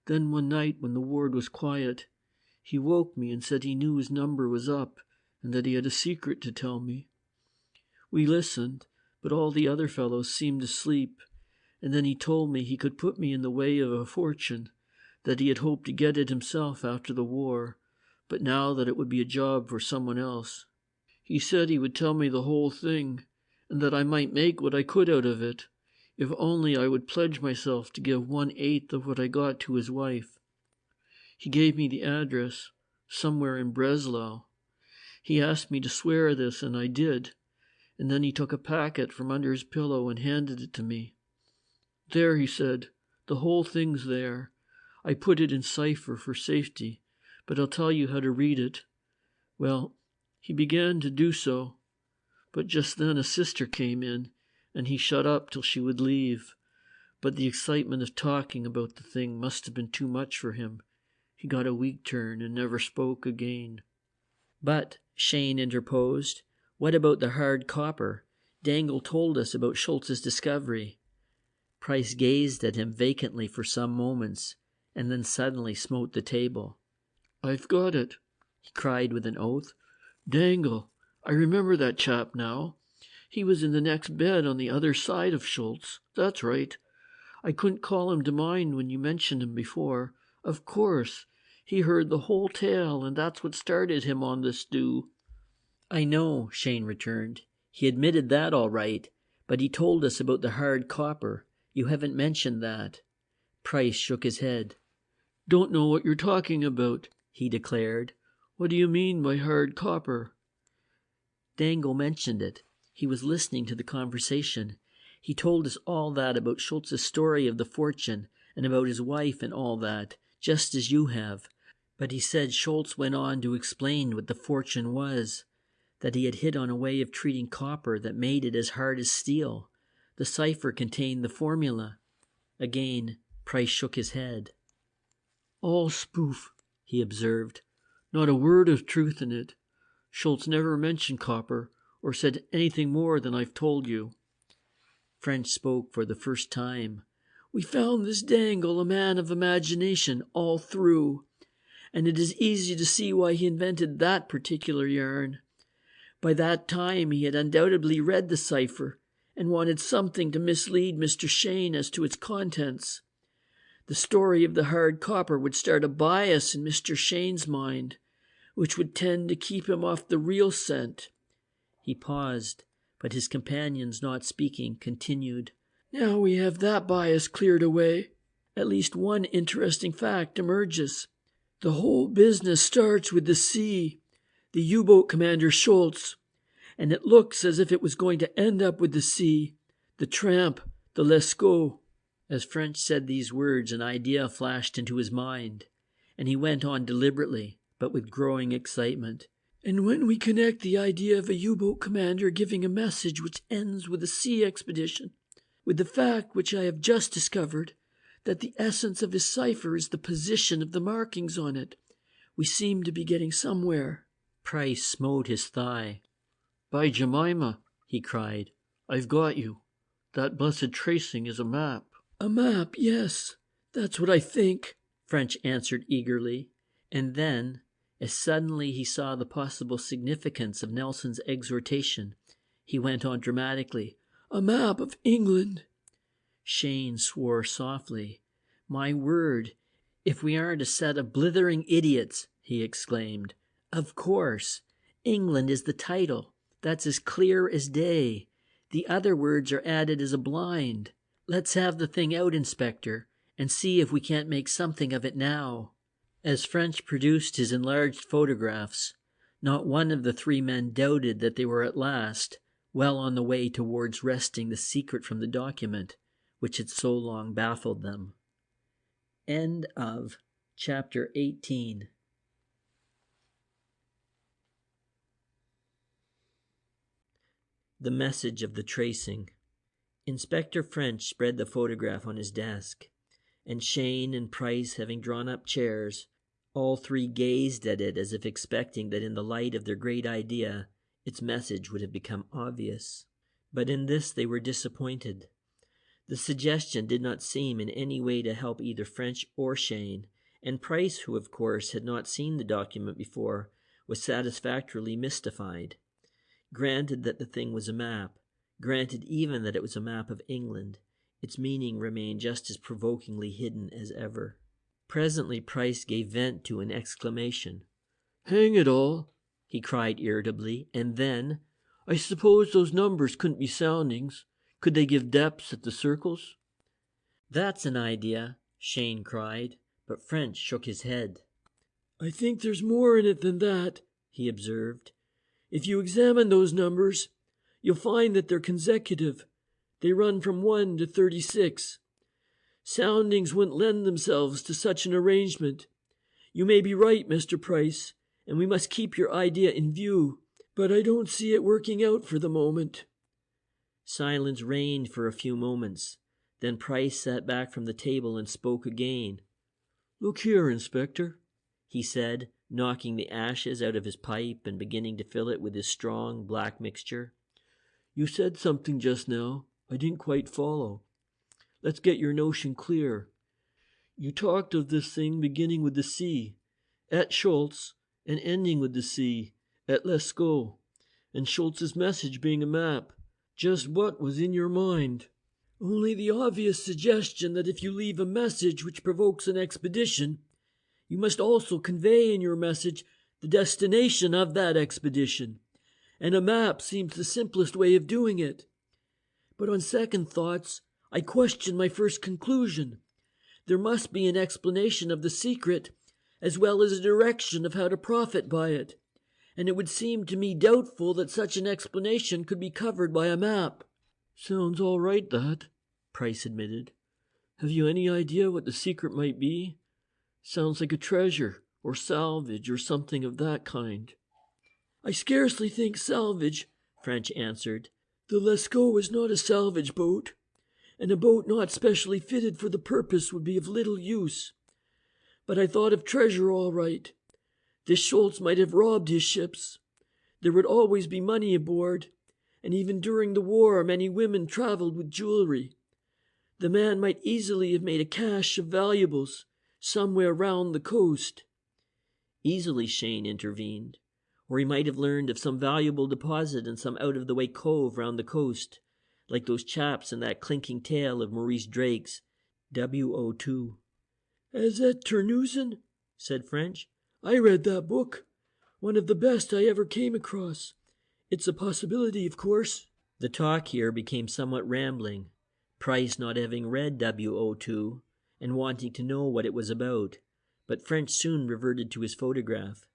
Then one night when the ward was quiet, he woke me and said he knew his number was up and that he had a secret to tell me. We listened, but all the other fellows seemed asleep, and then he told me he could put me in the way of a fortune, that he had hoped to get it himself after the war, but now that it would be a job for someone else. He said he would tell me the whole thing, and that I might make what I could out of it, if only I would pledge myself to give 1/8 of what I got to his wife. He gave me the address, somewhere in Breslau. He asked me to swear this, and I did, and then he took a packet from under his pillow and handed it to me. There, he said, the whole thing's there. I put it in cipher for safety, but I'll tell you how to read it. Well, he began to do so, but just then a sister came in, and he shut up till she would leave. But the excitement of talking about the thing must have been too much for him. He got a weak turn and never spoke again. But, Cheyne interposed, what about the hard copper? Dangle told us about Schultz's discovery. Price gazed at him vacantly for some moments, and then suddenly smote the table. I've got it, he cried with an oath. Dangle, I remember that chap now. He was in the next bed on the other side of Schulz. That's right. I couldn't call him to mind when you mentioned him before. Of course, he heard the whole tale, and that's what started him on this do. I know, Cheyne returned. He admitted that all right, but he told us about the hard copper. You haven't mentioned that. Price shook his head. Don't know what you're talking about, he declared. What do you mean by hard copper? Dangle mentioned it. He was listening to the conversation. He told us all that about Schultz's story of the fortune, and about his wife and all that, just as you have. But he said Schultz went on to explain what the fortune was. that he had hit on a way of treating copper that made it as hard as steel. The cipher contained the formula. Again, Price shook his head. "All spoof," he observed. "Not a word of truth in it. Schulz never mentioned copper, or said anything more than I've told you." French spoke for the first time. "We found this Dangle a man of imagination all through, and it is easy to see why he invented that particular yarn. By that time he had undoubtedly read the cipher and wanted something to mislead Mr. Cheyne as to its contents. The story of the hard copper would start a bias in Mr. Cheyne's mind, which would tend to keep him off the real scent." He paused, but his companions, not speaking, continued. "Now we have that bias cleared away, at least one interesting fact emerges. The whole business starts with the sea, the U-boat commander Schulz, and it looks as if it was going to end up with the sea, the tramp, the Lescaut." As French said these words, an idea flashed into his mind, and he went on deliberately, but with growing excitement. "And when we connect the idea of a U-boat commander giving a message which ends with a sea expedition, with the fact which I have just discovered, that the essence of his cipher is the position of the markings on it, we seem to be getting somewhere." Price smote his thigh. "By Jemima," he cried, "I've got you. That blessed tracing is a map." "A map, yes. That's what I think," French answered eagerly, and then, as suddenly he saw the possible significance of Nelson's exhortation, he went on dramatically. "A map of England." Cheyne swore softly. "My word, if we aren't a set of blithering idiots!" he exclaimed. "Of course. England is the title. That's as clear as day. The other words are added as a blind. Let's have the thing out, Inspector, and see if we can't make something of it now." As French produced his enlarged photographs, not one of the three men doubted that they were at last well on the way towards wresting the secret from the document which had so long baffled them. End of chapter 18. The message of the tracing. Inspector French spread the photograph on his desk, and Cheyne and Price, having drawn up chairs, all three gazed at it as if expecting that in the light of their great idea its message would have become obvious. But in this they were disappointed. The suggestion did not seem in any way to help either French or Cheyne, and Price, who of course had not seen the document before, was satisfactorily mystified. Granted that the thing was a map, granted even that it was a map of England, its meaning remained just as provokingly hidden as ever. Presently Price gave vent to an exclamation. "Hang it all," he cried irritably, and then, "I suppose those numbers couldn't be soundings. Could they give depths at the circles?" "That's an idea," Cheyne cried, but French shook his head. "I think there's more in it than that," he observed. "If you examine those numbers, you'll find that they're consecutive. They run from 1 to 36. Soundings wouldn't lend themselves to such an arrangement. You may be right, Mr. Price, and we must keep your idea in view, but I don't see it working out for the moment." Silence reigned for a few moments. Then Price sat back from the table and spoke again. "Look here, Inspector," he said, knocking the ashes out of his pipe and beginning to fill it with his strong black mixture. "You said something just now I didn't quite follow. Let's get your notion clear. You talked of this thing beginning with the sea, at Schulz, and ending with the sea, at Lescaut, and Schulz's message being a map. Just what was in your mind?" "Only the obvious suggestion that if you leave a message which provokes an expedition, you must also convey in your message the destination of that expedition, and a map seems the simplest way of doing it. But on second thoughts, I question my first conclusion. There must be an explanation of the secret, as well as a direction of how to profit by it, and it would seem to me doubtful that such an explanation could be covered by a map." "Sounds all right, that," Price admitted. "Have you any idea what the secret might be? Sounds like a treasure, or salvage, or something of that kind." I scarcely think salvage, French answered. The Lascaux is not a salvage boat, and a boat not specially fitted for the purpose would be of little use. But I thought of treasure all right. This Schulz might have robbed his ships. There would always be money aboard, and even during the war many women traveled with jewelry. The man might easily have made a cache of valuables somewhere round the coast. Easily, Cheyne intervened. Or he might have learned of some valuable deposit in some out-of-the-way cove round the coast, like those chaps in that clinking tale of Maurice Drake's W.O.2. "As at Terneuzen?" said French. "I read that book. One of the best I ever came across. It's a possibility, of course." The talk here became somewhat rambling, Price not having read W.O.2 and wanting to know what it was about, but French soon reverted to his photograph.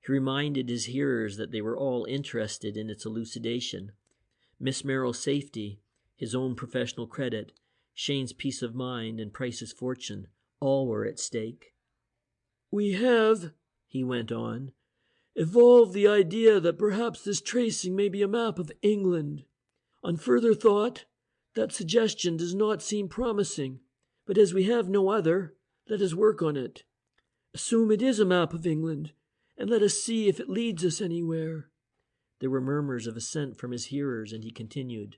He reminded his hearers that they were all interested in its elucidation. Miss Merrill's safety, his own professional credit, Cheyne's peace of mind, and Price's fortune, all were at stake. "We have," he went on, "evolved the idea that perhaps this tracing may be a map of England. On further thought, that suggestion does not seem promising, but as we have no other, let us work on it. Assume it is a map of England, and let us see if it leads us anywhere." There were murmurs of assent from his hearers, and he continued.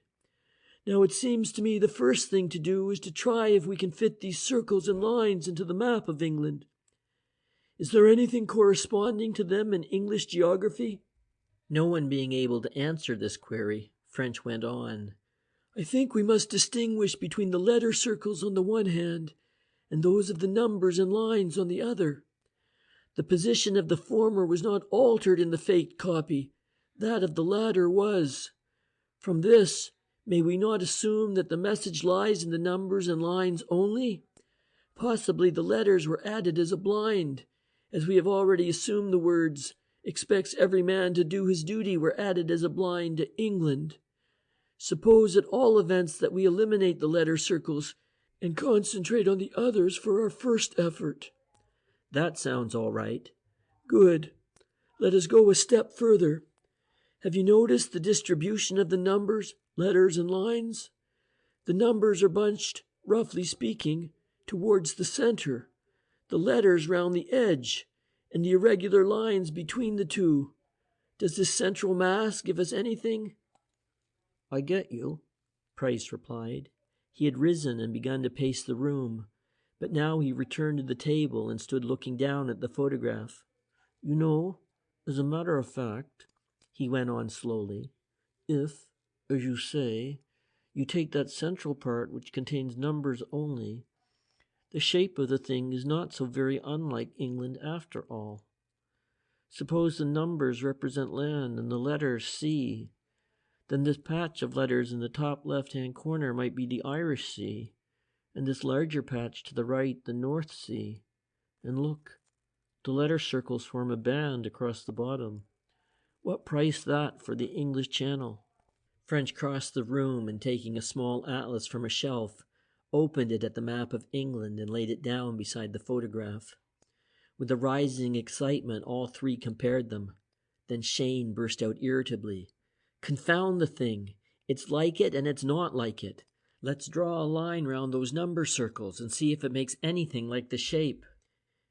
"Now it seems to me the first thing to do is to try if we can fit these circles and lines into the map of England. Is there anything corresponding to them in English geography?" No one being able to answer this query, French went on. "I think we must distinguish between the letter circles on the one hand and those of the numbers and lines on the other. The position of the former was not altered in the faked copy. That of the latter was. From this, may we not assume that the message lies in the numbers and lines only? Possibly the letters were added as a blind, as we have already assumed the words, 'expects every man to do his duty,' were added as a blind to England. Suppose at all events that we eliminate the letter circles and concentrate on the others for our first effort." "That sounds all right." "Good. Let us go a step further. Have you noticed the distribution of the numbers, letters, and lines? The numbers are bunched, roughly speaking, towards the center, the letters round the edge, and the irregular lines between the two. Does this central mass give us anything?" "I get you," Price replied. He had risen and begun to pace the room, but now he returned to the table and stood looking down at the photograph. "You know, as a matter of fact," he went on slowly, "if, as you say, you take that central part which contains numbers only, the shape of the thing is not so very unlike England after all. Suppose the numbers represent land and the letters sea. Then this patch of letters in the top left-hand corner might be the Irish Sea, and this larger patch to the right the North Sea. And look, the letter circles form a band across the bottom. What price that for the English Channel?" French crossed the room and, taking a small atlas from a shelf, opened it at the map of England and laid it down beside the photograph. With a rising excitement, all three compared them. Then Cheyne burst out irritably. "Confound the thing! It's like it and it's not like it. Let's draw a line round those number circles and see if it makes anything like the shape."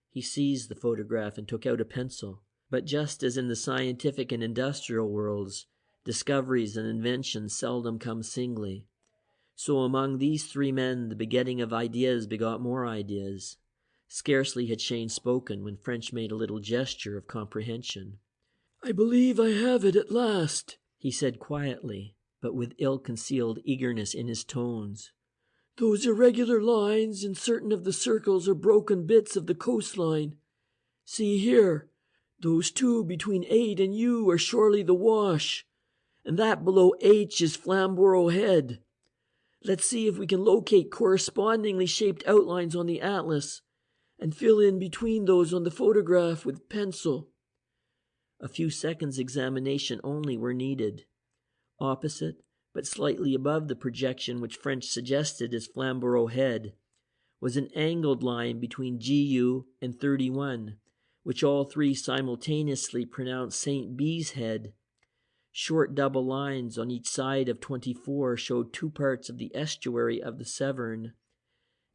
He seized the photograph and took out a pencil. But just as in the scientific and industrial worlds, discoveries and inventions seldom come singly, so among these three men the begetting of ideas begot more ideas. Scarcely had Cheyne spoken when French made a little gesture of comprehension. "I believe I have it at last," he said quietly, but with ill-concealed eagerness in his tones. "Those irregular lines in certain of the circles are broken bits of the coastline. See here, those two between 8 and U are surely the Wash, and that below H is Flamborough Head. Let's see if we can locate correspondingly shaped outlines on the atlas, and fill in between those on the photograph with pencil." A few seconds' examination only were needed. Opposite, but slightly above the projection which French suggested as Flamborough Head, was an angled line between GU and 31, which all three simultaneously pronounced St. B's Head. Short double lines on each side of 24 showed two parts of the estuary of the Severn,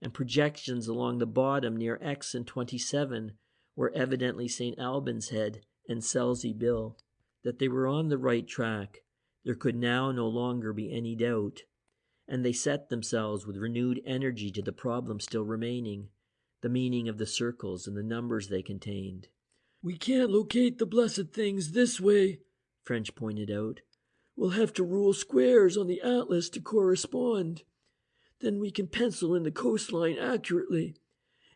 and projections along the bottom near X and 27 were evidently St. Albans Head and Selsey Bill. That they were on the right track, there could now no longer be any doubt, and they set themselves with renewed energy to the problem still remaining, the meaning of the circles and the numbers they contained. "We can't locate the blessed things this way," French pointed out. "We'll have to rule squares on the atlas to correspond. Then we can pencil in the coastline accurately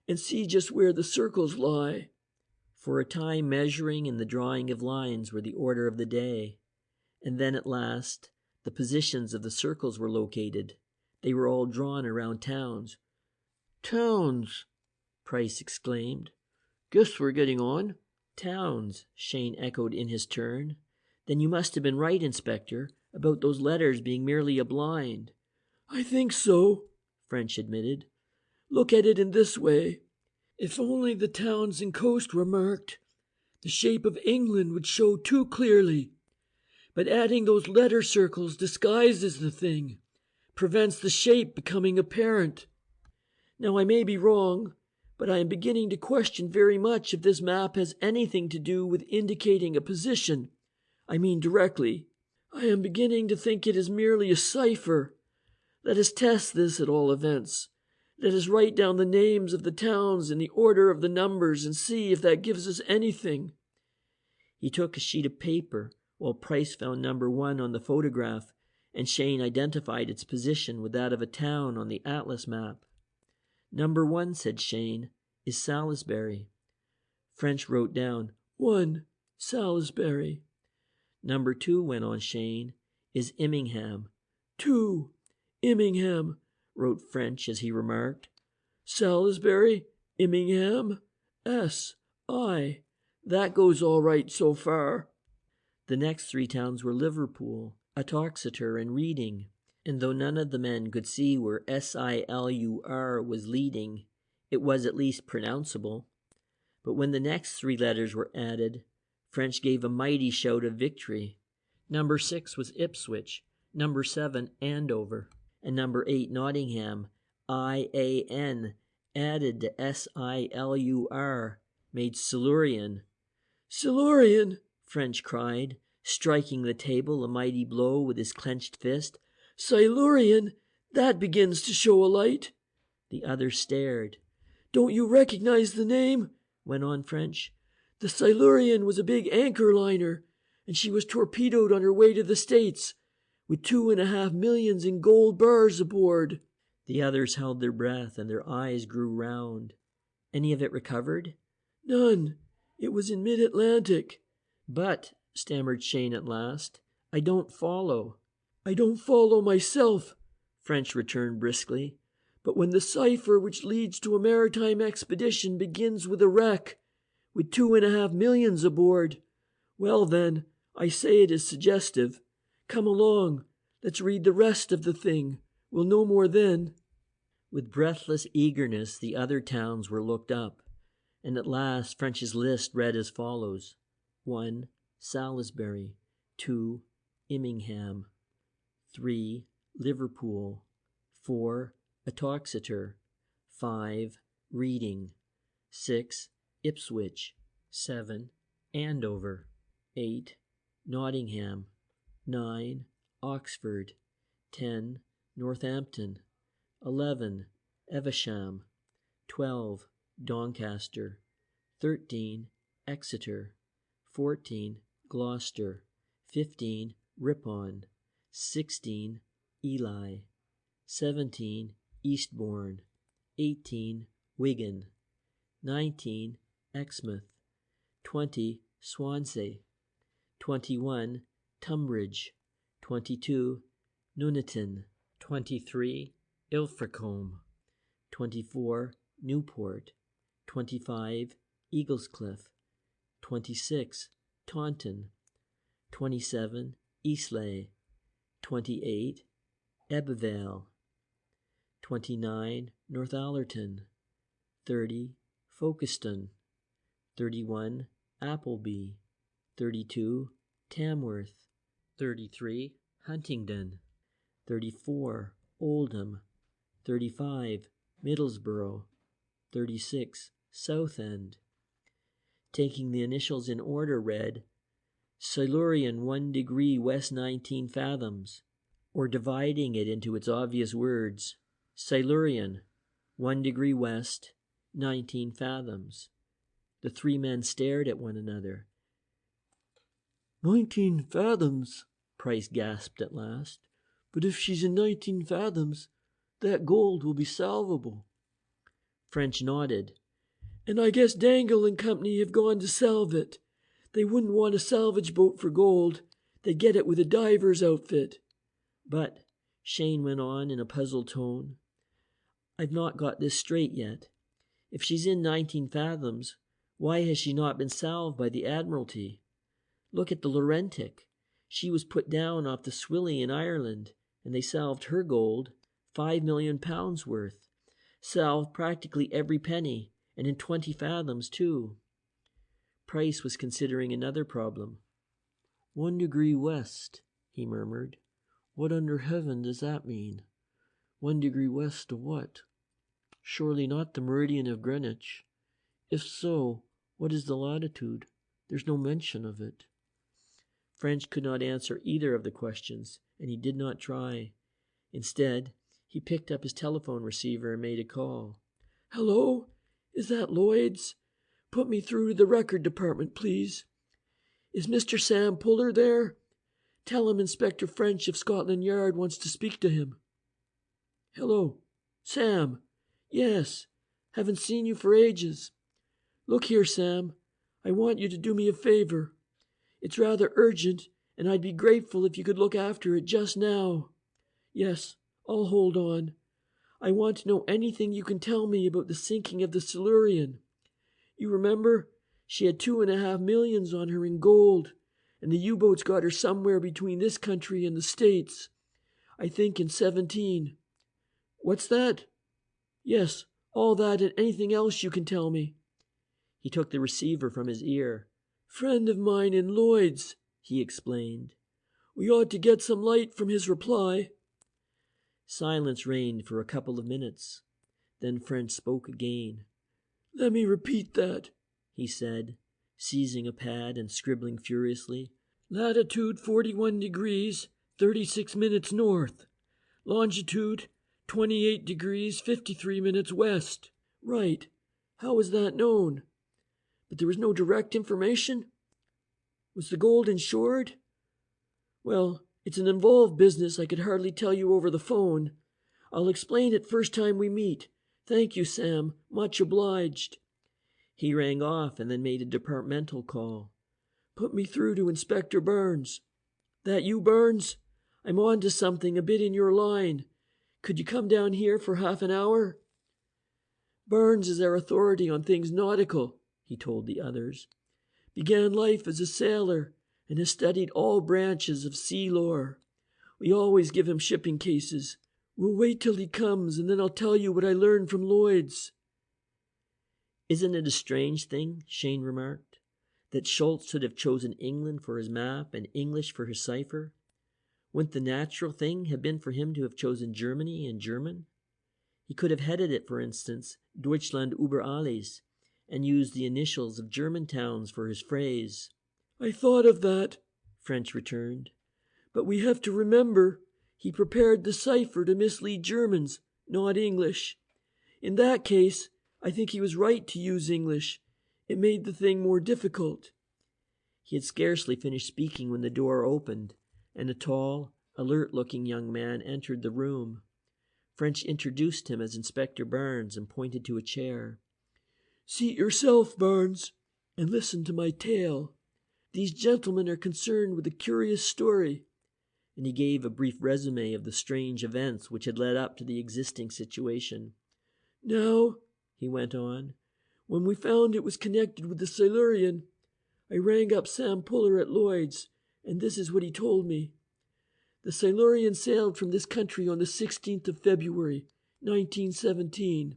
and see just where the circles lie." For a time measuring and the drawing of lines were the order of the day, and then at last the positions of the circles were located. They were all drawn around towns. "Towns," Price exclaimed. "Guess we're getting on." "Towns," Cheyne echoed in his turn. "Then you must have been right, Inspector, about those letters being merely a blind." "I think so," French admitted. "Look at it in this way. If only the towns and coast were marked, the shape of England would show too clearly. But adding those letter circles disguises the thing, prevents the shape becoming apparent. Now I may be wrong, but I am beginning to question very much if this map has anything to do with indicating a position. I mean directly. I am beginning to think it is merely a cipher. Let us test this at all events. Let us write down the names of the towns in the order of the numbers and see if that gives us anything." He took a sheet of paper, while Price found number 1 on the photograph, and Cheyne identified its position with that of a town on the atlas map. "Number 1, said Cheyne, "is Salisbury." French wrote down, 1, Salisbury. "Number 2, went on Cheyne, "is Immingham." 2, Immingham, wrote French as he remarked. "Salisbury, Immingham, S.I. That goes all right so far." The next 3 towns were Liverpool, Atoxeter, and Reading, and though none of the men could see where SILUR was leading, it was at least pronounceable. But when the next 3 letters were added, French gave a mighty shout of victory. Number 6 was Ipswich, number 7 Andover, and number 8 Nottingham. IAN added to SILUR made Silurian. "Silurian," French cried, striking the table a mighty blow with his clenched fist. "Silurian, that begins to show a light." The others stared. "Don't you recognize the name?" went on French. "The Silurian was a big anchor liner, and she was torpedoed on her way to the States, with 2.5 millions in gold bars aboard." The others held their breath, and their eyes grew round. "Any of it recovered?" "None. It was in mid-Atlantic." "But," stammered Cheyne at last, "I don't follow." "I don't follow myself," French returned briskly. "But when the cipher which leads to a maritime expedition begins with a wreck, with 2.5 millions aboard, well then, I say it is suggestive. Come along. Let's read the rest of the thing. We'll know more then." With breathless eagerness, the other towns were looked up, and at last French's list read as follows: 1. Salisbury. 2. Immingham. 3. Liverpool. 4. Atoxeter. 5. Reading. 6. Ipswich. 7. Andover. 8. Nottingham. 9. Oxford. 10. Northampton. 11. Evesham. 12. Doncaster. 13. Exeter. 14. Gloucester. 15. Ripon. 16. Ely. 17. Eastbourne. 18. Wigan. 19. Exmouth. 20. Swansea. 21. Tunbridge. 22. Nuneaton. 23. Ilfracombe. 24. Newport. 25. Eaglescliffe. 26. Taunton. 27. Eastleigh. 28. Ebbw. 29. Northallerton. 30. Folkestone. 31. Appleby. 32. Tamworth. 33. Huntingdon. 34. Oldham. 35. Middlesbrough. 36. Southend. Taking the initials in order, read Silurian 1 degree west 19 fathoms, or dividing it into its obvious words, Silurian 1 degree west 19 fathoms. The three men stared at one another. 19 fathoms, Price gasped at last. But if she's in 19 fathoms, that gold will be salvable. French nodded. And I guess Dangle and Company have gone to salve it. They wouldn't want a salvage boat for gold. They'd get it with a diver's outfit. But, Cheyne went on in a puzzled tone, I've not got this straight yet. If she's in 19 fathoms, why has she not been salved by the Admiralty? Look at the Laurentic. She was put down off the Swilly in Ireland, and they salved her gold, 5 million pounds worth. Salved practically every penny, and in 20 fathoms too. Price was considering another problem. 1 degree west, he murmured. What under heaven does that mean? 1 degree west of what? Surely not the meridian of Greenwich. If so, what is the latitude? There's no mention of it. French could not answer either of the questions, and he did not try. Instead, he picked up his telephone receiver and made a call. Hello? Is that Lloyd's? Put me through to the record department, please. Is Mr. Sam Puller there? Tell him Inspector French of Scotland Yard wants to speak to him. Hello? Sam? Yes. Haven't seen you for ages. Look here, Sam. I want you to do me a favor. It's rather urgent, and I'd be grateful if you could look after it just now. Yes, I'll hold on. I want to know anything you can tell me about the sinking of the Silurian. You remember? She had 2.5 million on her in gold, and the U-boats got her somewhere between this country and the States. I think in 17. What's that? Yes, all that and anything else you can tell me. He took the receiver from his ear. Friend of mine in Lloyd's, he explained. We ought to get some light from his reply. Silence reigned for a couple of minutes. Then French spoke again. Let me repeat that, he said, seizing a pad and scribbling furiously. Latitude 41 degrees, 36 minutes north. Longitude 28 degrees, 53 minutes west. Right. How was that known? But there was no direct information? Was the gold insured? Well, it's an involved business I could hardly tell you over the phone. I'll explain it first time we meet. Thank you, Sam. Much obliged. He rang off and then made a departmental call. Put me through to Inspector Burns. That you, Burns? I'm on to something a bit in your line. Could you come down here for half an hour? Burns is our authority on things nautical, he told the others. Began life as a sailor and has studied all branches of sea lore. We always give him shipping cases. We'll wait till he comes, and then I'll tell you what I learned from Lloyd's. Isn't it a strange thing, Cheyne remarked, that Schulz should have chosen England for his map and English for his cipher? Wouldn't the natural thing have been for him to have chosen Germany and German? He could have headed it, for instance, Deutschland über alles, and used the initials of German towns for his phrase. I thought of that, French returned. But we have to remember he prepared the cipher to mislead Germans, not English. In that case, I think he was right to use English. It made the thing more difficult. He had scarcely finished speaking when the door opened, and a tall, alert-looking young man entered the room. French introduced him as Inspector Burns and pointed to a chair. Seat yourself, Burns, and listen to my tale. These gentlemen are concerned with a curious story. And he gave a brief resume of the strange events which had led up to the existing situation. Now, he went on, when we found it was connected with the Silurian, I rang up Sam Puller at Lloyd's, and this is what he told me. The Silurian sailed from this country on the 16th of February, 1917.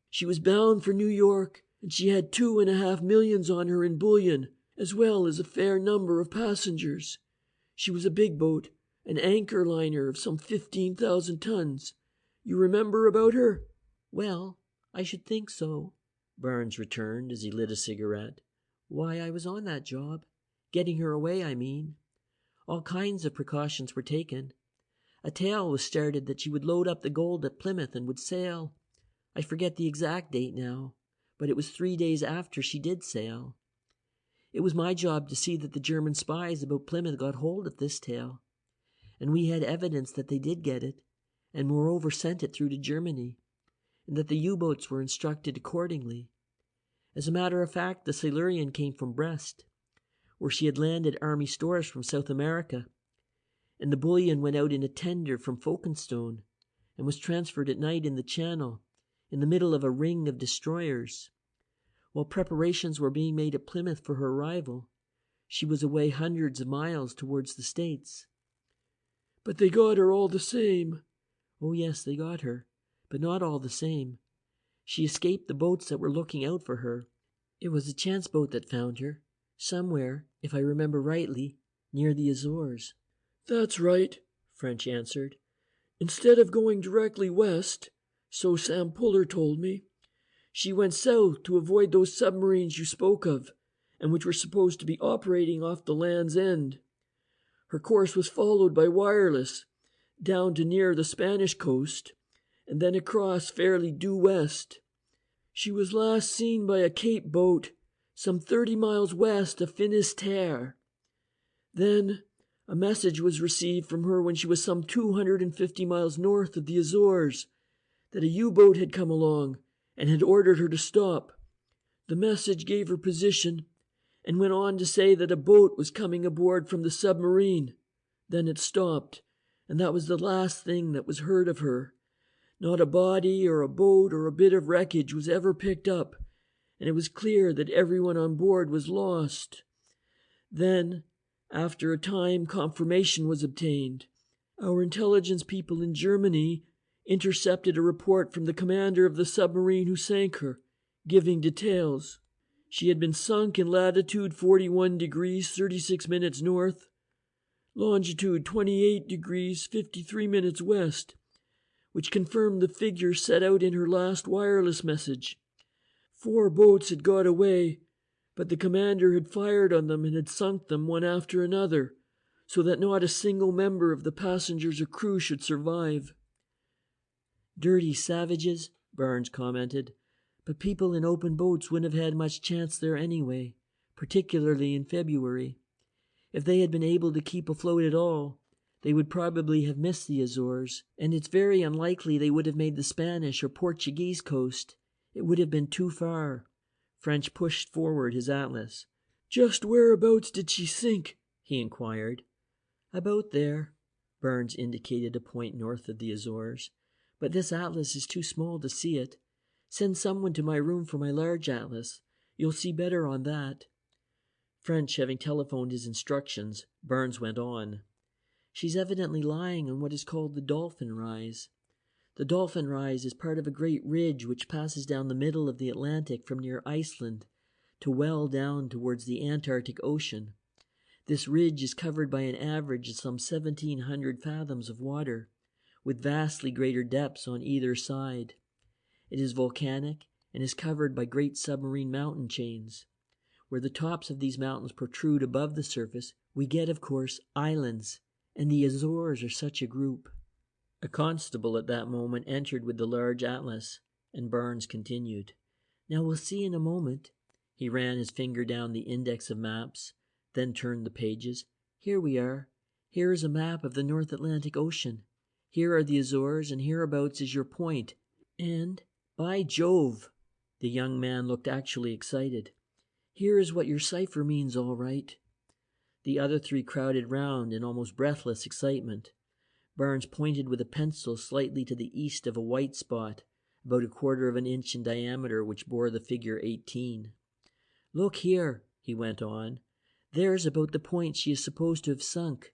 She was bound for New York, and she had 2.5 millions on her in bullion, as well as a fair number of passengers. She was a big boat, an anchor liner of some 15,000 tons. You remember about her?" "Well, I should think so," Burns returned as he lit a cigarette. "Why, I was on that job. Getting her away, I mean. All kinds of precautions were taken. A tale was started that she would load up the gold at Plymouth and would sail. I forget the exact date now, but it was 3 days after she did sail. It was my job to see that the German spies about Plymouth got hold of this tale, and we had evidence that they did get it, and moreover sent it through to Germany, and that the U-boats were instructed accordingly. As a matter of fact, the Silurian came from Brest, where she had landed army stores from South America, and the bullion went out in a tender from Folkestone and was transferred at night in the Channel, in the middle of a ring of destroyers. While preparations were being made at Plymouth for her arrival, she was away hundreds of miles towards the States." "But they got her all the same." "Oh yes, they got her, but not all the same. She escaped the boats that were looking out for her. It was a chance boat that found her, somewhere, if I remember rightly, near the Azores." "That's right," French answered. "Instead of going directly west, so Sam Puller told me, she went south to avoid those submarines you spoke of, and which were supposed to be operating off the Land's End. Her course was followed by wireless, down to near the Spanish coast, and then across fairly due west. She was last seen by a Cape boat, some 30 miles west of Finisterre. Then a message was received from her when she was some 250 miles north of the Azores, that a U-boat had come along and had ordered her to stop. The message gave her position and went on to say that a boat was coming aboard from the submarine. Then it stopped, and that was the last thing that was heard of her. Not a body or a boat or a bit of wreckage was ever picked up, and it was clear that everyone on board was lost. Then, after a time, confirmation was obtained. Our intelligence people in Germany intercepted a report from the commander of the submarine who sank her, giving details. She had been sunk in latitude 41 degrees 36 minutes north, longitude 28 degrees 53 minutes west, which confirmed the figure set out in her last wireless message. 4 boats had got away, but the commander had fired on them and had sunk them one after another, so that not a single member of the passengers or crew should survive." "Dirty savages," Burns commented. "But people in open boats wouldn't have had much chance there anyway, particularly in February. If they had been able to keep afloat at all, they would probably have missed the Azores, and it's very unlikely they would have made the Spanish or Portuguese coast. It would have been too far." French pushed forward his atlas. "Just whereabouts did she sink?" he inquired. "About there." Burns indicated a point north of the Azores. "But this atlas is too small to see it. Send someone to my room for my large atlas. You'll see better on that." French having telephoned his instructions, Burns went on. "She's evidently lying on what is called the Dolphin Rise. The Dolphin Rise is part of a great ridge which passes down the middle of the Atlantic from near Iceland to well down towards the Antarctic Ocean. This ridge is covered by an average of some 1,700 fathoms of water, with vastly greater depths on either side. It is volcanic and is covered by great submarine mountain chains. Where the tops of these mountains protrude above the surface, we get, of course, islands, and the Azores are such a group." A constable at that moment entered with the large atlas, and Burns continued. "Now we'll see in a moment." He ran his finger down the index of maps, then turned the pages. "Here we are. Here is a map of the North Atlantic Ocean. Here are the Azores, and hereabouts is your point. And, by Jove!" The young man looked actually excited. "Here is what your cipher means, all right." The other 3 crowded round in almost breathless excitement. Burns pointed with a pencil slightly to the east of a white spot, about 1/4 of an inch in diameter, which bore the figure 18. "Look here," he went on. "There's about the point she is supposed to have sunk.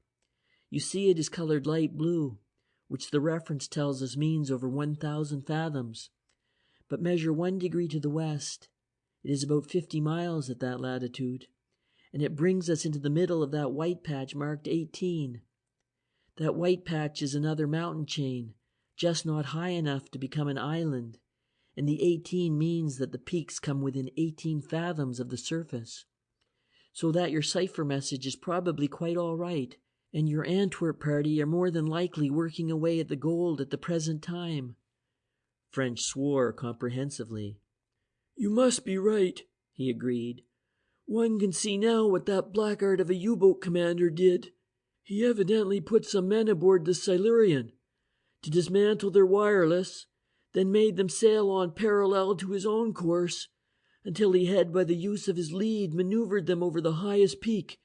You see it is colored light blue, which the reference tells us means over 1,000 fathoms. But measure 1 degree to the west, It is about 50 miles at that latitude, and it brings us into the middle of that white patch marked 18. That white patch is another mountain chain, just not high enough to become an island, and the 18 means that the peaks come within 18 fathoms of the surface. So that your cipher message is probably quite all right, and your Antwerp party are more than likely working away at the gold at the present time." French swore comprehensively. "You must be right," he agreed. "One can see now what that blackguard of a U-boat commander did. He evidently put some men aboard the Silurian to dismantle their wireless, then made them sail on parallel to his own course, until he had, by the use of his lead, maneuvered them over the highest peak,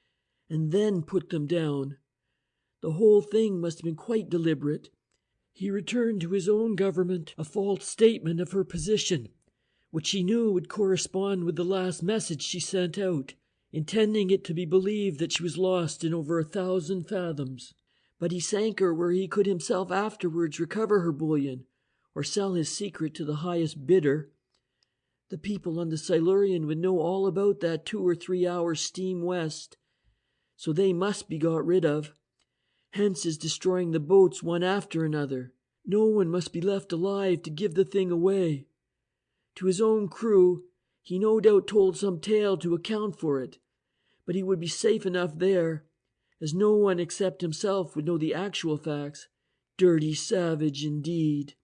and then put them down. The whole thing must have been quite deliberate. He returned to his own government a false statement of her position, which he knew would correspond with the last message she sent out, intending it to be believed that she was lost in over 1,000 fathoms. But he sank her where he could himself afterwards recover her bullion, or sell his secret to the highest bidder. The people on the Silurian would know all about that 2 or 3 hours steam west, so they must be got rid of. Hence his destroying the boats one after another. No one must be left alive to give the thing away. To his own crew, he no doubt told some tale to account for it, but he would be safe enough there, as no one except himself would know the actual facts. Dirty savage indeed."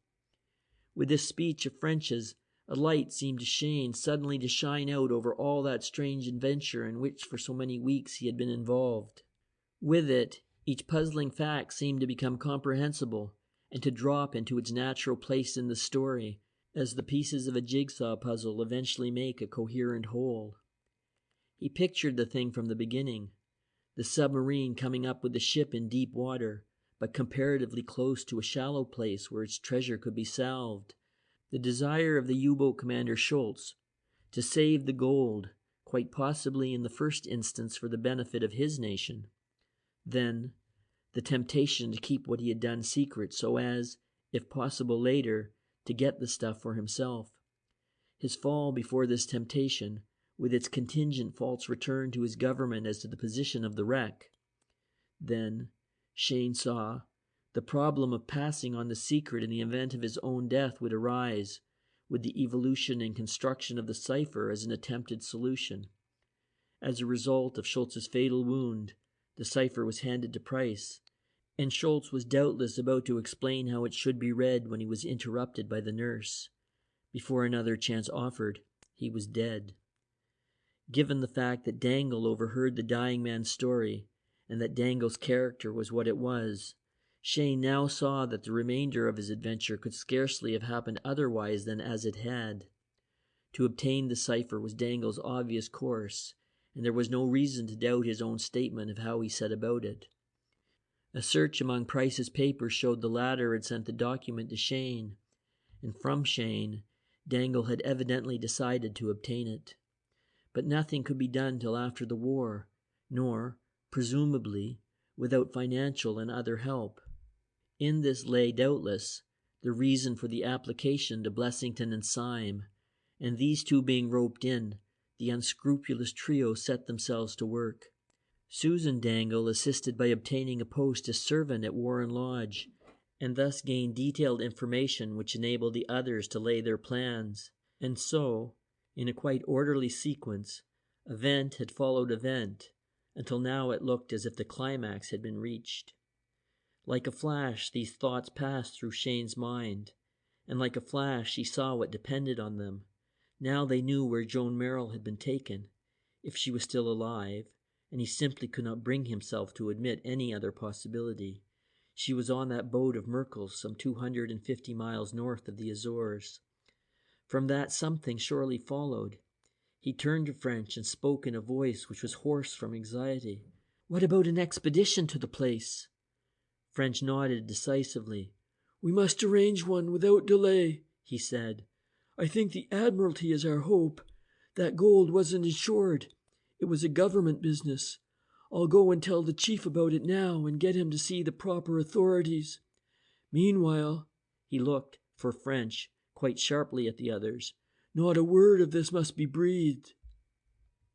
With this speech of French's, a light seemed to Cheyne suddenly to shine out over all that strange adventure in which for so many weeks he had been involved. With it, each puzzling fact seemed to become comprehensible, and to drop into its natural place in the story, as the pieces of a jigsaw puzzle eventually make a coherent whole. He pictured the thing from the beginning, the submarine coming up with the ship in deep water, but comparatively close to a shallow place where its treasure could be salved. The desire of the U-boat commander Schulz to save the gold, quite possibly in the first instance for the benefit of his nation. Then, the temptation to keep what he had done secret so as, if possible later, to get the stuff for himself. His fall before this temptation, with its contingent false return to his government as to the position of the wreck. Then, Cheyne saw, the problem of passing on the secret in the event of his own death would arise, with the evolution and construction of the cipher as an attempted solution. As a result of Schultz's fatal wound, the cipher was handed to Price, and Schulz was doubtless about to explain how it should be read when he was interrupted by the nurse. Before another chance offered, he was dead. Given the fact that Dangle overheard the dying man's story, and that Dangle's character was what it was, Cheyne now saw that the remainder of his adventure could scarcely have happened otherwise than as it had. To obtain the cipher was Dangle's obvious course, and there was no reason to doubt his own statement of how he set about it. A search among Price's papers showed the latter had sent the document to Cheyne, and from Cheyne, Dangle had evidently decided to obtain it. But nothing could be done till after the war, nor, presumably, without financial and other help. In this lay, doubtless, the reason for the application to Blessington and Syme, and these two being roped in, the unscrupulous trio set themselves to work. Susan Dangle assisted by obtaining a post as servant at Warren Lodge, and thus gained detailed information which enabled the others to lay their plans. And so, in a quite orderly sequence, event had followed event, until now it looked as if the climax had been reached. Like a flash, these thoughts passed through Cheyne's mind, and like a flash he saw what depended on them. Now they knew where Joan Merrill had been taken, if she was still alive, and he simply could not bring himself to admit any other possibility. She was on that boat of Merkel's some 250 miles north of the Azores. From that something surely followed. He turned to French and spoke in a voice which was hoarse from anxiety. "What about an expedition to the place?" French nodded decisively. "We must arrange one without delay," he said. "I think the Admiralty is our hope. That gold wasn't insured. It was a government business. I'll go and tell the chief about it now and get him to see the proper authorities. Meanwhile," he looked, for French, quite sharply at the others, Not a word of this must be breathed."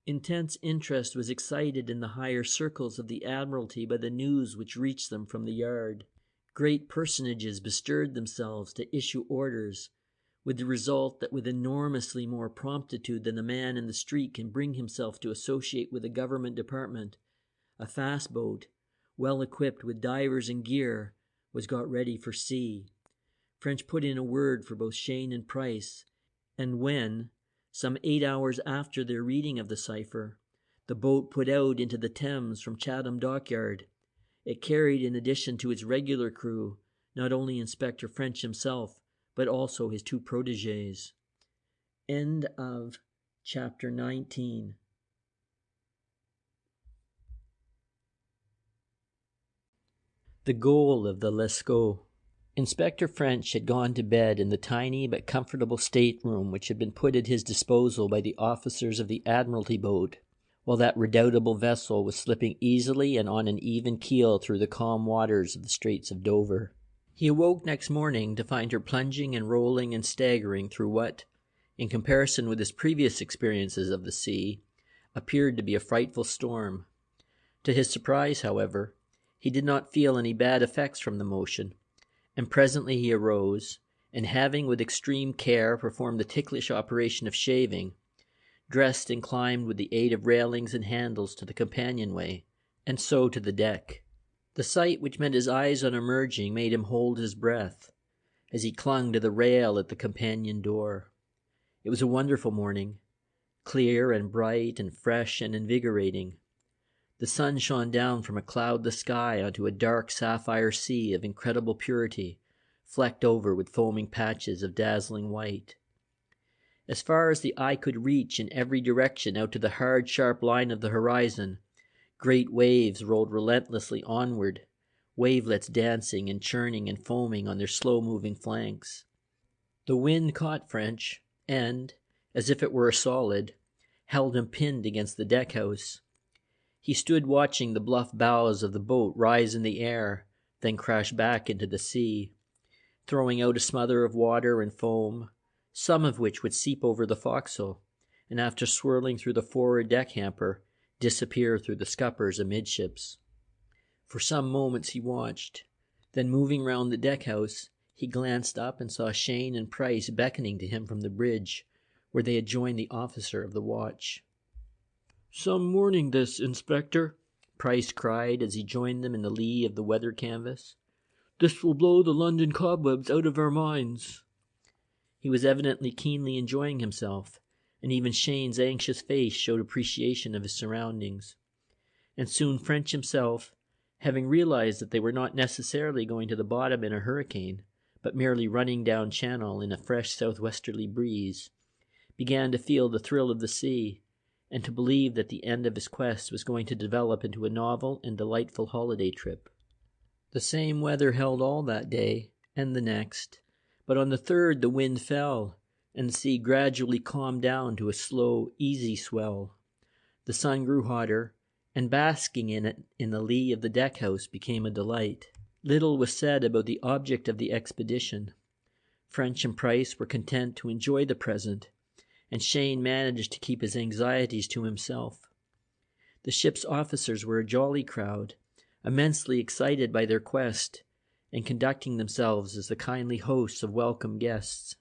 Intense interest was excited in the higher circles of the Admiralty by the news which reached them from the yard. Great personages bestirred themselves to issue orders, with the result that with enormously more promptitude than a man in the street can bring himself to associate with a government department, a fast boat, well equipped with divers and gear, was got ready for sea. French put in a word for both Cheyne and Price, and when, some 8 hours after their reading of the cipher, the boat put out into the Thames from Chatham Dockyard, it carried, in addition to its regular crew, not only Inspector French himself, but also his 2 protégés. End of chapter 19. The goal of the Lescaut. Inspector French had gone to bed in the tiny but comfortable stateroom which had been put at his disposal by the officers of the Admiralty boat, while that redoubtable vessel was slipping easily and on an even keel through the calm waters of the Straits of Dover. He awoke next morning to find her plunging and rolling and staggering through what, in comparison with his previous experiences of the sea, appeared to be a frightful storm. To his surprise, however, he did not feel any bad effects from the motion, and presently he arose, and having with extreme care performed the ticklish operation of shaving, dressed and climbed with the aid of railings and handles to the companionway, and so to the deck. The sight which met his eyes on emerging made him hold his breath, as he clung to the rail at the companion door. It was a wonderful morning, clear and bright and fresh and invigorating. The sun shone down from a cloudless sky onto a dark sapphire sea of incredible purity, flecked over with foaming patches of dazzling white. As far as the eye could reach in every direction out to the hard, sharp line of the horizon, great waves rolled relentlessly onward, wavelets dancing and churning and foaming on their slow-moving flanks. The wind caught French, and, as if it were a solid, held him pinned against the deck-house. He stood watching the bluff bows of the boat rise in the air, then crash back into the sea, throwing out a smother of water and foam, some of which would seep over the forecastle, and after swirling through the forward deck hamper, disappear through the scuppers amidships. For some moments he watched. Then, moving round the deck-house, he glanced up and saw Cheyne and Price beckoning to him from the bridge, where they had joined the officer of the watch. "Some morning this, Inspector," Price cried as he joined them in the lee of the weather canvas. "This will blow the London cobwebs out of our minds." He was evidently keenly enjoying himself, and even Cheyne's anxious face showed appreciation of his surroundings. And soon French himself, having realized that they were not necessarily going to the bottom in a hurricane, but merely running down channel in a fresh southwesterly breeze, began to feel the thrill of the sea, and to believe that the end of his quest was going to develop into a novel and delightful holiday trip. The same weather held all that day, and the next, but on the third the wind fell, and the sea gradually calmed down to a slow, easy swell. The sun grew hotter, and basking in it in the lee of the deck-house became a delight. Little was said about the object of the expedition. French and Price were content to enjoy the present, and Cheyne managed to keep his anxieties to himself. The ship's officers were a jolly crowd, immensely excited by their quest, and conducting themselves as the kindly hosts of welcome guests.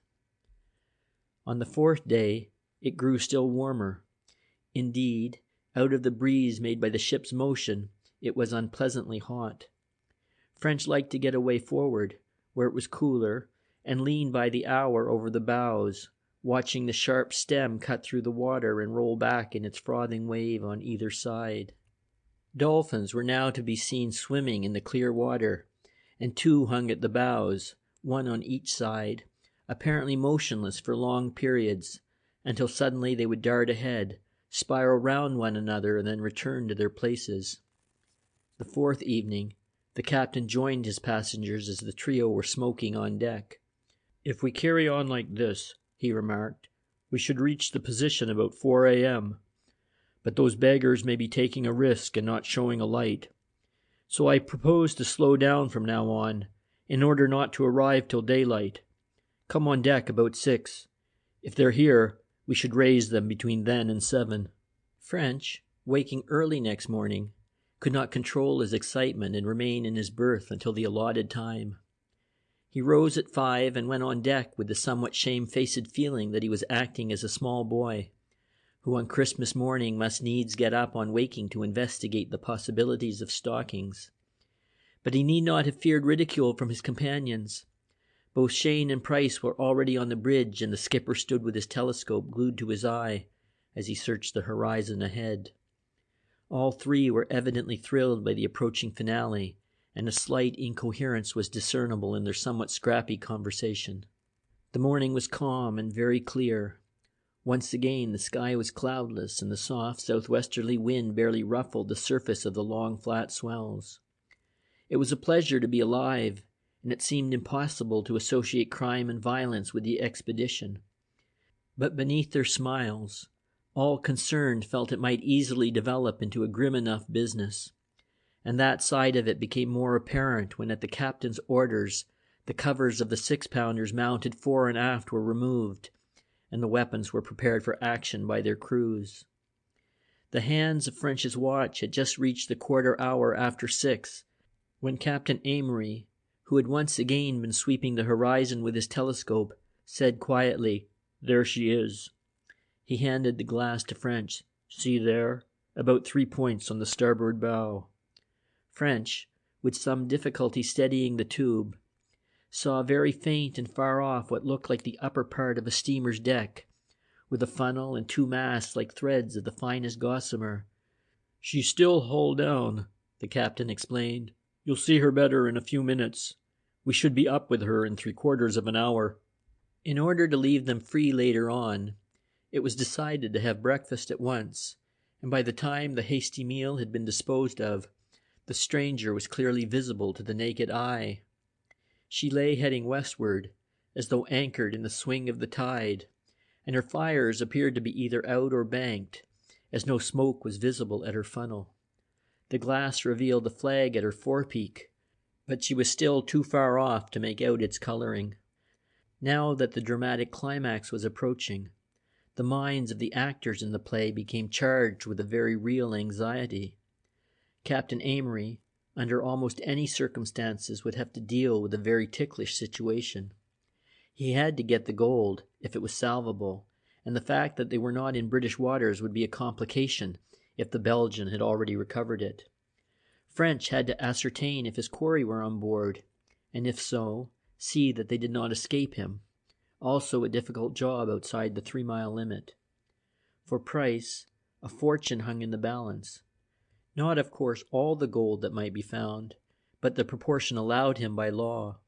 On the fourth day, it grew still warmer. Indeed, out of the breeze made by the ship's motion, it was unpleasantly hot. French liked to get away forward, where it was cooler, and lean by the hour over the bows, watching the sharp stem cut through the water and roll back in its frothing wave on either side. Dolphins were now to be seen swimming in the clear water, and 2 hung at the bows, 1 on each side, apparently motionless for long periods, until suddenly they would dart ahead, spiral round one another, and then return to their places. The fourth evening, the captain joined his passengers as the trio were smoking on deck. "If we carry on like this," he remarked, "we should reach the position about 4 a.m. But those beggars may be taking a risk and not showing a light. So I propose to slow down from now on, in order not to arrive till daylight. Come on deck about 6. If they're here, we should raise them between then and 7. French, waking early next morning, could not control his excitement and remain in his berth until the allotted time. He rose at 5 and went on deck with the somewhat shamefaced feeling that he was acting as a small boy, who on Christmas morning must needs get up on waking to investigate the possibilities of stockings. But he need not have feared ridicule from his companions. Both Cheyne and Price were already on the bridge, and the skipper stood with his telescope glued to his eye as he searched the horizon ahead. All three were evidently thrilled by the approaching finale, and a slight incoherence was discernible in their somewhat scrappy conversation. The morning was calm and very clear. Once again the sky was cloudless, and the soft southwesterly wind barely ruffled the surface of the long flat swells. It was a pleasure to be alive, and it seemed impossible to associate crime and violence with the expedition. But beneath their smiles, all concerned felt it might easily develop into a grim enough business, and that side of it became more apparent when at the captain's orders the covers of the 6-pounders mounted fore and aft were removed, and the weapons were prepared for action by their crews. The hands of French's watch had just reached the 1/4 hour after 6, when Captain Amory, who had once again been sweeping the horizon with his telescope, said quietly, "There she is." He handed the glass to French. "See there? About 3 points on the starboard bow." French, with some difficulty steadying the tube, saw very faint and far off what looked like the upper part of a steamer's deck, with a funnel and 2 masts like threads of the finest gossamer. "She's still hull down," the captain explained. "You'll see her better in a few minutes. We should be up with her in 3/4 of an hour." In order to leave them free later on, it was decided to have breakfast at once, and by the time the hasty meal had been disposed of, the stranger was clearly visible to the naked eye. She lay heading westward, as though anchored in the swing of the tide, and her fires appeared to be either out or banked, as no smoke was visible at her funnel. The glass revealed a flag at her forepeak, but she was still too far off to make out its coloring. Now that the dramatic climax was approaching, the minds of the actors in the play became charged with a very real anxiety. Captain Amory, under almost any circumstances, would have to deal with a very ticklish situation. He had to get the gold, if it was salvable, and the fact that they were not in British waters would be a complication if the Belgian had already recovered it. French had to ascertain if his quarry were on board, and if so, see that they did not escape him. Also a difficult job outside the 3-mile limit. For Price, a fortune hung in the balance. Not, of course, all the gold that might be found, but the proportion allowed him by law.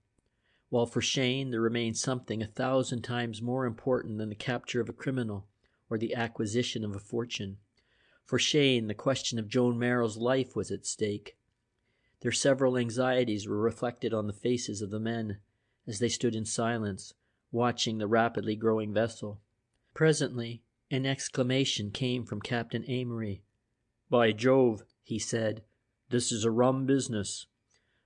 While for Cheyne there remained something 1,000 times more important than the capture of a criminal or the acquisition of a fortune. For Cheyne, the question of Joan Merrill's life was at stake. Their several anxieties were reflected on the faces of the men as they stood in silence, watching the rapidly growing vessel. Presently, an exclamation came from Captain Amory. "By Jove," he said, "this is a rum business.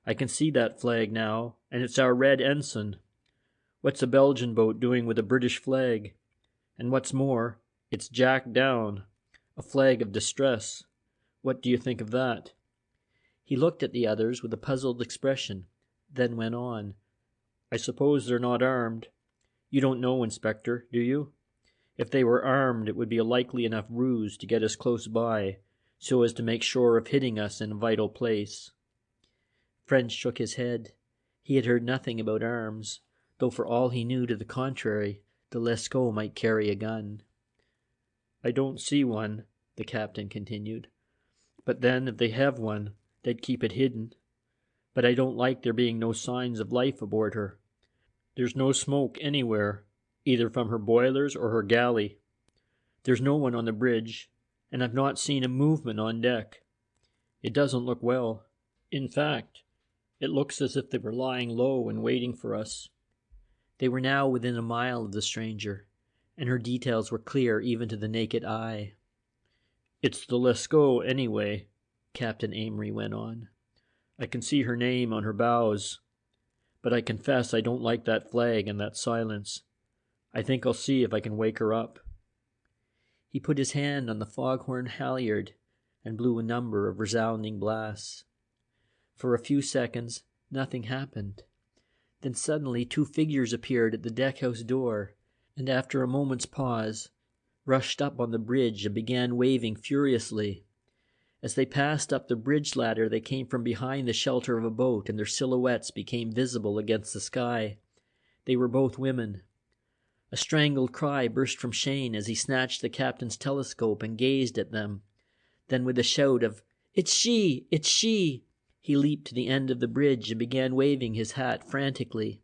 I can see that flag now, and it's our red ensign. What's a Belgian boat doing with a British flag? And what's more, it's jacked down, a flag of distress. What do you think of that?" He looked at the others with a puzzled expression, then went on. "I suppose they're not armed. You don't know, Inspector, do you? If they were armed, it would be a likely enough ruse to get us close by, so as to make sure of hitting us in a vital place." French shook his head. He had heard nothing about arms, though for all he knew to the contrary, the Lescaut might carry a gun. "I don't see one," the captain continued. "But then, if they have one, they'd keep it hidden. But I don't like there being no signs of life aboard her. There's no smoke anywhere, either from her boilers or her galley. There's no one on the bridge, and I've not seen a movement on deck. It doesn't look well. In fact, it looks as if they were lying low and waiting for us." They were now within a mile of the stranger, and her details were clear even to the naked eye. "It's the Lescaut, anyway," Captain Amory went on. "I can see her name on her bows. But I confess I don't like that flag and that silence. I think I'll see if I can wake her up." He put his hand on the foghorn halyard and blew a number of resounding blasts. For a few seconds, nothing happened. Then suddenly 2 figures appeared at the deckhouse door, and after a moment's pause, rushed up on the bridge and began waving furiously. As they passed up the bridge ladder, they came from behind the shelter of a boat, and their silhouettes became visible against the sky. They were both women. A strangled cry burst from Cheyne as he snatched the captain's telescope and gazed at them. Then with a shout of, "It's she! It's she!" he leaped to the end of the bridge and began waving his hat frantically.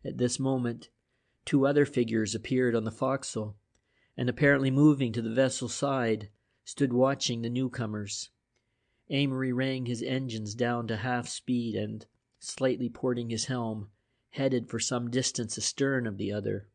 At this moment, 2 other figures appeared on the forecastle, and apparently moving to the vessel's side, stood watching the newcomers. Amory rang his engines down to half speed and, slightly porting his helm, headed for some distance astern of the other.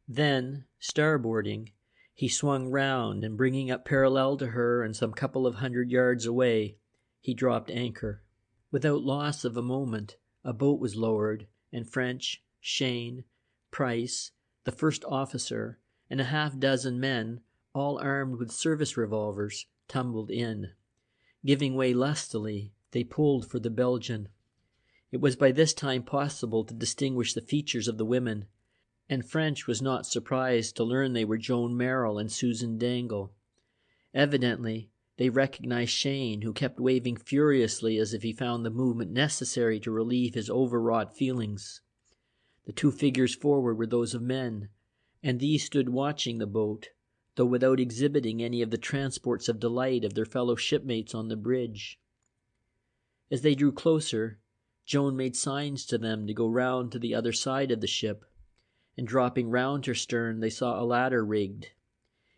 Then, starboarding, he swung round and bringing up parallel to her and some couple of 100 yards away, he dropped anchor. Without loss of a moment, a boat was lowered, and French, Cheyne, Price, the first officer, and a half-dozen men, all armed with service revolvers, tumbled in. Giving way lustily, they pulled for the Belgian. It was by this time possible to distinguish the features of the women, and French was not surprised to learn they were Joan Merrill and Susan Dangle. Evidently, they recognized Cheyne, who kept waving furiously as if he found the movement necessary to relieve his overwrought feelings. The 2 figures forward were those of men, and these stood watching the boat, though without exhibiting any of the transports of delight of their fellow shipmates on the bridge. As they drew closer, Joan made signs to them to go round to the other side of the ship, and dropping round her stern they saw a ladder rigged.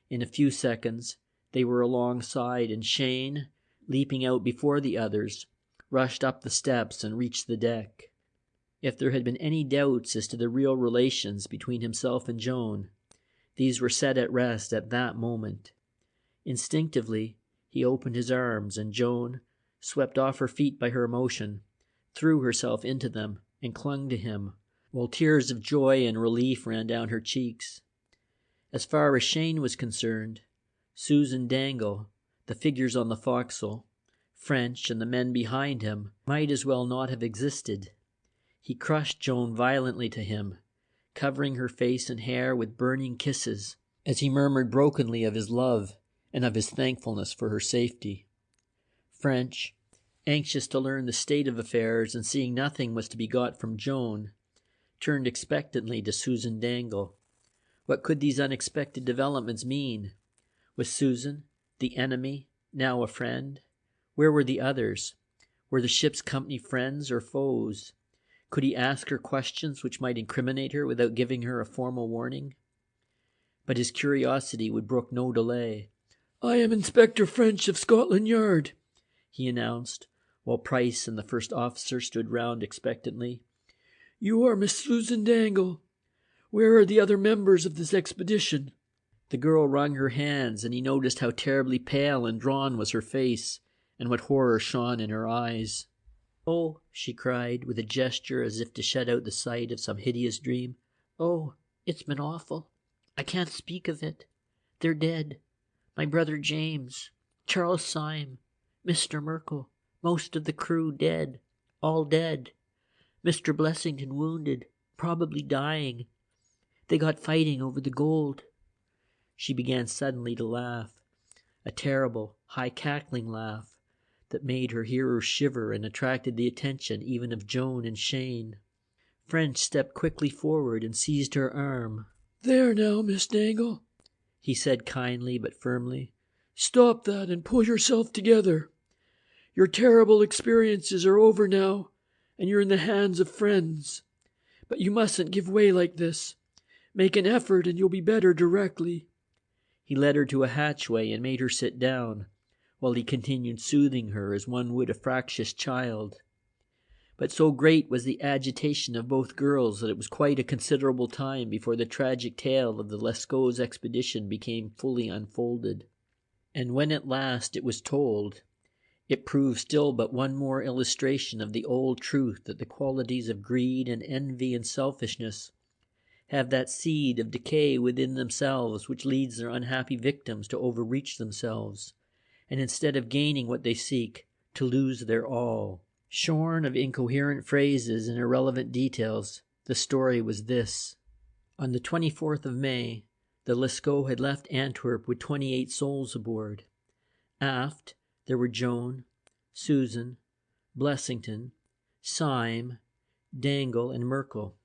In a few seconds they were alongside, and Cheyne, leaping out before the others, rushed up the steps and reached the deck. If there had been any doubts as to the real relations between himself and Joan, these were set at rest at that moment. Instinctively, he opened his arms, and Joan, swept off her feet by her emotion, threw herself into them and clung to him, while tears of joy and relief ran down her cheeks. As far as Cheyne was concerned, Susan Dangle, the figures on the forecastle, French, and the men behind him might as well not have existed. He crushed Joan violently to him, covering her face and hair with burning kisses, as he murmured brokenly of his love and of his thankfulness for her safety. French, anxious to learn the state of affairs and seeing nothing was to be got from Joan, turned expectantly to Susan Dangle. What could these unexpected developments mean? Was Susan, the enemy, now a friend? Where were the others? Were the ship's company friends or foes? Could he ask her questions which might incriminate her without giving her a formal warning? But his curiosity would brook no delay. "I am Inspector French of Scotland Yard," he announced, while Price and the first officer stood round expectantly. "You are Miss Susan Dangle. Where are the other members of this expedition?" The girl wrung her hands, and he noticed how terribly pale and drawn was her face, and what horror shone in her eyes. "Oh," she cried, with a gesture as if to shut out the sight of some hideous dream. "Oh, it's been awful. I can't speak of it. They're dead. My brother James, Charles Syme, Mr. Merkel, most of the crew dead. All dead. Mr. Blessington wounded, probably dying. They got fighting over the gold." She began suddenly to laugh, a terrible, high cackling laugh that made her hearers shiver and attracted the attention even of Joan and Cheyne. French stepped quickly forward and seized her arm. "There now, Miss Dangle," he said kindly but firmly. "Stop that and pull yourself together. Your terrible experiences are over now, and you're in the hands of friends. But you mustn't give way like this. Make an effort and you'll be better directly." He led her to a hatchway and made her sit down, while he continued soothing her as one would a fractious child. But so great was the agitation of both girls that it was quite a considerable time before the tragic tale of the Lescaut's expedition became fully unfolded. And when at last it was told, it proved still but one more illustration of the old truth that the qualities of greed and envy and selfishness have that seed of decay within themselves which leads their unhappy victims to overreach themselves, and instead of gaining what they seek, to lose their all. Shorn of incoherent phrases and irrelevant details, the story was this. On the 24th of May, the Lascaux had left Antwerp with 28 souls aboard. Aft, there were Joan, Susan, Blessington, Syme, Dangle, and Merrill,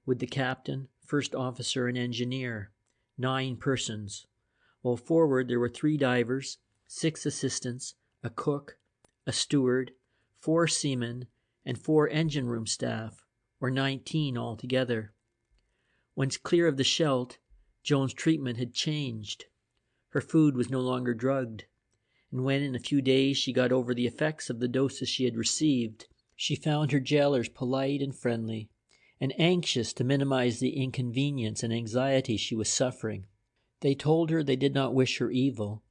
with the captain, first officer, and engineer, 9 persons, while forward there were 3 divers, 6 assistants, a cook, a steward, 4 seamen, and 4 engine room staff, or 19 altogether. Once clear of the Scheldt, Joan's treatment had changed. Her food was no longer drugged, and when in a few days she got over the effects of the doses she had received, she found her jailers polite and friendly, and anxious to minimize the inconvenience and anxiety she was suffering. They told her they did not wish her evil,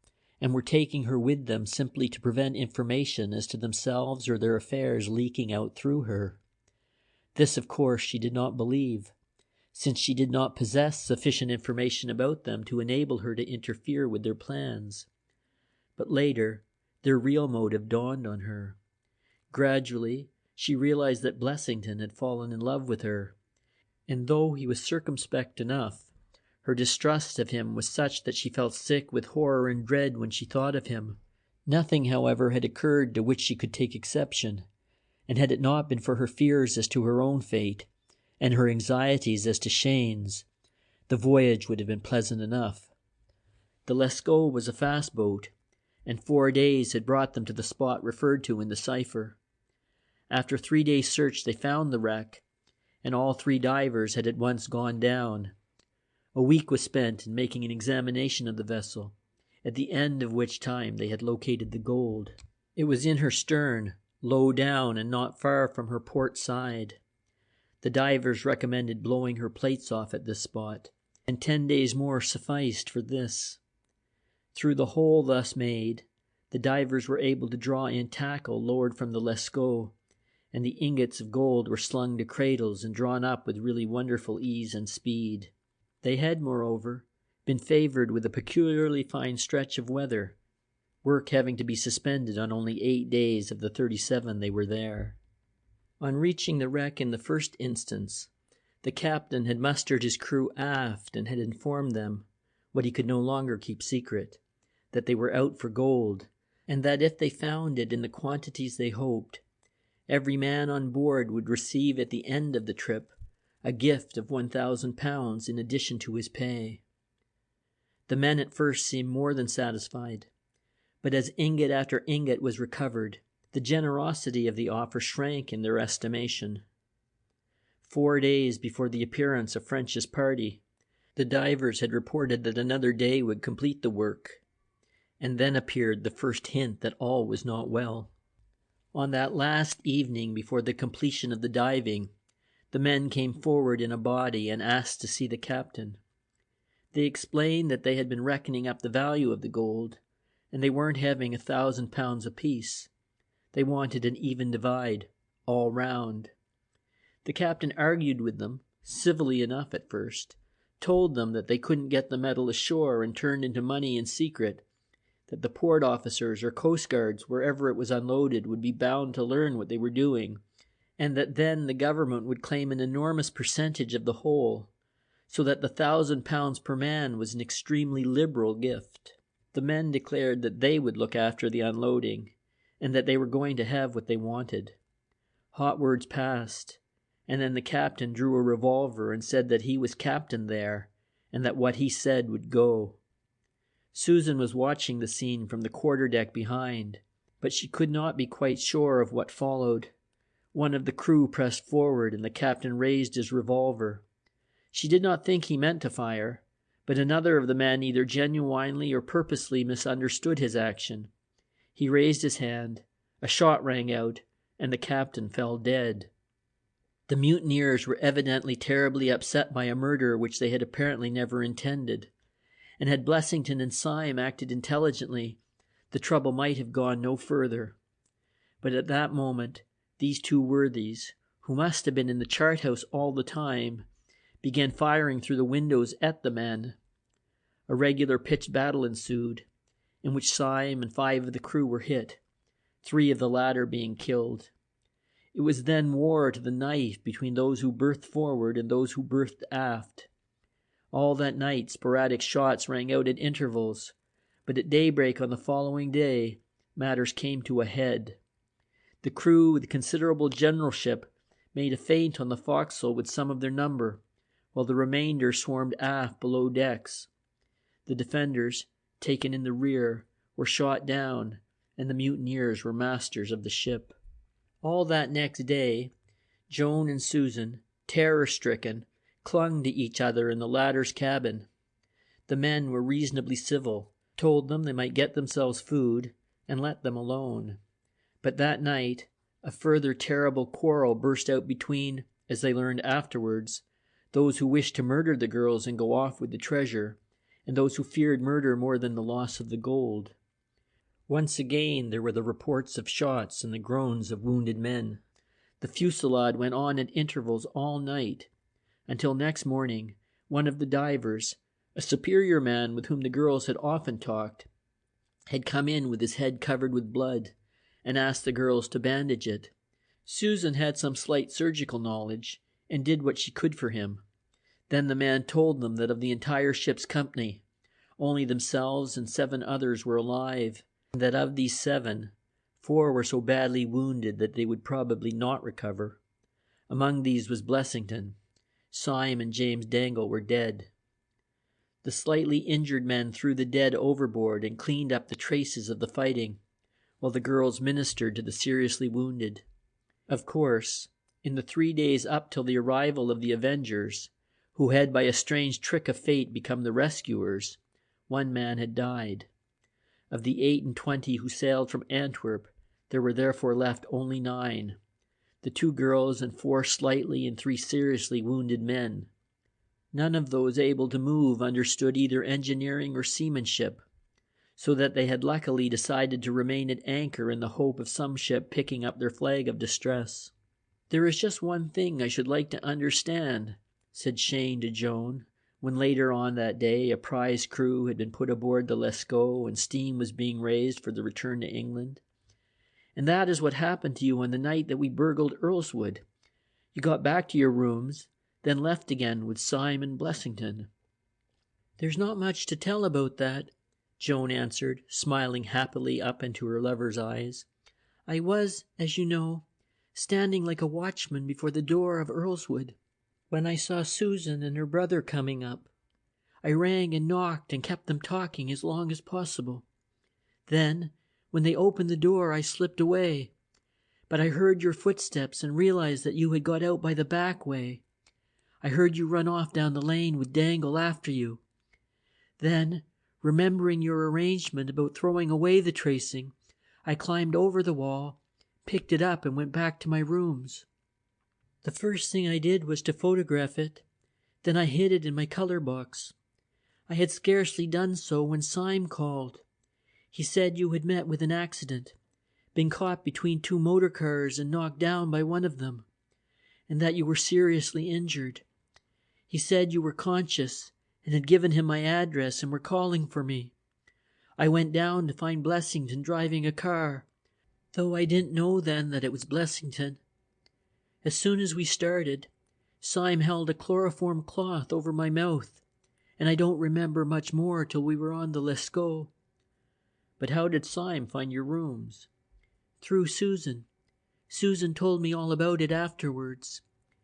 and were taking her with them simply to prevent information as to themselves or their affairs leaking out through her. This, of course, she did not believe, since she did not possess sufficient information about them to enable her to interfere with their plans. But later, their real motive dawned on her. Gradually, she realized that Blessington had fallen in love with her, and though he was circumspect enough, her distrust of him was such that she felt sick with horror and dread when she thought of him. Nothing, however, had occurred to which she could take exception, and had it not been for her fears as to her own fate, and her anxieties as to Cheyne's, the voyage would have been pleasant enough. The Lascaux was a fast boat, and 4 days had brought them to the spot referred to in the cipher. After 3 days' search they found the wreck, and all 3 divers had at once gone down. A week was spent in making an examination of the vessel, at the end of which time they had located the gold. It was in her stern, low down and not far from her port side. The divers recommended blowing her plates off at this spot, and 10 days more sufficed for this. Through the hole thus made, the divers were able to draw in tackle lowered from the Lascaux, and the ingots of gold were slung to cradles and drawn up with really wonderful ease and speed. They had, moreover, been favored with a peculiarly fine stretch of weather, work having to be suspended on only 8 days of the 37 they were there. On reaching the wreck in the first instance, the captain had mustered his crew aft and had informed them, what he could no longer keep secret, that they were out for gold, and that if they found it in the quantities they hoped, every man on board would receive at the end of the trip a gift of £1,000 in addition to his pay. The men at first seemed more than satisfied, but as ingot after ingot was recovered, the generosity of the offer shrank in their estimation. 4 days before the appearance of French's party, the divers had reported that another day would complete the work, and then appeared the first hint that all was not well. On that last evening before the completion of the diving, the men came forward in a body and asked to see the captain. They explained that they had been reckoning up the value of the gold, and they weren't having £1,000 apiece. They wanted an even divide, all round. The captain argued with them, civilly enough at first, told them that they couldn't get the metal ashore and turned into money in secret, that the port officers or coast guards, wherever it was unloaded, would be bound to learn what they were doing, and that then the government would claim an enormous percentage of the whole, so that the £1,000 per man was an extremely liberal gift. The men declared that they would look after the unloading, and that they were going to have what they wanted. Hot words passed, and then the captain drew a revolver and said that he was captain there, and that what he said would go. Susan was watching the scene from the quarterdeck behind, but she could not be quite sure of what followed. One of the crew pressed forward, and the captain raised his revolver. She did not think he meant to fire, but another of the men either genuinely or purposely misunderstood his action. He raised his hand, a shot rang out, and the captain fell dead. The mutineers were evidently terribly upset by a murder which they had apparently never intended, and had Blessington and Syme acted intelligently, the trouble might have gone no further. But at that moment, these two worthies, who must have been in the chart-house all the time, began firing through the windows at the men. A regular pitched battle ensued, in which Syme and 5 of the crew were hit, 3 of the latter being killed. It was then war to the knife between those who berthed forward and those who berthed aft. All that night sporadic shots rang out at intervals, but at daybreak on the following day matters came to a head. The crew, with considerable generalship, made a feint on the forecastle with some of their number, while the remainder swarmed aft below decks. The defenders, taken in the rear, were shot down, and the mutineers were masters of the ship. All that next day, Joan and Susan, terror-stricken, clung to each other in the latter's cabin. The men were reasonably civil, told them they might get themselves food, and let them alone. But that night, a further terrible quarrel burst out between, as they learned afterwards, those who wished to murder the girls and go off with the treasure, and those who feared murder more than the loss of the gold. Once again there were the reports of shots and the groans of wounded men. The fusillade went on at intervals all night, until next morning one of the divers, a superior man with whom the girls had often talked, had come in with his head covered with blood, and asked the girls to bandage it. Susan had some slight surgical knowledge, and did what she could for him. Then the man told them that of the entire ship's company, only themselves and 7 others were alive, and that of these 7, 4 were so badly wounded that they would probably not recover. Among these was Blessington. Syme and James Dangle were dead. The slightly injured men threw the dead overboard and cleaned up the traces of the fighting, while the girls ministered to the seriously wounded. Of course, in the 3 days up till the arrival of the avengers, who had by a strange trick of fate become the rescuers, 1 man had died. Of the 28 who sailed from Antwerp, there were therefore left only 9, the 2 girls and 4 slightly and 3 seriously wounded men. None of those able to move understood either engineering or seamanship, so that they had luckily decided to remain at anchor in the hope of some ship picking up their flag of distress. "There is just one thing I should like to understand," said Cheyne to Joan, when later on that day a prize crew had been put aboard the Lascaux and steam was being raised for the return to England. "And that is what happened to you on the night that we burgled Earlswood. You got back to your rooms, then left again with Syme and Blessington." "There's not much to tell about that," Joan answered, smiling happily up into her lover's eyes. "I was, as you know, standing like a watchman before the door of Earlswood, when I saw Susan and her brother coming up. I rang and knocked and kept them talking as long as possible. Then, when they opened the door, I slipped away. But I heard your footsteps and realized that you had got out by the back way. I heard you run off down the lane with Dangle after you. Then, remembering your arrangement about throwing away the tracing, I climbed over the wall, picked it up, and went back to my rooms. The first thing I did was to photograph it. Then I hid it in my color box. I had scarcely done so when Syme called. He said you had met with an accident, been caught between 2 motor cars and knocked down by one of them, and that you were seriously injured. He said you were conscious and had given him my address and were calling for me. I went down to find Blessington driving a car, though I didn't know then that it was Blessington. As soon as we started, Syme held a chloroform cloth over my mouth, and I don't remember much more till we were on the Lascaux." "But how did Syme find your rooms?" "Through Susan. Susan told me all about it afterwards.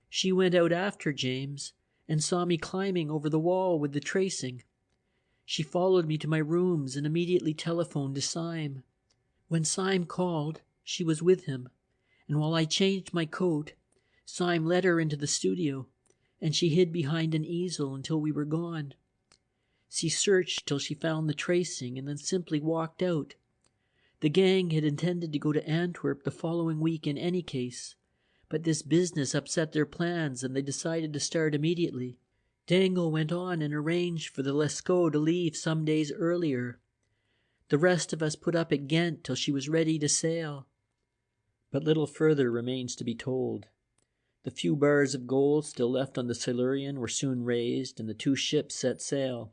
She went out after James and saw me climbing over the wall with the tracing. She followed me to my rooms and immediately telephoned to Syme. When Syme called, she was with him, and while I changed my coat, Syme led her into the studio, and she hid behind an easel until we were gone. She searched till she found the tracing and then simply walked out. The gang had intended to go to Antwerp the following week in any case, but this business upset their plans and they decided to start immediately. Dangle went on and arranged for the Lascaux to leave some days earlier. The rest of us put up at Ghent till she was ready to sail." But little further remains to be told. The few bars of gold still left on the Silurian were soon raised, and the two ships set sail,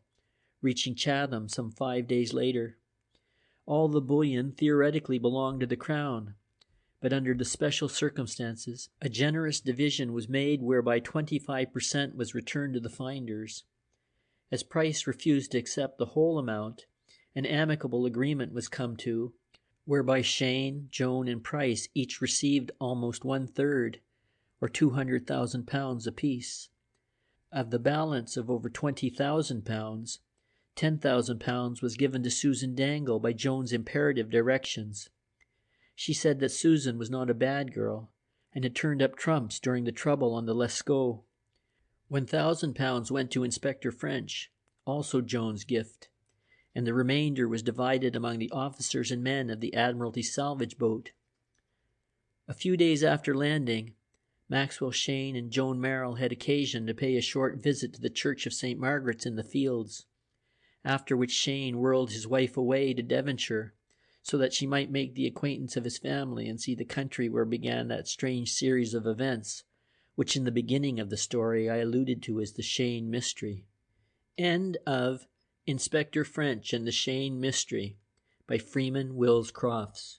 reaching Chatham some 5 days later. All the bullion theoretically belonged to the Crown, but under the special circumstances, a generous division was made whereby 25% was returned to the finders. As Price refused to accept the whole amount, an amicable agreement was come to, whereby Cheyne, Joan, and Price each received almost 1/3, or £200,000 apiece. Of the balance of over £20,000, £10,000 was given to Susan Dangle by Joan's imperative directions. She said that Susan was not a bad girl, and had turned up trumps during the trouble on the Lascaux. £1,000 went to Inspector French, also Joan's gift, and the remainder was divided among the officers and men of the Admiralty salvage boat. A few days after landing, Maxwell Cheyne and Joan Merrill had occasion to pay a short visit to the Church of St. Margaret's in the Fields, after which Cheyne whirled his wife away to Devonshire, so that she might make the acquaintance of his family and see the country where began that strange series of events, which in the beginning of the story I alluded to as the Cheyne Mystery. End of Inspector French and the Cheyne Mystery by Freeman Wills Crofts.